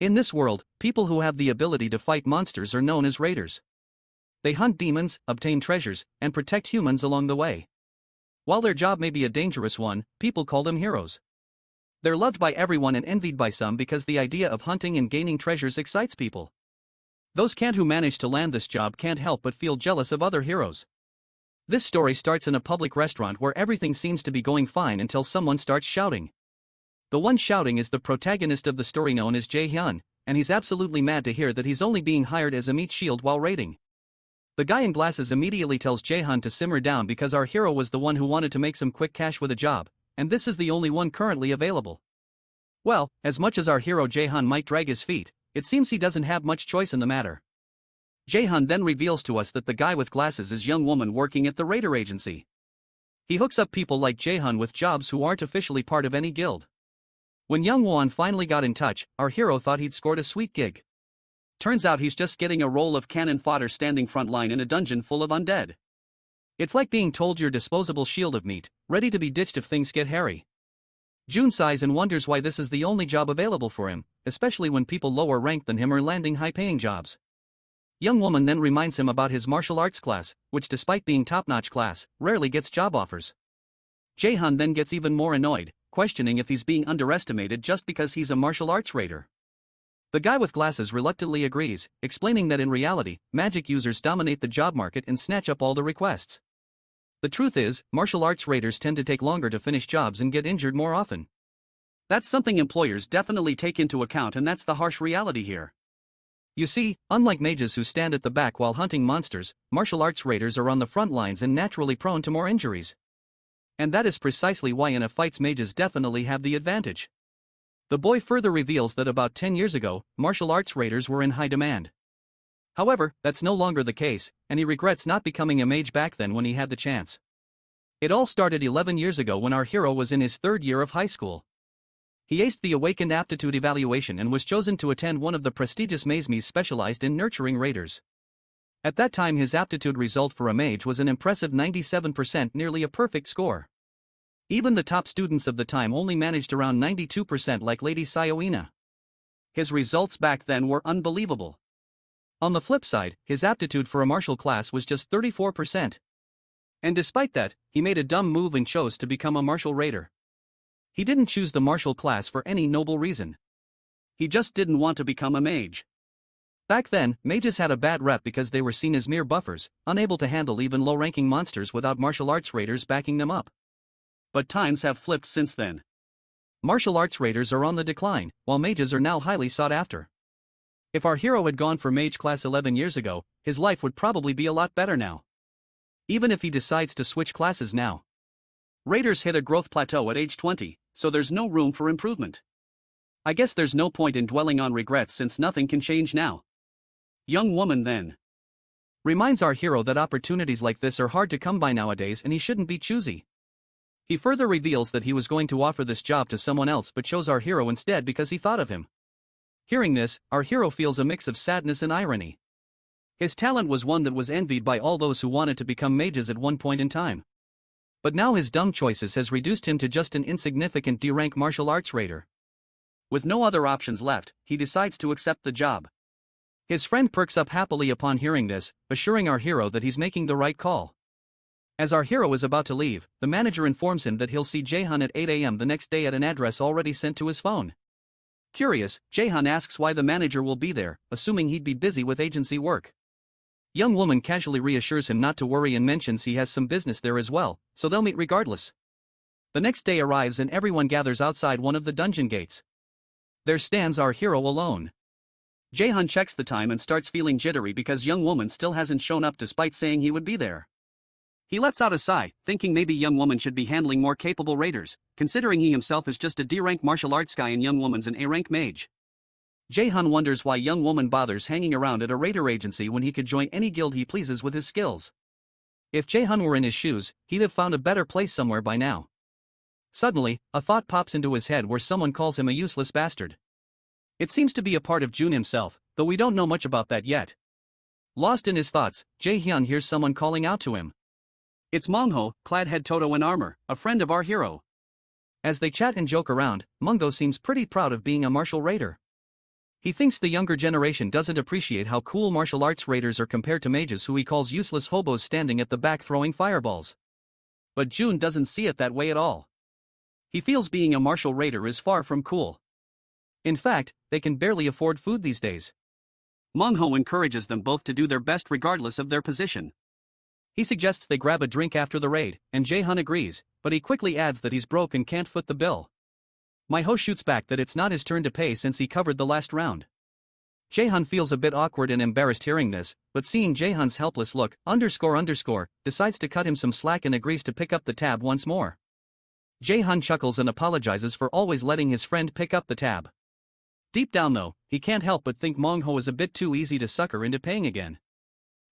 In this world, people who have the ability to fight monsters are known as raiders. They hunt demons, obtain treasures, and protect humans along the way. While their job may be a dangerous one, people call them heroes. They're loved by everyone and envied by some because the idea of hunting and gaining treasures excites people. Those who manage to land this job can't help but feel jealous of other heroes. This story starts in a public restaurant where everything seems to be going fine until someone starts shouting. The one shouting is the protagonist of the story known as JaeHyun, and he's absolutely mad to hear that he's only being hired as a meat shield while raiding. The guy in glasses immediately tells JaeHyun to simmer down because our hero was the one who wanted to make some quick cash with a job, and this is the only one currently available. Well, as much as our hero JaeHyun might drag his feet, it seems he doesn't have much choice in the matter. JaeHyun then reveals to us that the guy with glasses is a young woman working at the raider agency. He hooks up people like JaeHyun with jobs who aren't officially part of any guild. When Young Won finally got in touch, our hero thought he'd scored a sweet gig. Turns out he's just getting a roll of cannon fodder standing front line in a dungeon full of undead. It's like being told you're a disposable shield of meat, ready to be ditched if things get hairy. Jun sighs and wonders why this is the only job available for him, especially when people lower ranked than him are landing high-paying jobs. Young Woman then reminds him about his martial arts class, which despite being top-notch class, rarely gets job offers. JaeHyun then gets even more annoyed, questioning if he's being underestimated just because he's a martial arts raider. The guy with glasses reluctantly agrees, explaining that in reality, magic users dominate the job market and snatch up all the requests. The truth is, martial arts raiders tend to take longer to finish jobs and get injured more often. That's something employers definitely take into account, and that's the harsh reality here. You see, unlike mages who stand at the back while hunting monsters, martial arts raiders are on the front lines and naturally prone to more injuries. And that is precisely why in a fight mages definitely have the advantage. The boy further reveals that about 10 years ago, martial arts raiders were in high demand. However, that's no longer the case, and he regrets not becoming a mage back then when he had the chance. It all started 11 years ago when our hero was in his third year of high school. He aced the Awakened Aptitude evaluation and was chosen to attend one of the prestigious mages specialized in nurturing raiders. At that time his aptitude result for a mage was an impressive 97%, nearly a perfect score. Even the top students of the time only managed around 92% like Lady Sioina. His results back then were unbelievable. On the flip side, his aptitude for a martial class was just 34%. And despite that, he made a dumb move and chose to become a martial raider. He didn't choose the martial class for any noble reason. He just didn't want to become a mage. Back then, mages had a bad rep because they were seen as mere buffers, unable to handle even low-ranking monsters without martial arts raiders backing them up. But times have flipped since then. Martial arts raiders are on the decline, while mages are now highly sought after. If our hero had gone for mage class 11 years ago, his life would probably be a lot better now. Even if he decides to switch classes now. Raiders hit a growth plateau at age 20, so there's no room for improvement. I guess there's no point in dwelling on regrets since nothing can change now. Young Woman then reminds our hero that opportunities like this are hard to come by nowadays and he shouldn't be choosy. He further reveals that he was going to offer this job to someone else but chose our hero instead because he thought of him. Hearing this, our hero feels a mix of sadness and irony. His talent was one that was envied by all those who wanted to become mages at one point in time. But now his dumb choices has reduced him to just an insignificant D-rank martial arts raider. With no other options left, he decides to accept the job. His friend perks up happily upon hearing this, assuring our hero that he's making the right call. As our hero is about to leave, the manager informs him that he'll see JaeHyun at 8 a.m. the next day at an address already sent to his phone. Curious, JaeHyun asks why the manager will be there, assuming he'd be busy with agency work. Young Woman casually reassures him not to worry and mentions he has some business there as well, so they'll meet regardless. The next day arrives and everyone gathers outside one of the dungeon gates. There stands our hero alone. JaeHyun checks the time and starts feeling jittery because Young Woman still hasn't shown up despite saying he would be there. He lets out a sigh, thinking maybe Young Woman should be handling more capable raiders, considering he himself is just a D-rank martial arts guy and Young Woman's an A-rank mage. JaeHyun wonders why Young Woman bothers hanging around at a raider agency when he could join any guild he pleases with his skills. If JaeHyun were in his shoes, he'd have found a better place somewhere by now. Suddenly, a thought pops into his head where someone calls him a useless bastard. It seems to be a part of Jun himself, though we don't know much about that yet. Lost in his thoughts, JaeHyun hears someone calling out to him. It's Manhwa, clad head toto in armor, a friend of our hero. As they chat and joke around, Mungo seems pretty proud of being a martial raider. He thinks the younger generation doesn't appreciate how cool martial arts raiders are compared to mages who he calls useless hobos standing at the back throwing fireballs. But Jun doesn't see it that way at all. He feels being a martial raider is far from cool. In fact, they can barely afford food these days. Manhwa encourages them both to do their best regardless of their position. He suggests they grab a drink after the raid, and JaeHyun agrees, but he quickly adds that he's broke and can't foot the bill. Myho shoots back that it's not his turn to pay since he covered the last round. JaeHyun feels a bit awkward and embarrassed hearing this, but seeing JaeHyun's helpless look, decides to cut him some slack and agrees to pick up the tab once more. JaeHyun chuckles and apologizes for always letting his friend pick up the tab. Deep down though, he can't help but think Manhwa is a bit too easy to sucker into paying again.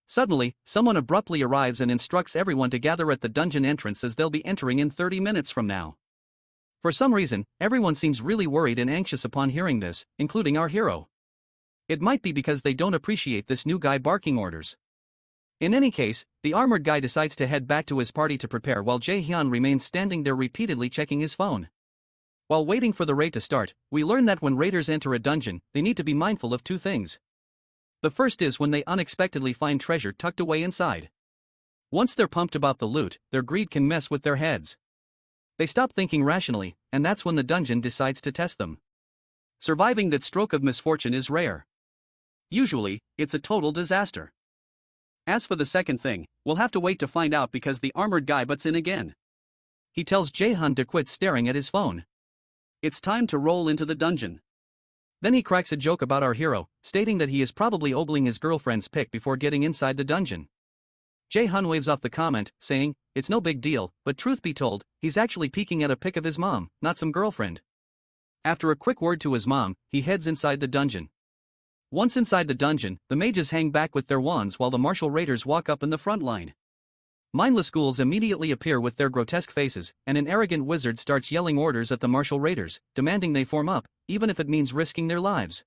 Suddenly, someone abruptly arrives and instructs everyone to gather at the dungeon entrance as they'll be entering in 30 minutes from now. For some reason, everyone seems really worried and anxious upon hearing this, including our hero. It might be because they don't appreciate this new guy barking orders. In any case, the armored guy decides to head back to his party to prepare while JaeHyun remains standing there repeatedly checking his phone. While waiting for the raid to start, we learn that when raiders enter a dungeon, they need to be mindful of two things. The first is when they unexpectedly find treasure tucked away inside. Once they're pumped about the loot, their greed can mess with their heads. They stop thinking rationally, and that's when the dungeon decides to test them. Surviving that stroke of misfortune is rare. Usually, it's a total disaster. As for the second thing, we'll have to wait to find out because the armored guy butts in again. He tells JaeHyun to quit staring at his phone. It's time to roll into the dungeon. Then he cracks a joke about our hero, stating that he is probably ogling his girlfriend's pic before getting inside the dungeon. JaeHyun waves off the comment, saying, it's no big deal, but truth be told, he's actually peeking at a pic of his mom, not some girlfriend. After a quick word to his mom, he heads inside the dungeon. Once inside the dungeon, the mages hang back with their wands while the martial raiders walk up in the front line. Mindless ghouls immediately appear with their grotesque faces, and an arrogant wizard starts yelling orders at the martial raiders, demanding they form up, even if it means risking their lives.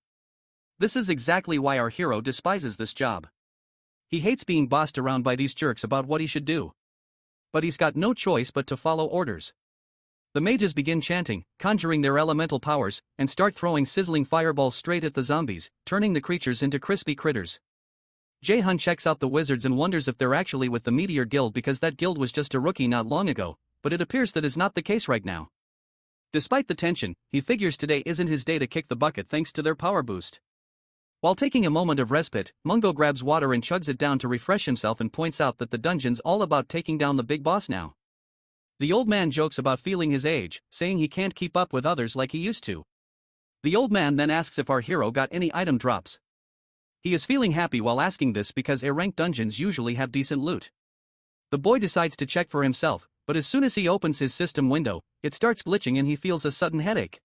This is exactly why our hero despises this job. He hates being bossed around by these jerks about what he should do. But he's got no choice but to follow orders. The mages begin chanting, conjuring their elemental powers, and start throwing sizzling fireballs straight at the zombies, turning the creatures into crispy critters. JaeHyun checks out the wizards and wonders if they're actually with the Meteor Guild because that guild was just a rookie not long ago, but it appears that is not the case right now. Despite the tension, he figures today isn't his day to kick the bucket thanks to their power boost. While taking a moment of respite, Mungo grabs water and chugs it down to refresh himself and points out that the dungeon's all about taking down the big boss now. The old man jokes about feeling his age, saying he can't keep up with others like he used to. The old man then asks if our hero got any item drops. He is feeling happy while asking this because A-ranked dungeons usually have decent loot. The boy decides to check for himself, but as soon as he opens his system window, it starts glitching and he feels a sudden headache.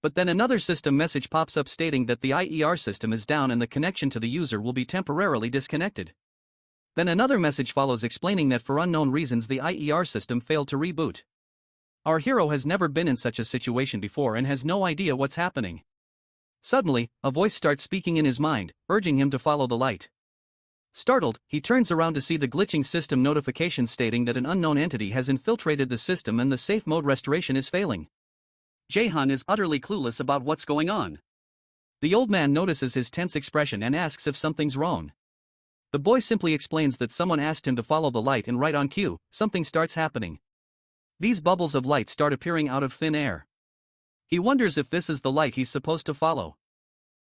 But then another system message pops up stating that the IER system is down and the connection to the user will be temporarily disconnected. Then another message follows explaining that for unknown reasons the IER system failed to reboot. Our hero has never been in such a situation before and has no idea what's happening. Suddenly, a voice starts speaking in his mind, urging him to follow the light. Startled, he turns around to see the glitching system notification stating that an unknown entity has infiltrated the system and the safe mode restoration is failing. JaeHyun is utterly clueless about what's going on. The old man notices his tense expression and asks if something's wrong. The boy simply explains that someone asked him to follow the light and right on cue, something starts happening. These bubbles of light start appearing out of thin air. He wonders if this is the light he's supposed to follow.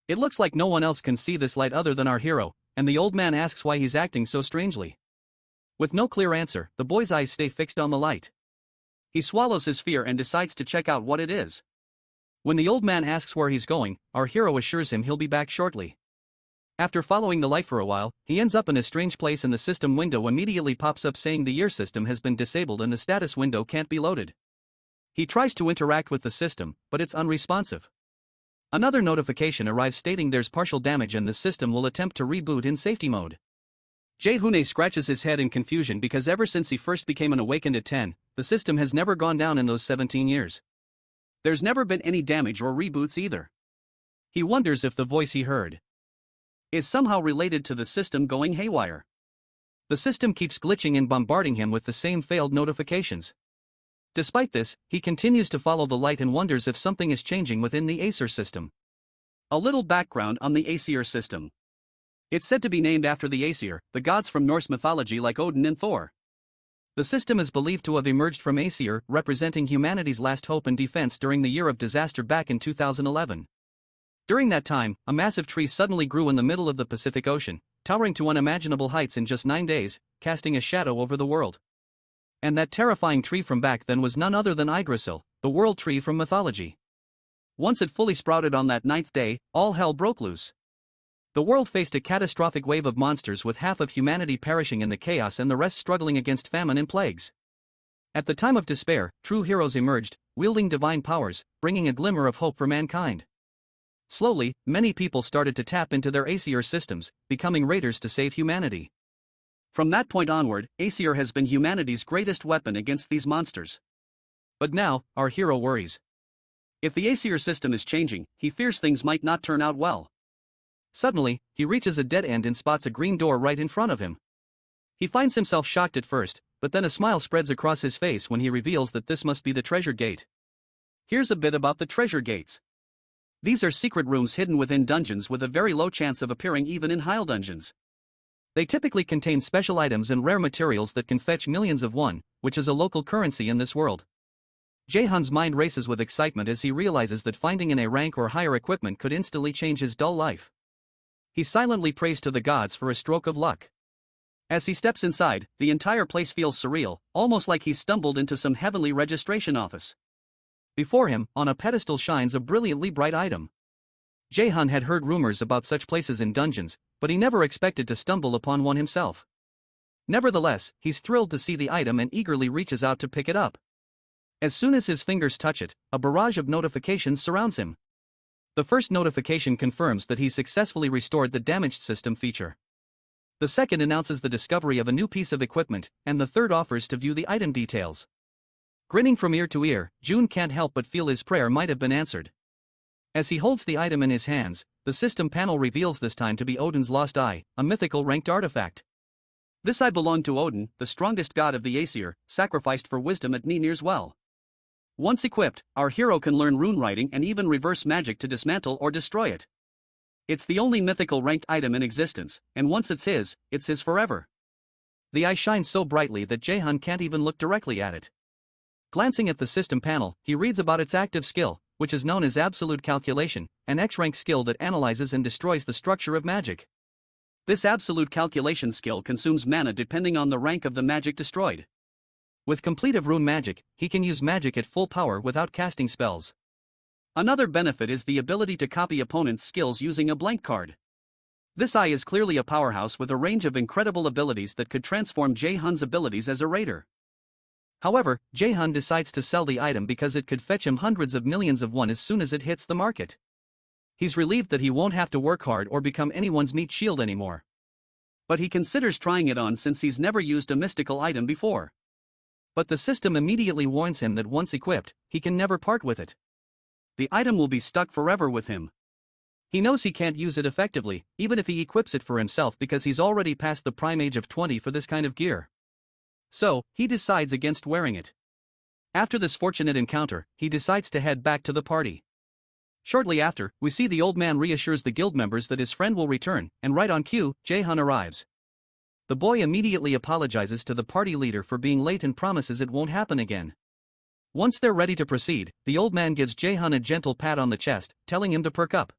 It looks like no one else can see this light other than our hero, and the old man asks why he's acting so strangely. With no clear answer, the boy's eyes stay fixed on the light. He swallows his fear and decides to check out what it is. When the old man asks where he's going, our hero assures him he'll be back shortly. After following the light for a while, he ends up in a strange place and the system window immediately pops up saying the year system has been disabled and the status window can't be loaded. He tries to interact with the system, but it's unresponsive. Another notification arrives stating there's partial damage and the system will attempt to reboot in safety mode. JaeHyun scratches his head in confusion because ever since he first became an awakened at 10, the system has never gone down in those 17 years. There's never been any damage or reboots either. He wonders if the voice he heard is somehow related to the system going haywire. The system keeps glitching and bombarding him with the same failed notifications. Despite this, he continues to follow the light and wonders if something is changing within the Acer system. A little background on the Aesir system. It's said to be named after the Aesir, the gods from Norse mythology like Odin and Thor. The system is believed to have emerged from Aesir, representing humanity's last hope and defense during the year of disaster back in 2011. During that time, a massive tree suddenly grew in the middle of the Pacific Ocean, towering to unimaginable heights in just 9 days, casting a shadow over the world. And that terrifying tree from back then was none other than Yggdrasil, the world tree from mythology. Once it fully sprouted on that 9th day, all hell broke loose. The world faced a catastrophic wave of monsters with half of humanity perishing in the chaos and the rest struggling against famine and plagues. At the time of despair, true heroes emerged, wielding divine powers, bringing a glimmer of hope for mankind. Slowly, many people started to tap into their Aesir systems, becoming raiders to save humanity. From that point onward, Aesir has been humanity's greatest weapon against these monsters. But now, our hero worries. If the Aesir system is changing, he fears things might not turn out well. Suddenly, he reaches a dead end and spots a green door right in front of him. He finds himself shocked at first, but then a smile spreads across his face when he reveals that this must be the treasure gate. Here's a bit about the treasure gates. These are secret rooms hidden within dungeons with a very low chance of appearing even in high dungeons. They typically contain special items and rare materials that can fetch millions of won, which is a local currency in this world. JaeHyun's mind races with excitement as he realizes that finding an A rank or higher equipment could instantly change his dull life. He silently prays to the gods for a stroke of luck. As he steps inside, the entire place feels surreal, almost like he's stumbled into some heavenly registration office. Before him, on a pedestal shines a brilliantly bright item. JaeHyun had heard rumors about such places in dungeons, but he never expected to stumble upon one himself. Nevertheless, he's thrilled to see the item and eagerly reaches out to pick it up. As soon as his fingers touch it, a barrage of notifications surrounds him. The first notification confirms that he's successfully restored the damaged system feature. The second announces the discovery of a new piece of equipment, and the third offers to view the item details. Grinning from ear to ear, Jung can't help but feel his prayer might have been answered. As he holds the item in his hands, the system panel reveals this time to be Odin's lost eye, a mythical ranked artifact. This eye belonged to Odin, the strongest god of the Aesir, sacrificed for wisdom at Mimir's well. Once equipped, our hero can learn rune writing and even reverse magic to dismantle or destroy it. It's the only mythical ranked item in existence, and once it's his forever. The eye shines so brightly that JaeHyun can't even look directly at it. Glancing at the system panel, he reads about its active skill, which is known as absolute calculation, an X-rank skill that analyzes and destroys the structure of magic. This absolute calculation skill consumes mana depending on the rank of the magic destroyed. With complete of rune magic, he can use magic at full power without casting spells. Another benefit is the ability to copy opponents' skills using a blank card. This eye is clearly a powerhouse with a range of incredible abilities that could transform JaeHyun's abilities as a raider. However, JaeHyun decides to sell the item because it could fetch him hundreds of millions of won as soon as it hits the market. He's relieved that he won't have to work hard or become anyone's meat shield anymore. But he considers trying it on since he's never used a mystical item before. But the system immediately warns him that once equipped, he can never part with it. The item will be stuck forever with him. He knows he can't use it effectively, even if he equips it for himself because he's already past the prime age of 20 for this kind of gear. So, he decides against wearing it. After this fortunate encounter, he decides to head back to the party. Shortly after, we see the old man reassures the guild members that his friend will return, and right on cue, JaeHyun arrives. The boy immediately apologizes to the party leader for being late and promises it won't happen again. Once they're ready to proceed, the old man gives JaeHyun a gentle pat on the chest, telling him to perk up.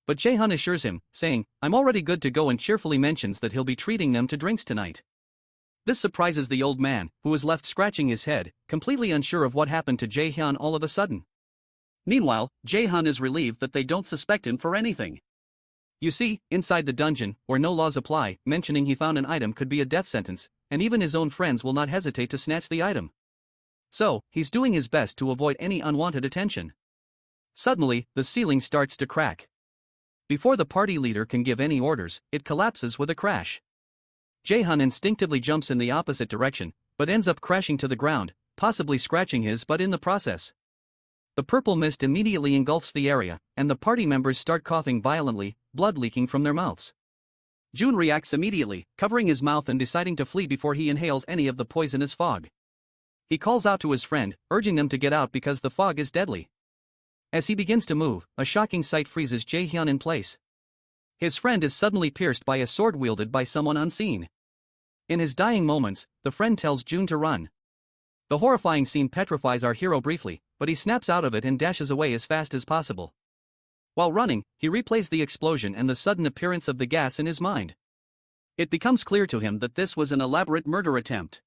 But JaeHyun assures him, saying, "I'm already good to go," and cheerfully mentions that he'll be treating them to drinks tonight. This surprises the old man, who is left scratching his head, completely unsure of what happened to JaeHyun all of a sudden. Meanwhile, JaeHyun is relieved that they don't suspect him for anything. You see, inside the dungeon, where no laws apply, mentioning he found an item could be a death sentence, and even his own friends will not hesitate to snatch the item. So, he's doing his best to avoid any unwanted attention. Suddenly, the ceiling starts to crack. Before the party leader can give any orders, it collapses with a crash. JaeHyun instinctively jumps in the opposite direction, but ends up crashing to the ground, possibly scratching his butt in the process. The purple mist immediately engulfs the area, and the party members start coughing violently, blood leaking from their mouths. Jun reacts immediately, covering his mouth and deciding to flee before he inhales any of the poisonous fog. He calls out to his friend, urging them to get out because the fog is deadly. As he begins to move, a shocking sight freezes JaeHyun in place. His friend is suddenly pierced by a sword wielded by someone unseen. In his dying moments, the friend tells Jung to run. The horrifying scene petrifies our hero briefly, but he snaps out of it and dashes away as fast as possible. While running, he replays the explosion and the sudden appearance of the gas in his mind. It becomes clear to him that this was an elaborate murder attempt.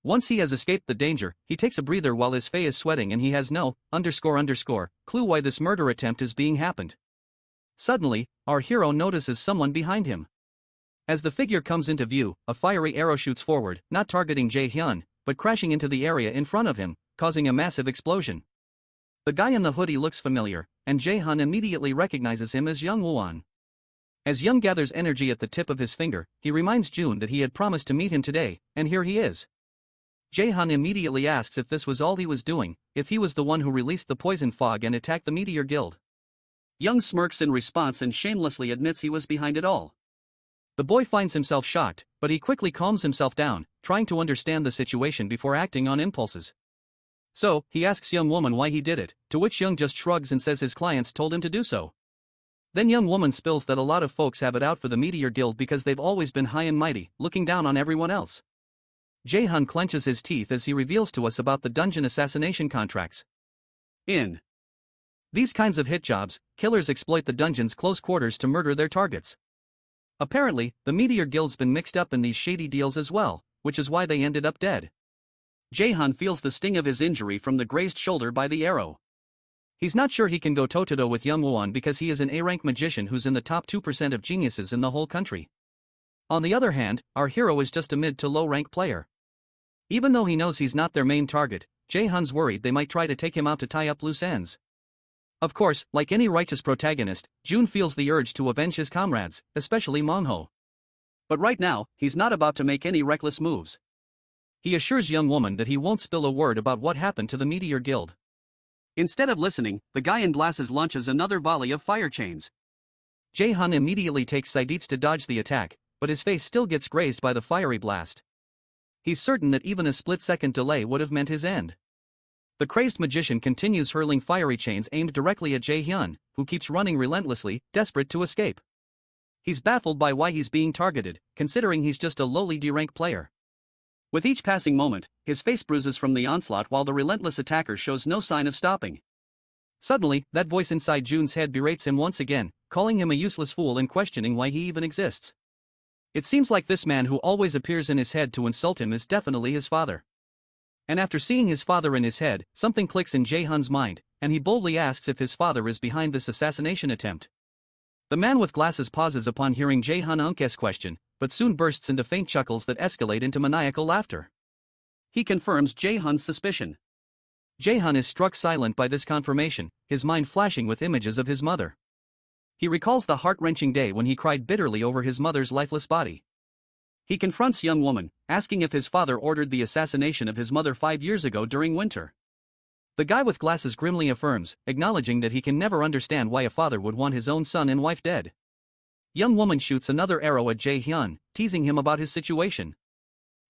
Once he has escaped the danger, he takes a breather while his face is sweating and he has no clue why this murder attempt is being happened. Suddenly, our hero notices someone behind him. As the figure comes into view, a fiery arrow shoots forward, not targeting JaeHyun, but crashing into the area in front of him, causing a massive explosion. The guy in the hoodie looks familiar, and JaeHyun immediately recognizes him as Jung Woo-won. As Jung gathers energy at the tip of his finger, he reminds June that he had promised to meet him today, and here he is. JaeHyun immediately asks if this was all he was doing, if he was the one who released the poison fog and attacked the Meteor Guild. Jung smirks in response and shamelessly admits he was behind it all. The boy finds himself shocked, but he quickly calms himself down, trying to understand the situation before acting on impulses. So, he asks young woman why he did it, to which Jung just shrugs and says his clients told him to do so. Then young woman spills that a lot of folks have it out for the Meteor Guild because they've always been high and mighty, looking down on everyone else. JaeHyun clenches his teeth as he reveals to us about the dungeon assassination contracts. In these kinds of hit jobs, killers exploit the dungeon's close quarters to murder their targets. Apparently, the Meteor Guild's been mixed up in these shady deals as well, which is why they ended up dead. JaeHyun feels the sting of his injury from the grazed shoulder by the arrow. He's not sure he can go toe-to-toe with Jung Woo-won because he is an A-rank magician who's in the top 2% of geniuses in the whole country. On the other hand, our hero is just a mid to low-rank player. Even though he knows he's not their main target, JaeHyun's worried they might try to take him out to tie up loose ends. Of course, like any righteous protagonist, June feels the urge to avenge his comrades, especially Manhwa. But right now, he's not about to make any reckless moves. He assures young woman that he won't spill a word about what happened to the Meteor Guild. Instead of listening, the guy in glasses launches another volley of fire chains. JaeHyun immediately takes sideeps to dodge the attack, but his face still gets grazed by the fiery blast. He's certain that even a split-second delay would have meant his end. The crazed magician continues hurling fiery chains aimed directly at JaeHyun, who keeps running relentlessly, desperate to escape. He's baffled by why he's being targeted, considering he's just a lowly D-rank player. With each passing moment, his face bruises from the onslaught while the relentless attacker shows no sign of stopping. Suddenly, that voice inside June's head berates him once again, calling him a useless fool and questioning why he even exists. It seems like this man who always appears in his head to insult him is definitely his father. And after seeing his father in his head, something clicks in JaeHyun's mind, and he boldly asks if his father is behind this assassination attempt. The man with glasses pauses upon hearing JaeHyun's question, but soon bursts into faint chuckles that escalate into maniacal laughter. He confirms JaeHyun's suspicion. JaeHyun is struck silent by this confirmation, his mind flashing with images of his mother. He recalls the heart-wrenching day when he cried bitterly over his mother's lifeless body. He confronts young woman, asking if his father ordered the assassination of his mother 5 years ago during winter. The guy with glasses grimly affirms, acknowledging that he can never understand why a father would want his own son and wife dead. Young woman shoots another arrow at JaeHyun, teasing him about his situation.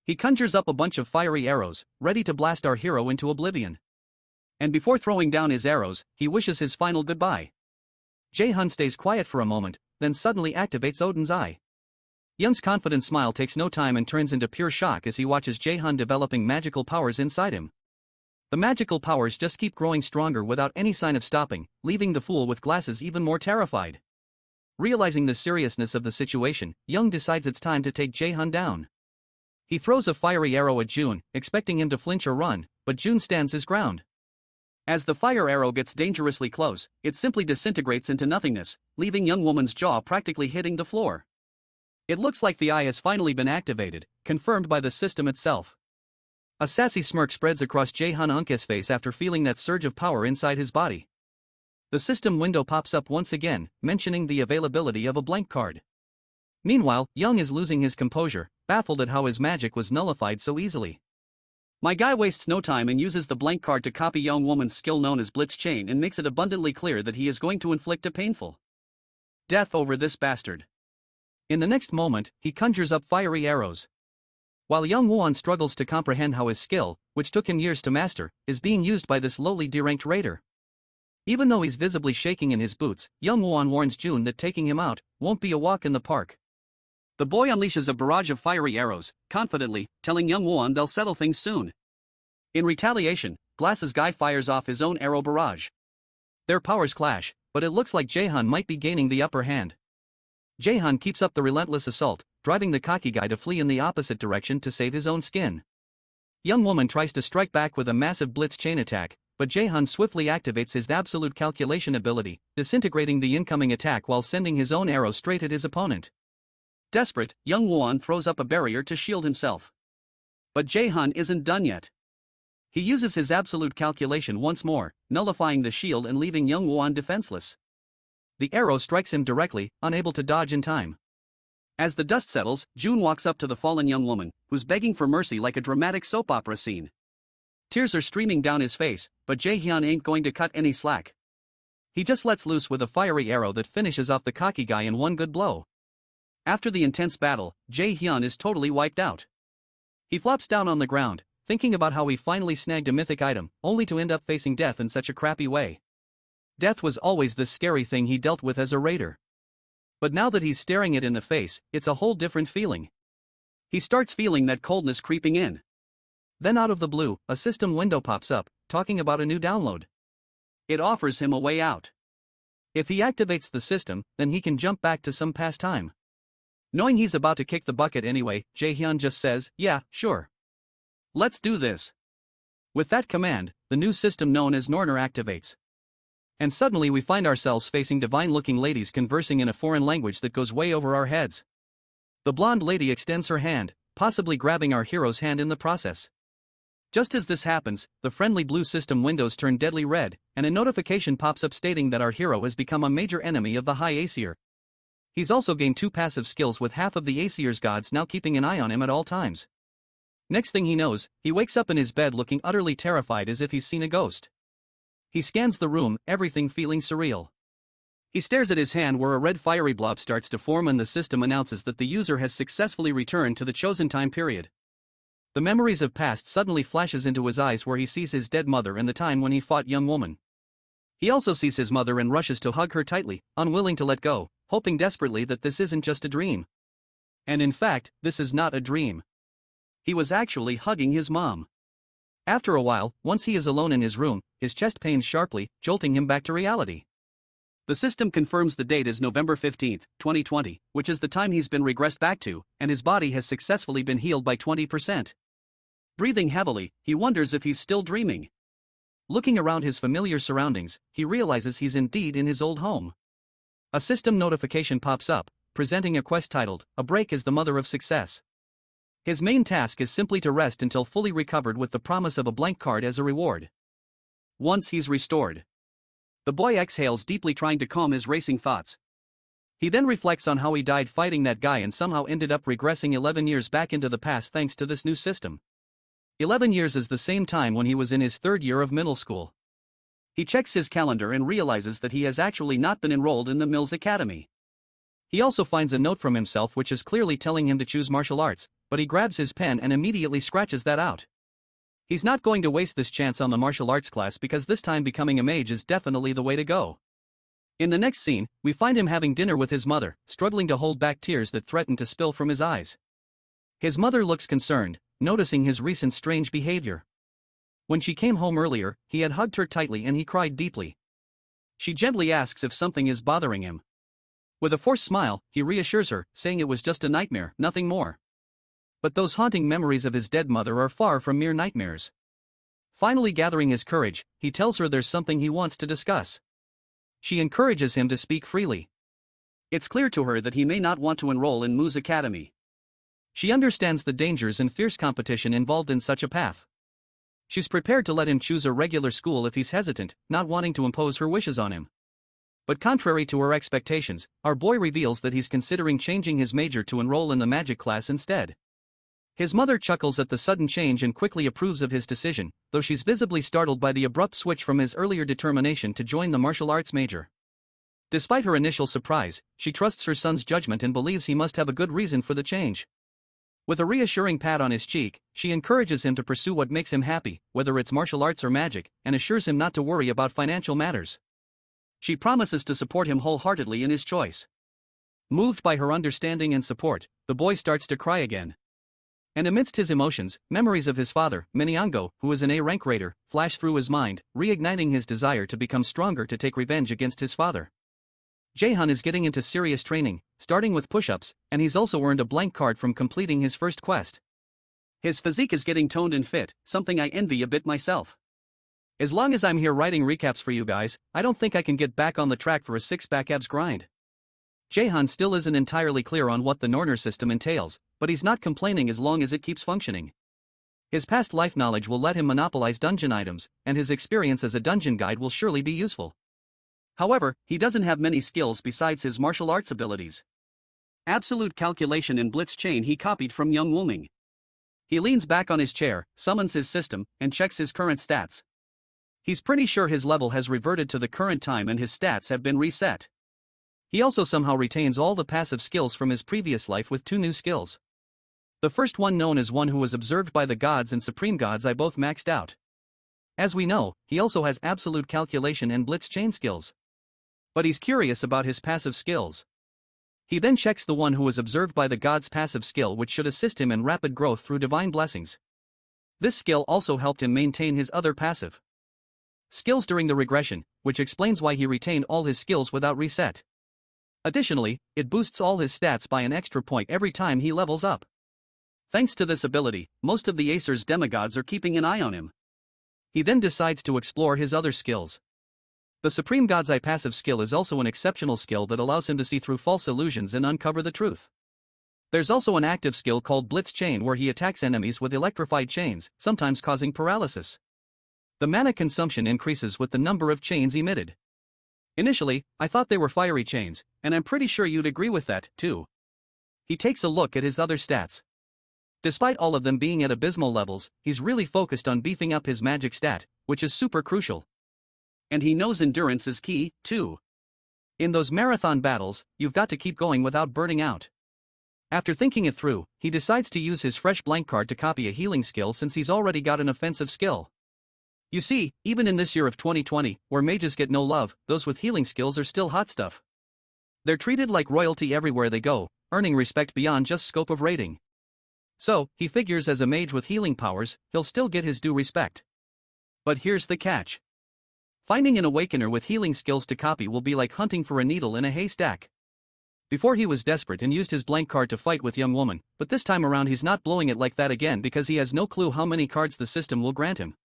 He conjures up a bunch of fiery arrows, ready to blast our hero into oblivion. And before throwing down his arrows, he wishes his final goodbye. JaeHyun stays quiet for a moment, then suddenly activates Odin's Eye. Young's confident smile takes no time and turns into pure shock as he watches JaeHyun developing magical powers inside him. The magical powers just keep growing stronger without any sign of stopping, leaving the fool with glasses even more terrified. Realizing the seriousness of the situation, Jung decides it's time to take JaeHyun down. He throws a fiery arrow at June, expecting him to flinch or run, but June stands his ground. As the fire arrow gets dangerously close, it simply disintegrates into nothingness, leaving young woman's jaw practically hitting the floor. It looks like the eye has finally been activated, confirmed by the system itself. A sassy smirk spreads across JaeHyun's face after feeling that surge of power inside his body. The system window pops up once again, mentioning the availability of a blank card. Meanwhile, Jung is losing his composure, baffled at how his magic was nullified so easily. My guy wastes no time and uses the blank card to copy young woman's skill known as Blitz Chain and makes it abundantly clear that he is going to inflict a painful death over this bastard. In the next moment, he conjures up fiery arrows. While Jung Woo-won struggles to comprehend how his skill, which took him years to master, is being used by this lowly D-ranked raider. Even though he's visibly shaking in his boots, Young Won warns Jun that taking him out won't be a walk in the park. The boy unleashes a barrage of fiery arrows, confidently, telling Young Won they'll settle things soon. In retaliation, Glasses Guy fires off his own arrow barrage. Their powers clash, but it looks like JaeHyun might be gaining the upper hand. JaeHyun keeps up the relentless assault, driving the cocky guy to flee in the opposite direction to save his own skin. Young Woman tries to strike back with a massive blitz chain attack, but JaeHyun swiftly activates his absolute calculation ability, disintegrating the incoming attack while sending his own arrow straight at his opponent. Desperate, Young Won throws up a barrier to shield himself. But JaeHyun isn't done yet. He uses his absolute calculation once more, nullifying the shield and leaving Young Won defenseless. The arrow strikes him directly, unable to dodge in time. As the dust settles, Jun walks up to the fallen young woman, who's begging for mercy like a dramatic soap opera scene. Tears are streaming down his face, but JaeHyun ain't going to cut any slack. He just lets loose with a fiery arrow that finishes off the cocky guy in one good blow. After the intense battle, JaeHyun is totally wiped out. He flops down on the ground, thinking about how he finally snagged a mythic item, only to end up facing death in such a crappy way. Death was always the scary thing he dealt with as a raider. But now that he's staring it in the face, it's a whole different feeling. He starts feeling that coldness creeping in. Then out of the blue, a system window pops up, talking about a new download. It offers him a way out. If he activates the system, then he can jump back to some past time. Knowing he's about to kick the bucket anyway, JaeHyun just says, "Yeah, sure. Let's do this." With that command, the new system known as Norner activates. And suddenly we find ourselves facing divine-looking ladies conversing in a foreign language that goes way over our heads. The blonde lady extends her hand, possibly grabbing our hero's hand in the process. Just as this happens, the friendly blue system windows turn deadly red, and a notification pops up stating that our hero has become a major enemy of the High Aesir. He's also gained 2 passive skills, with half of the Aesir's gods now keeping an eye on him at all times. Next thing he knows, he wakes up in his bed looking utterly terrified, as if he's seen a ghost. He scans the room, everything feeling surreal. He stares at his hand where a red fiery blob starts to form, and the system announces that the user has successfully returned to the chosen time period. The memories of past suddenly flashes into his eyes, where he sees his dead mother and the time when he fought Young Woman. He also sees his mother and rushes to hug her tightly, unwilling to let go, hoping desperately that this isn't just a dream. And in fact, this is not a dream. He was actually hugging his mom. After a while, once he is alone in his room, his chest pains sharply, jolting him back to reality. The system confirms the date is November 15, 2020, which is the time he's been regressed back to, and his body has successfully been healed by 20%. Breathing heavily, he wonders if he's still dreaming. Looking around his familiar surroundings, he realizes he's indeed in his old home. A system notification pops up, presenting a quest titled, "A Break is the Mother of Success." His main task is simply to rest until fully recovered, with the promise of a blank card as a reward. Once he's restored, the boy exhales deeply, trying to calm his racing thoughts. He then reflects on how he died fighting that guy and somehow ended up regressing 11 years back into the past thanks to this new system. 11 years is the same time when he was in his 3rd year of middle school. He checks his calendar and realizes that he has actually not been enrolled in the Mills Academy. He also finds a note from himself which is clearly telling him to choose martial arts, but he grabs his pen and immediately scratches that out. He's not going to waste this chance on the martial arts class, because this time becoming a mage is definitely the way to go. In the next scene, we find him having dinner with his mother, struggling to hold back tears that threaten to spill from his eyes. His mother looks concerned, noticing his recent strange behavior. When she came home earlier, he had hugged her tightly and he cried deeply. She gently asks if something is bothering him. With a forced smile, he reassures her, saying it was just a nightmare, nothing more. But those haunting memories of his dead mother are far from mere nightmares. Finally gathering his courage, he tells her there's something he wants to discuss. She encourages him to speak freely. It's clear to her that he may not want to enroll in Moo's Academy. She understands the dangers and fierce competition involved in such a path. She's prepared to let him choose a regular school if he's hesitant, not wanting to impose her wishes on him. But contrary to her expectations, our boy reveals that he's considering changing his major to enroll in the magic class instead. His mother chuckles at the sudden change and quickly approves of his decision, though she's visibly startled by the abrupt switch from his earlier determination to join the martial arts major. Despite her initial surprise, she trusts her son's judgment and believes he must have a good reason for the change. With a reassuring pat on his cheek, she encourages him to pursue what makes him happy, whether it's martial arts or magic, and assures him not to worry about financial matters. She promises to support him wholeheartedly in his choice. Moved by her understanding and support, the boy starts to cry again. And amidst his emotions, memories of his father, Minyango, who is an A-rank raider, flash through his mind, reigniting his desire to become stronger to take revenge against his father. JaeHyun is getting into serious training, starting with push-ups, and he's also earned a blank card from completing his first quest. His physique is getting toned and fit, something I envy a bit myself. As long as I'm here writing recaps for you guys, I don't think I can get back on the track for a six-pack abs grind. JaeHyun still isn't entirely clear on what the Norner system entails, but he's not complaining as long as it keeps functioning. His past life knowledge will let him monopolize dungeon items, and his experience as a dungeon guide will surely be useful. However, he doesn't have many skills besides his martial arts abilities. Absolute calculation and blitz chain he copied from Young Wooming. He leans back on his chair, summons his system, and checks his current stats. He's pretty sure his level has reverted to the current time and his stats have been reset. He also somehow retains all the passive skills from his previous life with 2 new skills. The first one, known as one who was observed by the gods and supreme gods, I both maxed out. As we know, he also has absolute calculation and blitz chain skills. But he's curious about his passive skills. He then checks the one who was observed by the gods passive skill, which should assist him in rapid growth through divine blessings. This skill also helped him maintain his other passive skills during the regression, which explains why he retained all his skills without reset. Additionally, it boosts all his stats by an extra point every time he levels up. Thanks to this ability, most of the Acer's demigods are keeping an eye on him. He then decides to explore his other skills. The Supreme God's Eye passive skill is also an exceptional skill that allows him to see through false illusions and uncover the truth. There's also an active skill called Blitz Chain where he attacks enemies with electrified chains, sometimes causing paralysis. The mana consumption increases with the number of chains emitted. Initially, I thought they were fiery chains, and I'm pretty sure you'd agree with that, too. He takes a look at his other stats. Despite all of them being at abysmal levels, he's really focused on beefing up his magic stat, which is super crucial. And he knows endurance is key, too. In those marathon battles, you've got to keep going without burning out. After thinking it through, he decides to use his fresh blank card to copy a healing skill since he's already got an offensive skill. You see, even in this year of 2020, where mages get no love, those with healing skills are still hot stuff. They're treated like royalty everywhere they go, earning respect beyond just scope of rating. So, he figures as a mage with healing powers, he'll still get his due respect. But here's the catch. Finding an awakener with healing skills to copy will be like hunting for a needle in a haystack. Before he was desperate and used his blank card to fight with Young Woman, but this time around he's not blowing it like that again because he has no clue how many cards the system will grant him.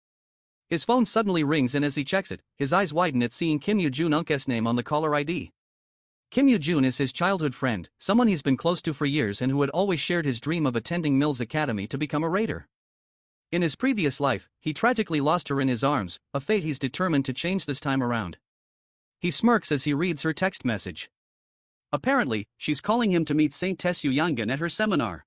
His phone suddenly rings and as he checks it, his eyes widen at seeing Kim Yoo-jun Unk's name on the caller ID. Kim Yoo-jun is his childhood friend, someone he's been close to for years and who had always shared his dream of attending Mills Academy to become a raider. In his previous life, he tragically lost her in his arms, a fate he's determined to change this time around. He smirks as he reads her text message. Apparently, she's calling him to meet Saint Tessu Yangan at her seminar.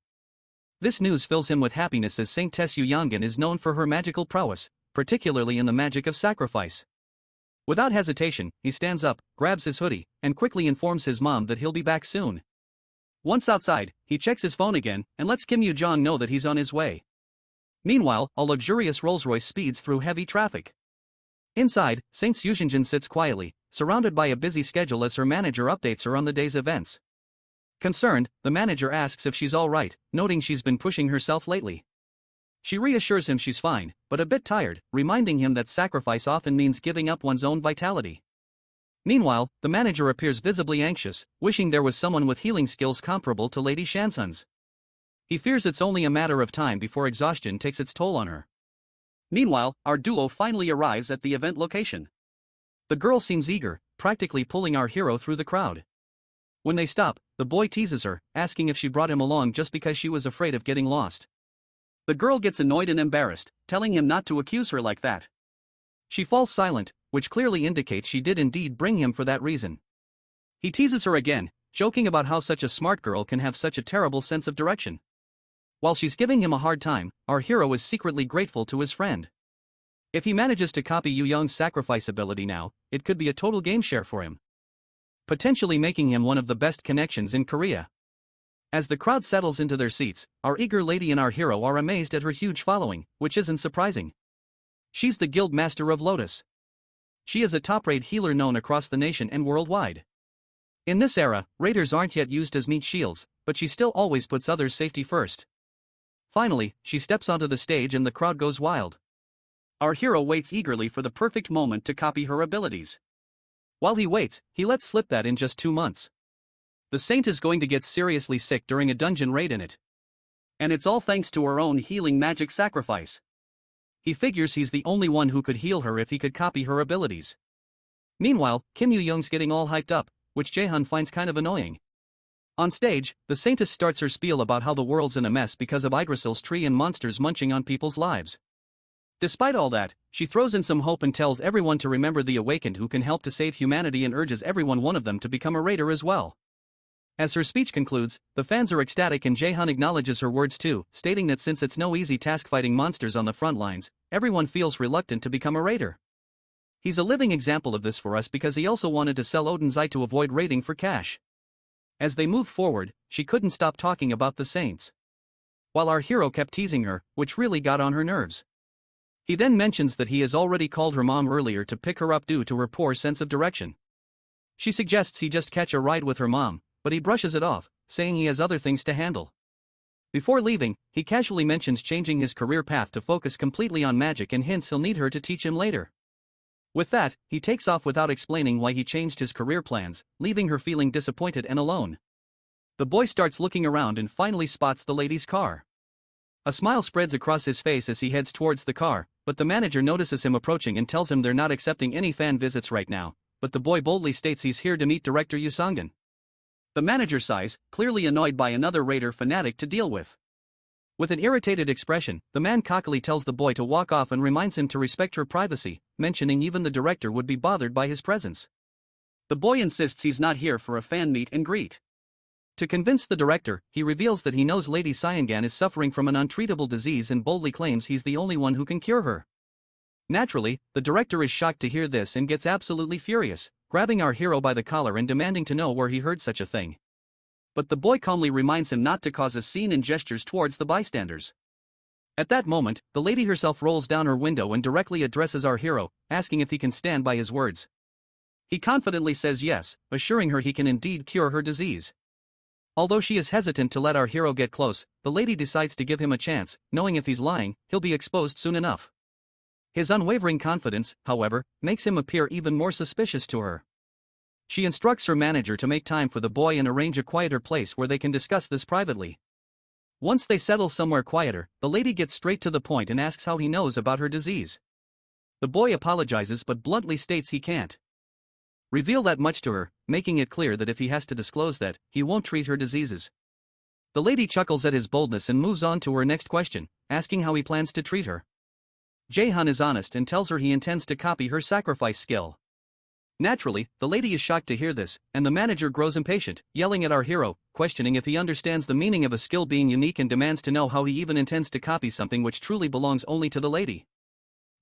This news fills him with happiness as Saint Tessu Yangan is known for her magical prowess, particularly in the magic of sacrifice. Without hesitation, he stands up, grabs his hoodie, and quickly informs his mom that he'll be back soon. Once outside, he checks his phone again and lets Kim Yoo-jong know that he's on his way. Meanwhile, a luxurious Rolls-Royce speeds through heavy traffic. Inside, Saint Sujinjin sits quietly, surrounded by a busy schedule as her manager updates her on the day's events. Concerned, the manager asks if she's all right, noting she's been pushing herself lately. She reassures him she's fine, but a bit tired, reminding him that sacrifice often means giving up one's own vitality. Meanwhile, the manager appears visibly anxious, wishing there was someone with healing skills comparable to Lady Shansun's. He fears it's only a matter of time before exhaustion takes its toll on her. Meanwhile, our duo finally arrives at the event location. The girl seems eager, practically pulling our hero through the crowd. When they stop, the boy teases her, asking if she brought him along just because she was afraid of getting lost. The girl gets annoyed and embarrassed, telling him not to accuse her like that. She falls silent, which clearly indicates she did indeed bring him for that reason. He teases her again, joking about how such a smart girl can have such a terrible sense of direction. While she's giving him a hard time, our hero is secretly grateful to his friend. If he manages to copy Yu Young's sacrifice ability now, it could be a total game share for him, potentially making him one of the best connections in Korea. As the crowd settles into their seats, our eager lady and our hero are amazed at her huge following, which isn't surprising. She's the guild master of Lotus. She is a top-rate healer known across the nation and worldwide. In this era, raiders aren't yet used as meat shields, but she still always puts others' safety first. Finally, she steps onto the stage and the crowd goes wild. Our hero waits eagerly for the perfect moment to copy her abilities. While he waits, he lets slip that in just 2 months. The saint is going to get seriously sick during a dungeon raid in it. And it's all thanks to her own healing magic sacrifice. He figures he's the only one who could heal her if he could copy her abilities. Meanwhile, Kim Yoo-young's getting all hyped up, which JaeHyun finds kind of annoying. On stage, the saintess starts her spiel about how the world's in a mess because of Yggdrasil's tree and monsters munching on people's lives. Despite all that, she throws in some hope and tells everyone to remember the awakened who can help to save humanity and urges one of them to become a raider as well. As her speech concludes, the fans are ecstatic and JaeHyun acknowledges her words too, stating that since it's no easy task fighting monsters on the front lines, everyone feels reluctant to become a raider. He's a living example of this for us because he also wanted to sell Odin's Eye to avoid raiding for cash. As they move forward, she couldn't stop talking about the saints. While our hero kept teasing her, which really got on her nerves. He then mentions that he has already called her mom earlier to pick her up due to her poor sense of direction. She suggests he just catch a ride with her mom, but he brushes it off, saying he has other things to handle. Before leaving, he casually mentions changing his career path to focus completely on magic and hints he'll need her to teach him later. With that, he takes off without explaining why he changed his career plans, leaving her feeling disappointed and alone. The boy starts looking around and finally spots the lady's car. A smile spreads across his face as he heads towards the car, but the manager notices him approaching and tells him they're not accepting any fan visits right now, but the boy boldly states he's here to meet director Yoo Sang-gun. The manager sighs, clearly annoyed by another raider fanatic to deal with. With an irritated expression, the man cockily tells the boy to walk off and reminds him to respect her privacy, mentioning even the director would be bothered by his presence. The boy insists he's not here for a fan meet and greet. To convince the director, he reveals that he knows Lady Seongan is suffering from an untreatable disease and boldly claims he's the only one who can cure her. Naturally, the director is shocked to hear this and gets absolutely furious, grabbing our hero by the collar and demanding to know where he heard such a thing. But the boy calmly reminds him not to cause a scene and gestures towards the bystanders. At that moment, the lady herself rolls down her window and directly addresses our hero, asking if he can stand by his words. He confidently says yes, assuring her he can indeed cure her disease. Although she is hesitant to let our hero get close, the lady decides to give him a chance, knowing if he's lying, he'll be exposed soon enough. His unwavering confidence, however, makes him appear even more suspicious to her. She instructs her manager to make time for the boy and arrange a quieter place where they can discuss this privately. Once they settle somewhere quieter, the lady gets straight to the point and asks how he knows about her disease. The boy apologizes but bluntly states he can't reveal that much to her, making it clear that if he has to disclose that, he won't treat her diseases. The lady chuckles at his boldness and moves on to her next question, asking how he plans to treat her. JaeHyun is honest and tells her he intends to copy her sacrifice skill. Naturally, the lady is shocked to hear this, and the manager grows impatient, yelling at our hero, questioning if he understands the meaning of a skill being unique and demands to know how he even intends to copy something which truly belongs only to the lady.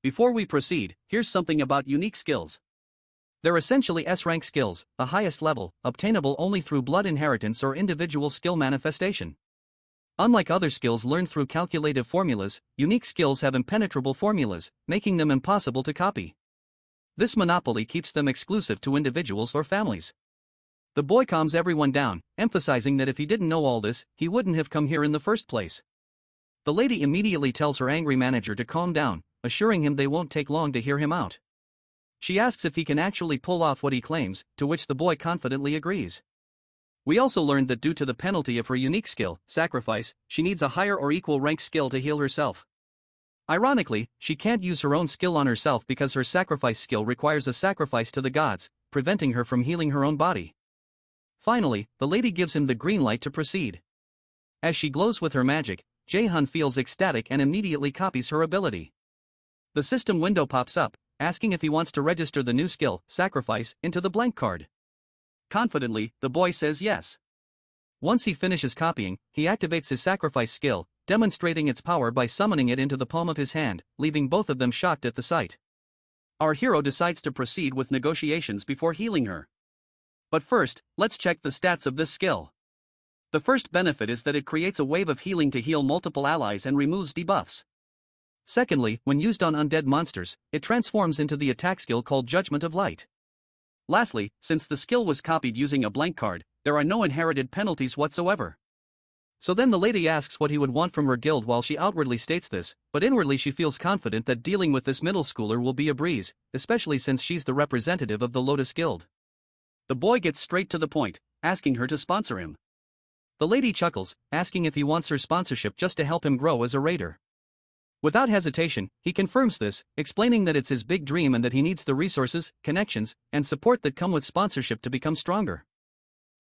Before we proceed, here's something about unique skills. They're essentially S-rank skills, a highest level, obtainable only through blood inheritance or individual skill manifestation. Unlike other skills learned through calculative formulas, unique skills have impenetrable formulas, making them impossible to copy. This monopoly keeps them exclusive to individuals or families. The boy calms everyone down, emphasizing that if he didn't know all this, he wouldn't have come here in the first place. The lady immediately tells her angry manager to calm down, assuring him they won't take long to hear him out. She asks if he can actually pull off what he claims, to which the boy confidently agrees. We also learned that due to the penalty of her unique skill, sacrifice, she needs a higher or equal rank skill to heal herself. Ironically, she can't use her own skill on herself because her sacrifice skill requires a sacrifice to the gods, preventing her from healing her own body. Finally, the lady gives him the green light to proceed. As she glows with her magic, JaeHyun feels ecstatic and immediately copies her ability. The system window pops up, asking if he wants to register the new skill, sacrifice, into the blank card. Confidently, the boy says yes. Once he finishes copying, he activates his sacrifice skill, demonstrating its power by summoning it into the palm of his hand, leaving both of them shocked at the sight. Our hero decides to proceed with negotiations before healing her. But first, let's check the stats of this skill. The first benefit is that it creates a wave of healing to heal multiple allies and removes debuffs. Secondly, when used on undead monsters, it transforms into the attack skill called Judgment of Light. Lastly, since the skill was copied using a blank card, there are no inherited penalties whatsoever. So then the lady asks what he would want from her guild while she outwardly states this, but inwardly she feels confident that dealing with this middle schooler will be a breeze, especially since she's the representative of the Lotus Guild. The boy gets straight to the point, asking her to sponsor him. The lady chuckles, asking if he wants her sponsorship just to help him grow as a raider. Without hesitation, he confirms this, explaining that it's his big dream and that he needs the resources, connections, and support that come with sponsorship to become stronger.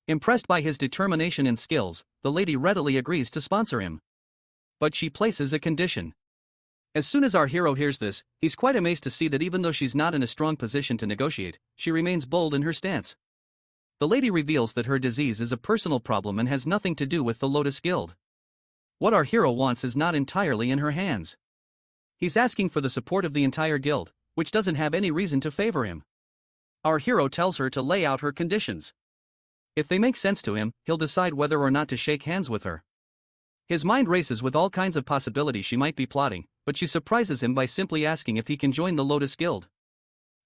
Impressed by his determination and skills, the lady readily agrees to sponsor him. But she places a condition. As soon as our hero hears this, he's quite amazed to see that even though she's not in a strong position to negotiate, she remains bold in her stance. The lady reveals that her disease is a personal problem and has nothing to do with the Lotus Guild. What our hero wants is not entirely in her hands. He's asking for the support of the entire guild, which doesn't have any reason to favor him. Our hero tells her to lay out her conditions. If they make sense to him, he'll decide whether or not to shake hands with her. His mind races with all kinds of possibilities she might be plotting, but she surprises him by simply asking if he can join the Lotus Guild.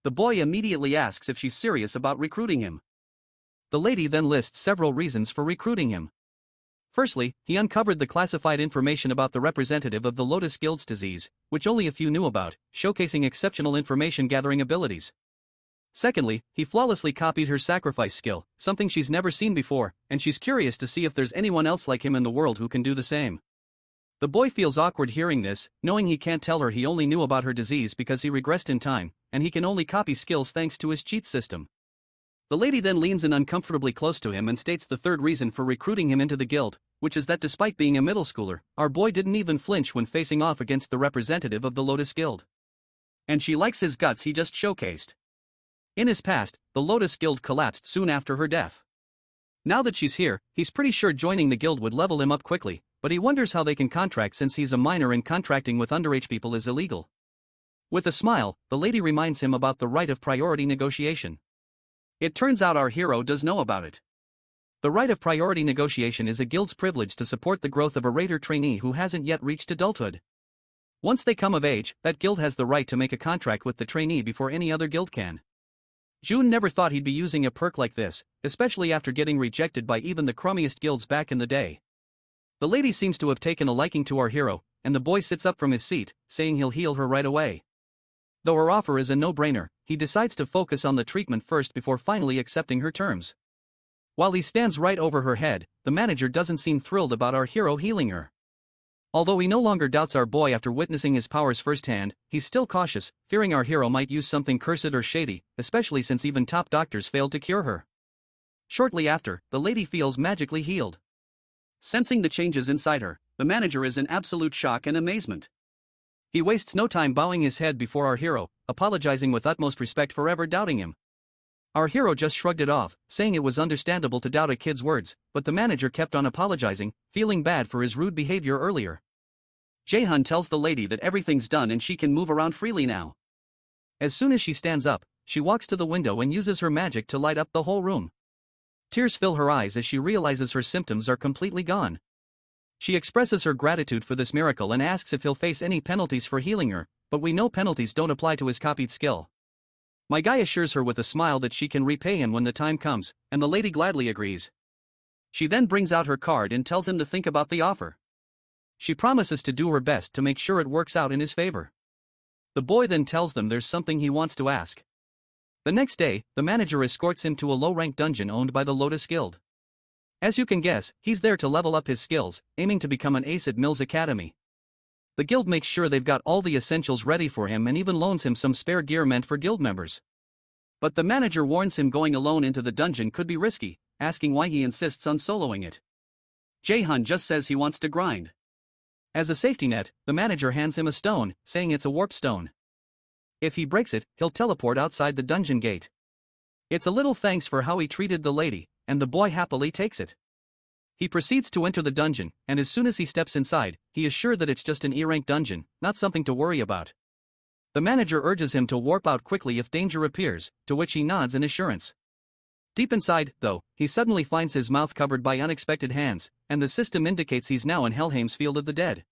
The boy immediately asks if she's serious about recruiting him. The lady then lists several reasons for recruiting him. Firstly, he uncovered the classified information about the representative of the Lotus Guild's disease, which only a few knew about, showcasing exceptional information gathering abilities. Secondly, he flawlessly copied her sacrifice skill, something she's never seen before, and she's curious to see if there's anyone else like him in the world who can do the same. The boy feels awkward hearing this, knowing he can't tell her he only knew about her disease because he regressed in time, and he can only copy skills thanks to his cheat system. The lady then leans in uncomfortably close to him and states the third reason for recruiting him into the guild, which is that despite being a middle schooler, our boy didn't even flinch when facing off against the representative of the Lotus Guild. And she likes his guts he just showcased. In his past, the Lotus Guild collapsed soon after her death. Now that she's here, he's pretty sure joining the guild would level him up quickly, but he wonders how they can contract since he's a minor and contracting with underage people is illegal. With a smile, the lady reminds him about the right of priority negotiation. It turns out our hero does know about it. The right of priority negotiation is a guild's privilege to support the growth of a raider trainee who hasn't yet reached adulthood. Once they come of age, that guild has the right to make a contract with the trainee before any other guild can. Jung never thought he'd be using a perk like this, especially after getting rejected by even the crummiest guilds back in the day. The lady seems to have taken a liking to our hero, and the boy sits up from his seat, saying he'll heal her right away. Though her offer is a no-brainer, he decides to focus on the treatment first before finally accepting her terms. While he stands right over her head, the manager doesn't seem thrilled about our hero healing her. Although he no longer doubts our boy after witnessing his powers firsthand, he's still cautious, fearing our hero might use something cursed or shady, especially since even top doctors failed to cure her. Shortly after, the lady feels magically healed. Sensing the changes inside her, the manager is in absolute shock and amazement. He wastes no time bowing his head before our hero, apologizing with utmost respect for ever doubting him. Our hero just shrugged it off, saying it was understandable to doubt a kid's words, but the manager kept on apologizing, feeling bad for his rude behavior earlier. JaeHyun tells the lady that everything's done and she can move around freely now. As soon as she stands up, she walks to the window and uses her magic to light up the whole room. Tears fill her eyes as she realizes her symptoms are completely gone. She expresses her gratitude for this miracle and asks if he'll face any penalties for healing her, but we know penalties don't apply to his copied skill. My guy assures her with a smile that she can repay him when the time comes, and the lady gladly agrees. She then brings out her card and tells him to think about the offer. She promises to do her best to make sure it works out in his favor. The boy then tells them there's something he wants to ask. The next day, the manager escorts him to a low-ranked dungeon owned by the Lotus Guild. As you can guess, he's there to level up his skills, aiming to become an ace at Mill's Academy. The guild makes sure they've got all the essentials ready for him and even loans him some spare gear meant for guild members. But the manager warns him going alone into the dungeon could be risky, asking why he insists on soloing it. JaeHyun just says he wants to grind. As a safety net, the manager hands him a stone, saying it's a warp stone. If he breaks it, he'll teleport outside the dungeon gate. It's a little thanks for how he treated the lady, and the boy happily takes it. He proceeds to enter the dungeon, and as soon as he steps inside, he is sure that it's just an E-rank dungeon, not something to worry about. The manager urges him to warp out quickly if danger appears, to which he nods in assurance. Deep inside, though, he suddenly finds his mouth covered by unexpected hands, and the system indicates he's now in Helheim's Field of the Dead.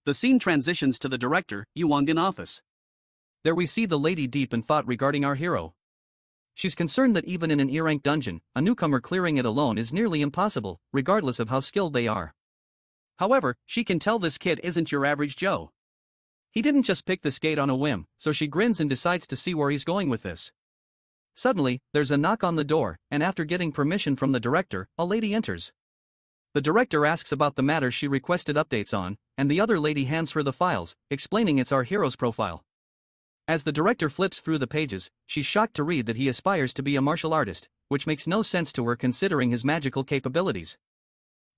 The scene transitions to the director, Jung, in office. There we see the lady deep in thought regarding our hero. She's concerned that even in an E-rank dungeon, a newcomer clearing it alone is nearly impossible, regardless of how skilled they are. However, she can tell this kid isn't your average Joe. He didn't just pick this gate on a whim, so she grins and decides to see where he's going with this. Suddenly, there's a knock on the door, and after getting permission from the director, a lady enters. The director asks about the matter she requested updates on, and the other lady hands her the files, explaining it's our hero's profile. As the director flips through the pages, she's shocked to read that he aspires to be a martial artist, which makes no sense to her considering his magical capabilities.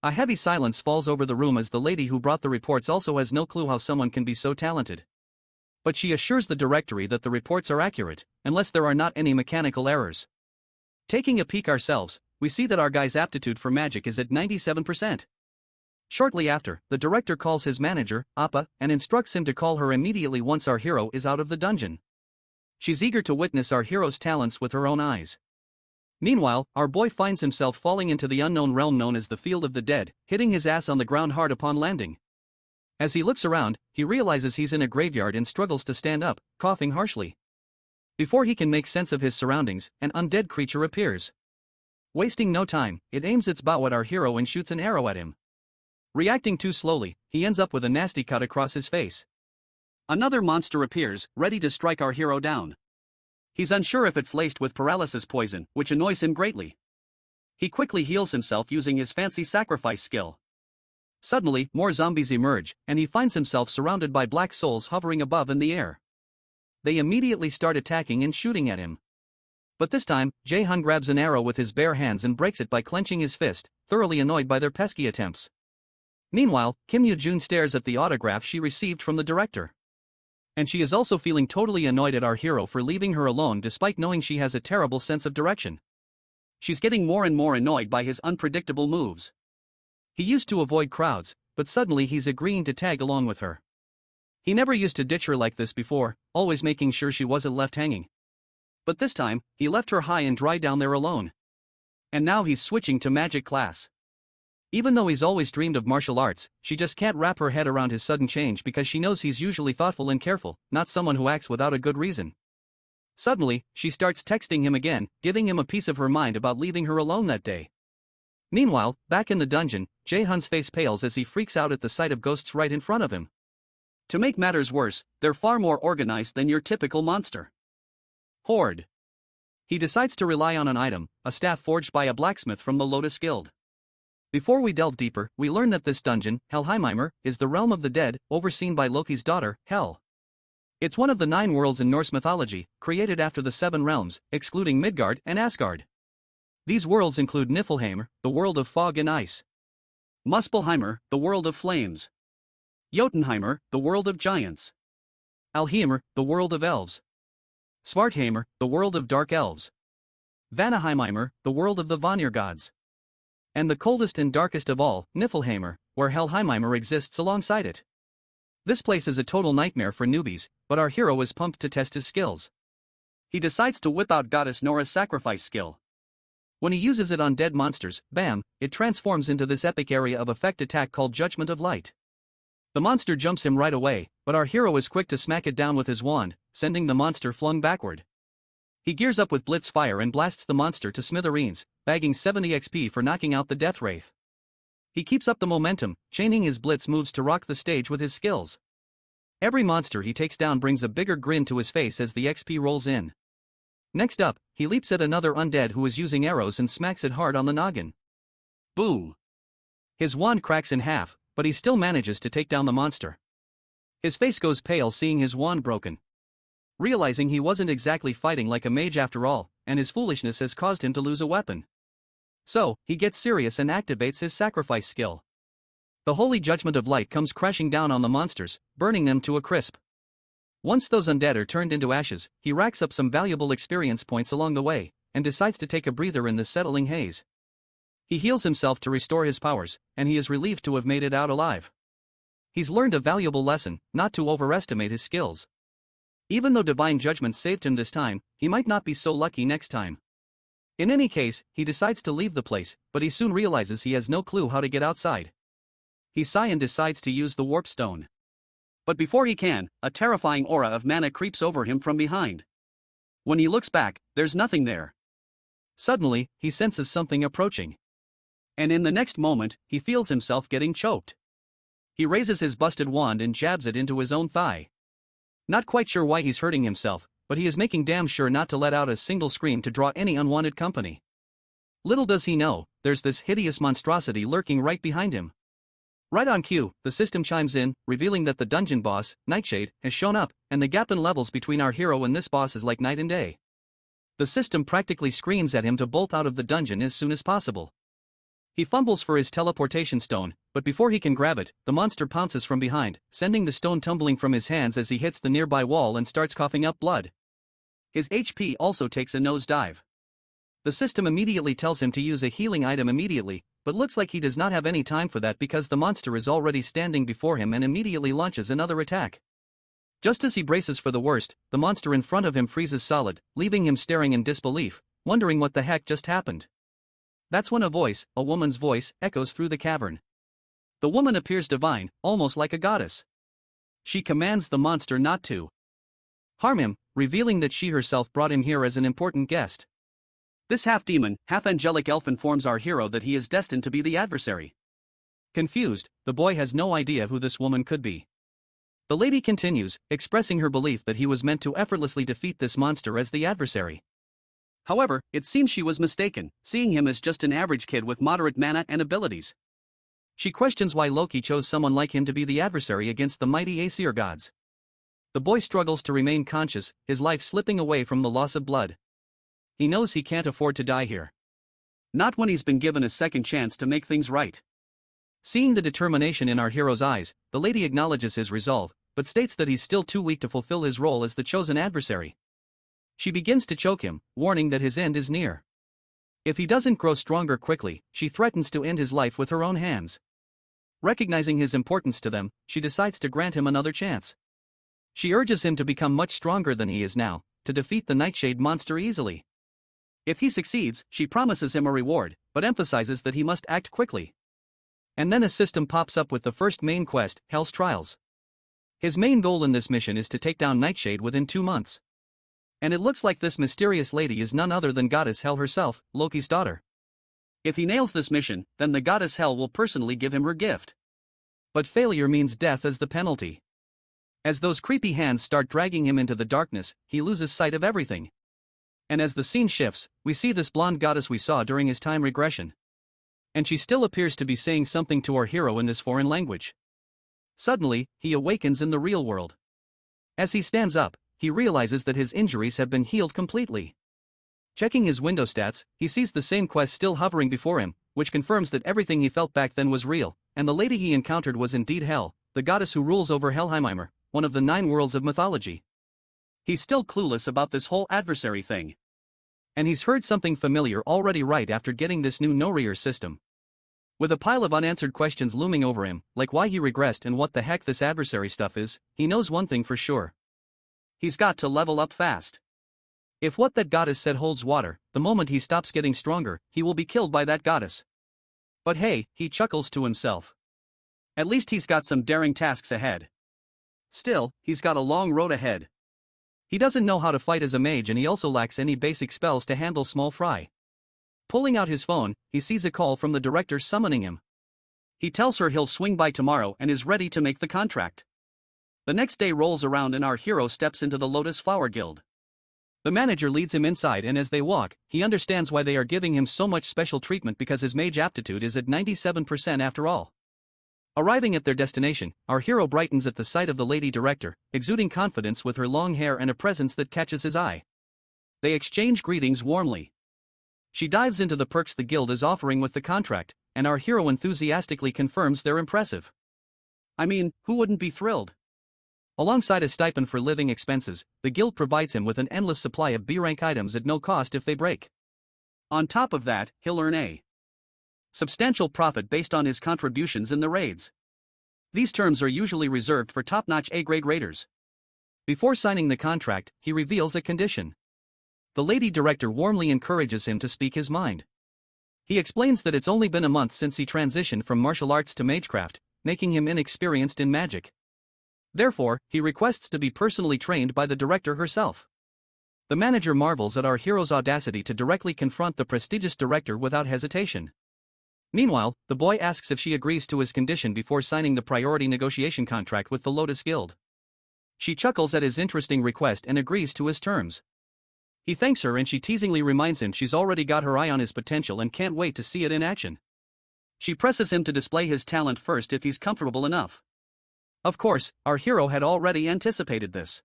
A heavy silence falls over the room as the lady who brought the reports also has no clue how someone can be so talented. But she assures the directory that the reports are accurate, unless there are not any mechanical errors. Taking a peek ourselves, we see that our guy's aptitude for magic is at 97%. Shortly after, the director calls his manager, Appa, and instructs him to call her immediately once our hero is out of the dungeon. She's eager to witness our hero's talents with her own eyes. Meanwhile, our boy finds himself falling into the unknown realm known as the Field of the Dead, hitting his ass on the ground hard upon landing. As he looks around, he realizes he's in a graveyard and struggles to stand up, coughing harshly. Before he can make sense of his surroundings, an undead creature appears. Wasting no time, it aims its bow at our hero and shoots an arrow at him. Reacting too slowly, he ends up with a nasty cut across his face. Another monster appears, ready to strike our hero down. He's unsure if it's laced with paralysis poison, which annoys him greatly. He quickly heals himself using his fancy sacrifice skill. Suddenly, more zombies emerge, and he finds himself surrounded by black souls hovering above in the air. They immediately start attacking and shooting at him. But this time, JaeHyun grabs an arrow with his bare hands and breaks it by clenching his fist, thoroughly annoyed by their pesky attempts. Meanwhile, Kim Yoo-jun stares at the autograph she received from the director. And she is also feeling totally annoyed at our hero for leaving her alone despite knowing she has a terrible sense of direction. She's getting more and more annoyed by his unpredictable moves. He used to avoid crowds, but suddenly he's agreeing to tag along with her. He never used to ditch her like this before, always making sure she wasn't left hanging. But this time, he left her high and dry down there alone. And now he's switching to magic class. Even though he's always dreamed of martial arts, she just can't wrap her head around his sudden change because she knows he's usually thoughtful and careful, not someone who acts without a good reason. Suddenly, she starts texting him again, giving him a piece of her mind about leaving her alone that day. Meanwhile, back in the dungeon, JaeHyun's face pales as he freaks out at the sight of ghosts right in front of him. To make matters worse, they're far more organized than your typical monster horde. He decides to rely on an item, a staff forged by a blacksmith from the Lotus Guild. Before we delve deeper, we learn that this dungeon, Helheimeimer, is the realm of the dead, overseen by Loki's daughter, Hel. It's one of the 9 worlds in Norse mythology, created after the 7 realms, excluding Midgard and Asgard. These worlds include Niflheim, the world of fog and ice; Muspelheimer, the world of flames; Jotunheimer, the world of giants; Alheimer, the world of elves; Svartheimer, the world of dark elves; Vanaheimeimer, the world of the Vanir gods; and the coldest and darkest of all, Niflheimer, where Helheimeimer exists alongside it. This place is a total nightmare for newbies, but our hero is pumped to test his skills. He decides to whip out Goddess Nora's sacrifice skill. When he uses it on dead monsters, bam, it transforms into this epic area of effect attack called Judgment of Light. The monster jumps him right away, but our hero is quick to smack it down with his wand, sending the monster flung backward. He gears up with Blitz Fire and blasts the monster to smithereens, bagging 70 XP for knocking out the Death Wraith. He keeps up the momentum, chaining his blitz moves to rock the stage with his skills. Every monster he takes down brings a bigger grin to his face as the XP rolls in. Next up, he leaps at another undead who is using arrows and smacks it hard on the noggin. Boom! His wand cracks in half, but he still manages to take down the monster. His face goes pale seeing his wand broken. Realizing he wasn't exactly fighting like a mage after all, and his foolishness has caused him to lose a weapon. So, he gets serious and activates his sacrifice skill. The holy judgment of light comes crashing down on the monsters, burning them to a crisp. Once those undead are turned into ashes, he racks up some valuable experience points along the way, and decides to take a breather in the settling haze. He heals himself to restore his powers, and he is relieved to have made it out alive. He's learned a valuable lesson, not to overestimate his skills. Even though divine judgment saved him this time, he might not be so lucky next time. In any case, he decides to leave the place, but he soon realizes he has no clue how to get outside. He sighs and decides to use the warp stone. But before he can, a terrifying aura of mana creeps over him from behind. When he looks back, there's nothing there. Suddenly, he senses something approaching. And in the next moment, he feels himself getting choked. He raises his busted wand and jabs it into his own thigh. Not quite sure why he's hurting himself, but he is making damn sure not to let out a single scream to draw any unwanted company. Little does he know, there's this hideous monstrosity lurking right behind him. Right on cue, the system chimes in, revealing that the dungeon boss, Nightshade, has shown up, and the gap in levels between our hero and this boss is like night and day. The system practically screams at him to bolt out of the dungeon as soon as possible. He fumbles for his teleportation stone, but before he can grab it, the monster pounces from behind, sending the stone tumbling from his hands as he hits the nearby wall and starts coughing up blood. His HP also takes a nosedive. The system immediately tells him to use a healing item immediately, but looks like he does not have any time for that because the monster is already standing before him and immediately launches another attack. Just as he braces for the worst, the monster in front of him freezes solid, leaving him staring in disbelief, wondering what the heck just happened. That's when a voice, a woman's voice, echoes through the cavern. The woman appears divine, almost like a goddess. She commands the monster not to harm him, revealing that she herself brought him here as an important guest. This half-demon, half-angelic elf informs our hero that he is destined to be the adversary. Confused, the boy has no idea who this woman could be. The lady continues, expressing her belief that he was meant to effortlessly defeat this monster as the adversary. However, it seems she was mistaken, seeing him as just an average kid with moderate mana and abilities. She questions why Loki chose someone like him to be the adversary against the mighty Aesir gods. The boy struggles to remain conscious, his life slipping away from the loss of blood. He knows he can't afford to die here. Not when he's been given a second chance to make things right. Seeing the determination in our hero's eyes, the lady acknowledges his resolve, but states that he's still too weak to fulfill his role as the chosen adversary. She begins to choke him, warning that his end is near. If he doesn't grow stronger quickly, she threatens to end his life with her own hands. Recognizing his importance to them, she decides to grant him another chance. She urges him to become much stronger than he is now, to defeat the Nightshade monster easily. If he succeeds, she promises him a reward, but emphasizes that he must act quickly. And then a system pops up with the first main quest, Hell's Trials. His main goal in this mission is to take down Nightshade within 2 months. And it looks like this mysterious lady is none other than Goddess Hell herself, Loki's daughter. If he nails this mission, then the Goddess Hell will personally give him her gift. But failure means death as the penalty. As those creepy hands start dragging him into the darkness, he loses sight of everything. And as the scene shifts, we see this blonde goddess we saw during his time regression. And she still appears to be saying something to our hero in this foreign language. Suddenly, he awakens in the real world. As he stands up, he realizes that his injuries have been healed completely. Checking his window stats, he sees the same quest still hovering before him, which confirms that everything he felt back then was real, and the lady he encountered was indeed Hel, the goddess who rules over Helheimeimer, one of the 9 worlds of mythology. He's still clueless about this whole adversary thing. And he's heard something familiar already right after getting this new Norir system. With a pile of unanswered questions looming over him, like why he regressed and what the heck this adversary stuff is, he knows one thing for sure. He's got to level up fast. If what that goddess said holds water, the moment he stops getting stronger, he will be killed by that goddess. But hey, he chuckles to himself. At least he's got some daring tasks ahead. Still, he's got a long road ahead. He doesn't know how to fight as a mage and he also lacks any basic spells to handle small fry. Pulling out his phone, he sees a call from the director summoning him. He tells her he'll swing by tomorrow and is ready to make the contract. The next day rolls around and our hero steps into the Lotus Flower Guild. The manager leads him inside and as they walk, he understands why they are giving him so much special treatment because his mage aptitude is at 97% after all. Arriving at their destination, our hero brightens at the sight of the lady director, exuding confidence with her long hair and a presence that catches his eye. They exchange greetings warmly. She dives into the perks the guild is offering with the contract, and our hero enthusiastically confirms they're impressive. I mean, who wouldn't be thrilled? Alongside a stipend for living expenses, the guild provides him with an endless supply of B-rank items at no cost if they break. On top of that, he'll earn a substantial profit based on his contributions in the raids. These terms are usually reserved for top-notch A-grade raiders. Before signing the contract, he reveals a condition. The lady director warmly encourages him to speak his mind. He explains that it's only been a month since he transitioned from martial arts to magecraft, making him inexperienced in magic. Therefore, he requests to be personally trained by the director herself. The manager marvels at our hero's audacity to directly confront the prestigious director without hesitation. Meanwhile, the boy asks if she agrees to his condition before signing the priority negotiation contract with the Lotus Guild. She chuckles at his interesting request and agrees to his terms. He thanks her and she teasingly reminds him she's already got her eye on his potential and can't wait to see it in action. She presses him to display his talent first if he's comfortable enough. Of course, our hero had already anticipated this.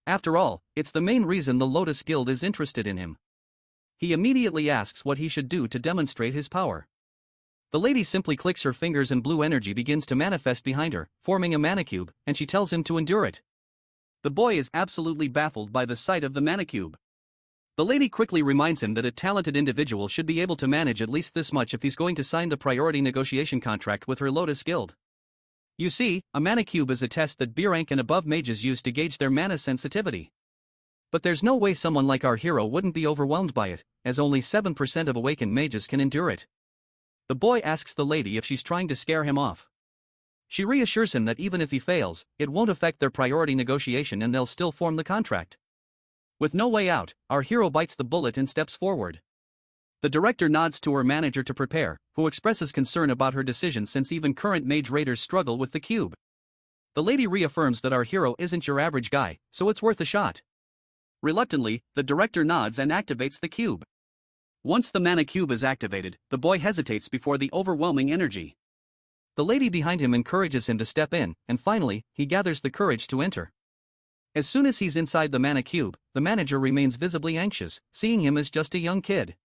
After all, it's the main reason the Lotus Guild is interested in him. He immediately asks what he should do to demonstrate his power. The lady simply clicks her fingers and blue energy begins to manifest behind her, forming a manicube, and she tells him to endure it. The boy is absolutely baffled by the sight of the manicube. The lady quickly reminds him that a talented individual should be able to manage at least this much if he's going to sign the priority negotiation contract with her Lotus Guild. You see, a manicube is a test that B rank and above mages use to gauge their mana sensitivity. But there's no way someone like our hero wouldn't be overwhelmed by it, as only 7% of awakened mages can endure it. The boy asks the lady if she's trying to scare him off. She reassures him that even if he fails, it won't affect their priority negotiation and they'll still form the contract. With no way out, our hero bites the bullet and steps forward. The director nods to her manager to prepare, who expresses concern about her decision since even current mage raiders struggle with the cube. The lady reaffirms that our hero isn't your average guy, so it's worth a shot. Reluctantly, the director nods and activates the cube. Once the mana cube is activated, the boy hesitates before the overwhelming energy. The lady behind him encourages him to step in, and finally, he gathers the courage to enter. As soon as he's inside the mana cube, the manager remains visibly anxious, seeing him as just a young kid.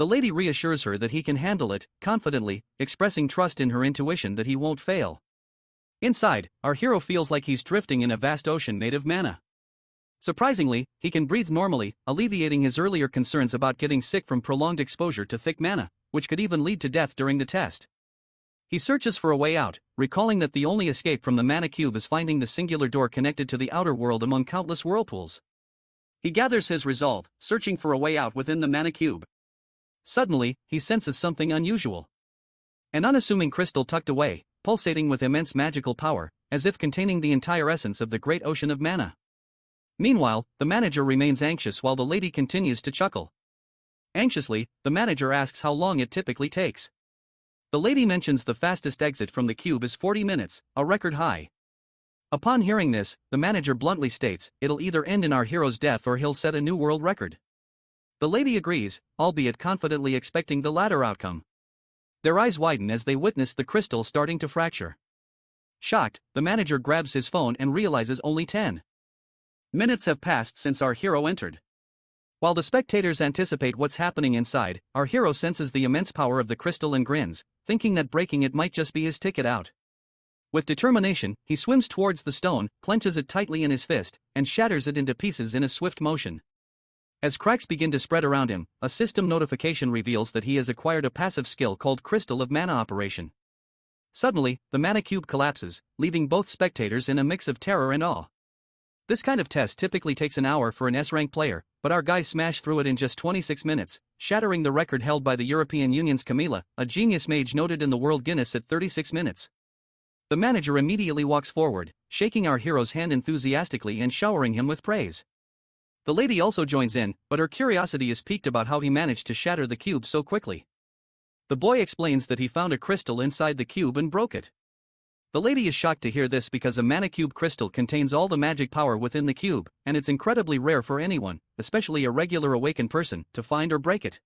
The lady reassures her that he can handle it, confidently, expressing trust in her intuition that he won't fail. Inside, our hero feels like he's drifting in a vast ocean made of mana. Surprisingly, he can breathe normally, alleviating his earlier concerns about getting sick from prolonged exposure to thick mana, which could even lead to death during the test. He searches for a way out, recalling that the only escape from the mana cube is finding the singular door connected to the outer world among countless whirlpools. He gathers his resolve, searching for a way out within the mana cube. Suddenly, he senses something unusual. An unassuming crystal tucked away, pulsating with immense magical power, as if containing the entire essence of the great ocean of mana. Meanwhile, the manager remains anxious while the lady continues to chuckle. Anxiously, the manager asks how long it typically takes. The lady mentions the fastest exit from the cube is 40 minutes, a record high. Upon hearing this, the manager bluntly states, it'll either end in our hero's death or he'll set a new world record. The lady agrees, albeit confidently expecting the latter outcome. Their eyes widen as they witness the crystal starting to fracture. Shocked, the manager grabs his phone and realizes only 10 minutes have passed since our hero entered. While the spectators anticipate what's happening inside, our hero senses the immense power of the crystal and grins, thinking that breaking it might just be his ticket out. With determination, he swims towards the stone, clenches it tightly in his fist, and shatters it into pieces in a swift motion. As cracks begin to spread around him, a system notification reveals that he has acquired a passive skill called Crystal of Mana Operation. Suddenly, the mana cube collapses, leaving both spectators in a mix of terror and awe. This kind of test typically takes an hour for an S-rank player, but our guys smash through it in just 26 minutes, shattering the record held by the European Union's Camila, a genius mage noted in the World Guinness at 36 minutes. The manager immediately walks forward, shaking our hero's hand enthusiastically and showering him with praise. The lady also joins in, but her curiosity is piqued about how he managed to shatter the cube so quickly. The boy explains that he found a crystal inside the cube and broke it. The lady is shocked to hear this because a mana cube crystal contains all the magic power within the cube, and it's incredibly rare for anyone, especially a regular awakened person, to find or break it.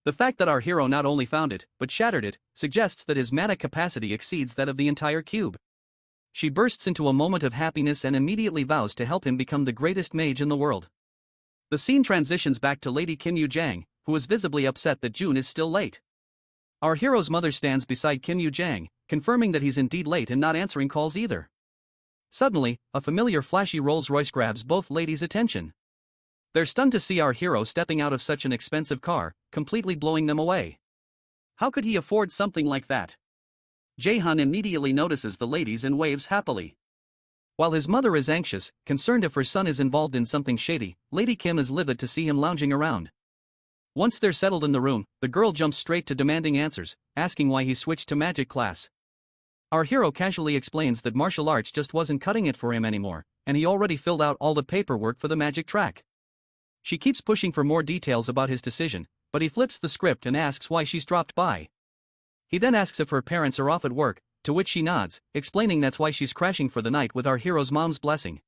The fact that our hero not only found it, but shattered it, suggests that his mana capacity exceeds that of the entire cube. She bursts into a moment of happiness and immediately vows to help him become the greatest mage in the world. The scene transitions back to Lady Kim Yu-jang, who is visibly upset that June is still late. Our hero's mother stands beside Kim Yu-jang, confirming that he's indeed late and not answering calls either. Suddenly, a familiar flashy Rolls-Royce grabs both ladies' attention. They're stunned to see our hero stepping out of such an expensive car, completely blowing them away. How could he afford something like that? JaeHyun immediately notices the ladies and waves happily. While his mother is anxious, concerned if her son is involved in something shady, Lady Kim is livid to see him lounging around. Once they're settled in the room, the girl jumps straight to demanding answers, asking why he switched to magic class. Our hero casually explains that martial arts just wasn't cutting it for him anymore, and he already filled out all the paperwork for the magic track. She keeps pushing for more details about his decision, but he flips the script and asks why she's dropped by. He then asks if her parents are off at work, to which she nods, explaining that's why she's crashing for the night with our hero's mom's blessing.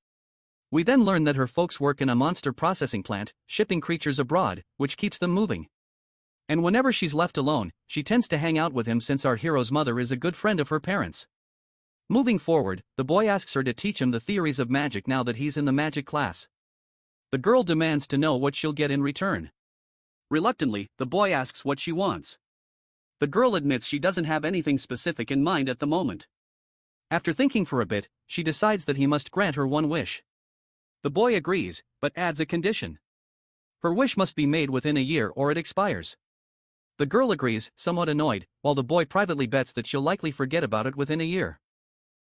We then learn that her folks work in a monster processing plant, shipping creatures abroad, which keeps them moving. And whenever she's left alone, she tends to hang out with him since our hero's mother is a good friend of her parents. Moving forward, the boy asks her to teach him the theories of magic now that he's in the magic class. The girl demands to know what she'll get in return. Reluctantly, the boy asks what she wants. The girl admits she doesn't have anything specific in mind at the moment. After thinking for a bit, she decides that he must grant her one wish. The boy agrees, but adds a condition. Her wish must be made within a year or it expires. The girl agrees, somewhat annoyed, while the boy privately bets that she'll likely forget about it within a year.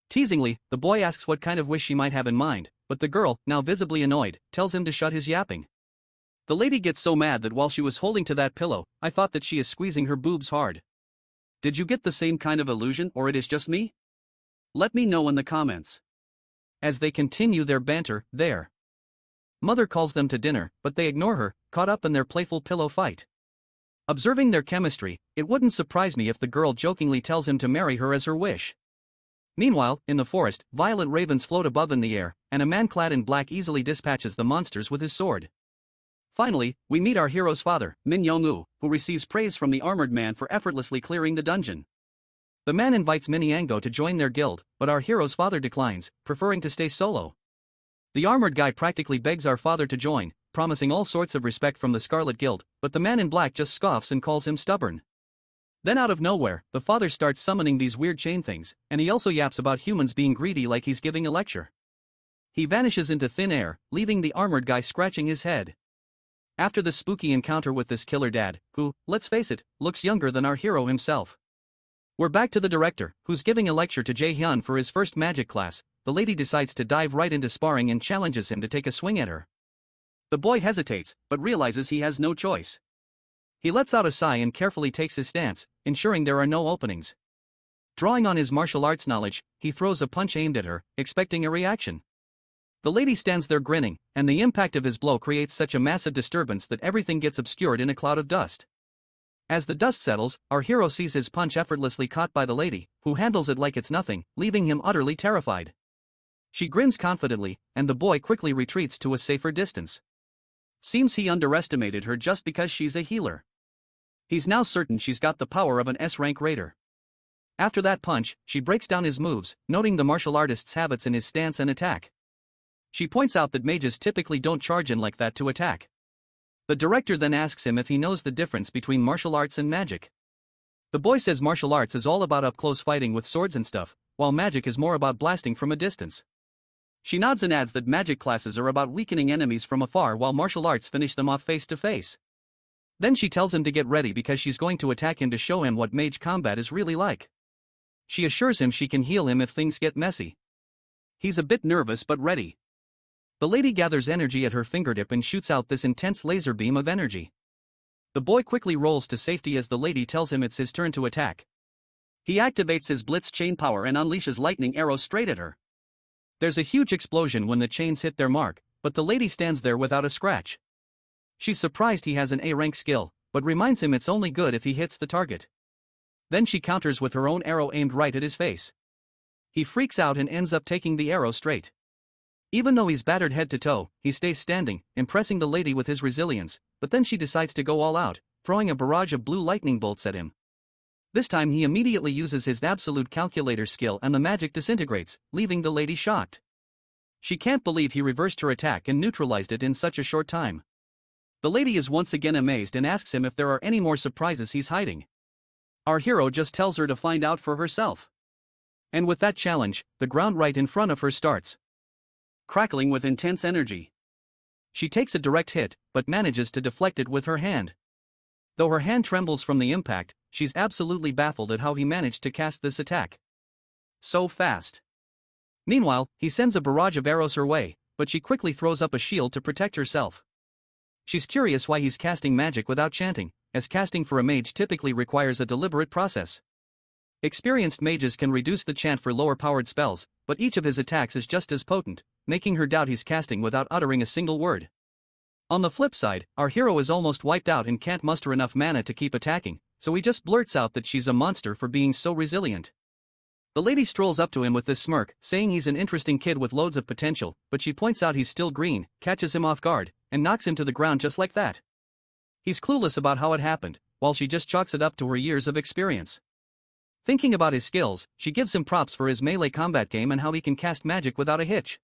Teasingly, the boy asks what kind of wish she might have in mind, but the girl, now visibly annoyed, tells him to shut his yapping. The lady gets so mad that while she was holding to that pillow, I thought that she is squeezing her boobs hard. Did you get the same kind of illusion or it is just me? Let me know in the comments. As they continue their banter, their mother calls them to dinner, but they ignore her, caught up in their playful pillow fight. Observing their chemistry, it wouldn't surprise me if the girl jokingly tells him to marry her as her wish. Meanwhile, in the forest, violet ravens float above in the air, and a man clad in black easily dispatches the monsters with his sword. Finally, we meet our hero's father, Min Young-woo, who receives praise from the armored man for effortlessly clearing the dungeon. The man invites Minyango to join their guild, but our hero's father declines, preferring to stay solo. The armored guy practically begs our father to join, promising all sorts of respect from the Scarlet Guild, but the man in black just scoffs and calls him stubborn. Then out of nowhere, the father starts summoning these weird chain things, and he also yaps about humans being greedy like he's giving a lecture. He vanishes into thin air, leaving the armored guy scratching his head. After the spooky encounter with this killer dad, who, let's face it, looks younger than our hero himself. We're back to the director, who's giving a lecture to JaeHyun for his first magic class. The lady decides to dive right into sparring and challenges him to take a swing at her. The boy hesitates, but realizes he has no choice. He lets out a sigh and carefully takes his stance, ensuring there are no openings. Drawing on his martial arts knowledge, he throws a punch aimed at her, expecting a reaction. The lady stands there grinning, and the impact of his blow creates such a massive disturbance that everything gets obscured in a cloud of dust. As the dust settles, our hero sees his punch effortlessly caught by the lady, who handles it like it's nothing, leaving him utterly terrified. She grins confidently, and the boy quickly retreats to a safer distance. Seems he underestimated her just because she's a healer. He's now certain she's got the power of an S-rank raider. After that punch, she breaks down his moves, noting the martial artist's habits in his stance and attack. She points out that mages typically don't charge in like that to attack. The director then asks him if he knows the difference between martial arts and magic. The boy says martial arts is all about up-close fighting with swords and stuff, while magic is more about blasting from a distance. She nods and adds that magic classes are about weakening enemies from afar while martial arts finish them off face to face. Then she tells him to get ready because she's going to attack him to show him what mage combat is really like. She assures him she can heal him if things get messy. He's a bit nervous but ready. The lady gathers energy at her fingertip and shoots out this intense laser beam of energy. The boy quickly rolls to safety as the lady tells him it's his turn to attack. He activates his blitz chain power and unleashes lightning arrows straight at her. There's a huge explosion when the chains hit their mark, but the lady stands there without a scratch. She's surprised he has an A-rank skill, but reminds him it's only good if he hits the target. Then she counters with her own arrow aimed right at his face. He freaks out and ends up taking the arrow straight. Even though he's battered head to toe, he stays standing, impressing the lady with his resilience, but then she decides to go all out, throwing a barrage of blue lightning bolts at him. This time he immediately uses his absolute calculator skill and the magic disintegrates, leaving the lady shocked. She can't believe he reversed her attack and neutralized it in such a short time. The lady is once again amazed and asks him if there are any more surprises he's hiding. Our hero just tells her to find out for herself. And with that challenge, the ground right in front of her starts crackling with intense energy. She takes a direct hit, but manages to deflect it with her hand. Though her hand trembles from the impact, she's absolutely baffled at how he managed to cast this attack so fast. Meanwhile, he sends a barrage of arrows her way, but she quickly throws up a shield to protect herself. She's curious why he's casting magic without chanting, as casting for a mage typically requires a deliberate process. Experienced mages can reduce the chant for lower-powered spells, but each of his attacks is just as potent, making her doubt he's casting without uttering a single word. On the flip side, our hero is almost wiped out and can't muster enough mana to keep attacking, so he just blurts out that she's a monster for being so resilient. The lady strolls up to him with this smirk, saying he's an interesting kid with loads of potential, but she points out he's still green, catches him off guard, and knocks him to the ground just like that. He's clueless about how it happened, while she just chalks it up to her years of experience. Thinking about his skills, she gives him props for his melee combat game and how he can cast magic without a hitch.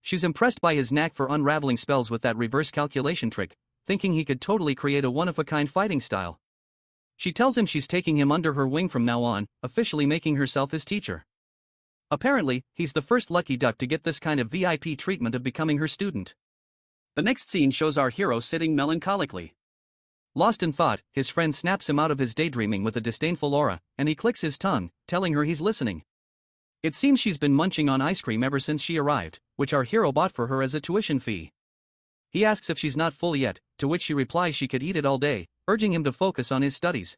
She's impressed by his knack for unraveling spells with that reverse calculation trick, thinking he could totally create a one-of-a-kind fighting style. She tells him she's taking him under her wing from now on, officially making herself his teacher. Apparently, he's the first lucky duck to get this kind of VIP treatment of becoming her student. The next scene shows our hero sitting melancholically. Lost in thought, his friend snaps him out of his daydreaming with a disdainful aura, and he clicks his tongue, telling her he's listening. It seems she's been munching on ice cream ever since she arrived, which our hero bought for her as a tuition fee. He asks if she's not full yet, to which she replies she could eat it all day, urging him to focus on his studies.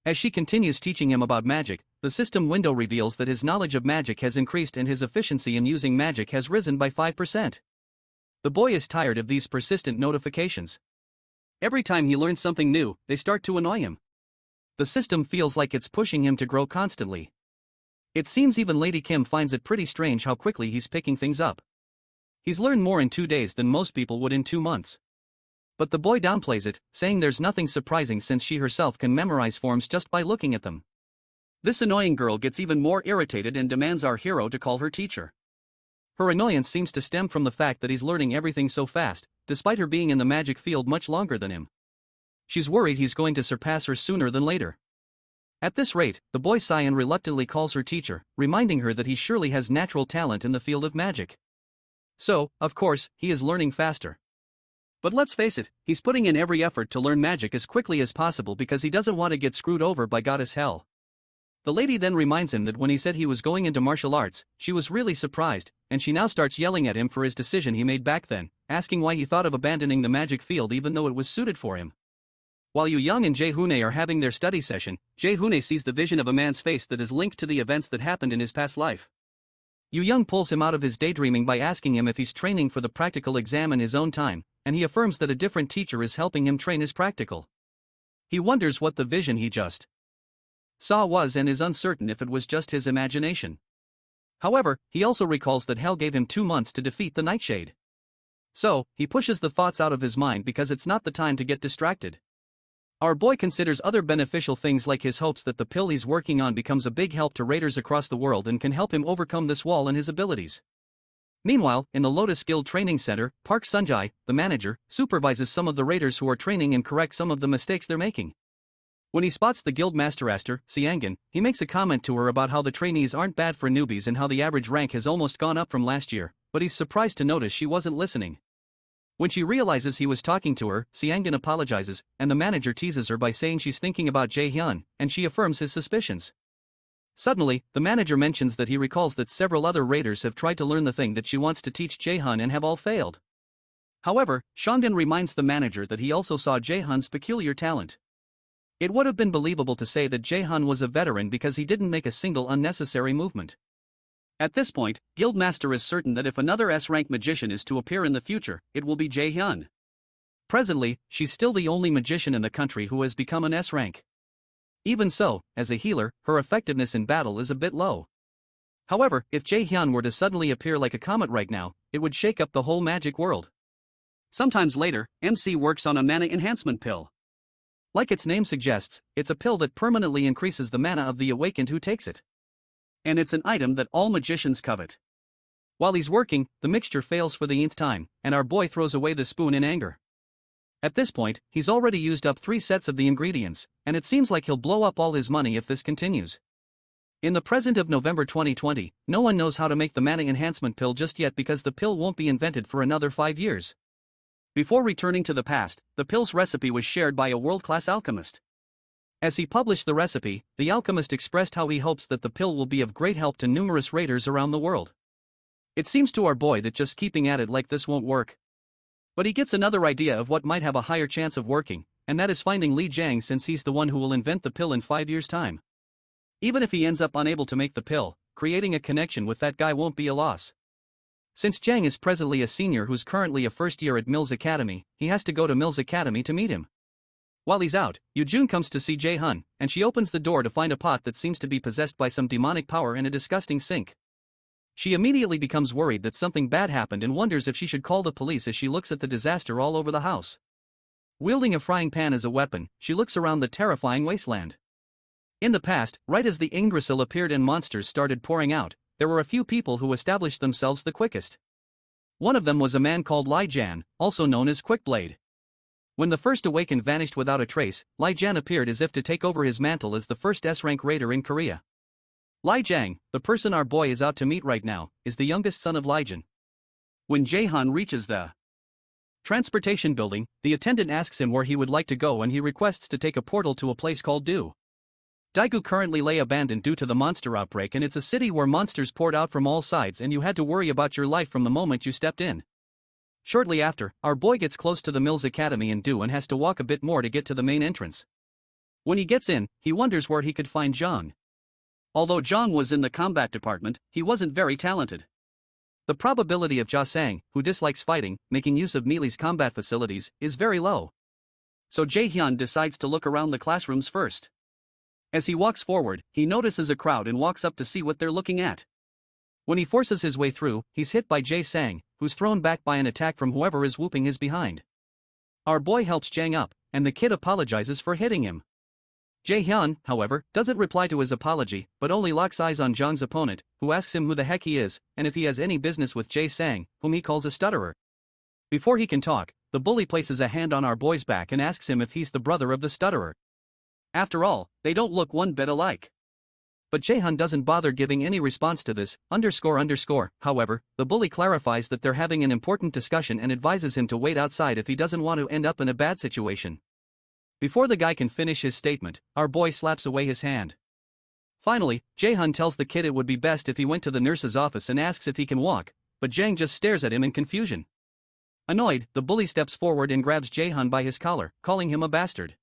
As she continues teaching him about magic, the system window reveals that his knowledge of magic has increased and his efficiency in using magic has risen by 5%. The boy is tired of these persistent notifications. Every time he learns something new, they start to annoy him. The system feels like it's pushing him to grow constantly. It seems even Lady Kim finds it pretty strange how quickly he's picking things up. He's learned more in 2 days than most people would in 2 months. But the boy downplays it, saying there's nothing surprising since she herself can memorize forms just by looking at them. This annoying girl gets even more irritated and demands our hero to call her teacher. Her annoyance seems to stem from the fact that he's learning everything so fast, despite her being in the magic field much longer than him. She's worried he's going to surpass her sooner than later. At this rate, the boy Cyan reluctantly calls her teacher, reminding her that he surely has natural talent in the field of magic. So, of course, he is learning faster. But let's face it, he's putting in every effort to learn magic as quickly as possible because he doesn't want to get screwed over by Goddess Hell. The lady then reminds him that when he said he was going into martial arts, she was really surprised, and she now starts yelling at him for his decision he made back then, asking why he thought of abandoning the magic field even though it was suited for him. While Jung and JaeHyun are having their study session, JaeHyun sees the vision of a man's face that is linked to the events that happened in his past life. Jung pulls him out of his daydreaming by asking him if he's training for the practical exam in his own time, and he affirms that a different teacher is helping him train his practical. He wonders what the vision he just saw was and is uncertain if it was just his imagination. However, he also recalls that Hell gave him 2 months to defeat the Nightshade. So, he pushes the thoughts out of his mind because it's not the time to get distracted. Our boy considers other beneficial things like his hopes that the pill he's working on becomes a big help to raiders across the world and can help him overcome this wall in his abilities. Meanwhile, in the Lotus Guild Training Center, Park Sunjae, the manager, supervises some of the raiders who are training and corrects some of the mistakes they're making. When he spots the guild master Aster, SeonYul, he makes a comment to her about how the trainees aren't bad for newbies and how the average rank has almost gone up from last year, but he's surprised to notice she wasn't listening. When she realizes he was talking to her, SeonYul apologizes, and the manager teases her by saying she's thinking about JaeHyun, and she affirms his suspicions. Suddenly, the manager mentions that he recalls that several other raiders have tried to learn the thing that she wants to teach JaeHyun and have all failed. However, SeonYul reminds the manager that he also saw JaeHyun's peculiar talent. It would have been believable to say that JaeHyun was a veteran because he didn't make a single unnecessary movement. At this point, Guildmaster is certain that if another S-rank magician is to appear in the future, it will be JaeHyun. Presently, she's still the only magician in the country who has become an S-rank. Even so, as a healer, her effectiveness in battle is a bit low. However, if JaeHyun were to suddenly appear like a comet right now, it would shake up the whole magic world. Sometimes later, MC works on a mana enhancement pill. Like its name suggests, it's a pill that permanently increases the mana of the awakened who takes it. And it's an item that all magicians covet. While he's working, the mixture fails for the nth time, and our boy throws away the spoon in anger. At this point, he's already used up 3 sets of the ingredients, and it seems like he'll blow up all his money if this continues. In the present of November 2020, no one knows how to make the mana enhancement pill just yet because the pill won't be invented for another 5 years. Before returning to the past, the pill's recipe was shared by a world-class alchemist. As he published the recipe, the alchemist expressed how he hopes that the pill will be of great help to numerous raiders around the world. It seems to our boy that just keeping at it like this won't work. But he gets another idea of what might have a higher chance of working, and that is finding Li Jiang since he's the one who will invent the pill in 5 years' time. Even if he ends up unable to make the pill, creating a connection with that guy won't be a loss. Since Jang is presently a senior who's currently a first year at Mills Academy, he has to go to Mills Academy to meet him. While he's out, Jung comes to see JaeHyun, and she opens the door to find a pot that seems to be possessed by some demonic power in a disgusting sink. She immediately becomes worried that something bad happened and wonders if she should call the police as she looks at the disaster all over the house. Wielding a frying pan as a weapon, she looks around the terrifying wasteland. In the past, right as the Yggdrasil appeared and monsters started pouring out, there were a few people who established themselves the quickest. One of them was a man called Lee Jan, also known as Quickblade. When the first awakened vanished without a trace, Lee Jan appeared as if to take over his mantle as the first S-rank raider in Korea. Lee Jang, the person our boy is out to meet right now, is the youngest son of Lee Jin. When JaeHyun reaches the transportation building, the attendant asks him where he would like to go and he requests to take a portal to a place called Daegu currently lay abandoned due to the monster outbreak, and it's a city where monsters poured out from all sides and you had to worry about your life from the moment you stepped in. Shortly after, our boy gets close to the Mills Academy in Daegu and has to walk a bit more to get to the main entrance. When he gets in, he wonders where he could find Jung. Although Jung was in the combat department, he wasn't very talented. The probability of Ja Sang, who dislikes fighting, making use of Meelee's combat facilities, is very low. So JaeHyun decides to look around the classrooms first. As he walks forward, he notices a crowd and walks up to see what they're looking at. When he forces his way through, he's hit by Jae Sang, who's thrown back by an attack from whoever is whooping his behind. Our boy helps Jang up, and the kid apologizes for hitting him. JaeHyun, however, doesn't reply to his apology, but only locks eyes on Jung's opponent, who asks him who the heck he is, and if he has any business with Jae Sang, whom he calls a stutterer. Before he can talk, the bully places a hand on our boy's back and asks him if he's the brother of the stutterer. After all, they don't look one bit alike. But JaeHyun doesn't bother giving any response to this, however, the bully clarifies that they're having an important discussion and advises him to wait outside if he doesn't want to end up in a bad situation. Before the guy can finish his statement, our boy slaps away his hand. Finally, JaeHyun tells the kid it would be best if he went to the nurse's office and asks if he can walk, but Jang just stares at him in confusion. Annoyed, the bully steps forward and grabs JaeHyun by his collar, calling him a bastard.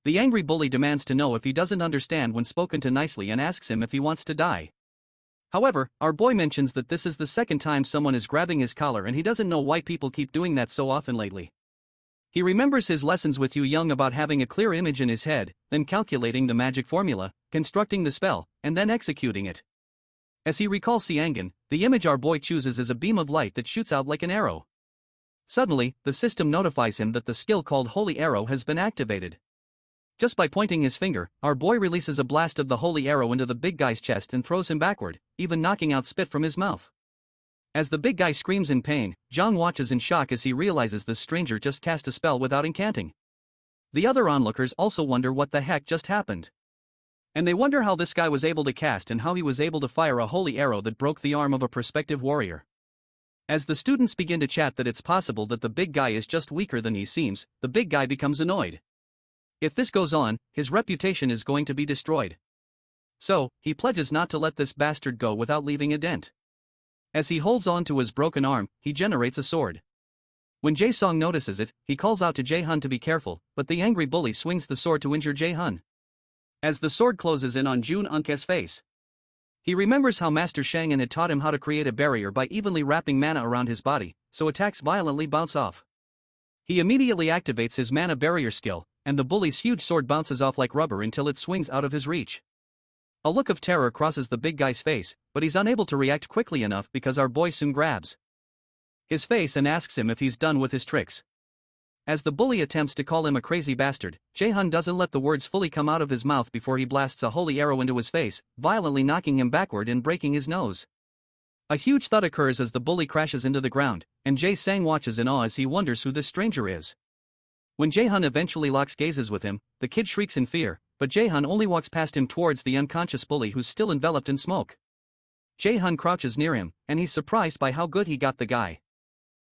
The angry bully demands to know if he doesn't understand when spoken to nicely and asks him if he wants to die. However, our boy mentions that this is the second time someone is grabbing his collar and he doesn't know why people keep doing that so often lately. He remembers his lessons with Jung about having a clear image in his head, then calculating the magic formula, constructing the spell, and then executing it. As he recalls SeonYul, the image our boy chooses is a beam of light that shoots out like an arrow. Suddenly, the system notifies him that the skill called Holy Arrow has been activated. Just by pointing his finger, our boy releases a blast of the holy arrow into the big guy's chest and throws him backward, even knocking out spit from his mouth. As the big guy screams in pain, Jung watches in shock as he realizes the stranger just cast a spell without incanting. The other onlookers also wonder what the heck just happened. And they wonder how this guy was able to cast and how he was able to fire a holy arrow that broke the arm of a prospective warrior. As the students begin to chat that it's possible that the big guy is just weaker than he seems, the big guy becomes annoyed. If this goes on, his reputation is going to be destroyed. So, he pledges not to let this bastard go without leaving a dent. As he holds on to his broken arm, he generates a sword. When Jae-sung notices it, he calls out to JaeHyun to be careful, but the angry bully swings the sword to injure JaeHyun. As the sword closes in on Jun Eunke's face, he remembers how Master Shangin had taught him how to create a barrier by evenly wrapping mana around his body, so attacks violently bounce off. He immediately activates his mana barrier skill, and the bully's huge sword bounces off like rubber until it swings out of his reach. A look of terror crosses the big guy's face, but he's unable to react quickly enough because our boy soon grabs his face and asks him if he's done with his tricks. As the bully attempts to call him a crazy bastard, JaeHyun doesn't let the words fully come out of his mouth before he blasts a holy arrow into his face, violently knocking him backward and breaking his nose. A huge thud occurs as the bully crashes into the ground, and Jae Sang watches in awe as he wonders who this stranger is. When JaeHyun eventually locks gazes with him, the kid shrieks in fear, but JaeHyun only walks past him towards the unconscious bully who's still enveloped in smoke. JaeHyun crouches near him, and he's surprised by how good he got the guy.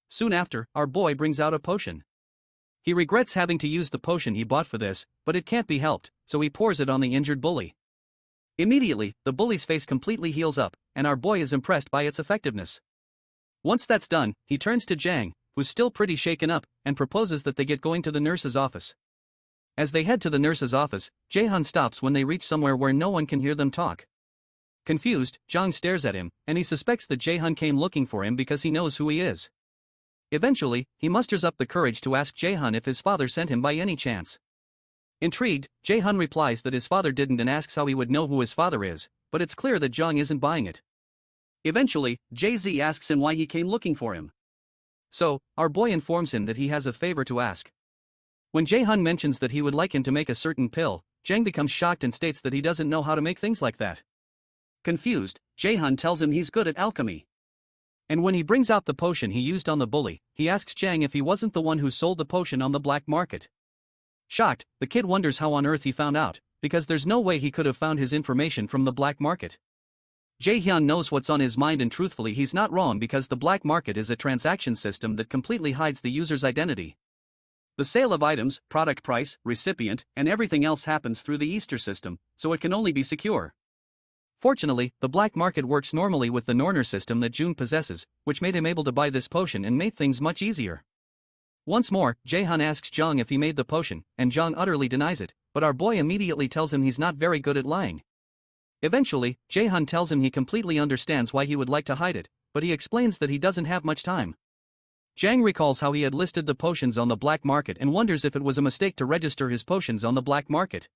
Soon after, our boy brings out a potion. He regrets having to use the potion he bought for this, but it can't be helped, so he pours it on the injured bully. Immediately, the bully's face completely heals up, and our boy is impressed by its effectiveness. Once that's done, he turns to Jang, who's still pretty shaken up, and proposes that they get going to the nurse's office. As they head to the nurse's office, JaeHyun stops when they reach somewhere where no one can hear them talk. Confused, Jung stares at him, and he suspects that JaeHyun came looking for him because he knows who he is. Eventually, he musters up the courage to ask JaeHyun if his father sent him by any chance. Intrigued, JaeHyun replies that his father didn't and asks how he would know who his father is, but it's clear that Jung isn't buying it. Eventually, Jay-Z asks him why he came looking for him. So, our boy informs him that he has a favor to ask. When JaeHyun mentions that he would like him to make a certain pill, Jang becomes shocked and states that he doesn't know how to make things like that. Confused, JaeHyun tells him he's good at alchemy. And when he brings out the potion he used on the bully, he asks Jang if he wasn't the one who sold the potion on the black market. Shocked, the kid wonders how on earth he found out, because there's no way he could have found his information from the black market. JaeHyun knows what's on his mind and truthfully he's not wrong because the black market is a transaction system that completely hides the user's identity. The sale of items, product price, recipient, and everything else happens through the Easter system, so it can only be secure. Fortunately, the black market works normally with the Norner system that Jung possesses, which made him able to buy this potion and made things much easier. Once more, JaeHyun asks Jung if he made the potion, and Jung utterly denies it, but our boy immediately tells him he's not very good at lying. Eventually, JaeHyun tells him he completely understands why he would like to hide it, but he explains that he doesn't have much time. Jang recalls how he had listed the potions on the black market and wonders if it was a mistake to register his potions on the black market.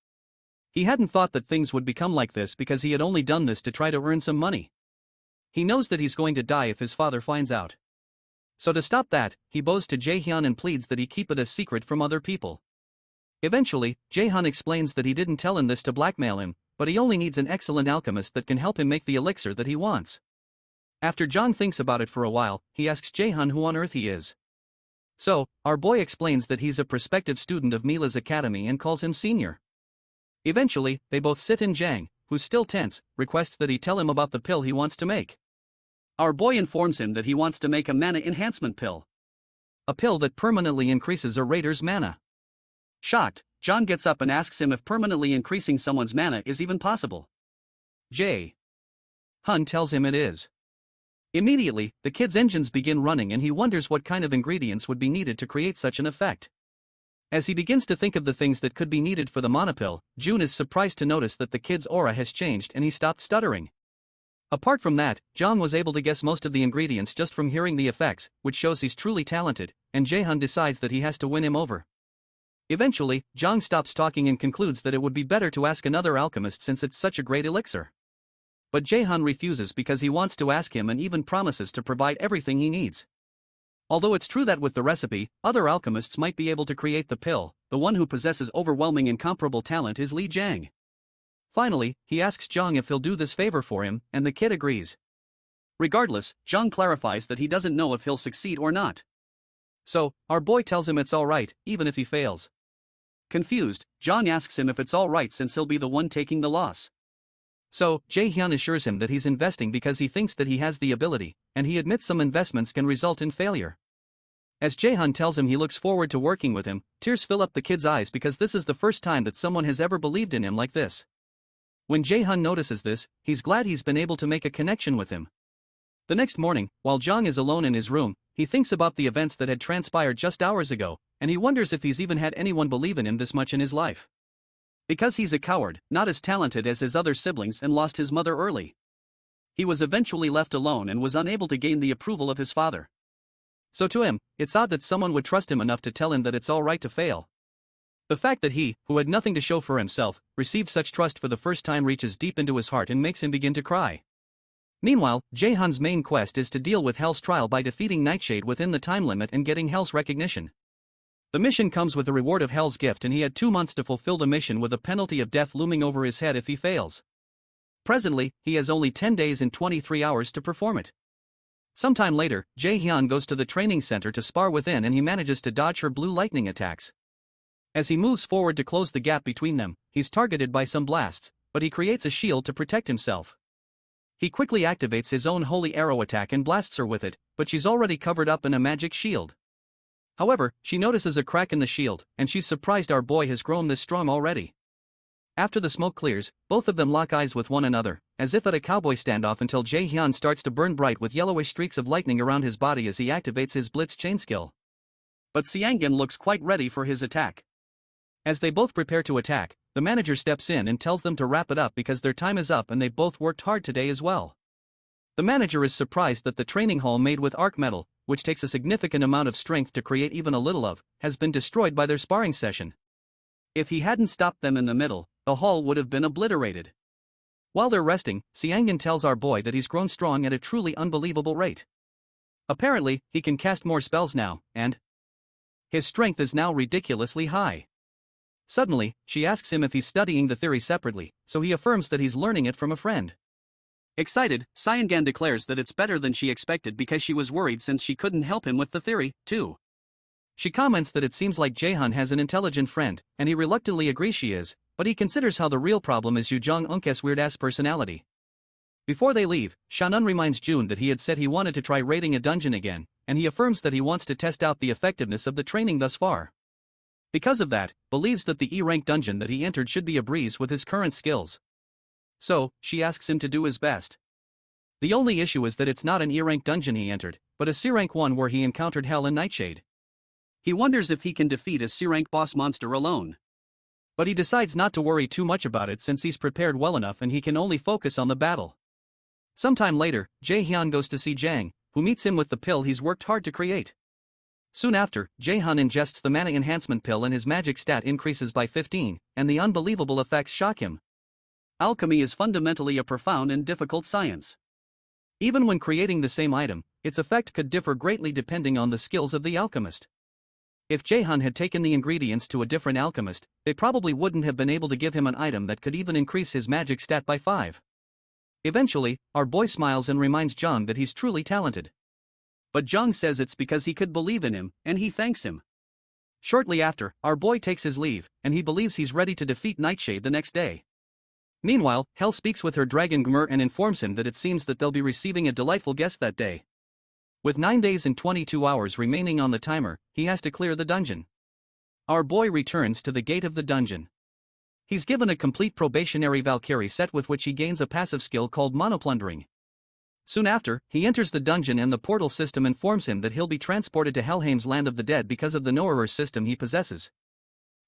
He hadn't thought that things would become like this because he had only done this to try to earn some money. He knows that he's going to die if his father finds out. So to stop that, he bows to JaeHyun and pleads that he keep it a secret from other people. Eventually, JaeHyun explains that he didn't tell him this to blackmail him, but he only needs an excellent alchemist that can help him make the elixir that he wants. After Jung thinks about it for a while, he asks JaeHyun who on earth he is. So, our boy explains that he's a prospective student of Mila's academy and calls him senior. Eventually, they both sit and Jang, who's still tense, requests that he tell him about the pill he wants to make. Our boy informs him that he wants to make a mana enhancement pill. A pill that permanently increases a raider's mana. Shocked, Jung gets up and asks him if permanently increasing someone's mana is even possible. JaeHyun tells him it is. Immediately, the kid's engines begin running and he wonders what kind of ingredients would be needed to create such an effect. As he begins to think of the things that could be needed for the mana pill, Jun is surprised to notice that the kid's aura has changed and he stopped stuttering. Apart from that, Jung was able to guess most of the ingredients just from hearing the effects, which shows he's truly talented, and JaeHyun decides that he has to win him over. Eventually, Jung stops talking and concludes that it would be better to ask another alchemist since it's such a great elixir. But JaeHyun refuses because he wants to ask him and even promises to provide everything he needs. Although it's true that with the recipe, other alchemists might be able to create the pill, the one who possesses overwhelming incomparable talent is Lee Jang. Finally, he asks Jung if he'll do this favor for him, and the kid agrees. Regardless, Jung clarifies that he doesn't know if he'll succeed or not. So, our boy tells him it's alright, even if he fails. Confused, Jung asks him if it's alright since he'll be the one taking the loss. So, JaeHyun assures him that he's investing because he thinks that he has the ability, and he admits some investments can result in failure. As JaeHyun tells him he looks forward to working with him, tears fill up the kid's eyes because this is the first time that someone has ever believed in him like this. When JaeHyun notices this, he's glad he's been able to make a connection with him. The next morning, while Jung is alone in his room, he thinks about the events that had transpired just hours ago, and he wonders if he's even had anyone believe in him this much in his life. Because he's a coward, not as talented as his other siblings and lost his mother early. He was eventually left alone and was unable to gain the approval of his father. So to him, it's odd that someone would trust him enough to tell him that it's alright to fail. The fact that he, who had nothing to show for himself, received such trust for the first time reaches deep into his heart and makes him begin to cry. Meanwhile, JaeHyun's main quest is to deal with Hell's trial by defeating Nightshade within the time limit and getting Hell's recognition. The mission comes with the reward of Hell's gift and he had 2 months to fulfill the mission with a penalty of death looming over his head if he fails. Presently, he has only 10 days and 23 hours to perform it. Sometime later, JaeHyun goes to the training center to spar within and he manages to dodge her blue lightning attacks. As he moves forward to close the gap between them, he's targeted by some blasts, but he creates a shield to protect himself. He quickly activates his own holy arrow attack and blasts her with it, but she's already covered up in a magic shield. However, she notices a crack in the shield, and she's surprised our boy has grown this strong already. After the smoke clears, both of them lock eyes with one another, as if at a cowboy standoff until JaeHyun starts to burn bright with yellowish streaks of lightning around his body as he activates his blitz chain skill. But SeonYul looks quite ready for his attack. As they both prepare to attack, the manager steps in and tells them to wrap it up because their time is up and they both worked hard today as well. The manager is surprised that the training hall made with arc metal, which takes a significant amount of strength to create even a little of, has been destroyed by their sparring session. If he hadn't stopped them in the middle, the hall would have been obliterated. While they're resting, SeonYul tells our boy that he's grown strong at a truly unbelievable rate. Apparently, he can cast more spells now, and his strength is now ridiculously high. Suddenly, she asks him if he's studying the theory separately, so he affirms that he's learning it from a friend. Excited, SeonYul declares that it's better than she expected because she was worried since she couldn't help him with the theory, too. She comments that it seems like JaeHyun has an intelligent friend, and he reluctantly agrees she is, but he considers how the real problem is Jung's weird-ass personality. Before they leave, SeonYul reminds June that he had said he wanted to try raiding a dungeon again, and he affirms that he wants to test out the effectiveness of the training thus far. Because of that, believes that the E-rank dungeon that he entered should be a breeze with his current skills. So, she asks him to do his best. The only issue is that it's not an E-rank dungeon he entered, but a C-rank one where he encountered Hell and Nightshade. He wonders if he can defeat a C-rank boss monster alone. But he decides not to worry too much about it since he's prepared well enough and he can only focus on the battle. Sometime later, JaeHyun goes to see Jung, who meets him with the pill he's worked hard to create. Soon after, JaeHyun ingests the mana enhancement pill and his magic stat increases by 15, and the unbelievable effects shock him. Alchemy is fundamentally a profound and difficult science. Even when creating the same item, its effect could differ greatly depending on the skills of the alchemist. If JaeHyun had taken the ingredients to a different alchemist, they probably wouldn't have been able to give him an item that could even increase his magic stat by 5. Eventually, our boy smiles and reminds Jung that he's truly talented. But Jung says it's because he could believe in him, and he thanks him. Shortly after, our boy takes his leave, and he believes he's ready to defeat Nightshade the next day. Meanwhile, Hell speaks with her dragon Gmr and informs him that it seems that they'll be receiving a delightful guest that day. With 9 days and 22 hours remaining on the timer, he has to clear the dungeon. Our boy returns to the gate of the dungeon. He's given a complete probationary Valkyrie set with which he gains a passive skill called Monoplundering. Soon after, he enters the dungeon and the portal system informs him that he'll be transported to Helheim's land of the dead because of the Noerur system he possesses.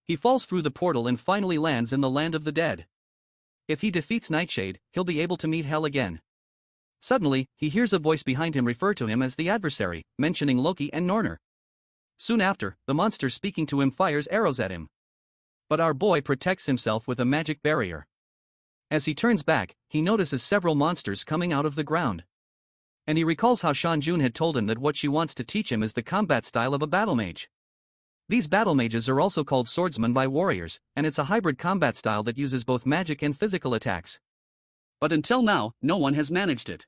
He falls through the portal and finally lands in the land of the dead. If he defeats Nightshade, he'll be able to meet Hell again. Suddenly, he hears a voice behind him refer to him as the adversary, mentioning Loki and Nornir. Soon after, the monster speaking to him fires arrows at him. But our boy protects himself with a magic barrier. As he turns back, he notices several monsters coming out of the ground. And he recalls how SeonYul had told him that what she wants to teach him is the combat style of a battle mage. These battle mages are also called swordsmen by warriors, and it's a hybrid combat style that uses both magic and physical attacks. But until now, no one has managed it.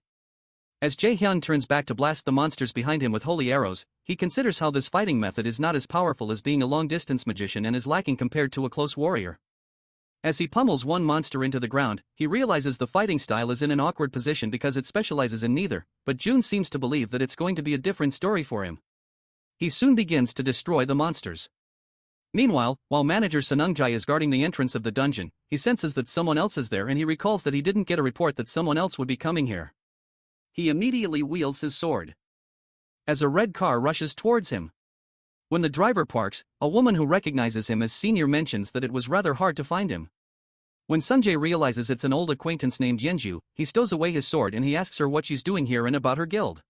As JaeHyun turns back to blast the monsters behind him with holy arrows, he considers how this fighting method is not as powerful as being a long-distance magician and is lacking compared to a close warrior. As he pummels one monster into the ground, he realizes the fighting style is in an awkward position because it specializes in neither, but June seems to believe that it's going to be a different story for him. He soon begins to destroy the monsters. Meanwhile, while manager SeonYul is guarding the entrance of the dungeon, he senses that someone else is there and he recalls that he didn't get a report that someone else would be coming here. He immediately wields his sword. As a red car rushes towards him. When the driver parks, a woman who recognizes him as SeonYul mentions that it was rather hard to find him. When Sunjae realizes it's an old acquaintance named Yenju, he stows away his sword and he asks her what she's doing here and about her guild.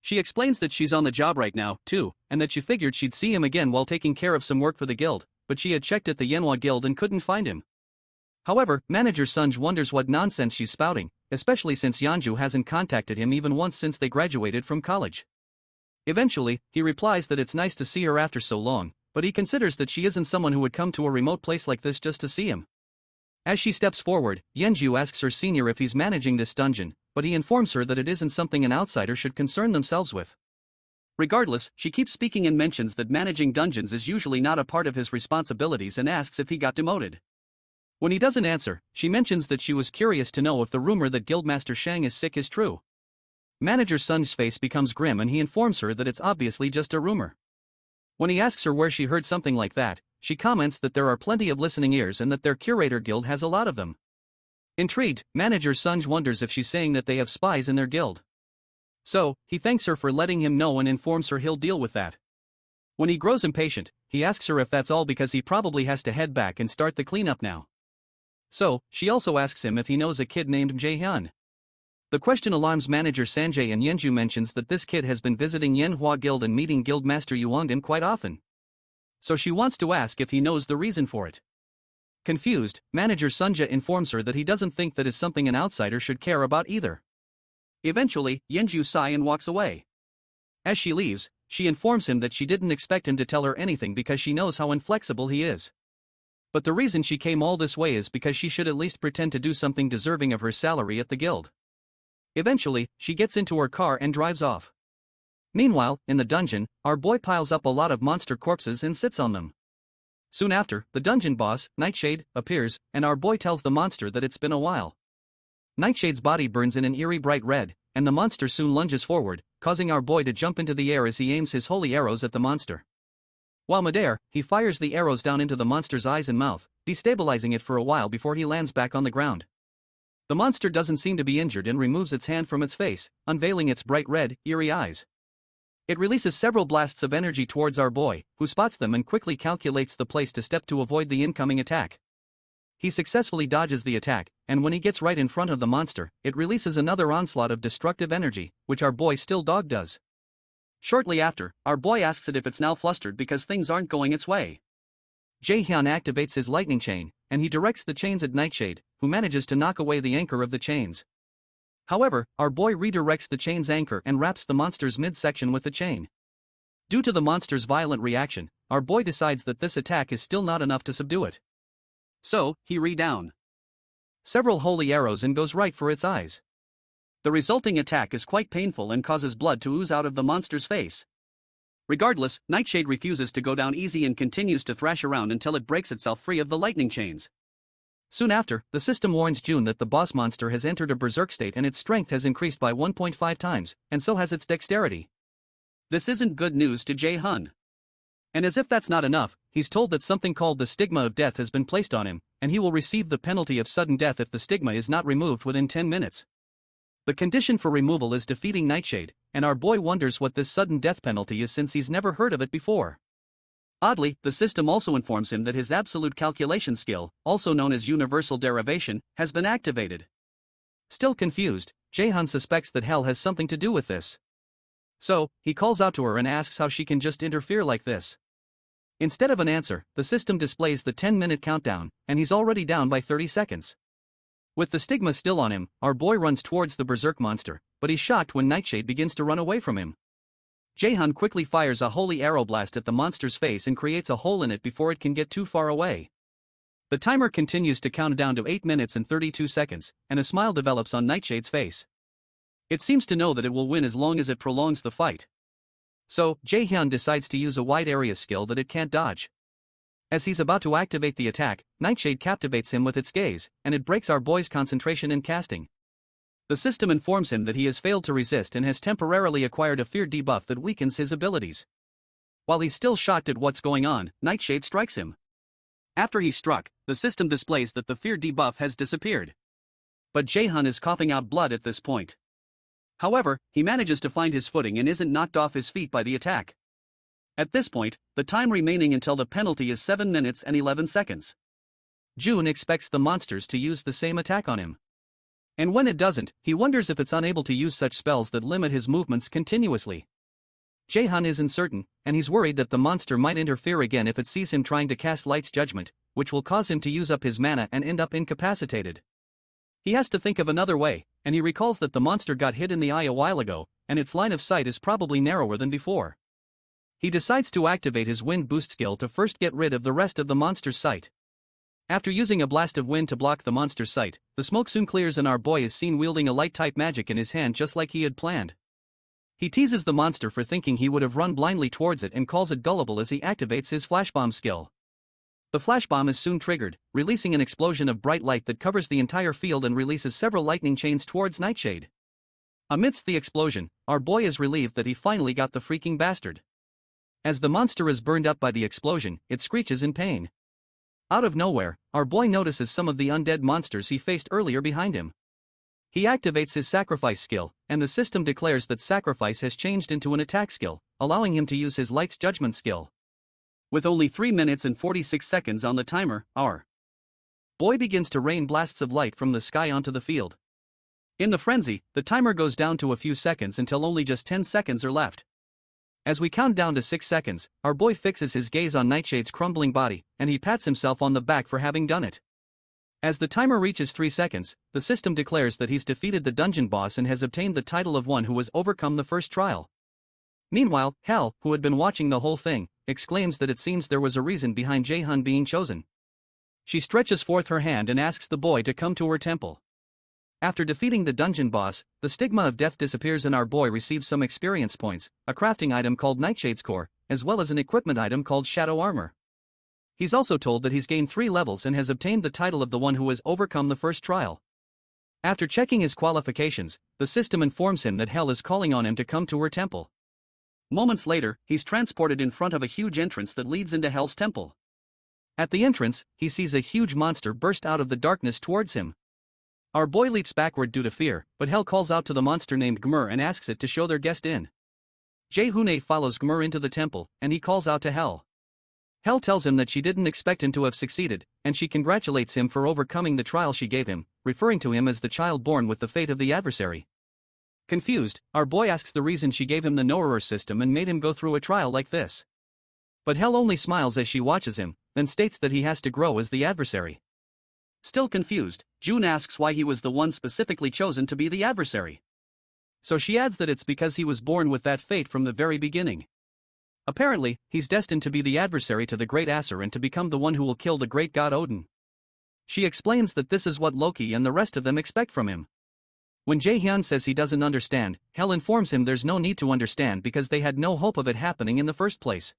She explains that she's on the job right now, too, and that she figured she'd see him again while taking care of some work for the guild, but she had checked at the Manhwa guild and couldn't find him. However, manager Sunj wonders what nonsense she's spouting, especially since Yeonju hasn't contacted him even once since they graduated from college. Eventually, he replies that it's nice to see her after so long, but he considers that she isn't someone who would come to a remote place like this just to see him. As she steps forward, Yeonju asks her senior if he's managing this dungeon, but he informs her that it isn't something an outsider should concern themselves with. Regardless, she keeps speaking and mentions that managing dungeons is usually not a part of his responsibilities and asks if he got demoted. When he doesn't answer, she mentions that she was curious to know if the rumor that Guildmaster Shang is sick is true. Manager Sun's face becomes grim and he informs her that it's obviously just a rumor. When he asks her where she heard something like that, she comments that there are plenty of listening ears and that their curator guild has a lot of them. Intrigued, manager Sunj wonders if she's saying that they have spies in their guild. So, he thanks her for letting him know and informs her he'll deal with that. When he grows impatient, he asks her if that's all because he probably has to head back and start the cleanup now. So, she also asks him if he knows a kid named JaeHyun. The question alarms manager Sanjay, and Yenju mentions that this kid has been visiting Manhwa Guild and meeting Guildmaster Yuandin quite often. So she wants to ask if he knows the reason for it. Confused, manager Sunja informs her that he doesn't think that is something an outsider should care about either. Eventually, Yenju sighs and walks away. As she leaves, she informs him that she didn't expect him to tell her anything because she knows how inflexible he is. But the reason she came all this way is because she should at least pretend to do something deserving of her salary at the guild. Eventually, she gets into her car and drives off. Meanwhile, in the dungeon, our boy piles up a lot of monster corpses and sits on them. Soon after, the dungeon boss, Nightshade, appears, and our boy tells the monster that it's been a while. Nightshade's body burns in an eerie bright red, and the monster soon lunges forward, causing our boy to jump into the air as he aims his holy arrows at the monster. While midair, he fires the arrows down into the monster's eyes and mouth, destabilizing it for a while before he lands back on the ground. The monster doesn't seem to be injured and removes its hand from its face, unveiling its bright red, eerie eyes. It releases several blasts of energy towards our boy, who spots them and quickly calculates the place to step to avoid the incoming attack. He successfully dodges the attack, and when he gets right in front of the monster, it releases another onslaught of destructive energy, which our boy still dog does. Shortly after, our boy asks it if it's now flustered because things aren't going its way. JaeHyun activates his lightning chain, and he directs the chains at Nightshade, who manages to knock away the anchor of the chains. However, our boy redirects the chain's anchor and wraps the monster's midsection with the chain. Due to the monster's violent reaction, our boy decides that this attack is still not enough to subdue it. So, he re-down several holy arrows and goes right for its eyes. The resulting attack is quite painful and causes blood to ooze out of the monster's face. Regardless, Nightshade refuses to go down easy and continues to thrash around until it breaks itself free of the lightning chains. Soon after, the system warns June that the boss monster has entered a berserk state and its strength has increased by 1.5 times, and so has its dexterity. This isn't good news to JaeHyun. And as if that's not enough, he's told that something called the stigma of death has been placed on him, and he will receive the penalty of sudden death if the stigma is not removed within 10 minutes. The condition for removal is defeating Nightshade, and our boy wonders what this sudden death penalty is since he's never heard of it before. Oddly, the system also informs him that his absolute calculation skill, also known as universal derivation, has been activated. Still confused, JaeHyun suspects that hell has something to do with this. So, he calls out to her and asks how she can just interfere like this. Instead of an answer, the system displays the 10-minute countdown, and he's already down by 30 seconds. With the stigma still on him, our boy runs towards the berserk monster, but he's shocked when Nightshade begins to run away from him. JaeHyun quickly fires a holy arrow blast at the monster's face and creates a hole in it before it can get too far away. The timer continues to count down to 8 minutes and 32 seconds, and a smile develops on Nightshade's face. It seems to know that it will win as long as it prolongs the fight. So, JaeHyun decides to use a wide area skill that it can't dodge. As he's about to activate the attack, Nightshade captivates him with its gaze, and it breaks our boy's concentration in casting. The system informs him that he has failed to resist and has temporarily acquired a fear debuff that weakens his abilities. While he's still shocked at what's going on, Nightshade strikes him. After he's struck, the system displays that the fear debuff has disappeared. But JaeHyun is coughing out blood at this point. However, he manages to find his footing and isn't knocked off his feet by the attack. At this point, the time remaining until the penalty is 7 minutes and 11 seconds. June expects the monsters to use the same attack on him. And when it doesn't, he wonders if it's unable to use such spells that limit his movements continuously. JaeHyun isn't certain, and he's worried that the monster might interfere again if it sees him trying to cast Light's Judgment, which will cause him to use up his mana and end up incapacitated. He has to think of another way, and he recalls that the monster got hit in the eye a while ago, and its line of sight is probably narrower than before. He decides to activate his wind boost skill to first get rid of the rest of the monster's sight. After using a blast of wind to block the monster's sight, the smoke soon clears and our boy is seen wielding a light-type magic in his hand just like he had planned. He teases the monster for thinking he would have run blindly towards it and calls it gullible as he activates his flashbomb skill. The flashbomb is soon triggered, releasing an explosion of bright light that covers the entire field and releases several lightning chains towards Nightshade. Amidst the explosion, our boy is relieved that he finally got the freaking bastard. As the monster is burned up by the explosion, it screeches in pain. Out of nowhere, our boy notices some of the undead monsters he faced earlier behind him. He activates his sacrifice skill, and the system declares that sacrifice has changed into an attack skill, allowing him to use his light's judgment skill. With only 3 minutes and 46 seconds on the timer, our boy begins to rain blasts of light from the sky onto the field. In the frenzy, the timer goes down to a few seconds until only just 10 seconds are left. As we count down to 6 seconds, our boy fixes his gaze on Nightshade's crumbling body, and he pats himself on the back for having done it. As the timer reaches 3 seconds, the system declares that he's defeated the dungeon boss and has obtained the title of one who has overcome the first trial. Meanwhile, Hell, who had been watching the whole thing, exclaims that it seems there was a reason behind JaeHyun being chosen. She stretches forth her hand and asks the boy to come to her temple. After defeating the dungeon boss, the stigma of death disappears and our boy receives some experience points, a crafting item called Nightshade's Core, as well as an equipment item called Shadow Armor. He's also told that he's gained 3 levels and has obtained the title of the one who has overcome the first trial. After checking his qualifications, the system informs him that Hell is calling on him to come to her temple. Moments later, he's transported in front of a huge entrance that leads into Hell's temple. At the entrance, he sees a huge monster burst out of the darkness towards him. Our boy leaps backward due to fear, but Hell calls out to the monster named Gmur and asks it to show their guest in. JaeHyun follows Gmur into the temple, and he calls out to Hell. Hell tells him that she didn't expect him to have succeeded, and she congratulates him for overcoming the trial she gave him, referring to him as the child born with the fate of the adversary. Confused, our boy asks the reason she gave him the Noerur system and made him go through a trial like this. But Hell only smiles as she watches him, then states that he has to grow as the adversary. Still confused, Jung asks why he was the one specifically chosen to be the adversary. So she adds that it's because he was born with that fate from the very beginning. Apparently, he's destined to be the adversary to the great Aesir and to become the one who will kill the great god Odin. She explains that this is what Loki and the rest of them expect from him. When JaeHyun says he doesn't understand, Hell informs him there's no need to understand because they had no hope of it happening in the first place.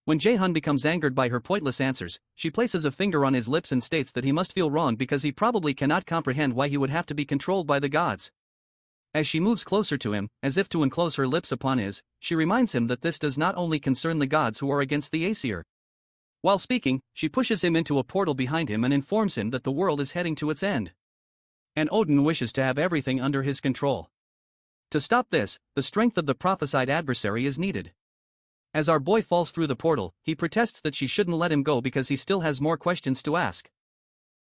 When JaeHyun becomes angered by her pointless answers, she places a finger on his lips and states that he must feel wrong because he probably cannot comprehend why he would have to be controlled by the gods. As she moves closer to him, as if to enclose her lips upon his, she reminds him that this does not only concern the gods who are against the Aesir. While speaking, she pushes him into a portal behind him and informs him that the world is heading to its end. And Odin wishes to have everything under his control. To stop this, the strength of the prophesied adversary is needed. As our boy falls through the portal, he protests that she shouldn't let him go because he still has more questions to ask.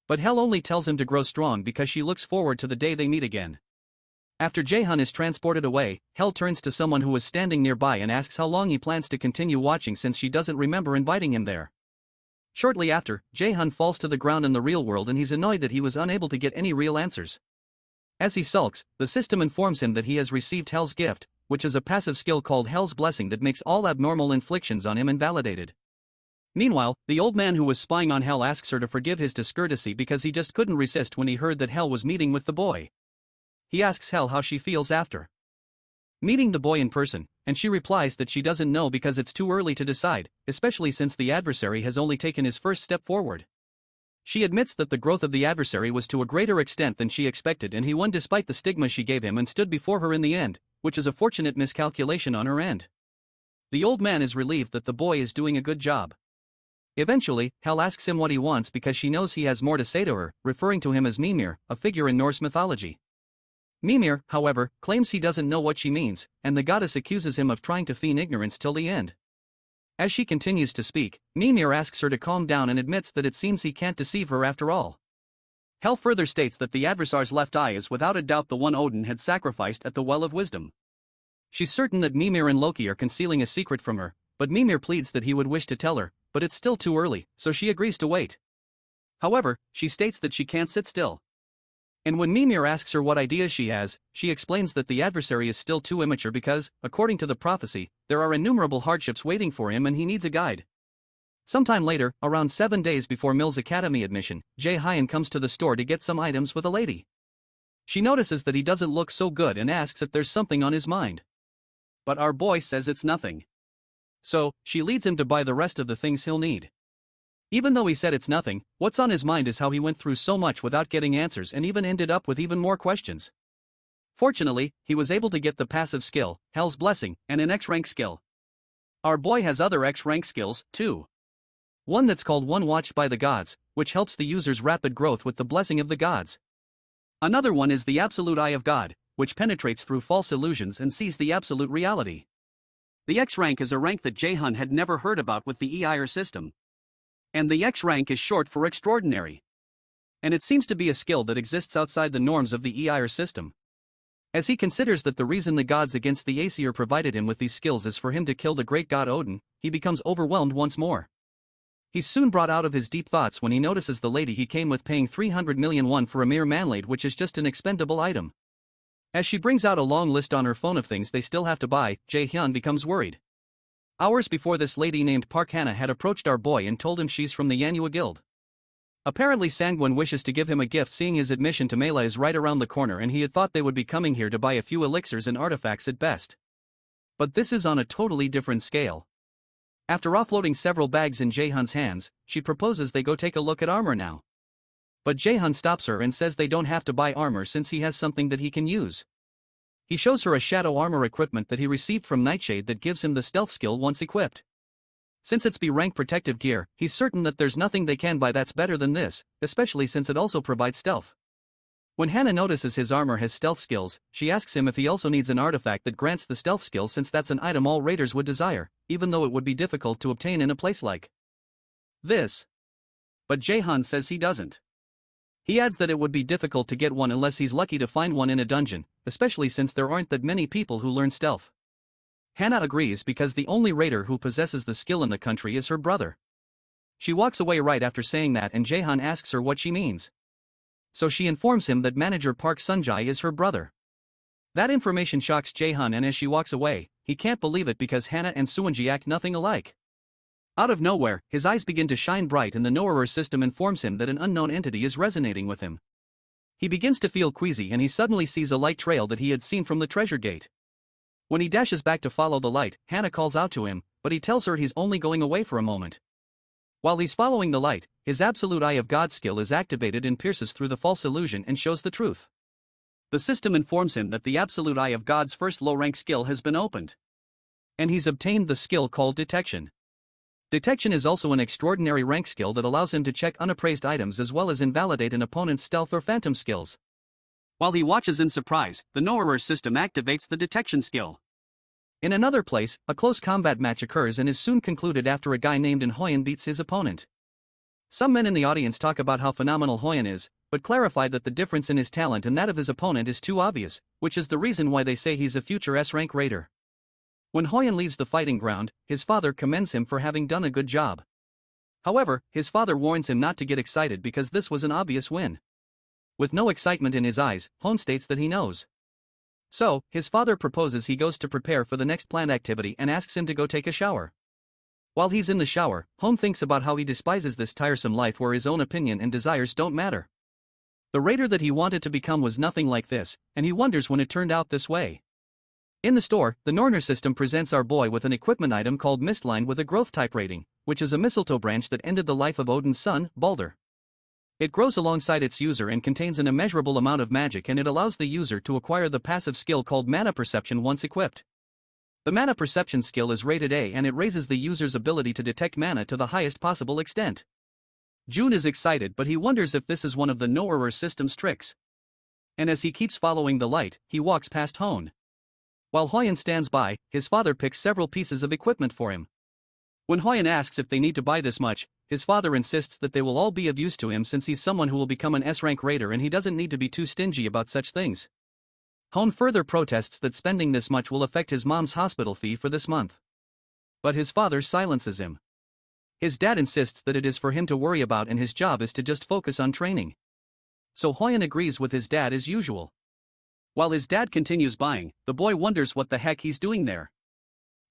But Hell only tells him to grow strong because she looks forward to the day they meet again. After JaeHyun is transported away, Hell turns to someone who is standing nearby and asks how long he plans to continue watching since she doesn't remember inviting him there. Shortly after, JaeHyun falls to the ground in the real world and he's annoyed that he was unable to get any real answers. As he sulks, the system informs him that he has received Hell's gift, which is a passive skill called Hell's Blessing that makes all abnormal inflictions on him invalidated. Meanwhile, the old man who was spying on Hell asks her to forgive his discourtesy because he just couldn't resist when he heard that Hell was meeting with the boy. He asks Hell how she feels after meeting the boy in person, and she replies that she doesn't know because it's too early to decide, especially since the adversary has only taken his first step forward. She admits that the growth of the adversary was to a greater extent than she expected and he won despite the stigma she gave him and stood before her in the end, which is a fortunate miscalculation on her end. The old man is relieved that the boy is doing a good job. Eventually, Hell asks him what he wants because she knows he has more to say to her, referring to him as Mimir, a figure in Norse mythology. Mimir, however, claims he doesn't know what she means, and the goddess accuses him of trying to feign ignorance till the end. As she continues to speak, Mimir asks her to calm down and admits that it seems he can't deceive her after all. Hell further states that the adversary's left eye is without a doubt the one Odin had sacrificed at the Well of Wisdom. She's certain that Mimir and Loki are concealing a secret from her, but Mimir pleads that he would wish to tell her, but it's still too early, so she agrees to wait. However, she states that she can't sit still. And when Mimir asks her what ideas she has, she explains that the adversary is still too immature because, according to the prophecy, there are innumerable hardships waiting for him and he needs a guide. Sometime later, around 7 days before Mill's academy admission, JaeHyun comes to the store to get some items with a lady. She notices that he doesn't look so good and asks if there's something on his mind. But our boy says it's nothing. So, she leads him to buy the rest of the things he'll need. Even though he said it's nothing, what's on his mind is how he went through so much without getting answers and even ended up with even more questions. Fortunately, he was able to get the passive skill, Hell's Blessing, and an X-rank skill. Our boy has other X-rank skills, too. One that's called One Watched by the Gods, which helps the user's rapid growth with the blessing of the gods. Another one is the absolute eye of God, which penetrates through false illusions and sees the absolute reality. The X rank is a rank that JaeHyun had never heard about with the EIR system. And the X rank is short for extraordinary. And it seems to be a skill that exists outside the norms of the EIR system. As he considers that the reason the gods against the Aesir provided him with these skills is for him to kill the great god Odin, he becomes overwhelmed once more. He's soon brought out of his deep thoughts when he notices the lady he came with paying 300 million won for a mere manblade, which is just an expendable item. As she brings out a long list on her phone of things they still have to buy, JaeHyun becomes worried. Hours before, this lady named Park Hannah had approached our boy and told him she's from the Manhwa guild. Apparently Sangwon wishes to give him a gift, seeing his admission to Mela is right around the corner, and he had thought they would be coming here to buy a few elixirs and artifacts at best. But this is on a totally different scale. After offloading several bags in JaeHyun's hands, she proposes they go take a look at armor now. But JaeHyun stops her and says they don't have to buy armor since he has something that he can use. He shows her a shadow armor equipment that he received from Nightshade that gives him the stealth skill once equipped. Since it's B-rank protective gear, he's certain that there's nothing they can buy that's better than this, especially since it also provides stealth. When Hannah notices his armor has stealth skills, she asks him if he also needs an artifact that grants the stealth skill, since that's an item all raiders would desire, even though it would be difficult to obtain in a place like this. But JaeHyun says he doesn't. He adds that it would be difficult to get one unless he's lucky to find one in a dungeon, especially since there aren't that many people who learn stealth. Hannah agrees because the only raider who possesses the skill in the country is her brother. She walks away right after saying that, and JaeHyun asks her what she means. So she informs him that manager Park Sunjae is her brother. That information shocks JaeHyun, and as she walks away, he can't believe it because Hannah and Seonji act nothing alike. Out of nowhere, his eyes begin to shine bright and the Knower system informs him that an unknown entity is resonating with him. He begins to feel queasy and he suddenly sees a light trail that he had seen from the treasure gate. When he dashes back to follow the light, Hannah calls out to him, but he tells her he's only going away for a moment. While he's following the light, his absolute eye of God skill is activated and pierces through the false illusion and shows the truth. The system informs him that the absolute eye of God's first low-rank skill has been opened. And he's obtained the skill called detection. Detection is also an extraordinary rank skill that allows him to check unappraised items as well as invalidate an opponent's stealth or phantom skills. While he watches in surprise, the Knower system activates the detection skill. In another place, a close combat match occurs and is soon concluded after a guy named Hyun beats his opponent. Some men in the audience talk about how phenomenal Hyun is, but clarify that the difference in his talent and that of his opponent is too obvious, which is the reason why they say he's a future S-rank raider. When Hyun leaves the fighting ground, his father commends him for having done a good job. However, his father warns him not to get excited because this was an obvious win. With no excitement in his eyes, Hyun states that he knows. So, his father proposes he goes to prepare for the next planned activity and asks him to go take a shower. While he's in the shower, Hyun thinks about how he despises this tiresome life where his own opinion and desires don't matter. The raider that he wanted to become was nothing like this, and he wonders when it turned out this way. In the store, the Norner system presents our boy with an equipment item called Mistline with a growth type rating, which is a mistletoe branch that ended the life of Odin's son, Balder. It grows alongside its user and contains an immeasurable amount of magic, and it allows the user to acquire the passive skill called Mana Perception once equipped. The Mana Perception skill is rated A and it raises the user's ability to detect mana to the highest possible extent. Jun is excited, but he wonders if this is one of the Knower system's tricks. And as he keeps following the light, he walks past Hyun. While Hyun stands by, his father picks several pieces of equipment for him. When Hyun asks if they need to buy this much, his father insists that they will all be of use to him since he's someone who will become an S-rank raider and he doesn't need to be too stingy about such things. Hyun further protests that spending this much will affect his mom's hospital fee for this month. But his father silences him. His dad insists that it is for him to worry about and his job is to just focus on training. So Hyun agrees with his dad as usual. While his dad continues buying, the boy wonders what the heck he's doing there.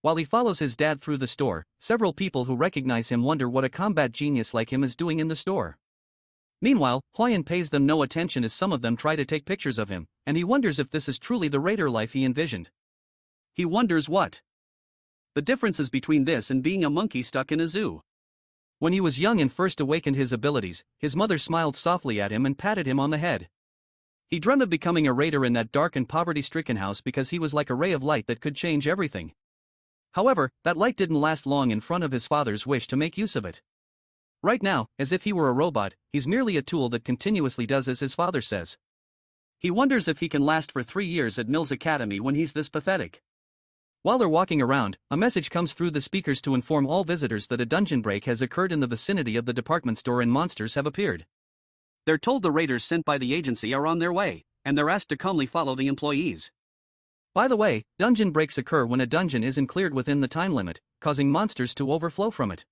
While he follows his dad through the store, several people who recognize him wonder what a combat genius like him is doing in the store. Meanwhile, Hyun pays them no attention as some of them try to take pictures of him, and he wonders if this is truly the raider life he envisioned. He wonders what the difference is between this and being a monkey stuck in a zoo. When he was young and first awakened his abilities, his mother smiled softly at him and patted him on the head. He dreamt of becoming a raider in that dark and poverty-stricken house because he was like a ray of light that could change everything. However, that light didn't last long in front of his father's wish to make use of it. Right now, as if he were a robot, he's merely a tool that continuously does as his father says. He wonders if he can last for 3 years at Mills Academy when he's this pathetic. While they're walking around, a message comes through the speakers to inform all visitors that a dungeon break has occurred in the vicinity of the department store and monsters have appeared. They're told the raiders sent by the agency are on their way, and they're asked to calmly follow the employees. By the way, dungeon breaks occur when a dungeon isn't cleared within the time limit, causing monsters to overflow from it.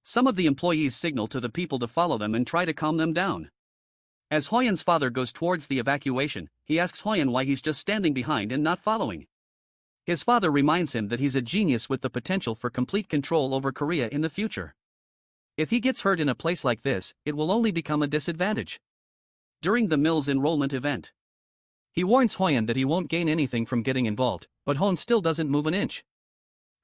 Some of the employees signal to the people to follow them and try to calm them down. As Hyun's father goes towards the evacuation, he asks Hyun why he's just standing behind and not following. His father reminds him that he's a genius with the potential for complete control over Korea in the future. If he gets hurt in a place like this, it will only become a disadvantage. During the Mills enrollment event, he warns Hyun that he won't gain anything from getting involved, but Hyun still doesn't move an inch.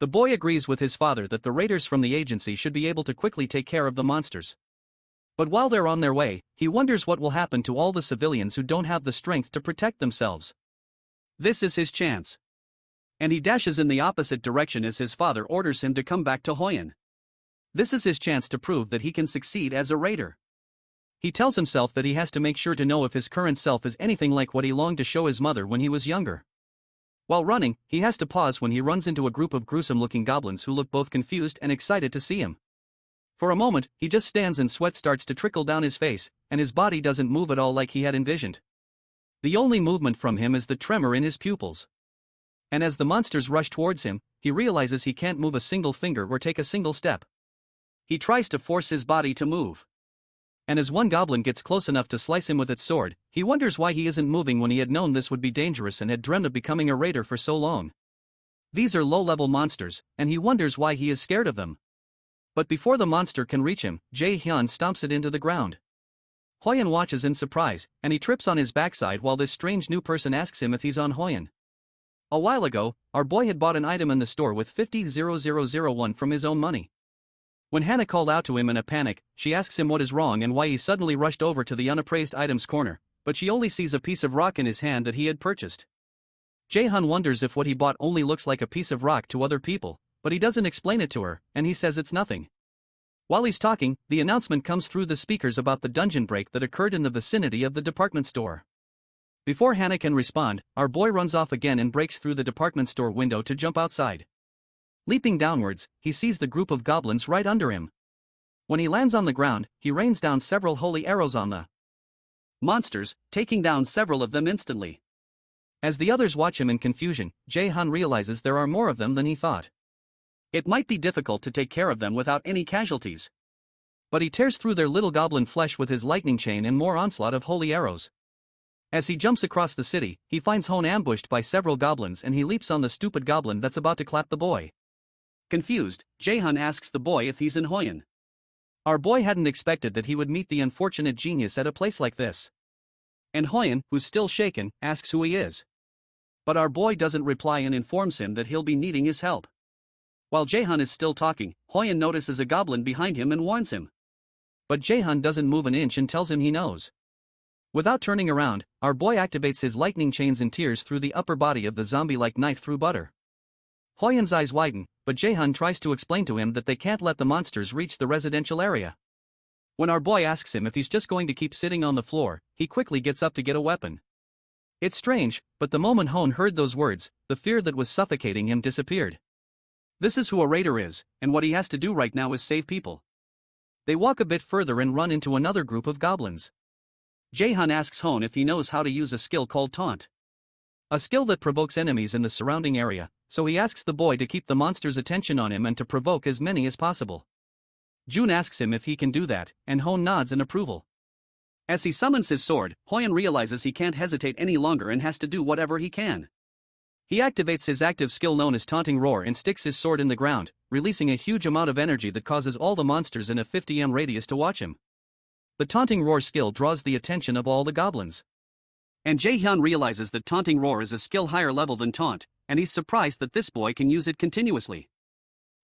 The boy agrees with his father that the raiders from the agency should be able to quickly take care of the monsters. But while they're on their way, he wonders what will happen to all the civilians who don't have the strength to protect themselves. This is his chance. And he dashes in the opposite direction as his father orders him to come back to Hyun. This is his chance to prove that he can succeed as a raider. He tells himself that he has to make sure to know if his current self is anything like what he longed to show his mother when he was younger. While running, he has to pause when he runs into a group of gruesome-looking goblins who look both confused and excited to see him. For a moment, he just stands and sweat starts to trickle down his face, and his body doesn't move at all like he had envisioned. The only movement from him is the tremor in his pupils. And as the monsters rush towards him, he realizes he can't move a single finger or take a single step. He tries to force his body to move. And as one goblin gets close enough to slice him with its sword, he wonders why he isn't moving when he had known this would be dangerous and had dreamed of becoming a raider for so long. These are low-level monsters, and he wonders why he is scared of them. But before the monster can reach him, JaeHyun stomps it into the ground. Hyun watches in surprise, and he trips on his backside while this strange new person asks him if he's on Hyun. A while ago, our boy had bought an item in the store with 50,000 from his own money. When Hannah called out to him in a panic, she asks him what is wrong and why he suddenly rushed over to the unappraised items corner, but she only sees a piece of rock in his hand that he had purchased. JaeHyun wonders if what he bought only looks like a piece of rock to other people, but he doesn't explain it to her, and he says it's nothing. While he's talking, the announcement comes through the speakers about the dungeon break that occurred in the vicinity of the department store. Before Hannah can respond, our boy runs off again and breaks through the department store window to jump outside. Leaping downwards, he sees the group of goblins right under him. When he lands on the ground, he rains down several holy arrows on the monsters, taking down several of them instantly. As the others watch him in confusion, JaeHyun realizes there are more of them than he thought. It might be difficult to take care of them without any casualties. But he tears through their little goblin flesh with his lightning chain and more onslaught of holy arrows. As he jumps across the city, he finds Hyun ambushed by several goblins and he leaps on the stupid goblin that's about to clap the boy. Confused, JaeHyun asks the boy if he's in Hyun. Our boy hadn't expected that he would meet the unfortunate genius at a place like this. And Hyun, who's still shaken, asks who he is. But our boy doesn't reply and informs him that he'll be needing his help. While JaeHyun is still talking, Hyun notices a goblin behind him and warns him. But JaeHyun doesn't move an inch and tells him he knows. Without turning around, our boy activates his lightning chains and tears through the upper body of the zombie like knife through butter. Hyun's eyes widen, but JaeHyun tries to explain to him that they can't let the monsters reach the residential area. When our boy asks him if he's just going to keep sitting on the floor, he quickly gets up to get a weapon. It's strange, but the moment Hyun heard those words, the fear that was suffocating him disappeared. This is who a raider is, and what he has to do right now is save people. They walk a bit further and run into another group of goblins. JaeHyun asks Hyun if he knows how to use a skill called Taunt. A skill that provokes enemies in the surrounding area, so he asks the boy to keep the monster's attention on him and to provoke as many as possible. Jung asks him if he can do that, and Hyun nods in approval. As he summons his sword, Hyun realizes he can't hesitate any longer and has to do whatever he can. He activates his active skill known as Taunting Roar and sticks his sword in the ground, releasing a huge amount of energy that causes all the monsters in a 50 m radius to watch him. The Taunting Roar skill draws the attention of all the goblins. And JaeHyun realizes that Taunting Roar is a skill higher level than Taunt, and he's surprised that this boy can use it continuously.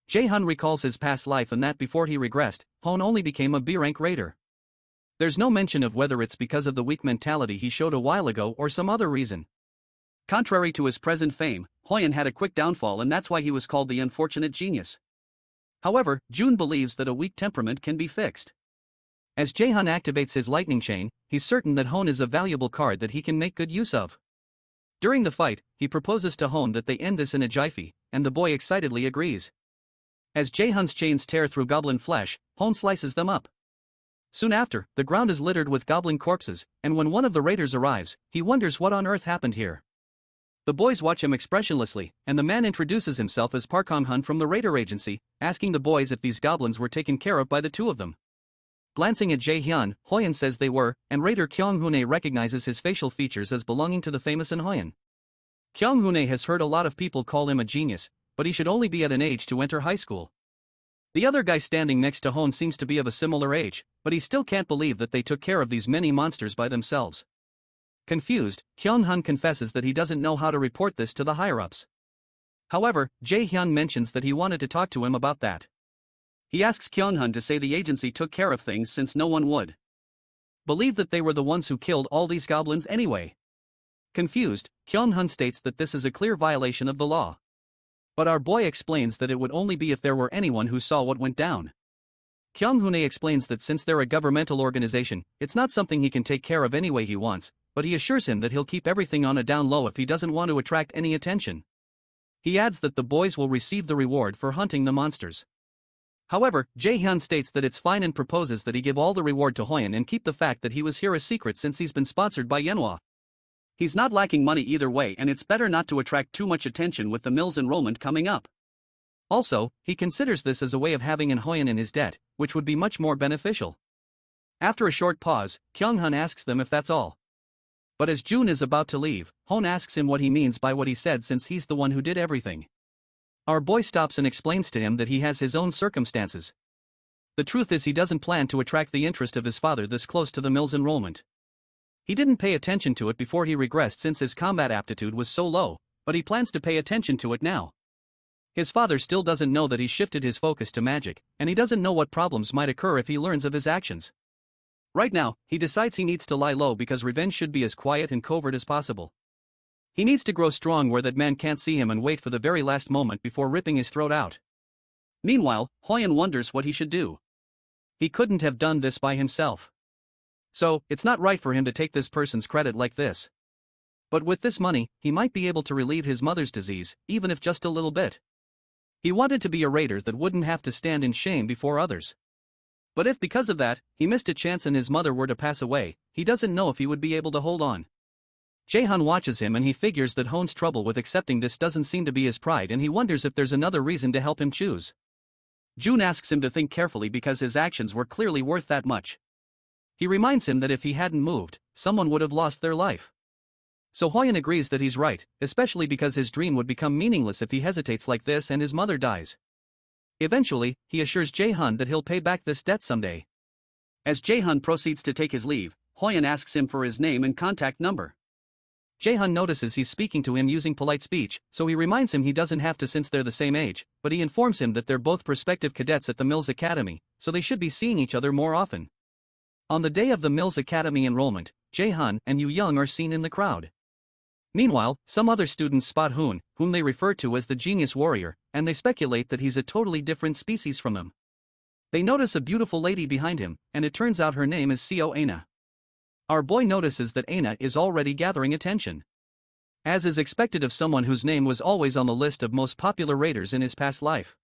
JaeHyun recalls his past life and that before he regressed, Hyun only became a B-rank raider. There's no mention of whether it's because of the weak mentality he showed a while ago or some other reason. Contrary to his present fame, Hyun had a quick downfall and that's why he was called the unfortunate genius. However, June believes that a weak temperament can be fixed. As JaeHyun activates his lightning chain, he's certain that Hone is a valuable card that he can make good use of. During the fight, he proposes to Hone that they end this in a jiffy, and the boy excitedly agrees. As JaeHyun's chains tear through goblin flesh, Hone slices them up. Soon after, the ground is littered with goblin corpses, and when one of the raiders arrives, he wonders what on earth happened here. The boys watch him expressionlessly, and the man introduces himself as Park Hong-hun from the raider agency, asking the boys if these goblins were taken care of by the two of them. Glancing at JaeHyun, Hoyeon says they were, and raider Kyung-hoon recognizes his facial features as belonging to the famous In Hoyeon. Kyung-hoon has heard a lot of people call him a genius, but he should only be at an age to enter high school. The other guy standing next to Hone seems to be of a similar age, but he still can't believe that they took care of these many monsters by themselves. Confused, Kyung-hun confesses that he doesn't know how to report this to the higher-ups. However, JaeHyun mentions that he wanted to talk to him about that. He asks Kyung-hun to say the agency took care of things since no one would believe that they were the ones who killed all these goblins anyway. Confused, Kyung-hun states that this is a clear violation of the law. But our boy explains that it would only be if there were anyone who saw what went down. Kyung-hoon explains that since they're a governmental organization, it's not something he can take care of any way he wants, but he assures him that he'll keep everything on a down low if he doesn't want to attract any attention. He adds that the boys will receive the reward for hunting the monsters. However, JaeHyun states that it's fine and proposes that he give all the reward to Hoyeon and keep the fact that he was here a secret since he's been sponsored by Manhwa. He's not lacking money either way, and it's better not to attract too much attention with the mill's enrollment coming up. Also, he considers this as a way of having In Hoyeon in his debt, which would be much more beneficial. After a short pause, Kyung-hun asks them if that's all. But as June is about to leave, Hone asks him what he means by what he said since he's the one who did everything. Our boy stops and explains to him that he has his own circumstances. The truth is he doesn't plan to attract the interest of his father this close to the mill's enrollment. He didn't pay attention to it before he regressed since his combat aptitude was so low, but he plans to pay attention to it now. His father still doesn't know that he shifted his focus to magic, and he doesn't know what problems might occur if he learns of his actions. Right now, he decides he needs to lie low because revenge should be as quiet and covert as possible. He needs to grow strong where that man can't see him and wait for the very last moment before ripping his throat out. Meanwhile, Hoyeon wonders what he should do. He couldn't have done this by himself. So, it's not right for him to take this person's credit like this. But with this money, he might be able to relieve his mother's disease, even if just a little bit. He wanted to be a raider that wouldn't have to stand in shame before others. But if because of that, he missed a chance and his mother were to pass away, he doesn't know if he would be able to hold on. JaeHyun watches him and he figures that Hone's trouble with accepting this doesn't seem to be his pride, and he wonders if there's another reason to help him choose. June asks him to think carefully because his actions were clearly worth that much. He reminds him that if he hadn't moved, someone would have lost their life. So Hoyeon agrees that he's right, especially because his dream would become meaningless if he hesitates like this and his mother dies. Eventually, he assures JaeHyun that he'll pay back this debt someday. As JaeHyun proceeds to take his leave, Hoyeon asks him for his name and contact number. JaeHyun notices he's speaking to him using polite speech, so he reminds him he doesn't have to since they're the same age, but he informs him that they're both prospective cadets at the Mills Academy, so they should be seeing each other more often. On the day of the Mills Academy enrollment, JaeHyun and Young are seen in the crowd. Meanwhile, some other students spot Hoon, whom they refer to as the genius warrior, and they speculate that he's a totally different species from them. They notice a beautiful lady behind him, and it turns out her name is Seo Aina. Our boy notices that Aina is already gathering attention. As is expected of someone whose name was always on the list of most popular raiders in his past life.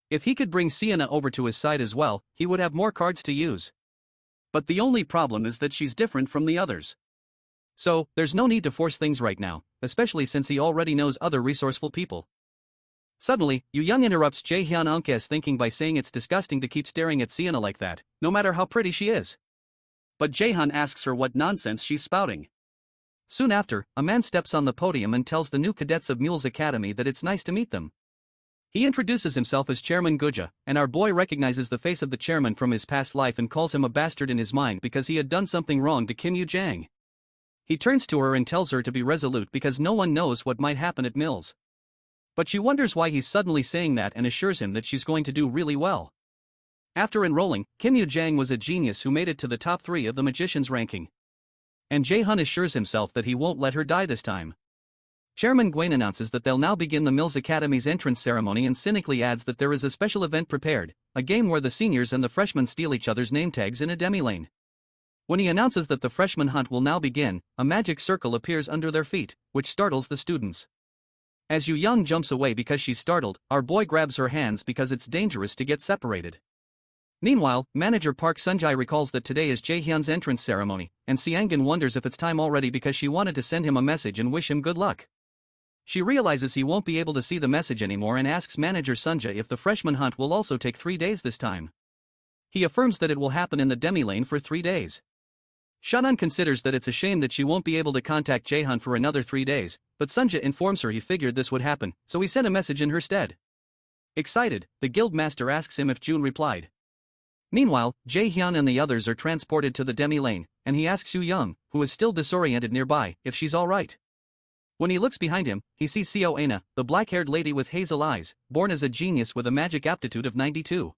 If he could bring Sienna over to his side as well, he would have more cards to use. But the only problem is that she's different from the others. So, there's no need to force things right now, especially since he already knows other resourceful people. Suddenly, Young interrupts JaeHyun Unk's thinking by saying it's disgusting to keep staring at Sienna like that, no matter how pretty she is. But JaeHyun asks her what nonsense she's spouting. Soon after, a man steps on the podium and tells the new cadets of Mule's Academy that it's nice to meet them. He introduces himself as Chairman Guja, and our boy recognizes the face of the chairman from his past life and calls him a bastard in his mind because he had done something wrong to Kim Yoo-jang. He turns to her and tells her to be resolute because no one knows what might happen at Mills. But she wonders why he's suddenly saying that and assures him that she's going to do really well. After enrolling, Kim Yoo-jang was a genius who made it to the top 3 of the magician's ranking. And JaeHyun assures himself that he won't let her die this time. Chairman Gwain announces that they'll now begin the Mills Academy's entrance ceremony and cynically adds that there is a special event prepared, a game where the seniors and the freshmen steal each other's name tags in a demi-lane. When he announces that the freshman hunt will now begin, a magic circle appears under their feet, which startles the students. As Young jumps away because she's startled, our boy grabs her hands because it's dangerous to get separated. Meanwhile, manager Park Sunjae recalls that today is JaeHyun's entrance ceremony, and Seongyun wonders if it's time already because she wanted to send him a message and wish him good luck. She realizes he won't be able to see the message anymore and asks manager Sunjae if the freshman hunt will also take 3 days this time. He affirms that it will happen in the demi-lane for 3 days. Shannon considers that it's a shame that she won't be able to contact JaeHyun for another 3 days, but Sunjae informs her he figured this would happen, so he sent a message in her stead. Excited, the guild master asks him if June replied. Meanwhile, JaeHyun and the others are transported to the demi-lane, and he asks Young, who is still disoriented nearby, if she's alright. When he looks behind him, he sees Aina, the black-haired lady with hazel eyes, born as a genius with a magic aptitude of 92.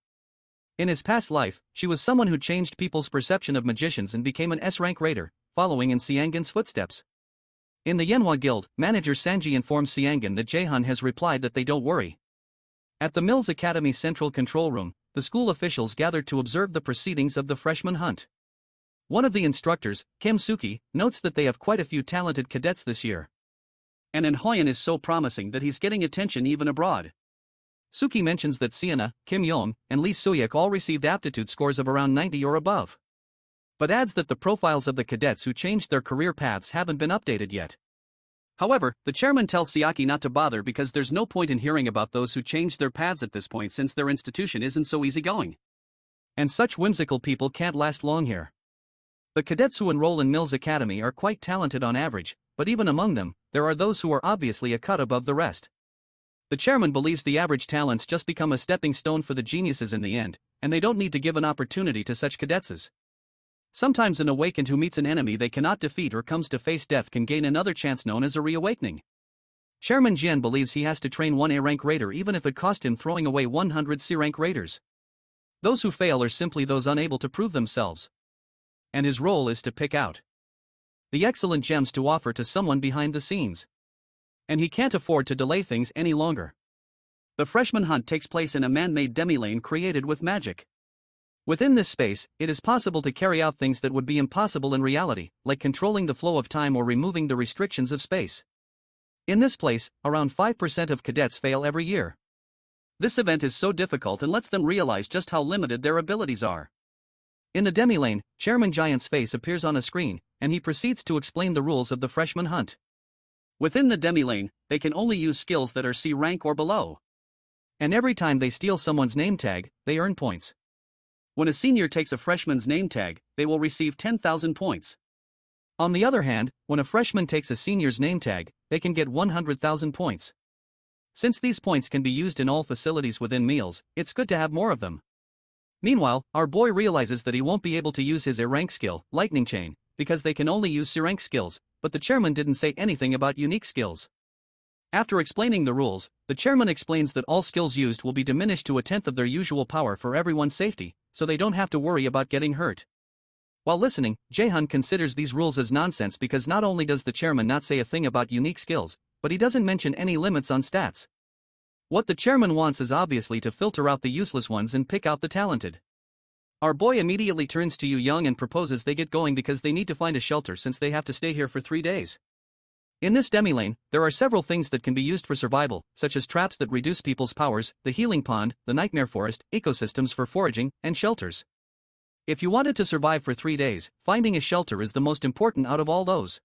In his past life, she was someone who changed people's perception of magicians and became an S-rank raider, following in Seongyun's footsteps. In the Manhwa Guild, manager Sanji informs Seongyun that JaeHyun has replied that they don't worry. At the Mills Academy Central Control Room, the school officials gather to observe the proceedings of the freshman hunt. One of the instructors, Kim Suki, notes that they have quite a few talented cadets this year. And Hyun is so promising that he's getting attention even abroad. Suki mentions that Sienna, Kim Young, and Lee Soyuk all received aptitude scores of around 90 or above. But adds that the profiles of the cadets who changed their career paths haven't been updated yet. However, the chairman tells Siaki not to bother because there's no point in hearing about those who changed their paths at this point since their institution isn't so easygoing. And such whimsical people can't last long here. The cadets who enroll in Mills Academy are quite talented on average, but even among them, there are those who are obviously a cut above the rest. The chairman believes the average talents just become a stepping stone for the geniuses in the end, and they don't need to give an opportunity to such cadetses. Sometimes an awakened who meets an enemy they cannot defeat or comes to face death can gain another chance known as a reawakening. Chairman Jian believes he has to train one A-rank raider even if it cost him throwing away 100 C-rank raiders. Those who fail are simply those unable to prove themselves. And his role is to pick out the excellent gems to offer to someone behind the scenes. And he can't afford to delay things any longer. The freshman hunt takes place in a man-made demi-lane created with magic. Within this space, it is possible to carry out things that would be impossible in reality, like controlling the flow of time or removing the restrictions of space. In this place, around 5% of cadets fail every year. This event is so difficult and lets them realize just how limited their abilities are. In the demi-lane, Chairman Giant's face appears on a screen, and he proceeds to explain the rules of the freshman hunt. Within the demi-lane, they can only use skills that are C rank or below. And every time they steal someone's name tag, they earn points. When a senior takes a freshman's name tag, they will receive 10,000 points. On the other hand, when a freshman takes a senior's name tag, they can get 100,000 points. Since these points can be used in all facilities within meals, it's good to have more of them. Meanwhile, our boy realizes that he won't be able to use his A-rank skill, Lightning Chain, because they can only use C-rank skills, but the chairman didn't say anything about unique skills. After explaining the rules, the chairman explains that all skills used will be diminished to 1/10 of their usual power for everyone's safety, so they don't have to worry about getting hurt. While listening, JaeHyun considers these rules as nonsense because not only does the chairman not say a thing about unique skills, but he doesn't mention any limits on stats. What the chairman wants is obviously to filter out the useless ones and pick out the talented. Our boy immediately turns to Young and proposes they get going because they need to find a shelter since they have to stay here for 3 days. In this demi-lane, there are several things that can be used for survival, such as traps that reduce people's powers, the healing pond, the nightmare forest, ecosystems for foraging, and shelters. If you wanted to survive for 3 days, finding a shelter is the most important out of all those.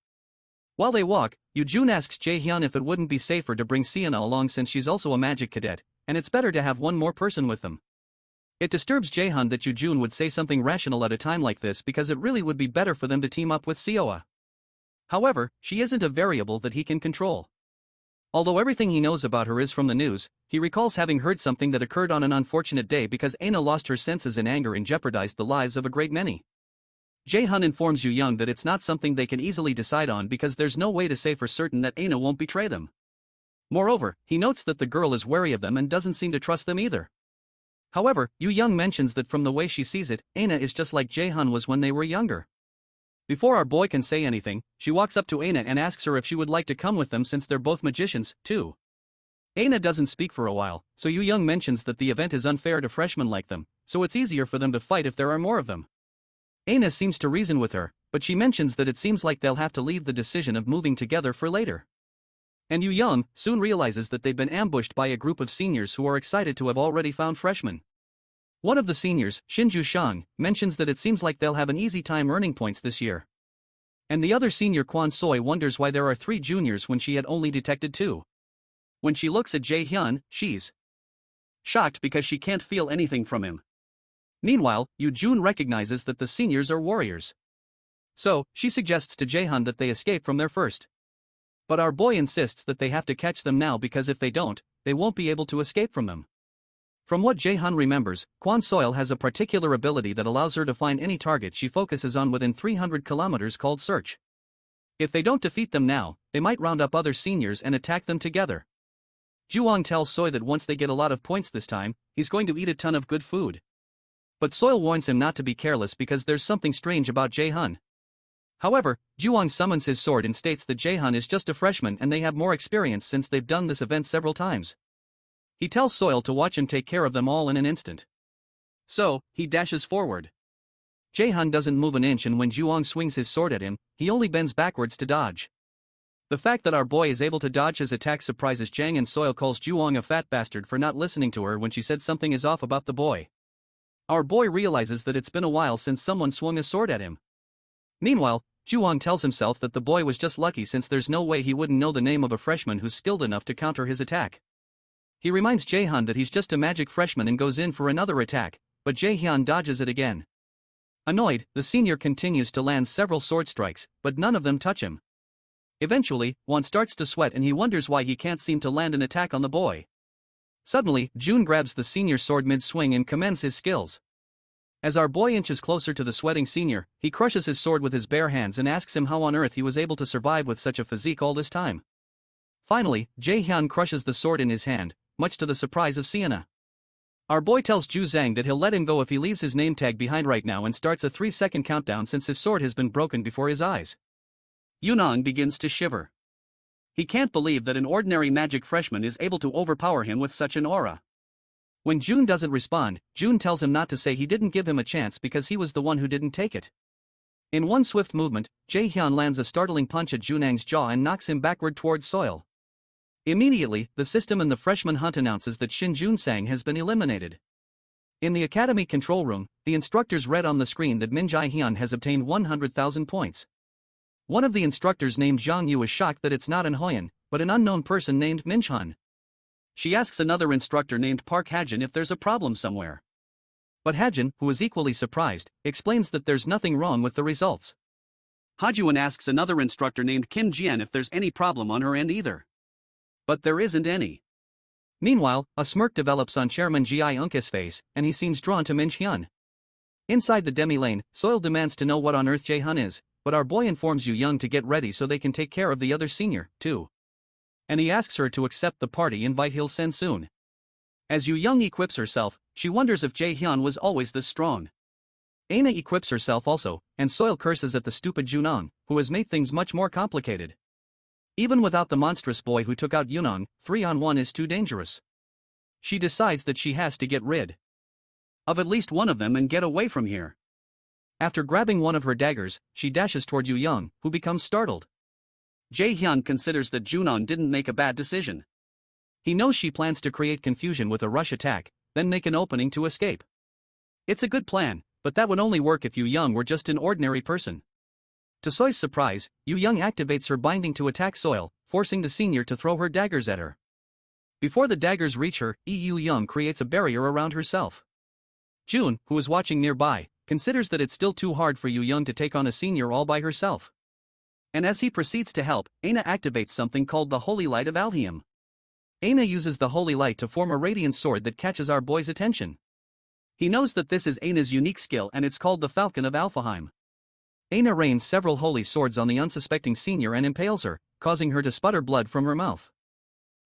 While they walk, Yoojun asks JaeHyun if it wouldn't be safer to bring Sienna along since she's also a magic cadet, and it's better to have one more person with them. It disturbs JaeHyun that Yoojun would say something rational at a time like this because it really would be better for them to team up with Seoa. However, she isn't a variable that he can control. Although everything he knows about her is from the news, he recalls having heard something that occurred on an unfortunate day because Aina lost her senses in anger and jeopardized the lives of a great many. JaeHyun informs Young that it's not something they can easily decide on because there's no way to say for certain that Aina won't betray them. Moreover, he notes that the girl is wary of them and doesn't seem to trust them either. However, Young mentions that from the way she sees it, Aina is just like JaeHyun was when they were younger. Before our boy can say anything, she walks up to Aina and asks her if she would like to come with them since they're both magicians, too. Aina doesn't speak for a while, so Young mentions that the event is unfair to freshmen like them, so it's easier for them to fight if there are more of them. Aina seems to reason with her, but she mentions that it seems like they'll have to leave the decision of moving together for later. And Young soon realizes that they've been ambushed by a group of seniors who are excited to have already found freshmen. One of the seniors, Shinju Shang, mentions that it seems like they'll have an easy time earning points this year. And the other senior Kwon Soy wonders why there are 3 juniors when she had only detected 2. When she looks at JaeHyun, she's shocked because she can't feel anything from him. Meanwhile, Jun recognizes that the seniors are warriors. So, she suggests to JaeHyun that they escape from there first. But our boy insists that they have to catch them now because if they don't, they won't be able to escape from them. From what JaeHyun remembers, Kwon Soil has a particular ability that allows her to find any target she focuses on within 300 kilometers called Search. If they don't defeat them now, they might round up other seniors and attack them together. Jung tells Soy that once they get a lot of points this time, he's going to eat a ton of good food. But Soil warns him not to be careless because there's something strange about JaeHyun. However, Jung summons his sword and states that JaeHyun is just a freshman and they have more experience since they've done this event several times. He tells Soil to watch him take care of them all in an instant. So, he dashes forward. JaeHyun doesn't move an inch, and when Jung swings his sword at him, he only bends backwards to dodge. The fact that our boy is able to dodge his attack surprises Jang, and Soil calls Jung a fat bastard for not listening to her when she said something is off about the boy. Our boy realizes that it's been a while since someone swung a sword at him. Meanwhile, Jung tells himself that the boy was just lucky since there's no way he wouldn't know the name of a freshman who's skilled enough to counter his attack. He reminds JaeHyun that he's just a magic freshman and goes in for another attack, but JaeHyun dodges it again. Annoyed, the senior continues to land several sword strikes, but none of them touch him. Eventually, Won starts to sweat and he wonders why he can't seem to land an attack on the boy. Suddenly, Jun grabs the senior's sword mid-swing and commends his skills. As our boy inches closer to the sweating senior, he crushes his sword with his bare hands and asks him how on earth he was able to survive with such a physique all this time. Finally, JaeHyun crushes the sword in his hand, much to the surprise of Sienna. Our boy tells Ju Zhang that he'll let him go if he leaves his name tag behind right now and starts a 3-second countdown since his sword has been broken before his eyes. Yunong begins to shiver. He can't believe that an ordinary magic freshman is able to overpower him with such an aura. When Jun doesn't respond, Jun tells him not to say he didn't give him a chance because he was the one who didn't take it. In one swift movement, JaeHyun lands a startling punch at Junang's jaw and knocks him backward towards Soil. Immediately, the system in the freshman hunt announces that Shin Junsang has been eliminated. In the academy control room, the instructors read on the screen that Min Jae-hyun has obtained 100,000 points. One of the instructors named Jang Yu is shocked that it's not an Hoyan, but an unknown person named Minchun. She asks another instructor named Park Hajin if there's a problem somewhere. But Hajin, who is equally surprised, explains that there's nothing wrong with the results. Hajuan asks another instructor named Kim Jian if there's any problem on her end either. But there isn't any. Meanwhile, a smirk develops on Chairman Jae-hyun's face, and he seems drawn to Min Hyun. Inside the demi-lane, Soil demands to know what on earth Jae-hyun is, but our boy informs Young to get ready so they can take care of the other senior, too. And he asks her to accept the party invite he'll send soon. As Young equips herself, she wonders if Jae-hyun was always this strong. Aina equips herself also, and Soil curses at the stupid Junong, who has made things much more complicated. Even without the monstrous boy who took out Yunong, 3-on-1 is too dangerous. She decides that she has to get rid of at least one of them and get away from here. After grabbing one of her daggers, she dashes toward Young, who becomes startled. Jae-hyun considers that Junong didn't make a bad decision. He knows she plans to create confusion with a rush attack, then make an opening to escape. It's a good plan, but that would only work if Young were just an ordinary person. To Soi's surprise, Young activates her binding to attack Soil, forcing the senior to throw her daggers at her. Before the daggers reach her, Young creates a barrier around herself. Jun, who is watching nearby, considers that it's still too hard for Young to take on a senior all by herself. And as he proceeds to help, Aina activates something called the Holy Light of Alhium. Aina uses the Holy Light to form a radiant sword that catches our boy's attention. He knows that this is Aina's unique skill and it's called the Falcon of Alfheim. Aina rains several holy swords on the unsuspecting senior and impales her, causing her to sputter blood from her mouth.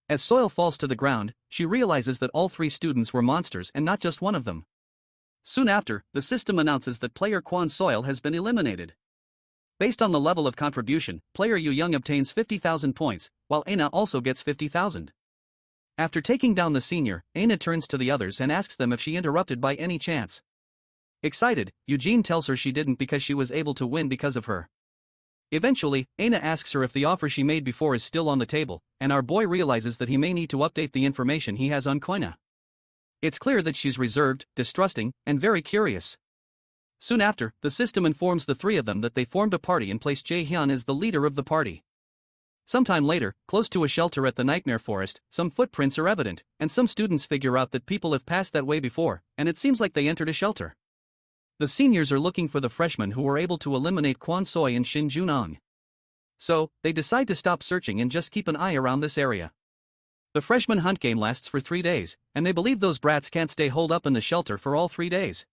As Soil falls to the ground, she realizes that all 3 students were monsters and not just one of them. Soon after, the system announces that player Kwon Soil has been eliminated. Based on the level of contribution, player Yu Young obtains 50,000 points, while Aina also gets 50,000. After taking down the senior, Aina turns to the others and asks them if she interrupted by any chance. Excited, Eugene tells her she didn't because she was able to win because of her. Eventually, Aina asks her if the offer she made before is still on the table, and our boy realizes that he may need to update the information he has on Koina. It's clear that she's reserved, distrusting, and very curious. Soon after, the system informs the three of them that they formed a party and placed JaeHyun as the leader of the party. Sometime later, close to a shelter at the Nightmare Forest, some footprints are evident, and some students figure out that people have passed that way before, and it seems like they entered a shelter. The seniors are looking for the freshmen who were able to eliminate Kwon Soi and Shin Junong. So, they decide to stop searching and just keep an eye around this area. The freshman hunt game lasts for 3 days, and they believe those brats can't stay holed up in the shelter for all 3 days.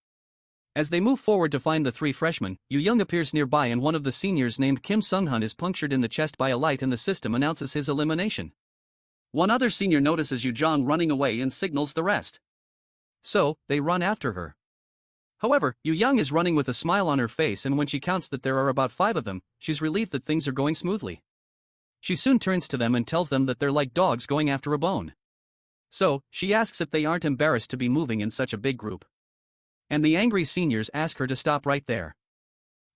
As they move forward to find the 3 freshmen, Yu Young appears nearby and one of the seniors named Kim Sung-hun is punctured in the chest by a light and the system announces his elimination. One other senior notices Yu Jong running away and signals the rest. So, they run after her. However, Yu Young is running with a smile on her face, and when she counts that there are about 5 of them, she's relieved that things are going smoothly. She soon turns to them and tells them that they're like dogs going after a bone. So, she asks if they aren't embarrassed to be moving in such a big group. And the angry seniors ask her to stop right there.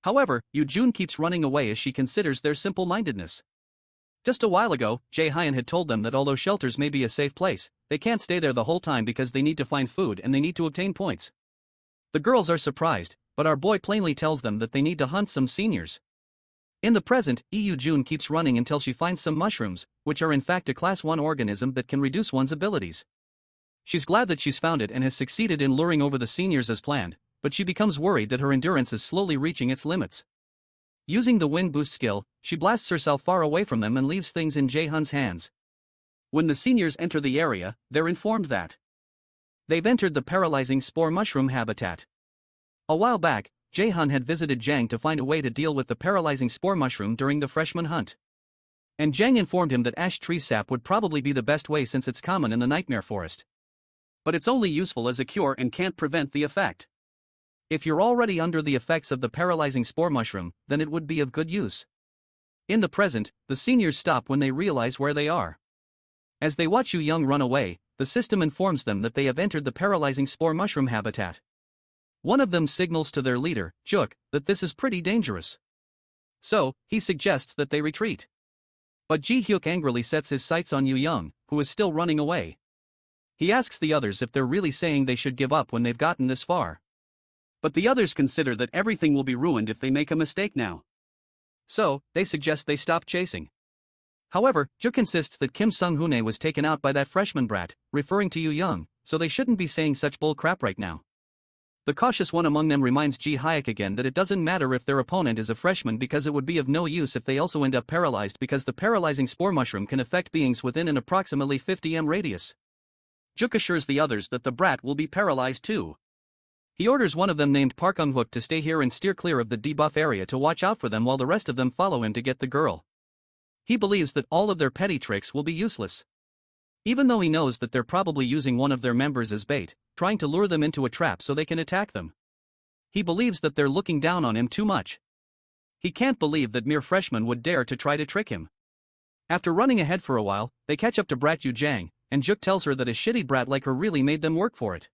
However, Yoo-jun keeps running away as she considers their simple-mindedness. Just a while ago, JaeHyun had told them that although shelters may be a safe place, they can't stay there the whole time because they need to find food and they need to obtain points. The girls are surprised, but our boy plainly tells them that they need to hunt some seniors. In the present, Yoo-jun keeps running until she finds some mushrooms, which are in fact a Class 1 organism that can reduce one's abilities. She's glad that she's found it and has succeeded in luring over the seniors as planned, but she becomes worried that her endurance is slowly reaching its limits. Using the wind boost skill, she blasts herself far away from them and leaves things in JaeHyun's hands. When the seniors enter the area, they're informed that they've entered the paralyzing spore mushroom habitat. A while back, JaeHyun had visited Jang to find a way to deal with the paralyzing spore mushroom during the freshman hunt. And Jang informed him that ash tree sap would probably be the best way since it's common in the Nightmare Forest. But it's only useful as a cure and can't prevent the effect. If you're already under the effects of the paralyzing spore mushroom, then it would be of good use. In the present, the seniors stop when they realize where they are. As they watch Yu Young run away, the system informs them that they have entered the paralyzing spore mushroom habitat. One of them signals to their leader, Juk, that this is pretty dangerous. So, he suggests that they retreat. But JaeHyun angrily sets his sights on Yu Young, who is still running away. He asks the others if they're really saying they should give up when they've gotten this far. But the others consider that everything will be ruined if they make a mistake now. So, they suggest they stop chasing. However, Juk insists that Kim Sung-hoon was taken out by that freshman brat, referring to Yu Young, so they shouldn't be saying such bull crap right now. The cautious one among them reminds JaeHyun again that it doesn't matter if their opponent is a freshman because it would be of no use if they also end up paralyzed because the paralyzing spore mushroom can affect beings within an approximately 50 m radius. Juk assures the others that the brat will be paralyzed too. He orders one of them named Park Eung-hook to stay here and steer clear of the debuff area to watch out for them while the rest of them follow him to get the girl. He believes that all of their petty tricks will be useless. Even though he knows that they're probably using one of their members as bait, trying to lure them into a trap so they can attack them. He believes that they're looking down on him too much. He can't believe that mere freshmen would dare to try to trick him. After running ahead for a while, they catch up to Brat Yu Jang, and Juk tells her that a shitty brat like her really made them work for it.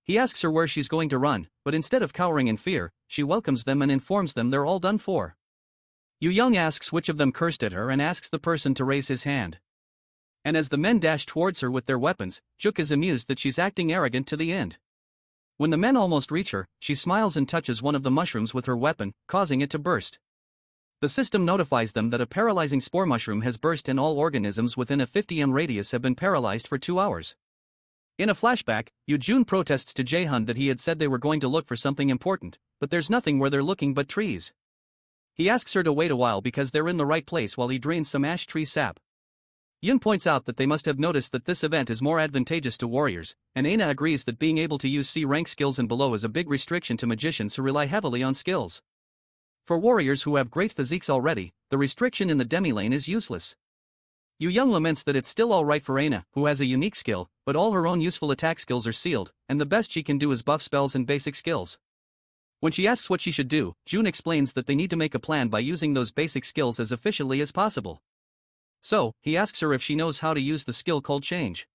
He asks her where she's going to run, but instead of cowering in fear, she welcomes them and informs them they're all done for. Yu Young asks which of them cursed at her and asks the person to raise his hand. And as the men dash towards her with their weapons, Juk is amused that she's acting arrogant to the end. When the men almost reach her, she smiles and touches one of the mushrooms with her weapon, causing it to burst. The system notifies them that a paralyzing spore mushroom has burst and all organisms within a 50 m radius have been paralyzed for 2 hours. In a flashback, Yoo-jun protests to JaeHyun that he had said they were going to look for something important, but there's nothing where they're looking but trees. He asks her to wait a while because they're in the right place while he drains some ash tree sap. Yun points out that they must have noticed that this event is more advantageous to warriors, and Aina agrees that being able to use C-rank skills and below is a big restriction to magicians who rely heavily on skills. For warriors who have great physiques already, the restriction in the demi-lane is useless. Yu Young laments that it's still alright for Aina, who has a unique skill, but all her own useful attack skills are sealed, and the best she can do is buff spells and basic skills. When she asks what she should do, Jun explains that they need to make a plan by using those basic skills as efficiently as possible. So, he asks her if she knows how to use the skill called change.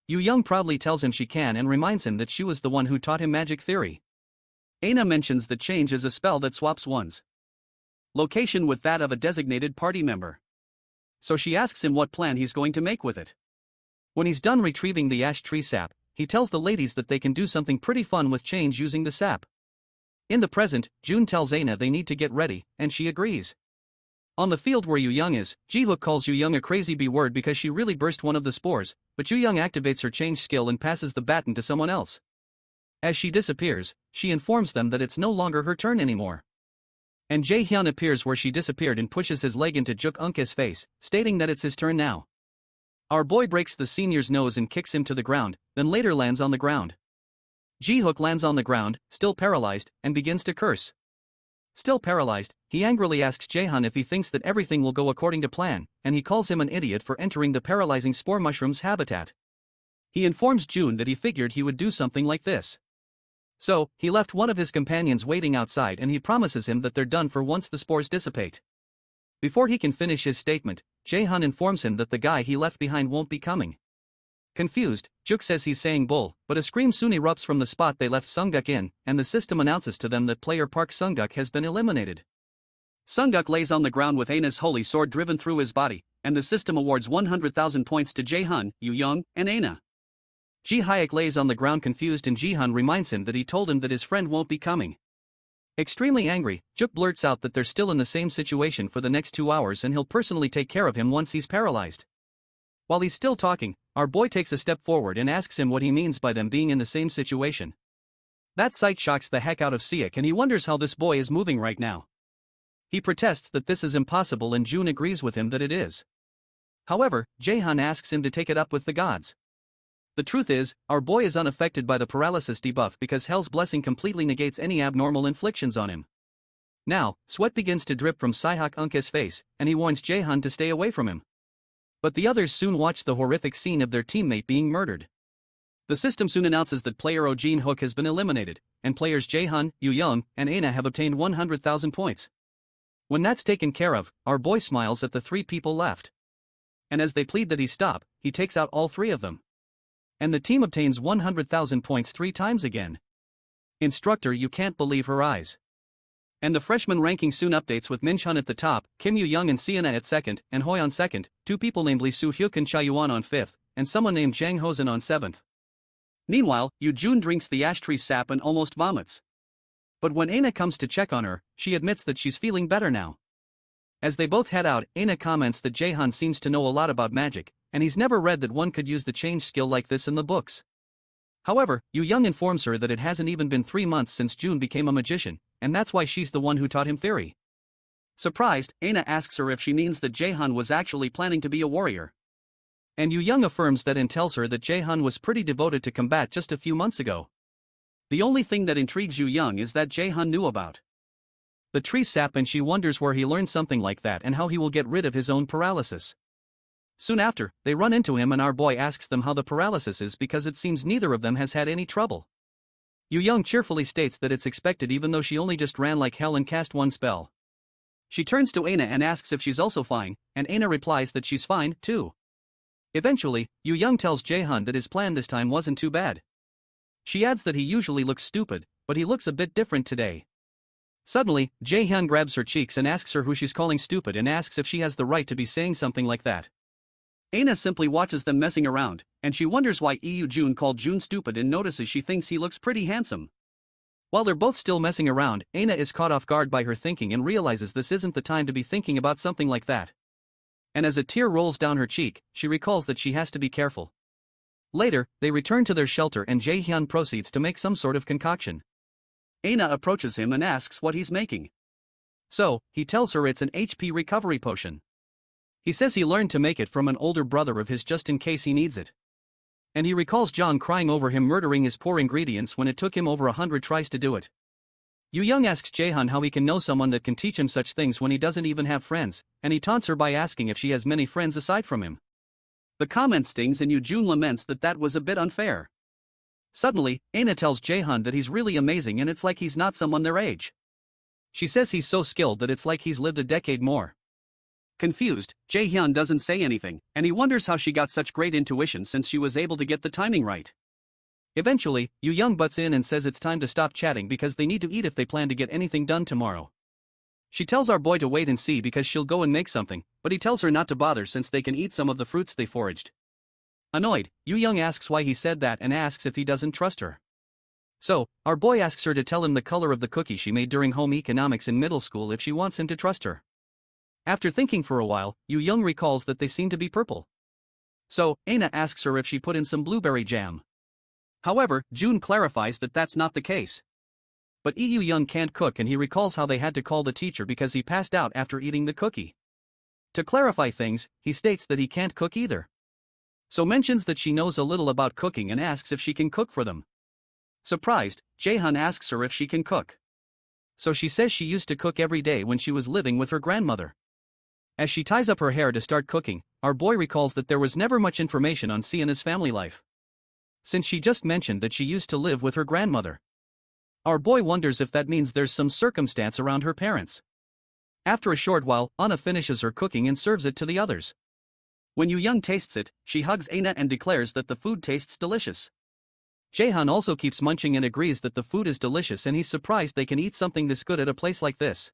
Young proudly tells him she can and reminds him that she was the one who taught him magic theory. Aina mentions that change is a spell that swaps one's location with that of a designated party member. So she asks him what plan he's going to make with it. When he's done retrieving the ash tree sap, he tells the ladies that they can do something pretty fun with change using the sap. In the present, Jun tells Aina they need to get ready, and she agrees. On the field where Young is, Jaehook calls Young a crazy B-word because she really burst one of the spores, but Young activates her change skill and passes the baton to someone else. As she disappears, she informs them that it's no longer her turn anymore. And JaeHyun appears where she disappeared and pushes his leg into Jung's face, stating that it's his turn now. Our boy breaks the senior's nose and kicks him to the ground, then later lands on the ground. Jaehook lands on the ground, still paralyzed, and begins to curse. Still paralyzed, he angrily asks JaeHyun if he thinks that everything will go according to plan, and he calls him an idiot for entering the paralyzing spore mushroom's habitat. He informs Jun that he figured he would do something like this. So, he left one of his companions waiting outside and he promises him that they're done for once the spores dissipate. Before he can finish his statement, JaeHyun informs him that the guy he left behind won't be coming. Confused, Jung says he's saying bull, but a scream soon erupts from the spot they left Sungguk in, and the system announces to them that player Park Sungguk has been eliminated. Sungguk lays on the ground with Aina's holy sword driven through his body, and the system awards 100,000 points to JaeHyun, Young, and Aina. Jaehyuk lays on the ground confused and JaeHyun reminds him that he told him that his friend won't be coming. Extremely angry, Jung blurts out that they're still in the same situation for the next 2 hours and he'll personally take care of him once he's paralyzed. While he's still talking, our boy takes a step forward and asks him what he means by them being in the same situation. That sight shocks the heck out of Seok and he wonders how this boy is moving right now. He protests that this is impossible and Jun agrees with him that it is. However, JaeHyun asks him to take it up with the gods. The truth is, our boy is unaffected by the paralysis debuff because Hell's blessing completely negates any abnormal inflictions on him. Now, sweat begins to drip from Jung's face, and he warns JaeHyun to stay away from him. But the others soon watch the horrific scene of their teammate being murdered. The system soon announces that player JaeHyun has been eliminated, and players JaeHyun, Young, and Aina have obtained 100,000 points. When that's taken care of, our boy smiles at the 3 people left. And as they plead that he stop, he takes out all 3 of them. And the team obtains 100,000 points 3 times again. Instructor, you can't believe her eyes. And the freshman ranking soon updates with Minchun at the top, Kim Young and Sienna at second, and Hoi on second, 2 people named Lee Soo-hyuk and Chae-yuan on 5th, and someone named Jang Hosen on 7th. Meanwhile, Jun drinks the ash tree sap and almost vomits. But when Aina comes to check on her, she admits that she's feeling better now. As they both head out, Aina comments that JaeHyun seems to know a lot about magic, and he's never read that one could use the change skill like this in the books. However, Young informs her that it hasn't even been 3 months since Jun became a magician, and that's why she's the one who taught him theory. Surprised, Aina asks her if she means that JaeHyun was actually planning to be a warrior. And Young affirms that and tells her that JaeHyun was pretty devoted to combat just a few months ago. The only thing that intrigues Young is that JaeHyun knew about the tree sap and she wonders where he learned something like that and how he will get rid of his own paralysis. Soon after, they run into him and our boy asks them how the paralysis is because it seems neither of them has had any trouble. Young cheerfully states that it's expected even though she only just ran like hell and cast 1 spell. She turns to Aina and asks if she's also fine, and Aina replies that she's fine, too. Eventually, Young tells JaeHyun that his plan this time wasn't too bad. She adds that he usually looks stupid, but he looks a bit different today. Suddenly, JaeHyun grabs her cheeks and asks her who she's calling stupid and asks if she has the right to be saying something like that. Aina simply watches them messing around, and she wonders why Jun called Jun stupid and notices she thinks he looks pretty handsome. While they're both still messing around, Aina is caught off guard by her thinking and realizes this isn't the time to be thinking about something like that. And as a tear rolls down her cheek, she recalls that she has to be careful. Later, they return to their shelter and JaeHyun proceeds to make some sort of concoction. Aina approaches him and asks what he's making. So, he tells her it's an HP recovery potion. He says he learned to make it from an older brother of his just in case he needs it. And he recalls Jung crying over him murdering his poor ingredients when it took him over 100 tries to do it. Young asks JaeHyun how he can know someone that can teach him such things when he doesn't even have friends, and he taunts her by asking if she has many friends aside from him. The comment stings and Jun laments that was a bit unfair. Suddenly, Aina tells JaeHyun that he's really amazing and it's like he's not someone their age. She says he's so skilled that it's like he's lived a decade more. Confused, JaeHyun doesn't say anything, and he wonders how she got such great intuition since she was able to get the timing right. Eventually, Young butts in and says it's time to stop chatting because they need to eat if they plan to get anything done tomorrow. She tells our boy to wait and see because she'll go and make something, but he tells her not to bother since they can eat some of the fruits they foraged. Annoyed, Young asks why he said that and asks if he doesn't trust her. So, our boy asks her to tell him the color of the cookie she made during home economics in middle school if she wants him to trust her. After thinking for a while, Young recalls that they seem to be purple. So, Aina asks her if she put in some blueberry jam. However, June clarifies that that's not the case. But Young can't cook and he recalls how they had to call the teacher because he passed out after eating the cookie. To clarify things, he states that he can't cook either. So mentions that she knows a little about cooking and asks if she can cook for them. Surprised, JaeHyun asks her if she can cook. So she says she used to cook every day when she was living with her grandmother. As she ties up her hair to start cooking, our boy recalls that there was never much information on Seon's family life, since she just mentioned that she used to live with her grandmother. Our boy wonders if that means there's some circumstance around her parents. After a short while, Anna finishes her cooking and serves it to the others. When Young tastes it, she hugs Aina and declares that the food tastes delicious. JaeHyun also keeps munching and agrees that the food is delicious and he's surprised they can eat something this good at a place like this.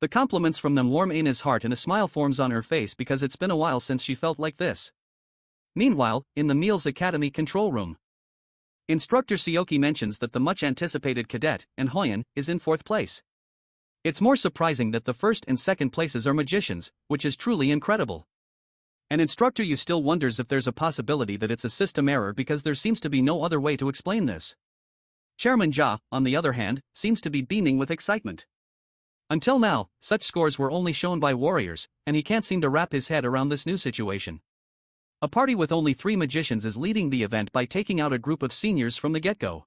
The compliments from them warm Aina's heart and a smile forms on her face because it's been a while since she felt like this. Meanwhile, in the Meals Academy control room, Instructor Seoki mentions that the much-anticipated cadet, JaeHyun, is in 4th place. It's more surprising that the 1st and 2nd places are magicians, which is truly incredible. And Instructor Yu still wonders if there's a possibility that it's a system error because there seems to be no other way to explain this. Chairman Ja, on the other hand, seems to be beaming with excitement. Until now, such scores were only shown by warriors, and he can't seem to wrap his head around this new situation. A party with only 3 magicians is leading the event by taking out a group of seniors from the get-go.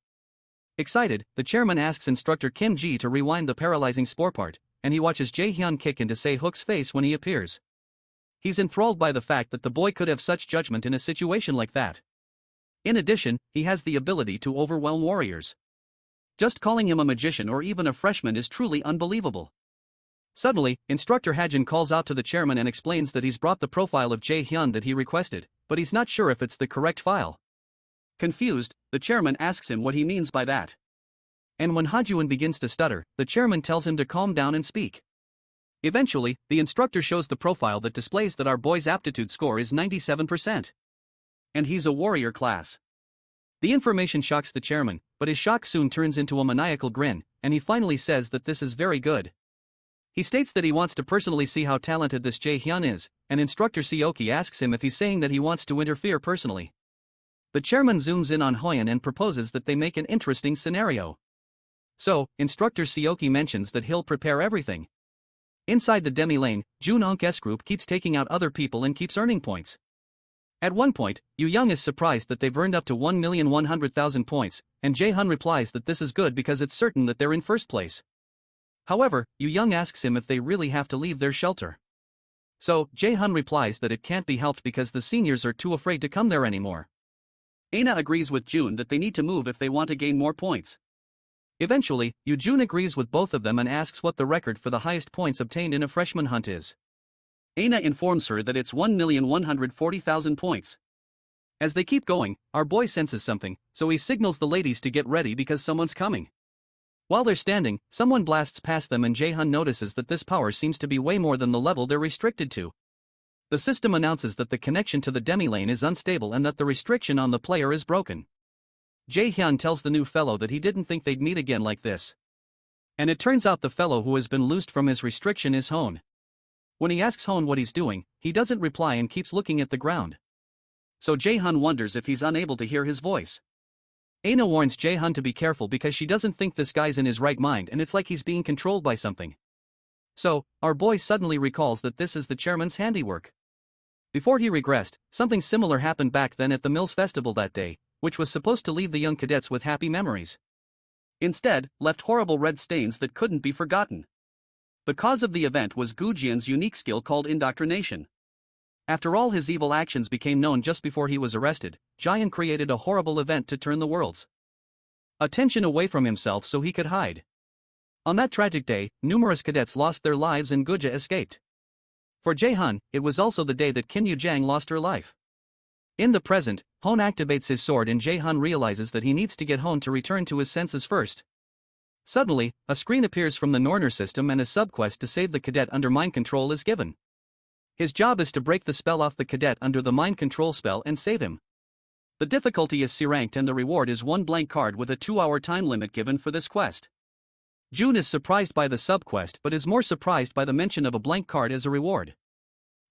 Excited, the chairman asks Instructor Kim Ji to rewind the paralyzing spore part, and he watches JaeHyun kick into Se-hook's face when he appears. He's enthralled by the fact that the boy could have such judgment in a situation like that. In addition, he has the ability to overwhelm warriors. Just calling him a magician or even a freshman is truly unbelievable. Suddenly, Instructor Hajin calls out to the chairman and explains that he's brought the profile of JaeHyun that he requested, but he's not sure if it's the correct file. Confused, the chairman asks him what he means by that. And when Hajuin begins to stutter, the chairman tells him to calm down and speak. Eventually, the instructor shows the profile that displays that our boy's aptitude score is 97%. And he's a warrior class. The information shocks the chairman, but his shock soon turns into a maniacal grin, and he finally says that this is very good. He states that he wants to personally see how talented this JaeHyun is, and Instructor Seoki asks him if he's saying that he wants to interfere personally. The chairman zooms in on Hyun and proposes that they make an interesting scenario. So, Instructor Seoki mentions that he'll prepare everything. Inside the demi-lane, Jun-Unk's group keeps taking out other people and keeps earning points. At one point, Young is surprised that they've earned up to 1,100,000 points, and JaeHyun replies that this is good because it's certain that they're in first place. However, Young asks him if they really have to leave their shelter. So, JaeHyun replies that it can't be helped because the seniors are too afraid to come there anymore. Aina agrees with Jun that they need to move if they want to gain more points. Eventually, Jun agrees with both of them and asks what the record for the highest points obtained in a freshman hunt is. Aina informs her that it's 1,140,000 points. As they keep going, our boy senses something, so he signals the ladies to get ready because someone's coming. While they're standing, someone blasts past them and JaeHyun notices that this power seems to be way more than the level they're restricted to. The system announces that the connection to the demi-lane is unstable and that the restriction on the player is broken. JaeHyun tells the new fellow that he didn't think they'd meet again like this. And it turns out the fellow who has been loosed from his restriction is Hon. When he asks Hon what he's doing, he doesn't reply and keeps looking at the ground. So JaeHyun wonders if he's unable to hear his voice. Aina warns JaeHyun to be careful because she doesn't think this guy's in his right mind and it's like he's being controlled by something. So, our boy suddenly recalls that this is the chairman's handiwork. Before he regressed, something similar happened back then at the Mills Festival that day, which was supposed to leave the young cadets with happy memories. Instead, left horrible red stains that couldn't be forgotten. The cause of the event was Gujian's unique skill called indoctrination. After all his evil actions became known just before he was arrested, JaeHyun created a horrible event to turn the world's attention away from himself so he could hide. On that tragic day, numerous cadets lost their lives and Guja escaped. For JaeHyun, it was also the day that Kim Yoo-jang lost her life. In the present, Hon activates his sword and JaeHyun realizes that he needs to get Hon to return to his senses first. Suddenly, a screen appears from the Norner system and a subquest to save the cadet under mind control is given. His job is to break the spell off the cadet under the mind control spell and save him. The difficulty is C-ranked and the reward is one blank card with a 2-hour time limit given for this quest. June is surprised by the subquest but is more surprised by the mention of a blank card as a reward.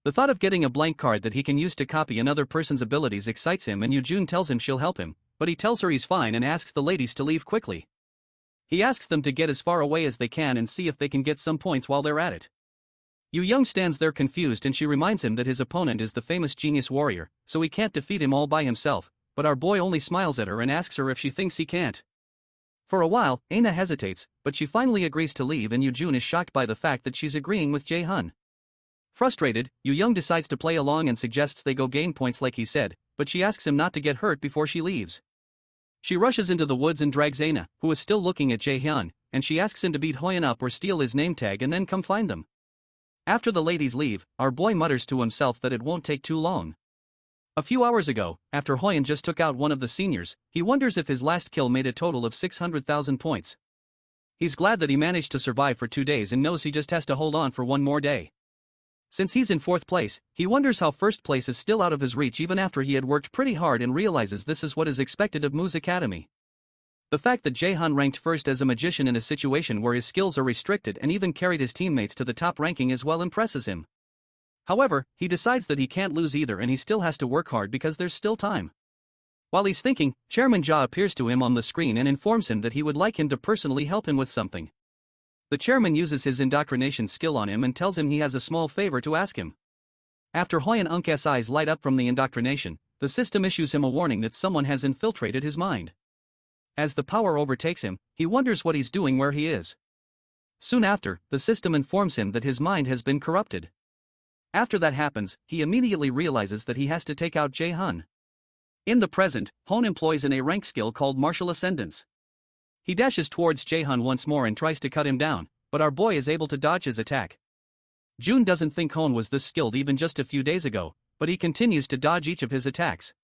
The thought of getting a blank card that he can use to copy another person's abilities excites him and Yoo-jun tells him she'll help him, but he tells her he's fine and asks the ladies to leave quickly. He asks them to get as far away as they can and see if they can get some points while they're at it. Yoo-jung stands there confused and she reminds him that his opponent is the famous genius warrior, so he can't defeat him all by himself, but our boy only smiles at her and asks her if she thinks he can't. For a while, Aina hesitates, but she finally agrees to leave and Yoo-jun is shocked by the fact that she's agreeing with JaeHyun. Frustrated, Yoo-jung decides to play along and suggests they go gain points like he said, but she asks him not to get hurt before she leaves. She rushes into the woods and drags Aina, who is still looking at JaeHyun, and she asks him to beat Hyun up or steal his name tag and then come find them. After the ladies leave, our boy mutters to himself that it won't take too long. A few hours ago, after Hyun just took out one of the seniors, he wonders if his last kill made a total of 600,000 points. He's glad that he managed to survive for 2 days and knows he just has to hold on for one more day. Since he's in 4th place, he wonders how 1st place is still out of his reach even after he had worked pretty hard and realizes this is what is expected of Mythic Academy. The fact that JaeHyun ranked first as a magician in a situation where his skills are restricted and even carried his teammates to the top ranking as well impresses him. However, he decides that he can't lose either and he still has to work hard because there's still time. While he's thinking, Chairman Ja appears to him on the screen and informs him that he would like him to personally help him with something. The chairman uses his indoctrination skill on him and tells him he has a small favor to ask him. After Hyun Unk's eyes light up from the indoctrination, the system issues him a warning that someone has infiltrated his mind. As the power overtakes him, he wonders what he's doing where he is. Soon after, the system informs him that his mind has been corrupted. After that happens, he immediately realizes that he has to take out JaeHyun. In the present, Hon employs an A-rank skill called Martial Ascendance. He dashes towards JaeHyun once more and tries to cut him down, but our boy is able to dodge his attack. June doesn't think Hon was this skilled even just a few days ago, but he continues to dodge each of his attacks.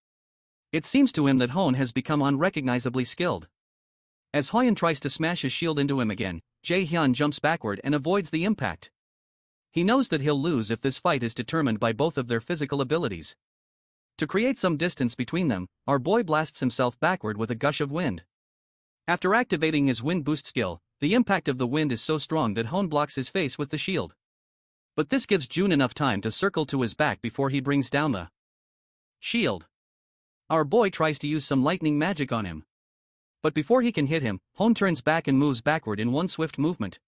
It seems to him that Hon has become unrecognizably skilled. As Hyun tries to smash his shield into him again, JaeHyun jumps backward and avoids the impact. He knows that he'll lose if this fight is determined by both of their physical abilities. To create some distance between them, our boy blasts himself backward with a gush of wind. After activating his wind boost skill, the impact of the wind is so strong that Hon blocks his face with the shield. But this gives June enough time to circle to his back before he brings down the shield. Our boy tries to use some lightning magic on him. But before he can hit him, Hon turns back and moves backward in one swift movement.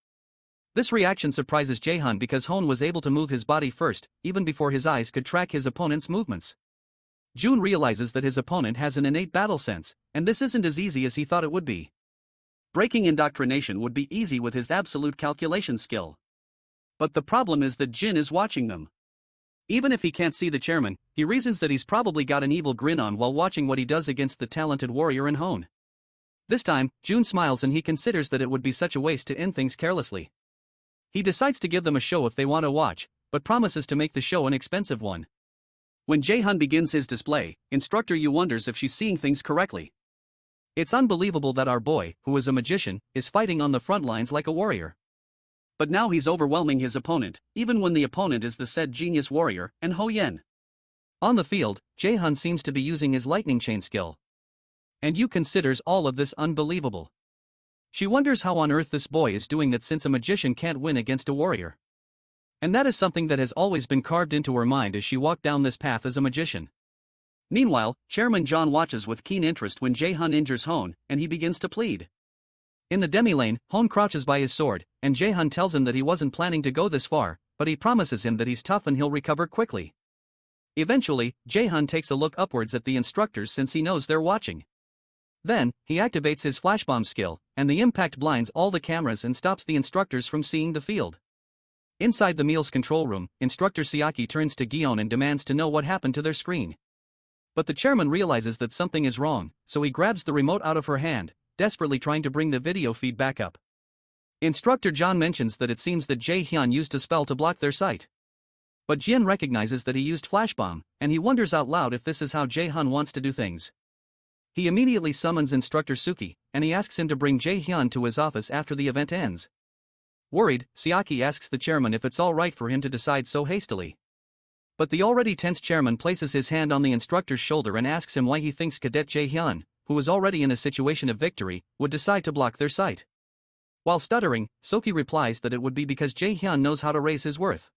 This reaction surprises JaeHyun because Hon was able to move his body first, even before his eyes could track his opponent's movements. June realizes that his opponent has an innate battle sense, and this isn't as easy as he thought it would be. Breaking indoctrination would be easy with his absolute calculation skill. But the problem is that Jin is watching them. Even if he can't see the chairman, he reasons that he's probably got an evil grin on while watching what he does against the talented warrior in Hon. This time, June smiles and he considers that it would be such a waste to end things carelessly. He decides to give them a show if they want to watch, but promises to make the show an expensive one. When JaeHyun begins his display, Instructor Yu wonders if she's seeing things correctly. It's unbelievable that our boy, who is a magician, is fighting on the front lines like a warrior. But now he's overwhelming his opponent, even when the opponent is the said genius warrior, and Ho Yen. On the field, JaeHyun seems to be using his lightning chain skill. And Yu considers all of this unbelievable. She wonders how on earth this boy is doing that since a magician can't win against a warrior. And that is something that has always been carved into her mind as she walked down this path as a magician. Meanwhile, Chairman John watches with keen interest when JaeHyun injures Hon, and he begins to plead. In the demi-lane, Hon crouches by his sword, and JaeHyun tells him that he wasn't planning to go this far, but he promises him that he's tough and he'll recover quickly. Eventually, JaeHyun takes a look upwards at the instructors since he knows they're watching. Then, he activates his flashbomb skill, and the impact blinds all the cameras and stops the instructors from seeing the field. Inside the meals control room, instructor Siaki turns to JaeHyun and demands to know what happened to their screen. But the chairman realizes that something is wrong, so he grabs the remote out of her hand, desperately trying to bring the video feed back up. Instructor John mentions that it seems that JaeHyun used a spell to block their sight. But Jin recognizes that he used flash bomb, and he wonders out loud if this is how JaeHyun wants to do things. He immediately summons Instructor Suki, and he asks him to bring JaeHyun to his office after the event ends. Worried, Siaki asks the chairman if it's alright for him to decide so hastily. But the already tense chairman places his hand on the instructor's shoulder and asks him why he thinks Cadet JaeHyun, who is already in a situation of victory, would decide to block their sight. While stuttering, Soki replies that it would be because JaeHyun knows how to raise his worth.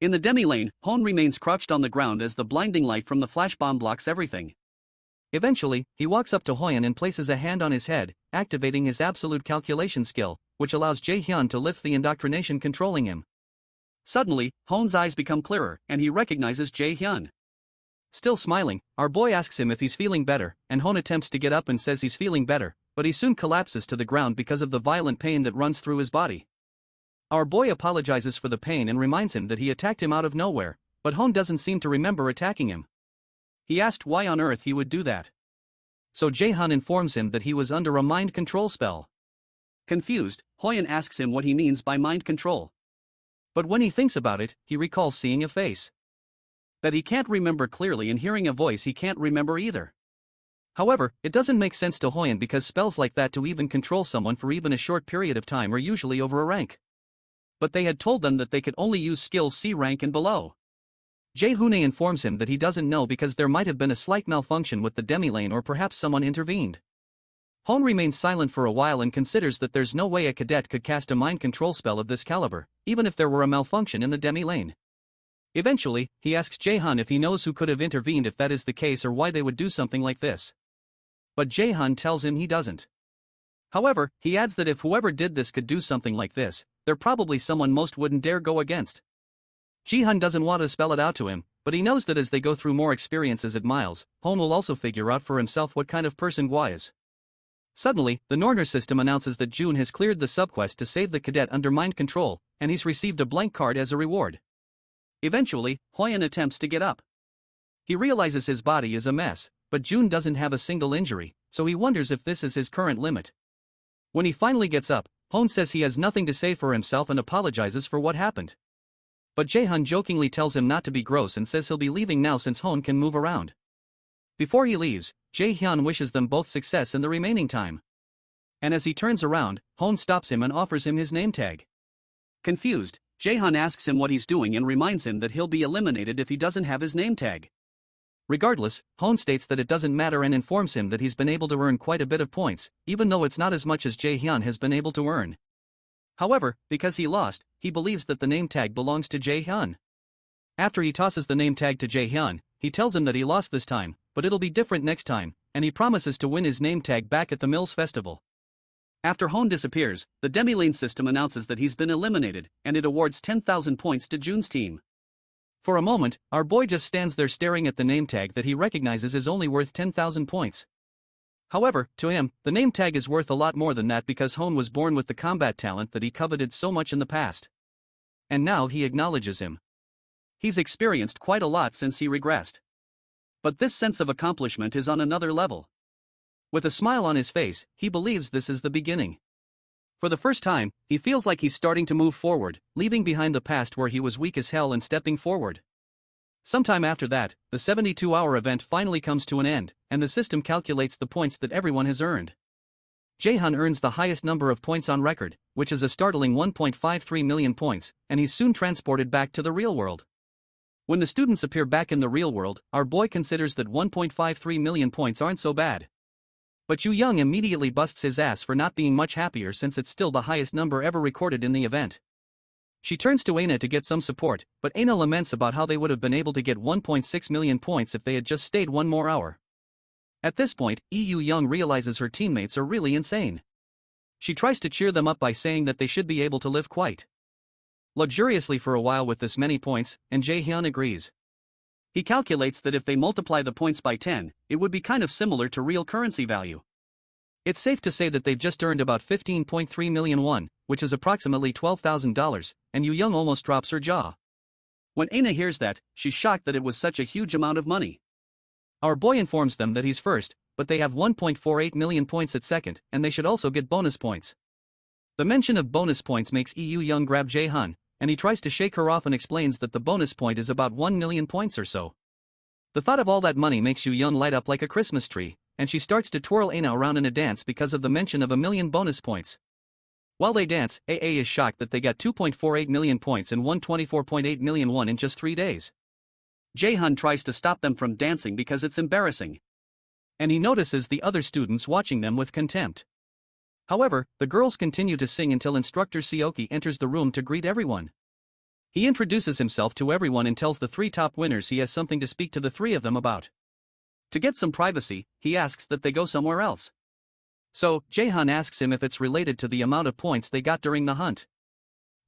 In the demi-lane, Hon remains crouched on the ground as the blinding light from the flash bomb blocks everything. Eventually, he walks up to Hyun and places a hand on his head, activating his absolute calculation skill, which allows JaeHyun to lift the indoctrination controlling him. Suddenly, Hon's eyes become clearer, and he recognizes JaeHyun. Still smiling, our boy asks him if he's feeling better, and Hon attempts to get up and says he's feeling better, but he soon collapses to the ground because of the violent pain that runs through his body. Our boy apologizes for the pain and reminds him that he attacked him out of nowhere, but Hon doesn't seem to remember attacking him. He asked why on earth he would do that. So JaeHyun informs him that he was under a mind control spell. Confused, Hyun asks him what he means by mind control. But when he thinks about it, he recalls seeing a face that he can't remember clearly and hearing a voice he can't remember either. However, it doesn't make sense to Hyun because spells like that to even control someone for even a short period of time are usually over a rank. But they had told them that they could only use skills C rank and below. JaeHyun informs him that he doesn't know because there might have been a slight malfunction with the demi-lane or perhaps someone intervened. Hon remains silent for a while and considers that there's no way a cadet could cast a mind control spell of this caliber, even if there were a malfunction in the demi-lane. Eventually, he asks JaeHyun if he knows who could have intervened if that is the case or why they would do something like this. But JaeHyun tells him he doesn't. However, he adds that if whoever did this could do something like this, they're probably someone most wouldn't dare go against. JaeHyun doesn't want to spell it out to him, but he knows that as they go through more experiences at Miles, Hon will also figure out for himself what kind of person Gwa is. Suddenly, the Norner system announces that June has cleared the subquest to save the cadet under mind control, and he's received a blank card as a reward. Eventually, Hyun attempts to get up. He realizes his body is a mess, but June doesn't have a single injury, so he wonders if this is his current limit. When he finally gets up, Hon says he has nothing to say for himself and apologizes for what happened. But JaeHyun jokingly tells him not to be gross and says he'll be leaving now since Hon can move around. Before he leaves, JaeHyun wishes them both success in the remaining time. And as he turns around, Hon stops him and offers him his name tag. Confused, JaeHyun asks him what he's doing and reminds him that he'll be eliminated if he doesn't have his name tag. Regardless, Hon states that it doesn't matter and informs him that he's been able to earn quite a bit of points, even though it's not as much as JaeHyun has been able to earn. However, because he lost, he believes that the name tag belongs to JaeHyun. After he tosses the name tag to JaeHyun, he tells him that he lost this time, but it'll be different next time, and he promises to win his name tag back at the Mills Festival. After Hon disappears, the demi-lane system announces that he's been eliminated, and it awards 10,000 points to June's team. For a moment, our boy just stands there staring at the name tag that he recognizes is only worth 10,000 points. However, to him, the name tag is worth a lot more than that because Hon was born with the combat talent that he coveted so much in the past. And now he acknowledges him. He's experienced quite a lot since he regressed. But this sense of accomplishment is on another level. With a smile on his face, he believes this is the beginning. For the first time, he feels like he's starting to move forward, leaving behind the past where he was weak as hell and stepping forward. Sometime after that, the 72-hour event finally comes to an end, and the system calculates the points that everyone has earned. JaeHyun earns the highest number of points on record, which is a startling 1.53 million points, and he's soon transported back to the real world. When the students appear back in the real world, our boy considers that 1.53 million points aren't so bad. But Yu Young immediately busts his ass for not being much happier since it's still the highest number ever recorded in the event. She turns to Aina to get some support, but Aina laments about how they would have been able to get 1.6 million points if they had just stayed one more hour. At this point, Yu Young realizes her teammates are really insane. She tries to cheer them up by saying that they should be able to live quite luxuriously for a while with this many points, and JaeHyun agrees. He calculates that if they multiply the points by 10, it would be kind of similar to real currency value. It's safe to say that they've just earned about 15.3 million won, which is approximately $12,000, and Young almost drops her jaw. When Aina hears that, she's shocked that it was such a huge amount of money. Our boy informs them that he's first, but they have 1.48 million points at second, and they should also get bonus points. The mention of bonus points makes Young grab JaeHyun, and he tries to shake her off and explains that the bonus point is about 1 million points or so. The thought of all that money makes Young light up like a Christmas tree, and she starts to twirl Aina around in a dance because of the mention of a million bonus points. While they dance, AA is shocked that they got 2.48 million points and 124.8 million won in just 3 days. JaeHyun tries to stop them from dancing because it's embarrassing. And he notices the other students watching them with contempt. However, the girls continue to sing until instructor Seoki enters the room to greet everyone. He introduces himself to everyone and tells the 3 top winners he has something to speak to the 3 of them about. To get some privacy, he asks that they go somewhere else. So, JaeHyun asks him if it's related to the amount of points they got during the hunt.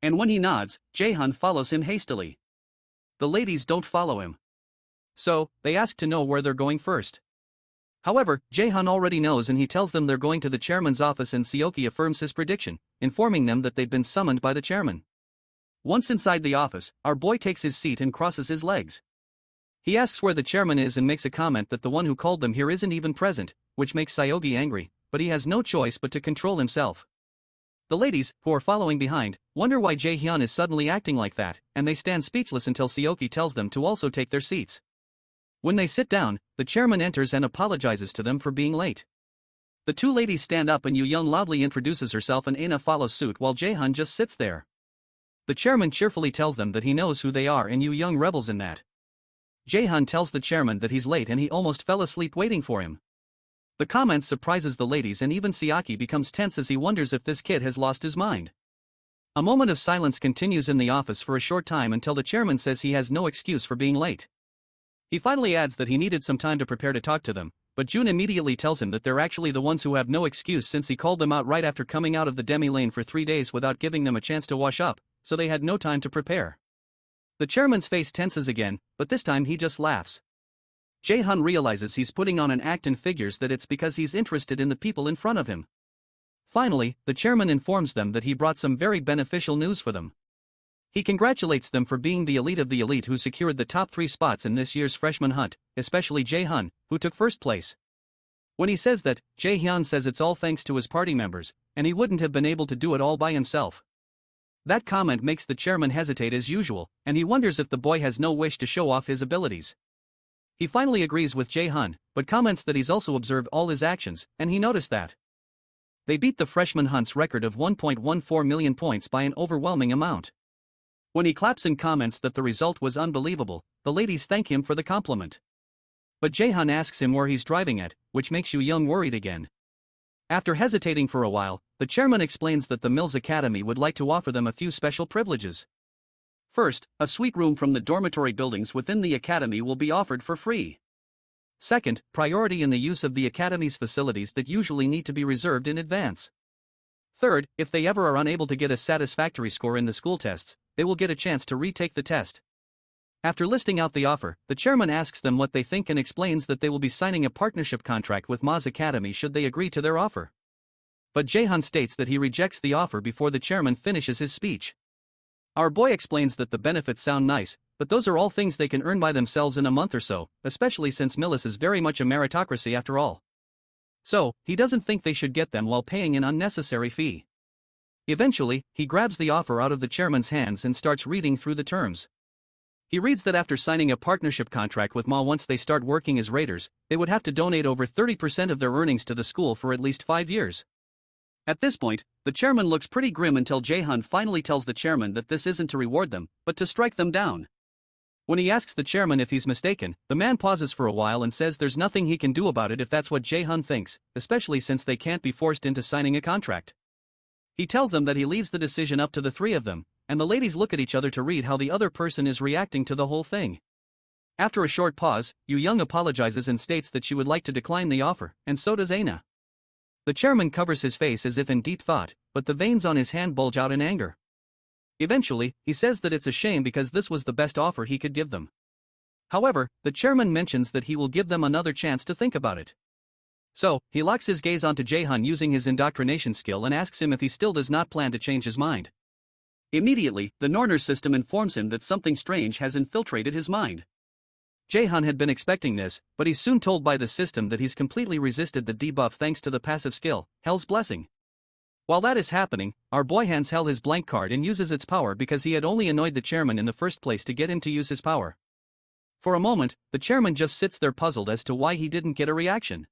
And when he nods, JaeHyun follows him hastily. The ladies don't follow him. So, they ask to know where they're going first. However, JaeHyun already knows and he tells them they're going to the chairman's office, and Seoki affirms his prediction, informing them that they've been summoned by the chairman. Once inside the office, our boy takes his seat and crosses his legs. He asks where the chairman is and makes a comment that the one who called them here isn't even present, which makes Seoki angry, but he has no choice but to control himself. The ladies, who are following behind, wonder why JaeHyun is suddenly acting like that, and they stand speechless until Seoki tells them to also take their seats. When they sit down, the chairman enters and apologizes to them for being late. The 2 ladies stand up and Young loudly introduces herself and Aina follows suit while JaeHyun just sits there. The chairman cheerfully tells them that he knows who they are and Young revels in that. JaeHyun tells the chairman that he's late and he almost fell asleep waiting for him. The comment surprises the ladies and even Seoki becomes tense as he wonders if this kid has lost his mind. A moment of silence continues in the office for a short time until the chairman says he has no excuse for being late. He finally adds that he needed some time to prepare to talk to them, but Jun immediately tells him that they're actually the ones who have no excuse since he called them out right after coming out of the demi-lane for 3 days without giving them a chance to wash up, so they had no time to prepare. The chairman's face tenses again, but this time he just laughs. JaeHyun realizes he's putting on an act and figures that it's because he's interested in the people in front of him. Finally, the chairman informs them that he brought some very beneficial news for them. He congratulates them for being the elite of the elite who secured the top 3 spots in this year's freshman hunt, especially JaeHyun, who took first place. When he says that, JaeHyun says it's all thanks to his party members, and he wouldn't have been able to do it all by himself. That comment makes the chairman hesitate as usual, and he wonders if the boy has no wish to show off his abilities. He finally agrees with JaeHyun, but comments that he's also observed all his actions, and he noticed that they beat the freshman hunt's record of 1.14 million points by an overwhelming amount. When he claps and comments that the result was unbelievable, the ladies thank him for the compliment. But JaeHyun asks him where he's driving at, which makes Young worried again. After hesitating for a while, the chairman explains that the Mills Academy would like to offer them a few special privileges. First, a suite room from the dormitory buildings within the academy will be offered for free. Second, priority in the use of the academy's facilities that usually need to be reserved in advance. Third, if they ever are unable to get a satisfactory score in the school tests, they will get a chance to retake the test. After listing out the offer, the chairman asks them what they think and explains that they will be signing a partnership contract with Ma's Academy should they agree to their offer. But JaeHyun states that he rejects the offer before the chairman finishes his speech. Our boy explains that the benefits sound nice, but those are all things they can earn by themselves in a month or so, especially since Millis is very much a meritocracy after all. So, he doesn't think they should get them while paying an unnecessary fee. Eventually, he grabs the offer out of the chairman's hands and starts reading through the terms. He reads that after signing a partnership contract with Ma once they start working as raiders, they would have to donate over 30% of their earnings to the school for at least 5 years. At this point, the chairman looks pretty grim until JaeHyun finally tells the chairman that this isn't to reward them, but to strike them down. When he asks the chairman if he's mistaken, the man pauses for a while and says there's nothing he can do about it if that's what JaeHyun thinks, especially since they can't be forced into signing a contract. He tells them that he leaves the decision up to the 3 of them, and the ladies look at each other to read how the other person is reacting to the whole thing. After a short pause, Young apologizes and states that she would like to decline the offer, and so does Aina. The chairman covers his face as if in deep thought, but the veins on his hand bulge out in anger. Eventually, he says that it's a shame because this was the best offer he could give them. However, the chairman mentions that he will give them another chance to think about it. So, he locks his gaze onto JaeHyun using his indoctrination skill and asks him if he still does not plan to change his mind. Immediately, the Norner system informs him that something strange has infiltrated his mind. JaeHyun had been expecting this, but he's soon told by the system that he's completely resisted the debuff thanks to the passive skill, Hell's Blessing. While that is happening, our boy hands Hell his blank card and uses its power because he had only annoyed the chairman in the first place to get him to use his power. For a moment, the chairman just sits there puzzled as to why he didn't get a reaction.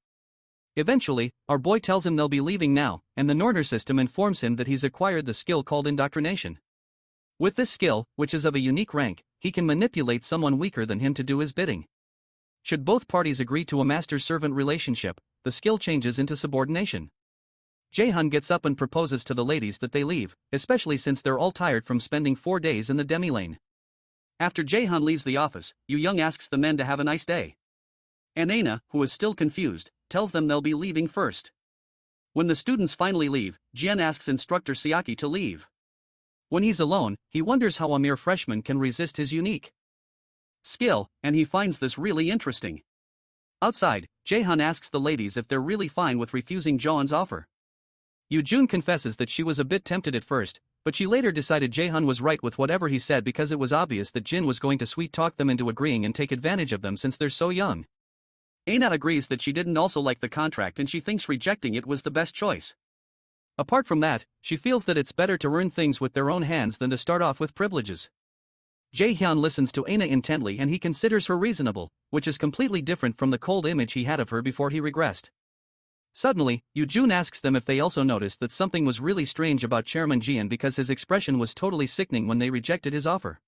Eventually, our boy tells him they'll be leaving now, and the Norner system informs him that he's acquired the skill called indoctrination. With this skill, which is of a unique rank, he can manipulate someone weaker than him to do his bidding. Should both parties agree to a master-servant relationship, the skill changes into subordination. JaeHyun gets up and proposes to the ladies that they leave, especially since they're all tired from spending 4 days in the demi-lane. After JaeHyun leaves the office, Jung asks the men to have a nice day. And Aina, who is still confused, tells them they'll be leaving first. When the students finally leave, Jian asks instructor Seaki to leave. When he's alone, he wonders how a mere freshman can resist his unique skill, and he finds this really interesting. Outside, JaeHyun asks the ladies if they're really fine with refusing John's offer. Jun confesses that she was a bit tempted at first, but she later decided JaeHyun was right with whatever he said because it was obvious that Jin was going to sweet-talk them into agreeing and take advantage of them since they're so young. Aina agrees that she didn't also like the contract and she thinks rejecting it was the best choice. Apart from that, she feels that it's better to earn things with their own hands than to start off with privileges. JaeHyun listens to Aina intently and he considers her reasonable, which is completely different from the cold image he had of her before he regressed. Suddenly, Jun asks them if they also noticed that something was really strange about Chairman Jian because his expression was totally sickening when they rejected his offer.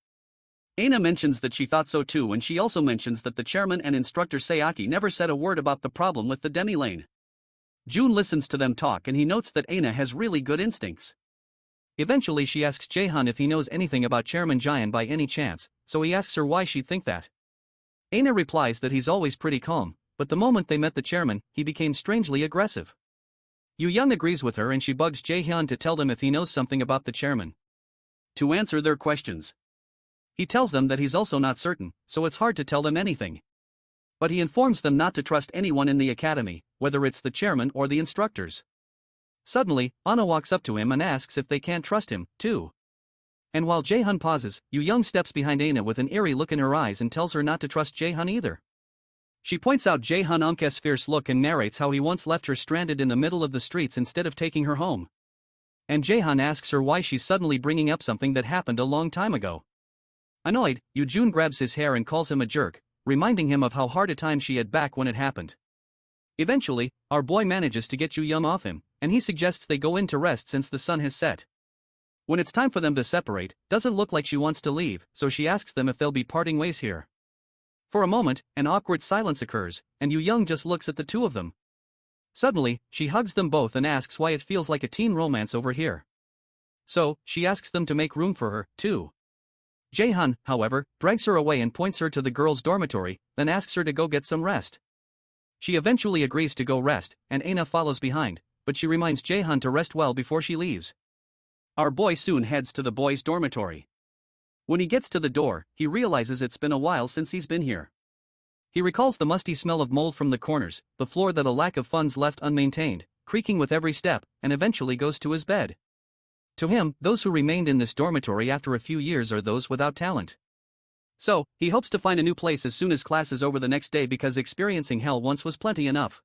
Aina mentions that she thought so too, and she also mentions that the chairman and instructor Seaki never said a word about the problem with the demi-lane. Jun listens to them talk and he notes that Aina has really good instincts. Eventually she asks JaeHyun if he knows anything about Chairman Jian by any chance, so he asks her why she'd think that. Aina replies that he's always pretty calm, but the moment they met the chairman, he became strangely aggressive. Jung agrees with her and she bugs JaeHyun to tell them if he knows something about the chairman. To answer their questions. He tells them that he's also not certain, so it's hard to tell them anything. But he informs them not to trust anyone in the academy, whether it's the chairman or the instructors. Suddenly, Anna walks up to him and asks if they can't trust him, too. And while JaeHyun pauses, Jung steps behind Aina with an eerie look in her eyes and tells her not to trust JaeHyun either. She points out JaeHyun Umke's fierce look and narrates how he once left her stranded in the middle of the streets instead of taking her home. And JaeHyun asks her why she's suddenly bringing up something that happened a long time ago. Annoyed, Jun grabs his hair and calls him a jerk, reminding him of how hard a time she had back when it happened. Eventually, our boy manages to get Jung off him, and he suggests they go in to rest since the sun has set. When it's time for them to separate, doesn't look like she wants to leave, so she asks them if they'll be parting ways here. For a moment, an awkward silence occurs, and Jung just looks at the two of them. Suddenly, she hugs them both and asks why it feels like a teen romance over here. So, she asks them to make room for her, too. JaeHyun, however, drags her away and points her to the girls' dormitory, then asks her to go get some rest. She eventually agrees to go rest, and Aina follows behind, but she reminds JaeHyun to rest well before she leaves. Our boy soon heads to the boys' dormitory. When he gets to the door, he realizes it's been a while since he's been here. He recalls the musty smell of mold from the corners, the floor that a lack of funds left unmaintained, creaking with every step, and eventually goes to his bed. To him, those who remained in this dormitory after a few years are those without talent. So, he hopes to find a new place as soon as class is over the next day because experiencing hell once was plenty enough.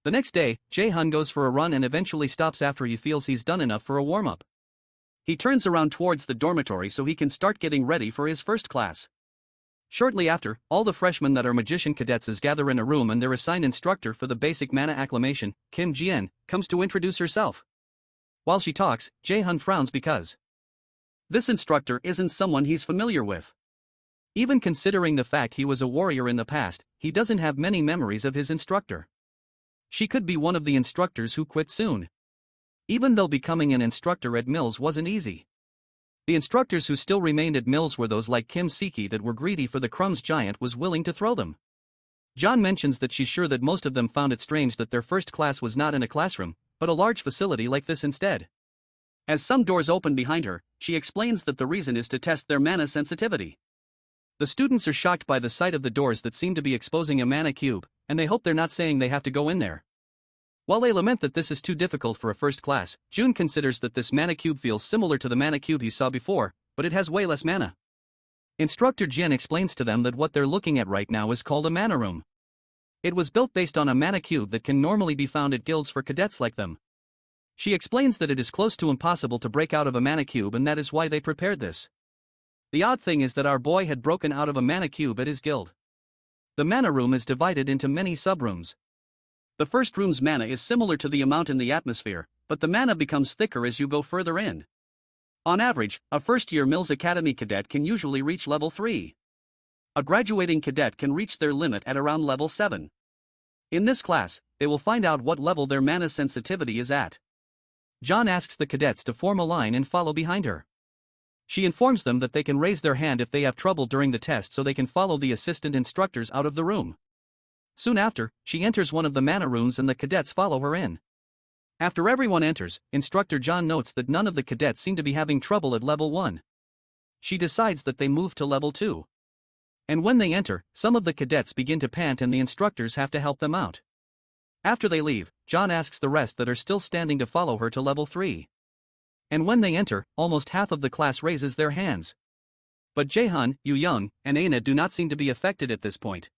The next day, JaeHyun goes for a run and eventually stops after he feels he's done enough for a warm-up. He turns around towards the dormitory so he can start getting ready for his first class. Shortly after, all the freshmen that are magician cadets gather in a room and their assigned instructor for the basic mana acclamation, Kim Jian, comes to introduce herself. While she talks, JaeHyun frowns because this instructor isn't someone he's familiar with. Even considering the fact he was a warrior in the past, he doesn't have many memories of his instructor. She could be one of the instructors who quit soon. Even though becoming an instructor at Mills wasn't easy. The instructors who still remained at Mills were those like Kim Siki that were greedy for the crumbs Giant was willing to throw them. John mentions that she's sure that most of them found it strange that their first class was not in a classroom, but a large facility like this instead. As some doors open behind her, she explains that the reason is to test their mana sensitivity. The students are shocked by the sight of the doors that seem to be exposing a mana cube, and they hope they're not saying they have to go in there. While they lament that this is too difficult for a first class, Jung considers that this mana cube feels similar to the mana cube he saw before, but it has way less mana. Instructor Jian explains to them that what they're looking at right now is called a mana room. It was built based on a mana cube that can normally be found at guilds for cadets like them. She explains that it is close to impossible to break out of a mana cube, and that is why they prepared this. The odd thing is that our boy had broken out of a mana cube at his guild. The mana room is divided into many sub-rooms. The first room's mana is similar to the amount in the atmosphere, but the mana becomes thicker as you go further in. On average, a first-year Mills Academy cadet can usually reach level 3. A graduating cadet can reach their limit at around level 7. In this class, they will find out what level their mana sensitivity is at. John asks the cadets to form a line and follow behind her. She informs them that they can raise their hand if they have trouble during the test so they can follow the assistant instructors out of the room. Soon after, she enters one of the mana rooms and the cadets follow her in. After everyone enters, Instructor John notes that none of the cadets seem to be having trouble at level 1. She decides that they move to level 2. And when they enter, some of the cadets begin to pant and the instructors have to help them out. After they leave, John asks the rest that are still standing to follow her to level 3. And when they enter, almost half of the class raises their hands. But JaeHyun, Jung, and Aina do not seem to be affected at this point.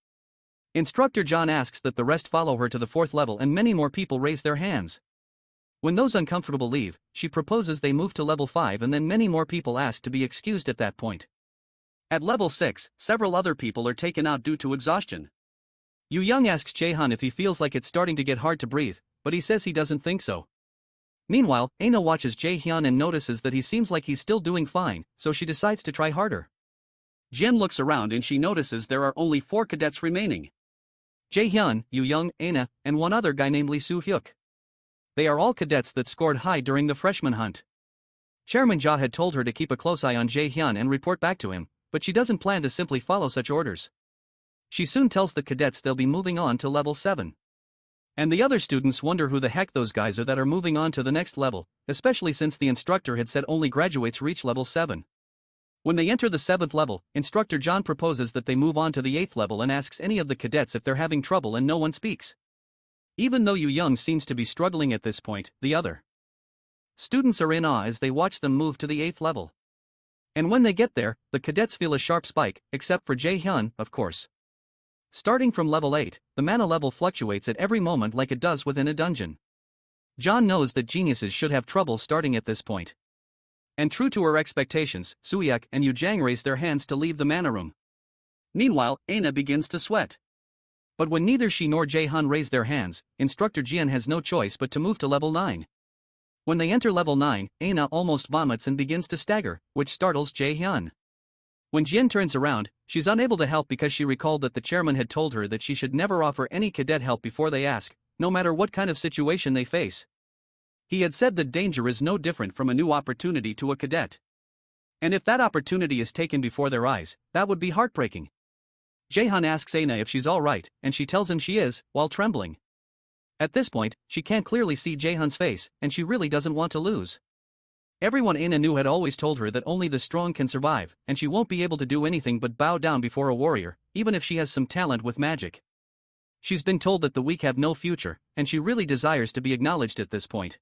Instructor John asks that the rest follow her to the 4th level and many more people raise their hands. When those uncomfortable leave, she proposes they move to level 5 and then many more people ask to be excused at that point. At level 6, several other people are taken out due to exhaustion. Jung asks JaeHyun if he feels like it's starting to get hard to breathe, but he says he doesn't think so. Meanwhile, Aina watches JaeHyun and notices that he seems like he's still doing fine, so she decides to try harder. Jin looks around and she notices there are only 4 cadets remaining. JaeHyun, Jung, Aina, and one other guy named Lee Soo-hyuk. They are all cadets that scored high during the freshman hunt. Chairman Ja had told her to keep a close eye on JaeHyun and report back to him, but she doesn't plan to simply follow such orders. She soon tells the cadets they'll be moving on to level 7. And the other students wonder who the heck those guys are that are moving on to the next level, especially since the instructor had said only graduates reach level 7. When they enter the 7th level, Instructor John proposes that they move on to the 8th level and asks any of the cadets if they're having trouble, and no one speaks. Even though Jung seems to be struggling at this point, the other students are in awe as they watch them move to the 8th level. And when they get there, the cadets feel a sharp spike, except for JaeHyun, of course. Starting from level 8, the mana level fluctuates at every moment like it does within a dungeon. John knows that geniuses should have trouble starting at this point. And true to her expectations, Soo-hyuk and Jang raise their hands to leave the mana room. Meanwhile, Aina begins to sweat. But when neither she nor JaeHyun raise their hands, Instructor Jian has no choice but to move to level 9. When they enter level 9, Aina almost vomits and begins to stagger, which startles JaeHyun. When Jian turns around, she's unable to help because she recalled that the chairman had told her that she should never offer any cadet help before they ask, no matter what kind of situation they face. He had said that danger is no different from a new opportunity to a cadet. And if that opportunity is taken before their eyes, that would be heartbreaking. JaeHyun asks Aina if she's alright, and she tells him she is, while trembling. At this point, she can't clearly see JaeHyun's face, and she really doesn't want to lose. Everyone Aina knew had always told her that only the strong can survive, and she won't be able to do anything but bow down before a warrior, even if she has some talent with magic. She's been told that the weak have no future, and she really desires to be acknowledged at this point.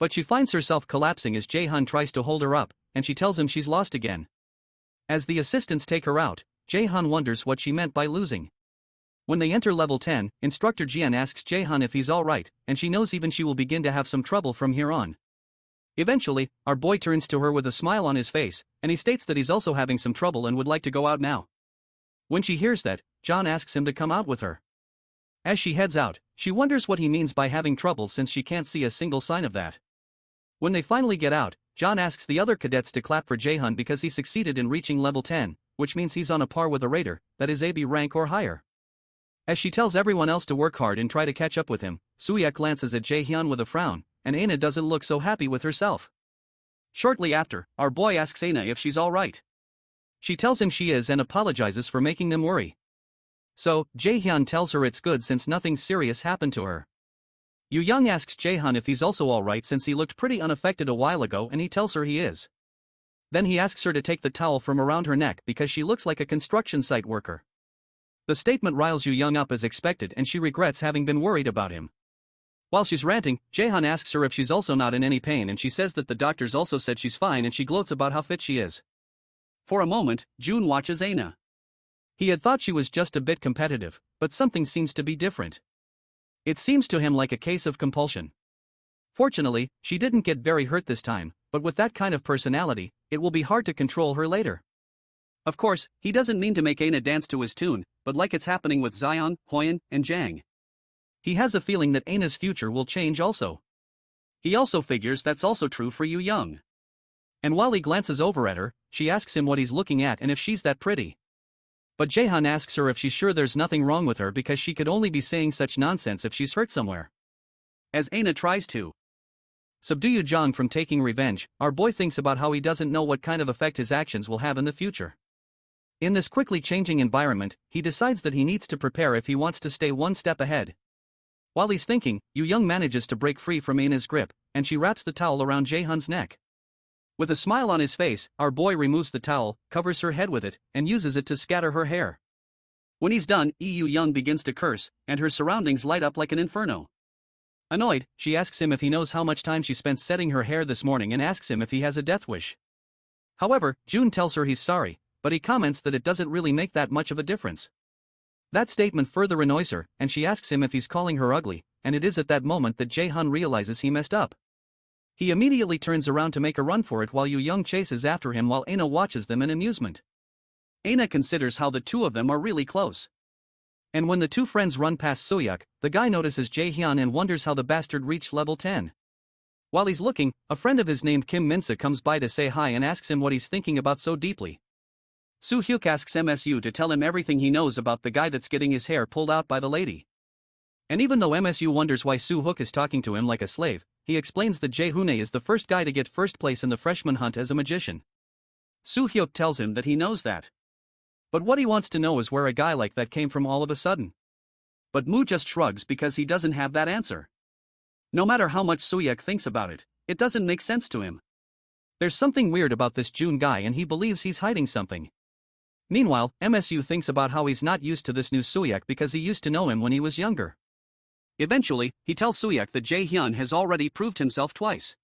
But she finds herself collapsing as JaeHyun tries to hold her up, and she tells him she's lost again. As the assistants take her out, JaeHyun wonders what she meant by losing. When they enter level 10, Instructor Jian asks JaeHyun if he's alright, and she knows even she will begin to have some trouble from here on. Eventually, our boy turns to her with a smile on his face, and he states that he's also having some trouble and would like to go out now. When she hears that, John asks him to come out with her. As she heads out, she wonders what he means by having trouble since she can't see a single sign of that. When they finally get out, John asks the other cadets to clap for JaeHyun because he succeeded in reaching level 10, which means he's on a par with a raider, that is AB rank or higher. As she tells everyone else to work hard and try to catch up with him, Soo-hyuk glances at JaeHyun with a frown, and Aina doesn't look so happy with herself. Shortly after, our boy asks Aina if she's alright. She tells him she is and apologizes for making them worry. So, JaeHyun tells her it's good since nothing serious happened to her. Jung asks JaeHyun if he's also alright since he looked pretty unaffected a while ago, and he tells her he is. Then he asks her to take the towel from around her neck because she looks like a construction site worker. The statement riles Jung up as expected and she regrets having been worried about him. While she's ranting, JaeHyun asks her if she's also not in any pain and she says that the doctors also said she's fine and she gloats about how fit she is. For a moment, June watches Aina. He had thought she was just a bit competitive, but something seems to be different. It seems to him like a case of compulsion. Fortunately, she didn't get very hurt this time, but with that kind of personality, it will be hard to control her later. Of course, he doesn't mean to make Aina dance to his tune, but like it's happening with Zion, Hyun, and Jang. He has a feeling that Aina's future will change also. He also figures that's also true for Jung. And while he glances over at her, she asks him what he's looking at and if she's that pretty. But JaeHyun asks her if she's sure there's nothing wrong with her because she could only be saying such nonsense if she's hurt somewhere. As Aina tries to subdue Jung from taking revenge, our boy thinks about how he doesn't know what kind of effect his actions will have in the future. In this quickly changing environment, he decides that he needs to prepare if he wants to stay one step ahead. While he's thinking, Jung manages to break free from Aina's grip, and she wraps the towel around JaeHyun's neck. With a smile on his face, our boy removes the towel, covers her head with it, and uses it to scatter her hair. When he's done, Jung begins to curse, and her surroundings light up like an inferno. Annoyed, she asks him if he knows how much time she spent setting her hair this morning and asks him if he has a death wish. However, June tells her he's sorry, but he comments that it doesn't really make that much of a difference. That statement further annoys her, and she asks him if he's calling her ugly, and it is at that moment that JaeHyun realizes he messed up. He immediately turns around to make a run for it while Jung chases after him while Aina watches them in amusement. Aina considers how the two of them are really close. And when the two friends run past Sohyuk, the guy notices JaeHyun and wonders how the bastard reached level 10. While he's looking, a friend of his named Kim Minsa comes by to say hi and asks him what he's thinking about so deeply. Sohyuk asks MSU to tell him everything he knows about the guy that's getting his hair pulled out by the lady. And even though MSU wonders why Sohyuk is talking to him like a slave, he explains that JaeHyun is the first guy to get first place in the freshman hunt as a magician. Sohyuk tells him that he knows that. But what he wants to know is where a guy like that came from all of a sudden. But Moo just shrugs because he doesn't have that answer. No matter how much Sohyuk thinks about it, it doesn't make sense to him. There's something weird about this June guy and he believes he's hiding something. Meanwhile, MSU thinks about how he's not used to this new Sohyuk because he used to know him when he was younger. Eventually, he tells Sohyuk that JaeHyun has already proved himself twice.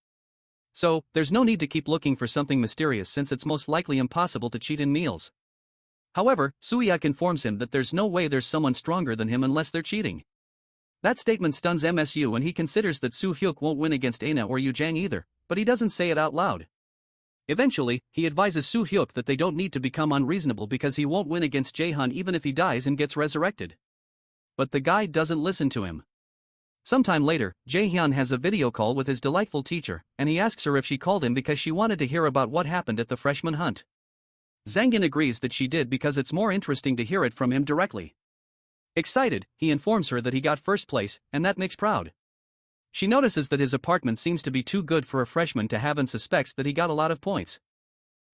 So, there's no need to keep looking for something mysterious since it's most likely impossible to cheat in meals. However, Sohyuk informs him that there's no way there's someone stronger than him unless they're cheating. That statement stuns MSU and he considers that Sohyuk won't win against Aina or Jang either, but he doesn't say it out loud. Eventually, he advises Sohyuk that they don't need to become unreasonable because he won't win against JaeHyun even if he dies and gets resurrected. But the guy doesn't listen to him. Sometime later, JaeHyun has a video call with his delightful teacher, and he asks her if she called him because she wanted to hear about what happened at the freshman hunt. Zangin agrees that she did because it's more interesting to hear it from him directly. Excited, he informs her that he got first place, and that makes proud. She notices that his apartment seems to be too good for a freshman to have and suspects that he got a lot of points.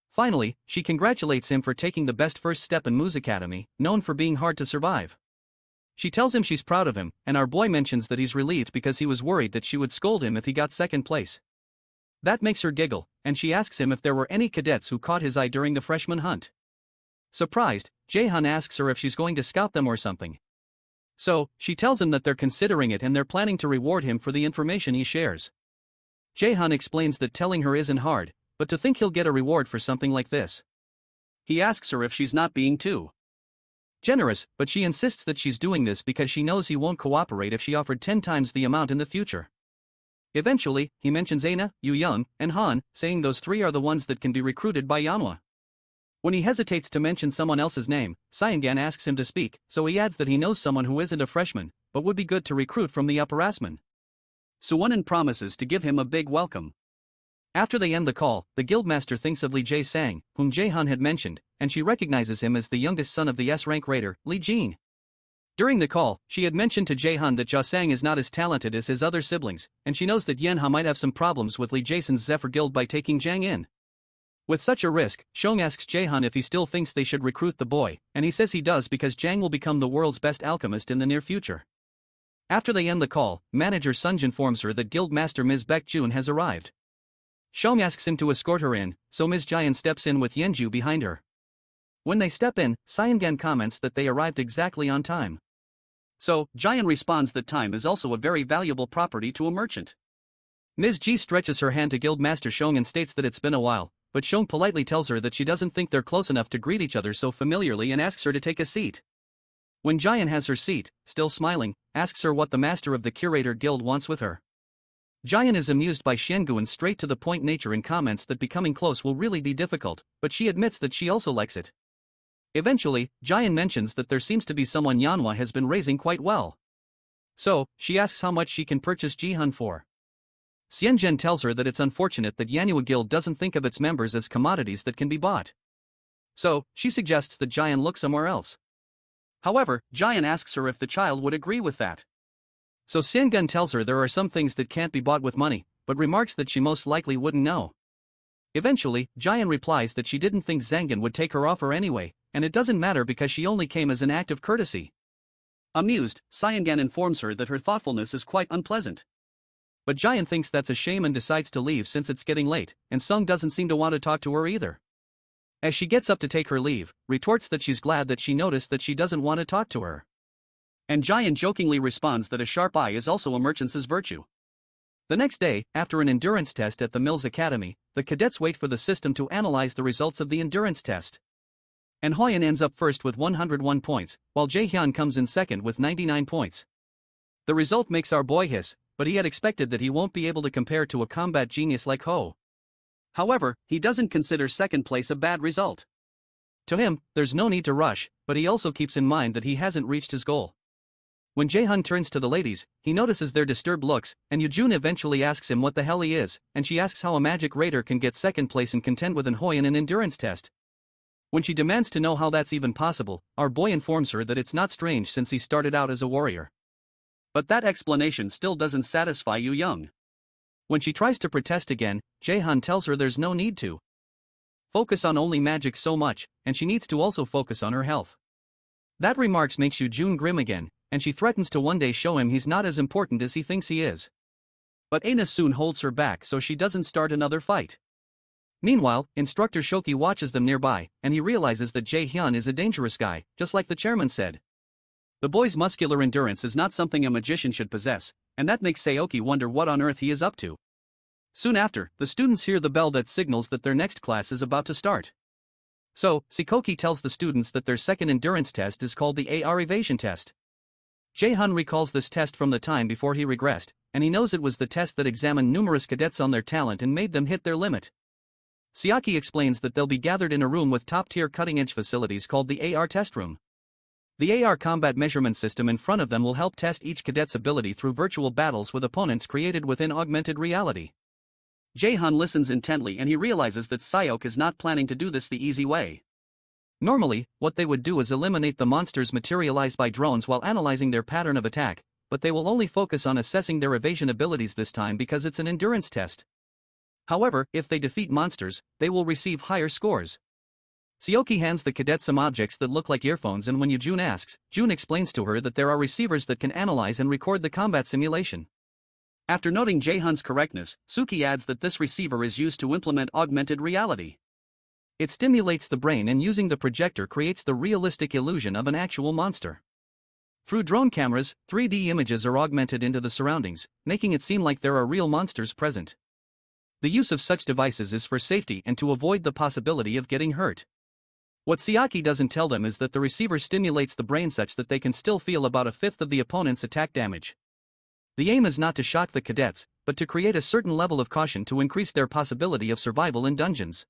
Finally, she congratulates him for taking the best first step in Moo's Academy, known for being hard to survive. She tells him she's proud of him, and our boy mentions that he's relieved because he was worried that she would scold him if he got second place. That makes her giggle, and she asks him if there were any cadets who caught his eye during the freshman hunt. Surprised, JaeHyun asks her if she's going to scout them or something. So, she tells him that they're considering it and they're planning to reward him for the information he shares. JaeHyun explains that telling her isn't hard, but to think he'll get a reward for something like this. He asks her if she's not being too generous, but she insists that she's doing this because she knows he won't cooperate if she offered 10 times the amount in the future. Eventually, he mentions Aina, Jung, and Han, saying those three are the ones that can be recruited by Manhwa. When he hesitates to mention someone else's name, SeonYul asks him to speak, so he adds that he knows someone who isn't a freshman, but would be good to recruit from the upperclassmen. Suwon promises to give him a big welcome. After they end the call, the guildmaster thinks of Lee Jae-sang, whom JaeHyun had mentioned, and she recognizes him as the youngest son of the S-rank raider, Lee Jin. During the call, she had mentioned to JaeHyun that Ja-sang is not as talented as his other siblings, and she knows that Yenha might have some problems with Lee Jae-sun's Zephyr Guild by taking Jang in. With such a risk, Jung asks JaeHyun if he still thinks they should recruit the boy, and he says he does because Jang will become the world's best alchemist in the near future. After they end the call, manager Sunj informs her that guildmaster Ms. Baekjun has arrived. Jung asks him to escort her in, so Ms. Jaehyun steps in with Yenju behind her. When they step in, SeonYul comments that they arrived exactly on time. So, JaeHyun responds that time is also a very valuable property to a merchant. Ms. G stretches her hand to Guildmaster Jung and states that it's been a while, but Jung politely tells her that she doesn't think they're close enough to greet each other so familiarly and asks her to take a seat. When JaeHyun has her seat, still smiling, asks her what the master of the Curator Guild wants with her. JaeHyun is amused by Xianguan's straight-to-the-point nature and comments that becoming close will really be difficult, but she admits that she also likes it. Eventually, JaeHyun mentions that there seems to be someone Manhwa has been raising quite well. So, she asks how much she can purchase JaeHyun for. SeonYul tells her that it's unfortunate that Manhwa Guild doesn't think of its members as commodities that can be bought. So, she suggests that JaeHyun look somewhere else. However, JaeHyun asks her if the child would agree with that. So SeonYul tells her there are some things that can't be bought with money, but remarks that she most likely wouldn't know. Eventually, JaeHyun replies that she didn't think Zangan would take her offer anyway, and it doesn't matter because she only came as an act of courtesy. Amused, SeonYul informs her that her thoughtfulness is quite unpleasant. But JaeHyun thinks that's a shame and decides to leave since it's getting late, and Sung doesn't seem to want to talk to her either. As she gets up to take her leave, retorts that she's glad that she noticed that she doesn't want to talk to her. And JaeHyun jokingly responds that a sharp eye is also a merchant's virtue. The next day, after an endurance test at the Mills Academy, the cadets wait for the system to analyze the results of the endurance test. And Hyun ends up first with 101 points, while JaeHyun comes in second with 99 points. The result makes our boy hiss, but he had expected that he won't be able to compare to a combat genius like Ho. However, he doesn't consider second place a bad result. To him, there's no need to rush, but he also keeps in mind that he hasn't reached his goal. When JaeHyun turns to the ladies, he notices their disturbed looks, and Yejun eventually asks him what the hell he is, and she asks how a magic raider can get second place and contend with an Hoi in an endurance test. When she demands to know how that's even possible, our boy informs her that it's not strange since he started out as a warrior. But that explanation still doesn't satisfy Jung. When she tries to protest again, JaeHyun tells her there's no need to focus on only magic so much, and she needs to also focus on her health. That remarks makes Yejun grim again, and she threatens to one day show him he's not as important as he thinks he is. But Aina soon holds her back so she doesn't start another fight. Meanwhile, Instructor Shoki watches them nearby, and he realizes that JaeHyun is a dangerous guy, just like the chairman said. The boy's muscular endurance is not something a magician should possess, and that makes Seoki wonder what on earth he is up to. Soon after, the students hear the bell that signals that their next class is about to start. So, Seoki tells the students that their second endurance test is called the AR evasion test. JaeHyun recalls this test from the time before he regressed, and he knows it was the test that examined numerous cadets on their talent and made them hit their limit. Seoki explains that they'll be gathered in a room with top-tier cutting-edge facilities called the AR test room. The AR combat measurement system in front of them will help test each cadet's ability through virtual battles with opponents created within augmented reality. JaeHyun listens intently and he realizes that Seok is not planning to do this the easy way. Normally, what they would do is eliminate the monsters materialized by drones while analyzing their pattern of attack, but they will only focus on assessing their evasion abilities this time because it's an endurance test. However, if they defeat monsters, they will receive higher scores. Seoki hands the cadet some objects that look like earphones, and when Yejun asks, Jun explains to her that there are receivers that can analyze and record the combat simulation. After noting JaeHyun's correctness, Suki adds that this receiver is used to implement augmented reality. It stimulates the brain and using the projector creates the realistic illusion of an actual monster. Through drone cameras, 3D images are augmented into the surroundings, making it seem like there are real monsters present. The use of such devices is for safety and to avoid the possibility of getting hurt. What Seoki doesn't tell them is that the receiver stimulates the brain such that they can still feel about a fifth of the opponent's attack damage. The aim is not to shock the cadets, but to create a certain level of caution to increase their possibility of survival in dungeons.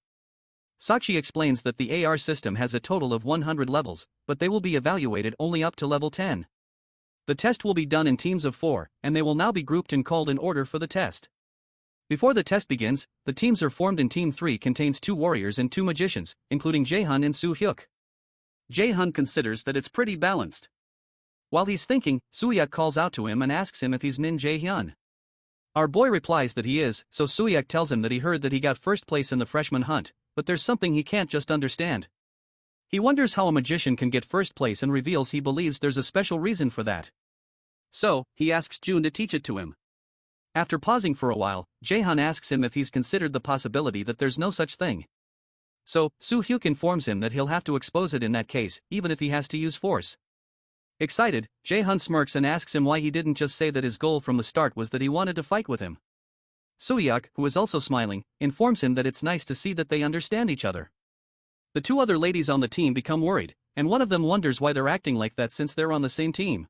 Sakshi explains that the AR system has a total of 100 levels, but they will be evaluated only up to level 10. The test will be done in teams of 4, and they will now be grouped and called in order for the test. Before the test begins, the teams are formed and Team 3 contains 2 warriors and 2 magicians, including JaeHyun and Soo-hyuk. JaeHyun considers that it's pretty balanced. While he's thinking, Soo-hyuk calls out to him and asks him if he's Min JaeHyun. Our boy replies that he is, so Soo-hyuk tells him that he heard that he got first place in the freshman hunt, but there's something he can't just understand. He wonders how a magician can get first place and reveals he believes there's a special reason for that. So, he asks Jun to teach it to him. After pausing for a while, JaeHyun asks him if he's considered the possibility that there's no such thing. So, Soo-hyuk informs him that he'll have to expose it in that case, even if he has to use force. Excited, JaeHyun smirks and asks him why he didn't just say that his goal from the start was that he wanted to fight with him. Suhyuk, who is also smiling, informs him that it's nice to see that they understand each other. The two other ladies on the team become worried, and one of them wonders why they're acting like that since they're on the same team.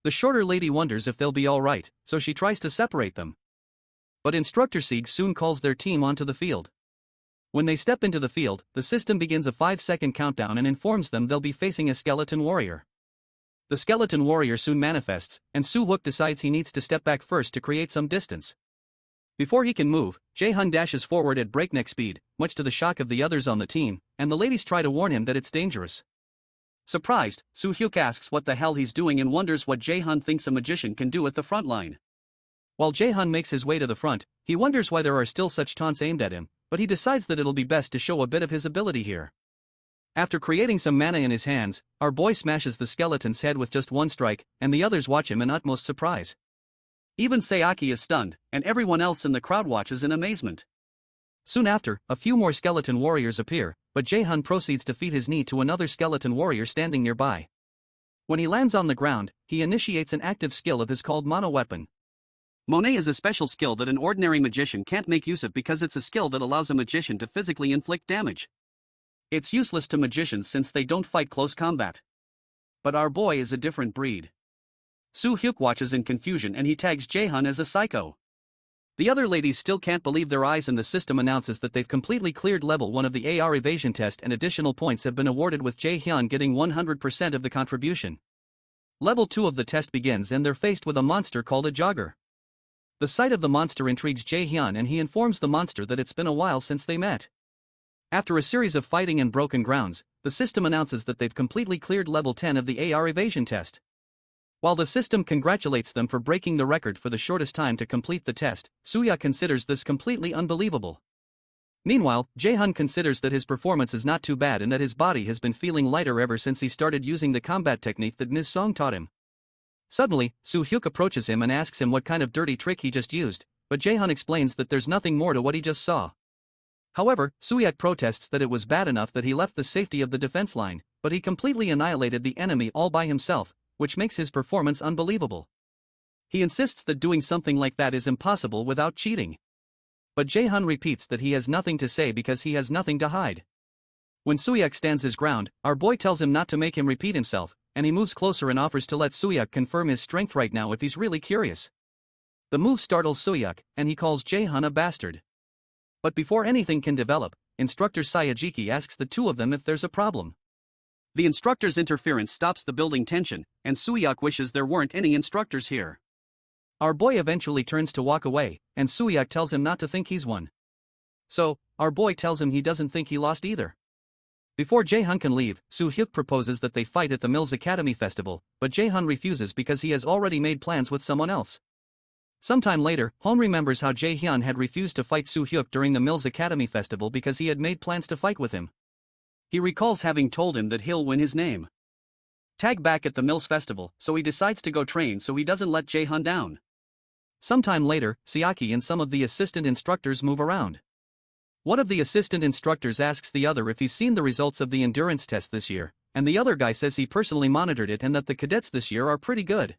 The shorter lady wonders if they'll be alright, so she tries to separate them. But Instructor Sieg soon calls their team onto the field. When they step into the field, the system begins a 5-second countdown and informs them they'll be facing a skeleton warrior. The skeleton warrior soon manifests, and Suhyuk decides he needs to step back first to create some distance. Before he can move, JaeHyun dashes forward at breakneck speed, much to the shock of the others on the team, and the ladies try to warn him that it's dangerous. Surprised, Suhyuk asks what the hell he's doing and wonders what JaeHyun thinks a magician can do at the front line. While JaeHyun makes his way to the front, he wonders why there are still such taunts aimed at him, but he decides that it'll be best to show a bit of his ability here. After creating some mana in his hands, our boy smashes the skeleton's head with just one strike, and the others watch him in utmost surprise. Even Sayaki is stunned, and everyone else in the crowd watches in amazement. Soon after, a few more skeleton warriors appear, but JaeHyun proceeds to feed his knee to another skeleton warrior standing nearby. When he lands on the ground, he initiates an active skill of his called Mono Weapon. Monet is a special skill that an ordinary magician can't make use of because it's a skill that allows a magician to physically inflict damage. It's useless to magicians since they don't fight close combat. But our boy is a different breed. Suhyuk watches in confusion and he tags JaeHyun as a psycho. The other ladies still can't believe their eyes and the system announces that they've completely cleared level 1 of the AR evasion test and additional points have been awarded with JaeHyun getting 100% of the contribution. Level 2 of the test begins and they're faced with a monster called a jogger. The sight of the monster intrigues JaeHyun and he informs the monster that it's been a while since they met. After a series of fighting and broken grounds, the system announces that they've completely cleared level 10 of the AR evasion test. While the system congratulates them for breaking the record for the shortest time to complete the test, Suhyuk considers this completely unbelievable. Meanwhile, JaeHyun considers that his performance is not too bad and that his body has been feeling lighter ever since he started using the combat technique that Ms. Song taught him. Suddenly, Suhyuk approaches him and asks him what kind of dirty trick he just used, but JaeHyun explains that there's nothing more to what he just saw. However, Suhyuk protests that it was bad enough that he left the safety of the defense line, but he completely annihilated the enemy all by himself, which makes his performance unbelievable. He insists that doing something like that is impossible without cheating. But JaeHyun repeats that he has nothing to say because he has nothing to hide. When Suhyuk stands his ground, our boy tells him not to make him repeat himself, and he moves closer and offers to let Suhyuk confirm his strength right now if he's really curious. The move startles Suhyuk, and he calls JaeHyun a bastard. But before anything can develop, Instructor Sayajiki asks the two of them if there's a problem. The instructor's interference stops the building tension, and Suhyuk wishes there weren't any instructors here. Our boy eventually turns to walk away, and Suhyuk tells him not to think he's won. So, our boy tells him he doesn't think he lost either. Before JaeHyun can leave, Suhyuk proposes that they fight at the Mills Academy Festival, but JaeHyun refuses because he has already made plans with someone else. Sometime later, Hon remembers how JaeHyun had refused to fight Suhyuk during the Mills Academy Festival because he had made plans to fight with him. He recalls having told him that he'll win his name tag back at the Mills Festival, so he decides to go train so he doesn't let JaeHyun down. Sometime later, Sayaki and some of the assistant instructors move around. One of the assistant instructors asks the other if he's seen the results of the endurance test this year, and the other guy says he personally monitored it and that the cadets this year are pretty good.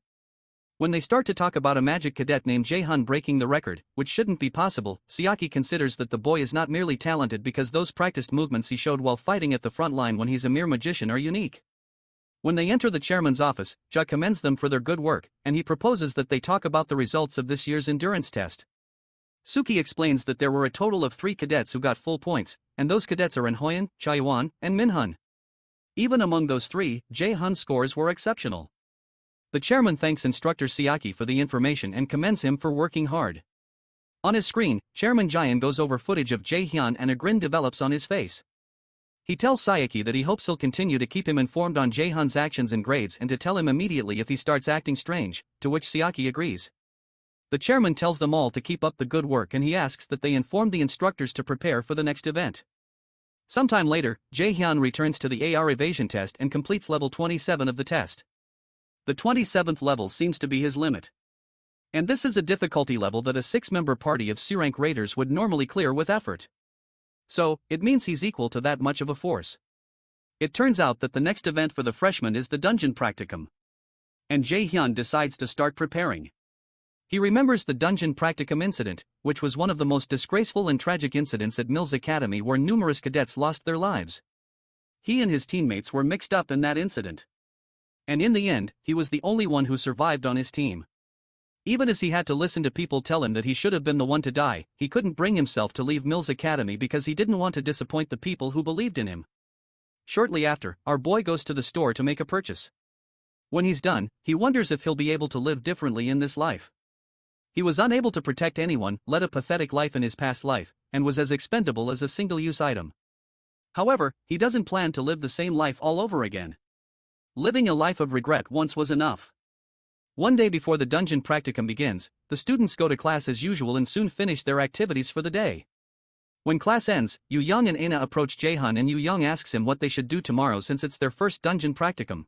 When they start to talk about a magic cadet named JaeHyun breaking the record, which shouldn't be possible, Sayaki considers that the boy is not merely talented because those practiced movements he showed while fighting at the front line when he's a mere magician are unique. When they enter the chairman's office, Ja commends them for their good work, and he proposes that they talk about the results of this year's endurance test. Suki explains that there were a total of 3 cadets who got full points, and those cadets are Hyun, Chaewon, and Minhyun. Even among those 3, JaeHyun's scores were exceptional. The chairman thanks instructor Sayaki for the information and commends him for working hard. On his screen, Chairman Jaehyun goes over footage of JaeHyun and a grin develops on his face. He tells Sayaki that he hopes he'll continue to keep him informed on JaeHyun's actions and grades and to tell him immediately if he starts acting strange, to which Sayaki agrees. The chairman tells them all to keep up the good work and he asks that they inform the instructors to prepare for the next event. Sometime later, JaeHyun returns to the AR evasion test and completes level 27 of the test. The 27th level seems to be his limit. And this is a difficulty level that a 6-member party of C-rank raiders would normally clear with effort. So, it means he's equal to that much of a force. It turns out that the next event for the freshmen is the dungeon practicum. and JaeHyun decides to start preparing. He remembers the dungeon practicum incident, which was one of the most disgraceful and tragic incidents at Mills Academy where numerous cadets lost their lives. He and his teammates were mixed up in that incident. And in the end, he was the only one who survived on his team. Even as he had to listen to people tell him that he should have been the one to die, he couldn't bring himself to leave Mills Academy because he didn't want to disappoint the people who believed in him. Shortly after, our boy goes to the store to make a purchase. When he's done, he wonders if he'll be able to live differently in this life. He was unable to protect anyone, led a pathetic life in his past life, and was as expendable as a single-use item. However, he doesn't plan to live the same life all over again. Living a life of regret once was enough. One day before the dungeon practicum begins, the students go to class as usual and soon finish their activities for the day. When class ends, Young and Aina approach JaeHyun and Young asks him what they should do tomorrow since it's their first dungeon practicum.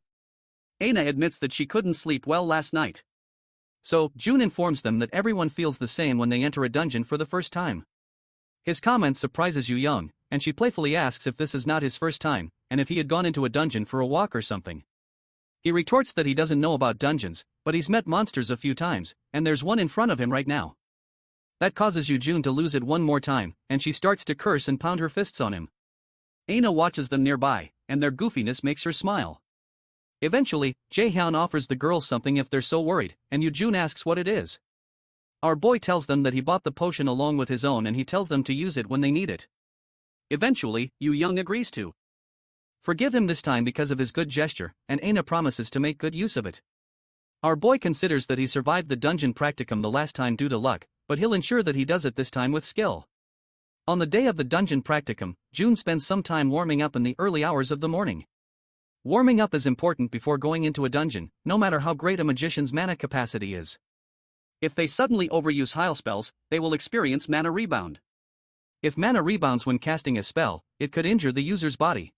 Aina admits that she couldn't sleep well last night. So, Jun informs them that everyone feels the same when they enter a dungeon for the first time. His comment surprises Young, and she playfully asks if this is not his first time, and if he had gone into a dungeon for a walk or something. He retorts that he doesn't know about dungeons, but he's met monsters a few times, and there's one in front of him right now. That causes Jun to lose it one more time, and she starts to curse and pound her fists on him. Aina watches them nearby, and their goofiness makes her smile. Eventually, JaeHyun offers the girls something if they're so worried, and Jun asks what it is. Our boy tells them that he bought the potion along with his own and he tells them to use it when they need it. Eventually, Young agrees to forgive him this time because of his good gesture, and Aina promises to make good use of it. Our boy considers that he survived the dungeon practicum the last time due to luck, but he'll ensure that he does it this time with skill. On the day of the dungeon practicum, Jun spends some time warming up in the early hours of the morning. Warming up is important before going into a dungeon, no matter how great a magician's mana capacity is. If they suddenly overuse heal spells, they will experience mana rebound. If mana rebounds when casting a spell, it could injure the user's body.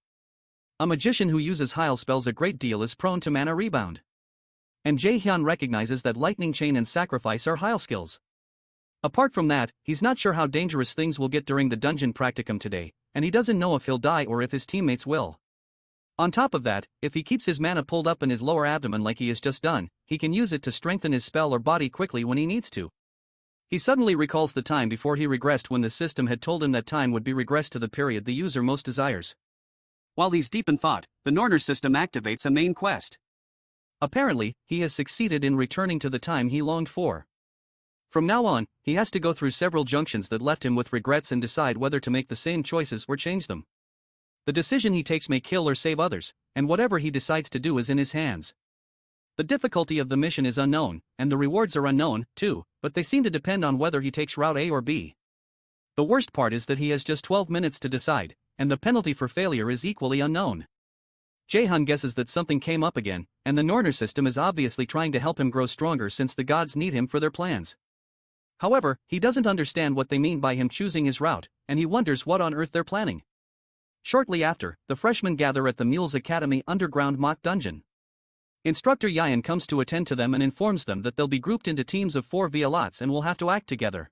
A magician who uses heal spells a great deal is prone to mana rebound. And JaeHyun recognizes that Lightning Chain and Sacrifice are heal skills. Apart from that, he's not sure how dangerous things will get during the dungeon practicum today, and he doesn't know if he'll die or if his teammates will. On top of that, if he keeps his mana pulled up in his lower abdomen like he has just done, he can use it to strengthen his spell or body quickly when he needs to. He suddenly recalls the time before he regressed when the system had told him that time would be regressed to the period the user most desires. While he's deep in thought, the Norner system activates a main quest. Apparently, he has succeeded in returning to the time he longed for. From now on, he has to go through several junctions that left him with regrets and decide whether to make the same choices or change them. The decision he takes may kill or save others, and whatever he decides to do is in his hands. The difficulty of the mission is unknown, and the rewards are unknown, too, but they seem to depend on whether he takes route A or B. The worst part is that he has just 12 minutes to decide, and the penalty for failure is equally unknown. JaeHyun guesses that something came up again, and the Norner system is obviously trying to help him grow stronger since the gods need him for their plans. However, he doesn't understand what they mean by him choosing his route, and he wonders what on earth they're planning. Shortly after, the freshmen gather at the Mills Academy underground mock dungeon. Instructor JaeHyun comes to attend to them and informs them that they'll be grouped into teams of 4 via lots and will have to act together.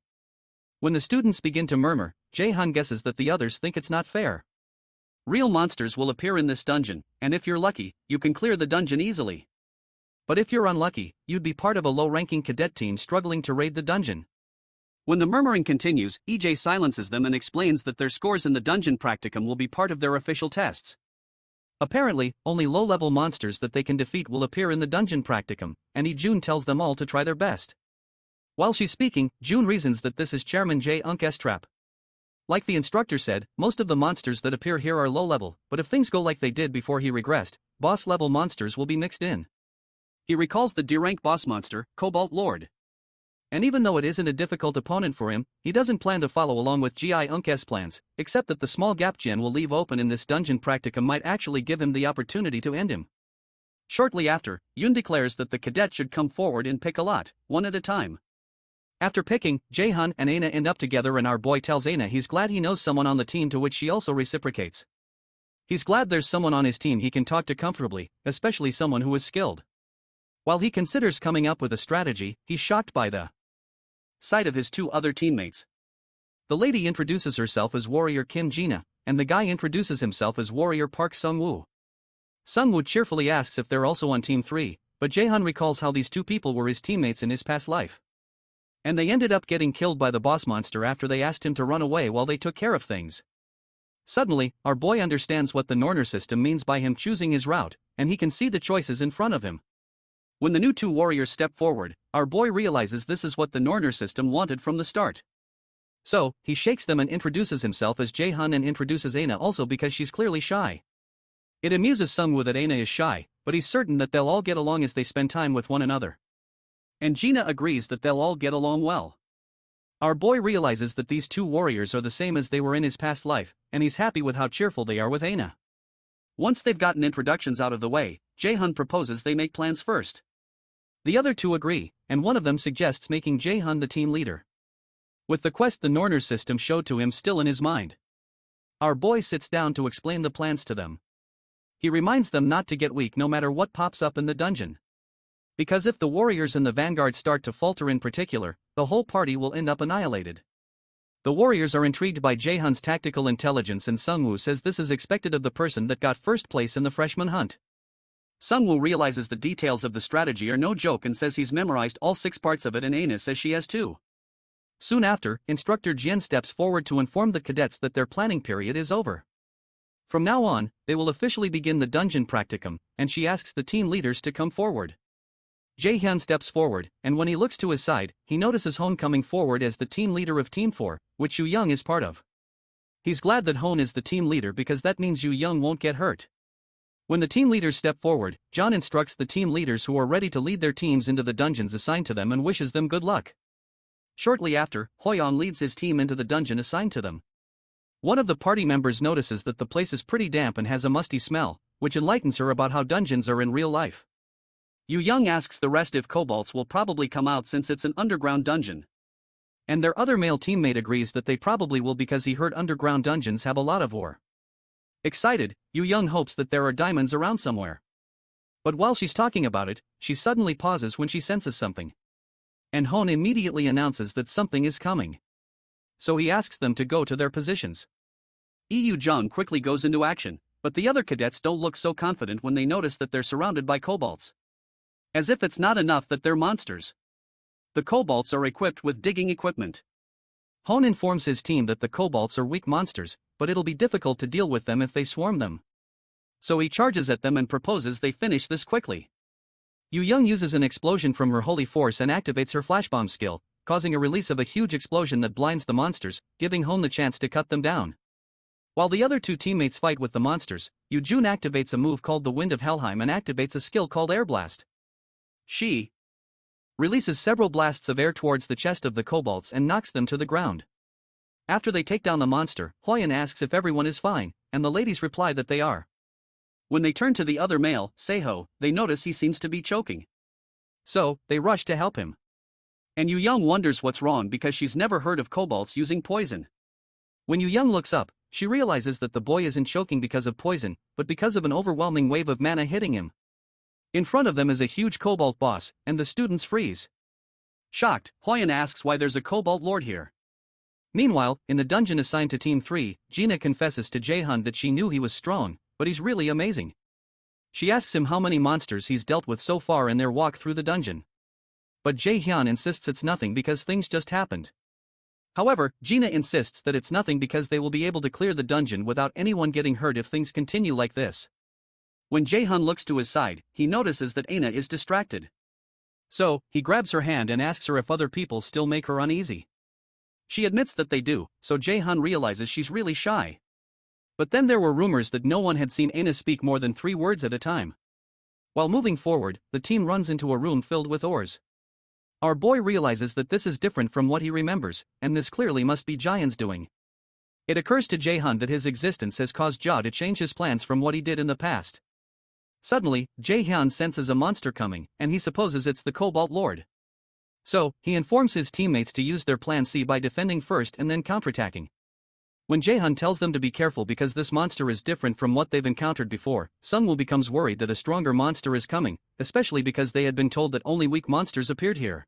When the students begin to murmur, JaeHyun guesses that the others think it's not fair. Real monsters will appear in this dungeon, and if you're lucky, you can clear the dungeon easily. But if you're unlucky, you'd be part of a low-ranking cadet team struggling to raid the dungeon. When the murmuring continues, EJ silences them and explains that their scores in the dungeon practicum will be part of their official tests. Apparently, only low-level monsters that they can defeat will appear in the dungeon practicum, and Jun tells them all to try their best. While she's speaking, Jun reasons that this is Chairman JaeHyun's trap. Like the instructor said, most of the monsters that appear here are low-level, but if things go like they did before he regressed, boss-level monsters will be mixed in. He recalls the D-rank boss monster, Cobalt Lord. And even though it isn't a difficult opponent for him, he doesn't plan to follow along with JaeHyun's plans, except that the small gap Jen will leave open in this dungeon practicum might actually give him the opportunity to end him. Shortly after, Yoon declares that the cadet should come forward and pick a lot, one at a time. After picking, JaeHyun and Aina end up together and our boy tells Aina he's glad he knows someone on the team, to which she also reciprocates. He's glad there's someone on his team he can talk to comfortably, especially someone who is skilled. While he considers coming up with a strategy, he's shocked by the sight of his 2 other teammates. The lady introduces herself as Warrior Kim Jina, and the guy introduces himself as Warrior Park Sung-woo. Sung-woo cheerfully asks if they're also on Team 3, but JaeHyun recalls how these two people were his teammates in his past life. And they ended up getting killed by the boss monster after they asked him to run away while they took care of things. Suddenly, our boy understands what the Norner system means by him choosing his route, and he can see the choices in front of him. When the new two warriors step forward, our boy realizes this is what the Norner system wanted from the start. So, he shakes them and introduces himself as JaeHyun and introduces Aina also because she's clearly shy. It amuses Sungwoo that Aina is shy, but he's certain that they'll all get along as they spend time with one another. And Gina agrees that they'll all get along well. Our boy realizes that these two warriors are the same as they were in his past life, and he's happy with how cheerful they are with Aina. Once they've gotten introductions out of the way, JaeHyun proposes they make plans first. The other two agree, and one of them suggests making JaeHyun the team leader. With the quest the Norner system showed to him still in his mind, our boy sits down to explain the plans to them. He reminds them not to get weak no matter what pops up in the dungeon. Because if the warriors in the vanguard start to falter in particular, the whole party will end up annihilated. The warriors are intrigued by JaeHyun's tactical intelligence, and Sungwoo says this is expected of the person that got first place in the freshman hunt. Sungwoo realizes the details of the strategy are no joke and says he's memorized all 6 parts of it, and Aina says she has too. Soon after, Instructor Jian steps forward to inform the cadets that their planning period is over. From now on, they will officially begin the dungeon practicum, and she asks the team leaders to come forward. JaeHyun steps forward, and when he looks to his side, he notices Hon coming forward as the team leader of Team 4, which Yu Young is part of. He's glad that Hon is the team leader because that means Yu Young won't get hurt. When the team leaders step forward, John instructs the team leaders who are ready to lead their teams into the dungeons assigned to them and wishes them good luck. Shortly after, Hoyeon leads his team into the dungeon assigned to them. One of the party members notices that the place is pretty damp and has a musty smell, which enlightens her about how dungeons are in real life. Yu Young asks the rest if kobolds will probably come out since it's an underground dungeon. And their other male teammate agrees that they probably will because he heard underground dungeons have a lot of ore. Excited, Yu Young hopes that there are diamonds around somewhere. But while she's talking about it, she suddenly pauses when she senses something. And Hon immediately announces that something is coming. So he asks them to go to their positions. Jung quickly goes into action, but the other cadets don't look so confident when they notice that they're surrounded by kobolds. As if it's not enough that they're monsters. The kobolds are equipped with digging equipment. Hon informs his team that the kobolds are weak monsters, but it'll be difficult to deal with them if they swarm them. So he charges at them and proposes they finish this quickly. Yu Young uses an explosion from her holy force and activates her flashbomb skill, causing a release of a huge explosion that blinds the monsters, giving Hon the chance to cut them down. While the other two teammates fight with the monsters, Yu Jun activates a move called the Wind of Helheim and activates a skill called Air Blast. She releases several blasts of air towards the chest of the kobolds and knocks them to the ground. After they take down the monster, Hoyeon asks if everyone is fine, and the ladies reply that they are. When they turn to the other male, Seho, they notice he seems to be choking. So, they rush to help him. And Yu Young wonders what's wrong because she's never heard of kobolds using poison. When Yu Young looks up, she realizes that the boy isn't choking because of poison, but because of an overwhelming wave of mana hitting him. In front of them is a huge kobold boss, and the students freeze. Shocked, Hoyeon asks why there's a kobold lord here. Meanwhile, in the dungeon assigned to Team 3, Gina confesses to JaeHyun that she knew he was strong, but he's really amazing. She asks him how many monsters he's dealt with so far in their walk through the dungeon. But JaeHyun insists it's nothing because things just happened. However, Gina insists that it's nothing because they will be able to clear the dungeon without anyone getting hurt if things continue like this. When JaeHyun looks to his side, he notices that Aina is distracted. So, he grabs her hand and asks her if other people still make her uneasy. She admits that they do, so JaeHyun realizes she's really shy. But then there were rumors that no one had seen Aina speak more than 3 words at a time. While moving forward, the team runs into a room filled with ores. Our boy realizes that this is different from what he remembers, and this clearly must be Jaehyun's doing. It occurs to JaeHyun that his existence has caused Ja to change his plans from what he did in the past. Suddenly, JaeHyun senses a monster coming, and he supposes it's the Cobalt Lord. So, he informs his teammates to use their plan C by defending first and then counterattacking. When JaeHyun tells them to be careful because this monster is different from what they've encountered before, Sungwoo becomes worried that a stronger monster is coming, especially because they had been told that only weak monsters appeared here.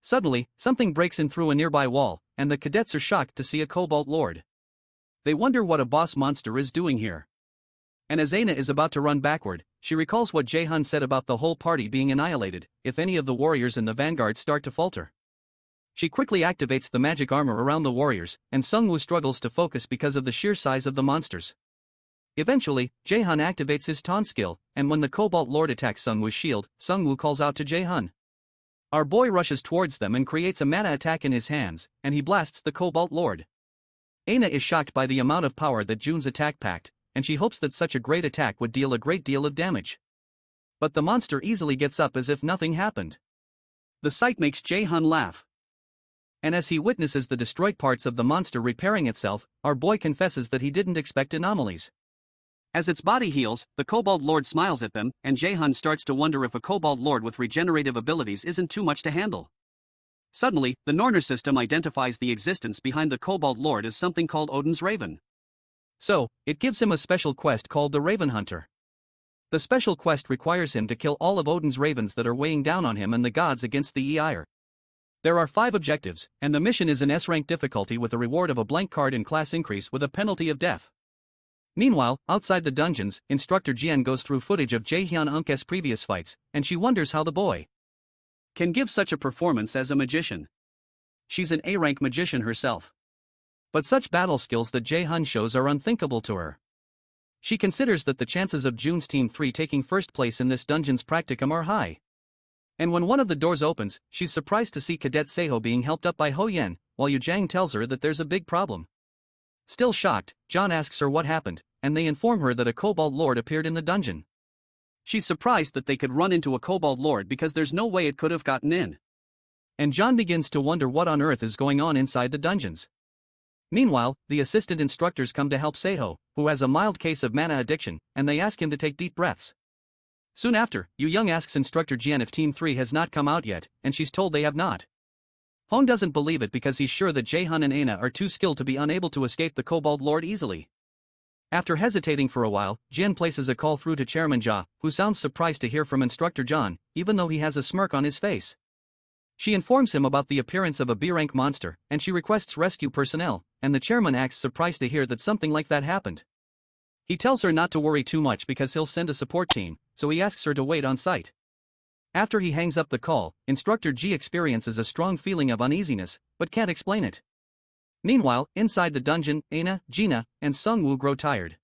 Suddenly, something breaks in through a nearby wall, and the cadets are shocked to see a Cobalt Lord. They wonder what a boss monster is doing here. And as Aina is about to run backward, she recalls what JaeHyun said about the whole party being annihilated if any of the warriors in the vanguard start to falter. She quickly activates the magic armor around the warriors, and Sungwoo struggles to focus because of the sheer size of the monsters. Eventually, JaeHyun activates his taunt skill, and when the Cobalt Lord attacks Sungwoo's shield, Sungwoo calls out to JaeHyun. Our boy rushes towards them and creates a mana attack in his hands, and he blasts the Cobalt Lord. Aina is shocked by the amount of power that Jun's attack packed, and she hopes that such a great attack would deal a great deal of damage. But the monster easily gets up as if nothing happened. The sight makes JaeHyun laugh. And as he witnesses the destroyed parts of the monster repairing itself, our boy confesses that he didn't expect anomalies. As its body heals, the Cobalt Lord smiles at them, and JaeHyun starts to wonder if a Cobalt Lord with regenerative abilities isn't too much to handle. Suddenly, the Norner system identifies the existence behind the Cobalt Lord as something called Odin's Raven. So, it gives him a special quest called the Raven Hunter. The special quest requires him to kill all of Odin's ravens that are weighing down on him and the gods against the Eir. There are 5 objectives, and the mission is an S-rank difficulty with a reward of a blank card and class increase with a penalty of death. Meanwhile, outside the dungeons, Instructor Jian goes through footage of JaeHyun Unk's previous fights, and she wonders how the boy can give such a performance as a magician. She's an A-rank magician herself. But such battle skills that JaeHyun shows are unthinkable to her. She considers that the chances of Jun's Team 3 taking first place in this dungeon's practicum are high. And when one of the doors opens, she's surprised to see Cadet Seo being helped up by Ho Yen, while Yu Jang tells her that there's a big problem. Still shocked, John asks her what happened, and they inform her that a Cobalt Lord appeared in the dungeon. She's surprised that they could run into a Cobalt Lord because there's no way it could have gotten in. And John begins to wonder what on earth is going on inside the dungeons. Meanwhile, the assistant instructors come to help Seo, who has a mild case of mana addiction, and they ask him to take deep breaths. Soon after, Yu Young asks Instructor Jian if Team 3 has not come out yet, and she's told they have not. Hon doesn't believe it because he's sure that JaeHyun and Aina are too skilled to be unable to escape the Cobalt Lord easily. After hesitating for a while, Jian places a call through to Chairman Ja, who sounds surprised to hear from Instructor John, even though he has a smirk on his face. She informs him about the appearance of a B-rank monster, and she requests rescue personnel, and the chairman acts surprised to hear that something like that happened. He tells her not to worry too much because he'll send a support team, so he asks her to wait on site. After he hangs up the call, Instructor G experiences a strong feeling of uneasiness, but can't explain it. Meanwhile, inside the dungeon, Aina, Gina, and Sungwoo grow tired.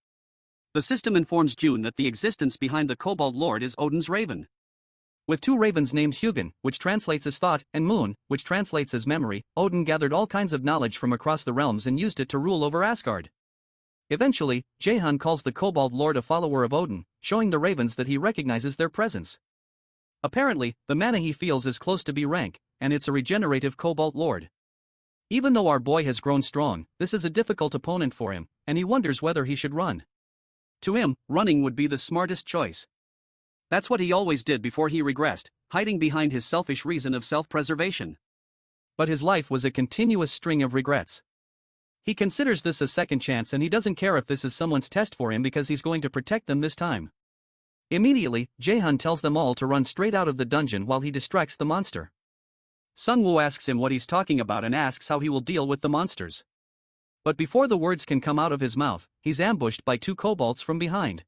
The system informs June that the existence behind the Cobalt Lord is Odin's Raven. With 2 ravens named Hugin, which translates as thought, and Moon, which translates as memory, Odin gathered all kinds of knowledge from across the realms and used it to rule over Asgard. Eventually, JaeHyun calls the Cobalt Lord a follower of Odin, showing the ravens that he recognizes their presence. Apparently, the mana he feels is close to B rank, and it's a regenerative Cobalt Lord. Even though our boy has grown strong, this is a difficult opponent for him, and he wonders whether he should run. To him, running would be the smartest choice. That's what he always did before he regressed, hiding behind his selfish reason of self-preservation. But his life was a continuous string of regrets. He considers this a second chance and he doesn't care if this is someone's test for him because he's going to protect them this time. Immediately, JaeHyun tells them all to run straight out of the dungeon while he distracts the monster. Sungwoo asks him what he's talking about and asks how he will deal with the monsters. But before the words can come out of his mouth, he's ambushed by 2 kobolds from behind.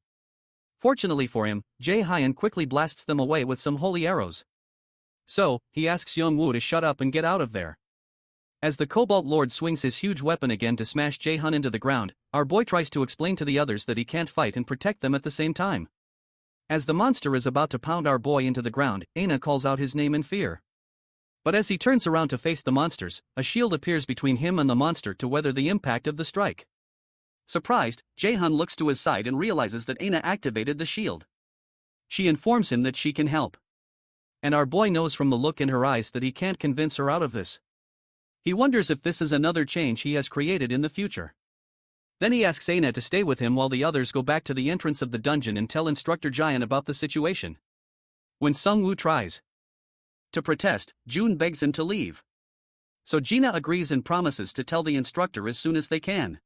Fortunately for him, JaeHyun quickly blasts them away with some holy arrows. So, he asks Youngwoo to shut up and get out of there. As the Cobalt Lord swings his huge weapon again to smash JaeHyun into the ground, our boy tries to explain to the others that he can't fight and protect them at the same time. As the monster is about to pound our boy into the ground, Aina calls out his name in fear. But as he turns around to face the monsters, a shield appears between him and the monster to weather the impact of the strike. Surprised, JaeHyun looks to his side and realizes that Aina activated the shield. She informs him that she can help. And our boy knows from the look in her eyes that he can't convince her out of this. He wonders if this is another change he has created in the future. Then he asks Aina to stay with him while the others go back to the entrance of the dungeon and tell Instructor Jian about the situation. When Sungwoo tries to protest, June begs him to leave. So Gina agrees and promises to tell the instructor as soon as they can.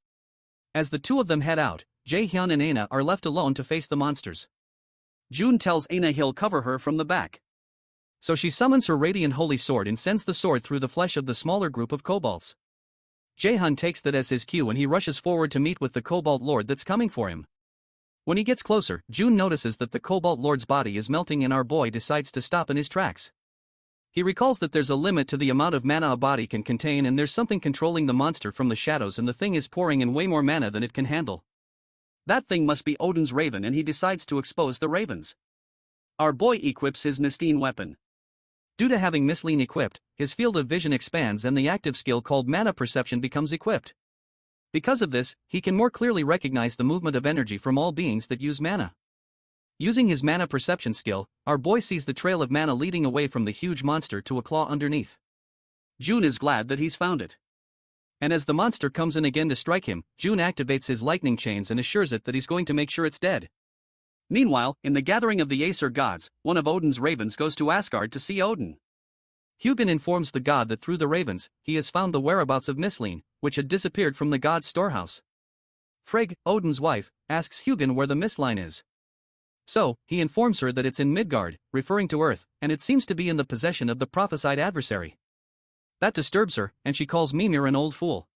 As the 2 of them head out, JaeHyun and Aina are left alone to face the monsters. June tells Aina he'll cover her from the back. So she summons her radiant holy sword and sends the sword through the flesh of the smaller group of kobolds. JaeHyun takes that as his cue and he rushes forward to meet with the Cobalt Lord that's coming for him. When he gets closer, June notices that the Cobalt Lord's body is melting and our boy decides to stop in his tracks. He recalls that there's a limit to the amount of mana a body can contain and there's something controlling the monster from the shadows and the thing is pouring in way more mana than it can handle. That thing must be Odin's raven and he decides to expose the ravens. Our boy equips his Nistine weapon. Due to having Mislean equipped, his field of vision expands and the active skill called Mana Perception becomes equipped. Because of this, he can more clearly recognize the movement of energy from all beings that use mana. Using his Mana Perception skill, our boy sees the trail of mana leading away from the huge monster to a claw underneath. June is glad that he's found it. And as the monster comes in again to strike him, June activates his lightning chains and assures it that he's going to make sure it's dead. Meanwhile, in the gathering of the Aesir gods, one of Odin's ravens goes to Asgard to see Odin. Hugin informs the god that through the ravens, he has found the whereabouts of Mislean, which had disappeared from the god's storehouse. Frigg, Odin's wife, asks Hugin where the Mislean is. So, he informs her that it's in Midgard, referring to Earth, and it seems to be in the possession of the prophesied adversary. That disturbs her, and she calls Mimir an old fool.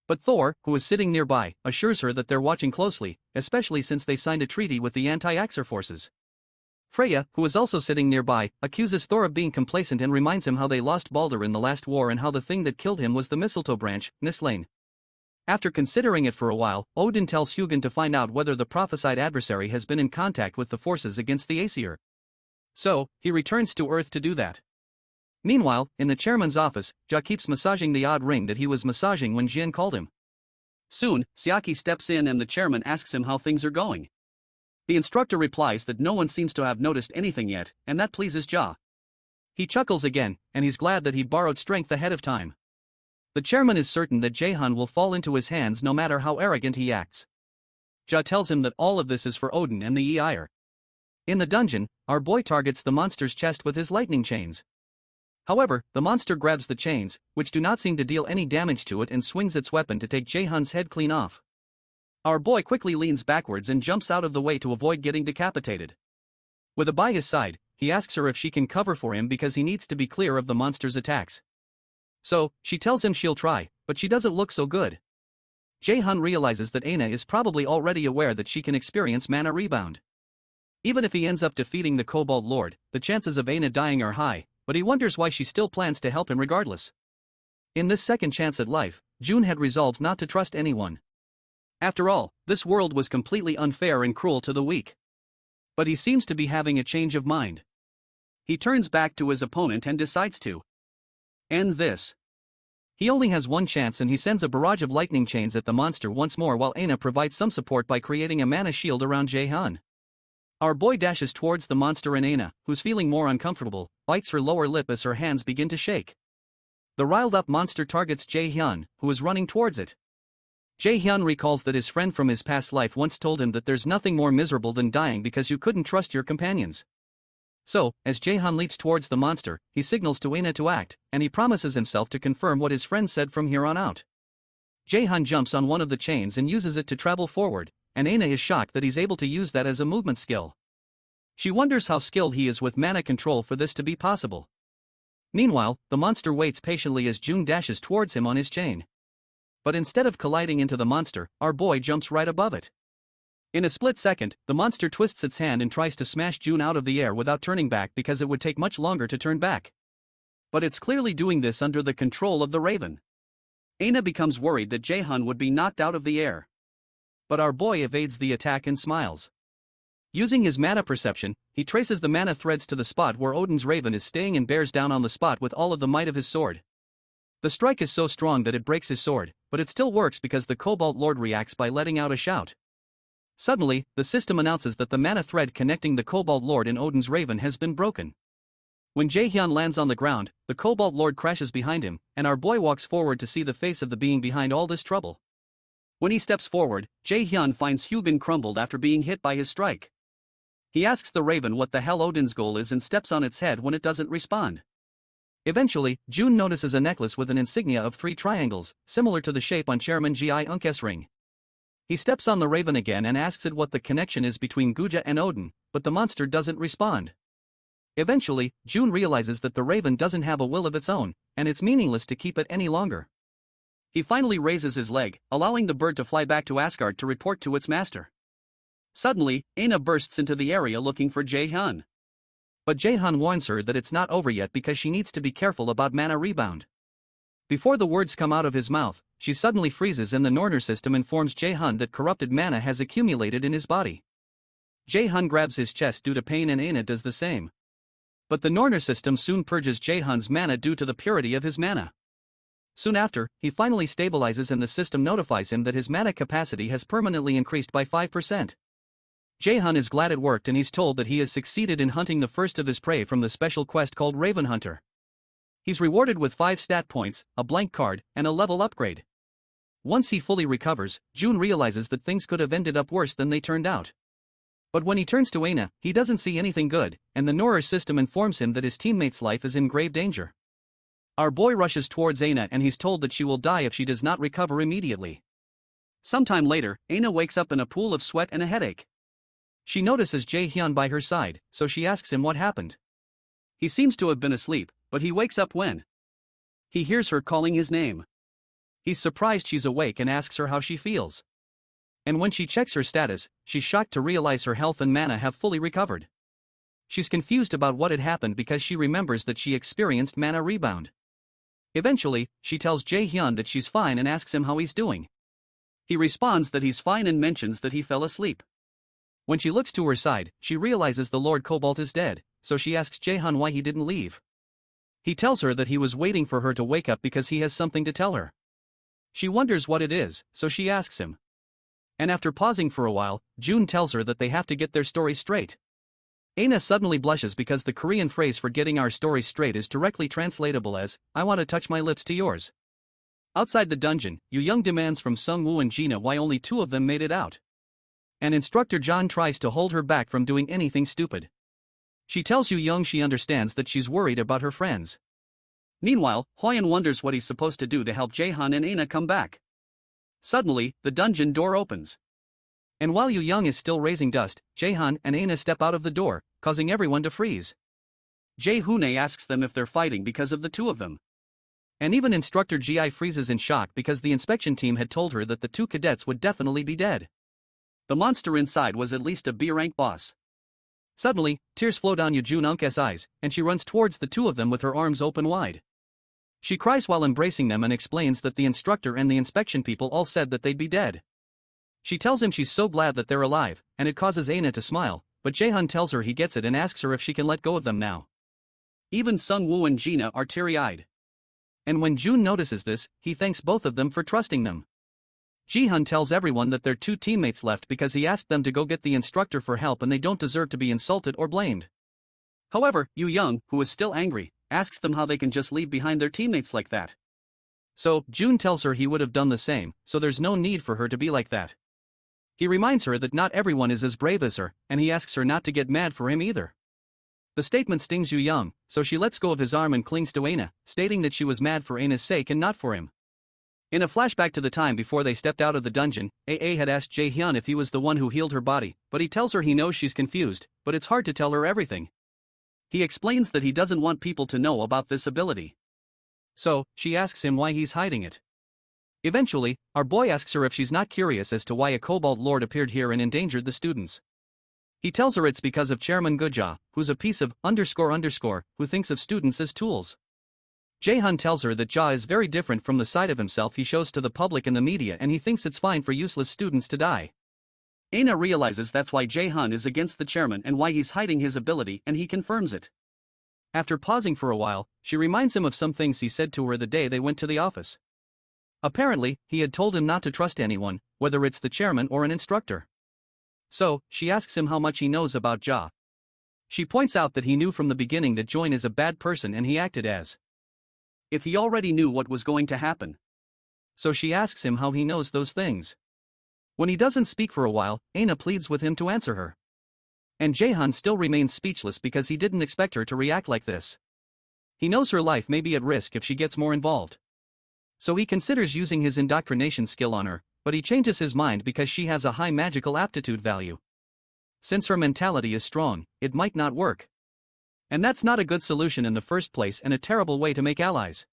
But Thor, who is sitting nearby, assures her that they're watching closely, especially since they signed a treaty with the anti-Axer forces. Freya, who is also sitting nearby, accuses Thor of being complacent and reminds him how they lost Balder in the last war and how the thing that killed him was the mistletoe branch, Nislein. After considering it for a while, Odin tells Hugin to find out whether the prophesied adversary has been in contact with the forces against the Aesir. So, he returns to Earth to do that. Meanwhile, in the chairman's office, Ja keeps massaging the odd ring that he was massaging when Jin called him. Soon, Seaki steps in and the chairman asks him how things are going. The instructor replies that no one seems to have noticed anything yet, and that pleases Ja. He chuckles again, and he's glad that he borrowed strength ahead of time. The chairman is certain that JaeHyun will fall into his hands no matter how arrogant he acts. Ja tells him that all of this is for Odin and the Aesir. In the dungeon, our boy targets the monster's chest with his lightning chains. However, the monster grabs the chains, which do not seem to deal any damage to it, and swings its weapon to take JaeHyun's head clean off. Our boy quickly leans backwards and jumps out of the way to avoid getting decapitated. With a by his side, he asks her if she can cover for him because he needs to be clear of the monster's attacks. So, she tells him she'll try, but she doesn't look so good. JaeHyun realizes that Aina is probably already aware that she can experience mana rebound. Even if he ends up defeating the Cobalt Lord, the chances of Aina dying are high, but he wonders why she still plans to help him regardless. In this second chance at life, June had resolved not to trust anyone. After all, this world was completely unfair and cruel to the weak. But he seems to be having a change of mind. He turns back to his opponent and decides to end this. He only has one chance and he sends a barrage of lightning chains at the monster once more while Aina provides some support by creating a mana shield around JaeHyun. Our boy dashes towards the monster and Aina, who's feeling more uncomfortable, bites her lower lip as her hands begin to shake. The riled-up monster targets JaeHyun, who is running towards it. JaeHyun recalls that his friend from his past life once told him that there's nothing more miserable than dying because you couldn't trust your companions. So, as JaeHyun leaps towards the monster, he signals to Aina to act, and he promises himself to confirm what his friend said from here on out. JaeHyun jumps on one of the chains and uses it to travel forward, and Aina is shocked that he's able to use that as a movement skill. She wonders how skilled he is with mana control for this to be possible. Meanwhile, the monster waits patiently as June dashes towards him on his chain. But instead of colliding into the monster, our boy jumps right above it. In a split second, the monster twists its hand and tries to smash June out of the air without turning back because it would take much longer to turn back. But it's clearly doing this under the control of the raven. Aina becomes worried that JaeHyun would be knocked out of the air. But our boy evades the attack and smiles. Using his mana perception, he traces the mana threads to the spot where Odin's raven is staying and bears down on the spot with all of the might of his sword. The strike is so strong that it breaks his sword, but it still works because the Cobalt Lord reacts by letting out a shout. Suddenly, the system announces that the mana thread connecting the Cobalt Lord and Odin's raven has been broken. When JaeHyun lands on the ground, the Cobalt Lord crashes behind him, and our boy walks forward to see the face of the being behind all this trouble. When he steps forward, JaeHyun finds Hugin crumbled after being hit by his strike. He asks the raven what the hell Odin's goal is and steps on its head when it doesn't respond. Eventually, June notices a necklace with an insignia of 3 triangles, similar to the shape on Chairman JaeHyun's ring. He steps on the raven again and asks it what the connection is between Guja and Odin, but the monster doesn't respond. Eventually, June realizes that the raven doesn't have a will of its own, and it's meaningless to keep it any longer. He finally raises his leg, allowing the bird to fly back to Asgard to report to its master. Suddenly, Aina bursts into the area looking for JaeHyun. But JaeHyun warns her that it's not over yet because she needs to be careful about mana rebound. Before the words come out of his mouth, she suddenly freezes and the Norner system informs JaeHyun that corrupted mana has accumulated in his body. JaeHyun grabs his chest due to pain and Aina does the same. But the Norner system soon purges JaeHyun's mana due to the purity of his mana. Soon after, he finally stabilizes and the system notifies him that his mana capacity has permanently increased by 5%. JaeHyun is glad it worked and he's told that he has succeeded in hunting the first of his prey from the special quest called Raven Hunter. He's rewarded with 5 stat points, a blank card, and a level upgrade. Once he fully recovers, Jung realizes that things could have ended up worse than they turned out. But when he turns to Aina, he doesn't see anything good, and the Norner system informs him that his teammate's life is in grave danger. Our boy rushes towards Aina and he's told that she will die if she does not recover immediately. Sometime later, Aina wakes up in a pool of sweat and a headache. She notices JaeHyun by her side, so she asks him what happened. He seems to have been asleep, but he wakes up when he hears her calling his name. He's surprised she's awake and asks her how she feels. And when she checks her status, she's shocked to realize her health and mana have fully recovered. She's confused about what had happened because she remembers that she experienced mana rebound. Eventually, she tells JaeHyun that she's fine and asks him how he's doing. He responds that he's fine and mentions that he fell asleep. When she looks to her side, she realizes the Lord Cobalt is dead, so she asks JaeHyun why he didn't leave. He tells her that he was waiting for her to wake up because he has something to tell her. She wonders what it is, so she asks him. And after pausing for a while, Jung tells her that they have to get their story straight. Aina suddenly blushes because the Korean phrase for getting our story straight is directly translatable as, "I want to touch my lips to yours." Outside the dungeon, Young demands from Sungwoo and Gina why only 2 of them made it out. And Instructor John tries to hold her back from doing anything stupid. She tells Young she understands that she's worried about her friends. Meanwhile, Hyun wonders what he's supposed to do to help JaeHyun and Aina come back. Suddenly, the dungeon door opens. And while Young is still raising dust, JaeHyun and Aina step out of the door, causing everyone to freeze. JaeHyun asks them if they're fighting because of the 2 of them. And even Instructor Gi freezes in shock because the inspection team had told her that the 2 cadets would definitely be dead. The monster inside was at least a B-rank boss. Suddenly, tears flow down Yoon's eyes, and she runs towards the 2 of them with her arms open wide. She cries while embracing them and explains that the instructor and the inspection people all said that they'd be dead. She tells him she's so glad that they're alive, and it causes Aina to smile, but JaeHyun tells her he gets it and asks her if she can let go of them now. Even Sungwoo and Gina are teary-eyed. And when Jung notices this, he thanks both of them for trusting them. JaeHyun tells everyone that their 2 teammates left because he asked them to go get the instructor for help and they don't deserve to be insulted or blamed. However, Young, who is still angry, asks them how they can just leave behind their teammates like that. So, Jung tells her he would have done the same, so there's no need for her to be like that. He reminds her that not everyone is as brave as her, and he asks her not to get mad for him either. The statement stings Young, so she lets go of his arm and clings to Aina, stating that she was mad for Aina's sake and not for him. In a flashback to the time before they stepped out of the dungeon, AA had asked JaeHyun if he was the one who healed her body, but he tells her he knows she's confused, but it's hard to tell her everything. He explains that he doesn't want people to know about this ability. So, she asks him why he's hiding it. Eventually, our boy asks her if she's not curious as to why a Cobalt Lord appeared here and endangered the students. He tells her it's because of Chairman Goodjaw, who's a piece of __, who thinks of students as tools. JaeHyun tells her that Jae is very different from the side of himself he shows to the public and the media and he thinks it's fine for useless students to die. Aina realizes that's why JaeHyun is against the chairman and why he's hiding his ability and he confirms it. After pausing for a while, she reminds him of some things he said to her the day they went to the office. Apparently, he had told him not to trust anyone, whether it's the chairman or an instructor. So, she asks him how much he knows about Jae. She points out that he knew from the beginning that Join is a bad person and he acted as if he already knew what was going to happen. So she asks him how he knows those things. When he doesn't speak for a while, Aina pleads with him to answer her. And JaeHyun still remains speechless because he didn't expect her to react like this. He knows her life may be at risk if she gets more involved. So he considers using his indoctrination skill on her, but he changes his mind because she has a high magical aptitude value. Since her mentality is strong, it might not work. And that's not a good solution in the first place and a terrible way to make allies.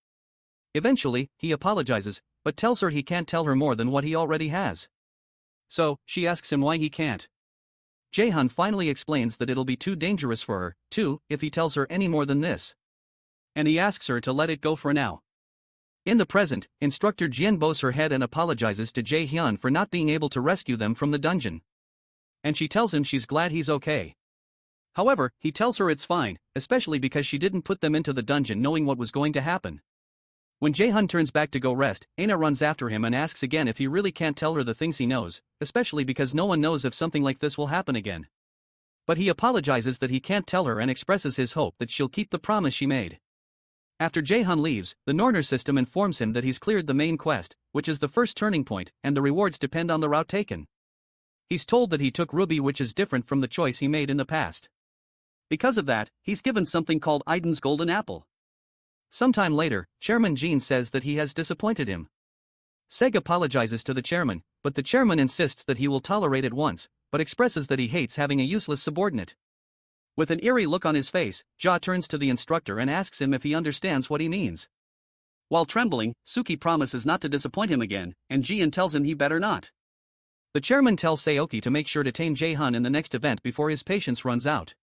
Eventually, he apologizes, but tells her he can't tell her more than what he already has. So, she asks him why he can't. JaeHyun finally explains that it'll be too dangerous for her, too, if he tells her any more than this. And he asks her to let it go for now. In the present, instructor Jin bows her head and apologizes to JaeHyun for not being able to rescue them from the dungeon. And she tells him she's glad he's okay. However, he tells her it's fine, especially because she didn't put them into the dungeon knowing what was going to happen. When JaeHyun turns back to go rest, Aina runs after him and asks again if he really can't tell her the things he knows, especially because no one knows if something like this will happen again. But he apologizes that he can't tell her and expresses his hope that she'll keep the promise she made. After JaeHyun leaves, the Norner system informs him that he's cleared the main quest, which is the first turning point, and the rewards depend on the route taken. He's told that he took Ruby, which is different from the choice he made in the past. Because of that, he's given something called Aiden's Golden Apple. Sometime later, Chairman Jean says that he has disappointed him. Seg apologizes to the chairman, but the chairman insists that he will tolerate it once, but expresses that he hates having a useless subordinate. With an eerie look on his face, Ja turns to the instructor and asks him if he understands what he means. While trembling, Suki promises not to disappoint him again, and Jian tells him he better not. The chairman tells Seoki to make sure to tame JaeHyun in the next event before his patience runs out.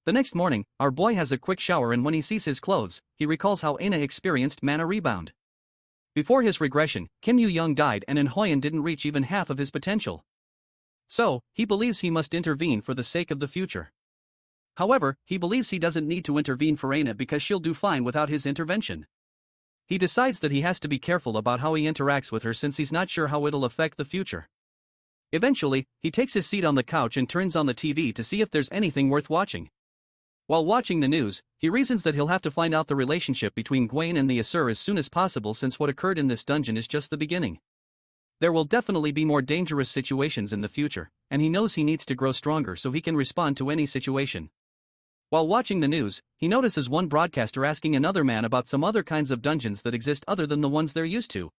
The next morning, our boy has a quick shower, and when he sees his clothes, he recalls how Aina experienced mana rebound. Before his regression, Kim Yoo-young died and In Hoyen didn't reach even half of his potential. So, he believes he must intervene for the sake of the future. However, he believes he doesn't need to intervene for Aina because she'll do fine without his intervention. He decides that he has to be careful about how he interacts with her since he's not sure how it'll affect the future. Eventually, he takes his seat on the couch and turns on the TV to see if there's anything worth watching. While watching the news, he reasons that he'll have to find out the relationship between Gwen and the Asur as soon as possible since what occurred in this dungeon is just the beginning. There will definitely be more dangerous situations in the future, and he knows he needs to grow stronger so he can respond to any situation. While watching the news, he notices one broadcaster asking another man about some other kinds of dungeons that exist other than the ones they're used to.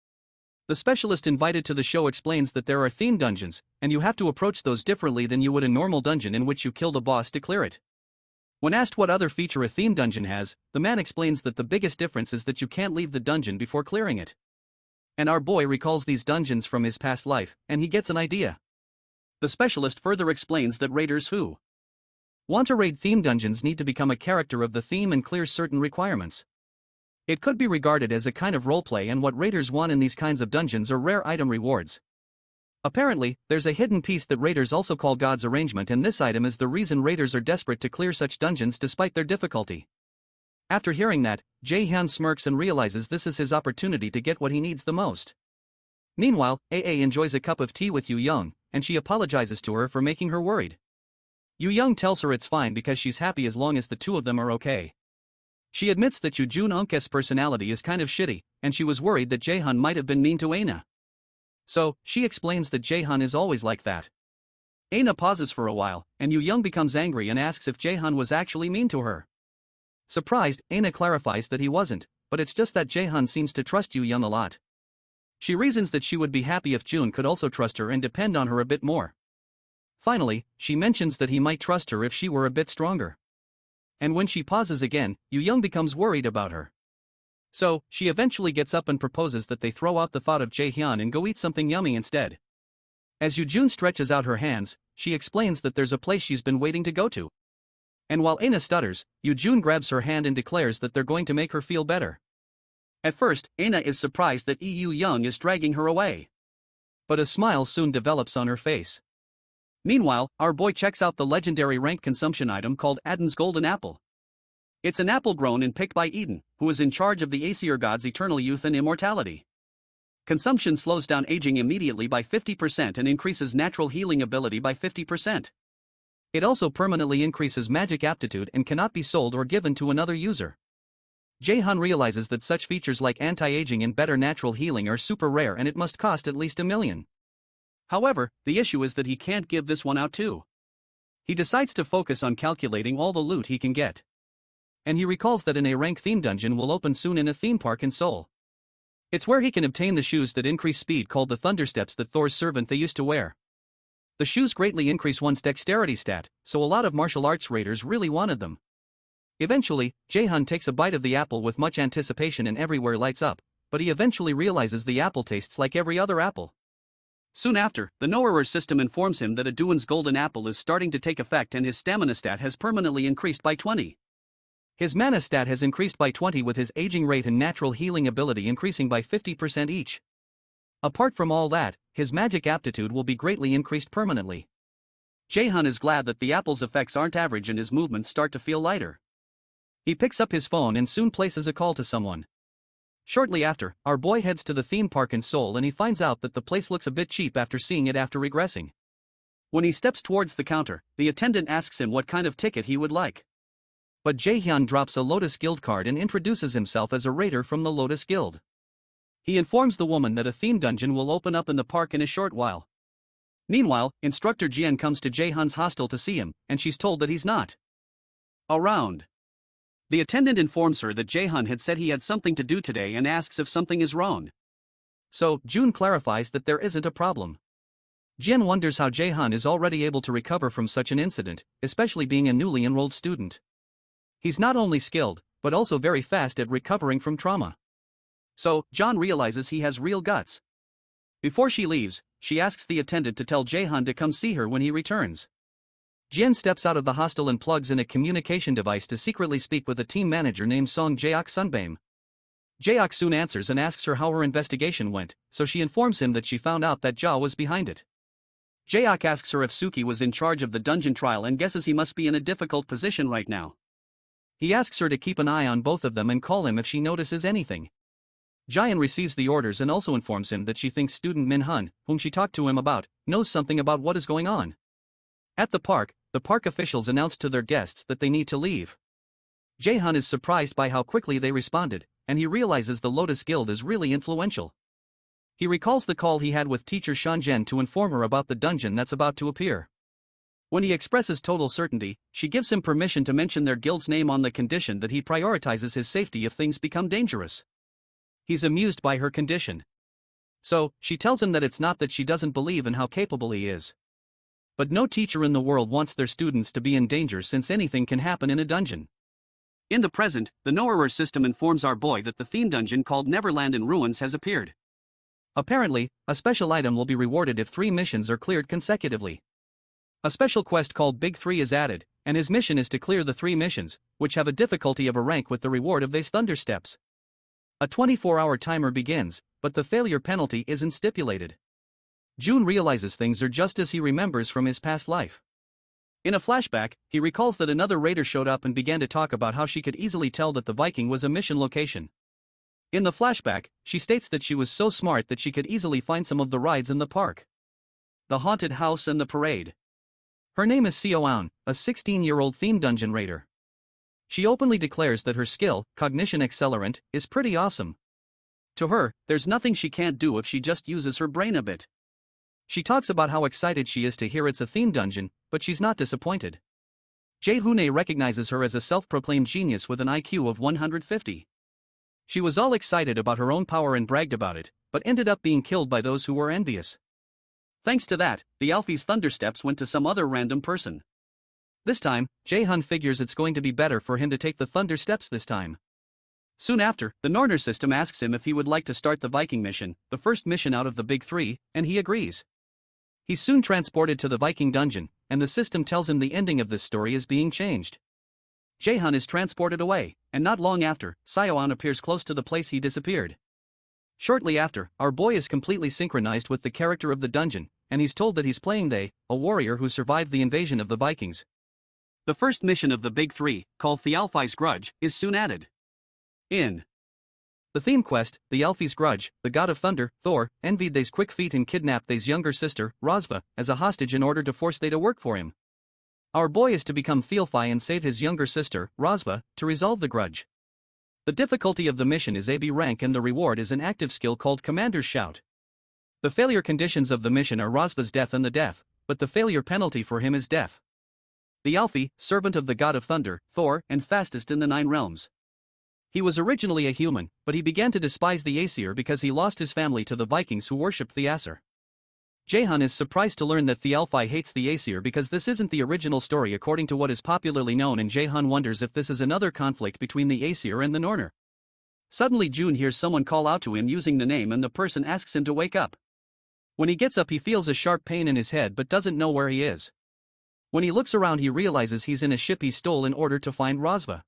The specialist invited to the show explains that there are themed dungeons, and you have to approach those differently than you would a normal dungeon in which you kill the boss to clear it. When asked what other feature a themed dungeon has, the man explains that the biggest difference is that you can't leave the dungeon before clearing it. And our boy recalls these dungeons from his past life, and he gets an idea. The specialist further explains that raiders who want to raid themed dungeons need to become a character of the theme and clear certain requirements. It could be regarded as a kind of roleplay, and what raiders want in these kinds of dungeons are rare item rewards. Apparently, there's a hidden piece that raiders also call God's Arrangement, and this item is the reason raiders are desperate to clear such dungeons despite their difficulty. After hearing that, JaeHyun smirks and realizes this is his opportunity to get what he needs the most. Meanwhile, AA enjoys a cup of tea with Yoo-young, and she apologizes to her for making her worried. Yoo-young tells her it's fine because she's happy as long as the two of them are okay. She admits that Yoo-jun Unk's personality is kind of shitty, and she was worried that JaeHyun might have been mean to Aina. So, she explains that JaeHyun is always like that. Aina pauses for a while, and Yoo-young becomes angry and asks if JaeHyun was actually mean to her. Surprised, Aina clarifies that he wasn't, but it's just that JaeHyun seems to trust Yoo-young a lot. She reasons that she would be happy if June could also trust her and depend on her a bit more. Finally, she mentions that he might trust her if she were a bit stronger. And when she pauses again, Yoo-young becomes worried about her. So, she eventually gets up and proposes that they throw out the thought of JaeHyun and go eat something yummy instead. As Yoo-jun stretches out her hands, she explains that there's a place she's been waiting to go to. And while Aina stutters, Yoo-jun grabs her hand and declares that they're going to make her feel better. At first, Aina is surprised that Yoo-young is dragging her away. But a smile soon develops on her face. Meanwhile, our boy checks out the legendary rank consumption item called Aiden's Golden Apple. It's an apple grown and picked by Eden, who is in charge of the Aesir gods' eternal youth and immortality. Consumption slows down aging immediately by 50% and increases natural healing ability by 50%. It also permanently increases magic aptitude and cannot be sold or given to another user. JaeHyun realizes that such features like anti-aging and better natural healing are super rare and it must cost at least $1 million. However, the issue is that he can't give this one out too. He decides to focus on calculating all the loot he can get. And he recalls that a rank theme dungeon will open soon in a theme park in Seoul. It's where he can obtain the shoes that increase speed called the Thundersteps that Thor's servant they used to wear. The shoes greatly increase one's dexterity stat, so a lot of martial arts raiders really wanted them. Eventually, JaeHyun takes a bite of the apple with much anticipation and everywhere lights up, but he eventually realizes the apple tastes like every other apple. Soon after, the Knower system informs him that a Duan's golden apple is starting to take effect and his stamina stat has permanently increased by 20. His mana stat has increased by 20 with his aging rate and natural healing ability increasing by 50% each. Apart from all that, his magic aptitude will be greatly increased permanently. JaeHyun is glad that the apple's effects aren't average and his movements start to feel lighter. He picks up his phone and soon places a call to someone. Shortly after, our boy heads to the theme park in Seoul and he finds out that the place looks a bit cheap after seeing it after regressing. When he steps towards the counter, the attendant asks him what kind of ticket he would like. But JaeHyun drops a Lotus Guild card and introduces himself as a raider from the Lotus Guild. He informs the woman that a theme dungeon will open up in the park in a short while. Meanwhile, instructor Jian comes to JaeHyun's hostel to see him, and she's told that he's not around. The attendant informs her that JaeHyun had said he had something to do today and asks if something is wrong. So, June clarifies that there isn't a problem. Jian wonders how JaeHyun is already able to recover from such an incident, especially being a newly enrolled student. He's not only skilled, but also very fast at recovering from trauma. So, John realizes he has real guts. Before she leaves, she asks the attendant to tell JaeHyun to come see her when he returns. Jian steps out of the hostel and plugs in a communication device to secretly speak with a team manager named Song Jaeok Sunbaem. Jaeok soon answers and asks her how her investigation went, so she informs him that she found out that Ja was behind it. Jaeok asks her if Suki was in charge of the dungeon trial and guesses he must be in a difficult position right now. He asks her to keep an eye on both of them and call him if she notices anything. Jaehyun receives the orders and also informs him that she thinks student Min Hun, whom she talked to him about, knows something about what is going on. At the park officials announce to their guests that they need to leave. JaeHyun is surprised by how quickly they responded, and he realizes the Lotus Guild is really influential. He recalls the call he had with teacher Shanzhen to inform her about the dungeon that's about to appear. When he expresses total certainty, she gives him permission to mention their guild's name on the condition that he prioritizes his safety if things become dangerous. He's amused by her condition. So, she tells him that it's not that she doesn't believe in how capable he is. But no teacher in the world wants their students to be in danger since anything can happen in a dungeon. In the present, the Knower system informs our boy that the theme dungeon called Neverland in Ruins has appeared. Apparently, a special item will be rewarded if 3 missions are cleared consecutively. A special quest called Big 3 is added, and his mission is to clear the 3 missions, which have a difficulty of a rank with the reward of these thunder steps. A 24-hour timer begins, but the failure penalty isn't stipulated. June realizes things are just as he remembers from his past life. In a flashback, he recalls that another raider showed up and began to talk about how she could easily tell that the Viking was a mission location. In the flashback, she states that she was so smart that she could easily find some of the rides in the park. The haunted house and the parade. Her name is SeonYul, a 16-year-old theme dungeon raider. She openly declares that her skill, Cognition Accelerant, is pretty awesome. To her, there's nothing she can't do if she just uses her brain a bit. She talks about how excited she is to hear it's a theme dungeon, but she's not disappointed. JaeHyun recognizes her as a self-proclaimed genius with an IQ of 150. She was all excited about her own power and bragged about it, but ended up being killed by those who were envious. Thanks to that, the Alfie's thunder steps went to some other random person. This time, JaeHyun figures it's going to be better for him to take the thunder steps this time. Soon after, the Norner system asks him if he would like to start the Viking mission, the first mission out of the Big 3, and he agrees. He's soon transported to the Viking dungeon, and the system tells him the ending of this story is being changed. JaeHyun is transported away, and not long after, SeonYul appears close to the place he disappeared. Shortly after, our boy is completely synchronized with the character of the dungeon, and he's told that he's playing a warrior who survived the invasion of the Vikings. The first mission of the Big 3, called the Alfie's Grudge, is soon added. In the theme quest, the Alfie's Grudge, the god of thunder, Thor, envied they's quick feet and kidnapped they's younger sister, Rosva, as a hostage in order to force they to work for him. Our boy is to become Thealfi and save his younger sister, Rosva, to resolve the grudge. The difficulty of the mission is AB rank and the reward is an active skill called Commander's Shout. The failure conditions of the mission are Rosva's death and the death, but the failure penalty for him is death. The Alfie, servant of the god of thunder, Thor, and fastest in the 9 realms. He was originally a human, but he began to despise the Aesir because he lost his family to the Vikings who worshipped the Aesir. JaeHyun is surprised to learn that the Alfie hates the Aesir because this isn't the original story according to what is popularly known, and JaeHyun wonders if this is another conflict between the Aesir and the Norner. Suddenly June hears someone call out to him using the name and the person asks him to wake up. When he gets up he feels a sharp pain in his head but doesn't know where he is. When he looks around he realizes he's in a ship he stole in order to find Rosva.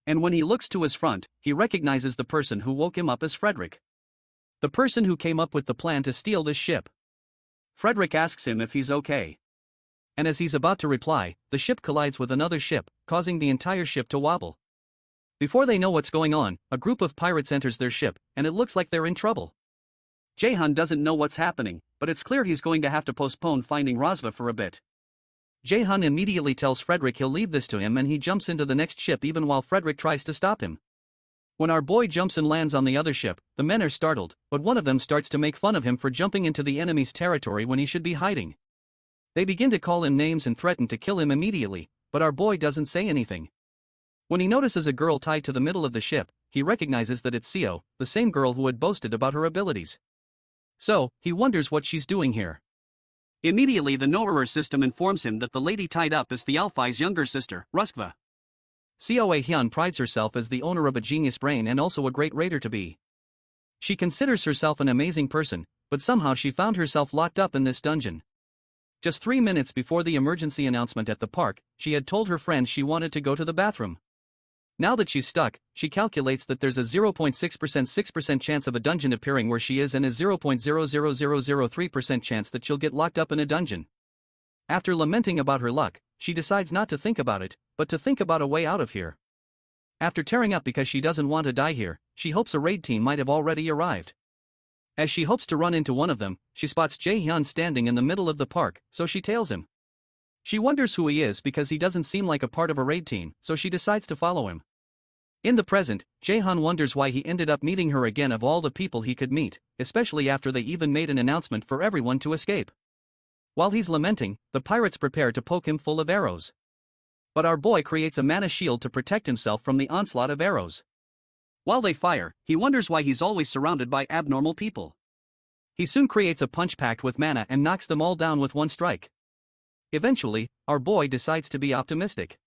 And when he looks to his front, he recognizes the person who woke him up as Frederick. The person who came up with the plan to steal this ship. Frederick asks him if he's okay. And as he's about to reply, the ship collides with another ship, causing the entire ship to wobble. Before they know what's going on, a group of pirates enters their ship, and it looks like they're in trouble. JaeHyun doesn't know what's happening, but it's clear he's going to have to postpone finding Rosva for a bit. JaeHyun immediately tells Frederick he'll leave this to him and he jumps into the next ship even while Frederick tries to stop him. When our boy jumps and lands on the other ship, the men are startled, but one of them starts to make fun of him for jumping into the enemy's territory when he should be hiding. They begin to call him names and threaten to kill him immediately, but our boy doesn't say anything. When he notices a girl tied to the middle of the ship, he recognizes that it's SeonYul, the same girl who had boasted about her abilities. So, he wonders what she's doing here. Immediately the Noeror system informs him that the lady tied up is Thialfi's younger sister, Ruskva. JaeHyun prides herself as the owner of a genius brain and also a great raider to be. She considers herself an amazing person, but somehow she found herself locked up in this dungeon. Just 3 minutes before the emergency announcement at the park, she had told her friends she wanted to go to the bathroom. Now that she's stuck, she calculates that there's a 0.6% chance of a dungeon appearing where she is and a 0.00003% chance that she'll get locked up in a dungeon. After lamenting about her luck, she decides not to think about it, but to think about a way out of here. After tearing up because she doesn't want to die here, she hopes a raid team might have already arrived. As she hopes to run into one of them, she spots JaeHyun standing in the middle of the park, so she tails him. She wonders who he is because he doesn't seem like a part of a raid team, so she decides to follow him. In the present, JaeHyun wonders why he ended up meeting her again of all the people he could meet, especially after they even made an announcement for everyone to escape. While he's lamenting, the pirates prepare to poke him full of arrows. But our boy creates a mana shield to protect himself from the onslaught of arrows. While they fire, he wonders why he's always surrounded by abnormal people. He soon creates a punch pact with mana and knocks them all down with one strike. Eventually, our boy decides to be optimistic.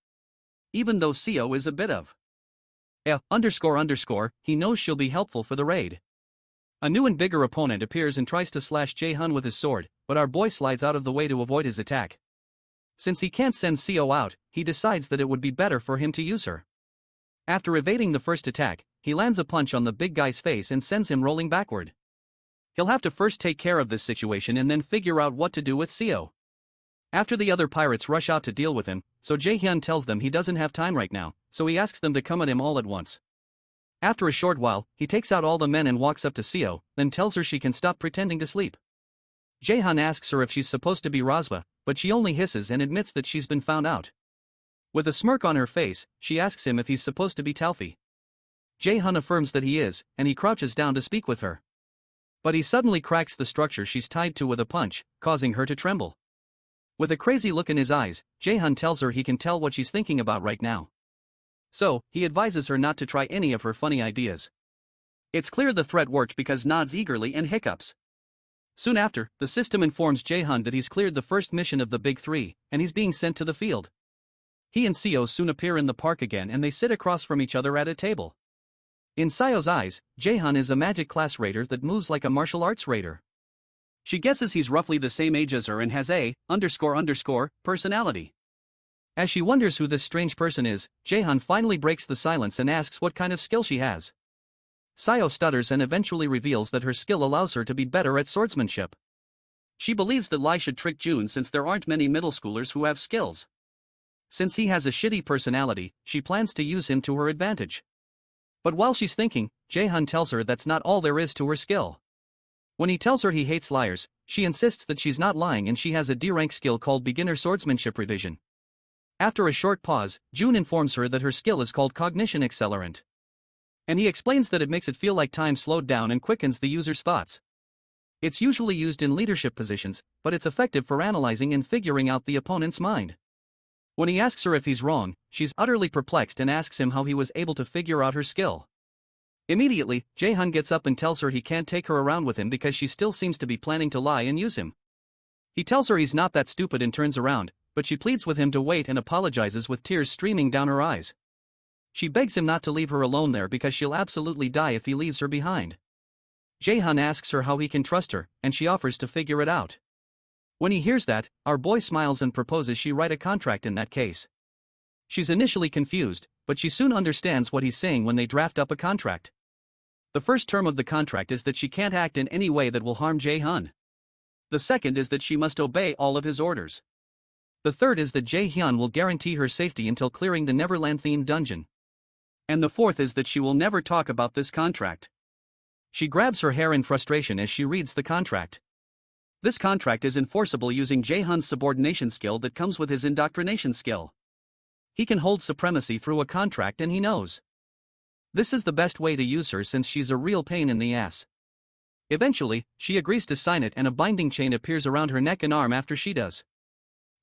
Even though SeonYul is a bit of he knows she'll be helpful for the raid. A new and bigger opponent appears and tries to slash JaeHyun with his sword, but our boy slides out of the way to avoid his attack. Since he can't send SeonYul out, he decides that it would be better for him to use her. After evading the first attack, he lands a punch on the big guy's face and sends him rolling backward. He'll have to first take care of this situation and then figure out what to do with SeonYul. After the other pirates rush out to deal with him, so JaeHyun tells them he doesn't have time right now, so he asks them to come at him all at once. After a short while, he takes out all the men and walks up to SeonYul, then tells her she can stop pretending to sleep. JaeHyun asks her if she's supposed to be Rosva, but she only hisses and admits that she's been found out. With a smirk on her face, she asks him if he's supposed to be Talfi. JaeHyun affirms that he is, and he crouches down to speak with her. But he suddenly cracks the structure she's tied to with a punch, causing her to tremble. With a crazy look in his eyes, JaeHyun tells her he can tell what she's thinking about right now. So, he advises her not to try any of her funny ideas. It's clear the threat worked because nods eagerly and hiccups. Soon after, the system informs JaeHyun that he's cleared the first mission of the Big Three, and he's being sent to the field. He and SeonYul soon appear in the park again and they sit across from each other at a table. In SeonYul's eyes, JaeHyun is a magic class raider that moves like a martial arts raider. She guesses he's roughly the same age as her and has a personality. As she wonders who this strange person is, JaeHyun finally breaks the silence and asks what kind of skill she has. SeonYul stutters and eventually reveals that her skill allows her to be better at swordsmanship. She believes that Lai should trick June since there aren't many middle schoolers who have skills. Since he has a shitty personality, she plans to use him to her advantage. But while she's thinking, JaeHyun tells her that's not all there is to her skill. When he tells her he hates liars, she insists that she's not lying and she has a D-rank skill called Beginner Swordsmanship Revision. After a short pause, June informs her that her skill is called Cognition Accelerant. And he explains that it makes it feel like time slowed down and quickens the user's thoughts. It's usually used in leadership positions, but it's effective for analyzing and figuring out the opponent's mind. When he asks her if he's wrong, she's utterly perplexed and asks him how he was able to figure out her skill. Immediately, JaeHyun gets up and tells her he can't take her around with him because she still seems to be planning to lie and use him. He tells her he's not that stupid and turns around, but she pleads with him to wait and apologizes with tears streaming down her eyes. She begs him not to leave her alone there because she'll absolutely die if he leaves her behind. JaeHyun asks her how he can trust her, and she offers to figure it out. When he hears that, our boy smiles and proposes she write a contract in that case. She's initially confused, but she soon understands what he's saying when they draft up a contract. The first term of the contract is that she can't act in any way that will harm JaeHyun. The second is that she must obey all of his orders. The third is that JaeHyun will guarantee her safety until clearing the Neverland-themed dungeon. And the fourth is that she will never talk about this contract. She grabs her hair in frustration as she reads the contract. This contract is enforceable using JaeHyun's subordination skill that comes with his indoctrination skill. He can hold supremacy through a contract and he knows. This is the best way to use her since she's a real pain in the ass. Eventually, she agrees to sign it and a binding chain appears around her neck and arm after she does.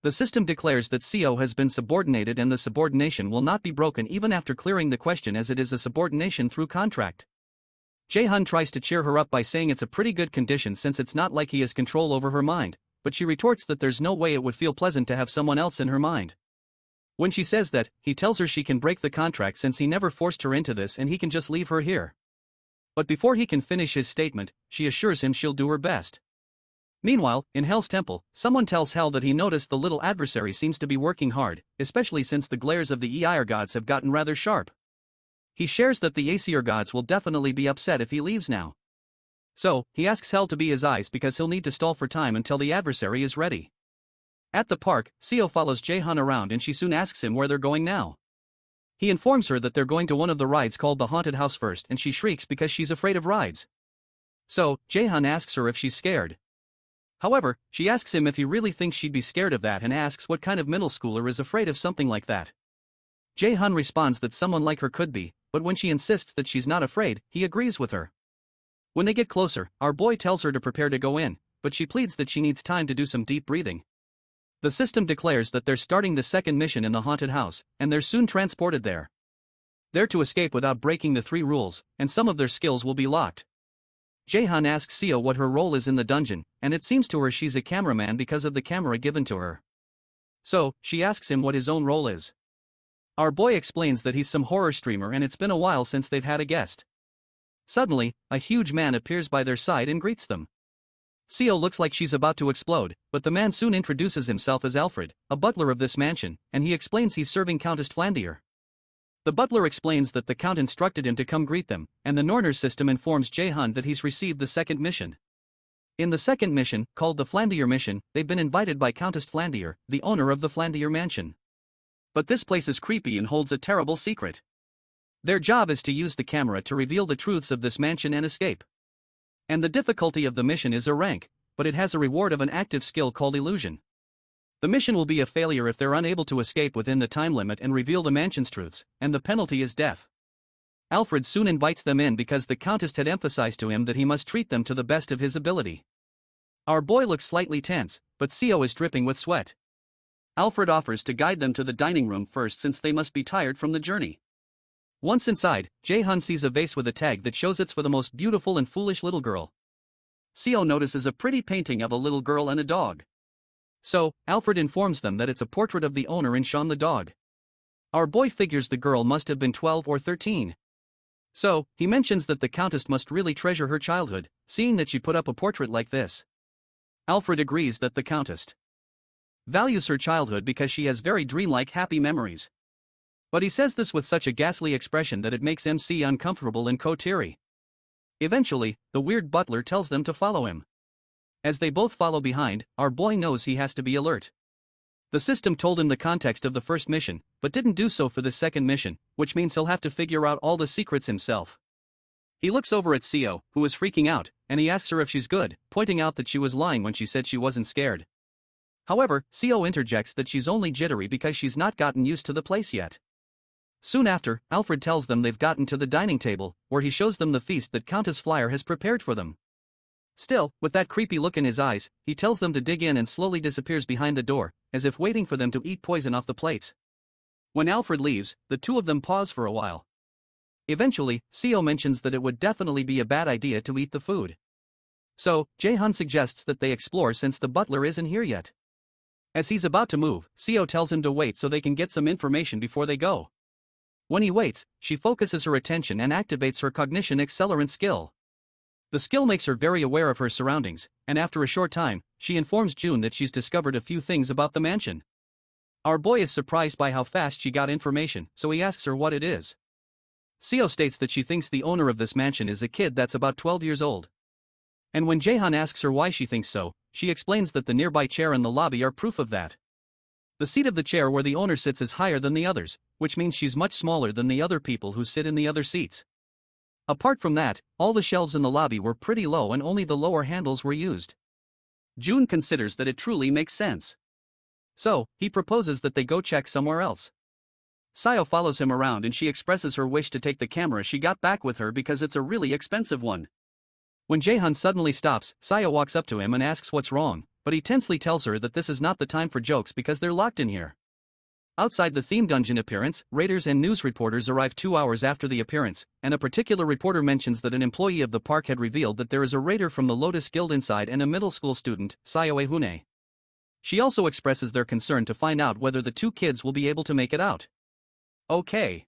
The system declares that Seo has been subordinated and the subordination will not be broken even after clearing the question as it is a subordination through contract. JaeHyun tries to cheer her up by saying it's a pretty good condition since it's not like he has control over her mind, but she retorts that there's no way it would feel pleasant to have someone else in her mind. When she says that, he tells her she can break the contract since he never forced her into this and he can just leave her here. But before he can finish his statement, she assures him she'll do her best. Meanwhile, in Hell's temple, someone tells Hell that he noticed the little adversary seems to be working hard, especially since the glares of the Eir gods have gotten rather sharp. He shares that the Aesir gods will definitely be upset if he leaves now. So, he asks Hell to be his eyes because he'll need to stall for time until the adversary is ready. At the park, Seo follows JaeHyun around and she soon asks him where they're going now. He informs her that they're going to one of the rides called the Haunted House first and she shrieks because she's afraid of rides. So, JaeHyun asks her if she's scared. However, she asks him if he really thinks she'd be scared of that and asks what kind of middle schooler is afraid of something like that. JaeHyun responds that someone like her could be, but when she insists that she's not afraid, he agrees with her. When they get closer, our boy tells her to prepare to go in, but she pleads that she needs time to do some deep breathing. The system declares that they're starting the second mission in the haunted house, and they're soon transported there. They're to escape without breaking the 3 rules, and some of their skills will be locked. JaeHyun asks Seo what her role is in the dungeon, and it seems to her she's a cameraman because of the camera given to her. So, she asks him what his own role is. Our boy explains that he's some horror streamer and it's been a while since they've had a guest. Suddenly, a huge man appears by their side and greets them. Seo looks like she's about to explode, but the man soon introduces himself as Alfred, a butler of this mansion, and he explains he's serving Countess Flandier. The butler explains that the Count instructed him to come greet them, and the Norner system informs JaeHyun that he's received the second mission. In the second mission, called the Flandier mission, they've been invited by Countess Flandier, the owner of the Flandier mansion. But this place is creepy and holds a terrible secret. Their job is to use the camera to reveal the truths of this mansion and escape. And the difficulty of the mission is a rank, but it has a reward of an active skill called illusion. The mission will be a failure if they're unable to escape within the time limit and reveal the mansion's truths, and the penalty is death. Alfred soon invites them in because the Countess had emphasized to him that he must treat them to the best of his ability. Our boy looks slightly tense, but Seo is dripping with sweat. Alfred offers to guide them to the dining room first since they must be tired from the journey. Once inside, JaeHyun sees a vase with a tag that shows it's for the most beautiful and foolish little girl. Seo notices a pretty painting of a little girl and a dog. So, Alfred informs them that it's a portrait of the owner and Sean the dog. Our boy figures the girl must have been 12 or 13. So, he mentions that the Countess must really treasure her childhood, seeing that she put up a portrait like this. Alfred agrees that the Countess values her childhood because she has very dreamlike happy memories. But he says this with such a ghastly expression that it makes MC uncomfortable and teary. Eventually, the weird butler tells them to follow him. As they both follow behind, our boy knows he has to be alert. The system told him the context of the first mission, but didn't do so for the second mission, which means he'll have to figure out all the secrets himself. He looks over at Seo, who is freaking out, and he asks her if she's good, pointing out that she was lying when she said she wasn't scared. However, Seo interjects that she's only jittery because she's not gotten used to the place yet. Soon after, Alfred tells them they've gotten to the dining table, where he shows them the feast that Countess Flyer has prepared for them. Still, with that creepy look in his eyes, he tells them to dig in and slowly disappears behind the door, as if waiting for them to eat poison off the plates. When Alfred leaves, the two of them pause for a while. Eventually, Seo mentions that it would definitely be a bad idea to eat the food. So, JaeHyun suggests that they explore since the butler isn't here yet. As he's about to move, Seo tells him to wait so they can get some information before they go. When he waits, she focuses her attention and activates her cognition accelerant skill. The skill makes her very aware of her surroundings, and after a short time, she informs June that she's discovered a few things about the mansion. Our boy is surprised by how fast she got information, so he asks her what it is. Seo states that she thinks the owner of this mansion is a kid that's about 12 years old. And when JaeHyun asks her why she thinks so, she explains that the nearby chair and the lobby are proof of that. The seat of the chair where the owner sits is higher than the others, which means she's much smaller than the other people who sit in the other seats. Apart from that, all the shelves in the lobby were pretty low and only the lower handles were used. June considers that it truly makes sense. So, he proposes that they go check somewhere else. Seo follows him around and she expresses her wish to take the camera she got back with her because it's a really expensive one. When JaeHyun suddenly stops, Seo walks up to him and asks what's wrong, but he tensely tells her that this is not the time for jokes because they're locked in here. Outside the theme dungeon appearance, raiders and news reporters arrive 2 hours after the appearance, and a particular reporter mentions that an employee of the park had revealed that there is a raider from the Lotus Guild inside and a middle school student, JaeHyun. She also expresses their concern to find out whether the two kids will be able to make it out. Okay.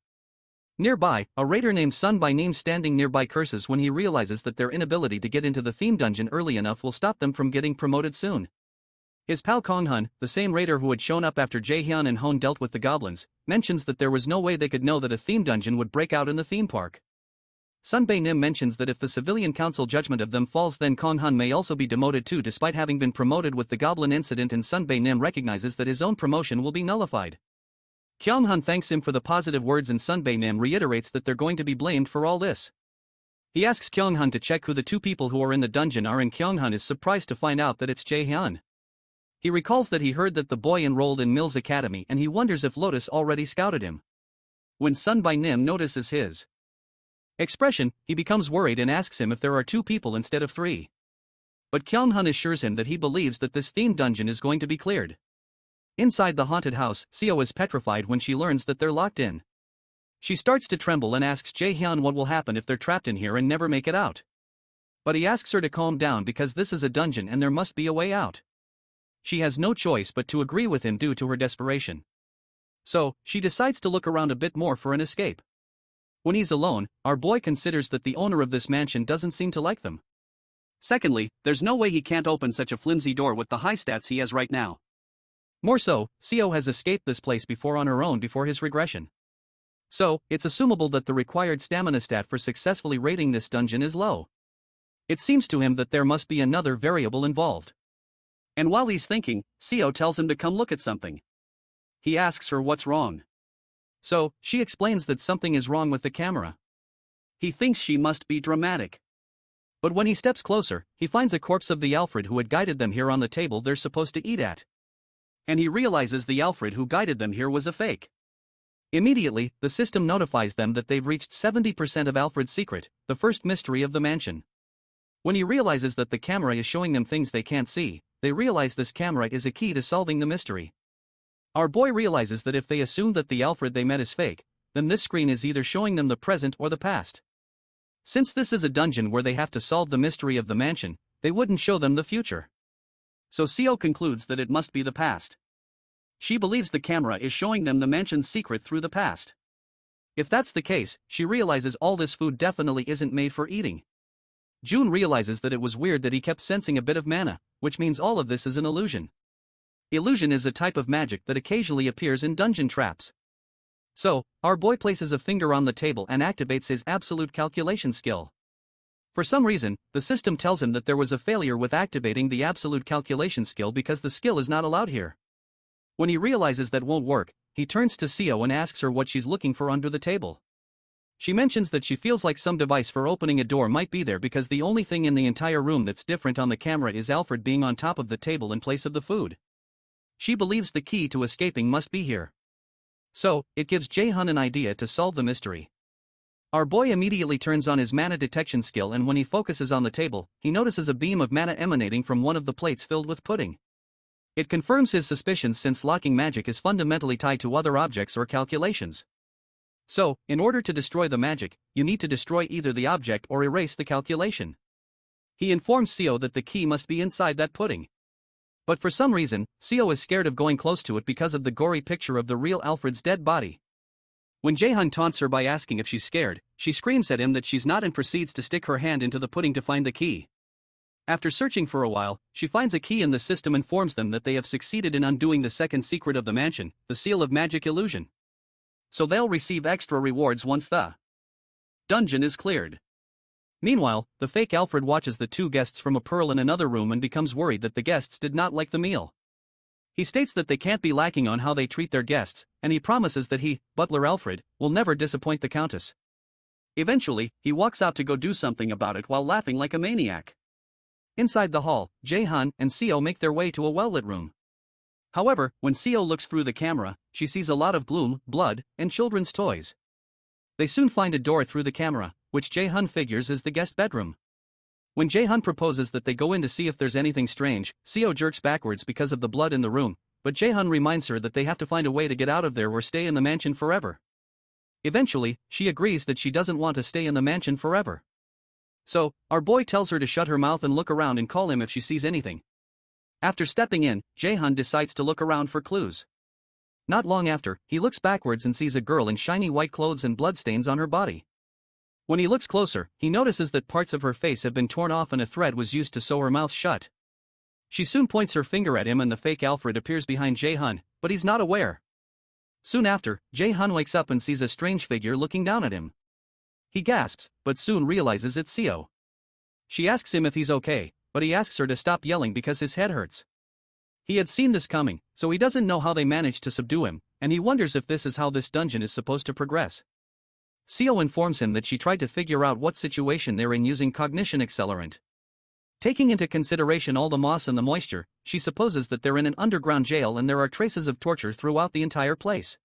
Nearby, a raider named Sun by name standing nearby curses when he realizes that their inability to get into the theme dungeon early enough will stop them from getting promoted soon. His pal Konghun, the same raider who had shown up after JaeHyun and Hon dealt with the goblins, mentions that there was no way they could know that a theme dungeon would break out in the theme park. Sunbae Nim mentions that if the civilian council judgment of them falls then Konghun may also be demoted too despite having been promoted with the goblin incident, and Sunbae Nim recognizes that his own promotion will be nullified. Kyunghun thanks him for the positive words and Sunbae Nim reiterates that they're going to be blamed for all this. He asks Kyunghun to check who the two people who are in the dungeon are and Kyunghun is surprised to find out that it's JaeHyun. He recalls that he heard that the boy enrolled in Mills Academy and he wonders if Lotus already scouted him. When Sunbae Nim notices his expression, he becomes worried and asks him if there are 2 people instead of 3. But Kyunghun assures him that he believes that this theme dungeon is going to be cleared. Inside the haunted house, Seo is petrified when she learns that they're locked in. She starts to tremble and asks JaeHyun what will happen if they're trapped in here and never make it out. But he asks her to calm down because this is a dungeon and there must be a way out. She has no choice but to agree with him due to her desperation. So, she decides to look around a bit more for an escape. When he's alone, our boy considers that the owner of this mansion doesn't seem to like them. Secondly, there's no way he can't open such a flimsy door with the high stats he has right now. More so, Seo has escaped this place before on her own before his regression. So, it's assumable that the required stamina stat for successfully raiding this dungeon is low. It seems to him that there must be another variable involved. And while he's thinking, Seo tells him to come look at something. He asks her what's wrong. So, she explains that something is wrong with the camera. He thinks she must be dramatic. But when he steps closer, he finds a corpse of the Alfred who had guided them here on the table they're supposed to eat at. And he realizes the Alfred who guided them here was a fake. Immediately, the system notifies them that they've reached 70% of Alfred's secret, the first mystery of the mansion. When he realizes that the camera is showing them things they can't see, they realize this camera is a key to solving the mystery. Our boy realizes that if they assume that the Alfred they met is fake, then this screen is either showing them the present or the past. Since this is a dungeon where they have to solve the mystery of the mansion, they wouldn't show them the future. So Seo concludes that it must be the past. She believes the camera is showing them the mansion's secret through the past. If that's the case, she realizes all this food definitely isn't made for eating. June realizes that it was weird that he kept sensing a bit of mana, which means all of this is an illusion. Illusion is a type of magic that occasionally appears in dungeon traps. So, our boy places a finger on the table and activates his absolute calculation skill. For some reason, the system tells him that there was a failure with activating the absolute calculation skill because the skill is not allowed here. When he realizes that won't work, he turns to Seo and asks her what she's looking for under the table. She mentions that she feels like some device for opening a door might be there because the only thing in the entire room that's different on the camera is Alfred being on top of the table in place of the food. She believes the key to escaping must be here. So, it gives JaeHyun an idea to solve the mystery. Our boy immediately turns on his mana detection skill and when he focuses on the table, he notices a beam of mana emanating from one of the plates filled with pudding. It confirms his suspicions since locking magic is fundamentally tied to other objects or calculations. So, in order to destroy the magic, you need to destroy either the object or erase the calculation. He informs Seo that the key must be inside that pudding. But for some reason, Seo is scared of going close to it because of the gory picture of the real Alfred's dead body. When JaeHyun taunts her by asking if she's scared, she screams at him that she's not and proceeds to stick her hand into the pudding to find the key. After searching for a while, she finds a key and the system informs them that they have succeeded in undoing the second secret of the mansion, the seal of magic illusion. So they'll receive extra rewards once the dungeon is cleared. Meanwhile, the fake Alfred watches the two guests from a pearl in another room and becomes worried that the guests did not like the meal. He states that they can't be lacking on how they treat their guests, and he promises that he, Butler Alfred, will never disappoint the Countess. Eventually, he walks out to go do something about it while laughing like a maniac. Inside the hall, JaeHyun and Seo make their way to a well-lit room. However, when Seo looks through the camera, she sees a lot of gloom, blood, and children's toys. They soon find a door through the camera, which JaeHyun figures is the guest bedroom. When JaeHyun proposes that they go in to see if there's anything strange, Seo jerks backwards because of the blood in the room, but JaeHyun reminds her that they have to find a way to get out of there or stay in the mansion forever. Eventually, she agrees that she doesn't want to stay in the mansion forever. So, our boy tells her to shut her mouth and look around and call him if she sees anything. After stepping in, JaeHyun decides to look around for clues. Not long after, he looks backwards and sees a girl in shiny white clothes and bloodstains on her body. When he looks closer, he notices that parts of her face have been torn off and a thread was used to sew her mouth shut. She soon points her finger at him and the fake Alfred appears behind JaeHyun, but he's not aware. Soon after, JaeHyun wakes up and sees a strange figure looking down at him. He gasps, but soon realizes it's Seo. She asks him if he's okay, but he asks her to stop yelling because his head hurts. He had seen this coming, so he doesn't know how they managed to subdue him, and he wonders if this is how this dungeon is supposed to progress. Seo informs him that she tried to figure out what situation they're in using cognition accelerant. Taking into consideration all the moss and the moisture, she supposes that they're in an underground jail and there are traces of torture throughout the entire place.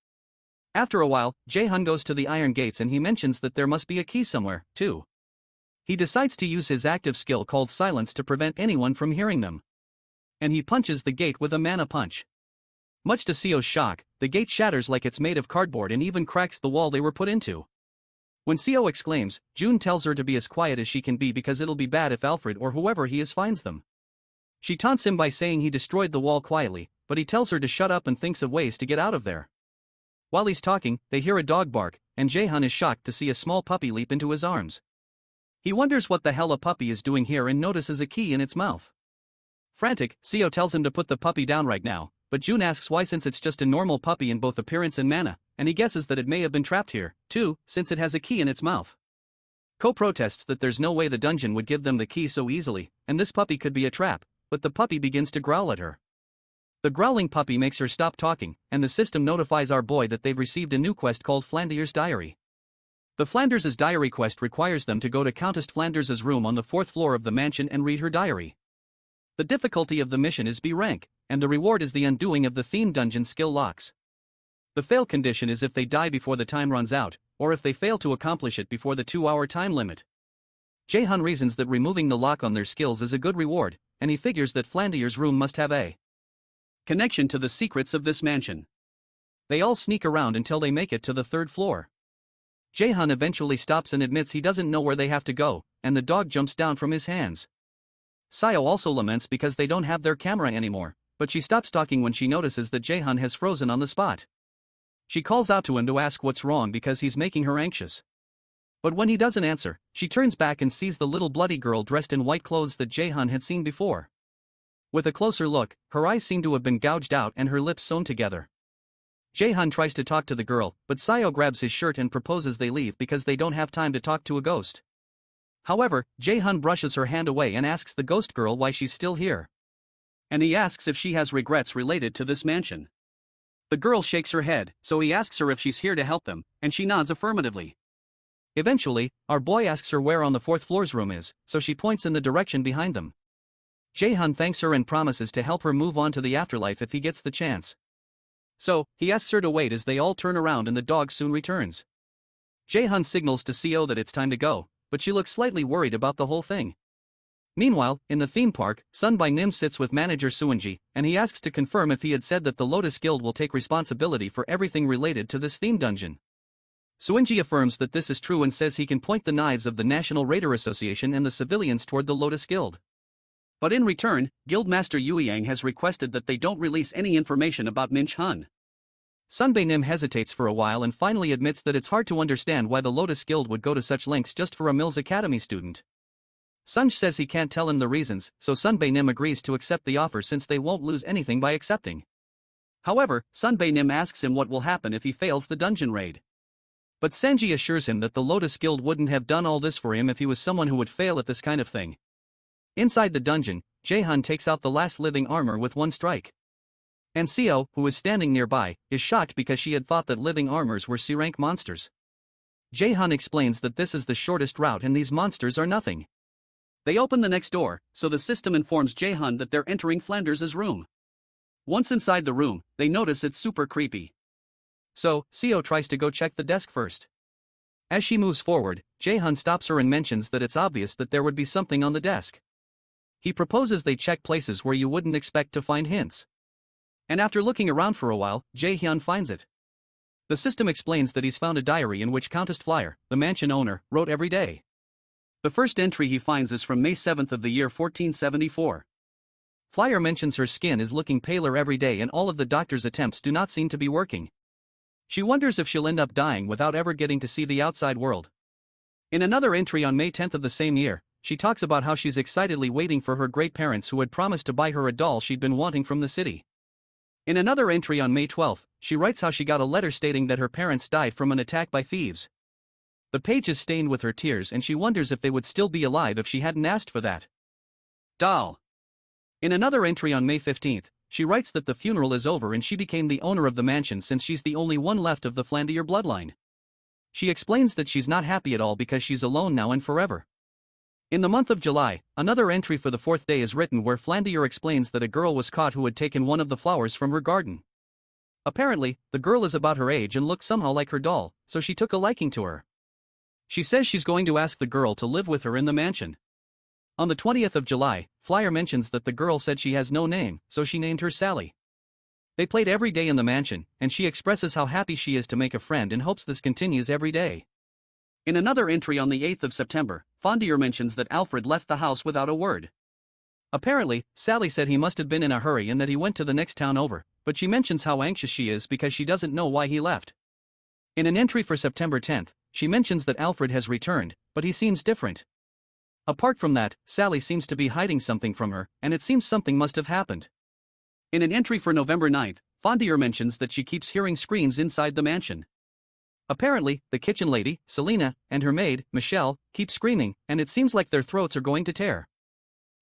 After a while, JaeHyun goes to the iron gates and he mentions that there must be a key somewhere, too. He decides to use his active skill called silence to prevent anyone from hearing them. And he punches the gate with a mana punch. Much to Seo's shock, the gate shatters like it's made of cardboard and even cracks the wall they were put into. When Seo exclaims, June tells her to be as quiet as she can be because it'll be bad if Alfred or whoever he is finds them. She taunts him by saying he destroyed the wall quietly, but he tells her to shut up and thinks of ways to get out of there. While he's talking, they hear a dog bark, and JaeHyun is shocked to see a small puppy leap into his arms. He wonders what the hell a puppy is doing here and notices a key in its mouth. Frantic, Seo tells him to put the puppy down right now, but June asks why since it's just a normal puppy in both appearance and mana, and he guesses that it may have been trapped here, too, since it has a key in its mouth. Ko protests that there's no way the dungeon would give them the key so easily, and this puppy could be a trap, but the puppy begins to growl at her. The growling puppy makes her stop talking, and the system notifies our boy that they've received a new quest called Flanders' Diary. The Flanders' Diary quest requires them to go to Countess Flanders' room on the 4th floor of the mansion and read her diary. The difficulty of the mission is B rank, and the reward is the undoing of the theme dungeon skill locks. The fail condition is if they die before the time runs out, or if they fail to accomplish it before the 2-hour time limit. JaeHyun reasons that removing the lock on their skills is a good reward, and he figures that Flanders' room must have a connection to the secrets of this mansion. They all sneak around until they make it to the 3rd floor. JaeHyun eventually stops and admits he doesn't know where they have to go, and the dog jumps down from his hands. Seo also laments because they don't have their camera anymore, but she stops talking when she notices that JaeHyun has frozen on the spot. She calls out to him to ask what's wrong because he's making her anxious. But when he doesn't answer, she turns back and sees the little bloody girl dressed in white clothes that JaeHyun had seen before. With a closer look, her eyes seem to have been gouged out and her lips sewn together. JaeHyun tries to talk to the girl, but Seo grabs his shirt and proposes they leave because they don't have time to talk to a ghost. However, JaeHyun brushes her hand away and asks the ghost girl why she's still here. And he asks if she has regrets related to this mansion. The girl shakes her head, so he asks her if she's here to help them, and she nods affirmatively. Eventually, our boy asks her where on the 4th floor's room is, so she points in the direction behind them. JaeHyun thanks her and promises to help her move on to the afterlife if he gets the chance. So, he asks her to wait as they all turn around and the dog soon returns. JaeHyun signals to Seo that it's time to go, but she looks slightly worried about the whole thing. Meanwhile, in the theme park, Sun by Nim sits with manager SeonYul, and he asks to confirm if he had said that the Lotus Guild will take responsibility for everything related to this theme dungeon. SeonYul affirms that this is true and says he can point the knives of the National Raider Association and the civilians toward the Lotus Guild. But in return, Guildmaster Yueyang has requested that they don't release any information about Minch Hun. Sunbae Nim hesitates for a while and finally admits that it's hard to understand why the Lotus Guild would go to such lengths just for a Mills Academy student. Sunj says he can't tell him the reasons, so Sunbae Nim agrees to accept the offer since they won't lose anything by accepting. However, Sunbae Nim asks him what will happen if he fails the dungeon raid. But Sanji assures him that the Lotus Guild wouldn't have done all this for him if he was someone who would fail at this kind of thing. Inside the dungeon, JaeHyun takes out the last living armor with one strike. And Seo, who is standing nearby, is shocked because she had thought that living armors were C-rank monsters. JaeHyun explains that this is the shortest route and these monsters are nothing. They open the next door, so the system informs JaeHyun that they're entering Flanders' room. Once inside the room, they notice it's super creepy. So, Seo tries to go check the desk first. As she moves forward, JaeHyun stops her and mentions that it's obvious that there would be something on the desk. He proposes they check places where you wouldn't expect to find hints. And after looking around for a while, JaeHyun finds it. The system explains that he's found a diary in which Countess Flyer, the mansion owner, wrote every day. The first entry he finds is from May 7th of the year 1474. Flyer mentions her skin is looking paler every day and all of the doctor's attempts do not seem to be working. She wonders if she'll end up dying without ever getting to see the outside world. In another entry on May 10th of the same year, she talks about how she's excitedly waiting for her great-parents who had promised to buy her a doll she'd been wanting from the city. In another entry on May 12th, she writes how she got a letter stating that her parents died from an attack by thieves. The page is stained with her tears and she wonders if they would still be alive if she hadn't asked for that doll. In another entry on May 15th, she writes that the funeral is over and she became the owner of the mansion since she's the only one left of the Flandier bloodline. She explains that she's not happy at all because she's alone now and forever. In the month of July, another entry for the 4th day is written where Flandier explains that a girl was caught who had taken one of the flowers from her garden. Apparently, the girl is about her age and looks somehow like her doll, so she took a liking to her. She says she's going to ask the girl to live with her in the mansion. On the 20th of July, Flyer mentions that the girl said she has no name, so she named her Sally. They played every day in the mansion, and she expresses how happy she is to make a friend and hopes this continues every day. In another entry on the 8th of September, Fondier mentions that Alfred left the house without a word. Apparently, Sally said he must have been in a hurry and that he went to the next town over, but she mentions how anxious she is because she doesn't know why he left. In an entry for September 10th, she mentions that Alfred has returned, but he seems different. Apart from that, Sally seems to be hiding something from her, and it seems something must have happened. In an entry for November 9th, Fondier mentions that she keeps hearing screams inside the mansion. Apparently, the kitchen lady, Selena, and her maid, Michelle, keep screaming, and it seems like their throats are going to tear.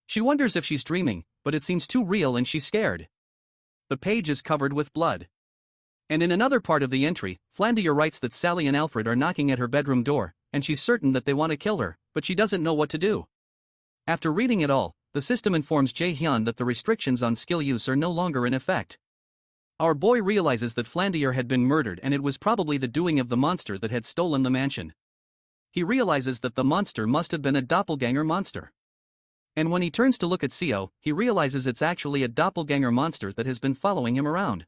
She wonders if she's dreaming, but it seems too real and she's scared. The page is covered with blood. And in another part of the entry, Flandier writes that Sally and Alfred are knocking at her bedroom door, and she's certain that they want to kill her, but she doesn't know what to do. After reading it all, the system informs JaeHyun that the restrictions on skill use are no longer in effect. Our boy realizes that Flandier had been murdered and it was probably the doing of the monster that had stolen the mansion. He realizes that the monster must have been a doppelganger monster. And when he turns to look at Seo, he realizes it's actually a doppelganger monster that has been following him around.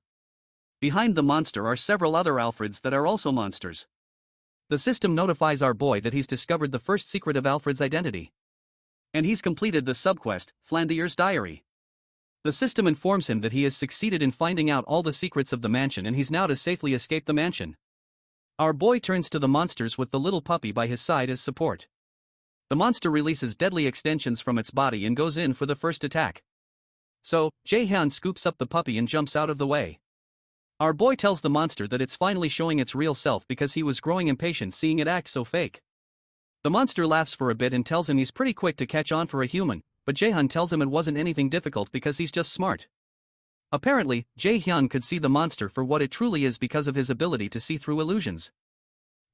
Behind the monster are several other Alfreds that are also monsters. The system notifies our boy that he's discovered the first secret of Alfred's identity. And he's completed the subquest, Flandier's Diary. The system informs him that he has succeeded in finding out all the secrets of the mansion and he's now to safely escape the mansion. Our boy turns to the monsters with the little puppy by his side as support. The monster releases deadly extensions from its body and goes in for the first attack. So, JaeHyun scoops up the puppy and jumps out of the way. Our boy tells the monster that it's finally showing its real self because he was growing impatient seeing it act so fake. The monster laughs for a bit and tells him he's pretty quick to catch on for a human, but JaeHyun tells him it wasn't anything difficult because he's just smart. Apparently, JaeHyun could see the monster for what it truly is because of his ability to see through illusions.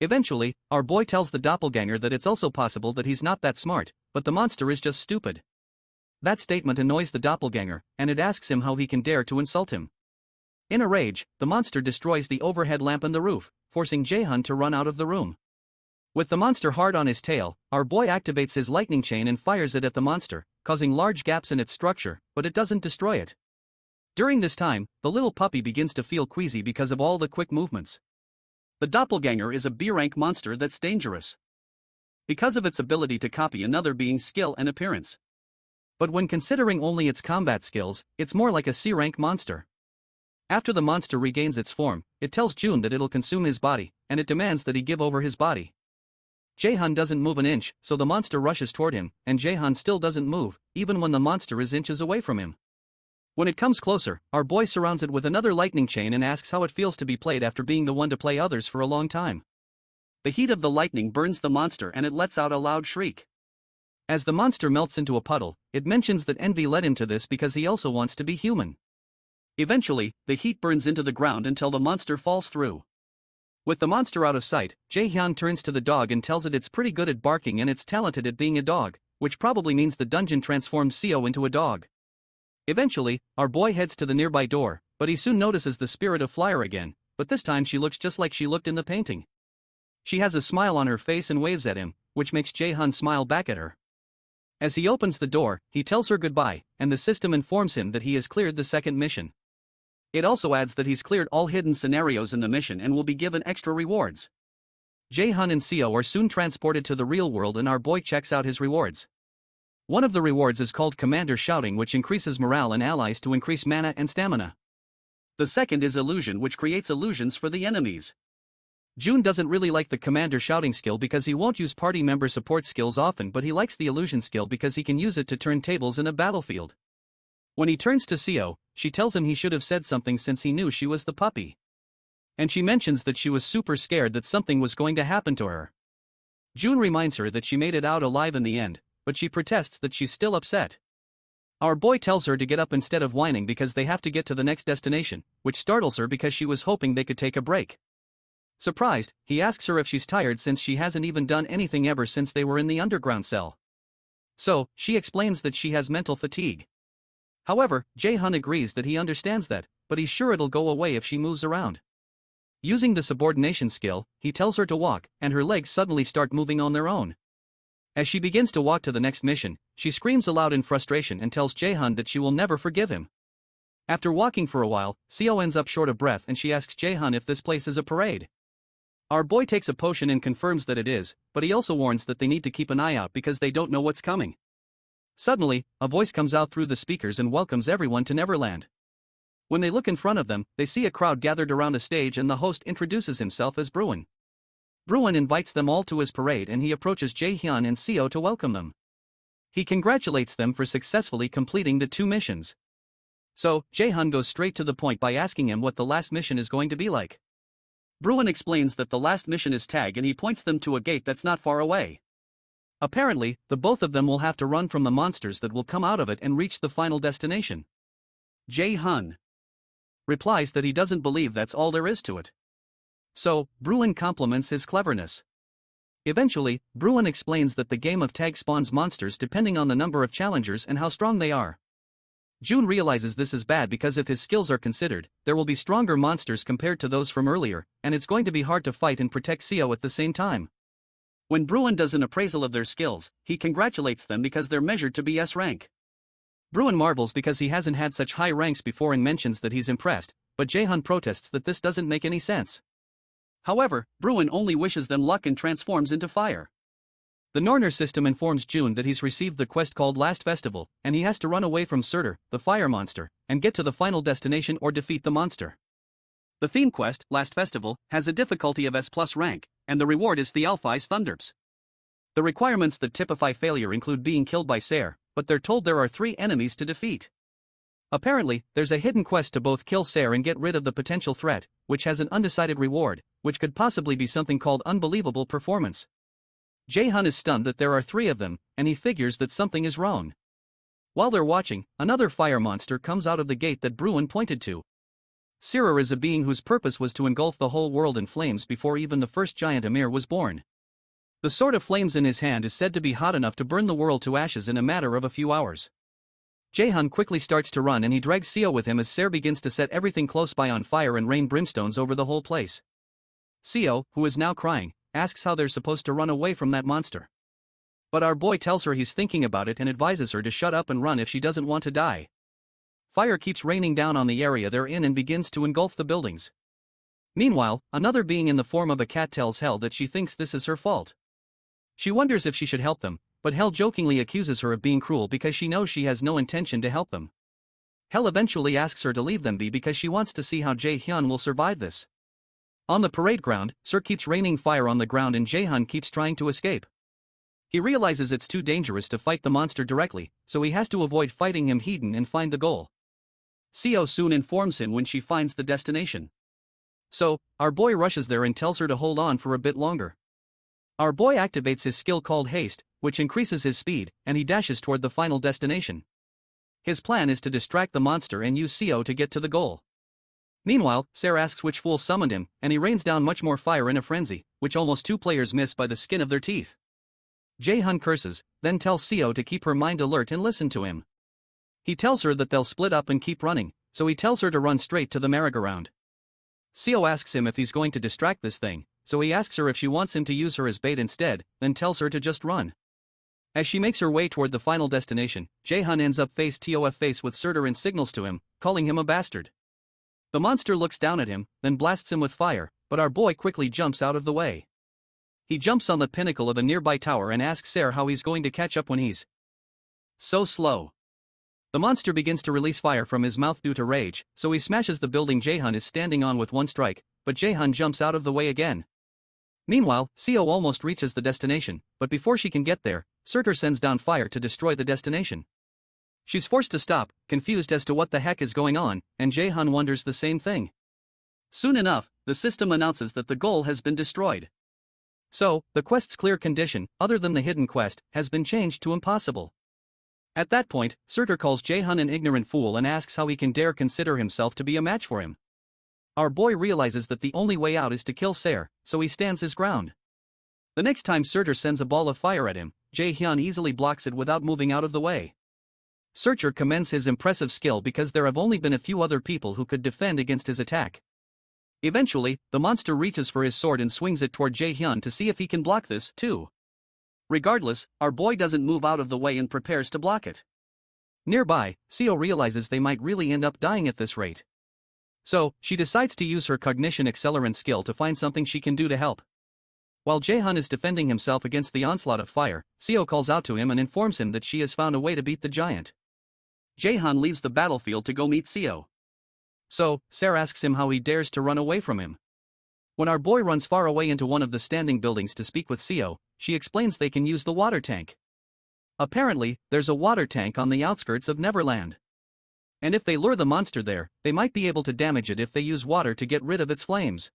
Eventually, our boy tells the doppelganger that it's also possible that he's not that smart, but the monster is just stupid. That statement annoys the doppelganger, and it asks him how he can dare to insult him. In a rage, the monster destroys the overhead lamp on the roof, forcing JaeHyun to run out of the room. With the monster hard on his tail, our boy activates his lightning chain and fires it at the monster, causing large gaps in its structure, but it doesn't destroy it. During this time, the little puppy begins to feel queasy because of all the quick movements. The doppelganger is a B-rank monster that's dangerous because of its ability to copy another being's skill and appearance. But when considering only its combat skills, it's more like a C-rank monster. After the monster regains its form, it tells Jun that it'll consume his body, and it demands that he give over his body. JaeHyun doesn't move an inch, so the monster rushes toward him, and JaeHyun still doesn't move, even when the monster is inches away from him. When it comes closer, our boy surrounds it with another lightning chain and asks how it feels to be played after being the one to play others for a long time. The heat of the lightning burns the monster and it lets out a loud shriek. As the monster melts into a puddle, it mentions that envy led him to this because he also wants to be human. Eventually, the heat burns into the ground until the monster falls through. With the monster out of sight, JaeHyun turns to the dog and tells it it's pretty good at barking and it's talented at being a dog, which probably means the dungeon transformed Seo into a dog. Eventually, our boy heads to the nearby door, but he soon notices the spirit of Flyer again, but this time she looks just like she looked in the painting. She has a smile on her face and waves at him, which makes JaeHyun smile back at her. As he opens the door, he tells her goodbye, and the system informs him that he has cleared the second mission. It also adds that he's cleared all hidden scenarios in the mission and will be given extra rewards. JaeHyun and Seo are soon transported to the real world and our boy checks out his rewards. One of the rewards is called Commander Shouting, which increases morale and allies to increase mana and stamina. The second is Illusion, which creates illusions for the enemies. Jun doesn't really like the Commander Shouting skill because he won't use party member support skills often, but he likes the Illusion skill because he can use it to turn tables in a battlefield. When he turns to Seo, she tells him he should have said something since he knew she was the puppy. And she mentions that she was super scared that something was going to happen to her. Jun reminds her that she made it out alive in the end, but she protests that she's still upset. Our boy tells her to get up instead of whining because they have to get to the next destination, which startles her because she was hoping they could take a break. Surprised, he asks her if she's tired since she hasn't even done anything ever since they were in the underground cell. So, she explains that she has mental fatigue. However, JaeHyun agrees that he understands that, but he's sure it'll go away if she moves around. Using the subordination skill, he tells her to walk, and her legs suddenly start moving on their own. As she begins to walk to the next mission, she screams aloud in frustration and tells JaeHyun that she will never forgive him. After walking for a while, Seo ends up short of breath and she asks JaeHyun if this place is a parade. Our boy takes a potion and confirms that it is, but he also warns that they need to keep an eye out because they don't know what's coming. Suddenly, a voice comes out through the speakers and welcomes everyone to Neverland. When they look in front of them, they see a crowd gathered around a stage and the host introduces himself as Bruin. Bruin invites them all to his parade and he approaches JaeHyun and Seo to welcome them. He congratulates them for successfully completing the 2 missions. So, JaeHyun goes straight to the point by asking him what the last mission is going to be like. Bruin explains that the last mission is tag and he points them to a gate that's not far away. Apparently, the both of them will have to run from the monsters that will come out of it and reach the final destination. JaeHyun replies that he doesn't believe that's all there is to it. So, Bruin compliments his cleverness. Eventually, Bruin explains that the game of tag spawns monsters depending on the number of challengers and how strong they are. Jun realizes this is bad because if his skills are considered, there will be stronger monsters compared to those from earlier, and it's going to be hard to fight and protect Seo at the same time. When Bruin does an appraisal of their skills, he congratulates them because they're measured to be S rank. Bruin marvels because he hasn't had such high ranks before and mentions that he's impressed, but JaeHyun protests that this doesn't make any sense. However, Bruin only wishes them luck and transforms into fire. The Norner system informs Jun that he's received the quest called Last Festival, and he has to run away from Surtur, the fire monster, and get to the final destination or defeat the monster. The theme quest, Last Festival, has a difficulty of S+ rank, and the reward is Thialfi's Thunderps. The requirements that typify failure include being killed by Ser, but they're told there are 3 enemies to defeat. Apparently, there's a hidden quest to both kill Ser and get rid of the potential threat, which has an undecided reward, which could possibly be something called Unbelievable Performance. JaeHyun is stunned that there are 3 of them, and he figures that something is wrong. While they're watching, another fire monster comes out of the gate that Bruin pointed to. Surtur is a being whose purpose was to engulf the whole world in flames before even the first giant Amir was born. The sword of flames in his hand is said to be hot enough to burn the world to ashes in a matter of a few hours. JaeHyun quickly starts to run and he drags Seo with him as Ser begins to set everything close by on fire and rain brimstones over the whole place. Seo, who is now crying, asks how they're supposed to run away from that monster. But our boy tells her he's thinking about it and advises her to shut up and run if she doesn't want to die. Fire keeps raining down on the area they're in and begins to engulf the buildings. Meanwhile, another being in the form of a cat tells Hell that she thinks this is her fault. She wonders if she should help them, but Hell jokingly accuses her of being cruel because she knows she has no intention to help them. Hell eventually asks her to leave them be because she wants to see how JaeHyun will survive this. On the parade ground, Sir keeps raining fire on the ground and JaeHyun keeps trying to escape. He realizes it's too dangerous to fight the monster directly, so he has to avoid fighting him hidden and find the goal. Seo soon informs him when she finds the destination. So, our boy rushes there and tells her to hold on for a bit longer. Our boy activates his skill called Haste, which increases his speed, and he dashes toward the final destination. His plan is to distract the monster and use Seo to get to the goal. Meanwhile, Ser asks which fool summoned him, and he rains down much more fire in a frenzy, which almost 2 players miss by the skin of their teeth. JaeHyun curses, then tells Seo to keep her mind alert and listen to him. He tells her that they'll split up and keep running, so he tells her to run straight to the merry-go-round. Seo asks him if he's going to distract this thing, so he asks her if she wants him to use her as bait instead, then tells her to just run. As she makes her way toward the final destination, JaeHyun ends up face-to-face with Surtur and signals to him, calling him a bastard. The monster looks down at him, then blasts him with fire, but our boy quickly jumps out of the way. He jumps on the pinnacle of a nearby tower and asks Ser how he's going to catch up when he's so slow. The monster begins to release fire from his mouth due to rage, so he smashes the building JaeHyun is standing on with one strike, but JaeHyun jumps out of the way again. Meanwhile, Seo almost reaches the destination, but before she can get there, Surtur sends down fire to destroy the destination. She's forced to stop, confused as to what the heck is going on, and JaeHyun wonders the same thing. Soon enough, the system announces that the goal has been destroyed. So, the quest's clear condition, other than the hidden quest, has been changed to impossible. At that point, Surtur calls JaeHyun an ignorant fool and asks how he can dare consider himself to be a match for him. Our boy realizes that the only way out is to kill Ser, so he stands his ground. The next time Surtur sends a ball of fire at him, JaeHyun easily blocks it without moving out of the way. Surtur commends his impressive skill because there have only been a few other people who could defend against his attack. Eventually, the monster reaches for his sword and swings it toward JaeHyun to see if he can block this, too. Regardless, our boy doesn't move out of the way and prepares to block it. Nearby, Seo realizes they might really end up dying at this rate. So, she decides to use her cognition accelerant skill to find something she can do to help. While JaeHyun is defending himself against the onslaught of fire, Seo calls out to him and informs him that she has found a way to beat the giant. JaeHyun leaves the battlefield to go meet Seo. So, Ser asks him how he dares to run away from him. When our boy runs far away into one of the standing buildings to speak with Seo, she explains they can use the water tank. Apparently, there's a water tank on the outskirts of Neverland. And if they lure the monster there, they might be able to damage it if they use water to get rid of its flames.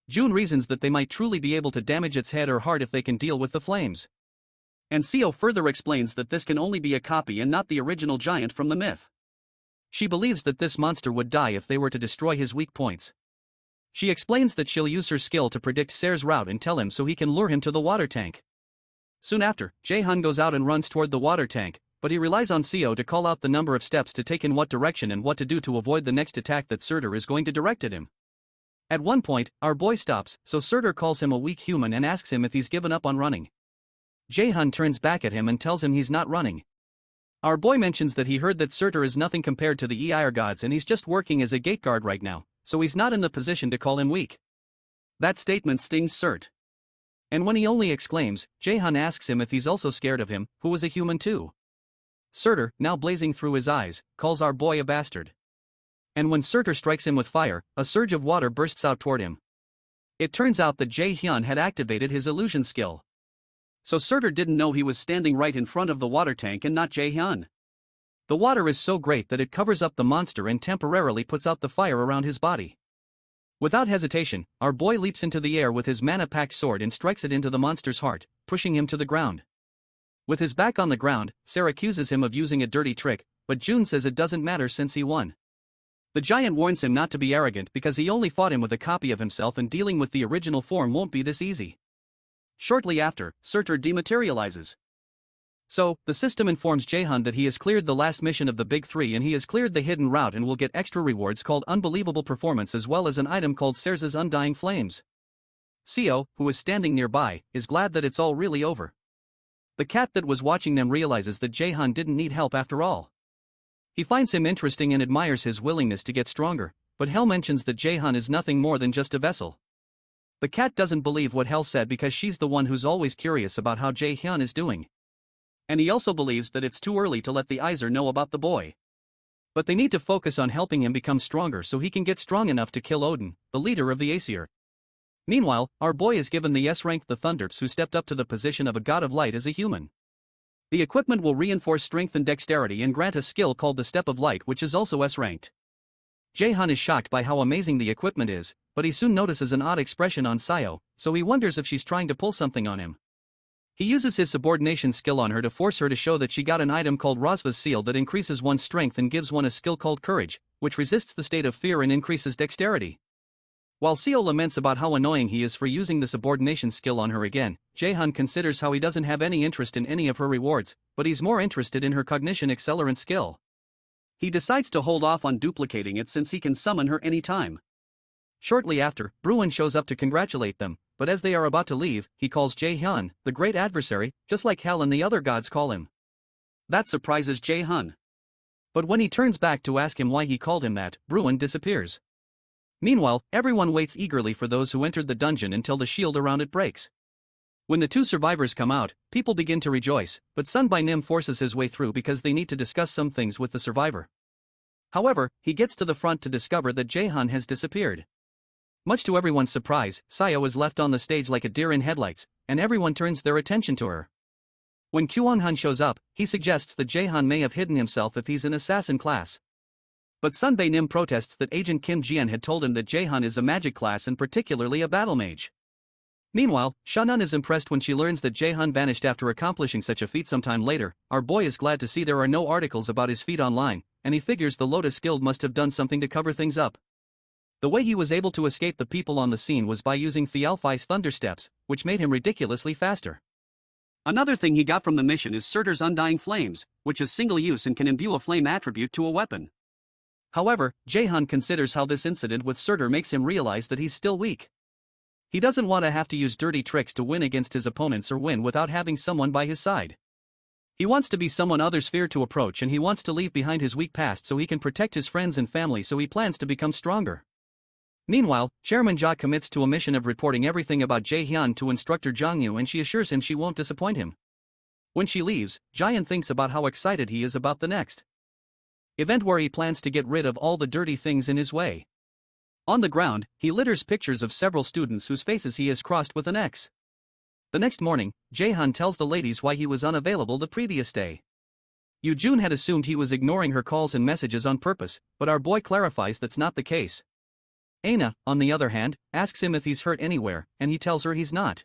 June reasons that they might truly be able to damage its head or heart if they can deal with the flames. And Seo further explains that this can only be a copy and not the original giant from the myth. She believes that this monster would die if they were to destroy his weak points. She explains that she'll use her skill to predict Ser's route and tell him so he can lure him to the water tank. Soon after, JaeHyun goes out and runs toward the water tank, but he relies on Seo to call out the number of steps to take in what direction and what to do to avoid the next attack that Surtur is going to direct at him. At one point, our boy stops, so Surtur calls him a weak human and asks him if he's given up on running. JaeHyun turns back at him and tells him he's not running. Our boy mentions that he heard that Surtur is nothing compared to the Eir gods and he's just working as a gate guard right now, so he's not in the position to call him weak. That statement stings Surt. And when he only exclaims, JaeHyun asks him if he's also scared of him, who is a human too. Surtur, now blazing through his eyes, calls our boy a bastard. And when Surtur strikes him with fire, a surge of water bursts out toward him. It turns out that JaeHyun had activated his illusion skill. So Surtur didn't know he was standing right in front of the water tank and not JaeHyun. The water is so great that it covers up the monster and temporarily puts out the fire around his body. Without hesitation, our boy leaps into the air with his mana-packed sword and strikes it into the monster's heart, pushing him to the ground. With his back on the ground, Ser accuses him of using a dirty trick, but June says it doesn't matter since he won. The giant warns him not to be arrogant because he only fought him with a copy of himself and dealing with the original form won't be this easy. Shortly after, Surtur dematerializes. So, the system informs JaeHyun that he has cleared the last mission of the Big Three and he has cleared the hidden route and will get extra rewards called Unbelievable Performance as well as an item called Ser's Undying Flames. Seo, who is standing nearby, is glad that it's all really over. The cat that was watching them realizes that JaeHyun didn't need help after all. He finds him interesting and admires his willingness to get stronger, but Hell mentions that JaeHyun is nothing more than just a vessel. The cat doesn't believe what Hell said because she's the one who's always curious about how JaeHyun is doing. And he also believes that it's too early to let the Iser know about the boy. But they need to focus on helping him become stronger so he can get strong enough to kill Odin, the leader of the Aesir. Meanwhile, our boy is given the S-rank the Thunderps who stepped up to the position of a god of light as a human. The equipment will reinforce strength and dexterity and grant a skill called the Step of Light, which is also S-ranked. JaeHyun is shocked by how amazing the equipment is, but he soon notices an odd expression on Seo, so he wonders if she's trying to pull something on him. He uses his subordination skill on her to force her to show that she got an item called Rosva's Seal that increases one's strength and gives one a skill called Courage, which resists the state of fear and increases dexterity. While Seo laments about how annoying he is for using the subordination skill on her again, JaeHyun considers how he doesn't have any interest in any of her rewards, but he's more interested in her cognition accelerant skill. He decides to hold off on duplicating it since he can summon her anytime. Shortly after, Bruin shows up to congratulate them, but as they are about to leave, he calls JaeHyun, the great adversary, just like Hell and the other gods call him. That surprises JaeHyun. But when he turns back to ask him why he called him that, Bruin disappears. Meanwhile, everyone waits eagerly for those who entered the dungeon until the shield around it breaks. When the two survivors come out, people begin to rejoice, but Sun by Nim forces his way through because they need to discuss some things with the survivor. However, he gets to the front to discover that JaeHyun has disappeared. Much to everyone's surprise, Seo is left on the stage like a deer in headlights, and everyone turns their attention to her. When Kwon-hun shows up, he suggests that JaeHyun may have hidden himself if he's an assassin class. But Sun Bae Nim protests that Agent Kim Jian had told him that JaeHyun is a magic class and particularly a battle mage. Meanwhile, Shannon is impressed when she learns that JaeHyun vanished after accomplishing such a feat sometime later. Our boy is glad to see there are no articles about his feat online, and he figures the Lotus Guild must have done something to cover things up. The way he was able to escape the people on the scene was by using Thialfi's Thunder Steps, which made him ridiculously faster. Another thing he got from the mission is Surtur's Undying Flames, which is single use and can imbue a flame attribute to a weapon. However, JaeHyun considers how this incident with Surtur makes him realize that he's still weak. He doesn't want to have to use dirty tricks to win against his opponents or win without having someone by his side. He wants to be someone others fear to approach, and he wants to leave behind his weak past so he can protect his friends and family, so he plans to become stronger. Meanwhile, Chairman Ja commits to a mission of reporting everything about JaeHyun to instructor Jung, and she assures him she won't disappoint him. When she leaves, Jaehyun thinks about how excited he is about the next event where he plans to get rid of all the dirty things in his way. On the ground, he litters pictures of several students whose faces he has crossed with an X. The next morning, JaeHyun tells the ladies why he was unavailable the previous day. Yoo-jun had assumed he was ignoring her calls and messages on purpose, but our boy clarifies that's not the case. Aina, on the other hand, asks him if he's hurt anywhere, and he tells her he's not.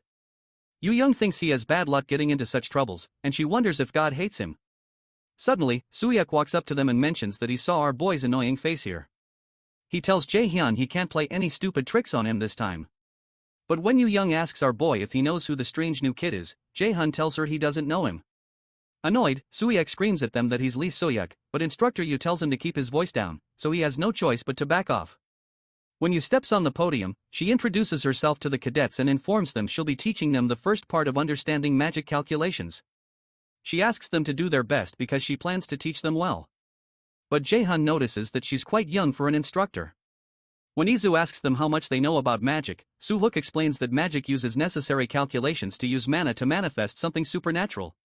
Yoo-young thinks he has bad luck getting into such troubles, and she wonders if God hates him. Suddenly, Soo-hyuk walks up to them and mentions that he saw our boy's annoying face here. He tells JaeHyun he can't play any stupid tricks on him this time. But when Yoo-young asks our boy if he knows who the strange new kid is, JaeHyun tells her he doesn't know him. Annoyed, Soo-hyuk screams at them that he's Lee So-hyuk, but instructor Yoo tells him to keep his voice down, so he has no choice but to back off. When Yoo steps on the podium, she introduces herself to the cadets and informs them she'll be teaching them the first part of understanding magic calculations. She asks them to do their best because she plans to teach them well. But JaeHyun notices that she's quite young for an instructor. When Izu asks them how much they know about magic, Soo-hyuk explains that magic uses necessary calculations to use mana to manifest something supernatural.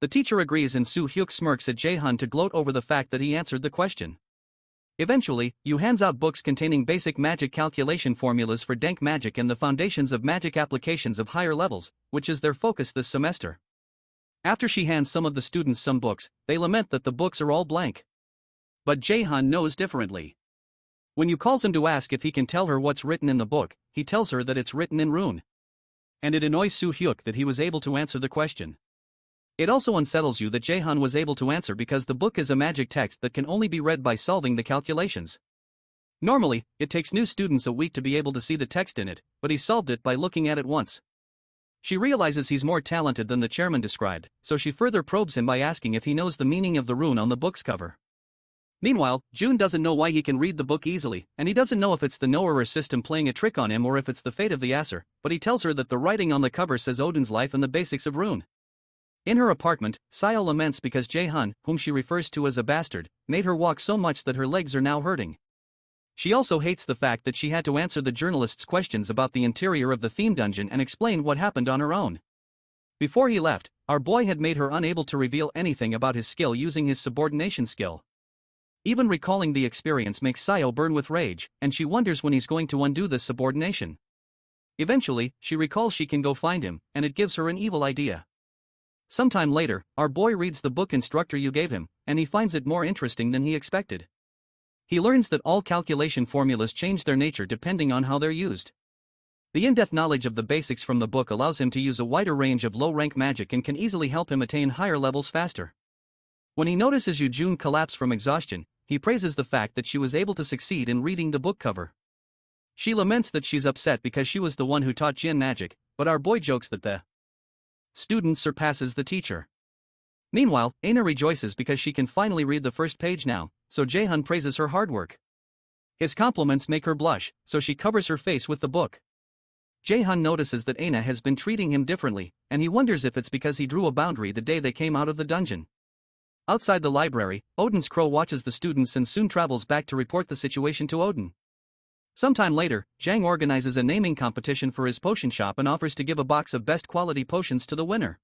The teacher agrees, and Soo-hyuk smirks at JaeHyun to gloat over the fact that he answered the question. Eventually, Yoo hands out books containing basic magic calculation formulas for dank magic and the foundations of magic applications of higher levels, which is their focus this semester. After she hands some of the students some books, they lament that the books are all blank. But JaeHyun knows differently. When Yoo calls him to ask if he can tell her what's written in the book, he tells her that it's written in rune. And it annoys Soo-hyuk that he was able to answer the question. It also unsettles you that JaeHyun was able to answer because the book is a magic text that can only be read by solving the calculations. Normally, it takes new students a week to be able to see the text in it, but he solved it by looking at it once. She realizes he's more talented than the chairman described, so she further probes him by asking if he knows the meaning of the rune on the book's cover. Meanwhile, June doesn't know why he can read the book easily, and he doesn't know if it's the knower system playing a trick on him or if it's the fate of the Aesir, but he tells her that the writing on the cover says Odin's life and the basics of rune. In her apartment, Seo laments because JaeHyun, whom she refers to as a bastard, made her walk so much that her legs are now hurting. She also hates the fact that she had to answer the journalists' questions about the interior of the theme dungeon and explain what happened on her own. Before he left, our boy had made her unable to reveal anything about his skill using his subordination skill. Even recalling the experience makes Seo burn with rage, and she wonders when he's going to undo this subordination. Eventually, she recalls she can go find him, and it gives her an evil idea. Sometime later, our boy reads the book instructor you gave him, and he finds it more interesting than he expected. He learns that all calculation formulas change their nature depending on how they're used. The in-depth knowledge of the basics from the book allows him to use a wider range of low-rank magic and can easily help him attain higher levels faster. When he notices Jung collapse from exhaustion, he praises the fact that she was able to succeed in reading the book cover. She laments that she's upset because she was the one who taught Jin magic, but our boy jokes that the student surpasses the teacher. Meanwhile, Aina rejoices because she can finally read the first page now, so JaeHyun praises her hard work. His compliments make her blush, so she covers her face with the book. JaeHyun notices that Aina has been treating him differently, and he wonders if it's because he drew a boundary the day they came out of the dungeon. Outside the library, Odin's crow watches the students and soon travels back to report the situation to Odin. Sometime later, Jung organizes a naming competition for his potion shop and offers to give a box of best quality potions to the winner.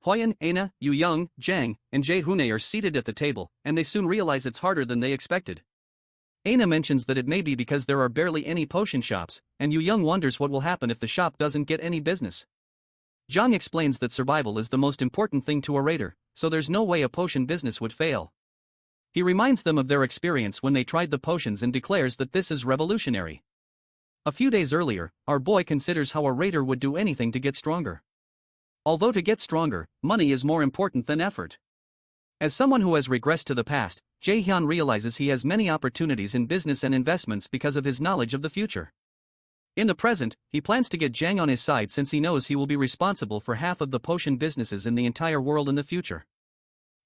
Hyoun, Aina, Jung, Jang, and JaeHyun are seated at the table, and they soon realize it's harder than they expected. Aina mentions that it may be because there are barely any potion shops, and Jung wonders what will happen if the shop doesn't get any business. Jung explains that survival is the most important thing to a raider, so there's no way a potion business would fail. He reminds them of their experience when they tried the potions and declares that this is revolutionary. A few days earlier, our boy considers how a raider would do anything to get stronger. Although to get stronger, money is more important than effort. As someone who has regressed to the past, JaeHyun realizes he has many opportunities in business and investments because of his knowledge of the future. In the present, he plans to get Jang on his side since he knows he will be responsible for half of the potion businesses in the entire world in the future.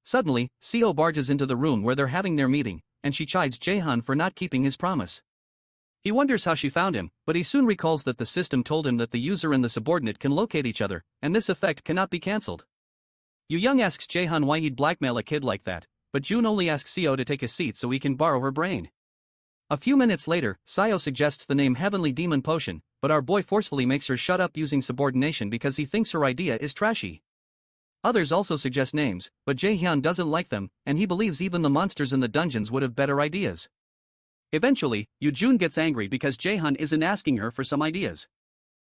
Suddenly, Seo barges into the room where they're having their meeting, and she chides JaeHyun for not keeping his promise. He wonders how she found him, but he soon recalls that the system told him that the user and the subordinate can locate each other, and this effect cannot be cancelled. Jung asks JaeHyun why he'd blackmail a kid like that, but June only asks Seo to take a seat so he can borrow her brain. A few minutes later, Seo suggests the name Heavenly Demon Potion, but our boy forcefully makes her shut up using subordination because he thinks her idea is trashy. Others also suggest names, but JaeHyun doesn't like them, and he believes even the monsters in the dungeons would have better ideas. Eventually, June gets angry because JaeHyun isn't asking her for some ideas.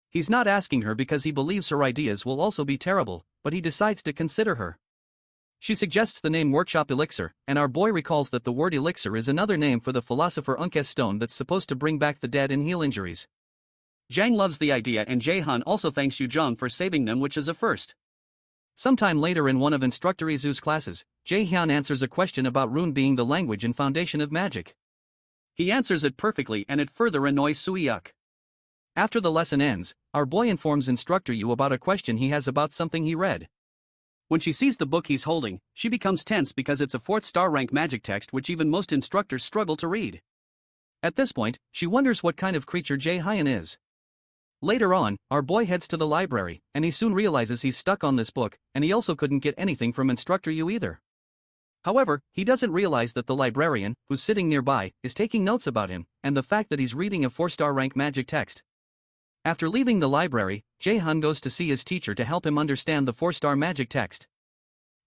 He's not asking her because he believes her ideas will also be terrible, but he decides to consider her. She suggests the name Workshop Elixir, and our boy recalls that the word elixir is another name for the philosopher Unk's stone that's supposed to bring back the dead and heal injuries. Jang loves the idea and JaeHyun also thanks Jung for saving them, which is a first. Sometime later in one of Instructor Izu's classes, JaeHyun answers a question about rune being the language and foundation of magic. He answers it perfectly and it further annoys Suiyuk. After the lesson ends, our boy informs Instructor Yu about a question he has about something he read. When she sees the book he's holding, she becomes tense because it's a 4th-star rank magic text which even most instructors struggle to read. At this point, she wonders what kind of creature JaeHyun is. Later on, our boy heads to the library, and he soon realizes he's stuck on this book, and he also couldn't get anything from Instructor Yu either. However, he doesn't realize that the librarian, who's sitting nearby, is taking notes about him, and the fact that he's reading a 4-star rank magic text. After leaving the library, JaeHyun goes to see his teacher to help him understand the 4-star magic text.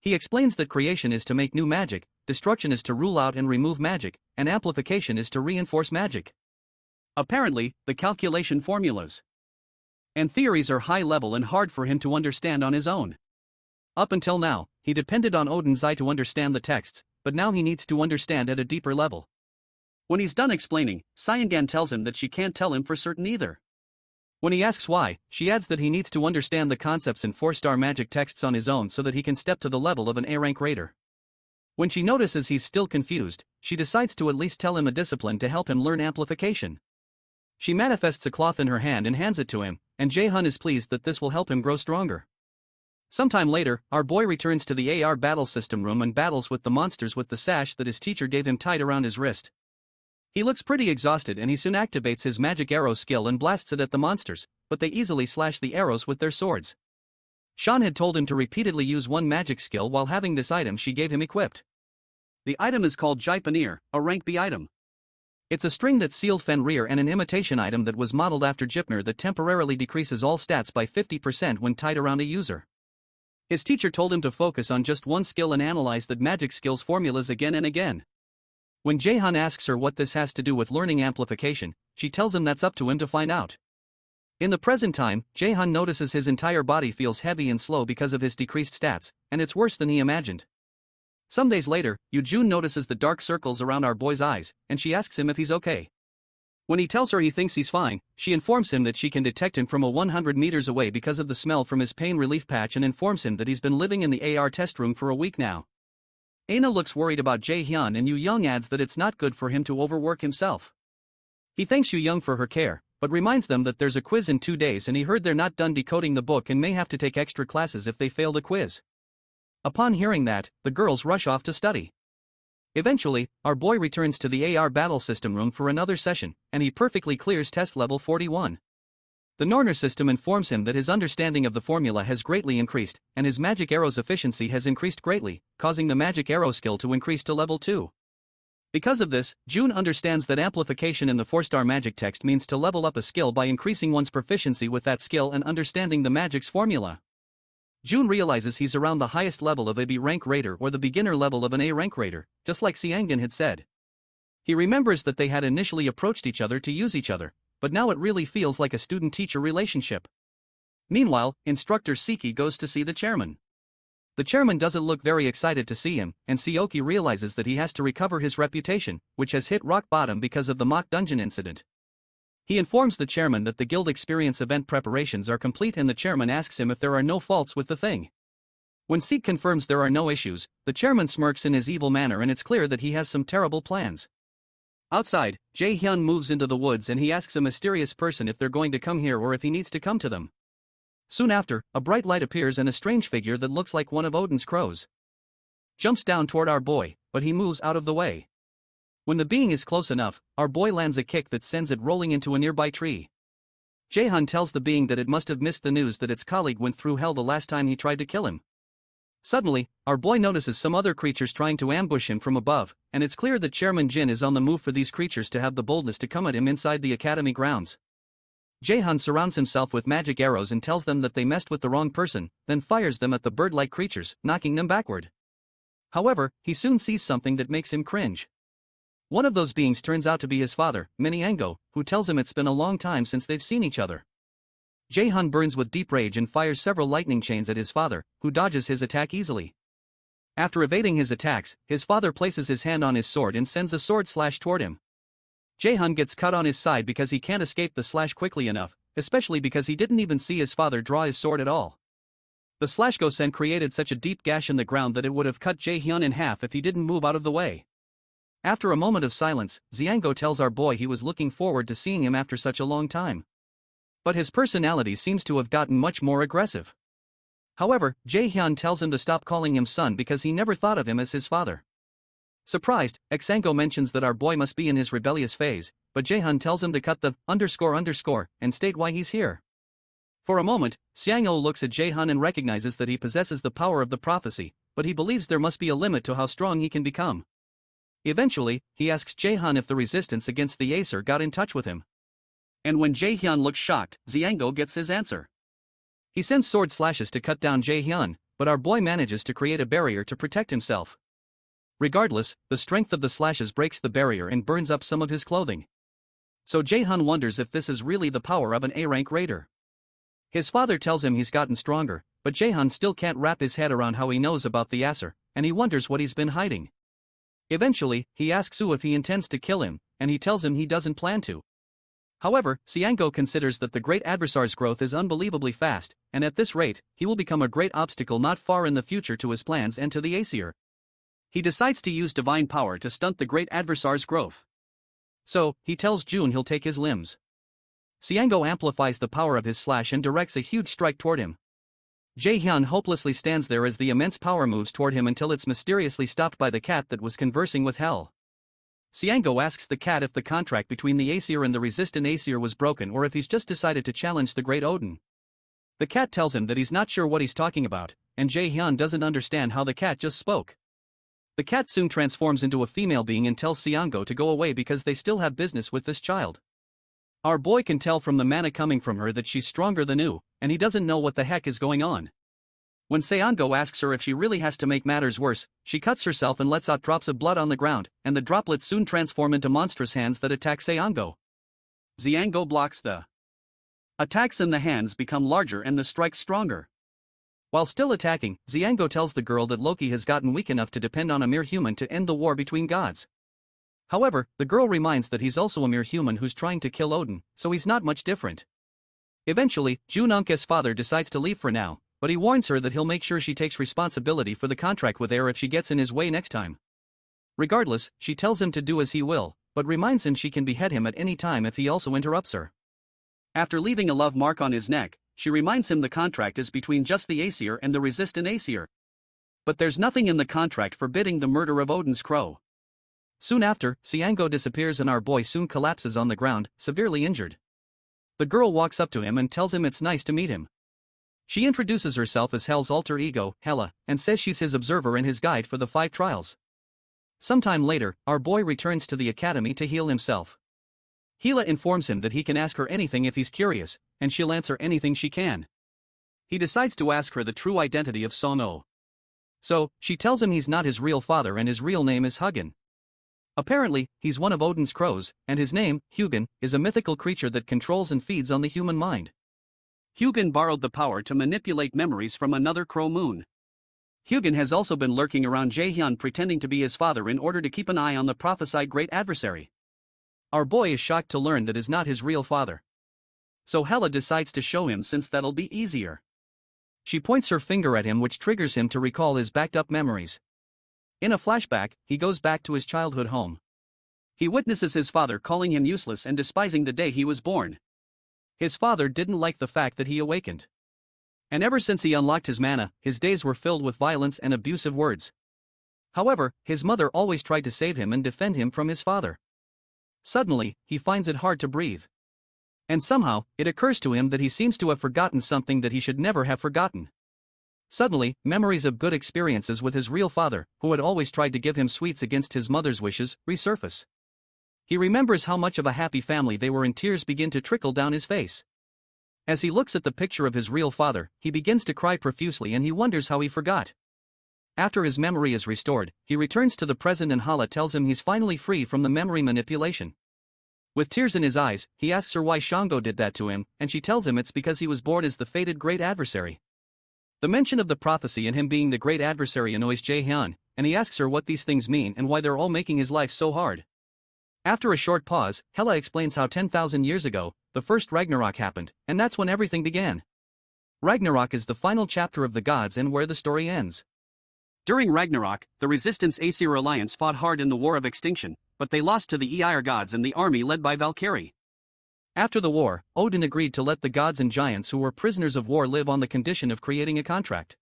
He explains that creation is to make new magic, destruction is to rule out and remove magic, and amplification is to reinforce magic. Apparently, the calculation formulas and theories are high level and hard for him to understand on his own. Up until now, he depended on Odin's eye to understand the texts, but now he needs to understand at a deeper level. When he's done explaining, Seongan tells him that she can't tell him for certain either. When he asks why, she adds that he needs to understand the concepts in 4-star magic texts on his own so that he can step to the level of an A-rank raider. When she notices he's still confused, she decides to at least tell him a discipline to help him learn amplification. She manifests a cloth in her hand and hands it to him, and JaeHyun is pleased that this will help him grow stronger. Sometime later, our boy returns to the AR battle system room and battles with the monsters with the sash that his teacher gave him tied around his wrist. He looks pretty exhausted and he soon activates his magic arrow skill and blasts it at the monsters, but they easily slash the arrows with their swords. Sean had told him to repeatedly use one magic skill while having this item she gave him equipped. The item is called Jaipanir, a rank B item. It's a string that sealed Fenrir and an imitation item that was modeled after Jipnir that temporarily decreases all stats by 50% when tied around a user. His teacher told him to focus on just one skill and analyze the magic skill's formulas again and again. When JaeHyun asks her what this has to do with learning amplification, she tells him that's up to him to find out. In the present time, JaeHyun notices his entire body feels heavy and slow because of his decreased stats, and it's worse than he imagined. Some days later, Yoojun notices the dark circles around our boy's eyes, and she asks him if he's okay. When he tells her he thinks he's fine, she informs him that she can detect him from 100 meters away because of the smell from his pain relief patch and informs him that he's been living in the AR test room for a week now. Aina looks worried about JaeHyun and Young adds that it's not good for him to overwork himself. He thanks Young for her care, but reminds them that there's a quiz in 2 days and he heard they're not done decoding the book and may have to take extra classes if they fail the quiz. Upon hearing that, the girls rush off to study. Eventually, our boy returns to the AR battle system room for another session, and he perfectly clears test level 41. The Norner system informs him that his understanding of the formula has greatly increased, and his magic arrow's efficiency has increased greatly, causing the magic arrow skill to increase to level 2. Because of this, June understands that amplification in the 4-star magic text means to level up a skill by increasing one's proficiency with that skill and understanding the magic's formula. June realizes he's around the highest level of a B rank raider or the beginner level of an A rank raider, just like SeonYul had said. He remembers that they had initially approached each other to use each other, but now it really feels like a student-teacher relationship. Meanwhile, instructor Siki goes to see the chairman. The chairman doesn't look very excited to see him, and Seoki realizes that he has to recover his reputation, which has hit rock bottom because of the mock dungeon incident. He informs the chairman that the guild experience event preparations are complete and the chairman asks him if there are no faults with the thing. When Seek confirms there are no issues, the chairman smirks in his evil manner and it's clear that he has some terrible plans. Outside, JaeHyun moves into the woods and he asks a mysterious person if they're going to come here or if he needs to come to them. Soon after, a bright light appears and a strange figure that looks like one of Odin's crows jumps down toward our boy, but he moves out of the way. When the being is close enough, our boy lands a kick that sends it rolling into a nearby tree. JaeHyun tells the being that it must have missed the news that its colleague went through hell the last time he tried to kill him. Suddenly, our boy notices some other creatures trying to ambush him from above, and it's clear that Chairman Jin is on the move for these creatures to have the boldness to come at him inside the academy grounds. JaeHyun surrounds himself with magic arrows and tells them that they messed with the wrong person, then fires them at the bird-like creatures, knocking them backward. However, he soon sees something that makes him cringe. One of those beings turns out to be his father, Minyango, who tells him it's been a long time since they've seen each other. JaeHyun burns with deep rage and fires several lightning chains at his father, who dodges his attack easily. After evading his attacks, his father places his hand on his sword and sends a sword slash toward him. JaeHyun gets cut on his side because he can't escape the slash quickly enough, especially because he didn't even see his father draw his sword at all. The slash gosen created such a deep gash in the ground that it would have cut JaeHyun in half if he didn't move out of the way. After a moment of silence, Xiango tells our boy he was looking forward to seeing him after such a long time. But his personality seems to have gotten much more aggressive. However, JaeHyun tells him to stop calling him son because he never thought of him as his father. Surprised, Xango mentions that our boy must be in his rebellious phase, but JaeHyun tells him to cut the __ and state why he's here. For a moment, SeonYul looks at JaeHyun and recognizes that he possesses the power of the prophecy, but he believes there must be a limit to how strong he can become. Eventually, he asks JaeHyun if the resistance against the Acer got in touch with him. And when JaeHyun looks shocked, Xiango gets his answer. He sends sword slashes to cut down JaeHyun, but our boy manages to create a barrier to protect himself. Regardless, the strength of the slashes breaks the barrier and burns up some of his clothing. So JaeHyun wonders if this is really the power of an A-rank raider. His father tells him he's gotten stronger, but JaeHyun still can't wrap his head around how he knows about the Acer, and he wonders what he's been hiding. Eventually, he asks Su if he intends to kill him, and he tells him he doesn't plan to. However, Xiango considers that the great adversary's growth is unbelievably fast, and at this rate, he will become a great obstacle not far in the future to his plans and to the Acer. He decides to use divine power to stunt the great adversary's growth. So, he tells June he'll take his limbs. Xiango amplifies the power of his slash and directs a huge strike toward him. JaeHyun hopelessly stands there as the immense power moves toward him until it's mysteriously stopped by the cat that was conversing with Hell. Xiango asks the cat if the contract between the Aesir and the resistant Aesir was broken or if he's just decided to challenge the great Odin. The cat tells him that he's not sure what he's talking about, and JaeHyun doesn't understand how the cat just spoke. The cat soon transforms into a female being and tells Xiango to go away because they still have business with this child. Our boy can tell from the mana coming from her that she's stronger than Yu, and he doesn't know what the heck is going on. When SeonYul asks her if she really has to make matters worse, she cuts herself and lets out drops of blood on the ground, and the droplets soon transform into monstrous hands that attack SeonYul. SeonYul blocks the attacks and the hands become larger and the strikes stronger. While still attacking, SeonYul tells the girl that Loki has gotten weak enough to depend on a mere human to end the war between gods. However, the girl reminds that he's also a mere human who's trying to kill Odin, so he's not much different. Eventually, Jung's father decides to leave for now, but he warns her that he'll make sure she takes responsibility for the contract with Air if she gets in his way next time. Regardless, she tells him to do as he will, but reminds him she can behead him at any time if he also interrupts her. After leaving a love mark on his neck, she reminds him the contract is between just the Aesir and the resistant Aesir. But there's nothing in the contract forbidding the murder of Odin's crow. Soon after, SeonYul disappears and our boy soon collapses on the ground, severely injured. The girl walks up to him and tells him it's nice to meet him. She introduces herself as Hell's alter ego, Hela, and says she's his observer and his guide for the 5 trials. Sometime later, our boy returns to the academy to heal himself. Hela informs him that he can ask her anything if he's curious, and she'll answer anything she can. He decides to ask her the true identity of SeonYul. So, she tells him he's not his real father and his real name is Hugin. Apparently, he's one of Odin's crows, and his name, Hugin, is a mythical creature that controls and feeds on the human mind. Hugin borrowed the power to manipulate memories from another crow moon. Hugin has also been lurking around JaeHyun pretending to be his father in order to keep an eye on the prophesied great adversary. Our boy is shocked to learn that is not his real father. So Hela decides to show him since that'll be easier. She points her finger at him which triggers him to recall his backed-up memories. In a flashback, he goes back to his childhood home. He witnesses his father calling him useless and despising the day he was born. His father didn't like the fact that he awakened. And ever since he unlocked his mana, his days were filled with violence and abusive words. However, his mother always tried to save him and defend him from his father. Suddenly, he finds it hard to breathe. And somehow, it occurs to him that he seems to have forgotten something that he should never have forgotten. Suddenly, memories of good experiences with his real father, who had always tried to give him sweets against his mother's wishes, resurface. He remembers how much of a happy family they were and tears begin to trickle down his face. As he looks at the picture of his real father, he begins to cry profusely and he wonders how he forgot. After his memory is restored, he returns to the present and Hala tells him he's finally free from the memory manipulation. With tears in his eyes, he asks her why SeonYul did that to him, and she tells him it's because he was born as the fated great adversary. The mention of the prophecy and him being the great adversary annoys JaeHyun, and he asks her what these things mean and why they're all making his life so hard. After a short pause, Hela explains how 10,000 years ago, the first Ragnarok happened, and that's when everything began. Ragnarok is the final chapter of the gods and where the story ends. During Ragnarok, the Resistance Aesir alliance fought hard in the War of Extinction, but they lost to the Aesir gods and the army led by Valkyrie. After the war, Odin agreed to let the gods and giants who were prisoners of war live on the condition of creating a contract.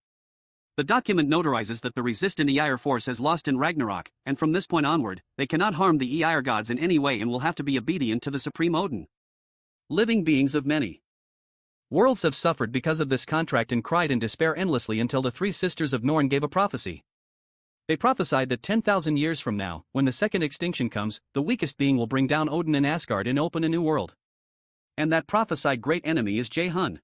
The document notarizes that the resistant Aesir force has lost in Ragnarok, and from this point onward, they cannot harm the Aesir gods in any way and will have to be obedient to the supreme Odin. Living beings of many worlds have suffered because of this contract and cried in despair endlessly until the 3 sisters of Norn gave a prophecy. They prophesied that 10,000 years from now, when the second extinction comes, the weakest being will bring down Odin and Asgard and open a new world. And that prophesied great enemy is JaeHyun.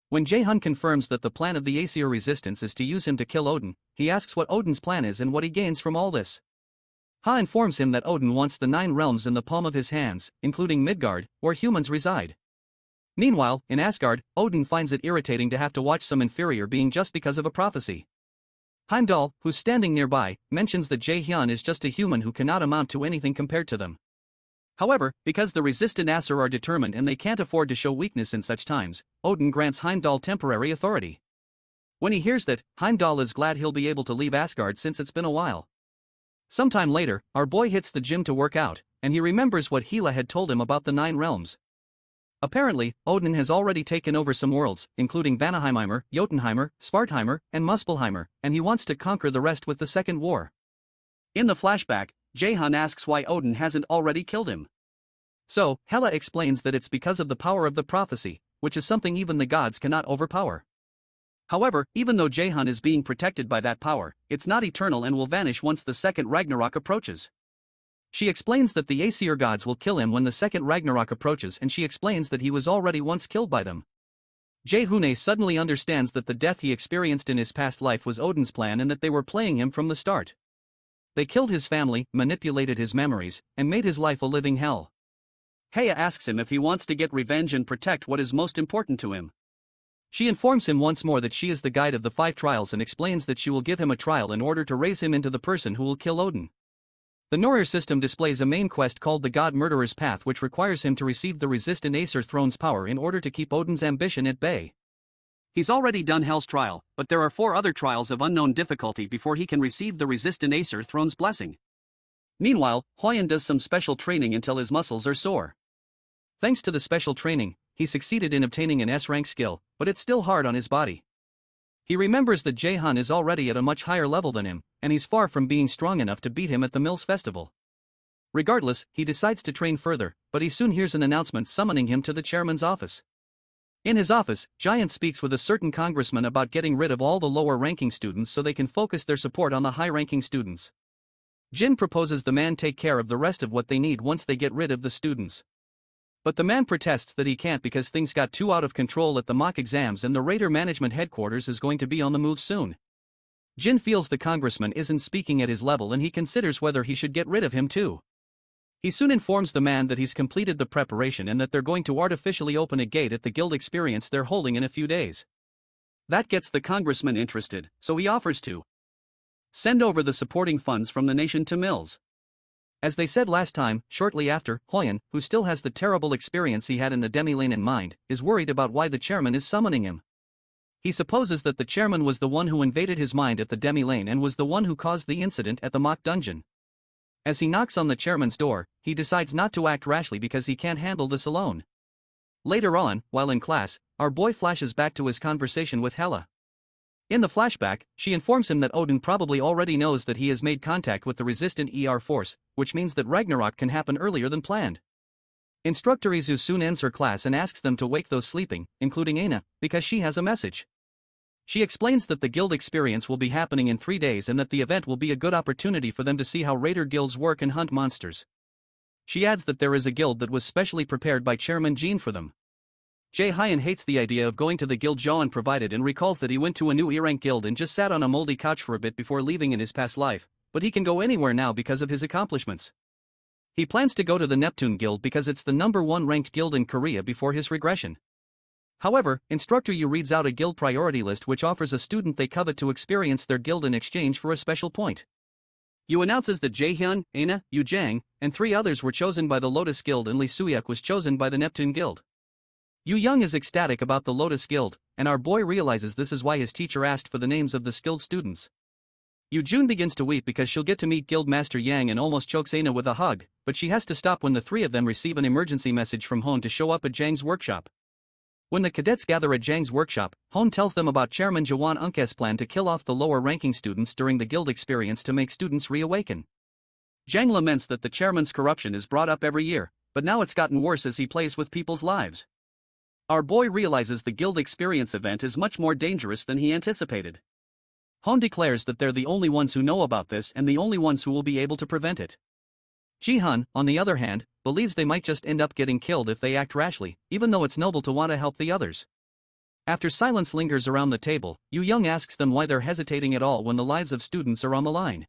When JaeHyun confirms that the plan of the Aesir resistance is to use him to kill Odin, he asks what Odin's plan is and what he gains from all this. Ha informs him that Odin wants the 9 realms in the palm of his hands, including Midgard, where humans reside. Meanwhile, in Asgard, Odin finds it irritating to have to watch some inferior being just because of a prophecy. Heimdall, who's standing nearby, mentions that JaeHyun is just a human who cannot amount to anything compared to them. However, because the resistant Aesir are determined and they can't afford to show weakness in such times, Odin grants Heimdall temporary authority. When he hears that, Heimdall is glad he'll be able to leave Asgard since it's been a while. Sometime later, our boy hits the gym to work out, and he remembers what Hela had told him about the 9 realms. Apparently, Odin has already taken over some worlds, including Vanaheimheimer, Jotunheimer, Svartheimer, and Muspelheimer, and he wants to conquer the rest with the Second War. In the flashback, JaeHyun asks why Odin hasn't already killed him. So, Hela explains that it's because of the power of the prophecy, which is something even the gods cannot overpower. However, even though JaeHyun is being protected by that power, it's not eternal and will vanish once the second Ragnarok approaches. She explains that the Aesir gods will kill him when the second Ragnarok approaches, and she explains that he was already once killed by them. JaeHyun suddenly understands that the death he experienced in his past life was Odin's plan and that they were playing him from the start. They killed his family, manipulated his memories, and made his life a living hell. Haya asks him if he wants to get revenge and protect what is most important to him. She informs him once more that she is the guide of the 5 trials and explains that she will give him a trial in order to raise him into the person who will kill Odin. The Norir system displays a main quest called the God Murderer's Path, which requires him to receive the resistant Aesir throne's power in order to keep Odin's ambition at bay. He's already done Hell's trial, but there are 4 other trials of unknown difficulty before he can receive the resistant Aesir throne's blessing. Meanwhile, Hyoun does some special training until his muscles are sore. Thanks to the special training, he succeeded in obtaining an S-rank skill, but it's still hard on his body. He remembers that JaeHyun is already at a much higher level than him, and he's far from being strong enough to beat him at the Mills Festival. Regardless, he decides to train further, but he soon hears an announcement summoning him to the chairman's office. In his office, JaeHyun speaks with a certain congressman about getting rid of all the lower-ranking students so they can focus their support on the high-ranking students. Jin proposes the man take care of the rest of what they need once they get rid of the students. But the man protests that he can't because things got too out of control at the mock exams and the Raider Management Headquarters is going to be on the move soon. Jin feels the congressman isn't speaking at his level and he considers whether he should get rid of him too. He soon informs the man that he's completed the preparation and that they're going to artificially open a gate at the guild experience they're holding in a few days. That gets the congressman interested, so he offers to send over the supporting funds from the nation to Mills. As they said last time, shortly after, Hyoun, who still has the terrible experience he had in the demi-lane in mind, is worried about why the chairman is summoning him. He supposes that the chairman was the one who invaded his mind at the demi-lane and was the one who caused the incident at the mock dungeon. As he knocks on the chairman's door, he decides not to act rashly because he can't handle this alone. Later on, while in class, our boy flashes back to his conversation with Hela. In the flashback, she informs him that Odin probably already knows that he has made contact with the resistant ER force, which means that Ragnarok can happen earlier than planned. Instructor Izu soon ends her class and asks them to wake those sleeping, including Aina, because she has a message. She explains that the guild experience will be happening in 3 days and that the event will be a good opportunity for them to see how raider guilds work and hunt monsters. She adds that there is a guild that was specially prepared by Chairman Jean for them. JaeHyun hates the idea of going to the guild JaeHyun provided and recalls that he went to a new E-rank guild and just sat on a moldy couch for a bit before leaving in his past life, but he can go anywhere now because of his accomplishments. He plans to go to the Neptune guild because it's the #1 ranked guild in Korea before his regression. However, Instructor Yu reads out a guild priority list which offers a student they covet to experience their guild in exchange for a special point. Yu announces that JaeHyun, Aina, Yu Jang, and 3 others were chosen by the Lotus Guild and Lee Suyuk was chosen by the Neptune Guild. Yu Young is ecstatic about the Lotus Guild, and our boy realizes this is why his teacher asked for the names of the skilled students. Yu Jun begins to weep because she'll get to meet Guild Master Yang and almost chokes Aina with a hug, but she has to stop when the 3 of them receive an emergency message from Hon to show up at Jang's workshop. When the cadets gather at Jang's workshop, Hon tells them about Chairman Jawan Unk's plan to kill off the lower-ranking students during the guild experience to make students reawaken. Jang laments that the chairman's corruption is brought up every year, but now it's gotten worse as he plays with people's lives. Our boy realizes the guild experience event is much more dangerous than he anticipated. Hon declares that they're the only ones who know about this and the only ones who will be able to prevent it. Ji-hun, on the other hand, believes they might just end up getting killed if they act rashly, even though it's noble to want to help the others. After silence lingers around the table, Yu Young asks them why they're hesitating at all when the lives of students are on the line.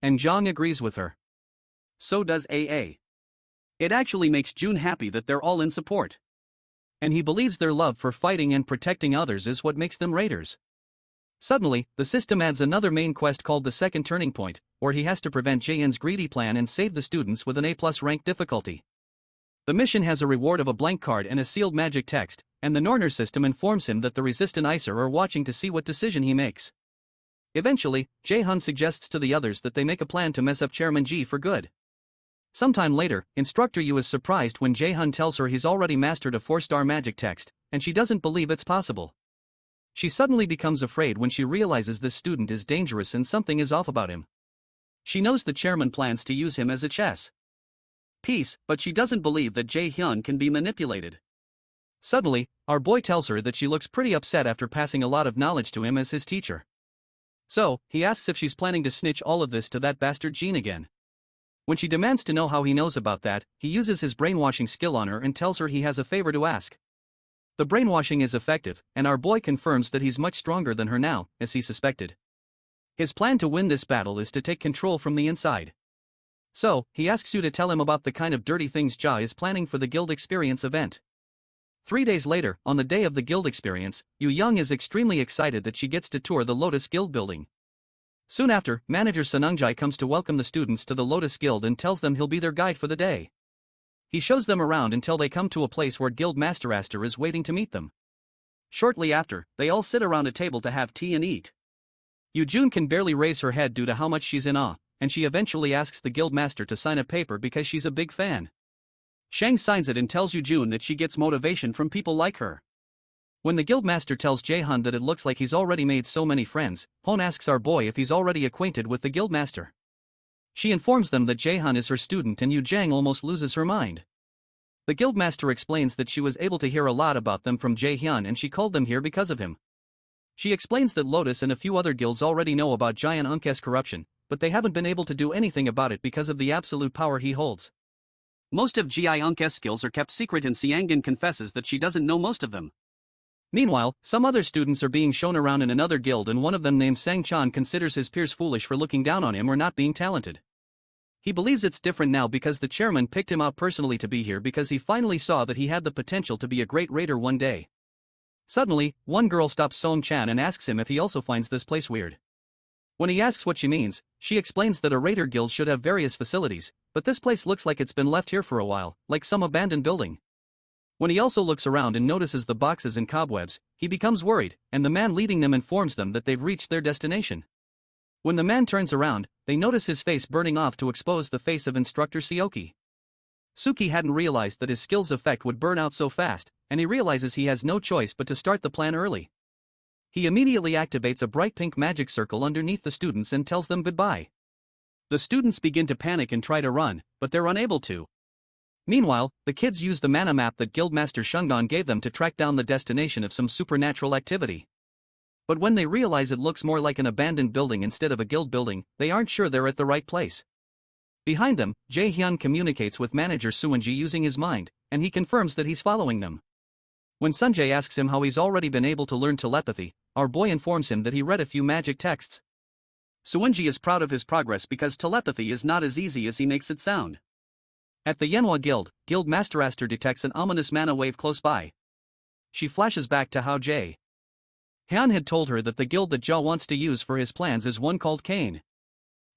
And Jung agrees with her. So does AA. It actually makes June happy that they're all in support. And he believes their love for fighting and protecting others is what makes them raiders. Suddenly, the system adds another main quest called the Second Turning Point, where he has to prevent Jaehyun's greedy plan and save the students with an A+ rank difficulty. The mission has a reward of a blank card and a sealed magic text, and the Norner system informs him that the resistant Aesir are watching to see what decision he makes. Eventually, JaeHyun suggests to the others that they make a plan to mess up Chairman Ji for good. Sometime later, Instructor Yu is surprised when JaeHyun tells her he's already mastered a 4-star magic text, and she doesn't believe it's possible. She suddenly becomes afraid when she realizes this student is dangerous and something is off about him. She knows the chairman plans to use him as a chess piece, but she doesn't believe that JaeHyun can be manipulated. Suddenly, our boy tells her that she looks pretty upset after passing a lot of knowledge to him as his teacher. So, he asks if she's planning to snitch all of this to that bastard Jean again. When she demands to know how he knows about that, he uses his brainwashing skill on her and tells her he has a favor to ask. The brainwashing is effective, and our boy confirms that he's much stronger than her now, as he suspected. His plan to win this battle is to take control from the inside. So, he asks you to tell him about the kind of dirty things Ja is planning for the Guild Experience event. 3 days later, on the day of the Guild Experience, Jung is extremely excited that she gets to tour the Lotus Guild building. Soon after, manager Seonjai comes to welcome the students to the Lotus Guild and tells them he'll be their guide for the day. He shows them around until they come to a place where Guild Master Aster is waiting to meet them. Shortly after, they all sit around a table to have tea and eat. Jun can barely raise her head due to how much she's in awe, and she eventually asks the Guild Master to sign a paper because she's a big fan. Shang signs it and tells Jun that she gets motivation from people like her. When the Guildmaster tells JaeHyun that it looks like he's already made so many friends, Hon asks our boy if he's already acquainted with the Guildmaster. She informs them that JaeHyun is her student and Jang almost loses her mind. The Guildmaster explains that she was able to hear a lot about them from JaeHyun and she called them here because of him. She explains that Lotus and a few other guilds already know about JaeHyun's corruption, but they haven't been able to do anything about it because of the absolute power he holds. Most of JaeHyun's skills are kept secret and SeonYul confesses that she doesn't know most of them. Meanwhile, some other students are being shown around in another guild and one of them named Sang-chan considers his peers foolish for looking down on him or not being talented. He believes it's different now because the chairman picked him out personally to be here because he finally saw that he had the potential to be a great raider one day. Suddenly, one girl stops Song-chan and asks him if he also finds this place weird. When he asks what she means, she explains that a raider guild should have various facilities, but this place looks like it's been left here for a while, like some abandoned building. When he also looks around and notices the boxes and cobwebs, he becomes worried, and the man leading them informs them that they've reached their destination. When the man turns around, they notice his face burning off to expose the face of instructor Seoki. Suki hadn't realized that his skill's effect would burn out so fast, and he realizes he has no choice but to start the plan early. He immediately activates a bright pink magic circle underneath the students and tells them goodbye. The students begin to panic and try to run, but they're unable to. Meanwhile, the kids use the mana map that Guildmaster Shungon gave them to track down the destination of some supernatural activity. But when they realize it looks more like an abandoned building instead of a guild building, they aren't sure they're at the right place. Behind them, JaeHyun communicates with manager Seonji using his mind, and he confirms that he's following them. When Sunjae asks him how he's already been able to learn telepathy, our boy informs him that he read a few magic texts. Seonji is proud of his progress because telepathy is not as easy as he makes it sound. At the Manhwa Guild, Guild Master Aster detects an ominous mana wave close by. She flashes back to how JaeHyun had told her that the guild that Ja wants to use for his plans is one called Cain.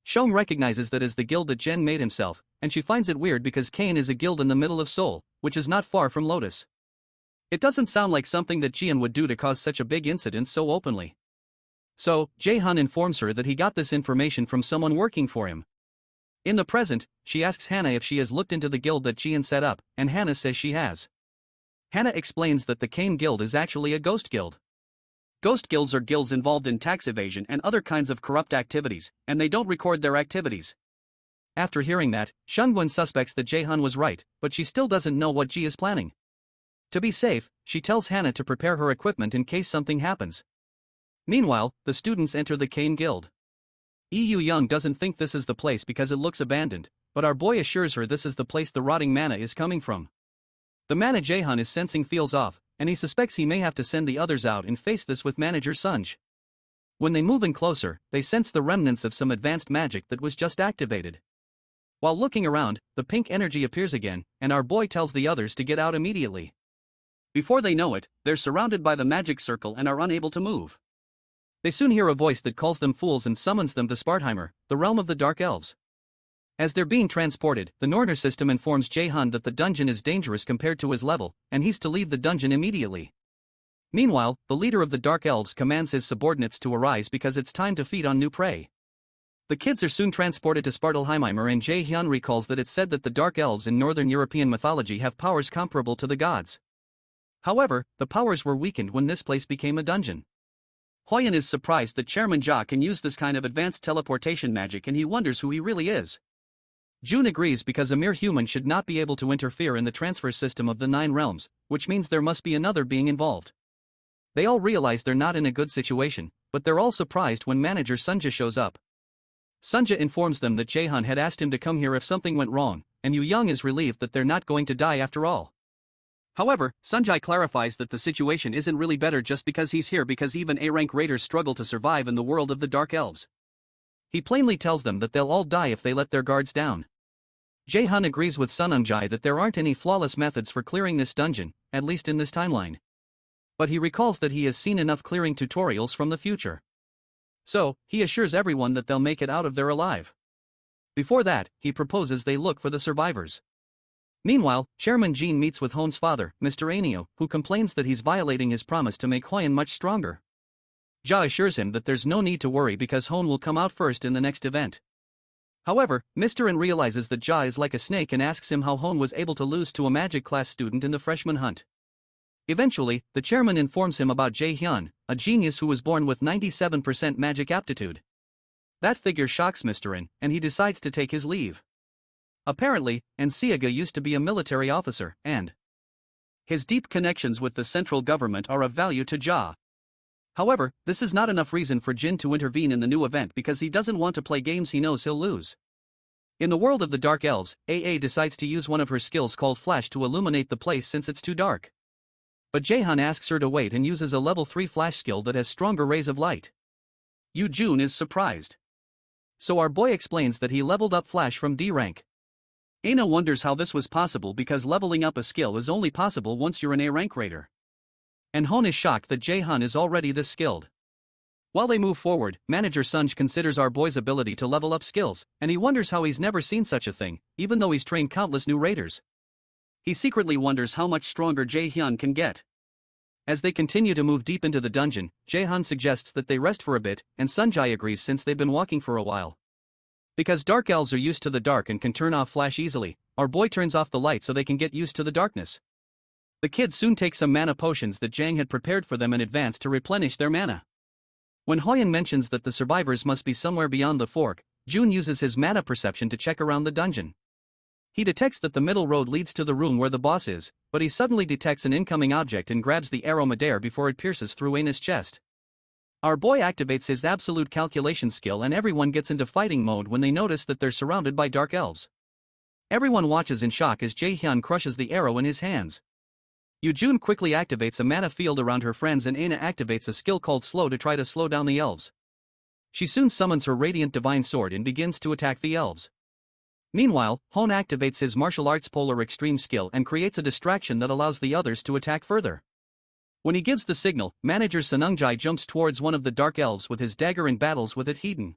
Shong recognizes that as the guild that Jen made himself, and she finds it weird because Cain is a guild in the middle of Seoul, which is not far from Lotus. It doesn't sound like something that Jian would do to cause such a big incident so openly. So, JaeHyun informs her that he got this information from someone working for him. In the present, she asks Hannah if she has looked into the guild that Jian set up, and Hannah says she has. Hannah explains that the Cain Guild is actually a ghost guild. Ghost guilds are guilds involved in tax evasion and other kinds of corrupt activities, and they don't record their activities. After hearing that, Shungwon suspects that JaeHyun was right, but she still doesn't know what Ji is planning. To be safe, she tells Hannah to prepare her equipment in case something happens. Meanwhile, the students enter the Cain Guild. Young doesn't think this is the place because it looks abandoned, but our boy assures her this is the place the rotting mana is coming from. The mana JaeHyun is sensing feels off, and he suspects he may have to send the others out and face this with manager Sunj. When they move in closer, they sense the remnants of some advanced magic that was just activated. While looking around, the pink energy appears again, and our boy tells the others to get out immediately. Before they know it, they're surrounded by the magic circle and are unable to move. They soon hear a voice that calls them fools and summons them to Spartheimer, the realm of the Dark Elves. As they're being transported, the Norner system informs JaeHyun that the dungeon is dangerous compared to his level, and he's to leave the dungeon immediately. Meanwhile, the leader of the Dark Elves commands his subordinates to arise because it's time to feed on new prey. The kids are soon transported to Spartalheimer and JaeHyun recalls that it's said that the Dark Elves in Northern European mythology have powers comparable to the gods. However, the powers were weakened when this place became a dungeon. Hyoun is surprised that Chairman Ja can use this kind of advanced teleportation magic and he wonders who he really is. June agrees because a mere human should not be able to interfere in the transfer system of the 9 realms, which means there must be another being involved. They all realize they're not in a good situation, but they're all surprised when manager Sunja shows up. Sunja informs them that JaeHyun had asked him to come here if something went wrong, and Young is relieved that they're not going to die after all. However, Sunjai clarifies that the situation isn't really better just because he's here, because even A-rank raiders struggle to survive in the world of the Dark Elves. He plainly tells them that they'll all die if they let their guards down. JaeHyun agrees with SeonYul that there aren't any flawless methods for clearing this dungeon, at least in this timeline. But he recalls that he has seen enough clearing tutorials from the future. So, he assures everyone that they'll make it out of there alive. Before that, he proposes they look for the survivors. Meanwhile, Chairman Jin meets with Hoen's father, Mr. Aeneo, who complains that he's violating his promise to make Hyun much stronger. Ja assures him that there's no need to worry because Hoen will come out first in the next event. However, Mr. An realizes that Ja is like a snake and asks him how Hoen was able to lose to a magic class student in the freshman hunt. Eventually, the chairman informs him about JaeHyun, a genius who was born with 97% magic aptitude. That figure shocks Mr. An, and he decides to take his leave. Apparently, Seongyul used to be a military officer, and his deep connections with the central government are of value to Ja. However, this is not enough reason for Jin to intervene in the new event because he doesn't want to play games he knows he'll lose. In the world of the Dark Elves, AA decides to use one of her skills called Flash to illuminate the place since it's too dark. But JaeHyun asks her to wait and uses a level 3 Flash skill that has stronger rays of light. Yoo-jun is surprised. So our boy explains that he leveled up Flash from D rank. Aina wonders how this was possible because leveling up a skill is only possible once you're an A rank raider. And Hoen is shocked that JaeHyun is already this skilled. While they move forward, Manager Sunj considers our boy's ability to level up skills, and he wonders how he's never seen such a thing, even though he's trained countless new raiders. He secretly wonders how much stronger JaeHyun can get. As they continue to move deep into the dungeon, JaeHyun suggests that they rest for a bit, and Sunjai agrees since they've been walking for a while. Because Dark Elves are used to the dark and can turn off Flash easily, our boy turns off the light so they can get used to the darkness. The kids soon take some mana potions that Jang had prepared for them in advance to replenish their mana. When Hyun mentions that the survivors must be somewhere beyond the fork, Jun uses his mana perception to check around the dungeon. He detects that the middle road leads to the room where the boss is, but he suddenly detects an incoming object and grabs the arrow midair before it pierces through Aina's chest. Our boy activates his absolute calculation skill and everyone gets into fighting mode when they notice that they're surrounded by Dark Elves. Everyone watches in shock as JaeHyun crushes the arrow in his hands. Yoo-jun quickly activates a mana field around her friends and Aina activates a skill called Slow to try to slow down the elves. She soon summons her Radiant Divine Sword and begins to attack the elves. Meanwhile, Hoen activates his martial arts Polar Extreme skill and creates a distraction that allows the others to attack further. When he gives the signal, Manager SeonYul jumps towards one of the Dark Elves with his dagger and battles with it hidden.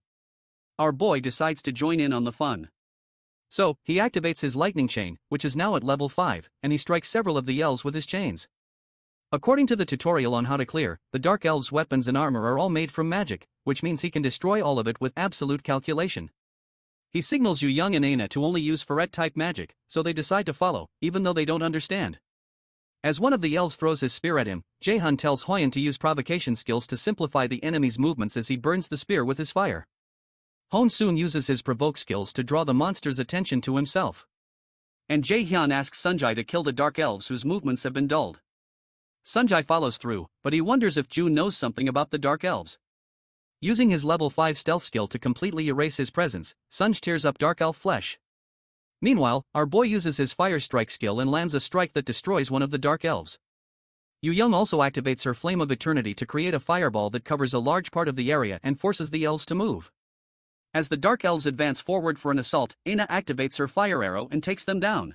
Our boy decides to join in on the fun. So, he activates his lightning chain, which is now at level 5, and he strikes several of the elves with his chains. According to the tutorial on how to clear, the Dark Elves' weapons and armor are all made from magic, which means he can destroy all of it with absolute calculation. He signals Young and Aina to only use ferret-type magic, so they decide to follow, even though they don't understand. As one of the elves throws his spear at him, JaeHyun tells Hyun to use provocation skills to simplify the enemy's movements as he burns the spear with his fire. Hoen soon uses his provoke skills to draw the monster's attention to himself. And JaeHyun asks Sunjai to kill the Dark Elves whose movements have been dulled. Sunjai follows through, but he wonders if Jun knows something about the Dark Elves. Using his level 5 stealth skill to completely erase his presence, Sunj tears up Dark Elf flesh. Meanwhile, our boy uses his Fire Strike skill and lands a strike that destroys one of the Dark Elves. Young also activates her Flame of Eternity to create a fireball that covers a large part of the area and forces the elves to move. As the Dark Elves advance forward for an assault, Aina activates her Fire Arrow and takes them down.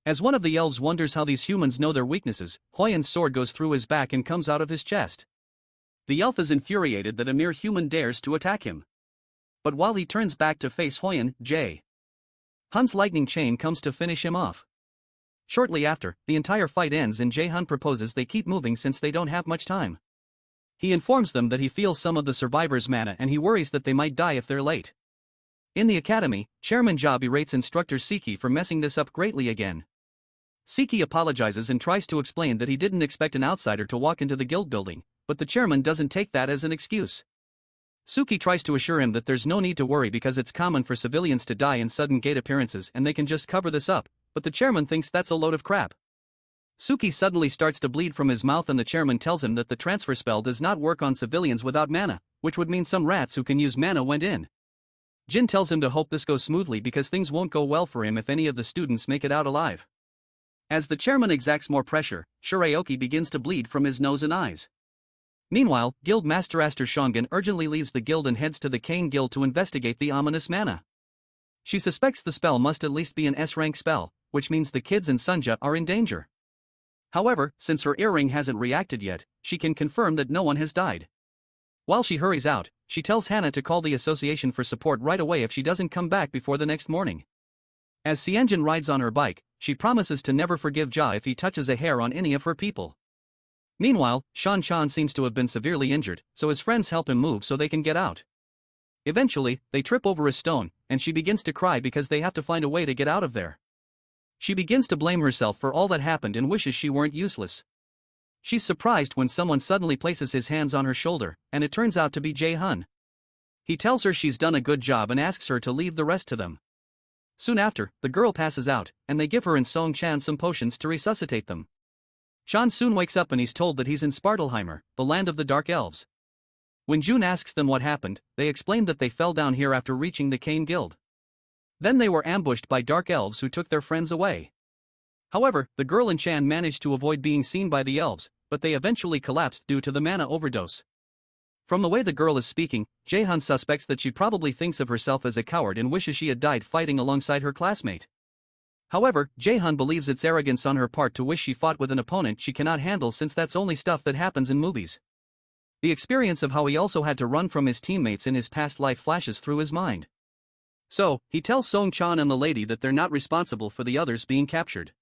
As one of the elves wonders how these humans know their weaknesses, Hyun's sword goes through his back and comes out of his chest. The elf is infuriated that a mere human dares to attack him. But while he turns back to face Hyun, JaeHyun's lightning chain comes to finish him off. Shortly after, the entire fight ends and JaeHyun proposes they keep moving since they don't have much time. He informs them that he feels some of the survivors' mana and he worries that they might die if they're late. In the academy, Chairman Ja berates instructor Siki for messing this up greatly again. Siki apologizes and tries to explain that he didn't expect an outsider to walk into the guild building, but the chairman doesn't take that as an excuse. Suki tries to assure him that there's no need to worry because it's common for civilians to die in sudden gate appearances and they can just cover this up, but the chairman thinks that's a load of crap. Suki suddenly starts to bleed from his mouth and the chairman tells him that the transfer spell does not work on civilians without mana, which would mean some rats who can use mana went in. Jin tells him to hope this goes smoothly because things won't go well for him if any of the students make it out alive. As the chairman exacts more pressure, Shuraoki begins to bleed from his nose and eyes. Meanwhile, Guild Master Aster Shongan urgently leaves the guild and heads to the Kane Guild to investigate the ominous mana. She suspects the spell must at least be an S-rank spell, which means the kids and Sunja are in danger. However, since her earring hasn't reacted yet, she can confirm that no one has died. While she hurries out, she tells Hannah to call the association for support right away if she doesn't come back before the next morning. As SeonYul rides on her bike, she promises to never forgive Ja if he touches a hair on any of her people. Meanwhile, Shan Chan seems to have been severely injured, so his friends help him move so they can get out. Eventually, they trip over a stone, and she begins to cry because they have to find a way to get out of there. She begins to blame herself for all that happened and wishes she weren't useless. She's surprised when someone suddenly places his hands on her shoulder, and it turns out to be JaeHyun. He tells her she's done a good job and asks her to leave the rest to them. Soon after, the girl passes out, and they give her and Song Chan some potions to resuscitate them. Chan soon wakes up and he's told that he's in Spartalheimer, the land of the Dark Elves. When June asks them what happened, they explain that they fell down here after reaching the Kane Guild. Then they were ambushed by Dark Elves who took their friends away. However, the girl and Chan managed to avoid being seen by the elves, but they eventually collapsed due to the mana overdose. From the way the girl is speaking, JaeHyun suspects that she probably thinks of herself as a coward and wishes she had died fighting alongside her classmate. However, JaeHyun believes it's arrogance on her part to wish she fought with an opponent she cannot handle since that's only stuff that happens in movies. The experience of how he also had to run from his teammates in his past life flashes through his mind. So, he tells Song Chan and the lady that they're not responsible for the others being captured.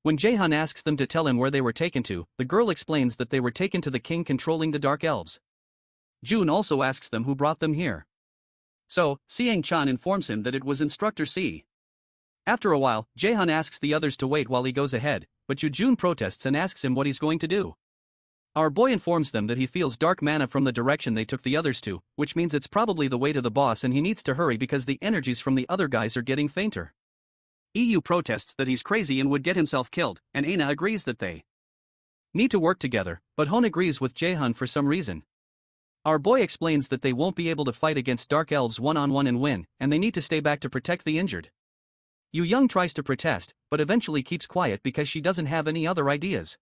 When JaeHyun asks them to tell him where they were taken to, the girl explains that they were taken to the king controlling the Dark Elves. June also asks them who brought them here. So, Siang Chan informs him that it was Instructor C. After a while, JaeHyun asks the others to wait while he goes ahead, but June protests and asks him what he's going to do. Our boy informs them that he feels dark mana from the direction they took the others to, which means it's probably the way to the boss and he needs to hurry because the energies from the other guys are getting fainter. EU protests that he's crazy and would get himself killed, and Aina agrees that they need to work together, but Hon agrees with JaeHyun for some reason. Our boy explains that they won't be able to fight against Dark Elves one-on-one and win, and they need to stay back to protect the injured. Young tries to protest, but eventually keeps quiet because she doesn't have any other ideas.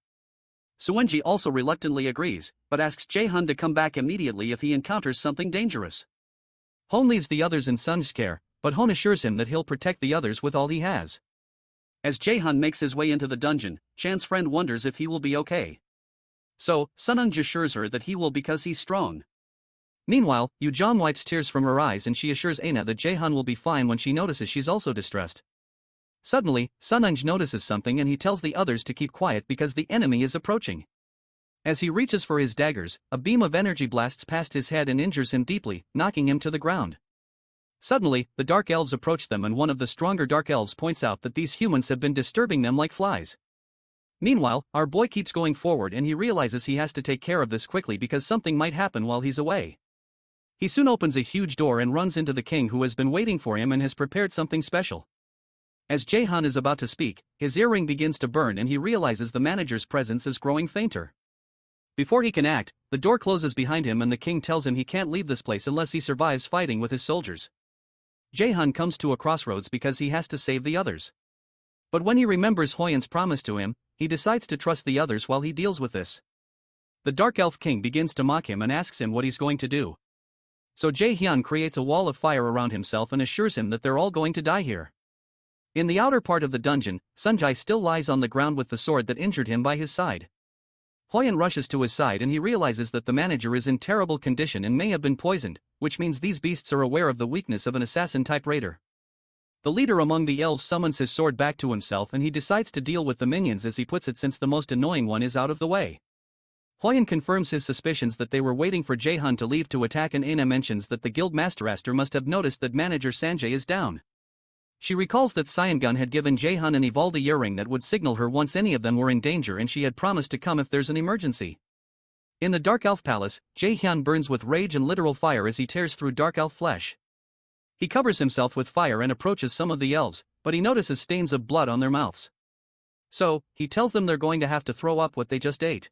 Suenji also reluctantly agrees, but asks JaeHyun to come back immediately if he encounters something dangerous. Hon leaves the others in Sun's care, but Hon assures him that he'll protect the others with all he has. As JaeHyun makes his way into the dungeon, Chan's friend wonders if he will be okay. So, Sunung assures her that he will because he's strong. Meanwhile, Jong wipes tears from her eyes and she assures Aina that JaeHyun will be fine when she notices she's also distressed. Suddenly, Sunung notices something and he tells the others to keep quiet because the enemy is approaching. As he reaches for his daggers, a beam of energy blasts past his head and injures him deeply, knocking him to the ground. Suddenly, the Dark Elves approach them and one of the stronger Dark Elves points out that these humans have been disturbing them like flies. Meanwhile, our boy keeps going forward and he realizes he has to take care of this quickly because something might happen while he's away. He soon opens a huge door and runs into the king who has been waiting for him and has prepared something special. As JaeHyun is about to speak, his earring begins to burn and he realizes the manager's presence is growing fainter. Before he can act, the door closes behind him and the king tells him he can't leave this place unless he survives fighting with his soldiers. JaeHyun comes to a crossroads because he has to save the others. But when he remembers Hyoun's promise to him, he decides to trust the others while he deals with this. The Dark Elf King begins to mock him and asks him what he's going to do. So JaeHyun creates a wall of fire around himself and assures him that they're all going to die here. In the outer part of the dungeon, Sunjae still lies on the ground with the sword that injured him by his side. Hyoun rushes to his side and he realizes that the manager is in terrible condition and may have been poisoned, which means these beasts are aware of the weakness of an assassin-type raider. The leader among the elves summons his sword back to himself and he decides to deal with the minions as he puts it since the most annoying one is out of the way. Hyoun confirms his suspicions that they were waiting for JaeHyun to leave to attack and Aina mentions that the guild master Aster must have noticed that manager Sanjay is down. She recalls that Seongun had given JaeHyun an Evaldi earring that would signal her once any of them were in danger and she had promised to come if there's an emergency. In the Dark Elf Palace, JaeHyun burns with rage and literal fire as he tears through Dark Elf flesh. He covers himself with fire and approaches some of the elves, but he notices stains of blood on their mouths. So, he tells them they're going to have to throw up what they just ate.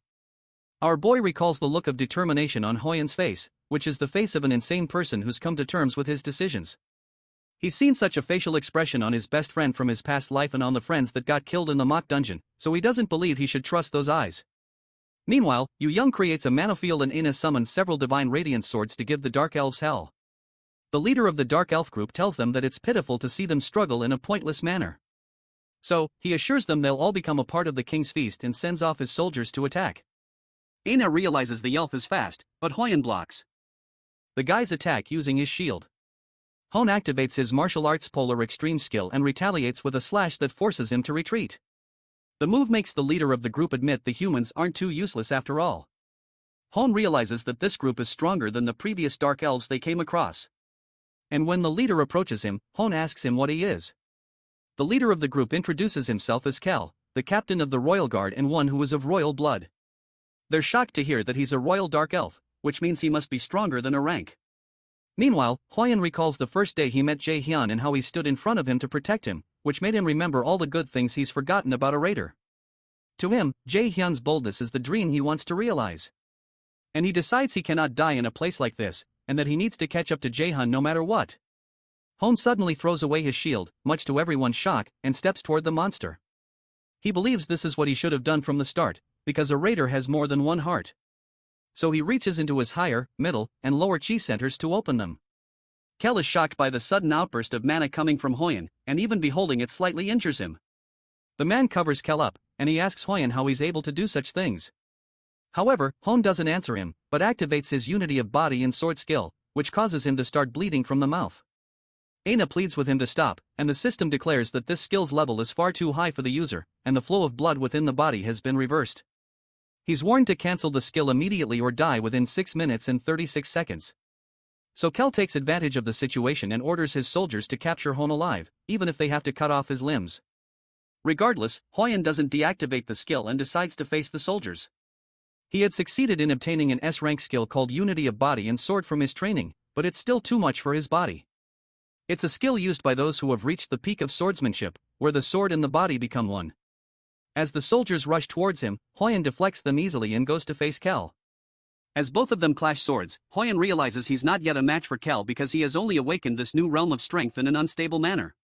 Our boy recalls the look of determination on Hyoun's face, which is the face of an insane person who's come to terms with his decisions. He's seen such a facial expression on his best friend from his past life and on the friends that got killed in the mock dungeon, so he doesn't believe he should trust those eyes. Meanwhile, Jung creates a mana field and Aina summons several divine radiance swords to give the Dark Elves hell. The leader of the Dark Elf group tells them that it's pitiful to see them struggle in a pointless manner. So, he assures them they'll all become a part of the king's feast and sends off his soldiers to attack. Aina realizes the elf is fast, but Hyun blocks. The guys attack using his shield. Hon activates his martial arts polar extreme skill and retaliates with a slash that forces him to retreat. The move makes the leader of the group admit the humans aren't too useless after all. Hon realizes that this group is stronger than the previous Dark Elves they came across. And when the leader approaches him, Hon asks him what he is. The leader of the group introduces himself as Kel, the captain of the royal guard and one who is of royal blood. They're shocked to hear that he's a royal Dark Elf, which means he must be stronger than a rank. Meanwhile, Hyun recalls the first day he met JaeHyun and how he stood in front of him to protect him, which made him remember all the good things he's forgotten about a raider. To him, JaeHyun's boldness is the dream he wants to realize. And he decides he cannot die in a place like this, and that he needs to catch up to JaeHyun no matter what. Hon suddenly throws away his shield, much to everyone's shock, and steps toward the monster. He believes this is what he should have done from the start, because a raider has more than one heart. So he reaches into his higher, middle, and lower chi centers to open them. Kel is shocked by the sudden outburst of mana coming from Hyun, and even beholding it slightly injures him. The man covers Kel up, and he asks Hyun how he's able to do such things. However, Hon doesn't answer him, but activates his unity of body and sword skill, which causes him to start bleeding from the mouth. Aina pleads with him to stop, and the system declares that this skill's level is far too high for the user, and the flow of blood within the body has been reversed. He's warned to cancel the skill immediately or die within 6 minutes and 36 seconds. So Kel takes advantage of the situation and orders his soldiers to capture Hon alive, even if they have to cut off his limbs. Regardless, Hyun doesn't deactivate the skill and decides to face the soldiers. He had succeeded in obtaining an S-rank skill called Unity of Body and Sword from his training, but it's still too much for his body. It's a skill used by those who have reached the peak of swordsmanship, where the sword and the body become one. As the soldiers rush towards him, Hyun deflects them easily and goes to face Kel. As both of them clash swords, Hyun realizes he's not yet a match for Kel because he has only awakened this new realm of strength in an unstable manner.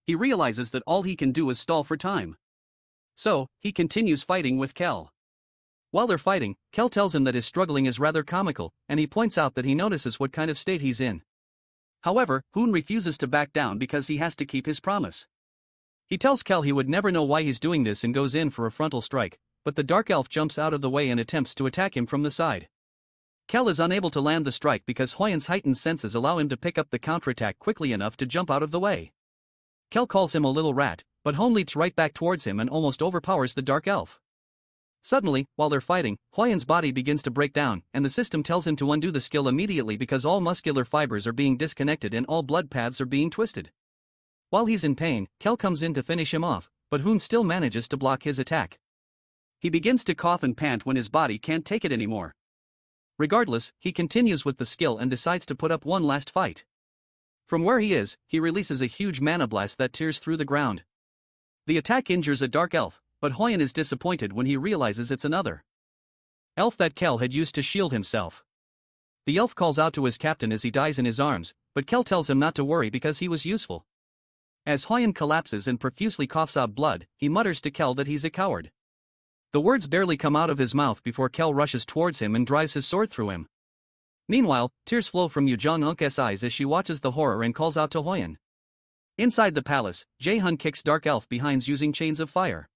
He realizes that all he can do is stall for time. So, he continues fighting with Kel. While they're fighting, Kel tells him that his struggling is rather comical, and he points out that he notices what kind of state he's in. However, Hoon refuses to back down because he has to keep his promise. He tells Kel he would never know why he's doing this and goes in for a frontal strike, but the Dark Elf jumps out of the way and attempts to attack him from the side. Kel is unable to land the strike because Hyun's heightened senses allow him to pick up the counterattack quickly enough to jump out of the way. Kel calls him a little rat, but Hoon leaps right back towards him and almost overpowers the Dark Elf. Suddenly, while they're fighting, Hyun's body begins to break down, and the system tells him to undo the skill immediately because all muscular fibers are being disconnected and all blood paths are being twisted. While he's in pain, Kel comes in to finish him off, but Hoon still manages to block his attack. He begins to cough and pant when his body can't take it anymore. Regardless, he continues with the skill and decides to put up one last fight. From where he is, he releases a huge mana blast that tears through the ground. The attack injures a Dark Elf, but Hyun is disappointed when he realizes it's another elf that Kel had used to shield himself. The elf calls out to his captain as he dies in his arms, but Kel tells him not to worry because he was useful. As Hyun collapses and profusely coughs out blood, he mutters to Kel that he's a coward. The words barely come out of his mouth before Kel rushes towards him and drives his sword through him. Meanwhile, tears flow from Yoo Jong-eun's eyes as she watches the horror and calls out to Hyun. Inside the palace, JaeHyun kicks Dark Elf behind using chains of fire.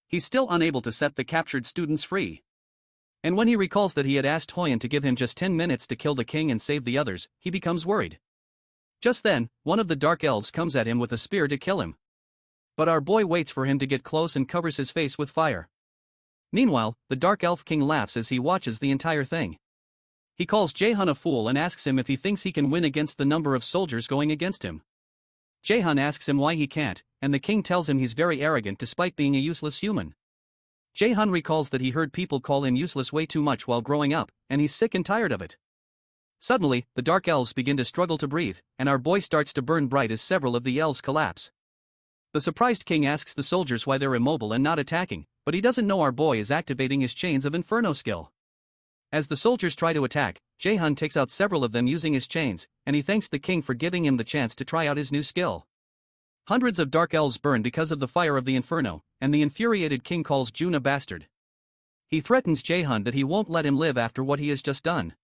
He's still unable to set the captured students free. And when he recalls that he had asked Hyun to give him just 10 minutes to kill the king and save the others, he becomes worried. Just then, one of the Dark Elves comes at him with a spear to kill him. But our boy waits for him to get close and covers his face with fire. Meanwhile, the Dark Elf King laughs as he watches the entire thing. He calls JaeHyun a fool and asks him if he thinks he can win against the number of soldiers going against him. JaeHyun asks him why he can't, and the king tells him he's very arrogant despite being a useless human. JaeHyun recalls that he heard people call him useless way too much while growing up, and he's sick and tired of it. Suddenly, the Dark Elves begin to struggle to breathe, and our boy starts to burn bright as several of the elves collapse. The surprised king asks the soldiers why they're immobile and not attacking, but he doesn't know our boy is activating his Chains of Inferno skill. As the soldiers try to attack, JaeHyun takes out several of them using his chains, and he thanks the king for giving him the chance to try out his new skill. Hundreds of dark elves burn because of the fire of the inferno, and the infuriated king calls Jung a bastard. He threatens JaeHyun that he won't let him live after what he has just done.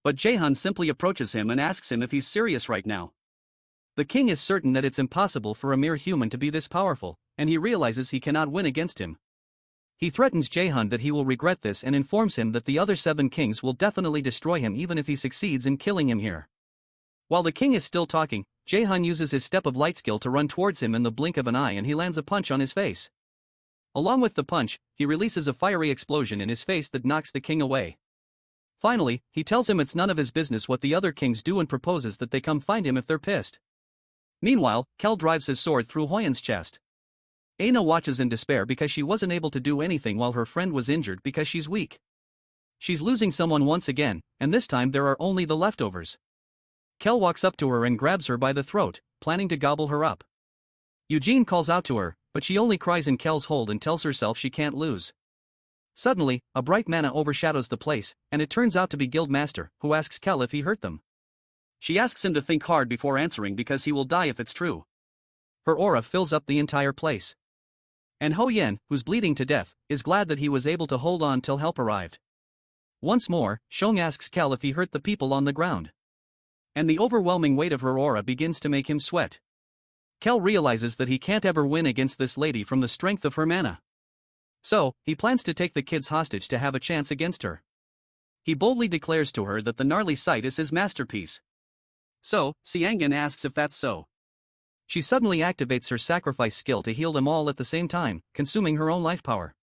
But JaeHyun simply approaches him and asks him if he's serious right now. The king is certain that it's impossible for a mere human to be this powerful, and he realizes he cannot win against him. He threatens JaeHyun that he will regret this and informs him that the other 7 kings will definitely destroy him even if he succeeds in killing him here. While the king is still talking, JaeHyun uses his step of light skill to run towards him in the blink of an eye, and he lands a punch on his face. Along with the punch, he releases a fiery explosion in his face that knocks the king away. Finally, he tells him it's none of his business what the other kings do and proposes that they come find him if they're pissed. Meanwhile, Kel drives his sword through Hyun's chest. Aina watches in despair because she wasn't able to do anything while her friend was injured because she's weak. She's losing someone once again, and this time there are only the leftovers. Kel walks up to her and grabs her by the throat, planning to gobble her up. Eugene calls out to her, but she only cries in Kel's hold and tells herself she can't lose. Suddenly, a bright mana overshadows the place, and it turns out to be Guildmaster, who asks Kel if he hurt them. She asks him to think hard before answering because he will die if it's true. Her aura fills up the entire place. And Ho Yen, who's bleeding to death, is glad that he was able to hold on till help arrived. Once more, Jung asks Kel if he hurt the people on the ground. And the overwhelming weight of her aura begins to make him sweat. Kel realizes that he can't ever win against this lady from the strength of her mana. So, he plans to take the kids hostage to have a chance against her. He boldly declares to her that the gnarly sight is his masterpiece. So, SeonYul asks if that's so. She suddenly activates her sacrifice skill to heal them all at the same time, consuming her own life power.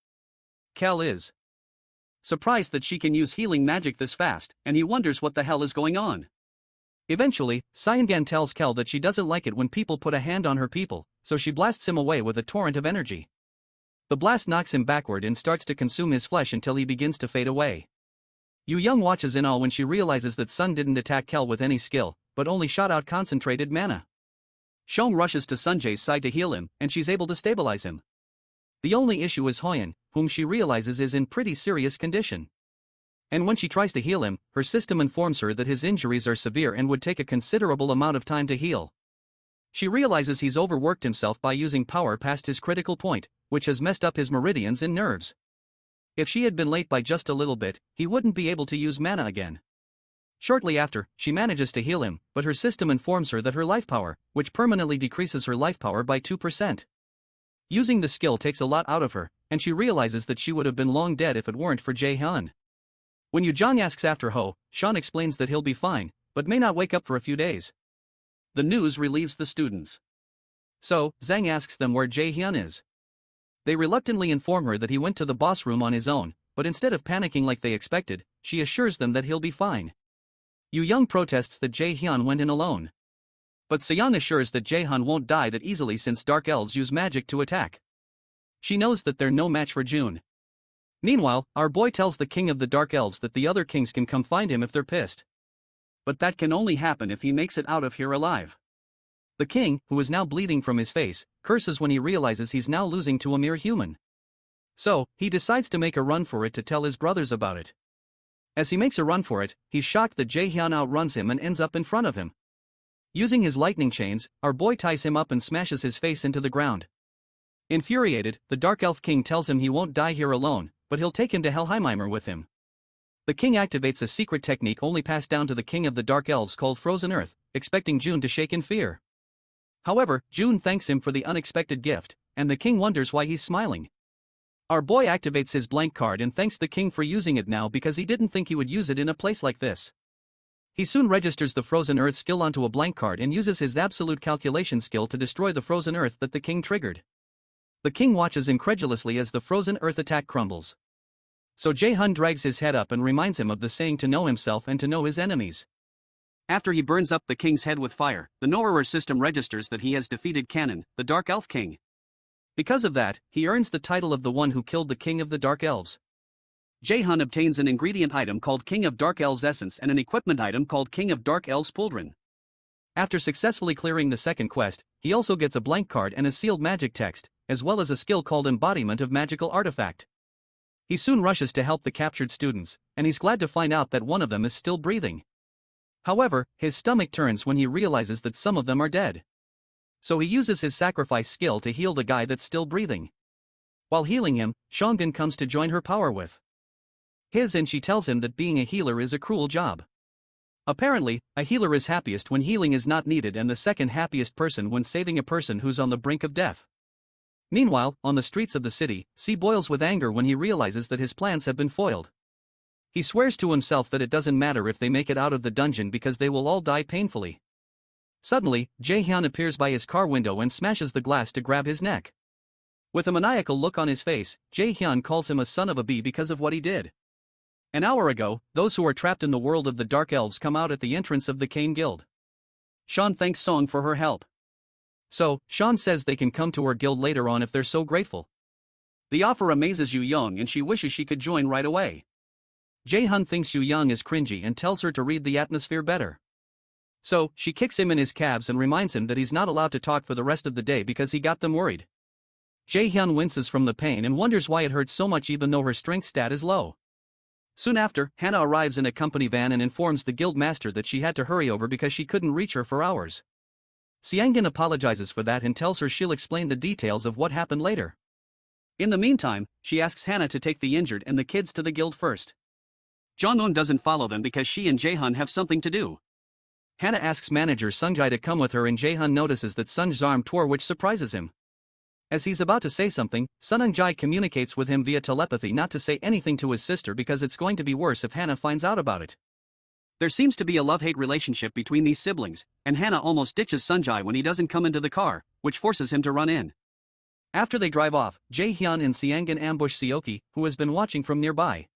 Kel is surprised that she can use healing magic this fast, and he wonders what the hell is going on. Eventually, SeonYul tells Kel that she doesn't like it when people put a hand on her people, so she blasts him away with a torrent of energy. The blast knocks him backward and starts to consume his flesh until he begins to fade away. Young watches in awe when she realizes that Sun didn't attack Kel with any skill, but only shot out concentrated mana. Jung rushes to Sunjae's side to heal him, and she's able to stabilize him. The only issue is Hyun, whom she realizes is in pretty serious condition. And when she tries to heal him, her system informs her that his injuries are severe and would take a considerable amount of time to heal. She realizes he's overworked himself by using power past his critical point, which has messed up his meridians and nerves. If she had been late by just a little bit, he wouldn't be able to use mana again. Shortly after, she manages to heal him, but her system informs her that her life power, which permanently decreases her life power by 2%. Using the skill takes a lot out of her, and she realizes that she would have been long dead if it weren't for JaeHyun. When Jung asks after Ho, Sean explains that he'll be fine, but may not wake up for a few days. The news relieves the students. So, Zhang asks them where JaeHyun is. They reluctantly inform her that he went to the boss room on his own, but instead of panicking like they expected, she assures them that he'll be fine. Young protests that JaeHyun went in alone. But Seon assures that JaeHyun won't die that easily since dark elves use magic to attack. She knows that they're no match for June. Meanwhile, our boy tells the king of the dark elves that the other kings can come find him if they're pissed. But that can only happen if he makes it out of here alive. The king, who is now bleeding from his face, curses when he realizes he's now losing to a mere human. So, he decides to make a run for it to tell his brothers about it. As he makes a run for it, he's shocked that JaeHyun outruns him and ends up in front of him. Using his lightning chains, our boy ties him up and smashes his face into the ground. Infuriated, the Dark Elf King tells him he won't die here alone, but he'll take him to Helheimeimer with him. The king activates a secret technique only passed down to the king of the Dark Elves called Frozen Earth, expecting June to shake in fear. However, June thanks him for the unexpected gift, and the king wonders why he's smiling. Our boy activates his blank card and thanks the king for using it now because he didn't think he would use it in a place like this. He soon registers the Frozen Earth skill onto a blank card and uses his absolute calculation skill to destroy the Frozen Earth that the king triggered. The king watches incredulously as the Frozen Earth attack crumbles. So JaeHyun drags his head up and reminds him of the saying to know himself and to know his enemies. After he burns up the king's head with fire, the Knower system registers that he has defeated Kanon, the Dark Elf King. Because of that, he earns the title of the one who killed the king of the Dark Elves. JaeHyun obtains an ingredient item called King of Dark Elves Essence and an equipment item called King of Dark Elves Pauldron. After successfully clearing the second quest, he also gets a blank card and a sealed magic text, as well as a skill called Embodiment of Magical Artifact. He soon rushes to help the captured students, and he's glad to find out that one of them is still breathing. However, his stomach turns when he realizes that some of them are dead. So he uses his sacrifice skill to heal the guy that's still breathing. While healing him, SeonYul comes to join her power with his, and she tells him that being a healer is a cruel job. Apparently, a healer is happiest when healing is not needed and the second happiest person when saving a person who's on the brink of death. Meanwhile, on the streets of the city, Se boils with anger when he realizes that his plans have been foiled. He swears to himself that it doesn't matter if they make it out of the dungeon because they will all die painfully. Suddenly, JaeHyun appears by his car window and smashes the glass to grab his neck. With a maniacal look on his face, JaeHyun calls him a son of a bee because of what he did. An hour ago, those who are trapped in the world of the Dark Elves come out at the entrance of the Cain Guild. Seon thanks Song for her help. So, Seon says they can come to her guild later on if they're so grateful. The offer amazes Young and she wishes she could join right away. JaeHyun thinks Young is cringy and tells her to read the atmosphere better. So, she kicks him in his calves and reminds him that he's not allowed to talk for the rest of the day because he got them worried. JaeHyun winces from the pain and wonders why it hurts so much even though her strength stat is low. Soon after, Hannah arrives in a company van and informs the guild master that she had to hurry over because she couldn't reach her for hours. SeonYul apologizes for that and tells her she'll explain the details of what happened later. In the meantime, she asks Hannah to take the injured and the kids to the guild first. Jung doesn't follow them because she and JaeHyun have something to do. Hannah asks manager Sunjae to come with her and JaeHyun notices that Sun's arm tore, which surprises him. As he's about to say something, Sunjae communicates with him via telepathy not to say anything to his sister because it's going to be worse if Hannah finds out about it. There seems to be a love-hate relationship between these siblings, and Hannah almost ditches Sunjae when he doesn't come into the car, which forces him to run in. After they drive off, JaeHyun and SeonYul ambush Seoki, who has been watching from nearby.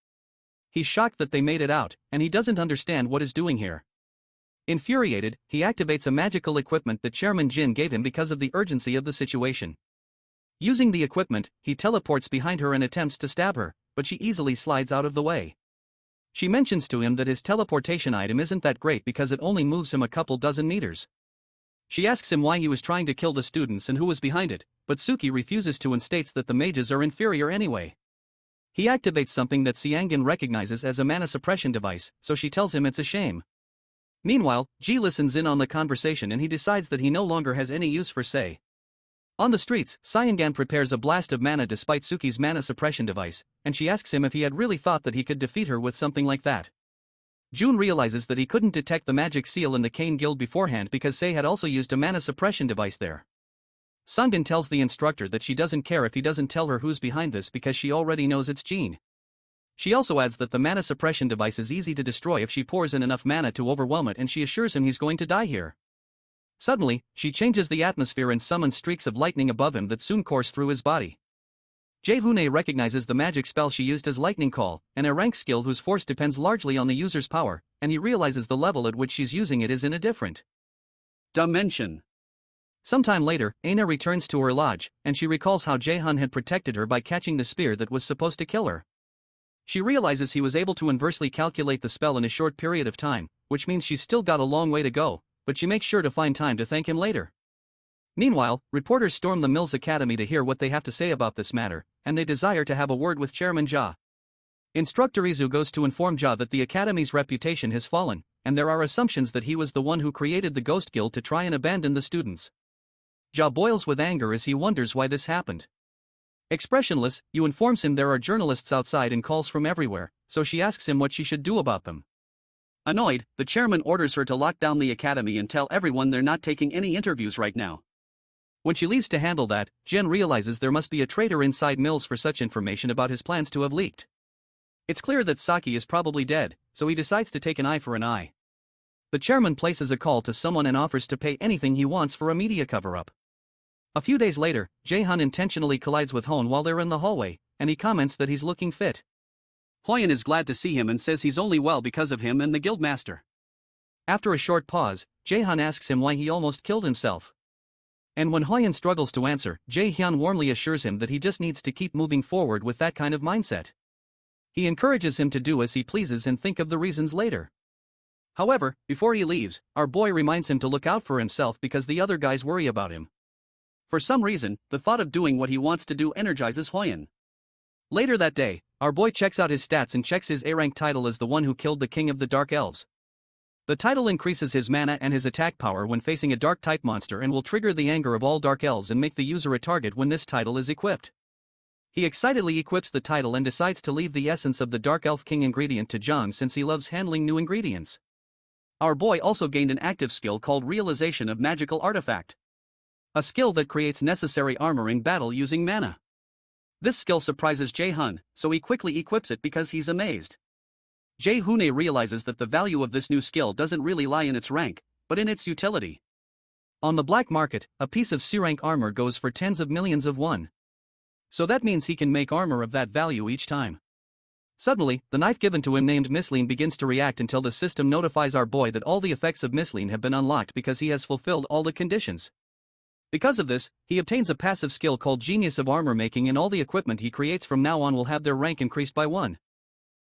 He's shocked that they made it out, and he doesn't understand what is doing here. Infuriated, he activates a magical equipment that Chairman Jin gave him because of the urgency of the situation. Using the equipment, he teleports behind her and attempts to stab her, but she easily slides out of the way. She mentions to him that his teleportation item isn't that great because it only moves him a couple dozen meters. She asks him why he was trying to kill the students and who was behind it, but Suki refuses to and states that the mages are inferior anyway. He activates something that SeonYul recognizes as a mana suppression device, so she tells him it's a shame. Meanwhile, Ji listens in on the conversation and he decides that he no longer has any use for Se. On the streets, SeonYul prepares a blast of mana despite Suki's mana suppression device, and she asks him if he had really thought that he could defeat her with something like that. Jun realizes that he couldn't detect the magic seal in the Cain Guild beforehand because Se had also used a mana suppression device there. Sungjin tells the instructor that she doesn't care if he doesn't tell her who's behind this because she already knows it's Jin. She also adds that the mana suppression device is easy to destroy if she pours in enough mana to overwhelm it, and she assures him he's going to die here. Suddenly, she changes the atmosphere and summons streaks of lightning above him that soon course through his body. JaeHyun recognizes the magic spell she used as lightning call, an rank skill whose force depends largely on the user's power, and he realizes the level at which she's using it is in a different dimension. Sometime later, Aina returns to her lodge, and she recalls how JaeHyun had protected her by catching the spear that was supposed to kill her. She realizes he was able to inversely calculate the spell in a short period of time, which means she's still got a long way to go, but she makes sure to find time to thank him later. Meanwhile, reporters storm the Mills Academy to hear what they have to say about this matter, and they desire to have a word with Chairman Ja. Instructor Izu goes to inform Ja that the Academy's reputation has fallen, and there are assumptions that he was the one who created the Ghost Guild to try and abandon the students. Ja boils with anger as he wonders why this happened. Expressionless, Yu informs him there are journalists outside and calls from everywhere, so she asks him what she should do about them. Annoyed, the chairman orders her to lock down the academy and tell everyone they're not taking any interviews right now. When she leaves to handle that, Jen realizes there must be a traitor inside Mills for such information about his plans to have leaked. It's clear that Saki is probably dead, so he decides to take an eye for an eye. The chairman places a call to someone and offers to pay anything he wants for a media cover-up. A few days later, JaeHyun intentionally collides with Hon while they're in the hallway, and he comments that he's looking fit. Hyoyeon is glad to see him and says he's only well because of him and the guildmaster. After a short pause, JaeHyun asks him why he almost killed himself. And when Hyoyeon struggles to answer, JaeHyun warmly assures him that he just needs to keep moving forward with that kind of mindset. He encourages him to do as he pleases and think of the reasons later. However, before he leaves, our boy reminds him to look out for himself because the other guys worry about him. For some reason, the thought of doing what he wants to do energizes Hyoyeon. Later that day, our boy checks out his stats and checks his A-rank title as the one who killed the king of the Dark Elves. The title increases his mana and his attack power when facing a dark-type monster and will trigger the anger of all Dark Elves and make the user a target when this title is equipped. He excitedly equips the title and decides to leave the essence of the Dark Elf King ingredient to Jung since he loves handling new ingredients. Our boy also gained an active skill called Realization of Magical Artifact. A skill that creates necessary armor in battle using mana. This skill surprises JaeHyun, so he quickly equips it because he's amazed. JaeHyun realizes that the value of this new skill doesn't really lie in its rank, but in its utility. On the black market, a piece of C-rank armor goes for tens of millions of won. So that means he can make armor of that value each time. Suddenly, the knife given to him named Mislean begins to react until the system notifies our boy that all the effects of Mislean have been unlocked because he has fulfilled all the conditions. Because of this, he obtains a passive skill called Genius of Armor Making, and all the equipment he creates from now on will have their rank increased by 1.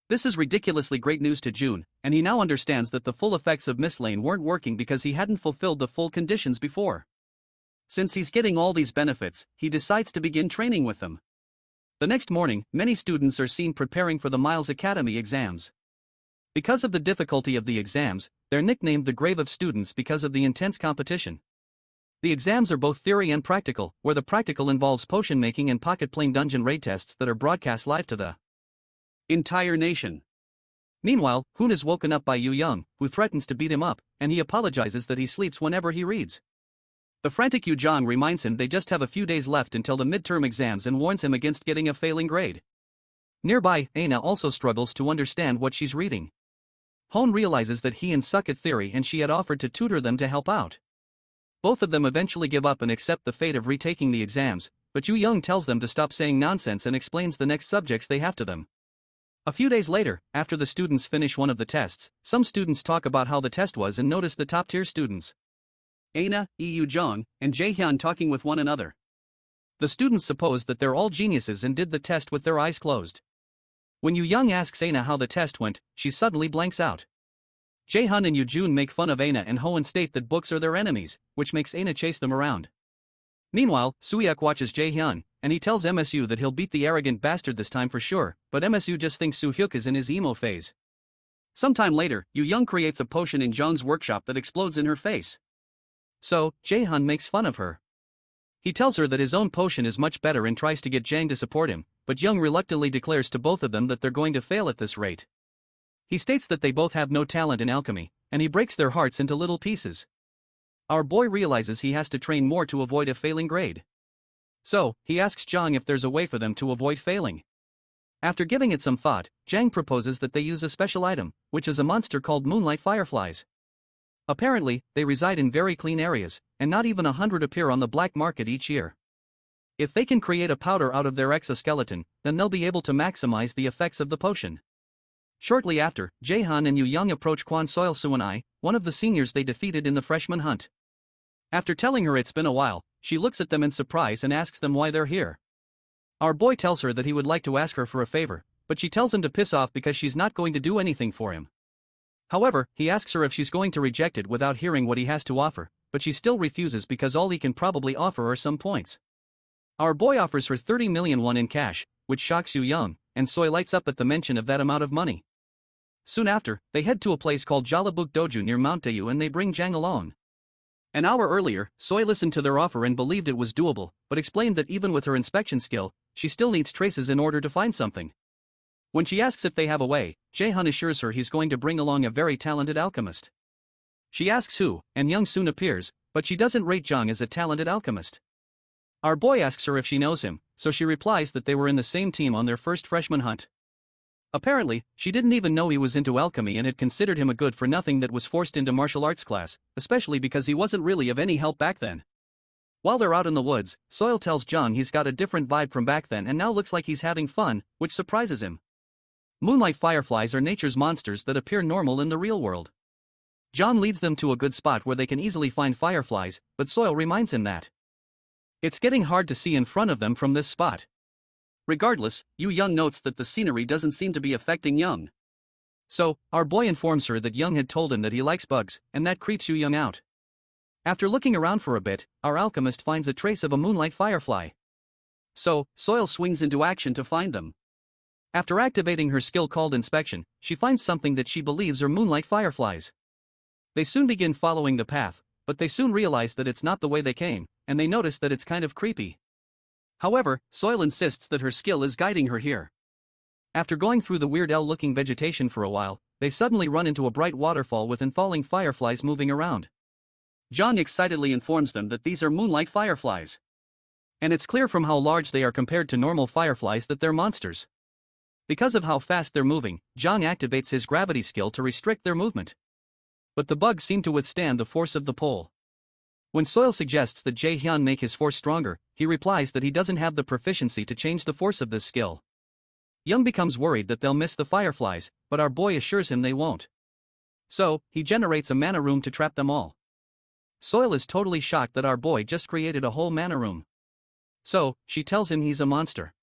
This is ridiculously great news to June, and he now understands that the full effects of Mislean weren't working because he hadn't fulfilled the full conditions before. Since he's getting all these benefits, he decides to begin training with them. The next morning, many students are seen preparing for the Miles Academy exams. Because of the difficulty of the exams, they're nicknamed the Grave of Students because of the intense competition. The exams are both theory and practical, where the practical involves potion making and pocket-playing dungeon raid tests that are broadcast live to the entire nation. Meanwhile, Hoon is woken up by Jung, who threatens to beat him up, and he apologizes that he sleeps whenever he reads. The frantic Jung reminds him they just have a few days left until the midterm exams and warns him against getting a failing grade. Nearby, Aina also struggles to understand what she's reading. Hoon realizes that he and suck at theory and she had offered to tutor them to help out. Both of them eventually give up and accept the fate of retaking the exams, but Jung tells them to stop saying nonsense and explains the next subjects they have to them. A few days later, after the students finish one of the tests, some students talk about how the test was and notice the top-tier students, Aina, Jung, and JaeHyun, talking with one another. The students suppose that they're all geniuses and did the test with their eyes closed. When Jung asks Aina how the test went, she suddenly blanks out. JaeHyun and Jun make fun of Aina and Hoon state that books are their enemies, which makes Aina chase them around. Meanwhile, Suhyuk watches JaeHyun, and he tells MSU that he'll beat the arrogant bastard this time for sure, but MSU just thinks Suhyuk is in his emo phase. Sometime later, Jung creates a potion in Jung's workshop that explodes in her face. So, JaeHyun makes fun of her. He tells her that his own potion is much better and tries to get Jang to support him, but Jung reluctantly declares to both of them that they're going to fail at this rate. He states that they both have no talent in alchemy, and he breaks their hearts into little pieces. Our boy realizes he has to train more to avoid a failing grade. So, he asks Jang if there's a way for them to avoid failing. After giving it some thought, Jang proposes that they use a special item, which is a monster called moonlight fireflies. Apparently, they reside in very clean areas, and not even 100 appear on the black market each year. If they can create a powder out of their exoskeleton, then they'll be able to maximize the effects of the potion. Shortly after, JaeHyun and Jung approach Kwon Soil Suan, one of the seniors they defeated in the freshman hunt. After telling her it's been a while, she looks at them in surprise and asks them why they're here. Our boy tells her that he would like to ask her for a favor, but she tells him to piss off because she's not going to do anything for him. However, he asks her if she's going to reject it without hearing what he has to offer, but she still refuses because all he can probably offer are some points. Our boy offers her 30 million won in cash, which shocks Jung, and Soy lights up at the mention of that amount of money. Soon after, they head to a place called Jalabuk Doju near Mount Dayu and they bring Jang along. An hour earlier, Soy listened to their offer and believed it was doable, but explained that even with her inspection skill, she still needs traces in order to find something. When she asks if they have a way, JaeHyun assures her he's going to bring along a very talented alchemist. She asks who, and Jung soon appears, but she doesn't rate Jung as a talented alchemist. Our boy asks her if she knows him, so she replies that they were in the same team on their first freshman hunt. Apparently, she didn't even know he was into alchemy and had considered him a good-for-nothing that was forced into martial arts class, especially because he wasn't really of any help back then. While they're out in the woods, Soil tells Jung he's got a different vibe from back then and now looks like he's having fun, which surprises him. Moonlight fireflies are nature's monsters that appear normal in the real world. Jung leads them to a good spot where they can easily find fireflies, but Soil reminds him that it's getting hard to see in front of them from this spot. Regardless, Jung notes that the scenery doesn't seem to be affecting Jung. So, our boy informs her that Jung had told him that he likes bugs, and that creeps Jung out. After looking around for a bit, our alchemist finds a trace of a moonlight firefly. So, Soil swings into action to find them. After activating her skill called Inspection, she finds something that she believes are moonlight fireflies. They soon begin following the path, but they soon realize that it's not the way they came, and they notice that it's kind of creepy. However, SeonYul insists that her skill is guiding her here. After going through the weird L-looking vegetation for a while, they suddenly run into a bright waterfall with enthralling fireflies moving around. Jung excitedly informs them that these are moonlight fireflies. And it's clear from how large they are compared to normal fireflies that they're monsters. Because of how fast they're moving, Jung activates his gravity skill to restrict their movement. But the bugs seem to withstand the force of the pole. When SeonYul suggests that JaeHyun make his force stronger, he replies that he doesn't have the proficiency to change the force of this skill. Jung becomes worried that they'll miss the fireflies, but our boy assures him they won't. So, he generates a mana room to trap them all. SeonYul is totally shocked that our boy just created a whole mana room. So, she tells him he's a monster.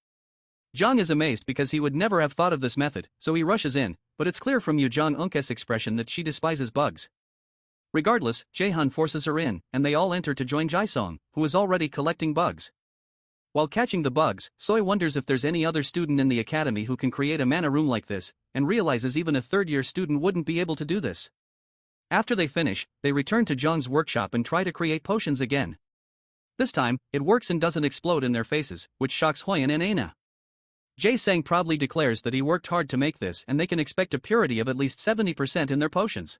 Jung is amazed because he would never have thought of this method, so he rushes in, but it's clear from Yoo Jung-eun's expression that she despises bugs. Regardless, JaeHyun forces her in, and they all enter to join Jae-sung, who is already collecting bugs. While catching the bugs, SeonYul wonders if there's any other student in the academy who can create a mana room like this, and realizes even a third-year student wouldn't be able to do this. After they finish, they return to Jung's workshop and try to create potions again. This time, it works and doesn't explode in their faces, which shocks Hyun and Aina. Jae-sang proudly declares that he worked hard to make this and they can expect a purity of at least 70% in their potions.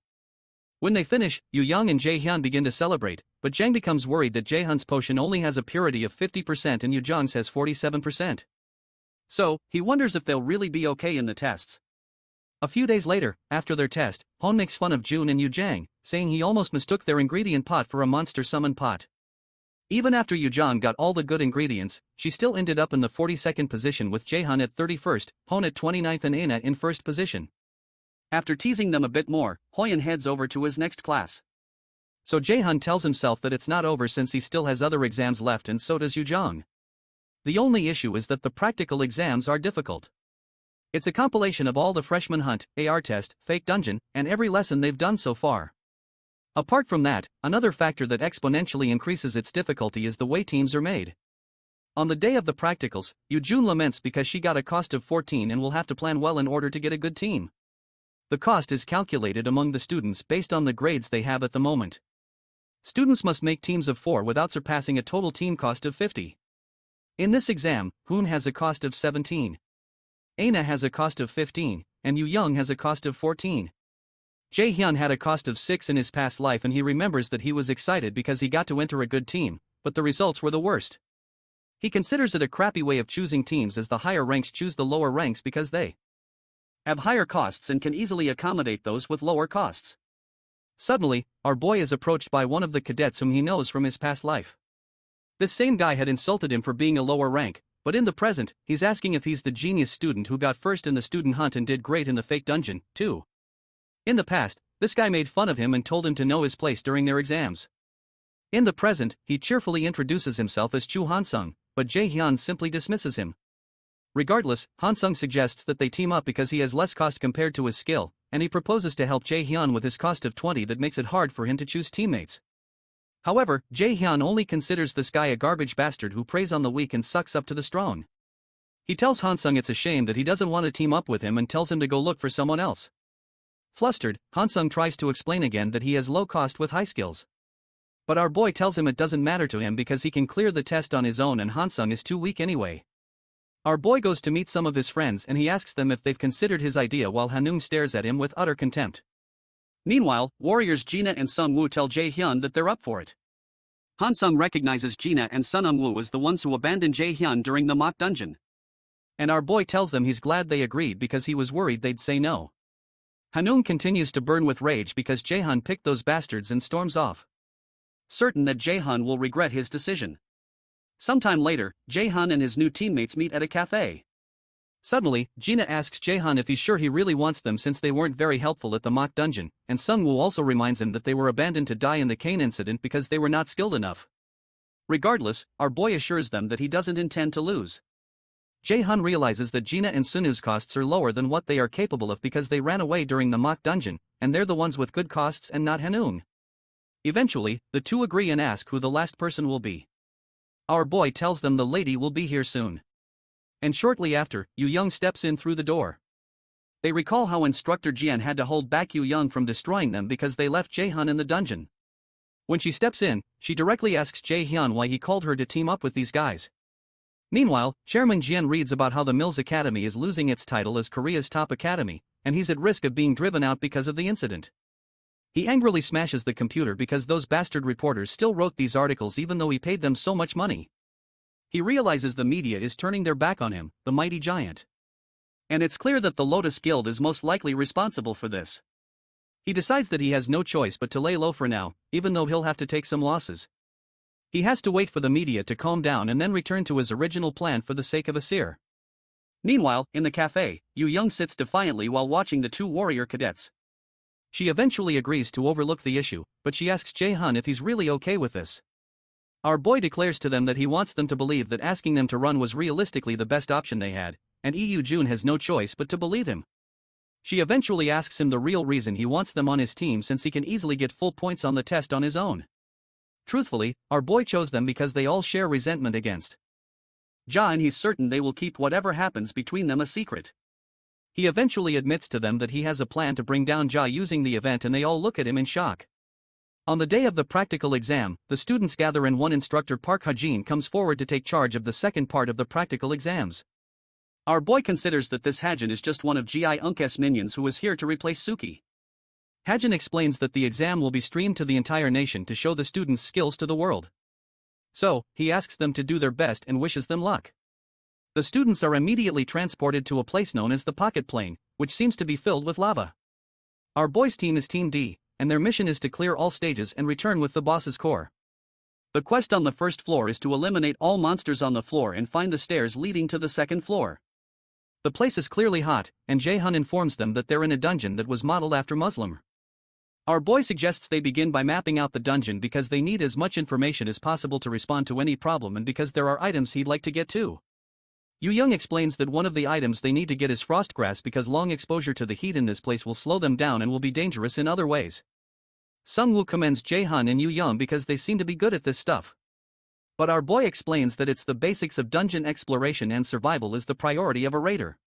When they finish, Yoo Young and JaeHyun begin to celebrate, but Jang becomes worried that Jaehyun's potion only has a purity of 50% and Yoo Jung's has 47%. So, he wonders if they'll really be okay in the tests. A few days later, after their test, Hyun makes fun of Jun and Yoo Jang, saying he almost mistook their ingredient pot for a monster summon pot. Even after Yoo Jung got all the good ingredients, she still ended up in the 42nd position with Jaehyun at 31st, Hyun at 29th and Aina in 1st position. After teasing them a bit more, Hyun heads over to his next class. So Jaehyun tells himself that it's not over since he still has other exams left and so does Yoo Jung. The only issue is that the practical exams are difficult. It's a compilation of all the freshman hunt, AR test, fake dungeon, and every lesson they've done so far. Apart from that, another factor that exponentially increases its difficulty is the way teams are made. On the day of the practicals, Yoo Jun laments because she got a cost of 14 and will have to plan well in order to get a good team. The cost is calculated among the students based on the grades they have at the moment. Students must make teams of 4 without surpassing a total team cost of 50. In this exam, Hoon has a cost of 17. Aina has a cost of 15, and Yoo Young has a cost of 14. Jae-hyun had a cost of 6 in his past life and he remembers that he was excited because he got to enter a good team, but the results were the worst. He considers it a crappy way of choosing teams as the higher ranks choose the lower ranks because they have higher costs and can easily accommodate those with lower costs. Suddenly, our boy is approached by one of the cadets whom he knows from his past life. This same guy had insulted him for being a lower rank, but in the present, he's asking if he's the genius student who got first in the student hunt and did great in the fake dungeon, too. In the past, this guy made fun of him and told him to know his place during their exams. In the present, he cheerfully introduces himself as Chu Hansung, but Jae-hyun simply dismisses him. Regardless, Hansung suggests that they team up because he has less cost compared to his skill, and he proposes to help Jae-hyun with his cost of 20 that makes it hard for him to choose teammates. However, Jae-hyun only considers this guy a garbage bastard who preys on the weak and sucks up to the strong. He tells Hansung it's a shame that he doesn't want to team up with him and tells him to go look for someone else. Flustered, Hansung tries to explain again that he has low cost with high skills. But our boy tells him it doesn't matter to him because he can clear the test on his own and Hansung is too weak anyway. Our boy goes to meet some of his friends and he asks them if they've considered his idea while Hanung stares at him with utter contempt. Meanwhile, warriors Gina and Sung-woo tell Jae-hyun that they're up for it. Hansung recognizes Gina and Sun-woo as the ones who abandoned Jae-hyun during the mock dungeon. And our boy tells them he's glad they agreed because he was worried they'd say no. Hanung continues to burn with rage because Jae-hyun picked those bastards and storms off, certain that Jae-hyun will regret his decision. Sometime later, Jae-hyun and his new teammates meet at a cafe. Suddenly, Gina asks Jae-hyun if he's sure he really wants them since they weren't very helpful at the mock dungeon, and Sung-woo also reminds him that they were abandoned to die in the cane incident because they were not skilled enough. Regardless, our boy assures them that he doesn't intend to lose. Jae-hyun realizes that Gina and Sunwoo's costs are lower than what they are capable of because they ran away during the mock dungeon, and they're the ones with good costs and not Hanung. Eventually, the two agree and ask who the last person will be. Our boy tells them the lady will be here soon. and shortly after, Young steps in through the door. They recall how instructor Jian had to hold back Young from destroying them because they left JaeHyun in the dungeon. When she steps in, she directly asks JaeHyun why he called her to team up with these guys. Meanwhile, Chairman Jian reads about how the Mills Academy is losing its title as Korea's top academy, and he's at risk of being driven out because of the incident. He angrily smashes the computer because those bastard reporters still wrote these articles even though he paid them so much money. He realizes the media is turning their back on him, the mighty giant. And it's clear that the Lotus Guild is most likely responsible for this. He decides that he has no choice but to lay low for now, even though he'll have to take some losses. He has to wait for the media to calm down and then return to his original plan for the sake of Asir. Meanwhile, in the cafe, Young sits defiantly while watching the two warrior cadets. She eventually agrees to overlook the issue, but she asks JaeHyun if he's really okay with this. Our boy declares to them that he wants them to believe that asking them to run was realistically the best option they had, and Jun has no choice but to believe him. She eventually asks him the real reason he wants them on his team since he can easily get full points on the test on his own. Truthfully, our boy chose them because they all share resentment against Ja, and he's certain they will keep whatever happens between them a secret. He eventually admits to them that he has a plan to bring down Ja using the event, and they all look at him in shock. On the day of the practical exam, the students gather and one instructor, Park Ha-jin, comes forward to take charge of the second part of the practical exams. Our boy considers that this Ha-jin is just one of JaeHyun's minions who is here to replace Suki. Ha-jin explains that the exam will be streamed to the entire nation to show the students' skills to the world. So, he asks them to do their best and wishes them luck. The students are immediately transported to a place known as the Pocket Plane, which seems to be filled with lava. Our boys' team is Team D, and their mission is to clear all stages and return with the boss's core. The quest on the first floor is to eliminate all monsters on the floor and find the stairs leading to the second floor. The place is clearly hot, and JaeHyun informs them that they're in a dungeon that was modeled after Muslim. Our boy suggests they begin by mapping out the dungeon because they need as much information as possible to respond to any problem and because there are items he'd like to get to. Young explains that one of the items they need to get is frostgrass because long exposure to the heat in this place will slow them down and will be dangerous in other ways. Sungwoo commends JaeHyun and Young because they seem to be good at this stuff. But our boy explains that it's the basics of dungeon exploration and survival is the priority of a raider.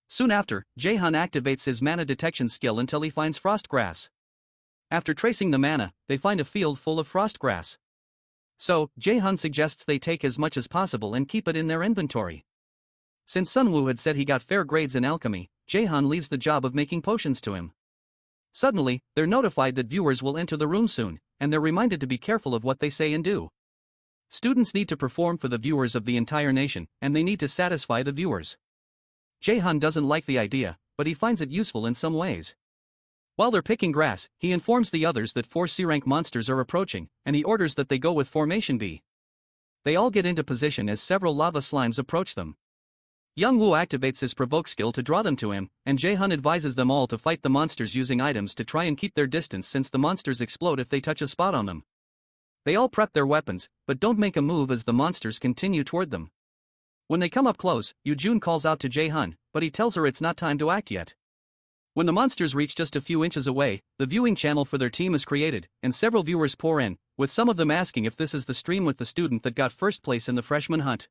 Soon after, JaeHyun activates his mana detection skill until he finds frostgrass. After tracing the mana, they find a field full of frostgrass. So, JaeHyun suggests they take as much as possible and keep it in their inventory. Since Sunwoo had said he got fair grades in alchemy, JaeHyun leaves the job of making potions to him. Suddenly, they're notified that viewers will enter the room soon, and they're reminded to be careful of what they say and do. Students need to perform for the viewers of the entire nation, and they need to satisfy the viewers. JaeHyun doesn't like the idea, but he finds it useful in some ways. While they're picking grass, he informs the others that 4 C-rank monsters are approaching, and he orders that they go with Formation B. They all get into position as several lava slimes approach them. Young-woo activates his provoke skill to draw them to him, and JaeHyun advises them all to fight the monsters using items to try and keep their distance since the monsters explode if they touch a spot on them. They all prep their weapons, but don't make a move as the monsters continue toward them. When they come up close, Jun calls out to JaeHyun, but he tells her it's not time to act yet. When the monsters reach just a few inches away, the viewing channel for their team is created, and several viewers pour in, with some of them asking if this is the stream with the student that got first place in the freshman hunt.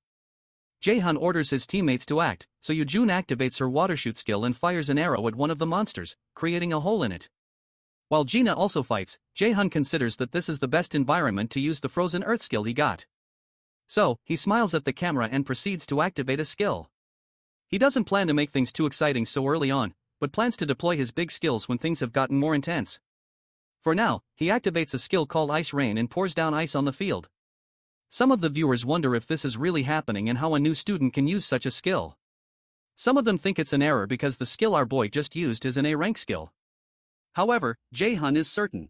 JaeHyun orders his teammates to act, so Jun activates her water shoot skill and fires an arrow at one of the monsters, creating a hole in it. While Gina also fights, JaeHyun considers that this is the best environment to use the frozen earth skill he got. So, he smiles at the camera and proceeds to activate a skill. He doesn't plan to make things too exciting so early on, but plans to deploy his big skills when things have gotten more intense. For now, he activates a skill called Ice Rain and pours down ice on the field. Some of the viewers wonder if this is really happening and how a new student can use such a skill. Some of them think it's an error because the skill our boy just used is an A-rank skill. However, JaeHyun is certain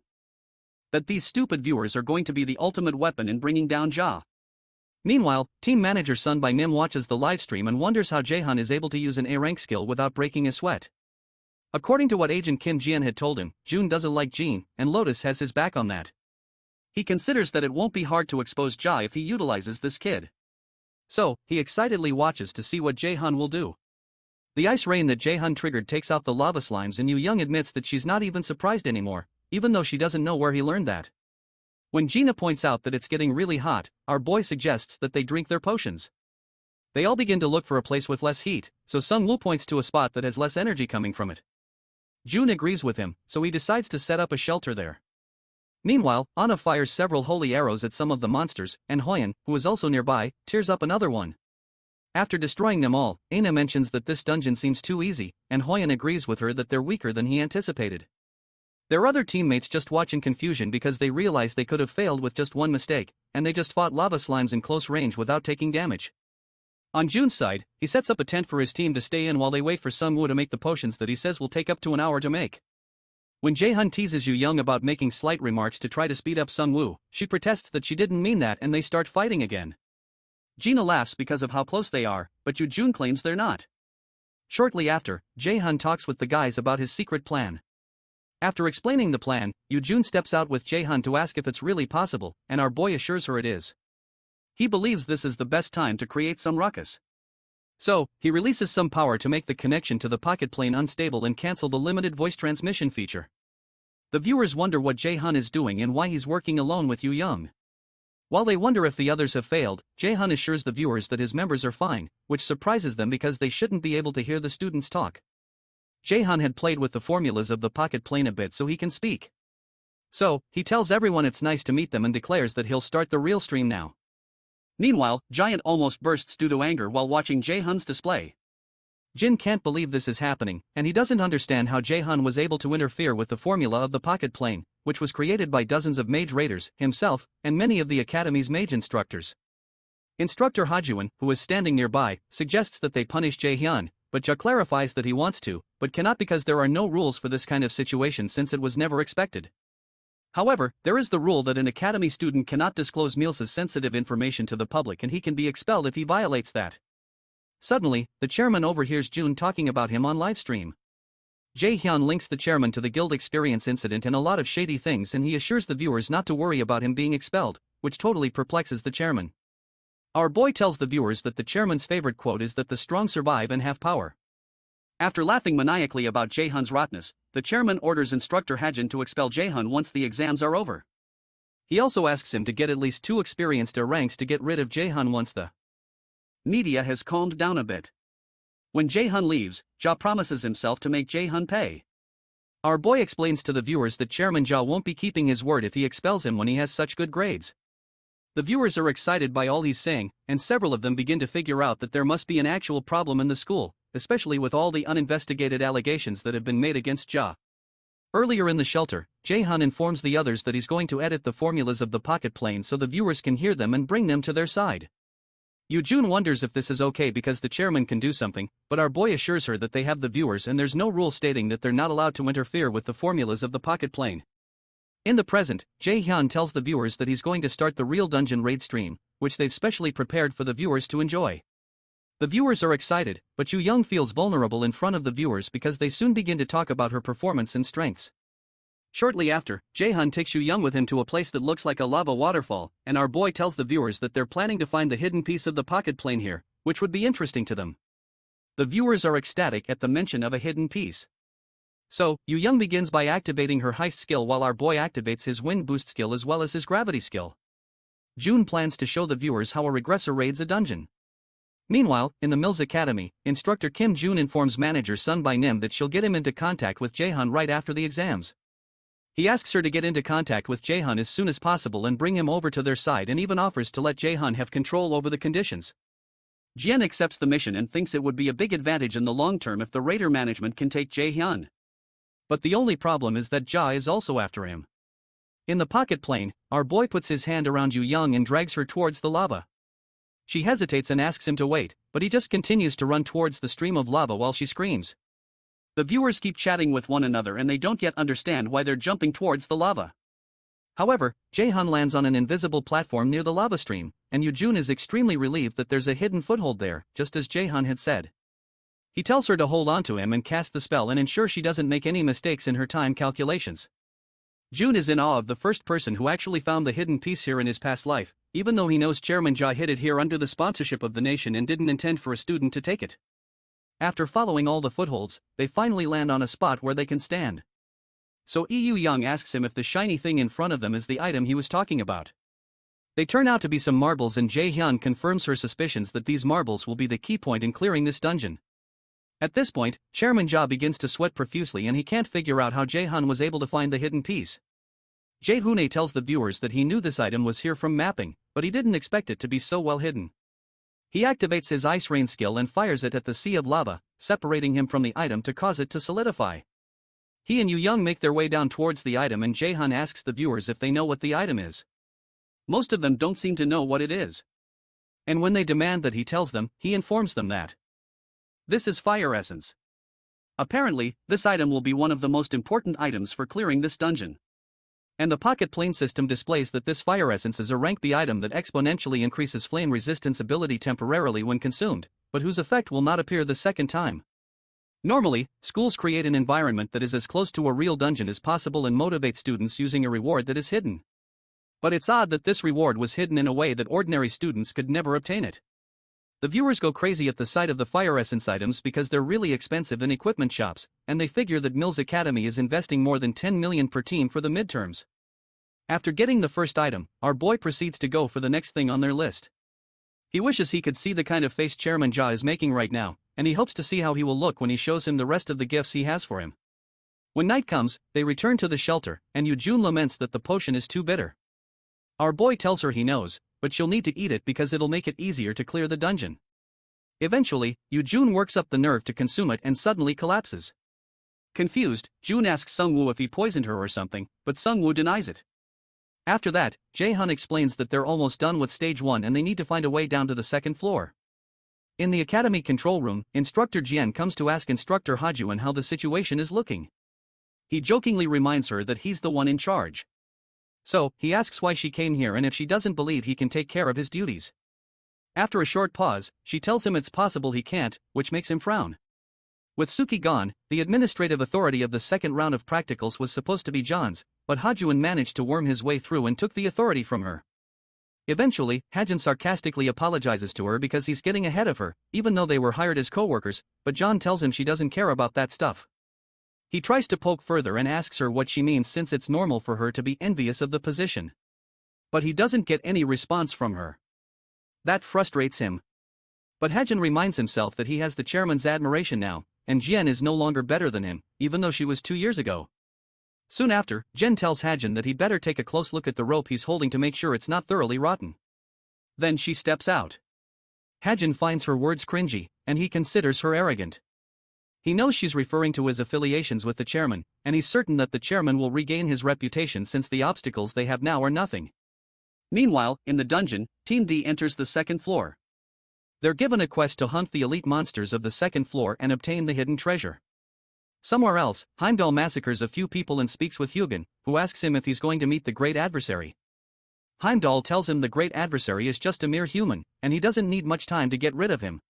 that these stupid viewers are going to be the ultimate weapon in bringing down Ja. Meanwhile, team manager Sun by Nim watches the livestream and wonders how JaeHyun is able to use an A-rank skill without breaking a sweat. According to what agent Kim Jian had told him, Jun doesn't like Jean, and Lotus has his back on that. He considers that it won't be hard to expose Ja if he utilizes this kid. So, he excitedly watches to see what JaeHyun will do. The ice rain that JaeHyun triggered takes out the lava slimes, and Young admits that she's not even surprised anymore, even though she doesn't know where he learned that. When Gina points out that it's getting really hot, our boy suggests that they drink their potions. They all begin to look for a place with less heat, so SeonYul points to a spot that has less energy coming from it. Jun agrees with him, so he decides to set up a shelter there. Meanwhile, Anna fires several holy arrows at some of the monsters, and JaeHyun, who is also nearby, tears up another one. After destroying them all, Aina mentions that this dungeon seems too easy, and JaeHyun agrees with her that they're weaker than he anticipated. Their other teammates just watch in confusion because they realize they could have failed with just one mistake, and they just fought lava slimes in close range without taking damage. On Jun's side, he sets up a tent for his team to stay in while they wait for SeonYul to make the potions that he says will take up to an hour to make. When JaeHyun teases Jung about making slight remarks to try to speed up SeonYul, she protests that she didn't mean that and they start fighting again. Gina laughs because of how close they are, but Jun claims they're not. Shortly after, JaeHyun talks with the guys about his secret plan. After explaining the plan, Jun steps out with JaeHyun to ask if it's really possible, and our boy assures her it is. He believes this is the best time to create some ruckus. So, he releases some power to make the connection to the pocket plane unstable and cancel the limited voice transmission feature. The viewers wonder what JaeHyun is doing and why he's working alone with Jung. While they wonder if the others have failed, JaeHyun assures the viewers that his members are fine, which surprises them because they shouldn't be able to hear the students talk. JaeHyun had played with the formulas of the pocket plane a bit so he can speak. So, he tells everyone it's nice to meet them and declares that he'll start the real stream now. Meanwhile, Giant almost bursts due to anger while watching JaeHyun's display. Jin can't believe this is happening, and he doesn't understand how JaeHyun was able to interfere with the formula of the pocket plane, which was created by dozens of mage raiders, himself, and many of the academy's mage instructors. Instructor Hajun, who is standing nearby, suggests that they punish JaeHyun, but Ja clarifies that he wants to, but cannot because there are no rules for this kind of situation since it was never expected. However, there is the rule that an academy student cannot disclose Milsa's sensitive information to the public and he can be expelled if he violates that. Suddenly, the chairman overhears Jun talking about him on livestream. JaeHyun links the chairman to the guild experience incident and a lot of shady things and he assures the viewers not to worry about him being expelled, which totally perplexes the chairman. Our boy tells the viewers that the chairman's favorite quote is that the strong survive and have power. After laughing maniacally about JaeHyun's rottenness, the chairman orders instructor Hajun to expel JaeHyun once the exams are over. He also asks him to get at least 2 experienced ranks to get rid of JaeHyun once the media has calmed down a bit. When JaeHyun leaves, Ja promises himself to make JaeHyun pay. Our boy explains to the viewers that Chairman Ja won't be keeping his word if he expels him when he has such good grades. The viewers are excited by all he's saying, and several of them begin to figure out that there must be an actual problem in the school, especially with all the uninvestigated allegations that have been made against Ja. Earlier in the shelter, JaeHyun informs the others that he's going to edit the formulas of the pocket plane so the viewers can hear them and bring them to their side. Jun wonders if this is okay because the chairman can do something, but our boy assures her that they have the viewers and there's no rule stating that they're not allowed to interfere with the formulas of the pocket plane. In the present, JaeHyun tells the viewers that he's going to start the real dungeon raid stream, which they've specially prepared for the viewers to enjoy. The viewers are excited, but Jung feels vulnerable in front of the viewers because they soon begin to talk about her performance and strengths. Shortly after, JaeHyun takes Jung with him to a place that looks like a lava waterfall, and our boy tells the viewers that they're planning to find the hidden piece of the pocket plane here, which would be interesting to them. The viewers are ecstatic at the mention of a hidden piece. So, Jung begins by activating her heist skill while our boy activates his wind boost skill as well as his gravity skill. Jun plans to show the viewers how a regressor raids a dungeon. Meanwhile, in the Mills Academy, instructor Kim Jun informs manager Sun by Nim that she'll get him into contact with JaeHyun right after the exams. He asks her to get into contact with JaeHyun as soon as possible and bring him over to their side and even offers to let JaeHyun have control over the conditions. Jian accepts the mission and thinks it would be a big advantage in the long term if the raider management can take JaeHyun. But the only problem is that Ja is also after him. In the pocket plane, our boy puts his hand around Jung and drags her towards the lava. She hesitates and asks him to wait, but he just continues to run towards the stream of lava while she screams. The viewers keep chatting with one another and they don't yet understand why they're jumping towards the lava. However, JaeHyun lands on an invisible platform near the lava stream, and Jun is extremely relieved that there's a hidden foothold there, just as JaeHyun had said. He tells her to hold on to him and cast the spell and ensure she doesn't make any mistakes in her time calculations. Jun is in awe of the first person who actually found the hidden piece here in his past life, even though he knows Chairman Ja hid it here under the sponsorship of the nation and didn't intend for a student to take it. After following all the footholds, they finally land on a spot where they can stand. So Young asks him if the shiny thing in front of them is the item he was talking about. They turn out to be some marbles, and JaeHyun confirms her suspicions that these marbles will be the key point in clearing this dungeon. At this point, Chairman Ja begins to sweat profusely and he can't figure out how JaeHyun was able to find the hidden piece. JaeHyun tells the viewers that he knew this item was here from mapping, but he didn't expect it to be so well hidden. He activates his ice rain skill and fires it at the sea of lava, separating him from the item to cause it to solidify. He and Young make their way down towards the item, and JaeHyun asks the viewers if they know what the item is. Most of them don't seem to know what it is. And when they demand that he tells them, he informs them that this is fire essence. Apparently, this item will be one of the most important items for clearing this dungeon. And the pocket plane system displays that this fire essence is a rank B item that exponentially increases flame resistance ability temporarily when consumed, but whose effect will not appear the second time. Normally, schools create an environment that is as close to a real dungeon as possible and motivate students using a reward that is hidden. But it's odd that this reward was hidden in a way that ordinary students could never obtain it. The viewers go crazy at the sight of the fire essence items because they're really expensive in equipment shops, and they figure that Mills Academy is investing more than 10 million per team for the midterms. After getting the first item, our boy proceeds to go for the next thing on their list. He wishes he could see the kind of face Chairman Ja is making right now, and he hopes to see how he will look when he shows him the rest of the gifts he has for him. When night comes, they return to the shelter, and Yoojun laments that the potion is too bitter. Our boy tells her he knows, but she'll need to eat it because it'll make it easier to clear the dungeon. Eventually, Yoojun works up the nerve to consume it and suddenly collapses. Confused, Jun asks Sungwoo if he poisoned her or something, but Sungwoo denies it. After that, JaeHyun explains that they're almost done with stage 1 and they need to find a way down to the second floor. In the academy control room, Instructor Jian comes to ask Instructor Ha-Jun how the situation is looking. He jokingly reminds her that he's the one in charge. So, he asks why she came here and if she doesn't believe he can take care of his duties. After a short pause, she tells him it's possible he can't, which makes him frown. With Suki gone, the administrative authority of the second round of practicals was supposed to be John's, but Ha-Jun managed to worm his way through and took the authority from her. Eventually, Ha-Jun sarcastically apologizes to her because he's getting ahead of her, even though they were hired as co-workers, but John tells him she doesn't care about that stuff. He tries to poke further and asks her what she means since it's normal for her to be envious of the position. But he doesn't get any response from her. That frustrates him. But Ha-Jun reminds himself that he has the chairman's admiration now, and Jian is no longer better than him, even though she was 2 years ago. Soon after, Jen tells Ha-Jun that he'd better take a close look at the rope he's holding to make sure it's not thoroughly rotten. Then she steps out. Ha-Jun finds her words cringy, and he considers her arrogant. He knows she's referring to his affiliations with the chairman, and he's certain that the chairman will regain his reputation since the obstacles they have now are nothing. Meanwhile, in the dungeon, Team D enters the second floor. They're given a quest to hunt the elite monsters of the second floor and obtain the hidden treasure. Somewhere else, Heimdall massacres a few people and speaks with Hugin, who asks him if he's going to meet the great adversary. Heimdall tells him the great adversary is just a mere human, and he doesn't need much time to get rid of him.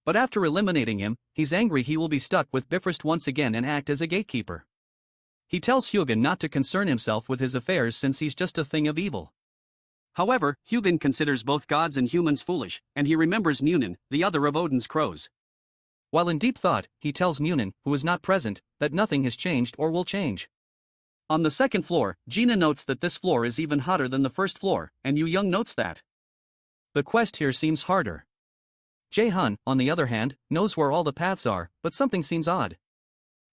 But after eliminating him, he's angry he will be stuck with Bifrost once again and act as a gatekeeper. He tells Hugin not to concern himself with his affairs since he's just a thing of evil. However, Hugin considers both gods and humans foolish, and he remembers Munin, the other of Odin's crows. While in deep thought, he tells Munin, who is not present, that nothing has changed or will change. On the second floor, Gina notes that this floor is even hotter than the first floor, and Young notes that. The quest here seems harder. JaeHyun, on the other hand, knows where all the paths are, but something seems odd.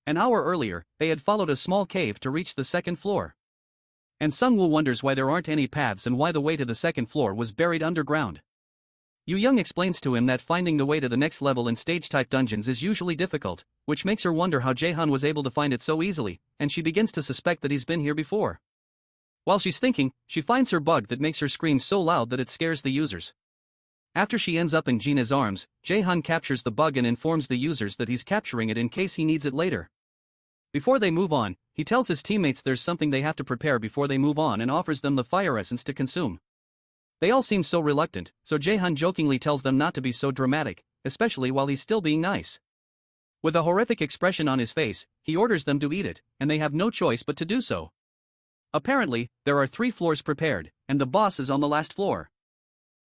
An hour earlier, they had followed a small cave to reach the second floor. And Sungwoo wonders why there aren't any paths and why the way to the second floor was buried underground. Young explains to him that finding the way to the next level in stage-type dungeons is usually difficult, which makes her wonder how JaeHyun was able to find it so easily, and she begins to suspect that he's been here before. While she's thinking, she finds her bug that makes her scream so loud that it scares the users. After she ends up in Gina's arms, JaeHyun captures the bug and informs the users that he's capturing it in case he needs it later. Before they move on, he tells his teammates there's something they have to prepare before they move on and offers them the fire essence to consume. They all seem so reluctant, so JaeHyun jokingly tells them not to be so dramatic, especially while he's still being nice. With a horrific expression on his face, he orders them to eat it, and they have no choice but to do so. Apparently, there are 3 floors prepared, and the boss is on the last floor.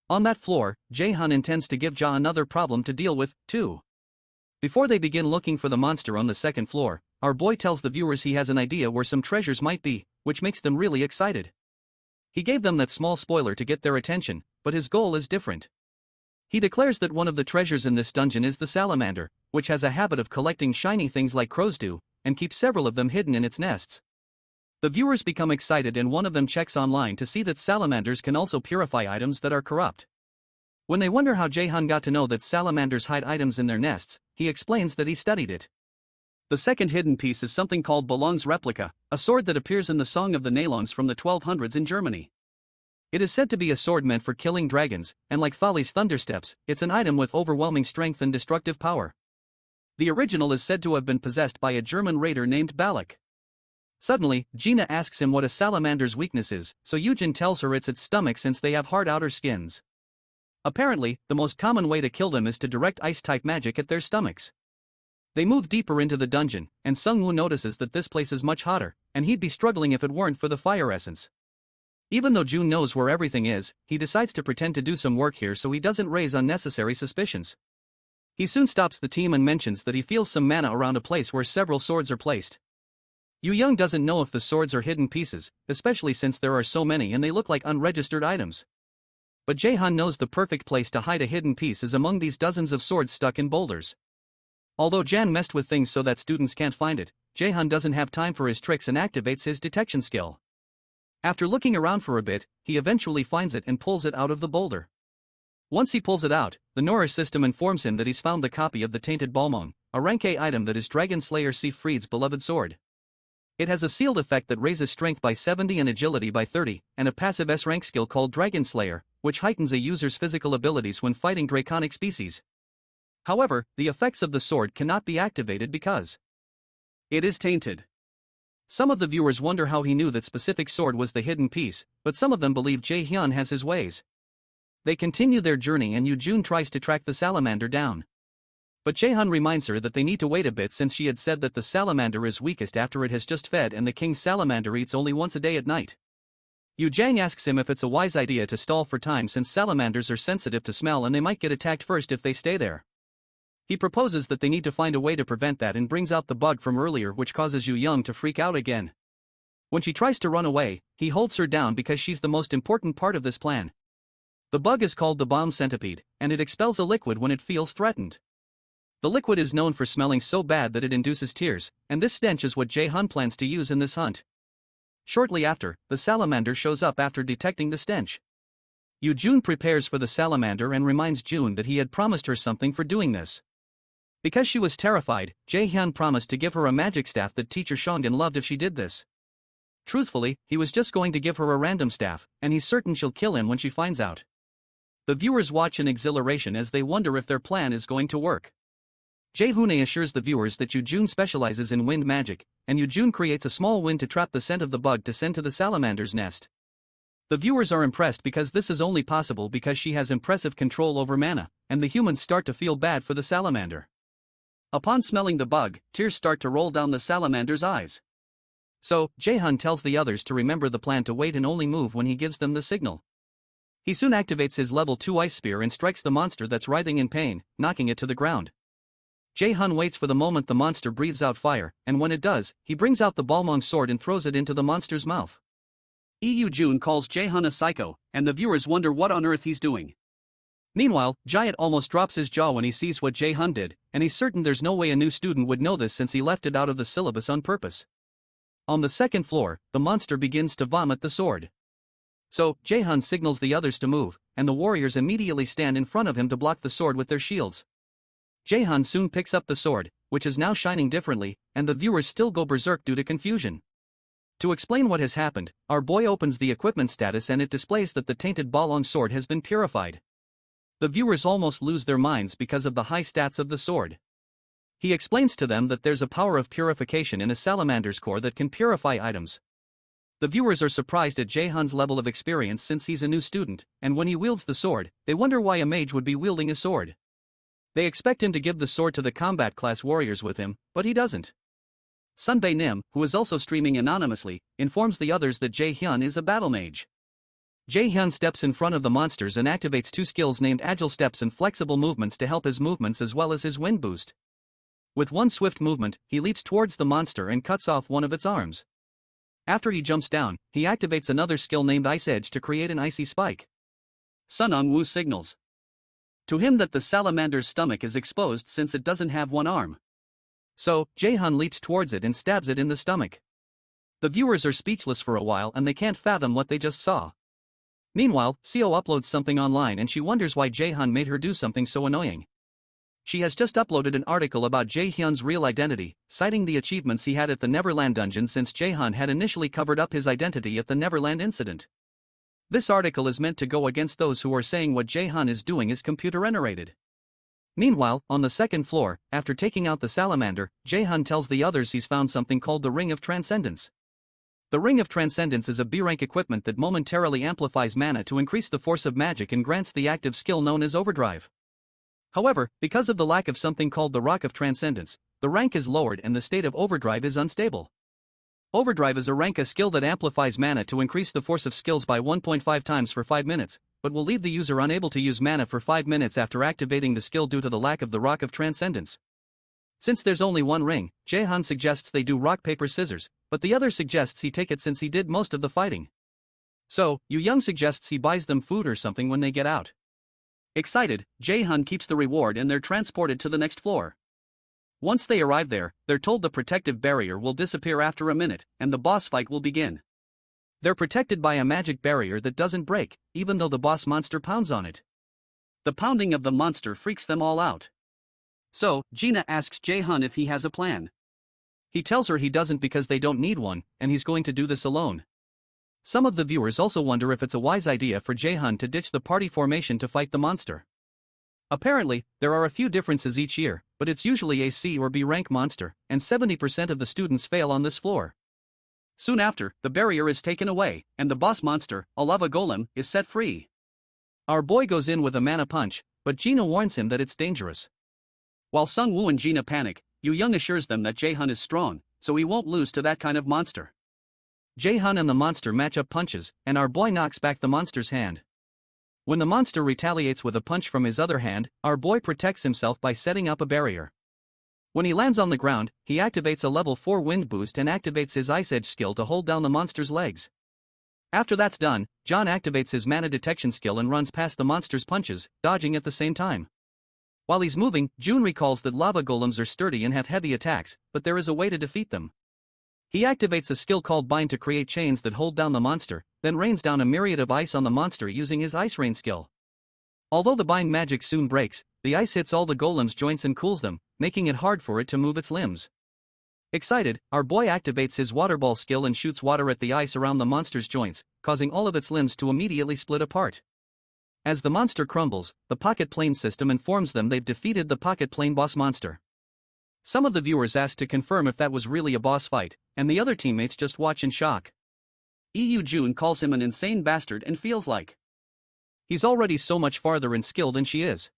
On that floor, JaeHyun intends to give Ja another problem to deal with, too. Before they begin looking for the monster on the second floor, our boy tells the viewers he has an idea where some treasures might be, which makes them really excited. He gave them that small spoiler to get their attention, but his goal is different. He declares that one of the treasures in this dungeon is the salamander, which has a habit of collecting shiny things like crows do, and keeps several of them hidden in its nests. The viewers become excited and one of them checks online to see that salamanders can also purify items that are corrupt. When they wonder how JaeHyun got to know that salamanders hide items in their nests, he explains that he studied it. The second hidden piece is something called Bolong's replica, a sword that appears in the Song of the Nalongs from the 1200s in Germany. It is said to be a sword meant for killing dragons, and like Thali's thundersteps, it's an item with overwhelming strength and destructive power. The original is said to have been possessed by a German raider named Balak. Suddenly, Gina asks him what a salamander's weakness is, so Yujin tells her it's its stomach since they have hard outer skins. Apparently, the most common way to kill them is to direct ice-type magic at their stomachs. They move deeper into the dungeon, and Sungwoo notices that this place is much hotter, and he'd be struggling if it weren't for the fire essence. Even though June knows where everything is, he decides to pretend to do some work here so he doesn't raise unnecessary suspicions. He soon stops the team and mentions that he feels some mana around a place where several swords are placed. Young doesn't know if the swords are hidden pieces, especially since there are so many and they look like unregistered items. But JaeHyun knows the perfect place to hide a hidden piece is among these dozens of swords stuck in boulders. Although Jan messed with things so that students can't find it, JaeHyun doesn't have time for his tricks and activates his detection skill. After looking around for a bit, he eventually finds it and pulls it out of the boulder. Once he pulls it out, the Nora system informs him that he's found the copy of the Tainted Balmong, a rank A item that is Dragon Slayer Siegfried's beloved sword. It has a sealed effect that raises strength by 70 and agility by 30, and a passive S-rank skill called Dragon Slayer, which heightens a user's physical abilities when fighting draconic species. However, the effects of the sword cannot be activated because it is tainted. Some of the viewers wonder how he knew that specific sword was the hidden piece, but some of them believe JaeHyun has his ways. They continue their journey and Yoojun tries to track the salamander down. But JaeHyun reminds her that they need to wait a bit since she had said that the salamander is weakest after it has just fed and the king's salamander eats only once a day at night. Jang asks him if it's a wise idea to stall for time since salamanders are sensitive to smell and they might get attacked first if they stay there. He proposes that they need to find a way to prevent that and brings out the bug from earlier which causes Young to freak out again. When she tries to run away, he holds her down because she's the most important part of this plan. The bug is called the bomb centipede, and it expels a liquid when it feels threatened. The liquid is known for smelling so bad that it induces tears, and this stench is what JaeHyun plans to use in this hunt. Shortly after, the salamander shows up after detecting the stench. Yoojun prepares for the salamander and reminds June that he had promised her something for doing this. Because she was terrified, JaeHyun promised to give her a magic staff that teacher Shongan loved if she did this. Truthfully, he was just going to give her a random staff, and he's certain she'll kill him when she finds out. The viewers watch in exhilaration as they wonder if their plan is going to work. JaeHyun assures the viewers that Yoojun specializes in wind magic, and Yoojun creates a small wind to trap the scent of the bug to send to the salamander's nest. The viewers are impressed because this is only possible because she has impressive control over mana, and the humans start to feel bad for the salamander. Upon smelling the bug, tears start to roll down the salamander's eyes. So, JaeHyun tells the others to remember the plan to wait and only move when he gives them the signal. He soon activates his level 2 ice spear and strikes the monster that's writhing in pain, knocking it to the ground. JaeHyun waits for the moment the monster breathes out fire, and when it does, he brings out the Balmong sword and throws it into the monster's mouth. June calls JaeHyun a psycho, and the viewers wonder what on earth he's doing. Meanwhile, Jayat almost drops his jaw when he sees what JaeHyun did, and he's certain there's no way a new student would know this since he left it out of the syllabus on purpose. On the second floor, the monster begins to vomit the sword. So, JaeHyun signals the others to move, and the warriors immediately stand in front of him to block the sword with their shields. JaeHyun soon picks up the sword, which is now shining differently, and the viewers still go berserk due to confusion. To explain what has happened, our boy opens the equipment status and it displays that the tainted Balong sword has been purified. The viewers almost lose their minds because of the high stats of the sword. He explains to them that there's a power of purification in a salamander's core that can purify items. The viewers are surprised at JaeHyun's level of experience since he's a new student, and when he wields the sword, they wonder why a mage would be wielding a sword. They expect him to give the sword to the combat class warriors with him, but he doesn't. Sunbae Nim, who is also streaming anonymously, informs the others that JaeHyun is a battle mage. JaeHyun steps in front of the monsters and activates 2 skills named Agile Steps and Flexible Movements to help his movements as well as his wind boost. With one swift movement, he leaps towards the monster and cuts off one of its arms. After he jumps down, he activates another skill named Ice Edge to create an icy spike. Sun Woo signals to him that the salamander's stomach is exposed since it doesn't have one arm. So, JaeHyun leaps towards it and stabs it in the stomach. The viewers are speechless for a while and they can't fathom what they just saw. Meanwhile, Seo uploads something online and she wonders why JaeHyun made her do something so annoying. She has just uploaded an article about JaeHyun's real identity, citing the achievements he had at the Neverland dungeon since JaeHyun had initially covered up his identity at the Neverland incident. This article is meant to go against those who are saying what JaeHyun is doing is computer-generated. Meanwhile, on the second floor, after taking out the salamander, JaeHyun tells the others he's found something called the Ring of Transcendence. The Ring of Transcendence is a B-rank equipment that momentarily amplifies mana to increase the force of magic and grants the active skill known as Overdrive. However, because of the lack of something called the Rock of Transcendence, the rank is lowered and the state of Overdrive is unstable. Overdrive is a skill that amplifies mana to increase the force of skills by 1.5 times for 5 minutes, but will leave the user unable to use mana for 5 minutes after activating the skill due to the lack of the Rock of Transcendence. Since there's only one ring, JaeHyun suggests they do rock paper scissors, but the other suggests he take it since he did most of the fighting. So, Jung suggests he buys them food or something when they get out. Excited, JaeHyun keeps the reward and they're transported to the next floor. Once they arrive there, they're told the protective barrier will disappear after a minute, and the boss fight will begin. They're protected by a magic barrier that doesn't break, even though the boss monster pounds on it. The pounding of the monster freaks them all out. So, Gina asks JaeHyun if he has a plan. He tells her he doesn't because they don't need one, and he's going to do this alone. Some of the viewers also wonder if it's a wise idea for JaeHyun to ditch the party formation to fight the monster. Apparently, there are a few differences each year, but it's usually a C or B rank monster, and 70% of the students fail on this floor. Soon after, the barrier is taken away, and the boss monster, a lava golem, is set free. Our boy goes in with a mana punch, but Gina warns him that it's dangerous. While Sungwoo and Gina panic, Jung assures them that JaeHyun is strong, so he won't lose to that kind of monster. JaeHyun and the monster match up punches, and our boy knocks back the monster's hand. When the monster retaliates with a punch from his other hand, our boy protects himself by setting up a barrier. When he lands on the ground, he activates a level 4 wind boost and activates his Ice Edge skill to hold down the monster's legs. After that's done, John activates his mana detection skill and runs past the monster's punches, dodging at the same time. While he's moving, June recalls that lava golems are sturdy and have heavy attacks, but there is a way to defeat them. He activates a skill called Bind to create chains that hold down the monster, then rains down a myriad of ice on the monster using his Ice Rain skill. Although the bind magic soon breaks, the ice hits all the golem's joints and cools them, making it hard for it to move its limbs. Excited, our boy activates his water ball skill and shoots water at the ice around the monster's joints, causing all of its limbs to immediately split apart. As the monster crumbles, the Pocket Plane system informs them they've defeated the Pocket Plane boss monster. Some of the viewers ask to confirm if that was really a boss fight, and the other teammates just watch in shock. June calls him an insane bastard and feels like he's already so much farther in skill than she is.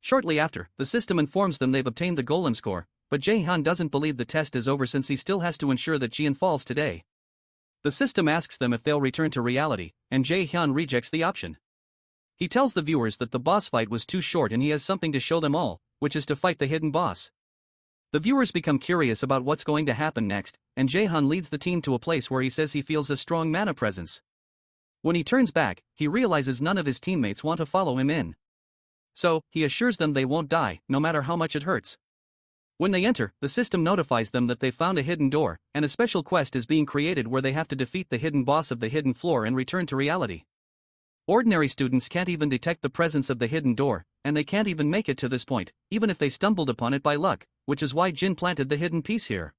Shortly after, the system informs them they've obtained the golem score, but JaeHyun doesn't believe the test is over since he still has to ensure that Jian falls today. The system asks them if they'll return to reality, and JaeHyun rejects the option. He tells the viewers that the boss fight was too short and he has something to show them all, which is to fight the hidden boss. The viewers become curious about what's going to happen next, and JaeHyun leads the team to a place where he says he feels a strong mana presence. When he turns back, he realizes none of his teammates want to follow him in. So, he assures them they won't die, no matter how much it hurts. When they enter, the system notifies them that they've found a hidden door, and a special quest is being created where they have to defeat the hidden boss of the hidden floor and return to reality. Ordinary students can't even detect the presence of the hidden door, and they can't even make it to this point, even if they stumbled upon it by luck, which is why Jin planted the hidden piece here.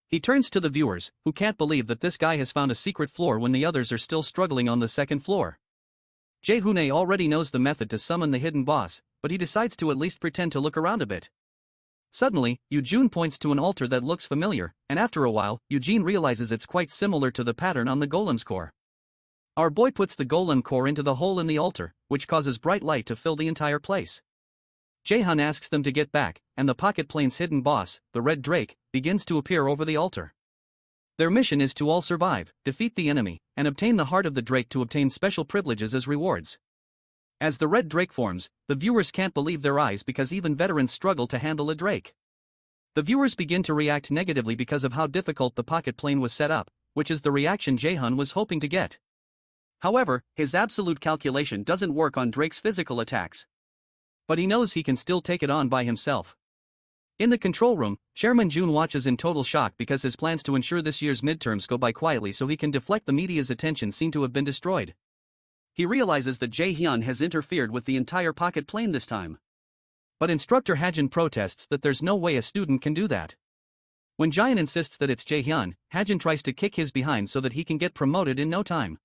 He turns to the viewers, who can't believe that this guy has found a secret floor when the others are still struggling on the second floor. JaeHyun already knows the method to summon the hidden boss, but he decides to at least pretend to look around a bit. Suddenly, June points to an altar that looks familiar, and after a while, Eugene realizes it's quite similar to the pattern on the golem's core. Our boy puts the golem core into the hole in the altar, which causes bright light to fill the entire place. JaeHyun asks them to get back, and the Pocket Plane's hidden boss, the Red Drake, begins to appear over the altar. Their mission is to all survive, defeat the enemy, and obtain the heart of the Drake to obtain special privileges as rewards. As the Red Drake forms, the viewers can't believe their eyes because even veterans struggle to handle a Drake. The viewers begin to react negatively because of how difficult the Pocket Plane was set up, which is the reaction JaeHyun was hoping to get. However, his absolute calculation doesn't work on Drake's physical attacks. But he knows he can still take it on by himself. In the control room, Chairman Jun watches in total shock because his plans to ensure this year's midterms go by quietly so he can deflect the media's attention seem to have been destroyed. He realizes that JaeHyun has interfered with the entire pocket plane this time. But instructor Hajin protests that there's no way a student can do that. When JaeHyun insists that it's JaeHyun, Hajin tries to kick his behind so that he can get promoted in no time.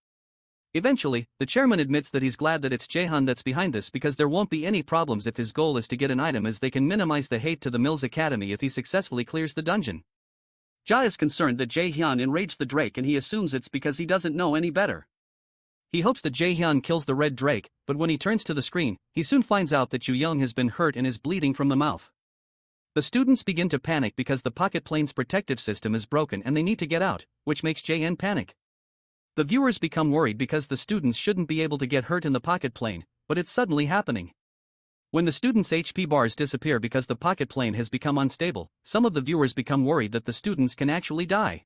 Eventually, the chairman admits that he's glad that it's JaeHyun that's behind this because there won't be any problems if his goal is to get an item, as they can minimize the hate to the Mills Academy if he successfully clears the dungeon. Ja is concerned that JaeHyun enraged the Drake and he assumes it's because he doesn't know any better. He hopes that JaeHyun kills the red Drake, but when he turns to the screen, he soon finds out that Jung has been hurt and is bleeding from the mouth. The students begin to panic because the pocket plane's protective system is broken and they need to get out, which makes JN panic. The viewers become worried because the students shouldn't be able to get hurt in the pocket plane, but it's suddenly happening. When the students' HP bars disappear because the pocket plane has become unstable, some of the viewers become worried that the students can actually die.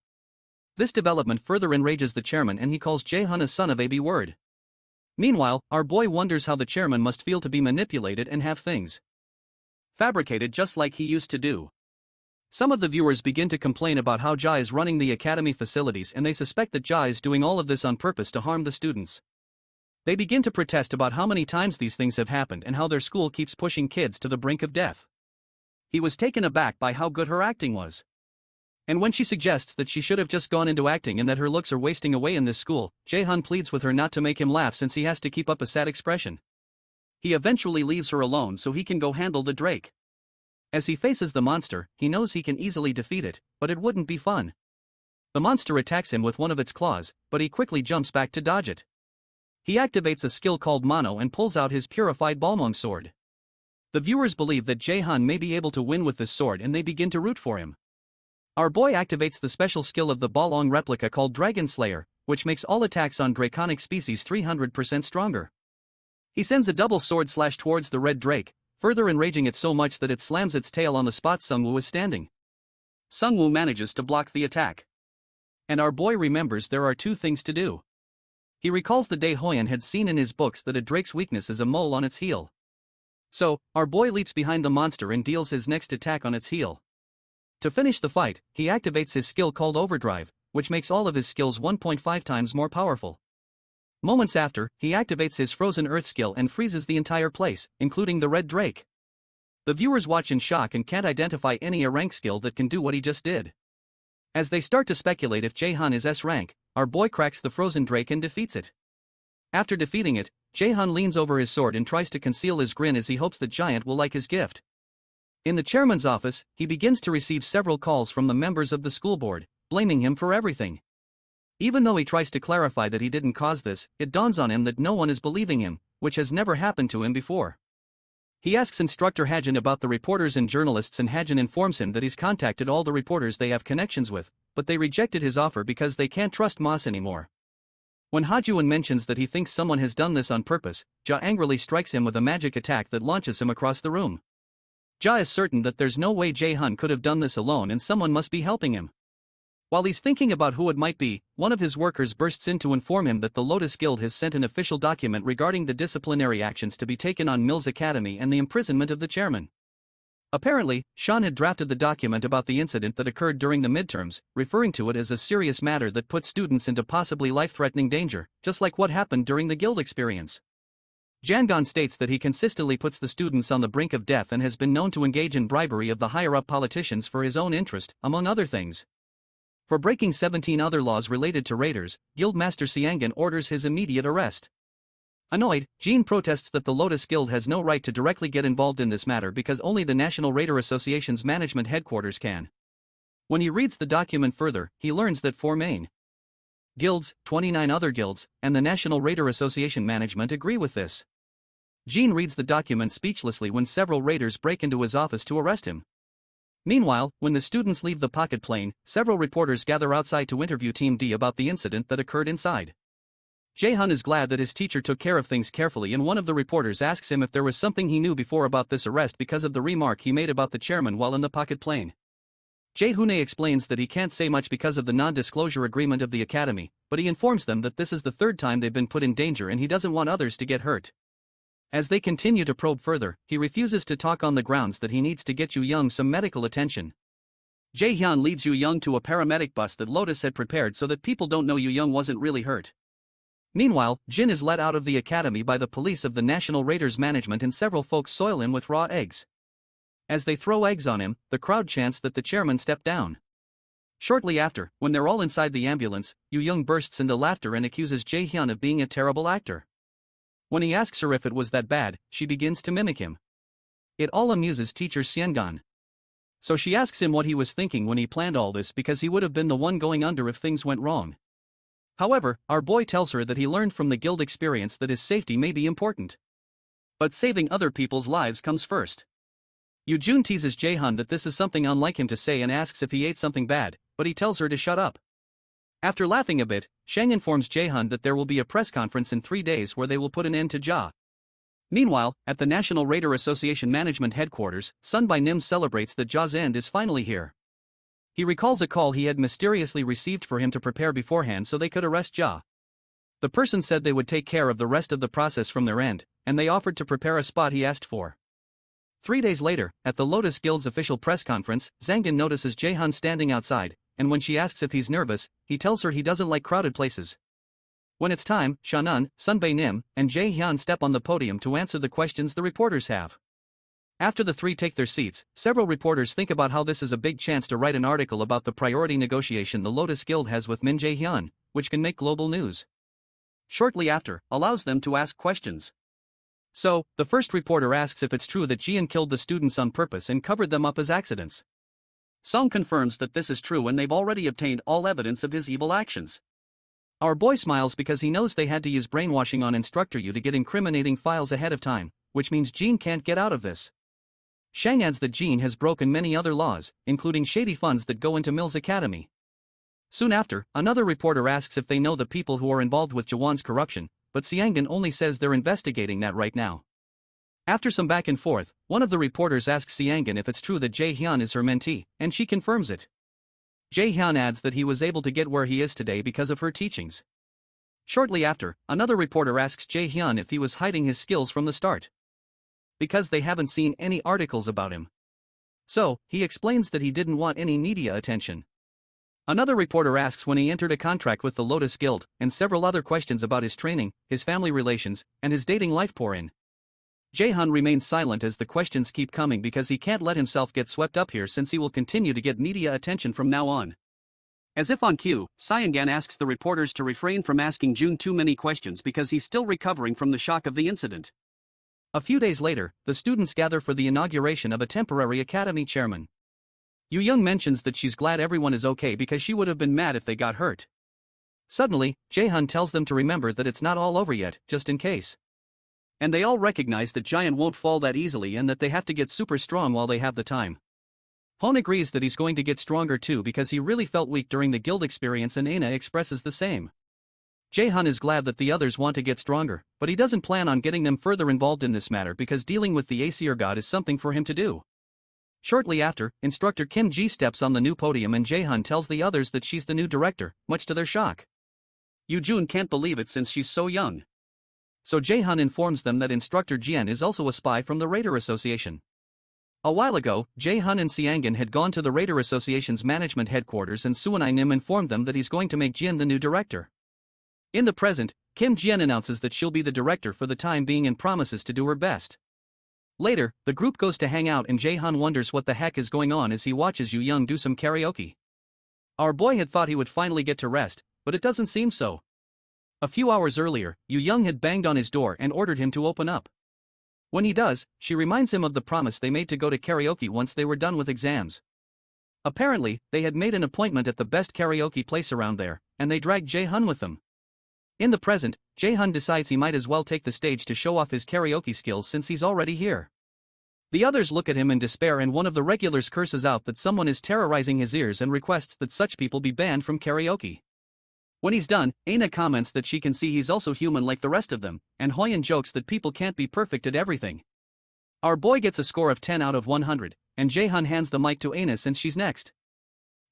This development further enrages the chairman and he calls JaeHyun a son of a B-word. Meanwhile, our boy wonders how the chairman must feel to be manipulated and have things fabricated just like he used to do. Some of the viewers begin to complain about how Ja is running the academy facilities and they suspect that Ja is doing all of this on purpose to harm the students. They begin to protest about how many times these things have happened and how their school keeps pushing kids to the brink of death. He was taken aback by how good her acting was. And when she suggests that she should have just gone into acting and that her looks are wasting away in this school, JaeHyun pleads with her not to make him laugh since he has to keep up a sad expression. He eventually leaves her alone so he can go handle the Drake. As he faces the monster, he knows he can easily defeat it, but it wouldn't be fun. The monster attacks him with one of its claws, but he quickly jumps back to dodge it. He activates a skill called Mono and pulls out his purified Balmong sword. The viewers believe that JaeHyun may be able to win with this sword and they begin to root for him. Our boy activates the special skill of the Balong replica called Dragon Slayer, which makes all attacks on draconic species 300% stronger. He sends a double sword slash towards the red drake, further enraging it so much that it slams its tail on the spot Sungwoo is standing. Sungwoo manages to block the attack. And our boy remembers there are two things to do. He recalls the day JaeHyun had seen in his books that a drake's weakness is a mole on its heel. So, our boy leaps behind the monster and deals his next attack on its heel. To finish the fight, he activates his skill called Overdrive, which makes all of his skills 1.5 times more powerful. Moments after, he activates his Frozen Earth skill and freezes the entire place, including the red drake. The viewers watch in shock and can't identify any A rank skill that can do what he just did. As they start to speculate if JaeHyun is S rank, our boy cracks the frozen drake and defeats it. After defeating it, JaeHyun leans over his sword and tries to conceal his grin as he hopes that Giant will like his gift. In the chairman's office, he begins to receive several calls from the members of the school board, blaming him for everything. Even though he tries to clarify that he didn't cause this, it dawns on him that no one is believing him, which has never happened to him before. He asks instructor Hajin about the reporters and journalists and Hajin informs him that he's contacted all the reporters they have connections with, but they rejected his offer because they can't trust Moss anymore. When Hajun mentions that he thinks someone has done this on purpose, Ja angrily strikes him with a magic attack that launches him across the room. Ja is certain that there's no way JaeHyun could have done this alone and someone must be helping him. While he's thinking about who it might be, one of his workers bursts in to inform him that the Lotus Guild has sent an official document regarding the disciplinary actions to be taken on Mills Academy and the imprisonment of the chairman. Apparently, Sean had drafted the document about the incident that occurred during the midterms, referring to it as a serious matter that put students into possibly life-threatening danger, just like what happened during the guild experience. Jangon states that he consistently puts the students on the brink of death and has been known to engage in bribery of the higher-up politicians for his own interest, among other things. For breaking 17 other laws related to raiders, Guildmaster Seongyul orders his immediate arrest. Annoyed, Jean protests that the Lotus Guild has no right to directly get involved in this matter because only the National Raider Association's management headquarters can. When he reads the document further, he learns that 4 main guilds, 29 other guilds, and the National Raider Association management agree with this. Jean reads the document speechlessly when several raiders break into his office to arrest him. Meanwhile, when the students leave the pocket plane, several reporters gather outside to interview Team D about the incident that occurred inside. JaeHyun is glad that his teacher took care of things carefully and one of the reporters asks him if there was something he knew before about this arrest because of the remark he made about the chairman while in the pocket plane. JaeHyun explains that he can't say much because of the non-disclosure agreement of the academy, but he informs them that this is the third time they've been put in danger and he doesn't want others to get hurt. As they continue to probe further, he refuses to talk on the grounds that he needs to get Young some medical attention. JaeHyun leads Young to a paramedic bus that Lotus had prepared so that people don't know Young wasn't really hurt. Meanwhile, Jin is let out of the academy by the police of the National Raiders management and several folks soil him with raw eggs. As they throw eggs on him, the crowd chants that the chairman stepped down. Shortly after, when they're all inside the ambulance, Young bursts into laughter and accuses JaeHyun of being a terrible actor. When he asks her if it was that bad, she begins to mimic him. It all amuses teacher SeonYul. So she asks him what he was thinking when he planned all this because he would have been the one going under if things went wrong. However, our boy tells her that he learned from the guild experience that his safety may be important. But saving other people's lives comes first. Jun teases JaeHyun that this is something unlike him to say and asks if he ate something bad, but he tells her to shut up. After laughing a bit, Shang informs JaeHyun that there will be a press conference in 3 days where they will put an end to Ja. Meanwhile, at the National Raider Association Management Headquarters, Sun by Nim celebrates that Ja's end is finally here. He recalls a call he had mysteriously received for him to prepare beforehand so they could arrest Ja. The person said they would take care of the rest of the process from their end, and they offered to prepare a spot he asked for. 3 days later, at the Lotus Guild's official press conference, Zangin notices JaeHyun standing outside, and when she asks if he's nervous, he tells her he doesn't like crowded places. When it's time, Shanun, Sunbae Nim, and JaeHyun step on the podium to answer the questions the reporters have. After the three take their seats, several reporters think about how this is a big chance to write an article about the priority negotiation the Lotus Guild has with Min JaeHyun, which can make global news. Shortly after, allows them to ask questions. So, the first reporter asks if it's true that Jian killed the students on purpose and covered them up as accidents. Song confirms that this is true and they've already obtained all evidence of his evil actions. Our boy smiles because he knows they had to use brainwashing on Instructor Yu to get incriminating files ahead of time, which means Jian can't get out of this. Shang adds that Jian has broken many other laws, including shady funds that go into Mill's academy. Soon after, another reporter asks if they know the people who are involved with Jawan's corruption, but Seongyul only says they're investigating that right now. After some back and forth, one of the reporters asks Seongyul if it's true that JaeHyun is her mentee, and she confirms it. JaeHyun adds that he was able to get where he is today because of her teachings. Shortly after, another reporter asks JaeHyun if he was hiding his skills from the start. Because they haven't seen any articles about him. So, he explains that he didn't want any media attention. Another reporter asks when he entered a contract with the Lotus Guild, and several other questions about his training, his family relations, and his dating life pour in. JaeHyun remains silent as the questions keep coming because he can't let himself get swept up here since he will continue to get media attention from now on. As if on cue, Seongyul asks the reporters to refrain from asking Jung too many questions because he's still recovering from the shock of the incident. A few days later, the students gather for the inauguration of a temporary academy chairman. Young mentions that she's glad everyone is okay because she would have been mad if they got hurt. Suddenly, JaeHyun tells them to remember that it's not all over yet, just in case. And they all recognize that Giant won't fall that easily and that they have to get super strong while they have the time. Hon agrees that he's going to get stronger too because he really felt weak during the guild experience and Aina expresses the same. JaeHyun is glad that the others want to get stronger, but he doesn't plan on getting them further involved in this matter because dealing with the Aesir god is something for him to do. Shortly after, instructor Kim Ji steps on the new podium and JaeHyun tells the others that she's the new director, much to their shock. Jun can't believe it since she's so young. So JaeHyun informs them that instructor Jian is also a spy from the Raider Association. A while ago, JaeHyun and Seongyul had gone to the Raider Association's management headquarters and Suwon Nim informed them that he's going to make Jian the new director. In the present, Kim Jian announces that she'll be the director for the time being and promises to do her best. Later, the group goes to hang out and JaeHyun wonders what the heck is going on as he watches Young do some karaoke. Our boy had thought he would finally get to rest, but it doesn't seem so. A few hours earlier, Young had banged on his door and ordered him to open up. When he does, she reminds him of the promise they made to go to karaoke once they were done with exams. Apparently, they had made an appointment at the best karaoke place around there, and they dragged JaeHyun with them. In the present, JaeHyun decides he might as well take the stage to show off his karaoke skills since he's already here. The others look at him in despair and one of the regulars curses out that someone is terrorizing his ears and requests that such people be banned from karaoke. When he's done, Aina comments that she can see he's also human like the rest of them, and Hoyan jokes that people can't be perfect at everything. Our boy gets a score of 10 out of 100, and JaeHyun hands the mic to Aina since she's next.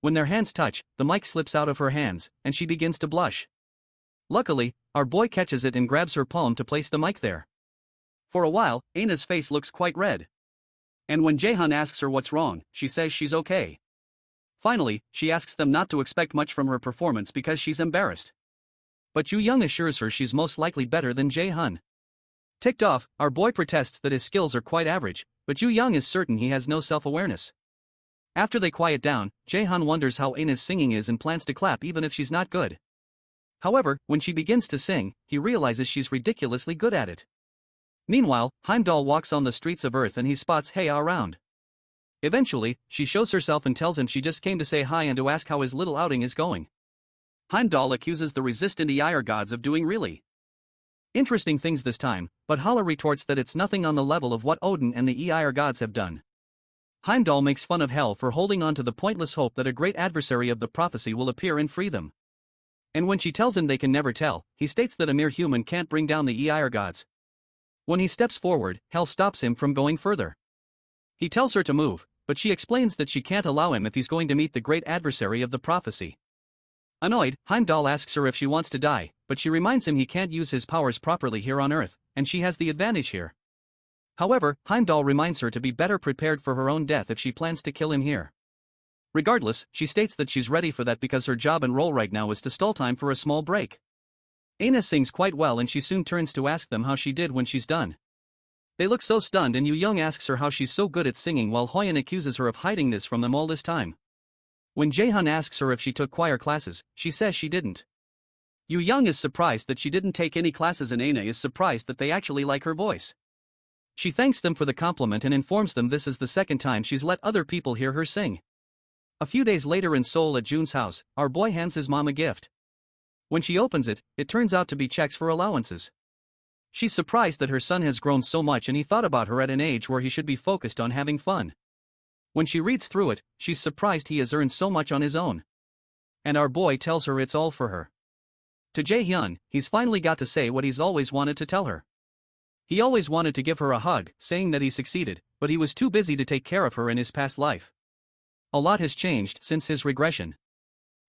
When their hands touch, the mic slips out of her hands, and she begins to blush. Luckily, our boy catches it and grabs her palm to place the mic there. For a while, Aina's face looks quite red. And when JaeHyun asks her what's wrong, she says she's okay. Finally, she asks them not to expect much from her performance because she's embarrassed. But Jung assures her she's most likely better than JaeHyun. Ticked off, our boy protests that his skills are quite average, but Jung is certain he has no self-awareness. After they quiet down, JaeHyun wonders how Aina's singing is and plans to clap even if she's not good. However, when she begins to sing, he realizes she's ridiculously good at it. Meanwhile, Heimdall walks on the streets of Earth and he spots Hea around. Eventually, she shows herself and tells him she just came to say hi and to ask how his little outing is going. Heimdall accuses the resistant Air gods of doing really interesting things this time, but Hala retorts that it's nothing on the level of what Odin and the Air gods have done. Heimdall makes fun of Hel for holding on to the pointless hope that a great adversary of the prophecy will appear and free them. And when she tells him they can never tell, he states that a mere human can't bring down the Air gods. When he steps forward, Hel stops him from going further. He tells her to move, but she explains that she can't allow him if he's going to meet the great adversary of the prophecy. Annoyed, Heimdall asks her if she wants to die, but she reminds him he can't use his powers properly here on Earth, and she has the advantage here. However, Heimdall reminds her to be better prepared for her own death if she plans to kill him here. Regardless, she states that she's ready for that because her job and role right now is to stall time for a small break. Aina sings quite well and she soon turns to ask them how she did when she's done. They look so stunned and Jung asks her how she's so good at singing while Hyun accuses her of hiding this from them all this time. When JaeHyun asks her if she took choir classes, she says she didn't. Jung is surprised that she didn't take any classes and Aina is surprised that they actually like her voice. She thanks them for the compliment and informs them this is the second time she's let other people hear her sing. A few days later in Seoul at Jun's house, our boy hands his mom a gift. When she opens it, it turns out to be checks for allowances. She's surprised that her son has grown so much and he thought about her at an age where he should be focused on having fun. When she reads through it, she's surprised he has earned so much on his own. And our boy tells her it's all for her. To JaeHyun, he's finally got to say what he's always wanted to tell her. He always wanted to give her a hug, saying that he succeeded, but he was too busy to take care of her in his past life. A lot has changed since his regression.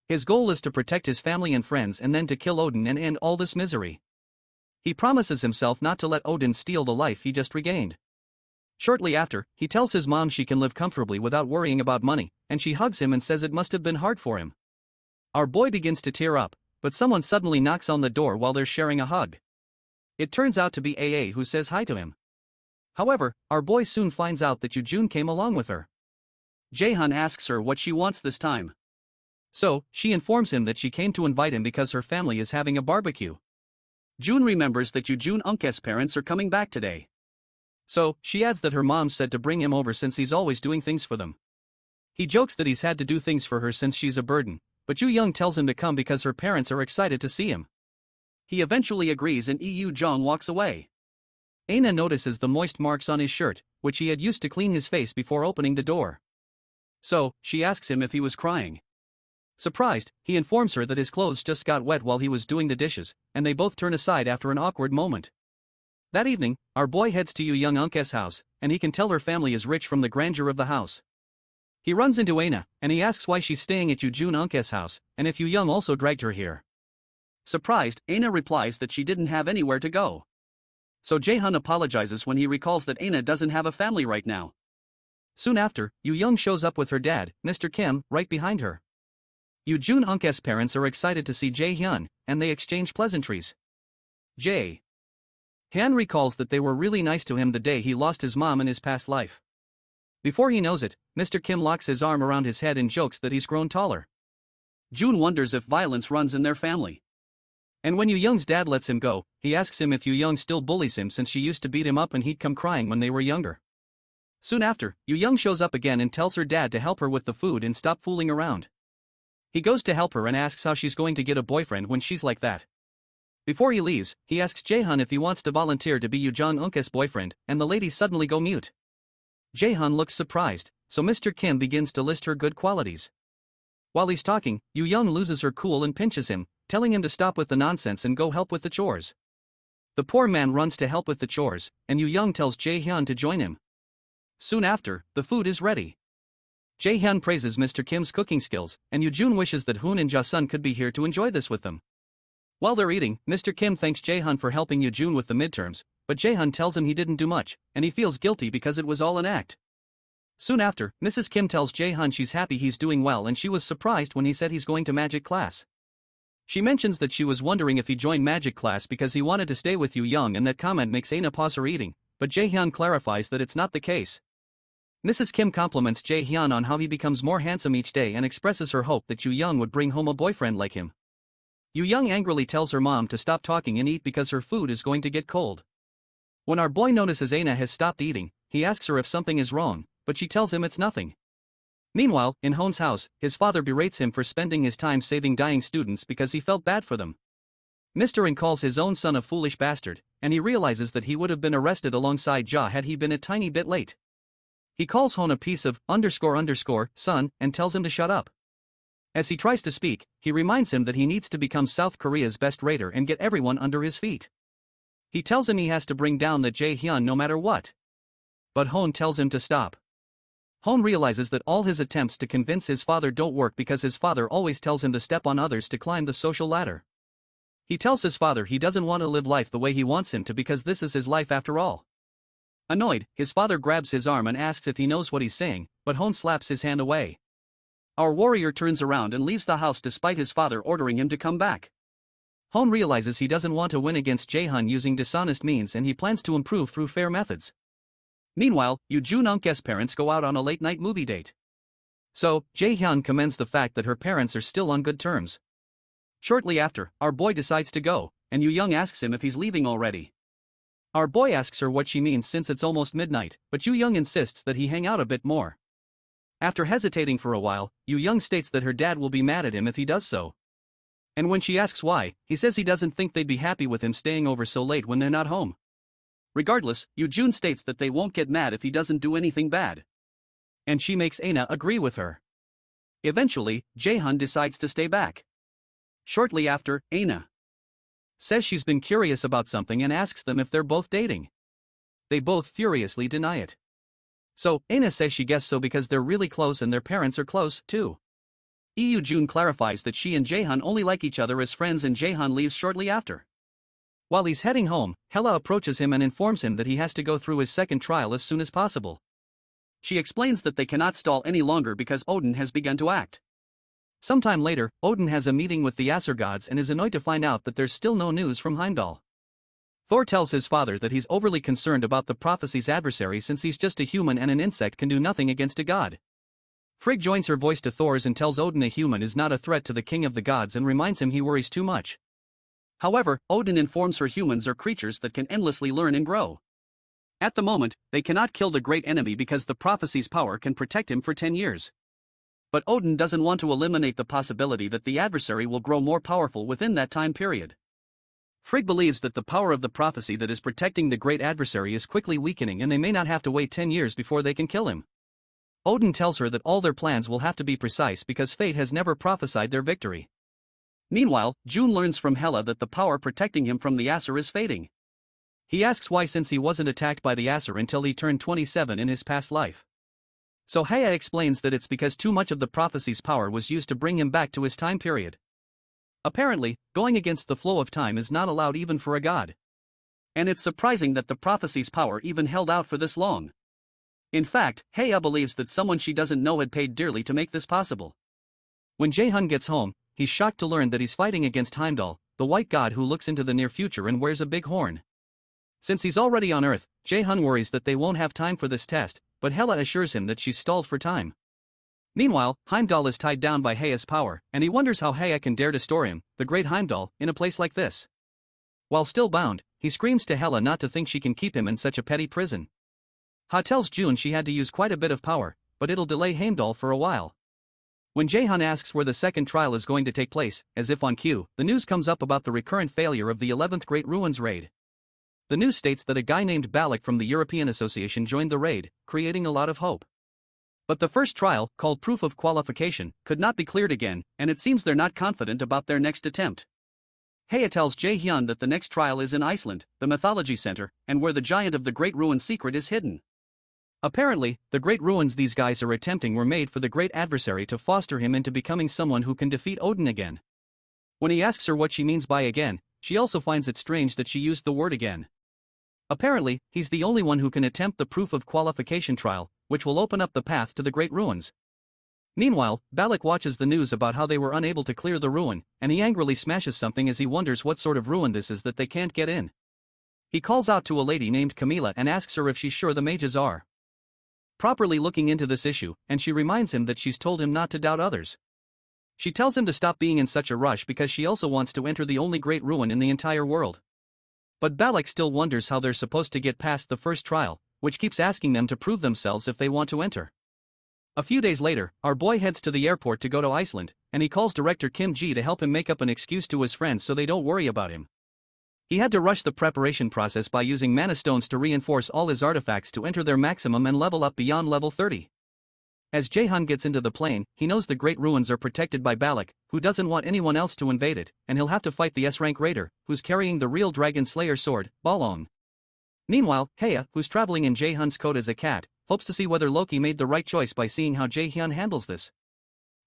His goal is to protect his family and friends and then to kill Odin and end all this misery. He promises himself not to let Odin steal the life he just regained. Shortly after, he tells his mom she can live comfortably without worrying about money, and she hugs him and says it must have been hard for him. Our boy begins to tear up, but someone suddenly knocks on the door while they're sharing a hug. It turns out to be AA who says hi to him. However, our boy soon finds out that Jun came along with her. JaeHyun asks her what she wants this time. So, she informs him that she came to invite him because her family is having a barbecue. Jun remembers that Jun Unk's parents are coming back today. So, she adds that her mom said to bring him over since he's always doing things for them. He jokes that he's had to do things for her since she's a burden, but Jung tells him to come because her parents are excited to see him. He eventually agrees and Jung walks away. Aina notices the moist marks on his shirt, which he had used to clean his face before opening the door. So, she asks him if he was crying. Surprised, he informs her that his clothes just got wet while he was doing the dishes, and they both turn aside after an awkward moment. That evening, our boy heads to Jung Unk's house, and he can tell her family is rich from the grandeur of the house. He runs into Aina, and he asks why she's staying at Jun Unk's house, and if Jung also dragged her here. Surprised, Aina replies that she didn't have anywhere to go. So JaeHyun apologizes when he recalls that Aina doesn't have a family right now. Soon after, Jung shows up with her dad, Mr. Kim, right behind her. Jun Unk's parents are excited to see JaeHyun, and they exchange pleasantries. JaeHyun recalls that they were really nice to him the day he lost his mom in his past life. Before he knows it, Mr. Kim locks his arm around his head and jokes that he's grown taller. Jun wonders if violence runs in their family. And when Young's dad lets him go, he asks him if Young still bullies him since she used to beat him up and he'd come crying when they were younger. Soon after, Young shows up again and tells her dad to help her with the food and stop fooling around. He goes to help her and asks how she's going to get a boyfriend when she's like that. Before he leaves, he asks JaeHyun if he wants to volunteer to be Jung Unk's boyfriend, and the ladies suddenly go mute. JaeHyun looks surprised, so Mr. Kim begins to list her good qualities. While he's talking, Young loses her cool and pinches him, telling him to stop with the nonsense and go help with the chores. The poor man runs to help with the chores, and Young tells JaeHyun to join him. Soon after, the food is ready. JaeHyun praises Mr. Kim's cooking skills, and Yoo-jun wishes that Hoon and Ja-sun could be here to enjoy this with them. While they're eating, Mr. Kim thanks JaeHyun for helping Yoo-jun with the midterms, but JaeHyun tells him he didn't do much, and he feels guilty because it was all an act. Soon after, Mrs. Kim tells JaeHyun she's happy he's doing well and she was surprised when he said he's going to magic class. She mentions that she was wondering if he joined magic class because he wanted to stay with Yoo-jung, and that comment makes Aina pause her eating, but JaeHyun clarifies that it's not the case. Mrs. Kim compliments JaeHyun on how he becomes more handsome each day and expresses her hope that Yoo-jung would bring home a boyfriend like him. Yoo-jung angrily tells her mom to stop talking and eat because her food is going to get cold. When our boy notices Aina has stopped eating, he asks her if something is wrong, but she tells him it's nothing. Meanwhile, in Hoon's house, his father berates him for spending his time saving dying students because he felt bad for them. Mr. In calls his own son a foolish bastard, and he realizes that he would have been arrested alongside Ja had he been a tiny bit late. He calls Hoon a piece of son and tells him to shut up. As he tries to speak, he reminds him that he needs to become South Korea's best raider and get everyone under his feet. He tells him he has to bring down the JaeHyun no matter what. But Hoon tells him to stop. Hoon realizes that all his attempts to convince his father don't work because his father always tells him to step on others to climb the social ladder. He tells his father he doesn't want to live life the way he wants him to because this is his life after all. Annoyed, his father grabs his arm and asks if he knows what he's saying, but Hoon slaps his hand away. Our warrior turns around and leaves the house despite his father ordering him to come back. Hoon realizes he doesn't want to win against JaeHyun using dishonest means and he plans to improve through fair methods. Meanwhile, Yoo-jun-unk's parents go out on a late-night movie date. So, JaeHyun commends the fact that her parents are still on good terms. Shortly after, our boy decides to go, and Yoo-jung asks him if he's leaving already. Our boy asks her what she means since it's almost midnight, but Yoo-jung insists that he hang out a bit more. After hesitating for a while, Yoo-jung states that her dad will be mad at him if he does so. And when she asks why, he says he doesn't think they'd be happy with him staying over so late when they're not home. Regardless, Yoo-jun states that they won't get mad if he doesn't do anything bad. And she makes Aina agree with her. Eventually, JaeHyun decides to stay back. Shortly after, Aina says she's been curious about something and asks them if they're both dating. They both furiously deny it. So, Aina says she guessed so because they're really close and their parents are close, too. Yoo-jun clarifies that she and JaeHyun only like each other as friends and JaeHyun leaves shortly after. While he's heading home, Hella approaches him and informs him that he has to go through his second trial as soon as possible. She explains that they cannot stall any longer because Odin has begun to act. Sometime later, Odin has a meeting with the Aesir gods and is annoyed to find out that there's still no news from Heimdall. Thor tells his father that he's overly concerned about the prophecy's adversary since he's just a human and an insect can do nothing against a god. Frigg joins her voice to Thor's and tells Odin a human is not a threat to the king of the gods and reminds him he worries too much. However, Odin informs her humans are creatures that can endlessly learn and grow. At the moment, they cannot kill the great enemy because the prophecy's power can protect him for 10 years. But Odin doesn't want to eliminate the possibility that the adversary will grow more powerful within that time period. Frigg believes that the power of the prophecy that is protecting the great adversary is quickly weakening and they may not have to wait 10 years before they can kill him. Odin tells her that all their plans will have to be precise because fate has never prophesied their victory. Meanwhile, June learns from Hela that the power protecting him from the Aesir is fading. He asks why since he wasn't attacked by the Aesir until he turned 27 in his past life. So Hea explains that it's because too much of the prophecy's power was used to bring him back to his time period. Apparently, going against the flow of time is not allowed even for a god. And it's surprising that the prophecy's power even held out for this long. In fact, Hea believes that someone she doesn't know had paid dearly to make this possible. When JaeHyun gets home, he's shocked to learn that he's fighting against Heimdall, the white god who looks into the near future and wears a big horn. Since he's already on Earth, JaeHyun worries that they won't have time for this test, but Hela assures him that she's stalled for time. Meanwhile, Heimdall is tied down by Hea's power, and he wonders how Hea can dare to store him, the great Heimdall, in a place like this. While still bound, he screams to Hela not to think she can keep him in such a petty prison. Ha tells June she had to use quite a bit of power, but it'll delay Heimdall for a while. When JaeHyun asks where the second trial is going to take place, as if on cue, the news comes up about the recurrent failure of the 11th Great Ruins raid. The news states that a guy named Balak from the European Association joined the raid, creating a lot of hope. But the first trial, called Proof of Qualification, could not be cleared again, and it seems they're not confident about their next attempt. Hea tells JaeHyun that the next trial is in Iceland, the mythology center, and where the giant of the Great Ruins secret is hidden. Apparently, the great ruins these guys are attempting were made for the great adversary to foster him into becoming someone who can defeat Odin again. When he asks her what she means by again, she also finds it strange that she used the word again. Apparently, he's the only one who can attempt the proof of qualification trial, which will open up the path to the great ruins. Meanwhile, Balak watches the news about how they were unable to clear the ruin, and he angrily smashes something as he wonders what sort of ruin this is that they can't get in. He calls out to a lady named Camila and asks her if she's sure the mages are properly looking into this issue, and she reminds him that she's told him not to doubt others. She tells him to stop being in such a rush because she also wants to enter the only great ruin in the entire world. But Balak still wonders how they're supposed to get past the first trial, which keeps asking them to prove themselves if they want to enter. A few days later, our boy heads to the airport to go to Iceland, and he calls director Kim Ji to help him make up an excuse to his friends so they don't worry about him. He had to rush the preparation process by using mana stones to reinforce all his artifacts to enter their maximum and level up beyond level 30. As JaeHyun gets into the plane, he knows the great ruins are protected by Balak, who doesn't want anyone else to invade it, and he'll have to fight the S-rank raider, who's carrying the real Dragon Slayer sword, Balong. Meanwhile, Hea, who's traveling in JaeHyun's coat as a cat, hopes to see whether Loki made the right choice by seeing how JaeHyun handles this.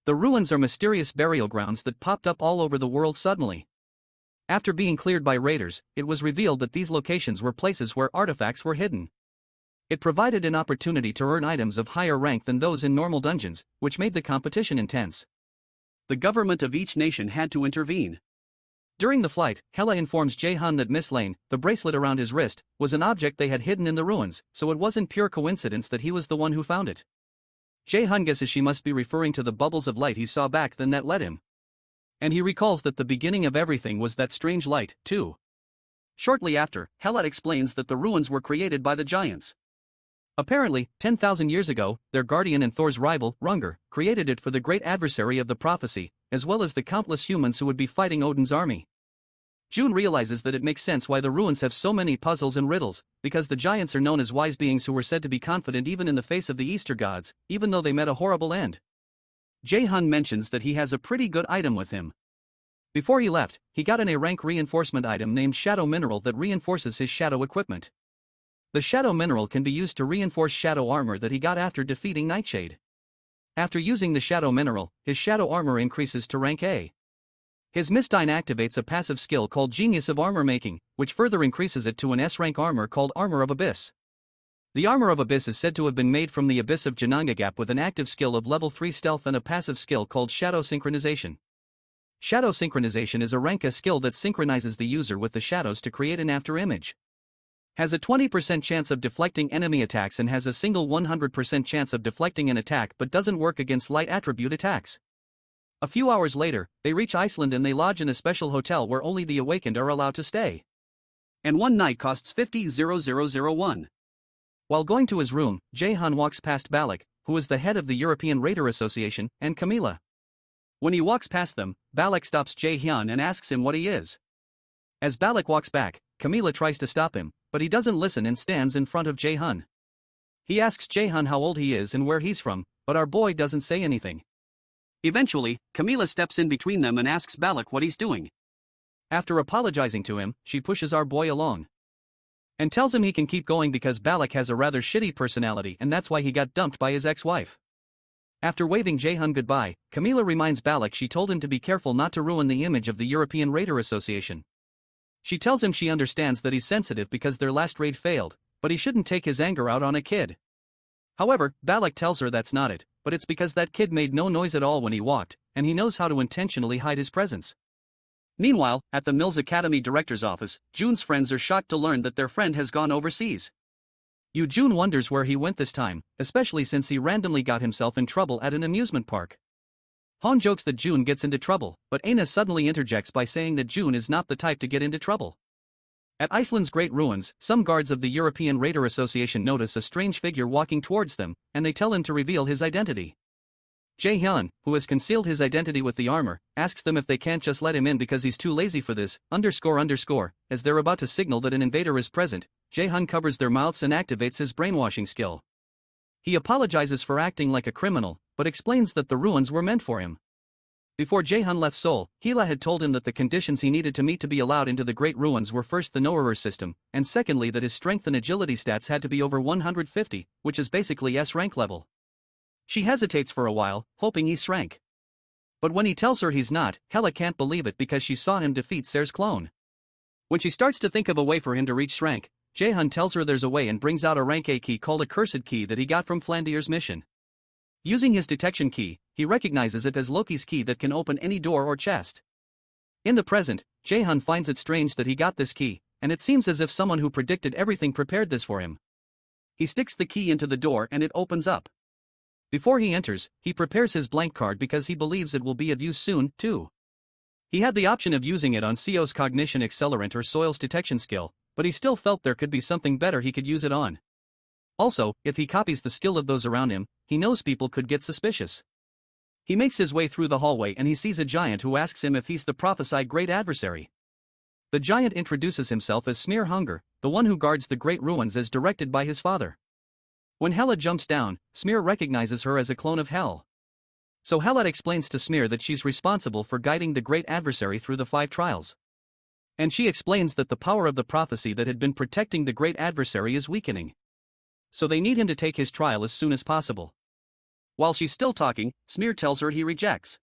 The ruins are mysterious burial grounds that popped up all over the world suddenly. After being cleared by raiders, it was revealed that these locations were places where artifacts were hidden. It provided an opportunity to earn items of higher rank than those in normal dungeons, which made the competition intense. The government of each nation had to intervene. During the flight, Hela informs JaeHyun that Miss Lane, the bracelet around his wrist, was an object they had hidden in the ruins, so it wasn't pure coincidence that he was the one who found it. JaeHyun guesses she must be referring to the bubbles of light he saw back then that led him. And he recalls that the beginning of everything was that strange light, too. Shortly after, Hela explains that the ruins were created by the giants. Apparently, 10,000 years ago, their guardian and Thor's rival, Hrungnir, created it for the great adversary of the prophecy, as well as the countless humans who would be fighting Odin's army. June realizes that it makes sense why the ruins have so many puzzles and riddles, because the giants are known as wise beings who were said to be confident even in the face of the Easter gods, even though they met a horrible end. JaeHyun mentions that he has a pretty good item with him. Before he left, he got an A-rank reinforcement item named Shadow Mineral that reinforces his shadow equipment. The Shadow Mineral can be used to reinforce shadow armor that he got after defeating Nightshade. After using the Shadow Mineral, his shadow armor increases to rank A. His Mistine activates a passive skill called Genius of Armor Making, which further increases it to an S-rank armor called Armor of Abyss. The Armor of Abyss is said to have been made from the Abyss of Janangagap with an active skill of level 3 stealth and a passive skill called Shadow Synchronization. Shadow Synchronization is a rank A skill that synchronizes the user with the shadows to create an afterimage. Has a 20% chance of deflecting enemy attacks and has a single 100% chance of deflecting an attack but doesn't work against light attribute attacks. A few hours later, they reach Iceland and they lodge in a special hotel where only the awakened are allowed to stay. And one night costs 50,001. While going to his room, JaeHyun walks past Balak, who is the head of the European Raider Association, and Camila. When he walks past them, Balak stops JaeHyun and asks him what he is. As Balak walks back, Camila tries to stop him, but he doesn't listen and stands in front of JaeHyun. He asks JaeHyun how old he is and where he's from, but our boy doesn't say anything. Eventually, Camila steps in between them and asks Balak what he's doing. After apologizing to him, she pushes our boy along and tells him he can keep going because Balak has a rather shitty personality and that's why he got dumped by his ex-wife. After waving JaeHyun goodbye, Camila reminds Balak she told him to be careful not to ruin the image of the European Raider Association. She tells him she understands that he's sensitive because their last raid failed, but he shouldn't take his anger out on a kid. However, Balak tells her that's not it, but it's because that kid made no noise at all when he walked, and he knows how to intentionally hide his presence. Meanwhile, at the Mills Academy director's office, June's friends are shocked to learn that their friend has gone overseas. June wonders where he went this time, especially since he randomly got himself in trouble at an amusement park. Han jokes that June gets into trouble, but Aina suddenly interjects by saying that June is not the type to get into trouble. At Iceland's great ruins, some guards of the European Raider Association notice a strange figure walking towards them, and they tell him to reveal his identity. JaeHyun, who has concealed his identity with the armor, asks them if they can't just let him in because he's too lazy for this, __. As they're about to signal that an invader is present, JaeHyun covers their mouths and activates his brainwashing skill. He apologizes for acting like a criminal, but explains that the ruins were meant for him. Before JaeHyun left Seoul, Hila had told him that the conditions he needed to meet to be allowed into the Great Ruins were first the Noerur system, and secondly that his strength and agility stats had to be over 150, which is basically S rank level. She hesitates for a while, hoping he's rank. But when he tells her he's not, Hela can't believe it because she saw him defeat Ser's clone. When she starts to think of a way for him to reach rank, JaeHyun tells her there's a way and brings out a rank A key called a cursed key that he got from Flandier's mission. Using his detection key, he recognizes it as Loki's key that can open any door or chest. In the present, JaeHyun finds it strange that he got this key, and it seems as if someone who predicted everything prepared this for him. He sticks the key into the door and it opens up. Before he enters, he prepares his blank card because he believes it will be of use soon, too. He had the option of using it on Seo's cognition accelerant or Soil's detection skill, but he still felt there could be something better he could use it on. Also, if he copies the skill of those around him, he knows people could get suspicious. He makes his way through the hallway and he sees a giant who asks him if he's the prophesied great adversary. The giant introduces himself as Smear Hunger, the one who guards the Great Ruins as directed by his father. When Hela jumps down, Smear recognizes her as a clone of Hel. So Hela explains to Smear that she's responsible for guiding the great adversary through the 5 trials. And she explains that the power of the prophecy that had been protecting the great adversary is weakening. So they need him to take his trial as soon as possible. While she's still talking, Smear tells her he rejects.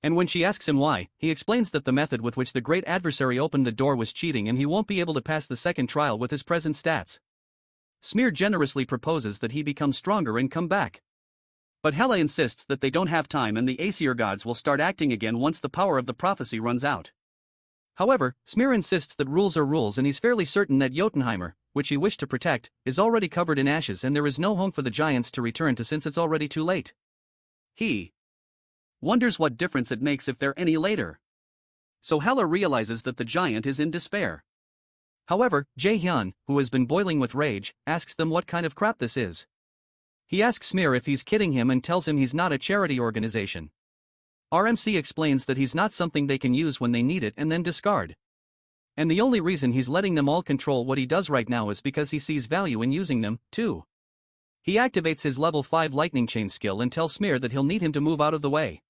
And when she asks him why, he explains that the method with which the great adversary opened the door was cheating and he won't be able to pass the second trial with his present stats. Smear generously proposes that he become stronger and come back. But Hela insists that they don't have time and the Aesir gods will start acting again once the power of the prophecy runs out. However, Smear insists that rules are rules and he's fairly certain that Jotunheimer, which he wished to protect, is already covered in ashes and there is no home for the giants to return to since it's already too late. He wonders what difference it makes if they're any later. So Hela realizes that the giant is in despair. However, JaeHyun, who has been boiling with rage, asks them what kind of crap this is. He asks Smear if he's kidding him and tells him he's not a charity organization. RMC explains that he's not something they can use when they need it and then discard. And the only reason he's letting them all control what he does right now is because he sees value in using them, too. He activates his level 5 lightning chain skill and tells Smear that he'll need him to move out of the way.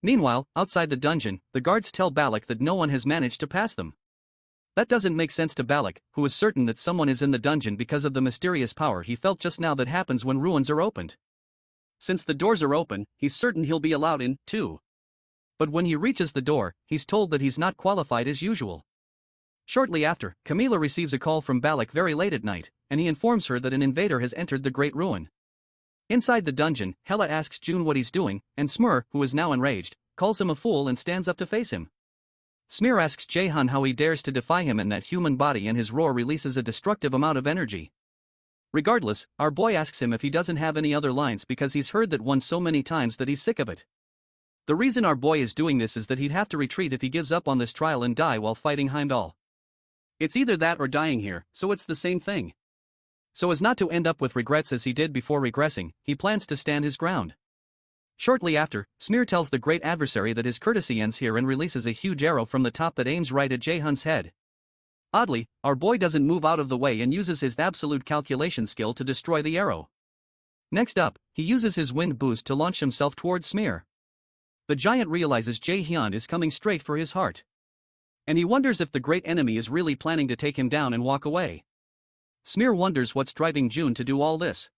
Meanwhile, outside the dungeon, the guards tell Balak that no one has managed to pass them. That doesn't make sense to Balak, who is certain that someone is in the dungeon because of the mysterious power he felt just now that happens when ruins are opened. Since the doors are open, he's certain he'll be allowed in, too. But when he reaches the door, he's told that he's not qualified as usual. Shortly after, Camila receives a call from Balak very late at night, and he informs her that an invader has entered the Great Ruin. Inside the dungeon, Hela asks June what he's doing, and Smear, who is now enraged, calls him a fool and stands up to face him. Smear asks JaeHyun how he dares to defy him in that human body and his roar releases a destructive amount of energy. Regardless, our boy asks him if he doesn't have any other lines because he's heard that one so many times that he's sick of it. The reason our boy is doing this is that he'd have to retreat if he gives up on this trial and die while fighting Heimdall. It's either that or dying here, so it's the same thing. So as not to end up with regrets as he did before regressing, he plans to stand his ground. Shortly after, Smear tells the great adversary that his courtesy ends here and releases a huge arrow from the top that aims right at JaeHyun's head. Oddly, our boy doesn't move out of the way and uses his absolute calculation skill to destroy the arrow. Next up, he uses his wind boost to launch himself towards Smear. The giant realizes JaeHyun is coming straight for his heart. And he wonders if the great enemy is really planning to take him down and walk away. Smear wonders what's driving June to do all this.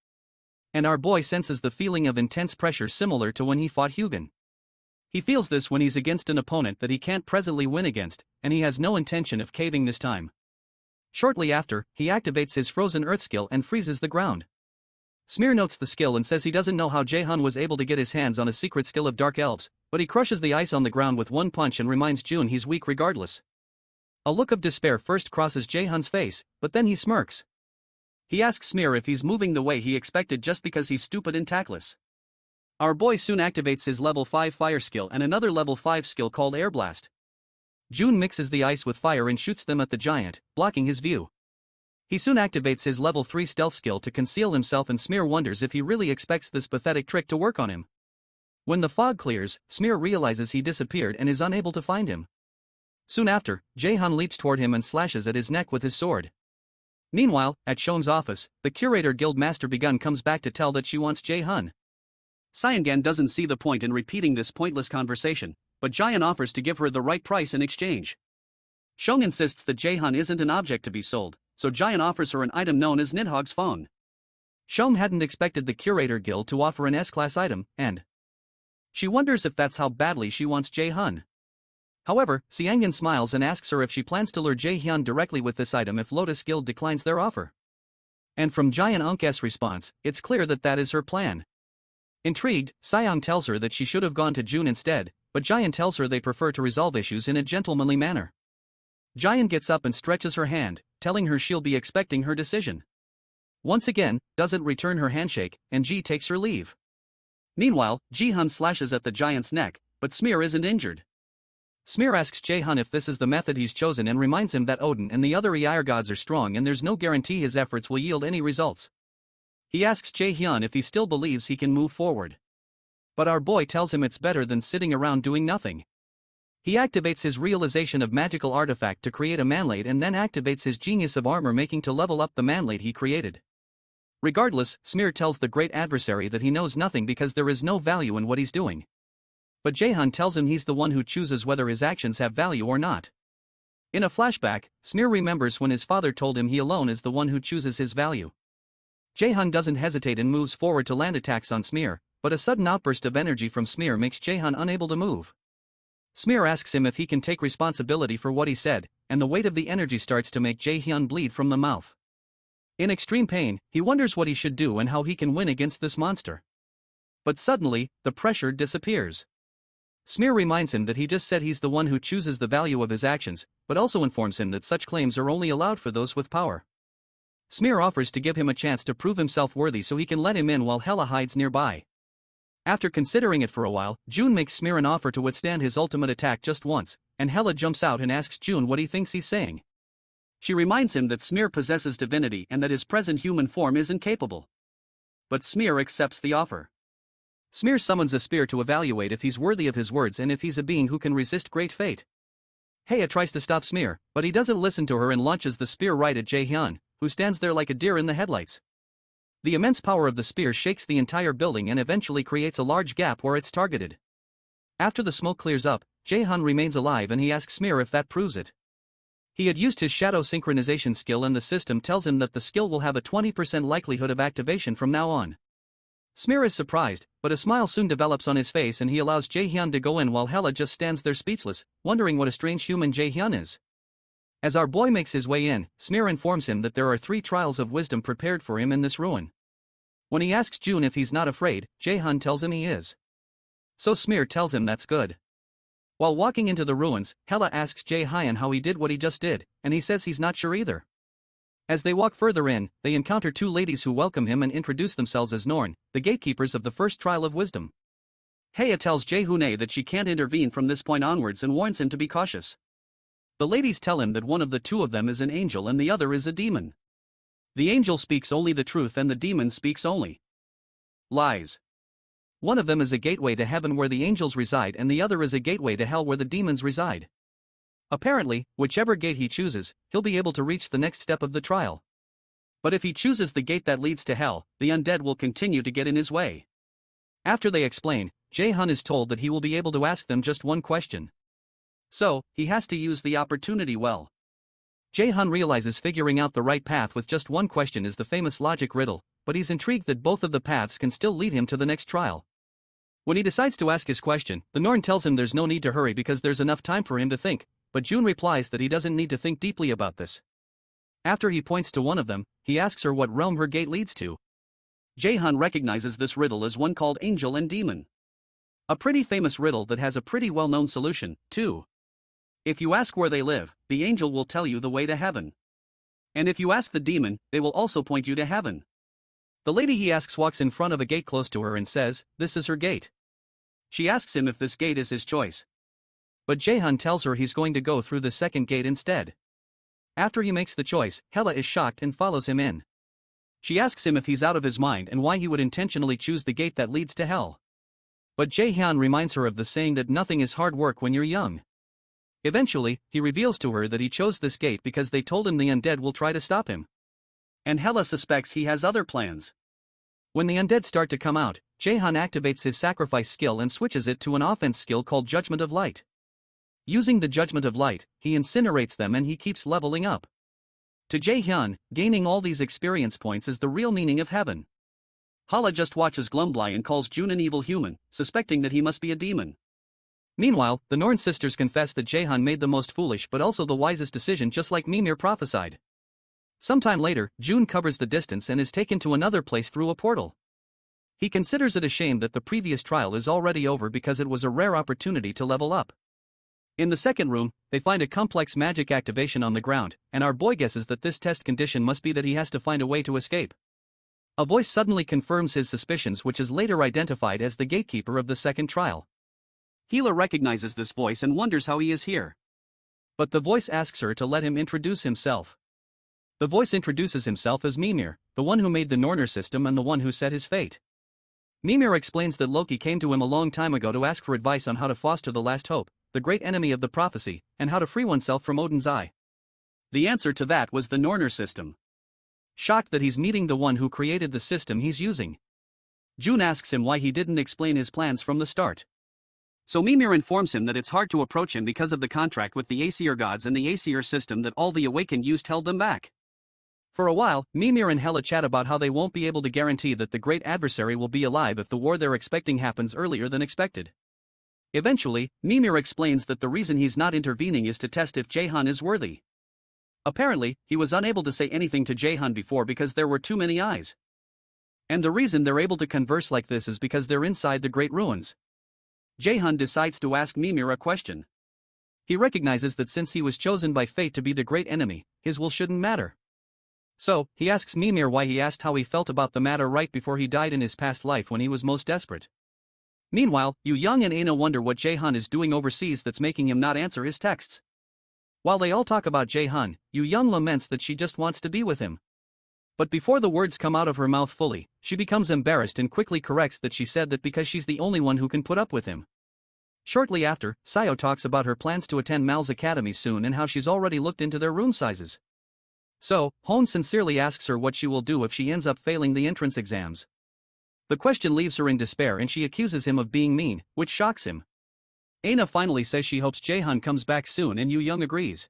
And our boy senses the feeling of intense pressure similar to when he fought Hugin. He feels this when he's against an opponent that he can't presently win against, and he has no intention of caving this time. Shortly after, he activates his frozen earth skill and freezes the ground. Smear notes the skill and says he doesn't know how JaeHyun was able to get his hands on a secret skill of dark elves, but he crushes the ice on the ground with one punch and reminds June he's weak regardless. A look of despair first crosses JaeHyun's face, but then he smirks. He asks Smear if he's moving the way he expected just because he's stupid and tactless. Our boy soon activates his level 5 fire skill and another level 5 skill called Air Blast. June mixes the ice with fire and shoots them at the giant, blocking his view. He soon activates his level 3 stealth skill to conceal himself and Smear wonders if he really expects this pathetic trick to work on him. When the fog clears, Smear realizes he disappeared and is unable to find him. Soon after, JaeHyun leaps toward him and slashes at his neck with his sword. Meanwhile, at Shon's office, the curator guild master Begun comes back to tell that she wants JaeHyun. Seongan doesn't see the point in repeating this pointless conversation, but JaeHyun offers to give her the right price in exchange. Jung insists that JaeHyun isn't an object to be sold, so JaeHyun offers her an item known as Nidhogg's phone. Jung hadn't expected the Curator Guild to offer an S-class item, and she wonders if that's how badly she wants JaeHyun. However, SeonYul smiles and asks her if she plans to lure JaeHyun directly with this item if Lotus Guild declines their offer. And from JaeHyun's response, it's clear that that is her plan. Intrigued, SeonYul tells her that she should have gone to June instead, but JaeHyun tells her they prefer to resolve issues in a gentlemanly manner. JaeHyun gets up and stretches her hand, telling her she'll be expecting her decision. Once again, doesn't return her handshake, and Ji takes her leave. Meanwhile, JaeHyun slashes at the giant's neck, but Smear isn't injured. Smear asks JaeHyun if this is the method he's chosen and reminds him that Odin and the other Air gods are strong and there's no guarantee his efforts will yield any results. He asks JaeHyun if he still believes he can move forward. But our boy tells him it's better than sitting around doing nothing. He activates his realization of magical artifact to create a manlade and then activates his genius of armor making to level up the manlade he created. Regardless, Smear tells the great adversary that he knows nothing because there is no value in what he's doing. But JaeHyun tells him he's the one who chooses whether his actions have value or not. In a flashback, Smear remembers when his father told him he alone is the one who chooses his value. JaeHyun doesn't hesitate and moves forward to land attacks on Smear, but a sudden outburst of energy from Smear makes JaeHyun unable to move. Smear asks him if he can take responsibility for what he said, and the weight of the energy starts to make JaeHyun bleed from the mouth. In extreme pain, he wonders what he should do and how he can win against this monster. But suddenly, the pressure disappears. Smear reminds him that he just said he's the one who chooses the value of his actions, but also informs him that such claims are only allowed for those with power. Smear offers to give him a chance to prove himself worthy so he can let him in while Hela hides nearby. After considering it for a while, June makes Smear an offer to withstand his ultimate attack just once, and Hela jumps out and asks June what he thinks he's saying. She reminds him that Smear possesses divinity and that his present human form is incapable. But Smear accepts the offer. Smear summons a spear to evaluate if he's worthy of his words and if he's a being who can resist great fate. Heya tries to stop Smear, but he doesn't listen to her and launches the spear right at JaeHyun, who stands there like a deer in the headlights. The immense power of the spear shakes the entire building and eventually creates a large gap where it's targeted. After the smoke clears up, JaeHyun remains alive and he asks Smear if that proves it. He had used his shadow synchronization skill and the system tells him that the skill will have a 20% likelihood of activation from now on. Smear is surprised, but a smile soon develops on his face and he allows JaeHyun to go in while Hela just stands there speechless, wondering what a strange human JaeHyun is. As our boy makes his way in, Smear informs him that there are 3 trials of wisdom prepared for him in this ruin. When he asks June if he's not afraid, JaeHyun tells him he is. So Smear tells him that's good. While walking into the ruins, Hela asks JaeHyun how he did what he just did, and he says he's not sure either. As they walk further in, they encounter 2 ladies who welcome him and introduce themselves as Norn, the gatekeepers of the first trial of wisdom. Heya tells JaeHyun that she can't intervene from this point onwards and warns him to be cautious. The ladies tell him that one of the 2 of them is an angel and the other is a demon. The angel speaks only the truth and the demon speaks only lies. One of them is a gateway to heaven where the angels reside and the other is a gateway to hell where the demons reside. Apparently, whichever gate he chooses, he'll be able to reach the next step of the trial. But if he chooses the gate that leads to hell, the undead will continue to get in his way. After they explain, JaeHyun is told that he will be able to ask them just one question. So, he has to use the opportunity well. JaeHyun realizes figuring out the right path with just one question is the famous logic riddle, but he's intrigued that both of the paths can still lead him to the next trial. When he decides to ask his question, the Norn tells him there's no need to hurry because there's enough time for him to think, but June replies that he doesn't need to think deeply about this. After he points to one of them, he asks her what realm her gate leads to. JaeHyun recognizes this riddle as one called Angel and Demon. A pretty famous riddle that has a pretty well-known solution, too. If you ask where they live, the angel will tell you the way to heaven. And if you ask the demon, they will also point you to heaven. The lady he asks walks in front of a gate close to her and says, this is her gate. She asks him if this gate is his choice. But JaeHyun tells her he's going to go through the second gate instead. After he makes the choice, Hela is shocked and follows him in. She asks him if he's out of his mind and why he would intentionally choose the gate that leads to hell. But JaeHyun reminds her of the saying that nothing is hard work when you're young. Eventually, he reveals to her that he chose this gate because they told him the undead will try to stop him. And Hela suspects he has other plans. When the undead start to come out, JaeHyun activates his sacrifice skill and switches it to an offense skill called Judgment of Light. Using the Judgment of Light, he incinerates them and he keeps leveling up. To JaeHyun, gaining all these experience points is the real meaning of heaven. Hala just watches glumly and calls Jun an evil human, suspecting that he must be a demon. Meanwhile, the Norn sisters confess that JaeHyun made the most foolish but also the wisest decision, just like Mimir prophesied. Sometime later, Jun covers the distance and is taken to another place through a portal. He considers it a shame that the previous trial is already over because it was a rare opportunity to level up. In the second room, they find a complex magic activation on the ground, and our boy guesses that this test condition must be that he has to find a way to escape. A voice suddenly confirms his suspicions, which is later identified as the gatekeeper of the second trial. Hila recognizes this voice and wonders how he is here. But the voice asks her to let him introduce himself. The voice introduces himself as Mimir, the one who made the Norner system and the one who set his fate. Mimir explains that Loki came to him a long time ago to ask for advice on how to foster the last hope, the great enemy of the prophecy, and how to free oneself from Odin's eye. The answer to that was the Norner system. Shocked that he's meeting the one who created the system he's using, Jun asks him why he didn't explain his plans from the start. So Mimir informs him that it's hard to approach him because of the contract with the Aesir gods and the Aesir system that all the Awakened used held them back. For a while, Mimir and Hela chat about how they won't be able to guarantee that the great adversary will be alive if the war they're expecting happens earlier than expected. Eventually, Mimir explains that the reason he's not intervening is to test if JaeHyun is worthy. Apparently, he was unable to say anything to JaeHyun before because there were too many eyes. And the reason they're able to converse like this is because they're inside the Great Ruins. JaeHyun decides to ask Mimir a question. He recognizes that since he was chosen by fate to be the great enemy, his will shouldn't matter. So, he asks Mimir why he asked how he felt about the matter right before he died in his past life when he was most desperate. Meanwhile, Jung and Aina wonder what JaeHyun is doing overseas that's making him not answer his texts. While they all talk about JaeHyun, Jung laments that she just wants to be with him. But before the words come out of her mouth fully, she becomes embarrassed and quickly corrects that she said that because she's the only one who can put up with him. Shortly after, Seo talks about her plans to attend Mal's academy soon and how she's already looked into their room sizes. So, Hone sincerely asks her what she will do if she ends up failing the entrance exams. The question leaves her in despair and she accuses him of being mean, which shocks him. Aina finally says she hopes JaeHyun comes back soon and Jung agrees.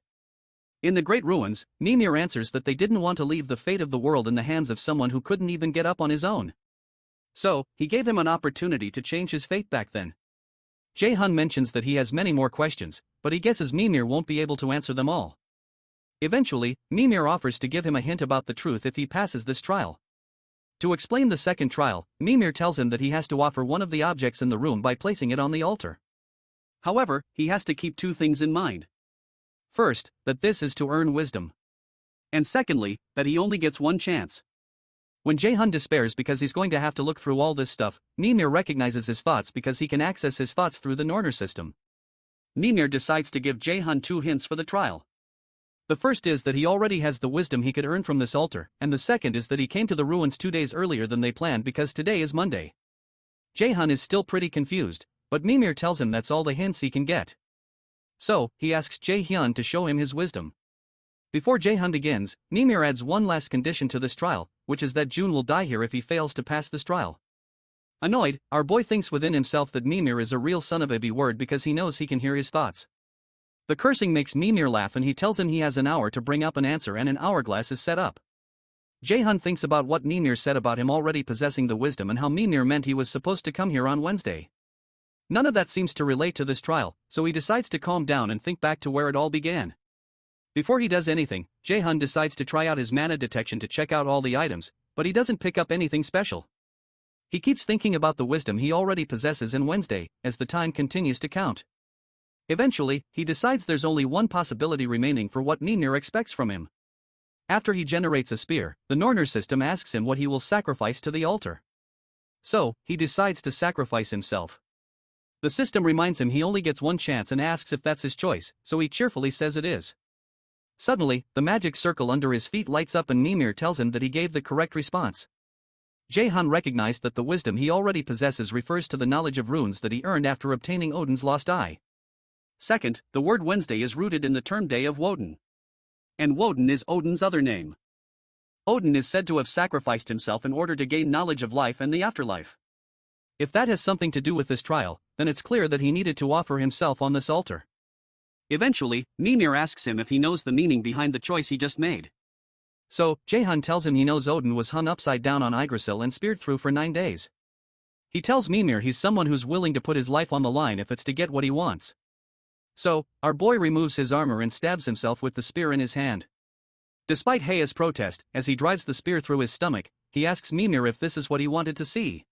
In the Great Ruins, Mimir answers that they didn't want to leave the fate of the world in the hands of someone who couldn't even get up on his own. So, he gave him an opportunity to change his fate back then. JaeHyun mentions that he has many more questions, but he guesses Mimir won't be able to answer them all. Eventually, Mimir offers to give him a hint about the truth if he passes this trial. To explain the second trial, Mimir tells him that he has to offer one of the objects in the room by placing it on the altar. However, he has to keep two things in mind. First, that this is to earn wisdom. And secondly, that he only gets one chance. When JaeHyun despairs because he's going to have to look through all this stuff, Mimir recognizes his thoughts because he can access his thoughts through the Norner system. Mimir decides to give JaeHyun two hints for the trial. The first is that he already has the wisdom he could earn from this altar, and the second is that he came to the ruins 2 days earlier than they planned because today is Monday. JaeHyun is still pretty confused, but Mimir tells him that's all the hints he can get. So, he asks JaeHyun to show him his wisdom. Before JaeHyun begins, Mimir adds one last condition to this trial, which is that Jun will die here if he fails to pass this trial. Annoyed, our boy thinks within himself that Mimir is a real son of a B-word because he knows he can hear his thoughts. The cursing makes Mimir laugh and he tells him he has an hour to bring up an answer and an hourglass is set up. JaeHyun thinks about what Mimir said about him already possessing the wisdom and how Mimir meant he was supposed to come here on Wednesday. None of that seems to relate to this trial, so he decides to calm down and think back to where it all began. Before he does anything, JaeHyun decides to try out his mana detection to check out all the items, but he doesn't pick up anything special. He keeps thinking about the wisdom he already possesses in Wednesday, as the time continues to count. Eventually, he decides there's only one possibility remaining for what Mimir expects from him. After he generates a spear, the Norner system asks him what he will sacrifice to the altar. So, he decides to sacrifice himself. The system reminds him he only gets one chance and asks if that's his choice, so he cheerfully says it is. Suddenly, the magic circle under his feet lights up and Mimir tells him that he gave the correct response. JaeHyun recognized that the wisdom he already possesses refers to the knowledge of runes that he earned after obtaining Odin's lost eye. Second, the word Wednesday is rooted in the term day of Woden. And Woden is Odin's other name. Odin is said to have sacrificed himself in order to gain knowledge of life and the afterlife. If that has something to do with this trial, then it's clear that he needed to offer himself on this altar. Eventually, Mimir asks him if he knows the meaning behind the choice he just made. So, JaeHyun tells him he knows Odin was hung upside down on Yggdrasil and speared through for 9 days. He tells Mimir he's someone who's willing to put his life on the line if it's to get what he wants. So, our boy removes his armor and stabs himself with the spear in his hand. Despite Hey's protest, as he drives the spear through his stomach, he asks Mimir if this is what he wanted to see.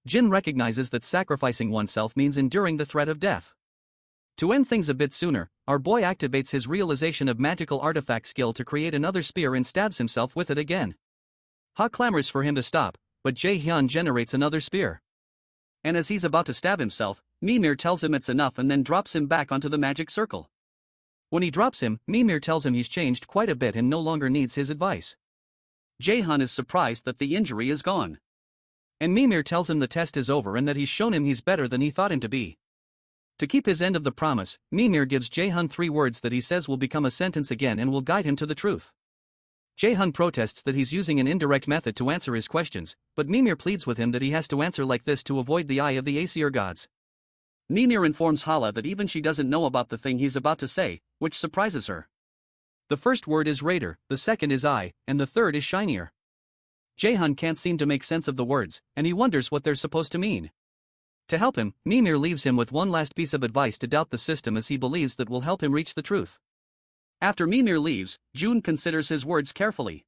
Jin recognizes that sacrificing oneself means enduring the threat of death. To end things a bit sooner, our boy activates his realization of magical artifact skill to create another spear and stabs himself with it again. Ha clamors for him to stop, but JaeHyun generates another spear. And as he's about to stab himself, Mimir tells him it's enough and then drops him back onto the magic circle. When he drops him, Mimir tells him he's changed quite a bit and no longer needs his advice. JaeHyun is surprised that the injury is gone. And Mimir tells him the test is over and that he's shown him he's better than he thought him to be. To keep his end of the promise, Mimir gives JaeHyun 3 words that he says will become a sentence again and will guide him to the truth. JaeHyun protests that he's using an indirect method to answer his questions, but Mimir pleads with him that he has to answer like this to avoid the eye of the Aesir gods. Mimir informs Hala that even she doesn't know about the thing he's about to say, which surprises her. The first word is raider, the second is eye, and the third is shinier. JaeHyun can't seem to make sense of the words, and he wonders what they're supposed to mean. To help him, Mimir leaves him with one last piece of advice to doubt the system as he believes that will help him reach the truth. After Mimir leaves, Jung considers his words carefully.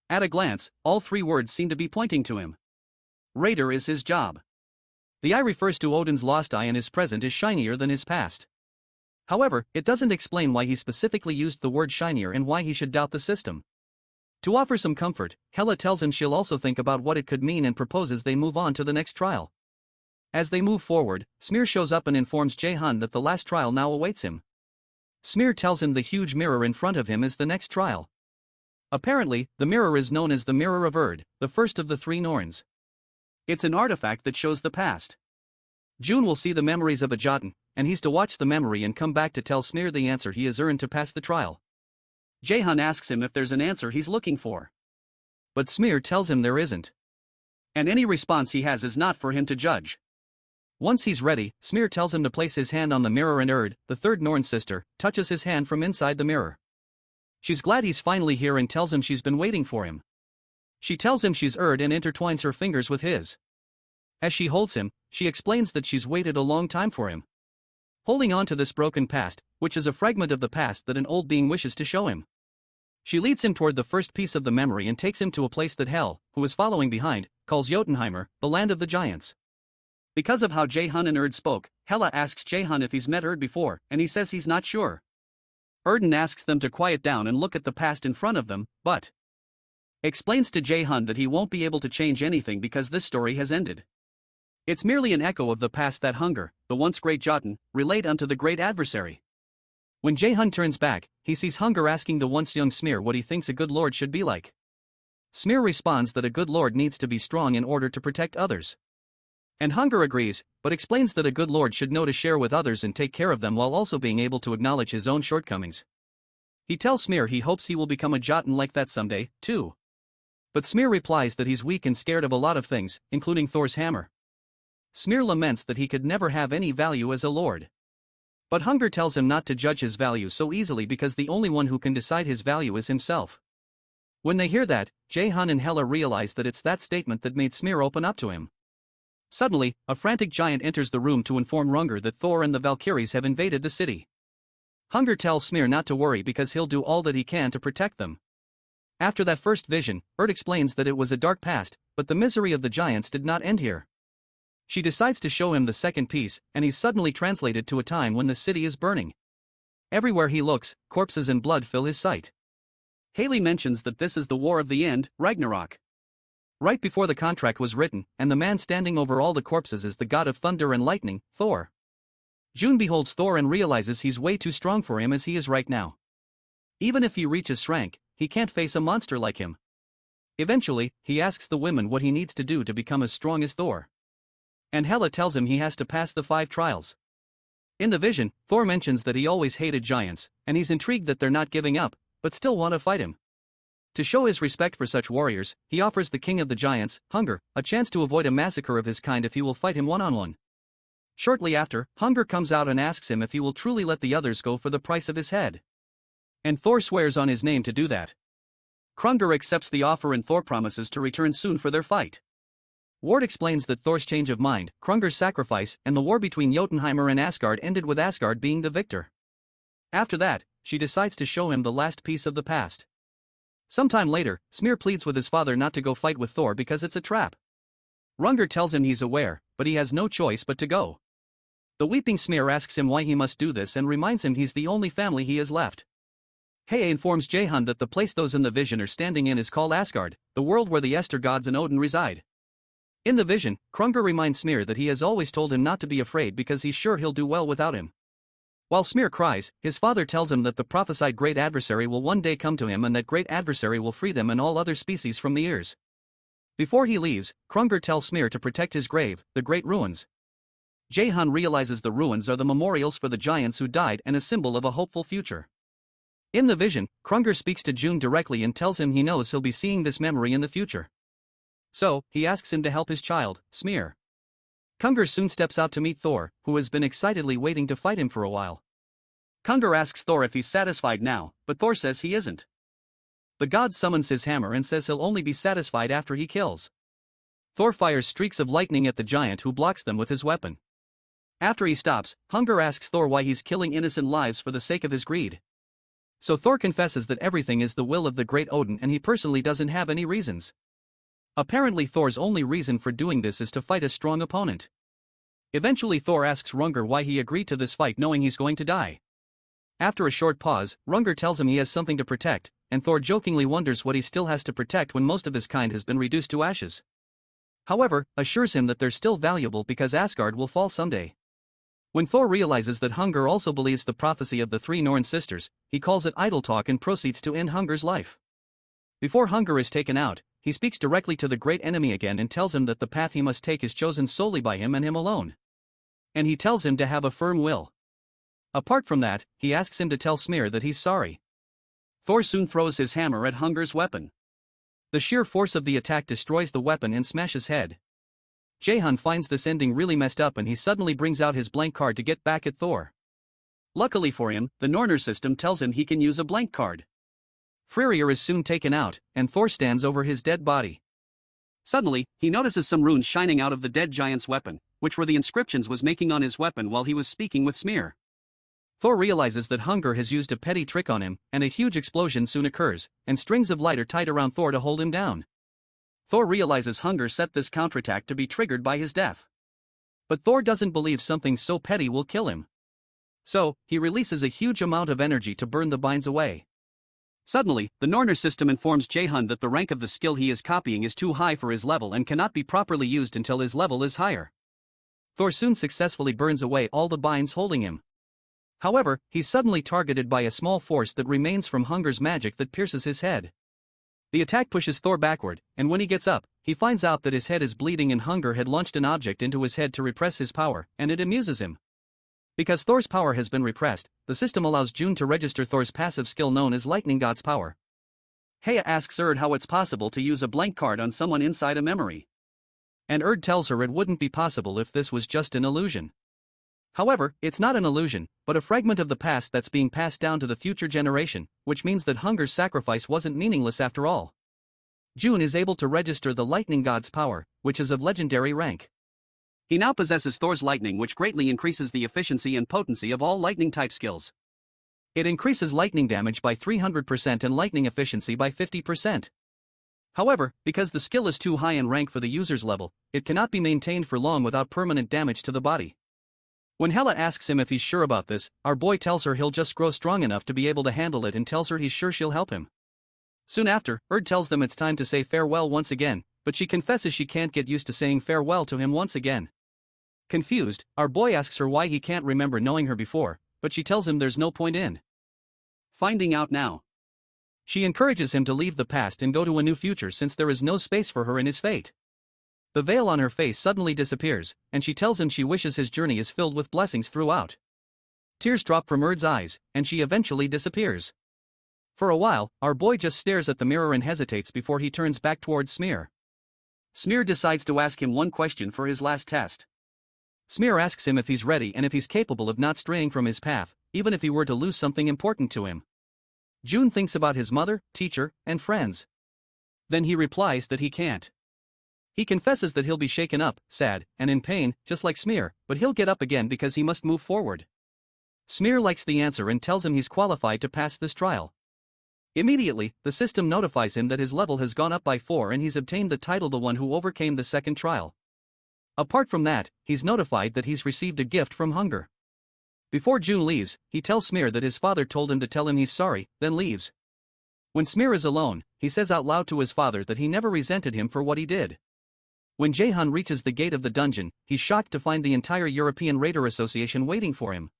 At a glance, all 3 words seem to be pointing to him. Raider is his job. The eye refers to Odin's lost eye and his present is shinier than his past. However, it doesn't explain why he specifically used the word shinier and why he should doubt the system. To offer some comfort, Hela tells him she'll also think about what it could mean and proposes they move on to the next trial. As they move forward, Smear shows up and informs JaeHyun that the last trial now awaits him. Smear tells him the huge mirror in front of him is the next trial. Apparently, the mirror is known as the Mirror of Erd, the first of the 3 Norns. It's an artifact that shows the past. June will see the memories of a Jotun, and he's to watch the memory and come back to tell Smear the answer he has earned to pass the trial. JaeHyun asks him if there's an answer he's looking for. But Smear tells him there isn't. And any response he has is not for him to judge. Once he's ready, Smear tells him to place his hand on the mirror and Erd, the 3rd Norn sister, touches his hand from inside the mirror. She's glad he's finally here and tells him she's been waiting for him. She tells him she's Erd and intertwines her fingers with his. As she holds him, she explains that she's waited a long time for him. Holding on to this broken past, which is a fragment of the past that an old being wishes to show him. She leads him toward the first piece of the memory and takes him to a place that Hel, who is following behind, calls Jotunheimer, the land of the giants. Because of how JaeHyun and Erd spoke, Hela asks JaeHyun if he's met Erd before, and he says he's not sure. Erden asks them to quiet down and look at the past in front of them, but explains to JaeHyun that he won't be able to change anything because this story has ended. It's merely an echo of the past that Hunger, the once great Jotun, relayed unto the great adversary. When JaeHyun turns back, he sees Hunger asking the once young Smear what he thinks a good lord should be like. Smear responds that a good lord needs to be strong in order to protect others. And Hunger agrees, but explains that a good lord should know to share with others and take care of them while also being able to acknowledge his own shortcomings. He tells Smear he hopes he will become a Jotun like that someday, too. But Smear replies that he's weak and scared of a lot of things, including Thor's hammer. Smear laments that he could never have any value as a lord. But Hunger tells him not to judge his value so easily because the only one who can decide his value is himself. When they hear that, JaeHyun and Hela realize that it's that statement that made Smear open up to him. Suddenly, a frantic giant enters the room to inform Runger that Thor and the Valkyries have invaded the city. Hunger tells Smear not to worry because he'll do all that he can to protect them. After that first vision, Erd explains that it was a dark past, but the misery of the giants did not end here. She decides to show him the second piece, and he's suddenly translated to a time when the city is burning. Everywhere he looks, corpses and blood fill his sight. Haley mentions that this is the war of the end, Ragnarok. Right before the contract was written, and the man standing over all the corpses is the god of thunder and lightning, Thor. June beholds Thor and realizes he's way too strong for him as he is right now. Even if he reaches rank, he can't face a monster like him. Eventually, he asks the women what he needs to do to become as strong as Thor. And Hela tells him he has to pass the 5 trials. In the vision, Thor mentions that he always hated giants, and he's intrigued that they're not giving up, but still want to fight him. To show his respect for such warriors, he offers the king of the giants, Hunger, a chance to avoid a massacre of his kind if he will fight him one-on-one. Shortly after, Hunger comes out and asks him if he will truly let the others go for the price of his head. And Thor swears on his name to do that. Hunger accepts the offer and Thor promises to return soon for their fight. Ward explains that Thor's change of mind, Hunger's sacrifice, and the war between Jotunheimer and Asgard ended with Asgard being the victor. After that, she decides to show him the last piece of the past. Sometime later, Smear pleads with his father not to go fight with Thor because it's a trap. Hunger tells him he's aware, but he has no choice but to go. The weeping Smear asks him why he must do this and reminds him he's the only family he has left. Hei informs JaeHyun that the place those in the vision are standing in is called Asgard, the world where the Esther gods and Odin reside. In the vision, Hunger reminds Smear that he has always told him not to be afraid because he's sure he'll do well without him. While Smear cries, his father tells him that the prophesied great adversary will one day come to him and that great adversary will free them and all other species from the ears. Before he leaves, Hunger tells Smear to protect his grave, the Great Ruins. JaeHyun realizes the ruins are the memorials for the giants who died and a symbol of a hopeful future. In the vision, Hunger speaks to Jung directly and tells him he knows he'll be seeing this memory in the future. So, he asks him to help his child, Smear. Hunger soon steps out to meet Thor, who has been excitedly waiting to fight him for a while. Hunger asks Thor if he's satisfied now, but Thor says he isn't. The god summons his hammer and says he'll only be satisfied after he kills. Thor fires streaks of lightning at the giant who blocks them with his weapon. After he stops, Hunger asks Thor why he's killing innocent lives for the sake of his greed. So Thor confesses that everything is the will of the great Odin and he personally doesn't have any reasons. Apparently Thor's only reason for doing this is to fight a strong opponent. Eventually Thor asks Hunger why he agreed to this fight knowing he's going to die. After a short pause, Hunger tells him he has something to protect, and Thor jokingly wonders what he still has to protect when most of his kind has been reduced to ashes. However, assures him that they're still valuable because Asgard will fall someday. When Thor realizes that Hunger also believes the prophecy of the three Norn sisters, he calls it idle talk and proceeds to end Hunger's life. Before Hunger is taken out, he speaks directly to the great enemy again and tells him that the path he must take is chosen solely by him and him alone. And he tells him to have a firm will. Apart from that, he asks him to tell Smear that he's sorry. Thor soon throws his hammer at Hunger's weapon. The sheer force of the attack destroys the weapon and smashes head. JaeHyun finds this ending really messed up and he suddenly brings out his blank card to get back at Thor. Luckily for him, the Norner system tells him he can use a blank card. Freyr is soon taken out, and Thor stands over his dead body. Suddenly, he notices some runes shining out of the dead giant's weapon, which were the inscriptions was making on his weapon while he was speaking with Smear. Thor realizes that Hunger has used a petty trick on him, and a huge explosion soon occurs, and strings of light are tied around Thor to hold him down. Thor realizes Hunger set this counterattack to be triggered by his death. But Thor doesn't believe something so petty will kill him. So, he releases a huge amount of energy to burn the binds away. Suddenly, the Norner system informs JaeHyun that the rank of the skill he is copying is too high for his level and cannot be properly used until his level is higher. Thor soon successfully burns away all the binds holding him. However, he's suddenly targeted by a small force that remains from Hunger's magic that pierces his head. The attack pushes Thor backward, and when he gets up, he finds out that his head is bleeding and Hunger had launched an object into his head to repress his power, and it amuses him. Because Thor's power has been repressed, the system allows June to register Thor's passive skill known as Lightning God's Power. Hei asks Erd how it's possible to use a blank card on someone inside a memory. And Erd tells her it wouldn't be possible if this was just an illusion. However, it's not an illusion, but a fragment of the past that's being passed down to the future generation, which means that Hunger's sacrifice wasn't meaningless after all. June is able to register the Lightning God's Power, which is of legendary rank. He now possesses Thor's lightning, which greatly increases the efficiency and potency of all lightning-type skills. It increases lightning damage by 300% and lightning efficiency by 50%. However, because the skill is too high in rank for the user's level, it cannot be maintained for long without permanent damage to the body. When Hela asks him if he's sure about this, our boy tells her he'll just grow strong enough to be able to handle it and tells her he's sure she'll help him. Soon after, Erd tells them it's time to say farewell once again, but she confesses she can't get used to saying farewell to him once again. Confused, our boy asks her why he can't remember knowing her before, but she tells him there's no point in finding out now. She encourages him to leave the past and go to a new future since there is no space for her in his fate. The veil on her face suddenly disappears, and she tells him she wishes his journey is filled with blessings throughout. Tears drop from Erd's eyes, and she eventually disappears. For a while, our boy just stares at the mirror and hesitates before he turns back towards Smear. Smear decides to ask him one question for his last test. Smear asks him if he's ready and if he's capable of not straying from his path, even if he were to lose something important to him. June thinks about his mother, teacher, and friends. Then he replies that he can't. He confesses that he'll be shaken up, sad, and in pain, just like Smear, but he'll get up again because he must move forward. Smear likes the answer and tells him he's qualified to pass this trial. Immediately, the system notifies him that his level has gone up by 4 and he's obtained the title the one who overcame the second trial. Apart from that, he's notified that he's received a gift from Hunger. Before June leaves, he tells Smear that his father told him to tell him he's sorry, then leaves. When Smear is alone, he says out loud to his father that he never resented him for what he did. When JaeHyun reaches the gate of the dungeon, he's shocked to find the entire European Raider Association waiting for him.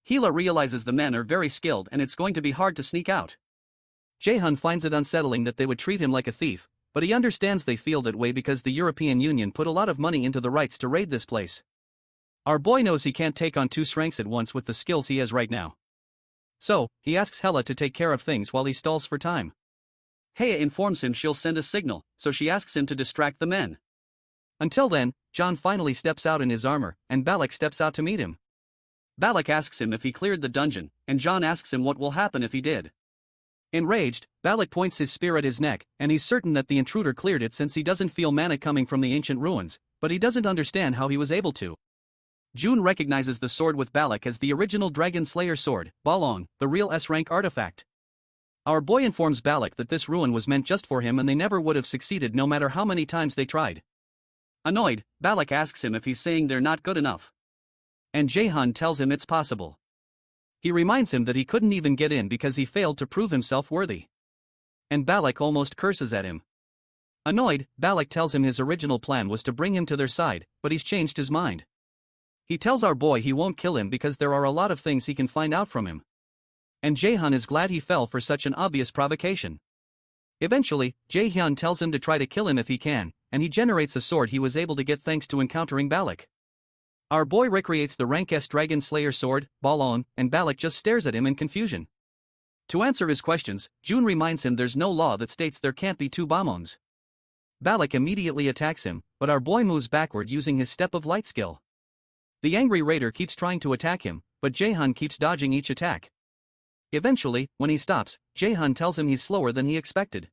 Hila realizes the men are very skilled and it's going to be hard to sneak out. JaeHyun finds it unsettling that they would treat him like a thief, but he understands they feel that way because the European Union put a lot of money into the rights to raid this place. Our boy knows he can't take on 2 strengths at once with the skills he has right now. So, he asks Hela to take care of things while he stalls for time. Hea informs him she'll send a signal, so she asks him to distract the men. Until then, John finally steps out in his armor, and Balak steps out to meet him. Balak asks him if he cleared the dungeon, and John asks him what will happen if he did. Enraged, Balak points his spear at his neck, and he's certain that the intruder cleared it since he doesn't feel mana coming from the ancient ruins, but he doesn't understand how he was able to. June recognizes the sword with Balak as the original Dragon Slayer sword, Balong, the real S-rank artifact. Our boy informs Balak that this ruin was meant just for him and they never would have succeeded no matter how many times they tried. Annoyed, Balak asks him if he's saying they're not good enough. And JaeHyun tells him it's possible. He reminds him that he couldn't even get in because he failed to prove himself worthy. And Balak almost curses at him. Annoyed, Balak tells him his original plan was to bring him to their side, but he's changed his mind. He tells our boy he won't kill him because there are a lot of things he can find out from him. And JaeHyun is glad he fell for such an obvious provocation. Eventually, JaeHyun tells him to try to kill him if he can, and he generates a sword he was able to get thanks to encountering Balak. Our boy recreates the rank S Dragon Slayer sword, Balong, and Balak just stares at him in confusion. To answer his questions, June reminds him there's no law that states there can't be 2 Balongs. Balak immediately attacks him, but our boy moves backward using his Step of Light skill. The angry raider keeps trying to attack him, but JaeHyun keeps dodging each attack. Eventually, when he stops, JaeHyun tells him he's slower than he expected.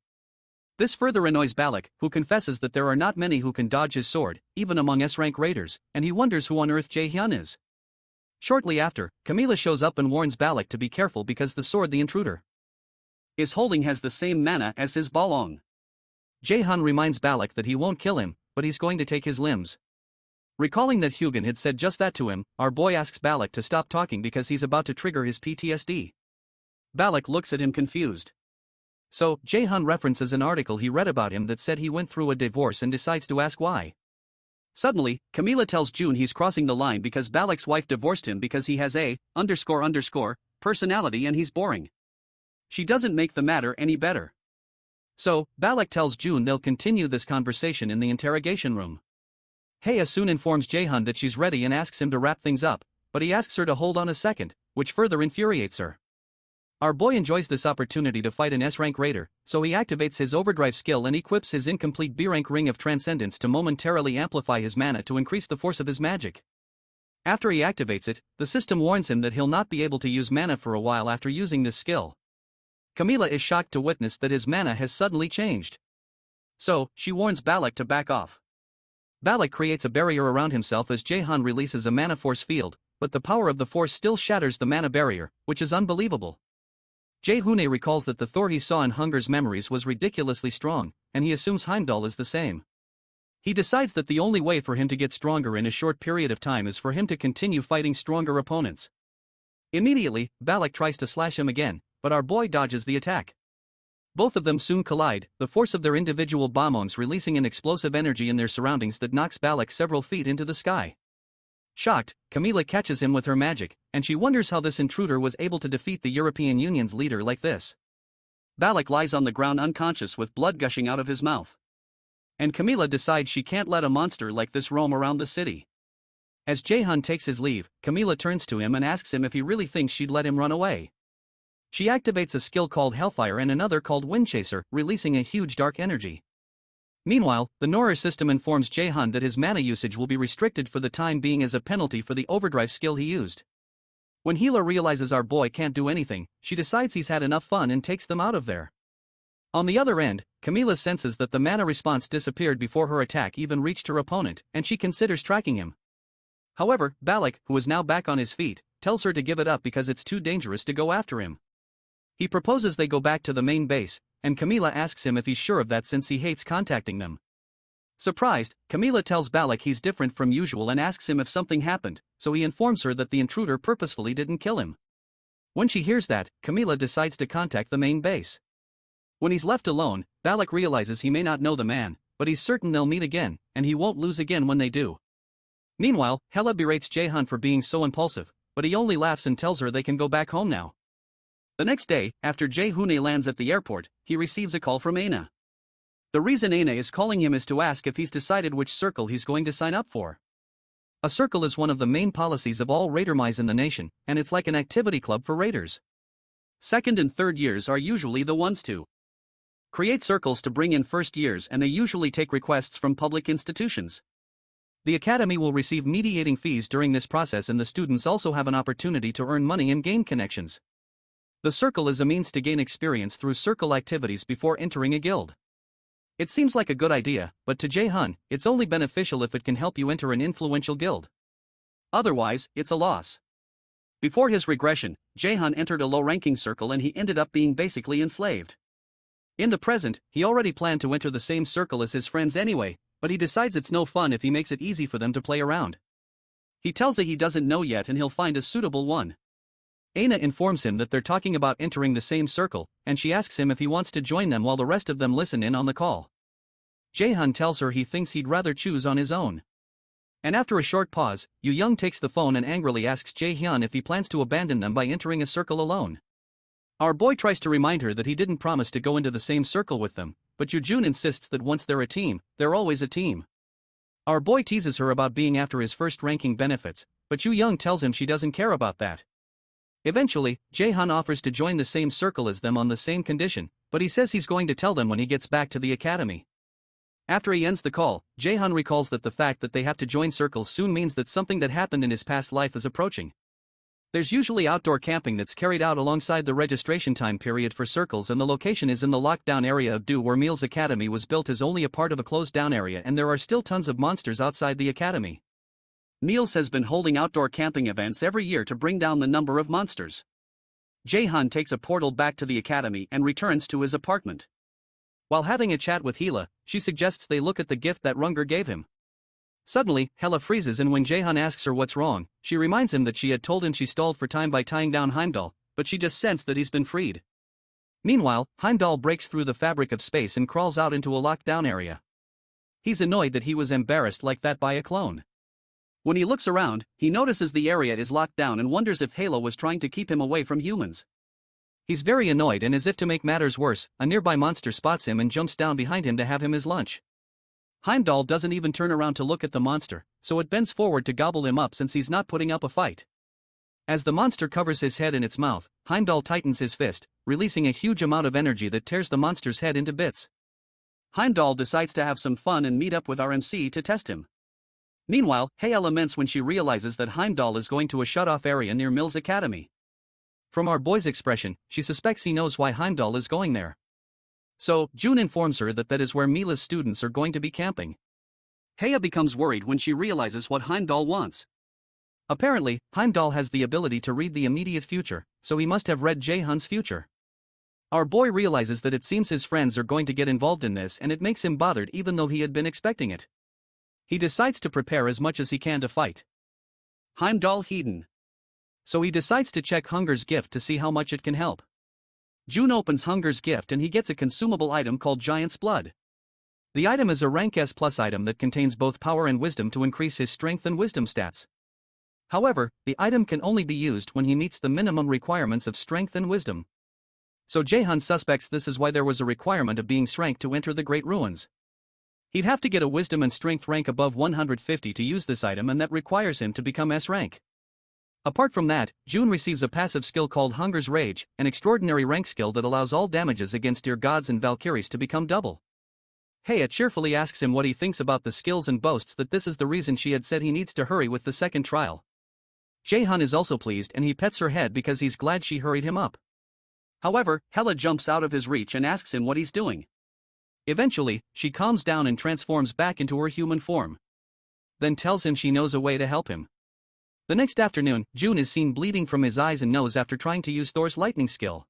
This further annoys Balak, who confesses that there are not many who can dodge his sword, even among S-rank raiders, and he wonders who on earth JaeHyun is. Shortly after, Camila shows up and warns Balak to be careful because the sword the intruder is holding has the same mana as his Balong. JaeHyun reminds Balak that he won't kill him, but he's going to take his limbs. Recalling that Hugin had said just that to him, our boy asks Balak to stop talking because he's about to trigger his PTSD. Balak looks at him confused. So, JaeHyun references an article he read about him that said he went through a divorce and decides to ask why. Suddenly, Camila tells June he's crossing the line because Balak's wife divorced him because he has a personality and he's boring. She doesn't make the matter any better. So, Balak tells June they'll continue this conversation in the interrogation room. Hea soon informs JaeHyun that she's ready and asks him to wrap things up, but he asks her to hold on a second, which further infuriates her. Our boy enjoys this opportunity to fight an S-rank raider, so he activates his overdrive skill and equips his incomplete B-rank ring of transcendence to momentarily amplify his mana to increase the force of his magic. After he activates it, the system warns him that he'll not be able to use mana for a while after using this skill. Camila is shocked to witness that his mana has suddenly changed. So, she warns Balak to back off. Balak creates a barrier around himself as JaeHyun releases a mana force field, but the power of the force still shatters the mana barrier, which is unbelievable. JaeHyun recalls that the Thor he saw in Hunger's memories was ridiculously strong, and he assumes Heimdall is the same. He decides that the only way for him to get stronger in a short period of time is for him to continue fighting stronger opponents. Immediately, Balak tries to slash him again, but our boy dodges the attack. Both of them soon collide, the force of their individual bombons releasing an explosive energy in their surroundings that knocks Balak several feet into the sky. Shocked, Camila catches him with her magic, and she wonders how this intruder was able to defeat the European Union's leader like this. Balak lies on the ground unconscious with blood gushing out of his mouth. And Camila decides she can't let a monster like this roam around the city. As JaeHyun takes his leave, Camila turns to him and asks him if he really thinks she'd let him run away. She activates a skill called Hellfire and another called Windchaser, releasing a huge dark energy. Meanwhile, the Norer system informs JaeHyun that his mana usage will be restricted for the time being as a penalty for the overdrive skill he used. When Hila realizes our boy can't do anything, she decides he's had enough fun and takes them out of there. On the other end, Camila senses that the mana response disappeared before her attack even reached her opponent, and she considers tracking him. However, Balak, who is now back on his feet, tells her to give it up because it's too dangerous to go after him. He proposes they go back to the main base, and Camila asks him if he's sure of that since he hates contacting them. Surprised, Camila tells Balak he's different from usual and asks him if something happened, so he informs her that the intruder purposefully didn't kill him. When she hears that, Camila decides to contact the main base. When he's left alone, Balak realizes he may not know the man, but he's certain they'll meet again, and he won't lose again when they do. Meanwhile, Hela berates JaeHyun for being so impulsive, but he only laughs and tells her they can go back home now. The next day, after JaeHyun lands at the airport, he receives a call from Aina. The reason Aina is calling him is to ask if he's decided which circle he's going to sign up for. A circle is one of the main policies of all raidermice in the nation, and it's like an activity club for raiders. Second and third years are usually the ones to create circles to bring in first years, and they usually take requests from public institutions. The academy will receive mediating fees during this process, and the students also have an opportunity to earn money and gain connections. The circle is a means to gain experience through circle activities before entering a guild. It seems like a good idea, but to JaeHyun, it's only beneficial if it can help you enter an influential guild. Otherwise, it's a loss. Before his regression, JaeHyun entered a low-ranking circle and he ended up being basically enslaved. In the present, he already planned to enter the same circle as his friends anyway, but he decides it's no fun if he makes it easy for them to play around. He tells her he doesn't know yet and he'll find a suitable one. Aina informs him that they're talking about entering the same circle, and she asks him if he wants to join them while the rest of them listen in on the call. JaeHyun tells her he thinks he'd rather choose on his own. And after a short pause, Jung takes the phone and angrily asks JaeHyun if he plans to abandon them by entering a circle alone. Our boy tries to remind her that he didn't promise to go into the same circle with them, but Jun insists that once they're a team, they're always a team. Our boy teases her about being after his first ranking benefits, but Jung tells him she doesn't care about that. Eventually, JaeHyun offers to join the same circle as them on the same condition, but he says he's going to tell them when he gets back to the academy. After he ends the call, JaeHyun recalls that the fact that they have to join circles soon means that something that happened in his past life is approaching. There's usually outdoor camping that's carried out alongside the registration time period for circles, and the location is in the locked-down area of Do, where Meal's academy was built as only a part of a closed-down area, and there are still tons of monsters outside the academy. Niels has been holding outdoor camping events every year to bring down the number of monsters. JaeHyun takes a portal back to the academy and returns to his apartment. While having a chat with Hila, she suggests they look at the gift that Runger gave him. Suddenly, Hela freezes, and when JaeHyun asks her what's wrong, she reminds him that she had told him she stalled for time by tying down Heimdall, but she just sensed that he's been freed. Meanwhile, Heimdall breaks through the fabric of space and crawls out into a locked-down area. He's annoyed that he was embarrassed like that by a clone. When he looks around, he notices the area is locked down and wonders if Halo was trying to keep him away from humans. He's very annoyed, and as if to make matters worse, a nearby monster spots him and jumps down behind him to have him his lunch. Heimdall doesn't even turn around to look at the monster, so it bends forward to gobble him up since he's not putting up a fight. As the monster covers his head in its mouth, Heimdall tightens his fist, releasing a huge amount of energy that tears the monster's head into bits. Heimdall decides to have some fun and meet up with RMC to test him. Meanwhile, Hea laments when she realizes that Heimdall is going to a shut-off area near Mill's academy. From our boy's expression, she suspects he knows why Heimdall is going there. So, June informs her that is where Mila's students are going to be camping. Hea becomes worried when she realizes what Heimdall wants. Apparently, Heimdall has the ability to read the immediate future, so he must have read JaeHyun's future. Our boy realizes that it seems his friends are going to get involved in this, and it makes him bothered even though he had been expecting it. He decides to prepare as much as he can to fight. Heimdall Hedon. So he decides to check Hunger's gift to see how much it can help. June opens Hunger's gift and he gets a consumable item called Giant's Blood. The item is a rank S+ item that contains both power and wisdom to increase his strength and wisdom stats. However, the item can only be used when he meets the minimum requirements of strength and wisdom. So JaeHyun suspects this is why there was a requirement of being strength to enter the Great Ruins. He'd have to get a wisdom and strength rank above 150 to use this item, and that requires him to become S rank. Apart from that, June receives a passive skill called Hunger's Rage, an extraordinary rank skill that allows all damages against your gods and valkyries to become double. Heya cheerfully asks him what he thinks about the skills and boasts that this is the reason she had said he needs to hurry with the second trial. JaeHyun is also pleased and he pets her head because he's glad she hurried him up. However, Hella jumps out of his reach and asks him what he's doing. Eventually, she calms down and transforms back into her human form. Then tells him she knows a way to help him. The next afternoon, June is seen bleeding from his eyes and nose after trying to use Thor's lightning skill.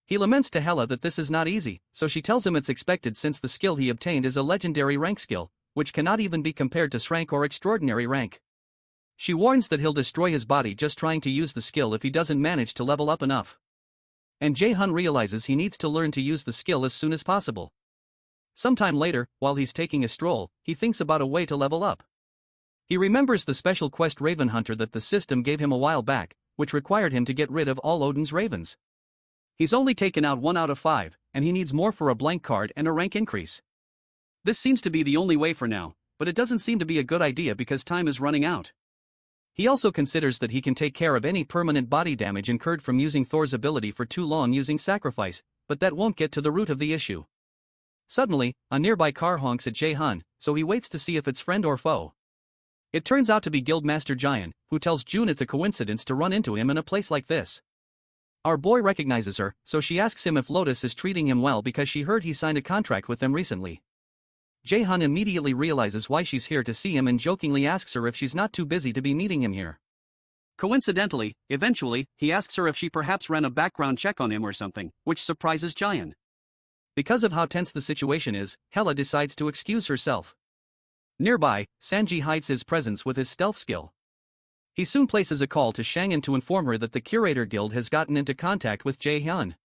He laments to Hella that this is not easy, so she tells him it's expected since the skill he obtained is a legendary rank skill, which cannot even be compared to rank or extraordinary rank. She warns that he'll destroy his body just trying to use the skill if he doesn't manage to level up enough. And JaeHyun realizes he needs to learn to use the skill as soon as possible. Sometime later, while he's taking a stroll, he thinks about a way to level up. He remembers the special quest Raven Hunter that the system gave him a while back, which required him to get rid of all Odin's ravens. He's only taken out 1 out of 5, and he needs more for a blank card and a rank increase. This seems to be the only way for now, but it doesn't seem to be a good idea because time is running out. He also considers that he can take care of any permanent body damage incurred from using Thor's ability for too long using sacrifice, but that won't get to the root of the issue. Suddenly, a nearby car honks at JaeHyun, so he waits to see if it's friend or foe. It turns out to be Guildmaster JaeHyun, who tells June it's a coincidence to run into him in a place like this. Our boy recognizes her, so she asks him if Lotus is treating him well because she heard he signed a contract with them recently. JaeHyun immediately realizes why she's here to see him and jokingly asks her if she's not too busy to be meeting him here. Coincidentally, eventually, he asks her if she perhaps ran a background check on him or something, which surprises JaeHyun. Because of how tense the situation is, Hella decides to excuse herself. Nearby, Sanji hides his presence with his stealth skill. He soon places a call to Shangin to inform her that the Curator Guild has gotten into contact with JaeHyun.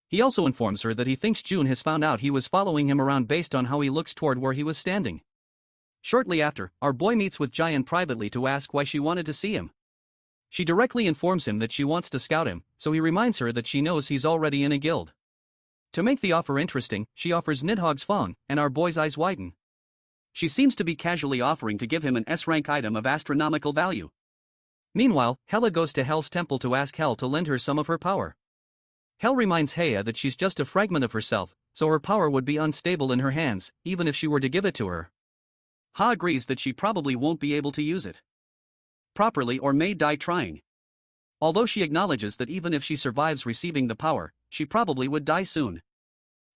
He also informs her that he thinks June has found out he was following him around based on how he looks toward where he was standing. Shortly after, our boy meets with JaeHyun privately to ask why she wanted to see him. She directly informs him that she wants to scout him, so he reminds her that she knows he's already in a guild. To make the offer interesting, she offers Nidhogg's Fong, and our boy's eyes widen. She seems to be casually offering to give him an S-rank item of astronomical value. Meanwhile, Hella goes to Hell's temple to ask Hell to lend her some of her power. Hell reminds Heya that she's just a fragment of herself, so her power would be unstable in her hands, even if she were to give it to her. Ha agrees that she probably won't be able to use it properly or may die trying. Although she acknowledges that even if she survives receiving the power, she probably would die soon.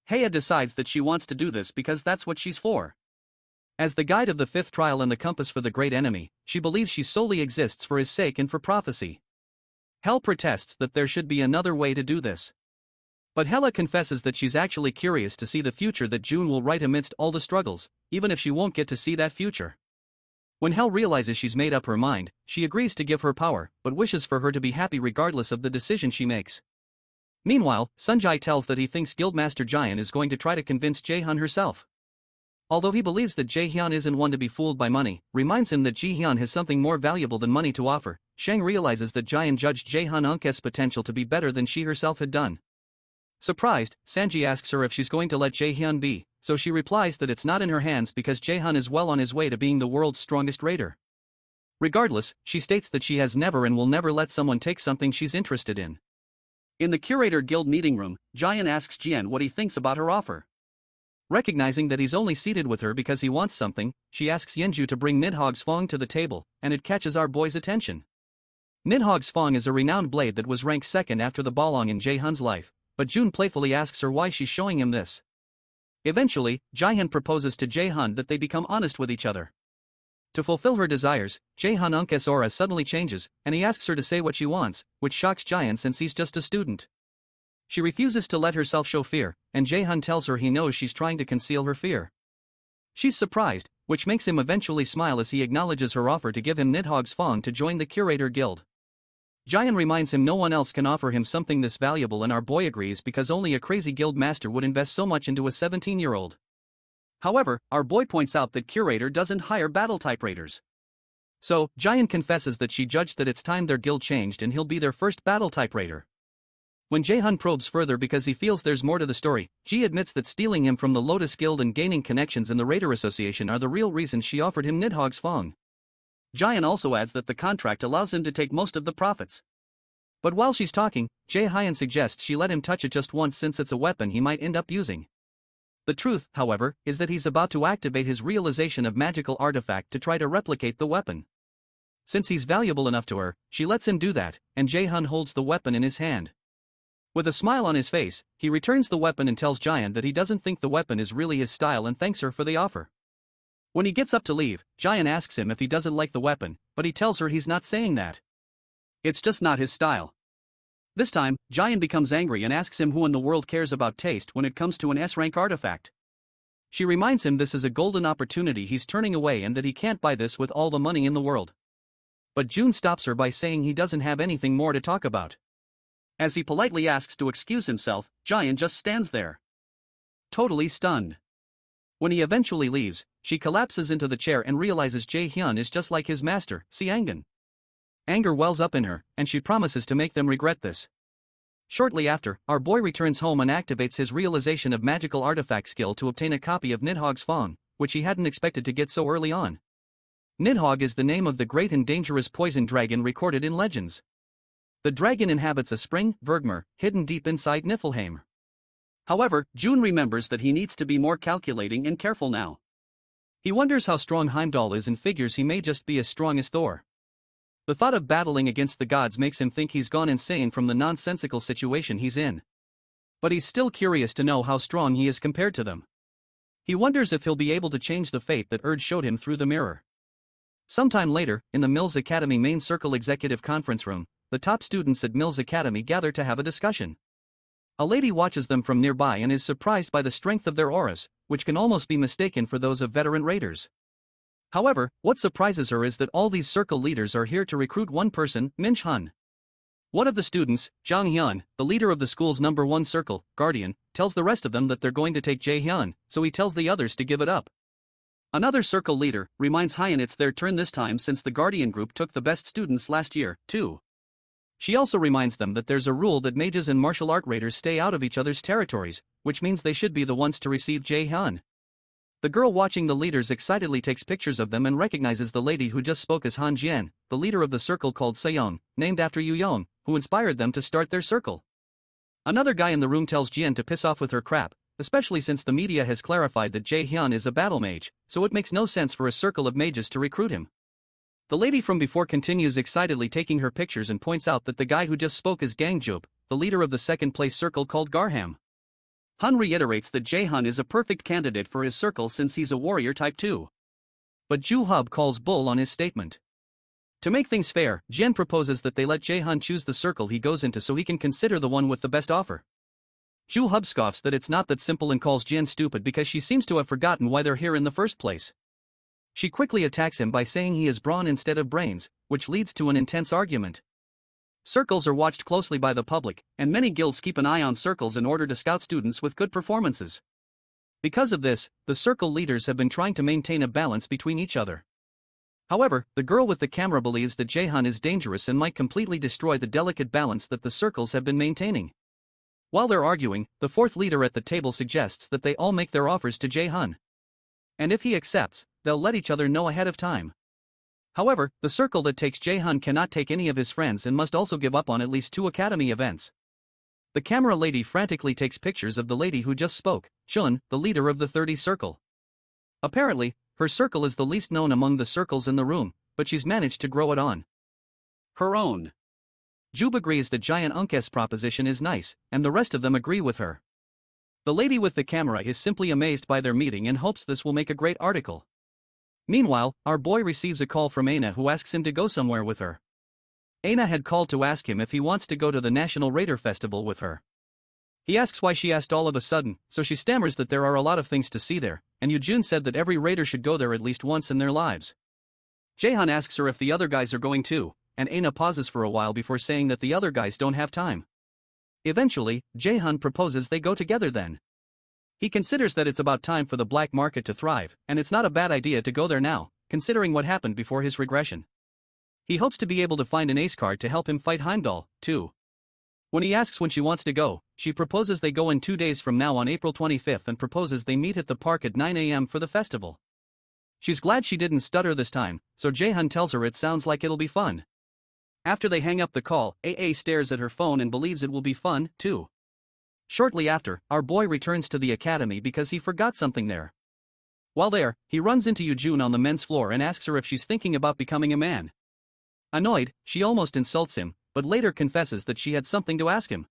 Heya decides that she wants to do this because that's what she's for. As the guide of the fifth trial and the compass for the great enemy, she believes she solely exists for his sake and for prophecy. Hell protests that there should be another way to do this. But Hella confesses that she's actually curious to see the future that June will write amidst all the struggles, even if she won't get to see that future. When Hell realizes she's made up her mind, she agrees to give her power, but wishes for her to be happy regardless of the decision she makes. Meanwhile, Sunjae tells that he thinks Guildmaster JaeHyun is going to try to convince JaeHyun herself. Although he believes that JaeHyun isn't one to be fooled by money, reminds him that JaeHyun has something more valuable than money to offer. Shang realizes that JaeHyun judged JaeHyun's potential to be better than she herself had done. Surprised, Sanji asks her if she's going to let JaeHyun be, so she replies that it's not in her hands because JaeHyun is well on his way to being the world's strongest raider. Regardless, she states that she has never and will never let someone take something she's interested in. In the Curator Guild meeting room, JaeHyun asks Jian what he thinks about her offer. Recognizing that he's only seated with her because he wants something, she asks Yenju to bring Nidhogg's Fong to the table, and it catches our boy's attention. Nidhogg's Fong is a renowned blade that was ranked second after the Balong in JaeHyun's life, but June playfully asks her why she's showing him this. Eventually, JaeHyun proposes to JaeHyun that they become honest with each other. To fulfill her desires, JaeHyun's aura suddenly changes, and he asks her to say what she wants, which shocks JaeHyun since he's just a student. She refuses to let herself show fear, and JaeHyun tells her he knows she's trying to conceal her fear. She's surprised, which makes him eventually smile as he acknowledges her offer to give him Nidhogg's Fong to join the Curator Guild. JaeHyun reminds him no one else can offer him something this valuable, and our boy agrees because only a crazy guild master would invest so much into a 17-year-old. However, our boy points out that Curator doesn't hire battle-type raiders. So, JaeHyun confesses that she judged that it's time their guild changed and he'll be their first battle-type raider. When JaeHyun probes further because he feels there's more to the story, Ji admits that stealing him from the Lotus Guild and gaining connections in the Raider Association are the real reasons she offered him Nidhogg's Fong. JaeHyun also adds that the contract allows him to take most of the profits. But while she's talking, JaeHyun suggests she let him touch it just once since it's a weapon he might end up using. The truth, however, is that he's about to activate his realization of magical artifact to try to replicate the weapon. Since he's valuable enough to her, she lets him do that, and JaeHyun holds the weapon in his hand. With a smile on his face, he returns the weapon and tells JaeHyun that he doesn't think the weapon is really his style and thanks her for the offer. When he gets up to leave, JaeHyun asks him if he doesn't like the weapon, but he tells her he's not saying that. It's just not his style. This time, JaeHyun becomes angry and asks him who in the world cares about taste when it comes to an S-rank artifact. She reminds him this is a golden opportunity he's turning away and that he can't buy this with all the money in the world. But Jung stops her by saying he doesn't have anything more to talk about. As he politely asks to excuse himself, JaeHyun just stands there, totally stunned. When he eventually leaves, she collapses into the chair and realizes JaeHyun is just like his master, SeonYul. Anger wells up in her, and she promises to make them regret this. Shortly after, our boy returns home and activates his realization of magical artifact skill to obtain a copy of Nidhogg's Fawn, which he hadn't expected to get so early on. Nidhogg is the name of the great and dangerous poison dragon recorded in legends. The dragon inhabits a spring, Vergmer, hidden deep inside Niflheim. However, June remembers that he needs to be more calculating and careful now. He wonders how strong Heimdall is and figures he may just be as strong as Thor. The thought of battling against the gods makes him think he's gone insane from the nonsensical situation he's in. But he's still curious to know how strong he is compared to them. He wonders if he'll be able to change the fate that Urge showed him through the mirror. Sometime later, in the Mills Academy main circle executive conference room, the top students at Mills Academy gather to have a discussion. A lady watches them from nearby and is surprised by the strength of their auras, which can almost be mistaken for those of veteran raiders. However, what surprises her is that all these circle leaders are here to recruit one person, Min-hun. One of the students, JaeHyun, the leader of the school's #1 circle, Guardian, tells the rest of them that they're going to take JaeHyun, so he tells the others to give it up. Another circle leader reminds Hyun it's their turn this time since the Guardian group took the best students last year, too. She also reminds them that there's a rule that mages and martial art raiders stay out of each other's territories, which means they should be the ones to receive JaeHyun. The girl watching the leaders excitedly takes pictures of them and recognizes the lady who just spoke as Han Jian, the leader of the circle called SeonYul, named after Yoon, who inspired them to start their circle. Another guy in the room tells Jian to piss off with her crap, especially since the media has clarified that JaeHyun is a battle mage, so it makes no sense for a circle of mages to recruit him. The lady from before continues excitedly taking her pictures and points out that the guy who just spoke is Gangjub, the leader of the second-place circle called Garham. Han reiterates that JaeHyun is a perfect candidate for his circle since he's a warrior type 2. But Ju-hub calls bull on his statement. To make things fair, Jian proposes that they let JaeHyun choose the circle he goes into so he can consider the one with the best offer. Ju-hub scoffs that it's not that simple and calls Jian stupid because she seems to have forgotten why they're here in the first place. She quickly attacks him by saying he is brawn instead of brains, which leads to an intense argument. Circles are watched closely by the public, and many guilds keep an eye on circles in order to scout students with good performances. Because of this, the circle leaders have been trying to maintain a balance between each other. However, the girl with the camera believes that JaeHyun is dangerous and might completely destroy the delicate balance that the circles have been maintaining. While they're arguing, the fourth leader at the table suggests that they all make their offers to JaeHyun. And if he accepts, they'll let each other know ahead of time. However, the circle that takes JaeHyun cannot take any of his friends and must also give up on at least 2 academy events. The camera lady frantically takes pictures of the lady who just spoke, Chun, the leader of the 30 circle. Apparently, her circle is the least known among the circles in the room, but she's managed to grow it on her own. Jube agrees that Giant Unk's proposition is nice, and the rest of them agree with her. The lady with the camera is simply amazed by their meeting and hopes this will make a great article. Meanwhile, our boy receives a call from Aina who asks him to go somewhere with her. Aina had called to ask him if he wants to go to the National Raider Festival with her. He asks why she asked all of a sudden, so she stammers that there are a lot of things to see there, and Yoojun said that every raider should go there at least once in their lives. JaeHyun asks her if the other guys are going too, and Aina pauses for a while before saying that the other guys don't have time. Eventually, JaeHyun proposes they go together then. He considers that it's about time for the black market to thrive, and it's not a bad idea to go there now, considering what happened before his regression. He hopes to be able to find an ace card to help him fight Heimdall, too. When he asks when she wants to go, she proposes they go in 2 days from now on April 25th and proposes they meet at the park at 9 a.m. for the festival. She's glad she didn't stutter this time, so JaeHyun tells her it sounds like it'll be fun. After they hang up the call, AA stares at her phone and believes it will be fun, too. Shortly after, our boy returns to the academy because he forgot something there. While there, he runs into Yoojun on the men's floor and asks her if she's thinking about becoming a man. Annoyed, she almost insults him, but later confesses that she had something to ask him.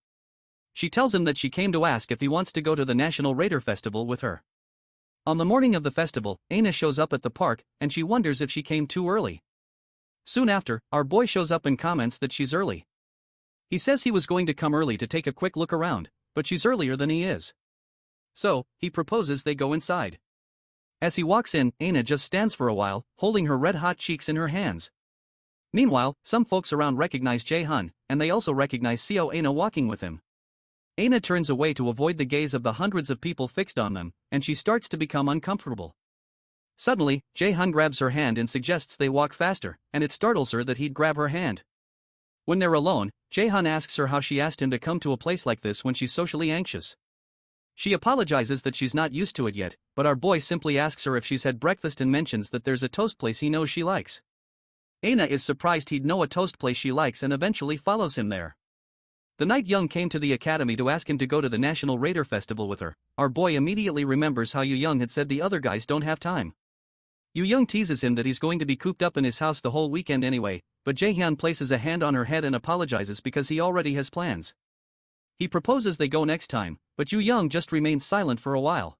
She tells him that she came to ask if he wants to go to the National Raider Festival with her. On the morning of the festival, Aina shows up at the park, and she wonders if she came too early. Soon after, our boy shows up and comments that she's early. He says he was going to come early to take a quick look around, but she's earlier than he is. So, he proposes they go inside. As he walks in, Aina just stands for a while, holding her red-hot cheeks in her hands. Meanwhile, some folks around recognize JaeHyun, and they also recognize Aina walking with him. Aina turns away to avoid the gaze of the hundreds of people fixed on them, and she starts to become uncomfortable. Suddenly, JaeHyun grabs her hand and suggests they walk faster, and it startles her that he'd grab her hand. When they're alone, JaeHyun asks her how she asked him to come to a place like this when she's socially anxious. She apologizes that she's not used to it yet, but our boy simply asks her if she's had breakfast and mentions that there's a toast place he knows she likes. Aina is surprised he'd know a toast place she likes and eventually follows him there. The night Jung came to the academy to ask him to go to the National Raider Festival with her, our boy immediately remembers how Young had said the other guys don't have time. Young teases him that he's going to be cooped up in his house the whole weekend anyway, but JaeHyun places a hand on her head and apologizes because he already has plans. He proposes they go next time, but Young just remains silent for a while.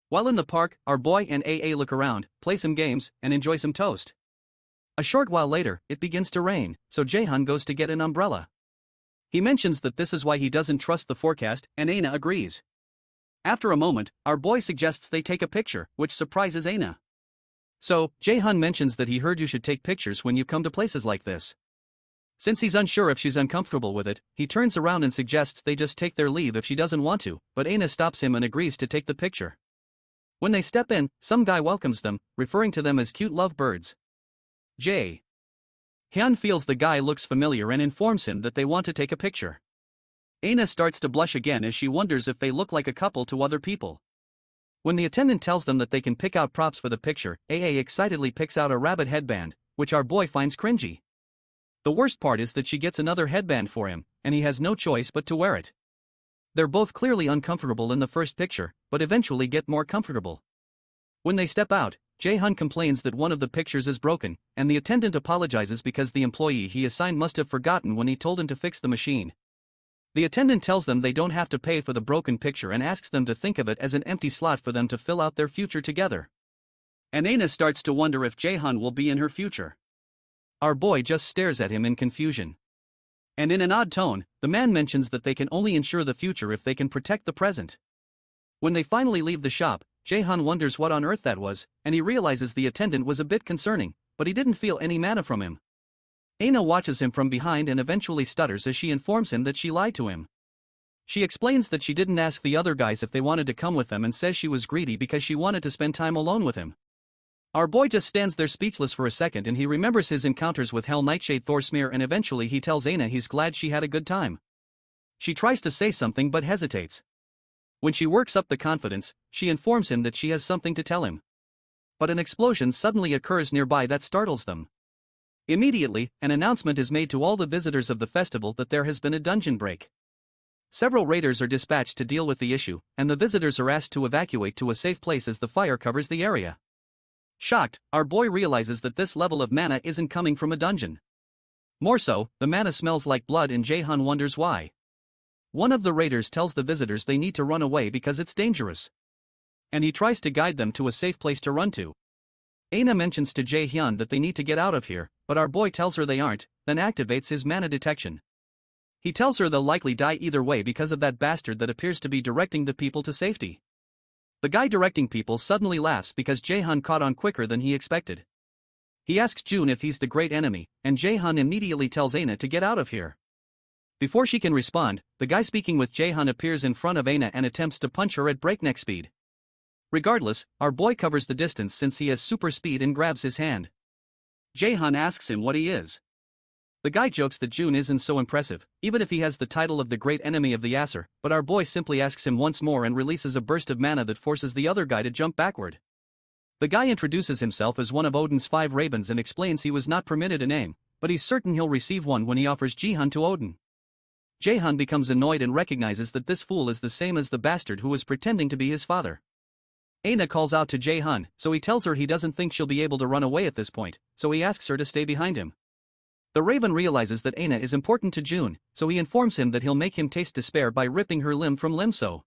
While in the park, our boy and AA look around, play some games, and enjoy some toast. A short while later, it begins to rain, so JaeHyun goes to get an umbrella. He mentions that this is why he doesn't trust the forecast, and Aina agrees. After a moment, our boy suggests they take a picture, which surprises Aina. So, JaeHyun mentions that he heard you should take pictures when you come to places like this. Since he's unsure if she's uncomfortable with it, he turns around and suggests they just take their leave if she doesn't want to, but Aina stops him and agrees to take the picture. When they step in, some guy welcomes them, referring to them as cute lovebirds. JaeHyun feels the guy looks familiar and informs him that they want to take a picture. Aina starts to blush again as she wonders if they look like a couple to other people. When the attendant tells them that they can pick out props for the picture, AA excitedly picks out a rabbit headband, which our boy finds cringy. The worst part is that she gets another headband for him, and he has no choice but to wear it. They're both clearly uncomfortable in the first picture, but eventually get more comfortable. When they step out, JaeHyun complains that one of the pictures is broken, and the attendant apologizes because the employee he assigned must have forgotten when he told him to fix the machine. The attendant tells them they don't have to pay for the broken picture and asks them to think of it as an empty slot for them to fill out their future together. And Aina starts to wonder if JaeHyun will be in her future. Our boy just stares at him in confusion. And in an odd tone, the man mentions that they can only ensure the future if they can protect the present. When they finally leave the shop, JaeHyun wonders what on earth that was, and he realizes the attendant was a bit concerning, but he didn't feel any mana from him. Aina watches him from behind and eventually stutters as she informs him that she lied to him. She explains that she didn't ask the other guys if they wanted to come with them and says she was greedy because she wanted to spend time alone with him. Our boy just stands there speechless for a second and he remembers his encounters with Hell Nightshade Thorsmere and eventually he tells Aina he's glad she had a good time. She tries to say something but hesitates. When she works up the confidence, she informs him that she has something to tell him. But an explosion suddenly occurs nearby that startles them. Immediately, an announcement is made to all the visitors of the festival that there has been a dungeon break. Several raiders are dispatched to deal with the issue, and the visitors are asked to evacuate to a safe place as the fire covers the area. Shocked, our boy realizes that this level of mana isn't coming from a dungeon. More so, the mana smells like blood and JaeHyun wonders why. One of the raiders tells the visitors they need to run away because it's dangerous. And he tries to guide them to a safe place to run to. Aina mentions to JaeHyun that they need to get out of here, but our boy tells her they aren't, then activates his mana detection. He tells her they'll likely die either way because of that bastard that appears to be directing the people to safety. The guy directing people suddenly laughs because JaeHyun caught on quicker than he expected. He asks June if he's the great enemy, and JaeHyun immediately tells Aina to get out of here. Before she can respond, the guy speaking with JaeHyun appears in front of Aina and attempts to punch her at breakneck speed. Regardless, our boy covers the distance since he has super speed and grabs his hand. JaeHyun asks him what he is. The guy jokes that June isn't so impressive, even if he has the title of the great enemy of the Acer, but our boy simply asks him once more and releases a burst of mana that forces the other guy to jump backward. The guy introduces himself as one of Odin's 5 ravens and explains he was not permitted a name, but he's certain he'll receive one when he offers JaeHyun to Odin. JaeHyun becomes annoyed and recognizes that this fool is the same as the bastard who was pretending to be his father. Aina calls out to JaeHyun, so he tells her he doesn't think she'll be able to run away at this point, so he asks her to stay behind him. The raven realizes that Aina is important to June, so he informs him that he'll make him taste despair by ripping her limb from limb so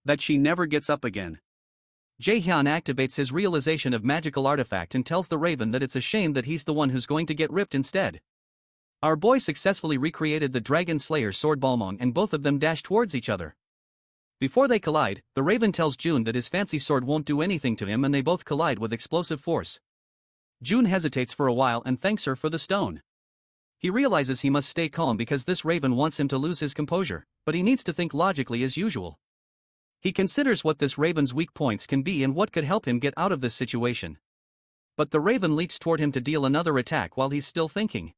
that she never gets up again. JaeHyun activates his realization of magical artifact and tells the raven that it's a shame that he's the one who's going to get ripped instead. Our boy successfully recreated the Dragon Slayer sword Balmong and both of them dash towards each other. Before they collide, the raven tells June that his fancy sword won't do anything to him and they both collide with explosive force. June hesitates for a while and thanks her for the stone. He realizes he must stay calm because this raven wants him to lose his composure, but he needs to think logically as usual. He considers what this raven's weak points can be and what could help him get out of this situation. But the raven leaps toward him to deal another attack while he's still thinking.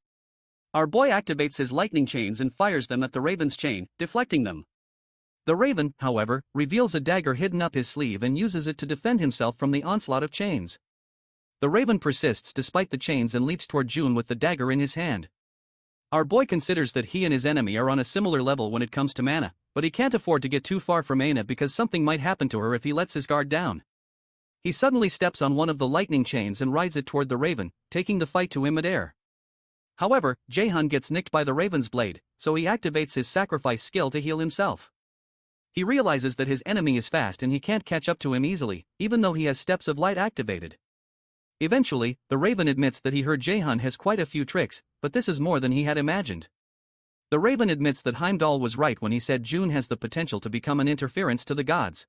Our boy activates his lightning chains and fires them at the raven's chain, deflecting them. The raven, however, reveals a dagger hidden up his sleeve and uses it to defend himself from the onslaught of chains. The raven persists despite the chains and leaps toward June with the dagger in his hand. Our boy considers that he and his enemy are on a similar level when it comes to mana, but he can't afford to get too far from Aina because something might happen to her if he lets his guard down. He suddenly steps on one of the lightning chains and rides it toward the raven, taking the fight to him midair. However, JaeHyun gets nicked by the raven's blade, so he activates his sacrifice skill to heal himself. He realizes that his enemy is fast and he can't catch up to him easily, even though he has steps of light activated. Eventually, the raven admits that he heard JaeHyun has quite a few tricks, but this is more than he had imagined. The raven admits that Heimdall was right when he said June has the potential to become an interference to the gods.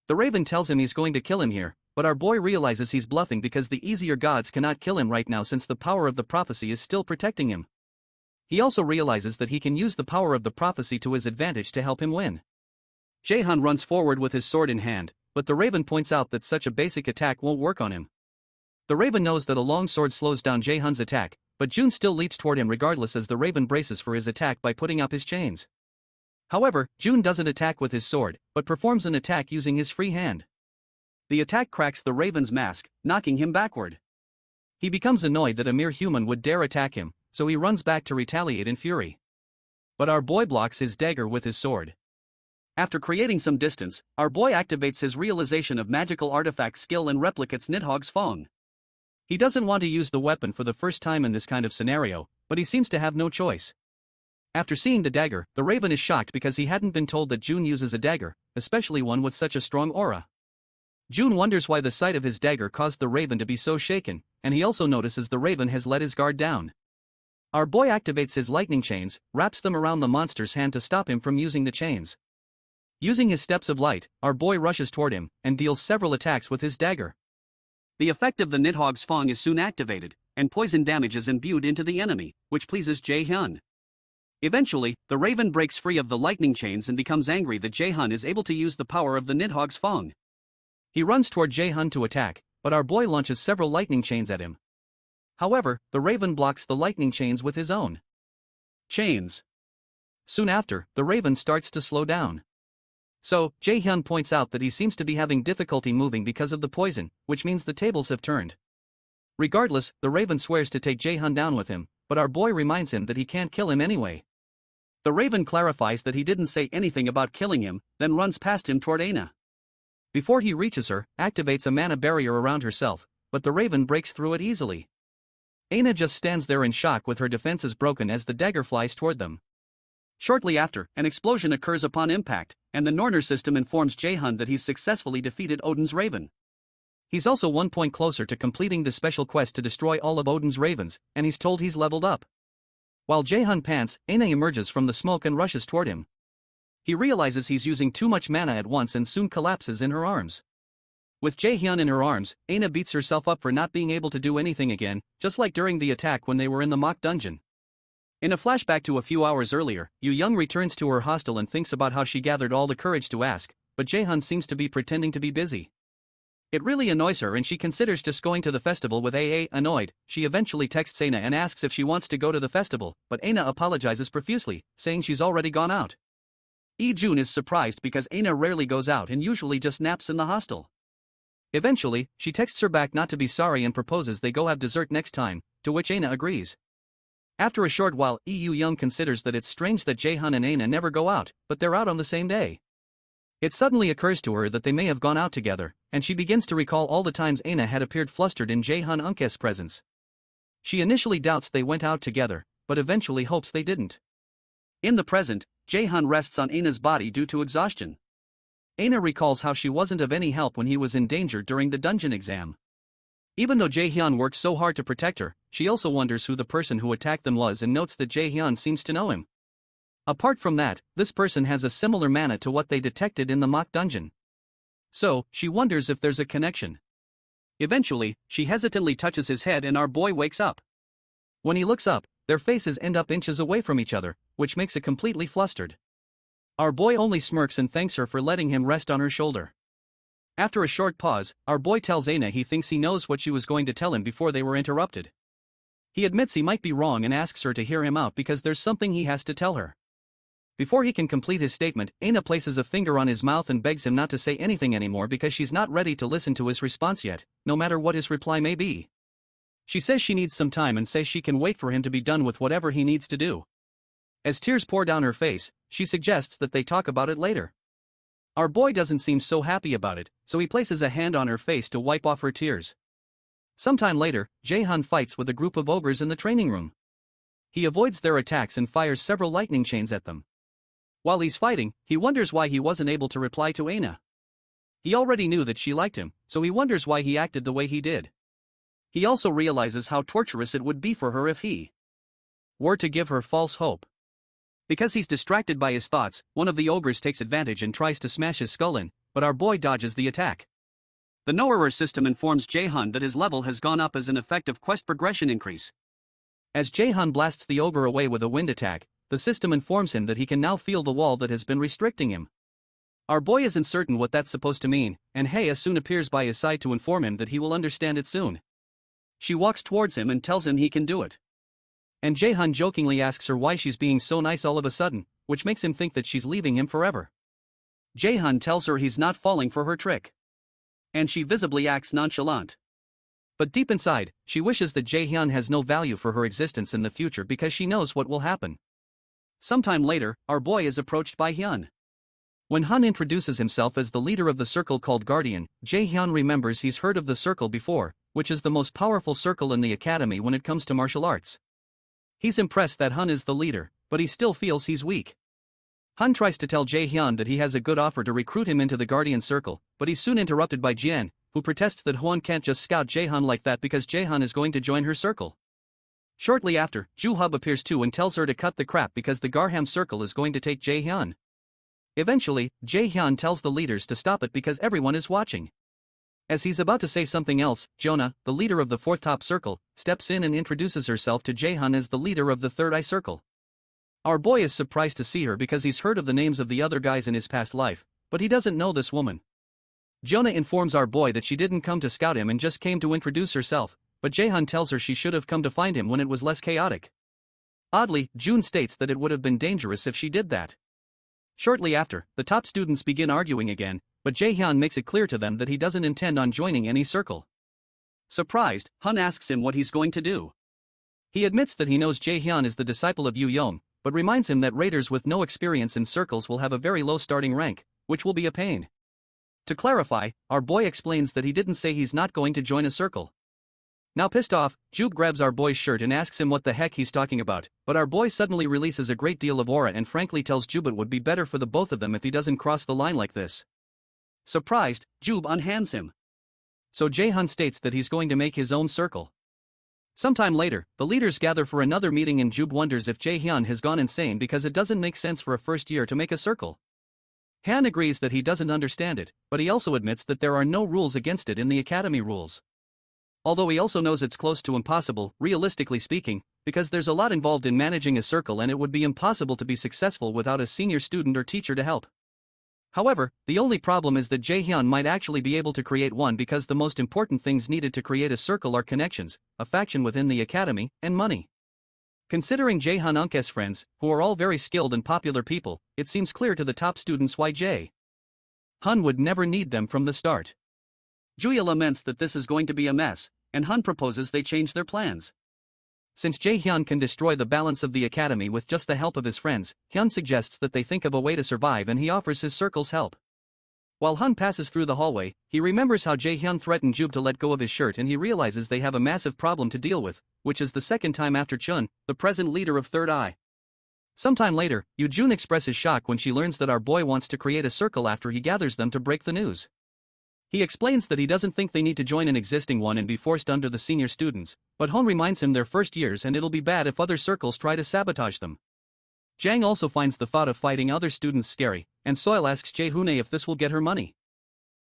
The raven tells him he's going to kill him here, but our boy realizes he's bluffing because the easier gods cannot kill him right now since the power of the prophecy is still protecting him. He also realizes that he can use the power of the prophecy to his advantage to help him win. JaeHyun runs forward with his sword in hand, but the raven points out that such a basic attack won't work on him. The raven knows that a long sword slows down JaeHyun's attack, but June still leaps toward him regardless as the raven braces for his attack by putting up his chains. However, June doesn't attack with his sword, but performs an attack using his free hand. The attack cracks the raven's mask, knocking him backward. He becomes annoyed that a mere human would dare attack him, so he runs back to retaliate in fury. But our boy blocks his dagger with his sword. After creating some distance, our boy activates his realization of magical artifact skill and replicates Nidhogg's Fong. He doesn't want to use the weapon for the first time in this kind of scenario, but he seems to have no choice. After seeing the dagger, the raven is shocked because he hadn't been told that June uses a dagger, especially one with such a strong aura. June wonders why the sight of his dagger caused the raven to be so shaken, and he also notices the raven has let his guard down. Our boy activates his lightning chains, wraps them around the monster's hand to stop him from using the chains. Using his steps of light, our boy rushes toward him, and deals several attacks with his dagger. The effect of the Nidhogg's Fong is soon activated, and poison damage is imbued into the enemy, which pleases JaeHyun. Eventually, the raven breaks free of the lightning chains and becomes angry that JaeHyun is able to use the power of the Nidhogg's Fong. He runs toward JaeHyun to attack, but our boy launches several lightning chains at him. However, the raven blocks the lightning chains with his own chains. Soon after, the raven starts to slow down. So, JaeHyun points out that he seems to be having difficulty moving because of the poison, which means the tables have turned. Regardless, the raven swears to take JaeHyun down with him, but our boy reminds him that he can't kill him anyway. The raven clarifies that he didn't say anything about killing him, then runs past him toward Aina. Before he reaches her, activates a mana barrier around herself, but the raven breaks through it easily. Aina just stands there in shock with her defenses broken as the dagger flies toward them. Shortly after, an explosion occurs upon impact, and the Norner system informs JaeHyun that he's successfully defeated Odin's raven. He's also 1 point closer to completing the special quest to destroy all of Odin's ravens, and he's told he's leveled up. While JaeHyun pants, Aina emerges from the smoke and rushes toward him. He realizes he's using too much mana at once and soon collapses in her arms. With JaeHyun in her arms, Aina beats herself up for not being able to do anything again, just like during the attack when they were in the mock dungeon. In a flashback to a few hours earlier, Jung returns to her hostel and thinks about how she gathered all the courage to ask, but JaeHyun seems to be pretending to be busy. It really annoys her and she considers just going to the festival with AA. Annoyed, she eventually texts Aina and asks if she wants to go to the festival, but Aina apologizes profusely, saying she's already gone out. Jun is surprised because Aina rarely goes out and usually just naps in the hostel. Eventually, she texts her back not to be sorry and proposes they go have dessert next time, to which Aina agrees. After a short while, Young considers that it's strange that JaeHyun and Aina never go out, but they're out on the same day. It suddenly occurs to her that they may have gone out together, and she begins to recall all the times Aina had appeared flustered in JaeHyun Unk's presence. She initially doubts they went out together, but eventually hopes they didn't. In the present, JaeHyun rests on Aina's body due to exhaustion. Aina recalls how she wasn't of any help when he was in danger during the dungeon exam. Even though JaeHyun worked so hard to protect her, she also wonders who the person who attacked them was and notes that JaeHyun seems to know him. Apart from that, this person has a similar mana to what they detected in the mock dungeon. So, she wonders if there's a connection. Eventually, she hesitantly touches his head and our boy wakes up. When he looks up, their faces end up inches away from each other, which makes it completely flustered. Our boy only smirks and thanks her for letting him rest on her shoulder. After a short pause, our boy tells Aina he thinks he knows what she was going to tell him before they were interrupted. He admits he might be wrong and asks her to hear him out because there's something he has to tell her. Before he can complete his statement, Aina places a finger on his mouth and begs him not to say anything anymore because she's not ready to listen to his response yet, no matter what his reply may be. She says she needs some time and says she can wait for him to be done with whatever he needs to do. As tears pour down her face, she suggests that they talk about it later. Our boy doesn't seem so happy about it, so he places a hand on her face to wipe off her tears. Sometime later, JaeHyun fights with a group of ogres in the training room. He avoids their attacks and fires several lightning chains at them. While he's fighting, he wonders why he wasn't able to reply to Aina. He already knew that she liked him, so he wonders why he acted the way he did. He also realizes how torturous it would be for her if he were to give her false hope. Because he's distracted by his thoughts, one of the ogres takes advantage and tries to smash his skull in, but our boy dodges the attack. The Know-Error system informs JaeHyun that his level has gone up as an effect of quest progression increase. As JaeHyun blasts the ogre away with a wind attack, the system informs him that he can now feel the wall that has been restricting him. Our boy isn't certain what that's supposed to mean, and Hess soon appears by his side to inform him that he will understand it soon. She walks towards him and tells him he can do it. And JaeHyun jokingly asks her why she's being so nice all of a sudden, which makes him think that she's leaving him forever. JaeHyun tells her he's not falling for her trick. And she visibly acts nonchalant. But deep inside, she wishes that JaeHyun has no value for her existence in the future because she knows what will happen. Sometime later, our boy is approached by Hyun. When Hyun introduces himself as the leader of the circle called Guardian, JaeHyun remembers he's heard of the circle before, which is the most powerful circle in the academy when it comes to martial arts. He's impressed that Hyun is the leader, but he still feels he's weak. Hyun tries to tell JaeHyun that he has a good offer to recruit him into the Guardian circle, but he's soon interrupted by Jian, who protests that Hyun can't just scout JaeHyun like that because JaeHyun is going to join her circle. Shortly after, Ju-hub appears too and tells her to cut the crap because the Garham circle is going to take JaeHyun. Eventually, JaeHyun tells the leaders to stop it because everyone is watching. As he's about to say something else, Jonah, the leader of the fourth top circle, steps in and introduces herself to JaeHyun as the leader of the third eye circle. Our boy is surprised to see her because he's heard of the names of the other guys in his past life, but he doesn't know this woman. Jonah informs our boy that she didn't come to scout him and just came to introduce herself, but JaeHyun tells her she should have come to find him when it was less chaotic. Oddly, June states that it would have been dangerous if she did that. Shortly after, the top students begin arguing again, but JaeHyun makes it clear to them that he doesn't intend on joining any circle. Surprised, Hyun asks him what he's going to do. He admits that he knows JaeHyun is the disciple of Young, but reminds him that raiders with no experience in circles will have a very low starting rank, which will be a pain. To clarify, our boy explains that he didn't say he's not going to join a circle. Now pissed off, Jube grabs our boy's shirt and asks him what the heck he's talking about, but our boy suddenly releases a great deal of aura and frankly tells Jube it would be better for the both of them if he doesn't cross the line like this. Surprised, Jube unhands him. So JaeHyun states that he's going to make his own circle. Sometime later, the leaders gather for another meeting and Jube wonders if JaeHyun has gone insane because it doesn't make sense for a first year to make a circle. Han agrees that he doesn't understand it, but he also admits that there are no rules against it in the academy rules. Although he also knows it's close to impossible, realistically speaking, because there's a lot involved in managing a circle and it would be impossible to be successful without a senior student or teacher to help. However, the only problem is that JaeHyun might actually be able to create one because the most important things needed to create a circle are connections, a faction within the academy, and money. Considering JaeHyun Unk's friends, who are all very skilled and popular people, it seems clear to the top students why JaeHyun would never need them from the start. Julia laments that this is going to be a mess, and Hun proposes they change their plans. Since JaeHyun can destroy the balance of the academy with just the help of his friends, Hyun suggests that they think of a way to survive and he offers his circle's help. While Hun passes through the hallway, he remembers how JaeHyun threatened Jub to let go of his shirt and he realizes they have a massive problem to deal with, which is the second time after Chun, the present leader of Third Eye. Sometime later, Yoo-jun expresses shock when she learns that our boy wants to create a circle after he gathers them to break the news. He explains that he doesn't think they need to join an existing one and be forced under the senior students, but Hon reminds him they're first years and it'll be bad if other circles try to sabotage them. Jang also finds the thought of fighting other students scary, and SeonYul asks JaeHyun if this will get her money.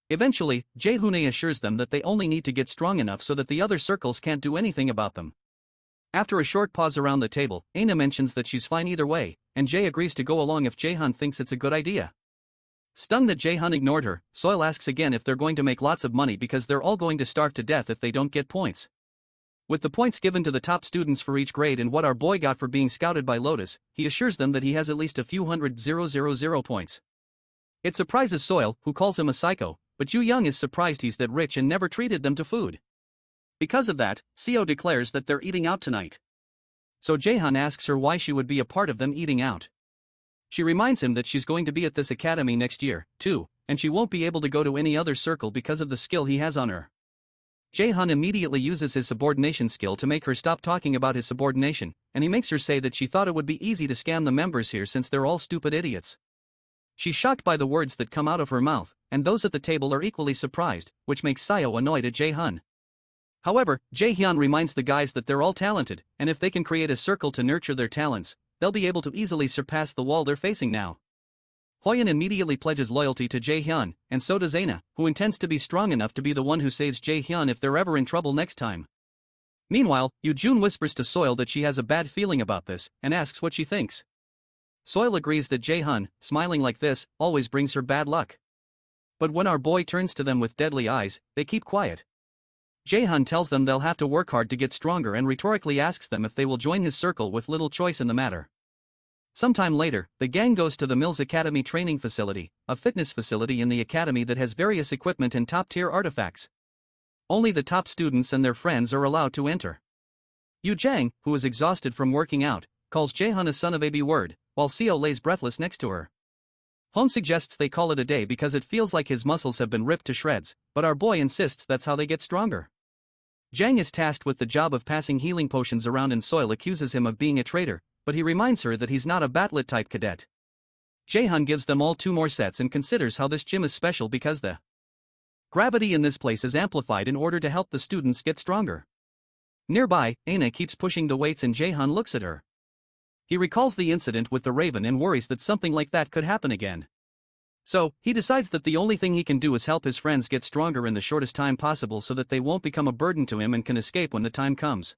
Eventually, JaeHyun assures them that they only need to get strong enough so that the other circles can't do anything about them. After a short pause around the table, Aina mentions that she's fine either way, and Jae agrees to go along if JaeHyun thinks it's a good idea. Stunned that JaeHyun ignored her, SeonYul asks again if they're going to make lots of money because they're all going to starve to death if they don't get points. With the points given to the top students for each grade and what our boy got for being scouted by Lotus, he assures them that he has at least a few hundred 000 points. It surprises SeonYul, who calls him a psycho, but Yoo-jung is surprised he's that rich and never treated them to food. Because of that, Seo declares that they're eating out tonight. So JaeHyun asks her why she would be a part of them eating out. She reminds him that she's going to be at this academy next year, too, and she won't be able to go to any other circle because of the skill he has on her. JaeHyun immediately uses his subordination skill to make her stop talking about his subordination, and he makes her say that she thought it would be easy to scam the members here since they're all stupid idiots. She's shocked by the words that come out of her mouth, and those at the table are equally surprised, which makes Seo annoyed at JaeHyun. However, JaeHyun reminds the guys that they're all talented, and if they can create a circle to nurture their talents, they'll be able to easily surpass the wall they're facing now. Hyoyeon immediately pledges loyalty to JaeHyun, and so does Aina, who intends to be strong enough to be the one who saves JaeHyun if they're ever in trouble next time. Meanwhile, Yoo-jun whispers to SeonYul that she has a bad feeling about this, and asks what she thinks. SeonYul agrees that JaeHyun, smiling like this, always brings her bad luck. But when our boy turns to them with deadly eyes, they keep quiet. JaeHyun tells them they'll have to work hard to get stronger and rhetorically asks them if they will join his circle with little choice in the matter. Sometime later, the gang goes to the Mills Academy training facility, a fitness facility in the academy that has various equipment and top-tier artifacts. Only the top students and their friends are allowed to enter. Yu Jang, who is exhausted from working out, calls JaeHyun a son of a B-word, while Seo lays breathless next to her. Home suggests they call it a day because it feels like his muscles have been ripped to shreds, but our boy insists that's how they get stronger. Jang is tasked with the job of passing healing potions around and SeonYul accuses him of being a traitor, but he reminds her that he's not a Batlet-type cadet. JaeHyun gives them all 2 more sets and considers how this gym is special because the gravity in this place is amplified in order to help the students get stronger. Nearby, Aina keeps pushing the weights and JaeHyun looks at her. He recalls the incident with the Raven and worries that something like that could happen again. So, he decides that the only thing he can do is help his friends get stronger in the shortest time possible so that they won't become a burden to him and can escape when the time comes.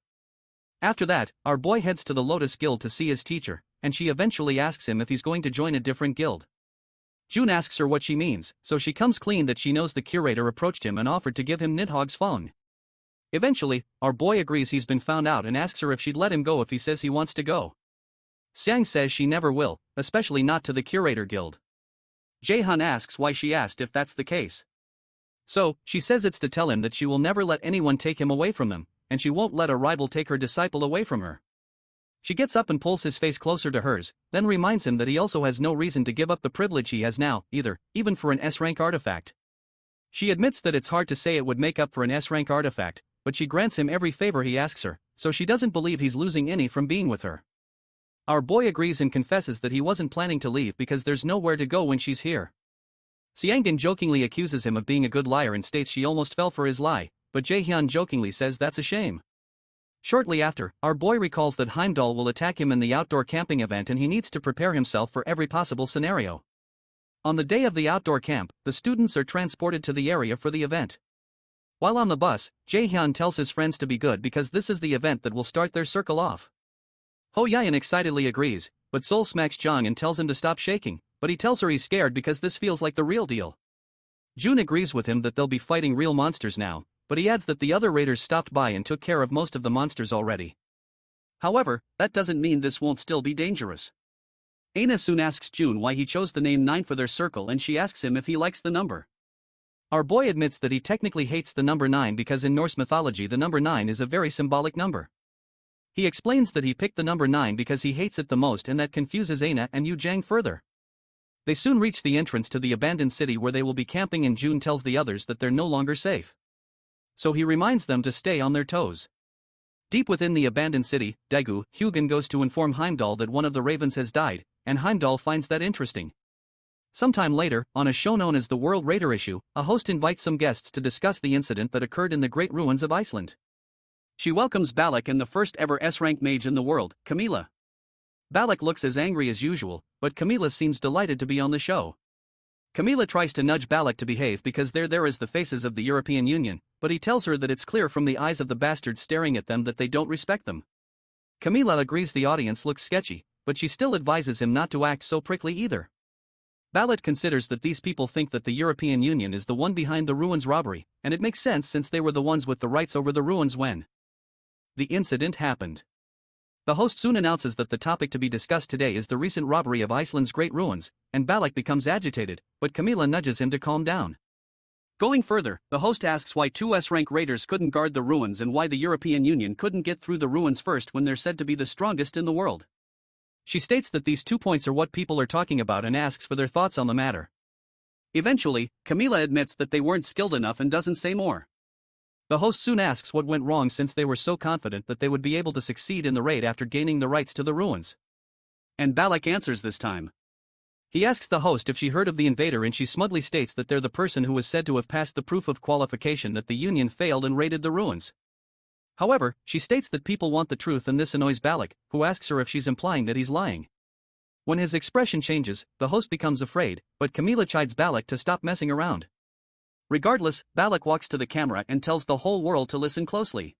After that, our boy heads to the Lotus Guild to see his teacher, and she eventually asks him if he's going to join a different guild. Jun asks her what she means, so she comes clean that she knows the curator approached him and offered to give him Nidhogg's phone. Eventually, our boy agrees he's been found out and asks her if she'd let him go if he says he wants to go. Sang says she never will, especially not to the curator guild. JaeHyun asks why she asked if that's the case. So, she says it's to tell him that she will never let anyone take him away from them, and she won't let a rival take her disciple away from her. She gets up and pulls his face closer to hers, then reminds him that he also has no reason to give up the privilege he has now, either, even for an S-rank artifact. She admits that it's hard to say it would make up for an S-rank artifact, but she grants him every favor he asks her, so she doesn't believe he's losing any from being with her. Our boy agrees and confesses that he wasn't planning to leave because there's nowhere to go when she's here. Seongyun jokingly accuses him of being a good liar and states she almost fell for his lie, but JaeHyun jokingly says that's a shame. Shortly after, our boy recalls that Heimdall will attack him in the outdoor camping event and he needs to prepare himself for every possible scenario. On the day of the outdoor camp, the students are transported to the area for the event. While on the bus, JaeHyun tells his friends to be good because this is the event that will start their circle off. Hyoyeon excitedly agrees, but Sol smacks Jung and tells him to stop shaking, but he tells her he's scared because this feels like the real deal. Jun agrees with him that they'll be fighting real monsters now, but he adds that the other raiders stopped by and took care of most of the monsters already. However, that doesn't mean this won't still be dangerous. Aina soon asks Jun why he chose the name 9 for their circle and she asks him if he likes the number. Our boy admits that he technically hates the number 9 because in Norse mythology the number 9 is a very symbolic number. He explains that he picked the number 9 because he hates it the most and that confuses Aina and Jung further. They soon reach the entrance to the abandoned city where they will be camping and June tells the others that they're no longer safe. So he reminds them to stay on their toes. Deep within the abandoned city, Hyun goes to inform Heimdall that one of the ravens has died, and Heimdall finds that interesting. Sometime later, on a show known as the World Raider issue, a host invites some guests to discuss the incident that occurred in the Great Ruins of Iceland. She welcomes Balak and the first ever S-rank mage in the world, Camilla. Balak looks as angry as usual, but Camilla seems delighted to be on the show. Camilla tries to nudge Balak to behave because they're there as the faces of the European Union, but he tells her that it's clear from the eyes of the bastards staring at them that they don't respect them. Camilla agrees the audience looks sketchy, but she still advises him not to act so prickly either. Balak considers that these people think that the European Union is the one behind the ruins robbery, and it makes sense since they were the ones with the rights over the ruins when the incident happened. The host soon announces that the topic to be discussed today is the recent robbery of Iceland's great ruins, and Balak becomes agitated, but Camilla nudges him to calm down. Going further, the host asks why two S-rank raiders couldn't guard the ruins and why the European Union couldn't get through the ruins first when they're said to be the strongest in the world. She states that these 2 points are what people are talking about and asks for their thoughts on the matter. Eventually, Camilla admits that they weren't skilled enough and doesn't say more. The host soon asks what went wrong since they were so confident that they would be able to succeed in the raid after gaining the rights to the ruins. And Balak answers this time. He asks the host if she heard of the invader and she smugly states that they're the person who was said to have passed the proof of qualification that the Union failed and raided the ruins. However, she states that people want the truth and this annoys Balak, who asks her if she's implying that he's lying. When his expression changes, the host becomes afraid, but Camilla chides Balak to stop messing around. Regardless, Balak walks to the camera and tells the whole world to listen closely.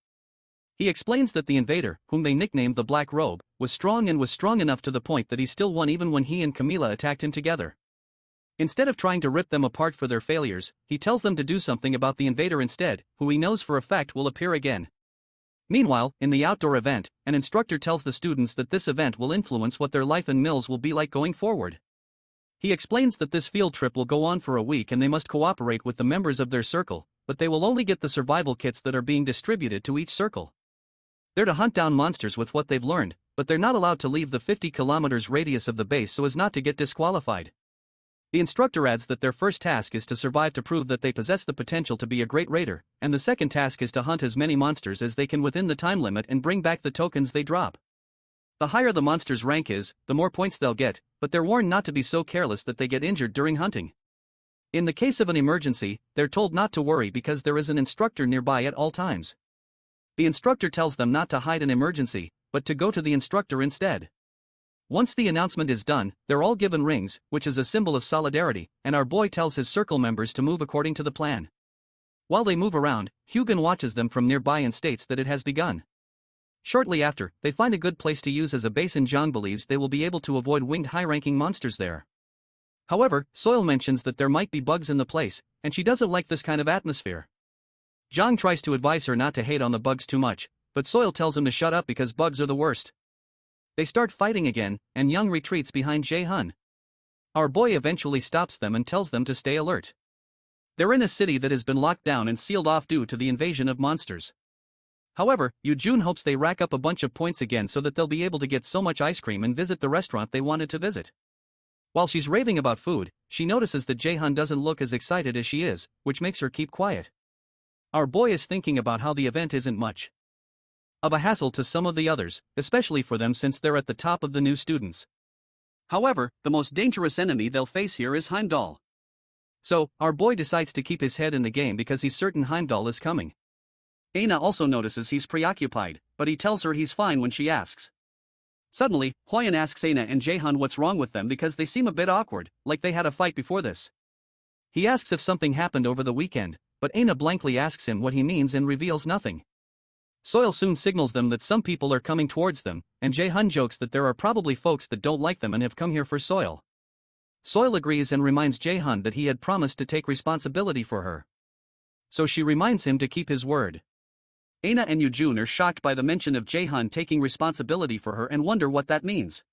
He explains that the invader, whom they nicknamed the Black Robe, was strong enough to the point that he still won even when he and Camilla attacked him together. Instead of trying to rip them apart for their failures, he tells them to do something about the invader instead, who he knows for a fact will appear again. Meanwhile, in the outdoor event, an instructor tells the students that this event will influence what their life in Mills will be like going forward. He explains that this field trip will go on for a week and they must cooperate with the members of their circle, but they will only get the survival kits that are being distributed to each circle. They're to hunt down monsters with what they've learned, but they're not allowed to leave the 50 kilometers radius of the base so as not to get disqualified. The instructor adds that their first task is to survive to prove that they possess the potential to be a great raider, and the second task is to hunt as many monsters as they can within the time limit and bring back the tokens they drop. The higher the monster's rank is, the more points they'll get, but they're warned not to be so careless that they get injured during hunting. In the case of an emergency, they're told not to worry because there is an instructor nearby at all times. The instructor tells them not to hide an emergency, but to go to the instructor instead. Once the announcement is done, they're all given rings, which is a symbol of solidarity, and our boy tells his circle members to move according to the plan. While they move around, Hyun watches them from nearby and states that it has begun. Shortly after, they find a good place to use as a base and Jung believes they will be able to avoid winged high-ranking monsters there. However, SeonYul mentions that there might be bugs in the place, and she doesn't like this kind of atmosphere. Jung tries to advise her not to hate on the bugs too much, but SeonYul tells him to shut up because bugs are the worst. They start fighting again, and Jung retreats behind JaeHyun. Our boy eventually stops them and tells them to stay alert. They're in a city that has been locked down and sealed off due to the invasion of monsters. However, Jun hopes they rack up a bunch of points again so that they'll be able to get so much ice cream and visit the restaurant they wanted to visit. While she's raving about food, she notices that JaeHyun doesn't look as excited as she is, which makes her keep quiet. Our boy is thinking about how the event isn't much of a hassle to some of the others, especially for them since they're at the top of the new students. However, the most dangerous enemy they'll face here is Heimdall. So, our boy decides to keep his head in the game because he's certain Heimdall is coming. Aina also notices he's preoccupied, but he tells her he's fine when she asks. Suddenly, Hwyun asks Aina and JaeHyun what's wrong with them because they seem a bit awkward, like they had a fight before this. He asks if something happened over the weekend, but Aina blankly asks him what he means and reveals nothing. SeonYul soon signals them that some people are coming towards them, and JaeHyun jokes that there are probably folks that don't like them and have come here for SeonYul. SeonYul agrees and reminds JaeHyun that he had promised to take responsibility for her. So she reminds him to keep his word. Aina and Jun are shocked by the mention of JaeHyun taking responsibility for her and wonder what that means.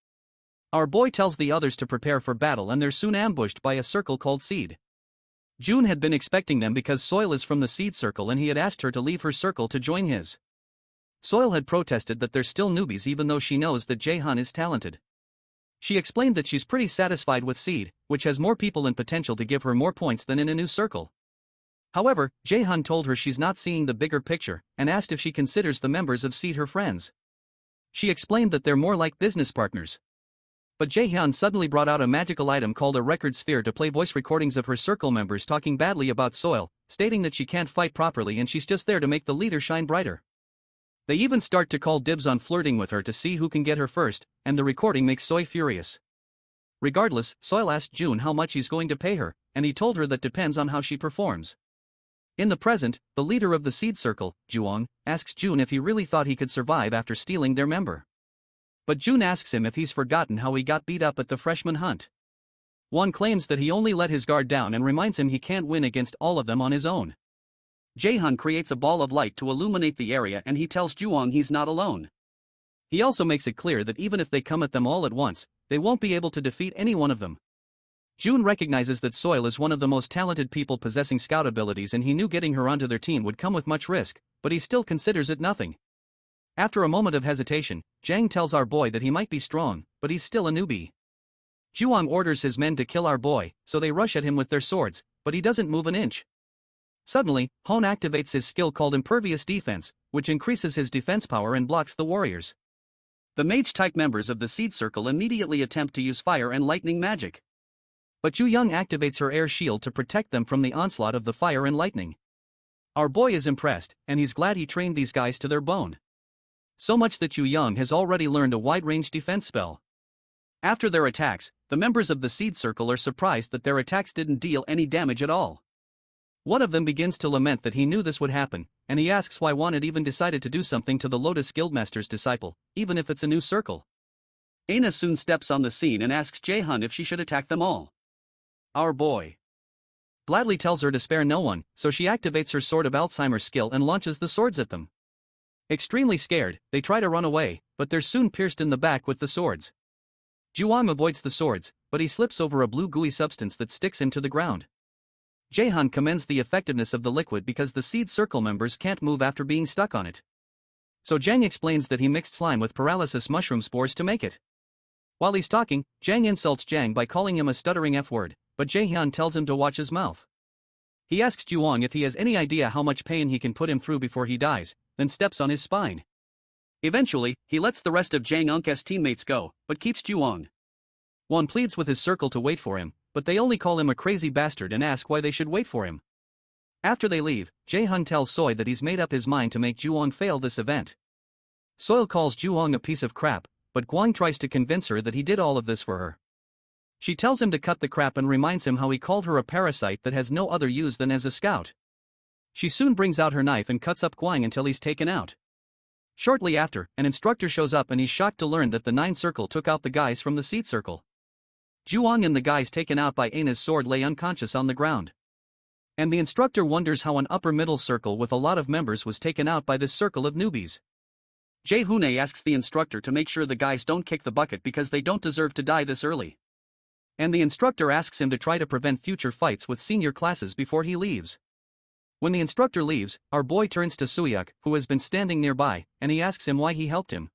Our boy tells the others to prepare for battle and they're soon ambushed by a circle called Seed. June had been expecting them because SeonYul is from the seed circle and he had asked her to leave her circle to join his. SeonYul had protested that they're still newbies even though she knows that JaeHyun is talented. She explained that she's pretty satisfied with seed, which has more people and potential to give her more points than in a new circle. However, JaeHyun told her she's not seeing the bigger picture and asked if she considers the members of seed her friends. She explained that they're more like business partners. But JaeHyun suddenly brought out a magical item called a record sphere to play voice recordings of her circle members talking badly about SeonYul, stating that she can't fight properly and she's just there to make the leader shine brighter. They even start to call dibs on flirting with her to see who can get her first, and the recording makes SeonYul furious. Regardless, SeonYul asked June how much he's going to pay her, and he told her that depends on how she performs. In the present, the leader of the seed circle, Jung, asks June if he really thought he could survive after stealing their member. But June asks him if he's forgotten how he got beat up at the freshman hunt. Won claims that he only let his guard down and reminds him he can't win against all of them on his own. JaeHyun creates a ball of light to illuminate the area and he tells Jung he's not alone. He also makes it clear that even if they come at them all at once, they won't be able to defeat any one of them. June recognizes that SeonYul is one of the most talented people possessing scout abilities and he knew getting her onto their team would come with much risk, but he still considers it nothing. After a moment of hesitation, Jang tells our boy that he might be strong, but he's still a newbie. Jung orders his men to kill our boy, so they rush at him with their swords, but he doesn't move an inch. Suddenly, Hon activates his skill called Impervious Defense, which increases his defense power and blocks the warriors. The mage-type members of the seed circle immediately attempt to use fire and lightning magic. But Jung activates her air shield to protect them from the onslaught of the fire and lightning. Our boy is impressed, and he's glad he trained these guys to their bone. So much that Jung has already learned a wide-range defense spell. After their attacks, the members of the seed circle are surprised that their attacks didn't deal any damage at all. One of them begins to lament that he knew this would happen, and he asks why Won had even decided to do something to the Lotus Guildmaster's disciple, even if it's a new circle. Aina soon steps on the scene and asks JaeHyun if she should attack them all. Our boy gladly tells her to spare no one, so she activates her Sword of Alzheimer's skill and launches the swords at them. Extremely scared, they try to run away, but they're soon pierced in the back with the swords. Jung avoids the swords, but he slips over a blue gooey substance that sticks him to the ground. JaeHyun commends the effectiveness of the liquid because the seed circle members can't move after being stuck on it. So Jang explains that he mixed slime with paralysis mushroom spores to make it. While he's talking, Jang insults Jang by calling him a stuttering F-word, but JaeHyun tells him to watch his mouth. He asks Jung if he has any idea how much pain he can put him through before he dies, then steps on his spine. Eventually, he lets the rest of Jang-Unk's teammates go, but keeps Jung. Won pleads with his circle to wait for him, but they only call him a crazy bastard and ask why they should wait for him. After they leave, JaeHyun tells SeonYul that he's made up his mind to make Jung fail this event. SeonYul calls Jung a piece of crap, but Gwang tries to convince her that he did all of this for her. She tells him to cut the crap and reminds him how he called her a parasite that has no other use than as a scout. She soon brings out her knife and cuts up Gwang until he's taken out. Shortly after, an instructor shows up and he's shocked to learn that the 9 circle took out the guys from the seed circle. Jung and the guys taken out by Aina's sword lay unconscious on the ground. And the instructor wonders how an upper middle circle with a lot of members was taken out by this circle of newbies. JaeHyun asks the instructor to make sure the guys don't kick the bucket because they don't deserve to die this early. And the instructor asks him to try to prevent future fights with senior classes before he leaves. When the instructor leaves, our boy turns to SeonYul, who has been standing nearby, and he asks him why he helped him.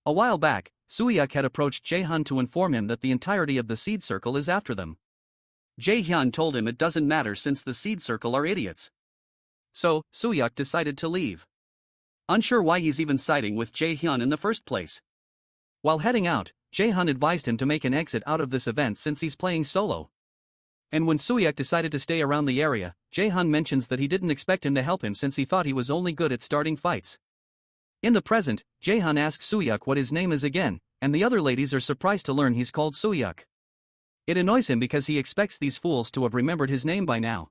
A while back, SeonYul had approached JaeHyun to inform him that the entirety of the seed circle is after them. JaeHyun told him it doesn't matter since the seed circle are idiots. So, SeonYul decided to leave. Unsure why he's even siding with JaeHyun in the first place. While heading out, JaeHyun advised him to make an exit out of this event since he's playing solo. And when SeonYul decided to stay around the area, JaeHyun mentions that he didn't expect him to help him since he thought he was only good at starting fights. In the present, JaeHyun asks SeonYul what his name is again, and the other ladies are surprised to learn he's called SeonYul. It annoys him because he expects these fools to have remembered his name by now.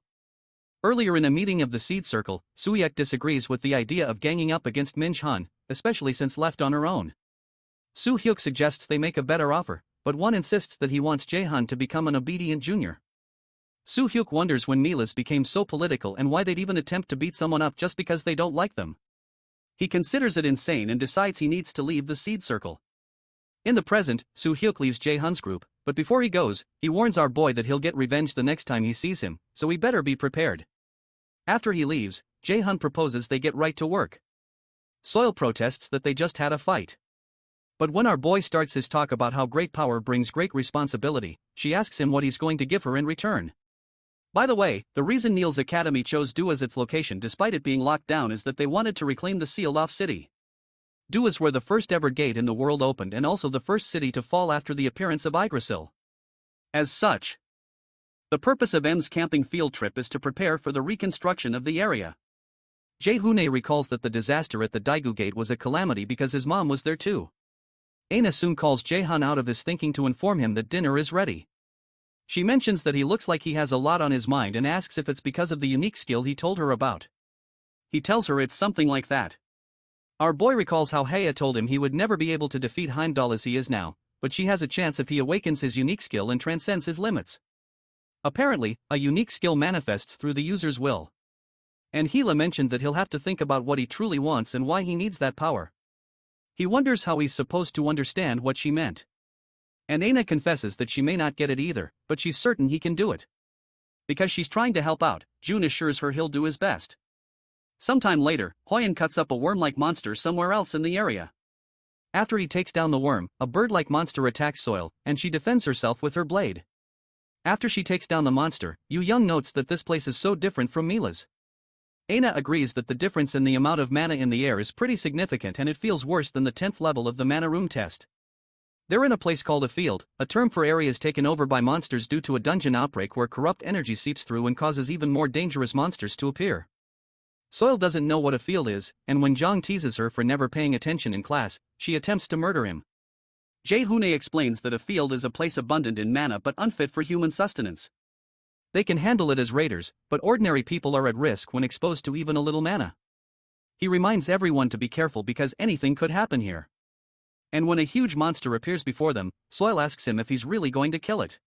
Earlier in a meeting of the seed circle, SeonYul disagrees with the idea of ganging up against Minhyun, especially since left on her own. SeonYul suggests they make a better offer, but one insists that he wants JaeHyun to become an obedient junior. SeonYul wonders when Milas became so political and why they'd even attempt to beat someone up just because they don't like them. He considers it insane and decides he needs to leave the seed circle. In the present, SeonYul leaves JaeHyun's group, but before he goes, he warns our boy that he'll get revenge the next time he sees him, so he better be prepared. After he leaves, JaeHyun proposes they get right to work. SeonYul protests that they just had a fight. But when our boy starts his talk about how great power brings great responsibility, she asks him what he's going to give her in return. By the way, the reason Neil's academy chose Do as its location despite it being locked down is that they wanted to reclaim the sealed-off city. Do is where the first ever gate in the world opened and also the first city to fall after the appearance of Yggdrasil. As such, the purpose of M's camping field trip is to prepare for the reconstruction of the area. JaeHyun recalls that the disaster at the Daegu Gate was a calamity because his mom was there too. Aina soon calls JaeHyun out of his thinking to inform him that dinner is ready. She mentions that he looks like he has a lot on his mind and asks if it's because of the unique skill he told her about. He tells her it's something like that. Our boy recalls how Haya told him he would never be able to defeat Heimdall as he is now, but she has a chance if he awakens his unique skill and transcends his limits. Apparently, a unique skill manifests through the user's will. And Hila mentioned that he'll have to think about what he truly wants and why he needs that power. He wonders how he's supposed to understand what she meant. And Aina confesses that she may not get it either, but she's certain he can do it. Because she's trying to help out, Jung assures her he'll do his best. Sometime later, Hyoun cuts up a worm-like monster somewhere else in the area. After he takes down the worm, a bird-like monster attacks SeonYul, and she defends herself with her blade. After she takes down the monster, Jung notes that this place is so different from Mila's. Aina agrees that the difference in the amount of mana in the air is pretty significant and it feels worse than the 10th level of the mana room test. They're in a place called a field, a term for areas taken over by monsters due to a dungeon outbreak where corrupt energy seeps through and causes even more dangerous monsters to appear. SeonYul doesn't know what a field is, and when Jung teases her for never paying attention in class, she attempts to murder him. JaeHyun explains that a field is a place abundant in mana but unfit for human sustenance. They can handle it as raiders, but ordinary people are at risk when exposed to even a little mana. He reminds everyone to be careful because anything could happen here. And when a huge monster appears before them, SeonYul asks him if he's really going to kill it.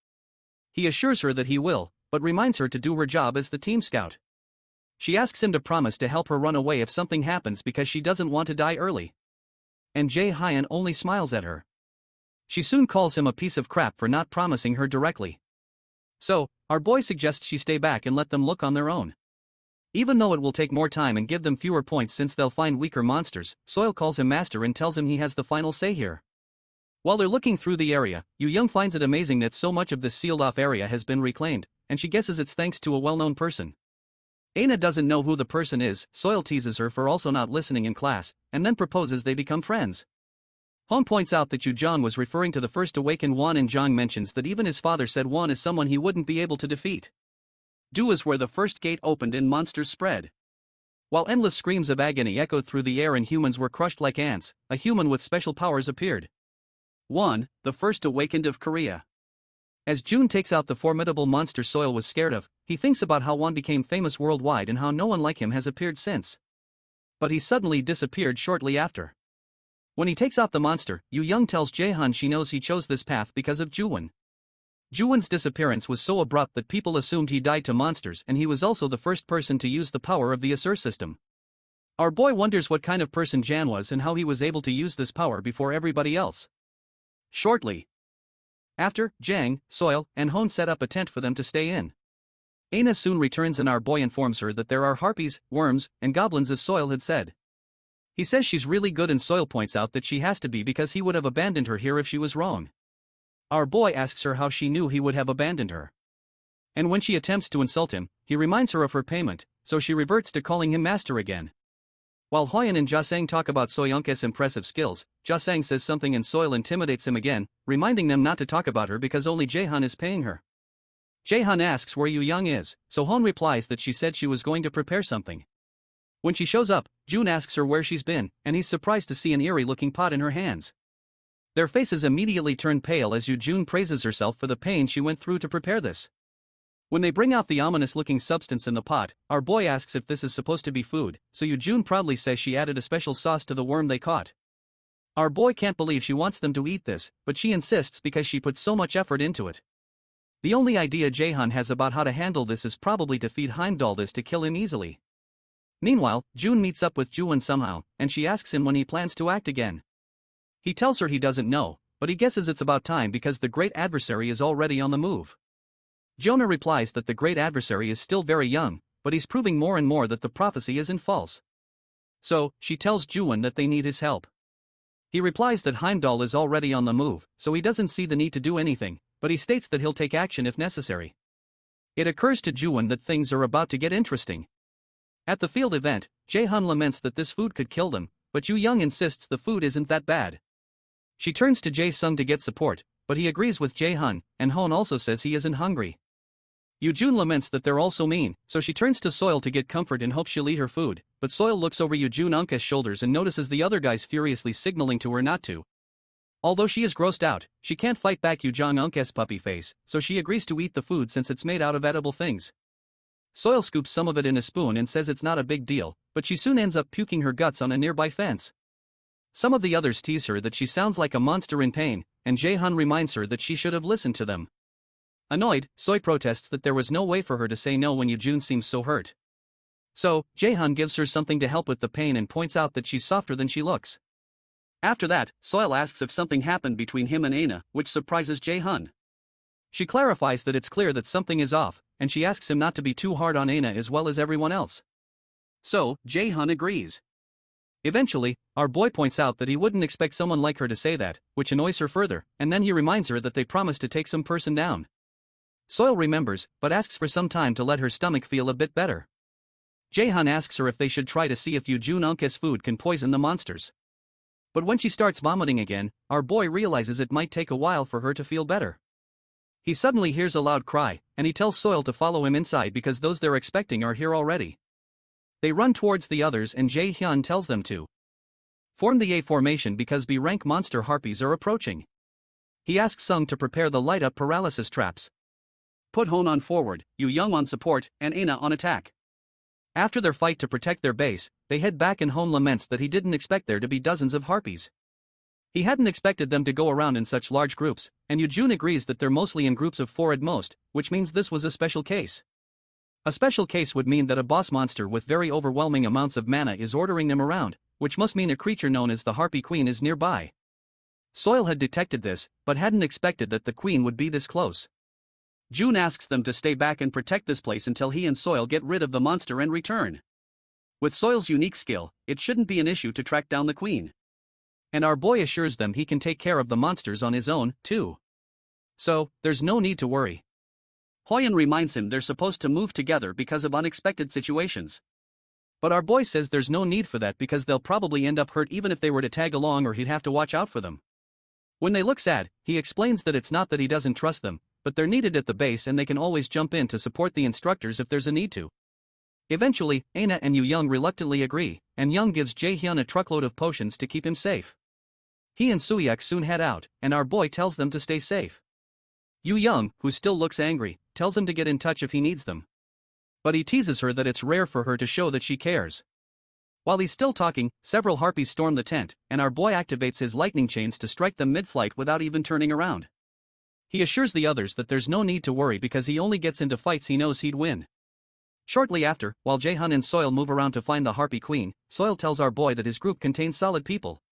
He assures her that he will, but reminds her to do her job as the team scout. She asks him to promise to help her run away if something happens because she doesn't want to die early. And JaeHyun only smiles at her. She soon calls him a piece of crap for not promising her directly. So, our boy suggests she stay back and let them look on their own. Even though it will take more time and give them fewer points since they'll find weaker monsters, SeonYul calls him master and tells him he has the final say here. While they're looking through the area, Jung finds it amazing that so much of this sealed-off area has been reclaimed, and she guesses it's thanks to a well-known person. Aina doesn't know who the person is, SeonYul teases her for also not listening in class, and then proposes they become friends. Hon points out that Jung was referring to the first awakened Won, and Jung mentions that even his father said Won is someone he wouldn't be able to defeat. Do is where the first gate opened and monsters spread. While endless screams of agony echoed through the air and humans were crushed like ants, a human with special powers appeared. Won, the first awakened of Korea. As June takes out the formidable monster SeonYul was scared of, he thinks about how Won became famous worldwide and how no one like him has appeared since. But he suddenly disappeared shortly after. When he takes out the monster, Jung tells JaeHyun she knows he chose this path because of Jewon. Jewon's disappearance was so abrupt that people assumed he died to monsters, and he was also the first person to use the power of the Asur system. Our boy wonders what kind of person Jan was and how he was able to use this power before everybody else. Shortly after, Jang, SeonYul, and Hon set up a tent for them to stay in. Aina soon returns and our boy informs her that there are harpies, worms, and goblins as SeonYul had said. He says she's really good and SeonYul points out that she has to be because he would have abandoned her here if she was wrong. Our boy asks her how she knew he would have abandoned her. And when she attempts to insult him, he reminds her of her payment, so she reverts to calling him master again. While Hyoun and Jasang talk about SeonYul's impressive skills, Jasang says something and SeonYul intimidates him again, reminding them not to talk about her because only JaeHyun is paying her. JaeHyun asks where Jung is, so Hon replies that she said she was going to prepare something. When she shows up, June asks her where she's been, and he's surprised to see an eerie-looking pot in her hands. Their faces immediately turn pale as June praises herself for the pain she went through to prepare this. When they bring out the ominous-looking substance in the pot, our boy asks if this is supposed to be food, so June proudly says she added a special sauce to the worm they caught. Our boy can't believe she wants them to eat this, but she insists because she put so much effort into it. The only idea JaeHyun has about how to handle this is probably to feed Heimdall this to kill him easily. Meanwhile, June meets up with Jewon somehow, and she asks him when he plans to act again. He tells her he doesn't know, but he guesses it's about time because the great adversary is already on the move. Jonah replies that the great adversary is still very young, but he's proving more and more that the prophecy isn't false. So, she tells JaeHyun that they need his help. He replies that Heimdall is already on the move, so he doesn't see the need to do anything, but he states that he'll take action if necessary. It occurs to JaeHyun that things are about to get interesting. At the field event, JaeHyun laments that this food could kill them, but Jung insists the food isn't that bad. She turns to Jae-sung to get support, but he agrees with JaeHyun, and Hon also says he isn't hungry. Yoojun laments that they're all so mean, so she turns to SeonYul to get comfort and hopes she'll eat her food, but SeonYul looks over Yoojun Unk's shoulders and notices the other guys furiously signaling to her not to. Although she is grossed out, she can't fight back Yoojun Unk's puppy face, so she agrees to eat the food since it's made out of edible things. SeonYul scoops some of it in a spoon and says it's not a big deal, but she soon ends up puking her guts on a nearby fence. Some of the others tease her that she sounds like a monster in pain, and JaeHyun reminds her that she should have listened to them. Annoyed, Soy protests that there was no way for her to say no when Yoojun seems so hurt. So, JaeHyun gives her something to help with the pain and points out that she's softer than she looks. After that, SeonYul asks if something happened between him and Aina, which surprises JaeHyun. She clarifies that it's clear that something is off, and she asks him not to be too hard on Aina as well as everyone else. So, JaeHyun agrees. Eventually, our boy points out that he wouldn't expect someone like her to say that, which annoys her further, and then he reminds her that they promised to take some person down. SeonYul remembers, but asks for some time to let her stomach feel a bit better. JaeHyun asks her if they should try to see if Yoojun Unk's food can poison the monsters. But when she starts vomiting again, our boy realizes it might take a while for her to feel better. He suddenly hears a loud cry, and he tells SeonYul to follow him inside because those they're expecting are here already. They run towards the others and JaeHyun tells them to form the A formation because B-rank monster harpies are approaching. He asks Sung to prepare the light-up paralysis traps. Put Hon on forward, Young on support, and Aina on attack. After their fight to protect their base, they head back and Hon laments that he didn't expect there to be dozens of harpies. He hadn't expected them to go around in such large groups, and Yoojun agrees that they're mostly in groups of 4 at most, which means this was a special case. A special case would mean that a boss monster with very overwhelming amounts of mana is ordering them around, which must mean a creature known as the Harpy Queen is nearby. SeonYul had detected this, but hadn't expected that the queen would be this close. Jun asks them to stay back and protect this place until he and SeonYul get rid of the monster and return. With SeonYul's unique skill, it shouldn't be an issue to track down the queen. And our boy assures them he can take care of the monsters on his own, too. So, there's no need to worry. Hyun reminds him they're supposed to move together because of unexpected situations. But our boy says there's no need for that because they'll probably end up hurt even if they were to tag along or he'd have to watch out for them. When they look sad, he explains that it's not that he doesn't trust them, but they're needed at the base and they can always jump in to support the instructors if there's a need to. Eventually, Aina and Young reluctantly agree, and Jung gives JaeHyun a truckload of potions to keep him safe. He and Suyak soon head out, and our boy tells them to stay safe. Young, who still looks angry, tells him to get in touch if he needs them. But he teases her that it's rare for her to show that she cares. While he's still talking, several harpies storm the tent, and our boy activates his lightning chains to strike them mid-flight without even turning around. He assures the others that there's no need to worry because he only gets into fights he knows he'd win. Shortly after, while JaeHyun and SeonYul move around to find the Harpy Queen, SeonYul tells our boy that his group contains solid people.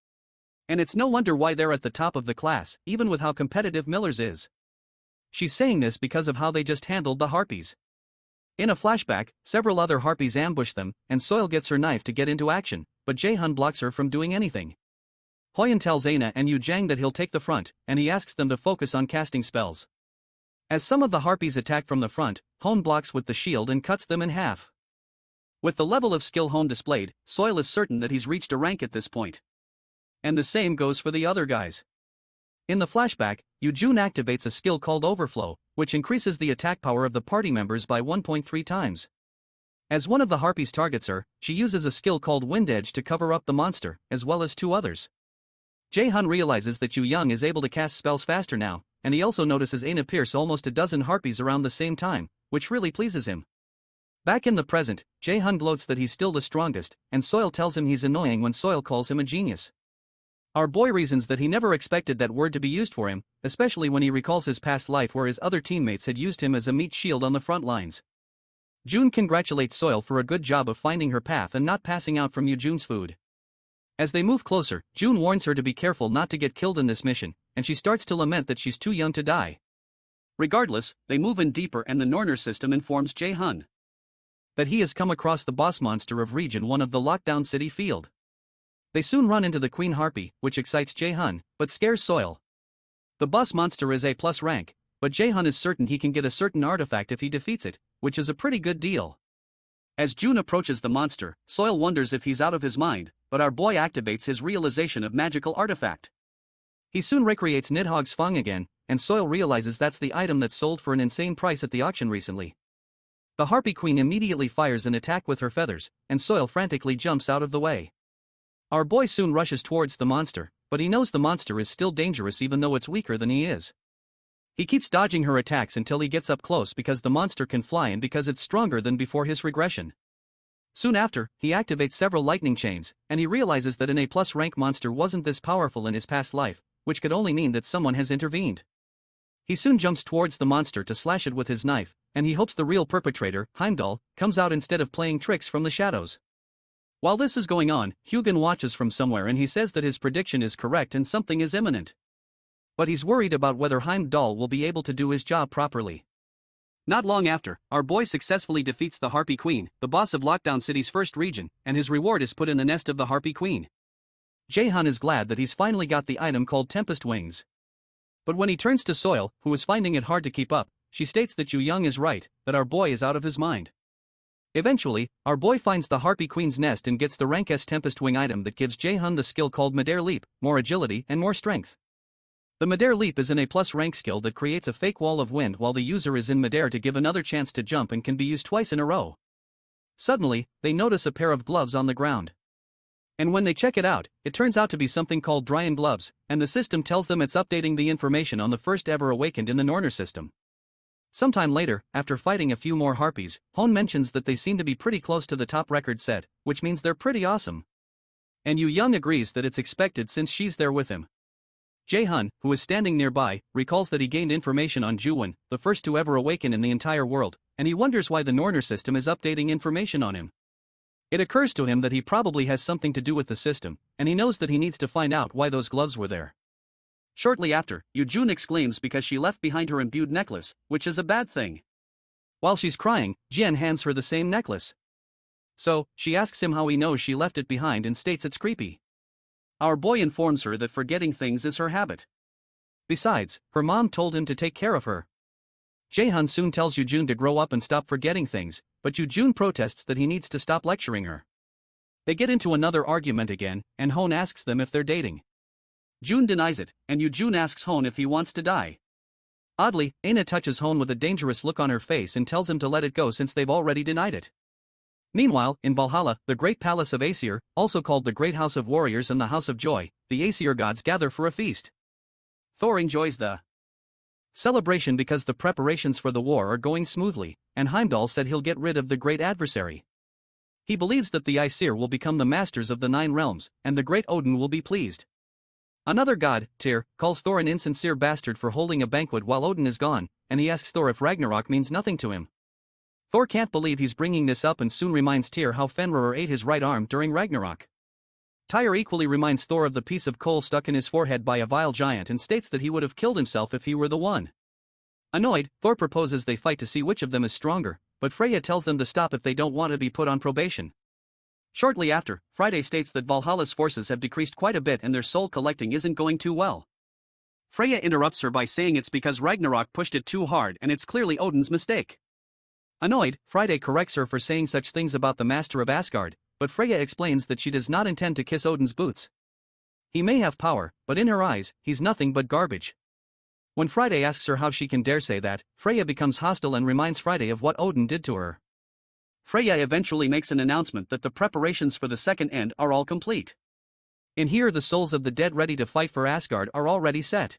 And it's no wonder why they're at the top of the class, even with how competitive Miller's is. She's saying this because of how they just handled the harpies. In a flashback, several other harpies ambush them, and SeonYul gets her knife to get into action, but JaeHyun blocks her from doing anything. Hyun tells Aina and Jang that he'll take the front, and he asks them to focus on casting spells. As some of the harpies attack from the front, Hon blocks with the shield and cuts them in half. With the level of skill Hon displayed, SeonYul is certain that he's reached a rank at this point. And the same goes for the other guys. In the flashback, Yoojun activates a skill called Overflow, which increases the attack power of the party members by 1.3 times. As one of the harpies targets her, she uses a skill called Wind Edge to cover up the monster, as well as 2 others. JaeHyun realizes that Young is able to cast spells faster now, and he also notices Aina pierce almost a dozen harpies around the same time, which really pleases him. Back in the present, JaeHyun gloats that he's still the strongest, and SeonYul tells him he's annoying when SeonYul calls him a genius. Our boy reasons that he never expected that word to be used for him, especially when he recalls his past life where his other teammates had used him as a meat shield on the front lines. Jun congratulates SeonYul for a good job of finding her path and not passing out from Yoojun's food. As they move closer, Jun warns her to be careful not to get killed in this mission, and she starts to lament that she's too young to die. Regardless, they move in deeper and the Norner system informs JaeHyun that he has come across the boss monster of Region 1 of the lockdown city field. They soon run into the Queen Harpy, which excites JaeHyun, but scares SeonYul. The boss monster is A+ rank, but JaeHyun is certain he can get a certain artifact if he defeats it, which is a pretty good deal. As Jung approaches the monster, SeonYul wonders if he's out of his mind, but our boy activates his realization of magical artifact. He soon recreates Nidhogg's Fang again, and SeonYul realizes that's the item that sold for an insane price at the auction recently. The Harpy Queen immediately fires an attack with her feathers, and SeonYul frantically jumps out of the way. Our boy soon rushes towards the monster, but he knows the monster is still dangerous even though it's weaker than he is. He keeps dodging her attacks until he gets up close because the monster can fly and because it's stronger than before his regression. Soon after, he activates several lightning chains, and he realizes that an A+ rank monster wasn't this powerful in his past life, which could only mean that someone has intervened. He soon jumps towards the monster to slash it with his knife, and he hopes the real perpetrator, Heimdall, comes out instead of playing tricks from the shadows. While this is going on, Hugin watches from somewhere and he says that his prediction is correct and something is imminent. But he's worried about whether Heimdall will be able to do his job properly. Not long after, our boy successfully defeats the Harpy Queen, the boss of Lockdown City's first region, and his reward is put in the nest of the Harpy Queen. JaeHyun is glad that he's finally got the item called Tempest Wings. But when he turns to SeonYul, who is finding it hard to keep up, she states that Jung is right, that our boy is out of his mind. Eventually, our boy finds the Harpy Queen's nest and gets the rank S Tempest Wing item that gives JaeHyun the skill called Midair Leap, more agility and more strength. The Midair Leap is an A+ rank skill that creates a fake wall of wind while the user is in midair to give another chance to jump and can be used twice in a row. Suddenly, they notice a pair of gloves on the ground. And when they check it out, it turns out to be something called Dryan Gloves, and the system tells them it's updating the information on the first ever awakened in the Norner system. Sometime later, after fighting a few more harpies, Hon mentions that they seem to be pretty close to the top record set, which means they're pretty awesome. And Jung agrees that it's expected since she's there with him. JaeHyun, who is standing nearby, recalls that he gained information on Jung, the first to ever awaken in the entire world, and he wonders why the Norner system is updating information on him. It occurs to him that he probably has something to do with the system, and he knows that he needs to find out why those gloves were there. Shortly after, Jung exclaims because she left behind her imbued necklace, which is a bad thing. While she's crying, Jian hands her the same necklace. So, she asks him how he knows she left it behind and states it's creepy. Our boy informs her that forgetting things is her habit. Besides, her mom told him to take care of her. JaeHyun soon tells Jung to grow up and stop forgetting things, but Jung protests that he needs to stop lecturing her. They get into another argument again, and Hon asks them if they're dating. Jung denies it, and Jung asks Hon if he wants to die. Oddly, Aina touches Hon with a dangerous look on her face and tells him to let it go since they've already denied it. Meanwhile, in Valhalla, the Great Palace of Aesir, also called the Great House of Warriors and the House of Joy, the Aesir gods gather for a feast. Thor enjoys the celebration because the preparations for the war are going smoothly, and Heimdall said he'll get rid of the great adversary. He believes that the Aesir will become the masters of the 9 realms, and the great Odin will be pleased. Another god, Tyr, calls Thor an insincere bastard for holding a banquet while Odin is gone, and he asks Thor if Ragnarok means nothing to him. Thor can't believe he's bringing this up and soon reminds Tyr how Fenrir ate his right arm during Ragnarok. Tyr equally reminds Thor of the piece of coal stuck in his forehead by a vile giant and states that he would have killed himself if he were the one. Annoyed, Thor proposes they fight to see which of them is stronger, but Freya tells them to stop if they don't want to be put on probation. Shortly after, Friday states that Valhalla's forces have decreased quite a bit and their soul collecting isn't going too well. Freya interrupts her by saying it's because Ragnarok pushed it too hard and it's clearly Odin's mistake. Annoyed, Friday corrects her for saying such things about the master of Asgard, but Freya explains that she does not intend to kiss Odin's boots. He may have power, but in her eyes, he's nothing but garbage. When Friday asks her how she can dare say that, Freya becomes hostile and reminds Friday of what Odin did to her. Freya eventually makes an announcement that the preparations for the second end are all complete. In here the souls of the dead ready to fight for Asgard are already set.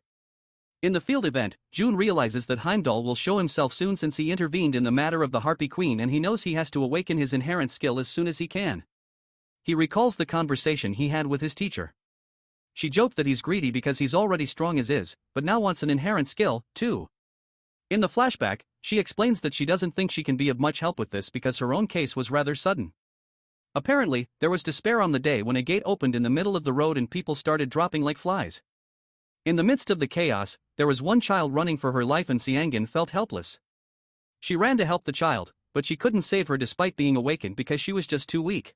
In the field event, June realizes that Heimdall will show himself soon since he intervened in the matter of the Harpy Queen and he knows he has to awaken his inherent skill as soon as he can. He recalls the conversation he had with his teacher. She joked that he's greedy because he's already strong as is, but now wants an inherent skill, too. In the flashback, she explains that she doesn't think she can be of much help with this because her own case was rather sudden. Apparently, there was despair on the day when a gate opened in the middle of the road and people started dropping like flies. In the midst of the chaos, there was one child running for her life and SeonYul felt helpless. She ran to help the child, but she couldn't save her despite being awakened because she was just too weak.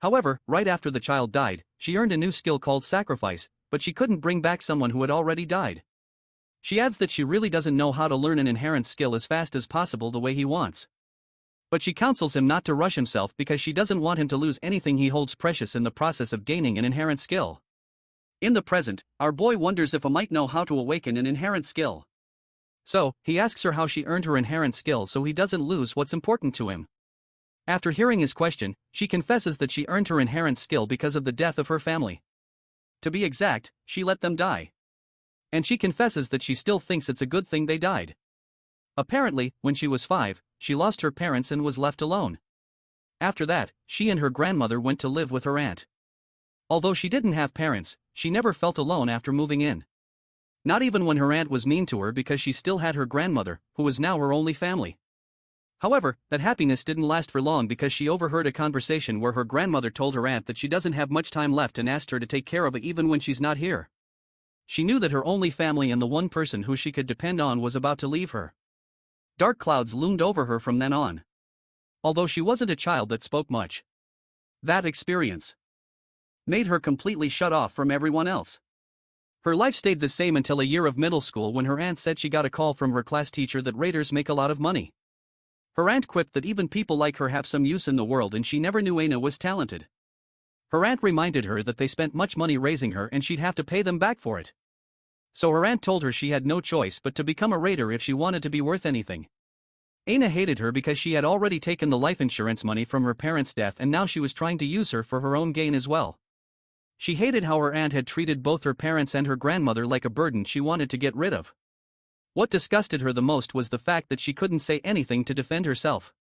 However, right after the child died, she earned a new skill called sacrifice, but she couldn't bring back someone who had already died. She adds that she really doesn't know how to learn an inherent skill as fast as possible the way he wants. But she counsels him not to rush himself because she doesn't want him to lose anything he holds precious in the process of gaining an inherent skill. In the present, our boy wonders if a might know how to awaken an inherent skill. So, he asks her how she earned her inherent skill so he doesn't lose what's important to him. After hearing his question, she confesses that she earned her inherent skill because of the death of her family. To be exact, she let them die. And she confesses that she still thinks it's a good thing they died. Apparently, when she was 5, she lost her parents and was left alone. After that, she and her grandmother went to live with her aunt. Although she didn't have parents, she never felt alone after moving in. Not even when her aunt was mean to her because she still had her grandmother, who was now her only family. However, that happiness didn't last for long because she overheard a conversation where her grandmother told her aunt that she doesn't have much time left and asked her to take care of it even when she's not here. She knew that her only family and the one person who she could depend on was about to leave her. Dark clouds loomed over her from then on. Although she wasn't a child that spoke much. That experience made her completely shut off from everyone else. Her life stayed the same until a year of middle school when her aunt said she got a call from her class teacher that raiders make a lot of money. Her aunt quipped that even people like her have some use in the world and she never knew Aina was talented. Her aunt reminded her that they spent much money raising her and she'd have to pay them back for it. So her aunt told her she had no choice but to become a raider if she wanted to be worth anything. Aina hated her because she had already taken the life insurance money from her parents' death and now she was trying to use her for her own gain as well. She hated how her aunt had treated both her parents and her grandmother like a burden she wanted to get rid of. What disgusted her the most was the fact that she couldn't say anything to defend herself.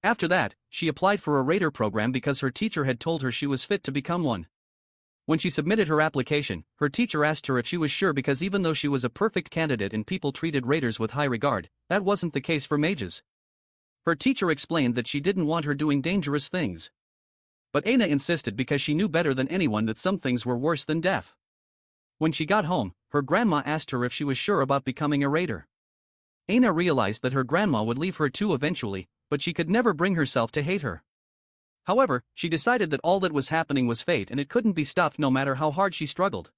After that, she applied for a raider program because her teacher had told her she was fit to become one. When she submitted her application, her teacher asked her if she was sure because even though she was a perfect candidate and people treated raiders with high regard, that wasn't the case for mages. Her teacher explained that she didn't want her doing dangerous things. But Aina insisted because she knew better than anyone that some things were worse than death. When she got home, her grandma asked her if she was sure about becoming a raider. Aina realized that her grandma would leave her too eventually, but she could never bring herself to hate her. However, she decided that all that was happening was fate and it couldn't be stopped no matter how hard she struggled.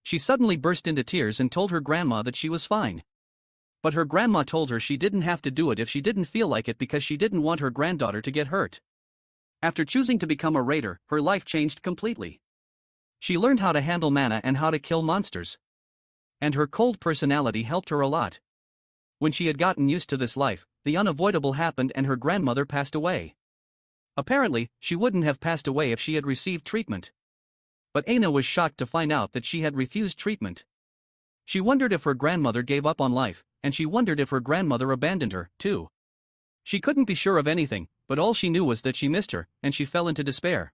She suddenly burst into tears and told her grandma that she was fine. But her grandma told her she didn't have to do it if she didn't feel like it because she didn't want her granddaughter to get hurt. After choosing to become a raider, her life changed completely. She learned how to handle mana and how to kill monsters. And her cold personality helped her a lot. When she had gotten used to this life, the unavoidable happened and her grandmother passed away. Apparently, she wouldn't have passed away if she had received treatment. But Aina was shocked to find out that she had refused treatment. She wondered if her grandmother gave up on life, and she wondered if her grandmother abandoned her, too. She couldn't be sure of anything, but all she knew was that she missed her, and she fell into despair.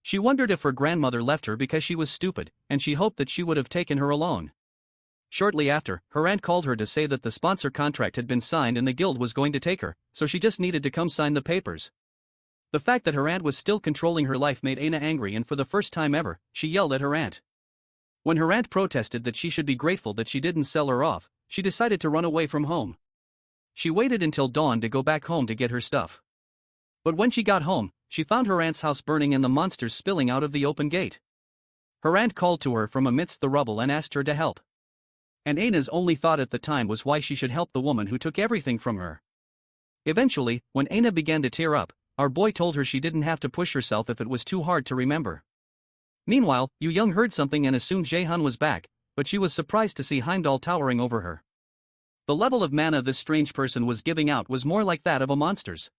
She wondered if her grandmother left her because she was stupid, and she hoped that she would have taken her alone. Shortly after, her aunt called her to say that the sponsor contract had been signed and the guild was going to take her, so she just needed to come sign the papers. The fact that her aunt was still controlling her life made Aina angry and for the first time ever, she yelled at her aunt. When her aunt protested that she should be grateful that she didn't sell her off, she decided to run away from home. She waited until dawn to go back home to get her stuff. But when she got home, she found her aunt's house burning and the monsters spilling out of the open gate. Her aunt called to her from amidst the rubble and asked her to help. And Aina's only thought at the time was why she should help the woman who took everything from her. Eventually, when Aina began to tear up, our boy told her she didn't have to push herself if it was too hard to remember. Meanwhile, Young heard something and assumed JaeHyun was back, but she was surprised to see Heimdall towering over her. The level of mana this strange person was giving out was more like that of a monster's.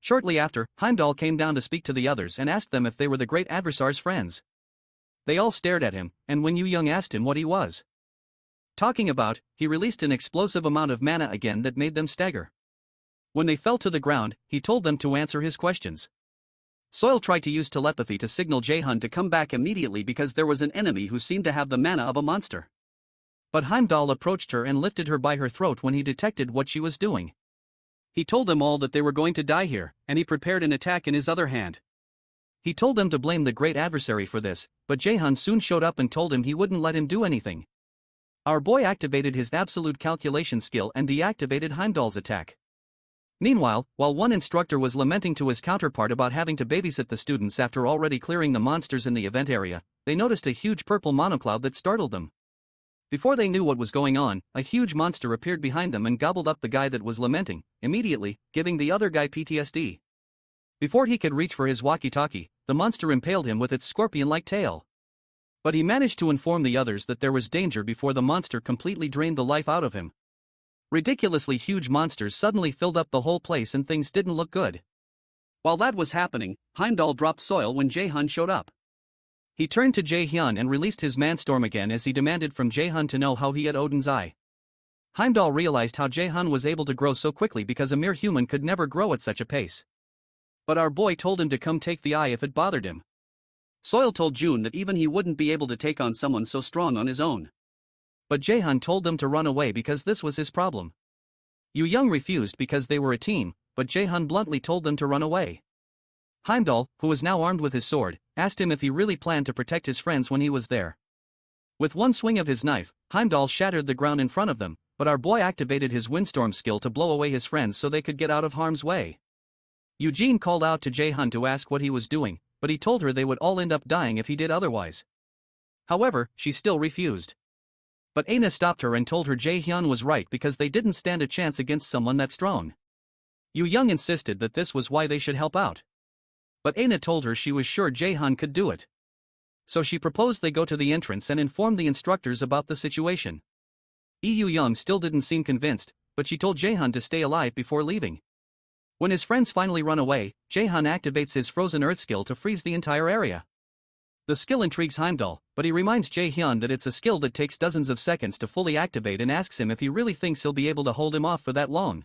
Shortly after, Heimdall came down to speak to the others and asked them if they were the great adversary's friends. They all stared at him, and when Young asked him what he was talking about, he released an explosive amount of mana again that made them stagger. When they fell to the ground, he told them to answer his questions. SeonYul tried to use telepathy to signal JaeHyun to come back immediately because there was an enemy who seemed to have the mana of a monster. But Heimdall approached her and lifted her by her throat when he detected what she was doing. He told them all that they were going to die here, and he prepared an attack in his other hand. He told them to blame the great adversary for this, but JaeHyun soon showed up and told him he wouldn't let him do anything. Our boy activated his absolute calculation skill and deactivated Heimdall's attack. Meanwhile, while one instructor was lamenting to his counterpart about having to babysit the students after already clearing the monsters in the event area, they noticed a huge purple monocloud that startled them. Before they knew what was going on, a huge monster appeared behind them and gobbled up the guy that was lamenting, immediately, giving the other guy PTSD. Before he could reach for his walkie-talkie, the monster impaled him with its scorpion-like tail. But he managed to inform the others that there was danger before the monster completely drained the life out of him. Ridiculously huge monsters suddenly filled up the whole place and things didn't look good. While that was happening, Heimdall dropped soil when JaeHyun showed up. He turned to JaeHyun and released his manstorm again as he demanded from JaeHyun to know how he had Odin's eye. Heimdall realized how JaeHyun was able to grow so quickly because a mere human could never grow at such a pace. But our boy told him to come take the eye if it bothered him. Soil told June that even he wouldn't be able to take on someone so strong on his own. But JaeHyun told them to run away because this was his problem. Jung refused because they were a team, but JaeHyun bluntly told them to run away. Heimdall, who was now armed with his sword, asked him if he really planned to protect his friends when he was there. With one swing of his knife, Heimdall shattered the ground in front of them, but our boy activated his windstorm skill to blow away his friends so they could get out of harm's way. Eugene called out to JaeHyun to ask what he was doing, but he told her they would all end up dying if he did otherwise. However, she still refused. But Aina stopped her and told her JaeHyun was right because they didn't stand a chance against someone that strong. Jung insisted that this was why they should help out. But Aina told her she was sure JaeHyun could do it. So she proposed they go to the entrance and inform the instructors about the situation. Young still didn't seem convinced, but she told JaeHyun to stay alive before leaving. When his friends finally run away, JaeHyun activates his frozen earth skill to freeze the entire area. The skill intrigues Heimdall, but he reminds JaeHyun that it's a skill that takes dozens of seconds to fully activate and asks him if he really thinks he'll be able to hold him off for that long.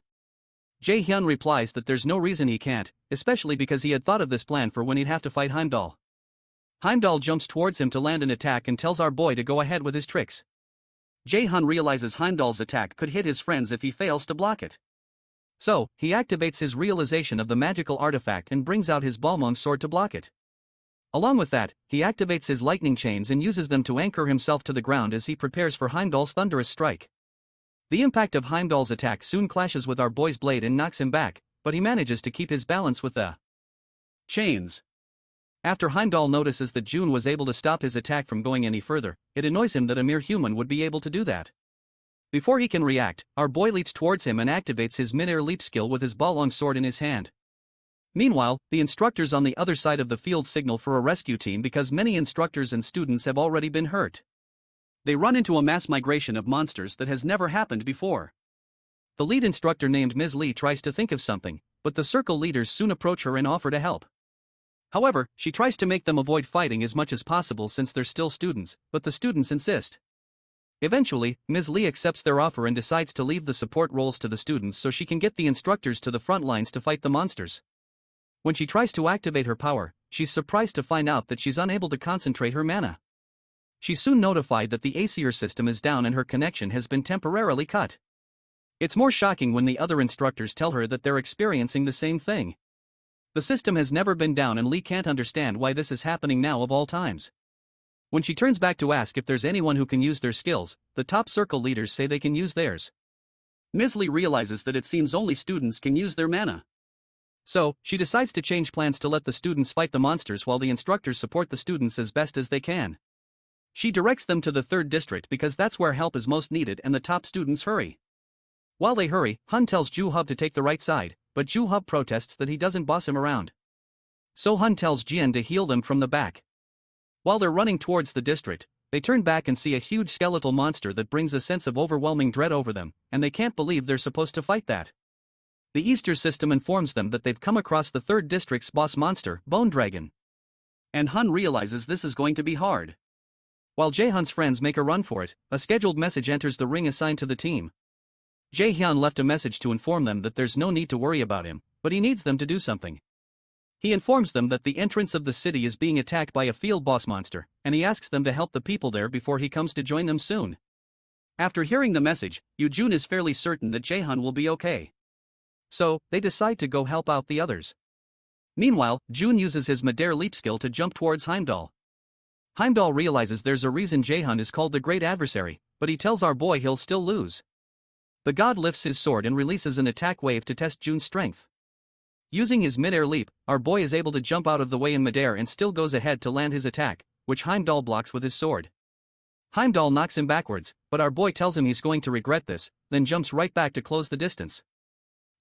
JaeHyun replies that there's no reason he can't, especially because he had thought of this plan for when he'd have to fight Heimdall. Heimdall jumps towards him to land an attack and tells our boy to go ahead with his tricks. JaeHyun realizes Heimdall's attack could hit his friends if he fails to block it. So, he activates his realization of the magical artifact and brings out his Balmung sword to block it. Along with that, he activates his lightning chains and uses them to anchor himself to the ground as he prepares for Heimdall's thunderous strike. The impact of Heimdall's attack soon clashes with our boy's blade and knocks him back, but he manages to keep his balance with the chains. After Heimdall notices that June was able to stop his attack from going any further, it annoys him that a mere human would be able to do that. Before he can react, our boy leaps towards him and activates his mid-air leap skill with his Balmung sword in his hand. Meanwhile, the instructors on the other side of the field signal for a rescue team because many instructors and students have already been hurt. They run into a mass migration of monsters that has never happened before. The lead instructor named Ms. Lee tries to think of something, but the circle leaders soon approach her and offer to help. However, she tries to make them avoid fighting as much as possible since they're still students, but the students insist. Eventually, Ms. Lee accepts their offer and decides to leave the support roles to the students so she can get the instructors to the front lines to fight the monsters. When she tries to activate her power, she's surprised to find out that she's unable to concentrate her mana. She's soon notified that the ACR system is down and her connection has been temporarily cut. It's more shocking when the other instructors tell her that they're experiencing the same thing. The system has never been down and Lee can't understand why this is happening now of all times. When she turns back to ask if there's anyone who can use their skills, the top circle leaders say they can use theirs. Ms. Lee realizes that it seems only students can use their mana. So, she decides to change plans to let the students fight the monsters while the instructors support the students as best as they can. She directs them to the 3rd district because that's where help is most needed and the top students hurry. While they hurry, Hun tells Ju-hub to take the right side, but Ju-hub protests that he doesn't boss him around. So Hun tells Jian to heal them from the back. While they're running towards the district, they turn back and see a huge skeletal monster that brings a sense of overwhelming dread over them, and they can't believe they're supposed to fight that. The Easter system informs them that they've come across the 3rd district's boss monster, Bone Dragon. And Hun realizes this is going to be hard. While JaeHyun's friends make a run for it, a scheduled message enters the ring assigned to the team. JaeHyun left a message to inform them that there's no need to worry about him, but he needs them to do something. He informs them that the entrance of the city is being attacked by a field boss monster, and he asks them to help the people there before he comes to join them soon. After hearing the message, Yoojun is fairly certain that JaeHyun will be okay. So, they decide to go help out the others. Meanwhile, Jun uses his mid-air leap skill to jump towards Heimdall. Heimdall realizes there's a reason JaeHyun is called the Great Adversary, but he tells our boy he'll still lose. The god lifts his sword and releases an attack wave to test Jun's strength. Using his mid-air leap, our boy is able to jump out of the way in mid-air and still goes ahead to land his attack, which Heimdall blocks with his sword. Heimdall knocks him backwards, but our boy tells him he's going to regret this, then jumps right back to close the distance.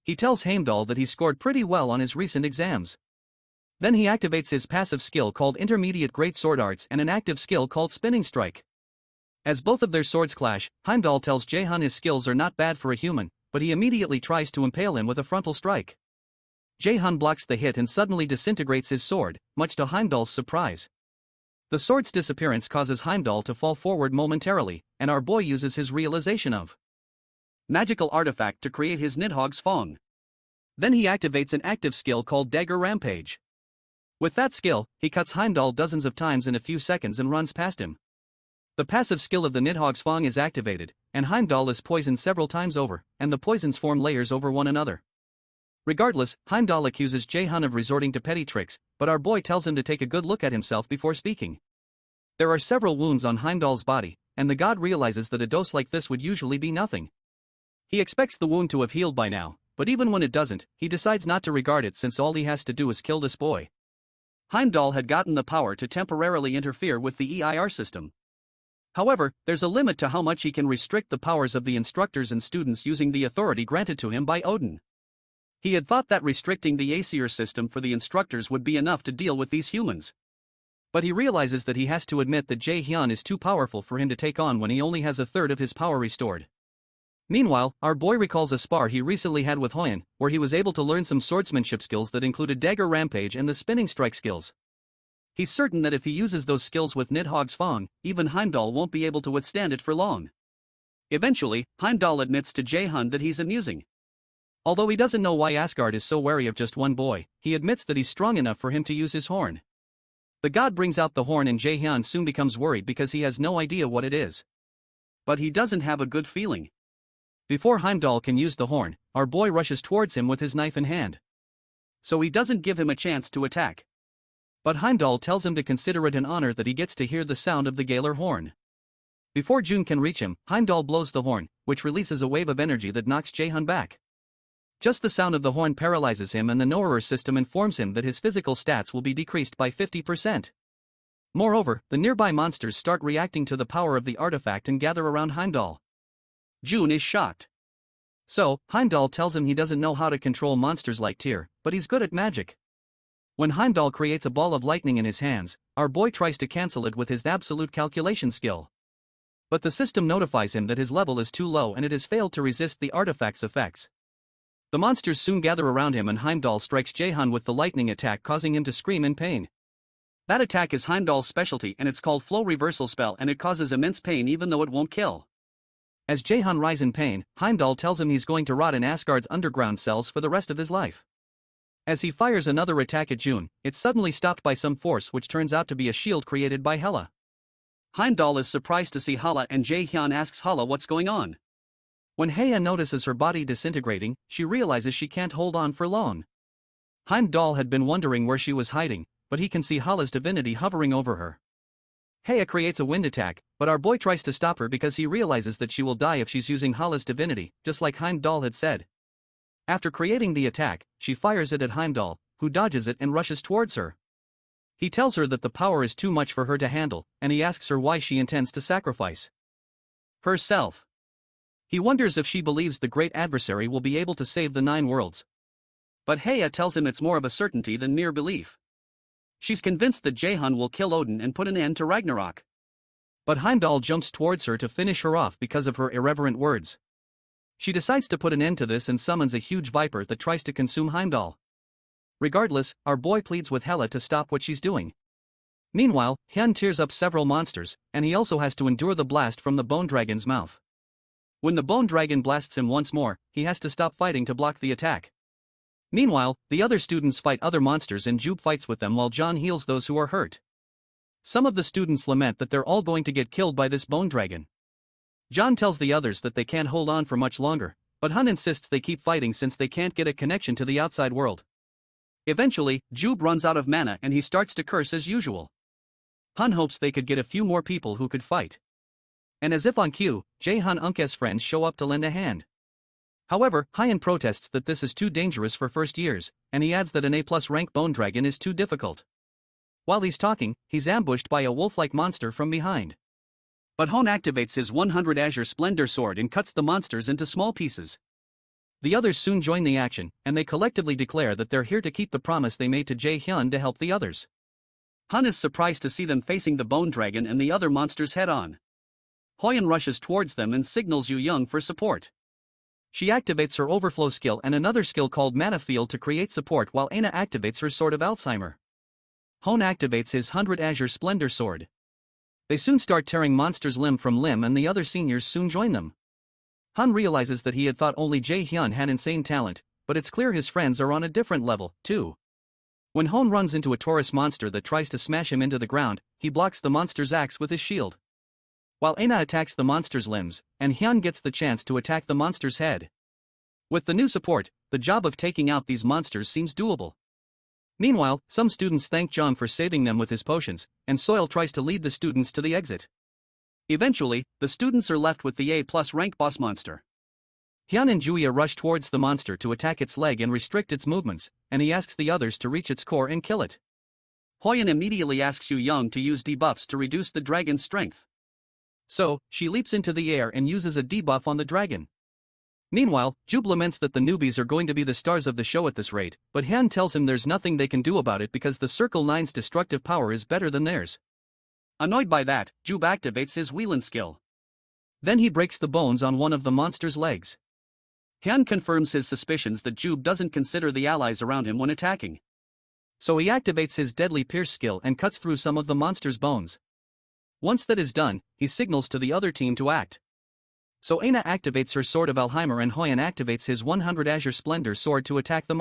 He tells Heimdall that he scored pretty well on his recent exams. Then he activates his passive skill called Intermediate Great Sword Arts and an active skill called Spinning Strike. As both of their swords clash, Heimdall tells JaeHyun his skills are not bad for a human, but he immediately tries to impale him with a frontal strike. JaeHyun blocks the hit and suddenly disintegrates his sword, much to Heimdall's surprise. The sword's disappearance causes Heimdall to fall forward momentarily, and our boy uses his realization of magical artifact to create his Nidhogg's Fong. Then he activates an active skill called Dagger Rampage. With that skill, he cuts Heimdall dozens of times in a few seconds and runs past him. The passive skill of the Nidhogg's Fong is activated, and Heimdall is poisoned several times over, and the poisons form layers over one another. Regardless, Heimdall accuses JaeHyun of resorting to petty tricks, but our boy tells him to take a good look at himself before speaking. There are several wounds on Heimdall's body, and the god realizes that a dose like this would usually be nothing. He expects the wound to have healed by now, but even when it doesn't, he decides not to regard it since all he has to do is kill this boy. Heimdall had gotten the power to temporarily interfere with the EIR system. However, there's a limit to how much he can restrict the powers of the instructors and students using the authority granted to him by Odin. He had thought that restricting the ACR system for the instructors would be enough to deal with these humans. But he realizes that he has to admit that JaeHyun is too powerful for him to take on when he only has a third of his power restored. Meanwhile, our boy recalls a spar he recently had with Hyun, where he was able to learn some swordsmanship skills that included Dagger Rampage and the Spinning Strike skills. He's certain that if he uses those skills with Nidhogg's Fong, even Heimdall won't be able to withstand it for long. Eventually, Heimdall admits to JaeHyun that he's amusing. Although he doesn't know why Asgard is so wary of just one boy, he admits that he's strong enough for him to use his horn. The god brings out the horn and JaeHyun soon becomes worried because he has no idea what it is. But he doesn't have a good feeling. Before Heimdall can use the horn, our boy rushes towards him with his knife in hand. So he doesn't give him a chance to attack. But Heimdall tells him to consider it an honor that he gets to hear the sound of the Galar horn. Before Jung can reach him, Heimdall blows the horn, which releases a wave of energy that knocks JaeHyun back. Just the sound of the horn paralyzes him and the Nohrer system informs him that his physical stats will be decreased by 50%. Moreover, the nearby monsters start reacting to the power of the artifact and gather around Heimdall. Jun is shocked. So, Heimdall tells him he doesn't know how to control monsters like Tyr, but he's good at magic. When Heimdall creates a ball of lightning in his hands, our boy tries to cancel it with his absolute calculation skill. But the system notifies him that his level is too low and it has failed to resist the artifact's effects. The monsters soon gather around him and Heimdall strikes JaeHyun with the lightning attack, causing him to scream in pain. That attack is Heimdall's specialty and it's called Flow Reversal Spell, and it causes immense pain even though it won't kill. As JaeHyun writhes in pain, Heimdall tells him he's going to rot in Asgard's underground cells for the rest of his life. As he fires another attack at Jun, it's suddenly stopped by some force which turns out to be a shield created by Hela. Heimdall is surprised to see Hela and JaeHyun asks Hela what's going on. When Hea notices her body disintegrating, she realizes she can't hold on for long. Heimdall had been wondering where she was hiding, but he can see Hela's divinity hovering over her. Hea creates a wind attack, but our boy tries to stop her because he realizes that she will die if she's using Hela's divinity, just like Heimdall had said. After creating the attack, she fires it at Heimdall, who dodges it and rushes towards her. He tells her that the power is too much for her to handle, and he asks her why she intends to sacrifice herself. He wonders if she believes the great adversary will be able to save the 9 worlds. But Hea tells him it's more of a certainty than mere belief. She's convinced that JaeHyun will kill Odin and put an end to Ragnarok. But Heimdall jumps towards her to finish her off because of her irreverent words. She decides to put an end to this and summons a huge viper that tries to consume Heimdall. Regardless, our boy pleads with Hela to stop what she's doing. Meanwhile, Hyun tears up several monsters, and he also has to endure the blast from the bone dragon's mouth. When the bone dragon blasts him once more, he has to stop fighting to block the attack. Meanwhile, the other students fight other monsters and Jube fights with them while John heals those who are hurt. Some of the students lament that they're all going to get killed by this bone dragon. John tells the others that they can't hold on for much longer, but Hun insists they keep fighting since they can't get a connection to the outside world. Eventually, Jube runs out of mana and he starts to curse as usual. Hun hopes they could get a few more people who could fight. And as if on cue, JaeHyun Unk's friends show up to lend a hand. However, Hyun protests that this is too dangerous for first years, and he adds that an A+ rank bone dragon is too difficult. While he's talking, he's ambushed by a wolf-like monster from behind. But Hon activates his 100 Azure Splendor Sword and cuts the monsters into small pieces. The others soon join the action, and they collectively declare that they're here to keep the promise they made to JaeHyun to help the others. Hun is surprised to see them facing the bone dragon and the other monsters head-on. Hyun rushes towards them and signals Jung for support. She activates her overflow skill and another skill called Mana Field to create support while Aina activates her Sword of Alzheimer. Hon activates his 100 Azure Splendor Sword. They soon start tearing monsters limb from limb and the other seniors soon join them. Hun realizes that he had thought only JaeHyun had insane talent, but it's clear his friends are on a different level, too. When Hon runs into a Taurus monster that tries to smash him into the ground, he blocks the monster's axe with his shield. While Aina attacks the monster's limbs, and Hyun gets the chance to attack the monster's head. With the new support, the job of taking out these monsters seems doable. Meanwhile, some students thank Jung for saving them with his potions, and SeonYul tries to lead the students to the exit. Eventually, the students are left with the A+ rank boss monster. Hyun and Juya rush towards the monster to attack its leg and restrict its movements, and he asks the others to reach its core and kill it. Hyun immediately asks Jung to use debuffs to reduce the dragon's strength. So, she leaps into the air and uses a debuff on the dragon. Meanwhile, Jube laments that the newbies are going to be the stars of the show at this rate, but Hyun tells him there's nothing they can do about it because the Circle 9's destructive power is better than theirs. Annoyed by that, Jube activates his Whelan skill. Then he breaks the bones on one of the monster's legs. Hyun confirms his suspicions that Jube doesn't consider the allies around him when attacking. So he activates his Deadly Pierce skill and cuts through some of the monster's bones. Once that is done, he signals to the other team to act. So Aina activates her Sword of Alzheimer and Hyun activates his 100 Azure Splendor Sword to attack the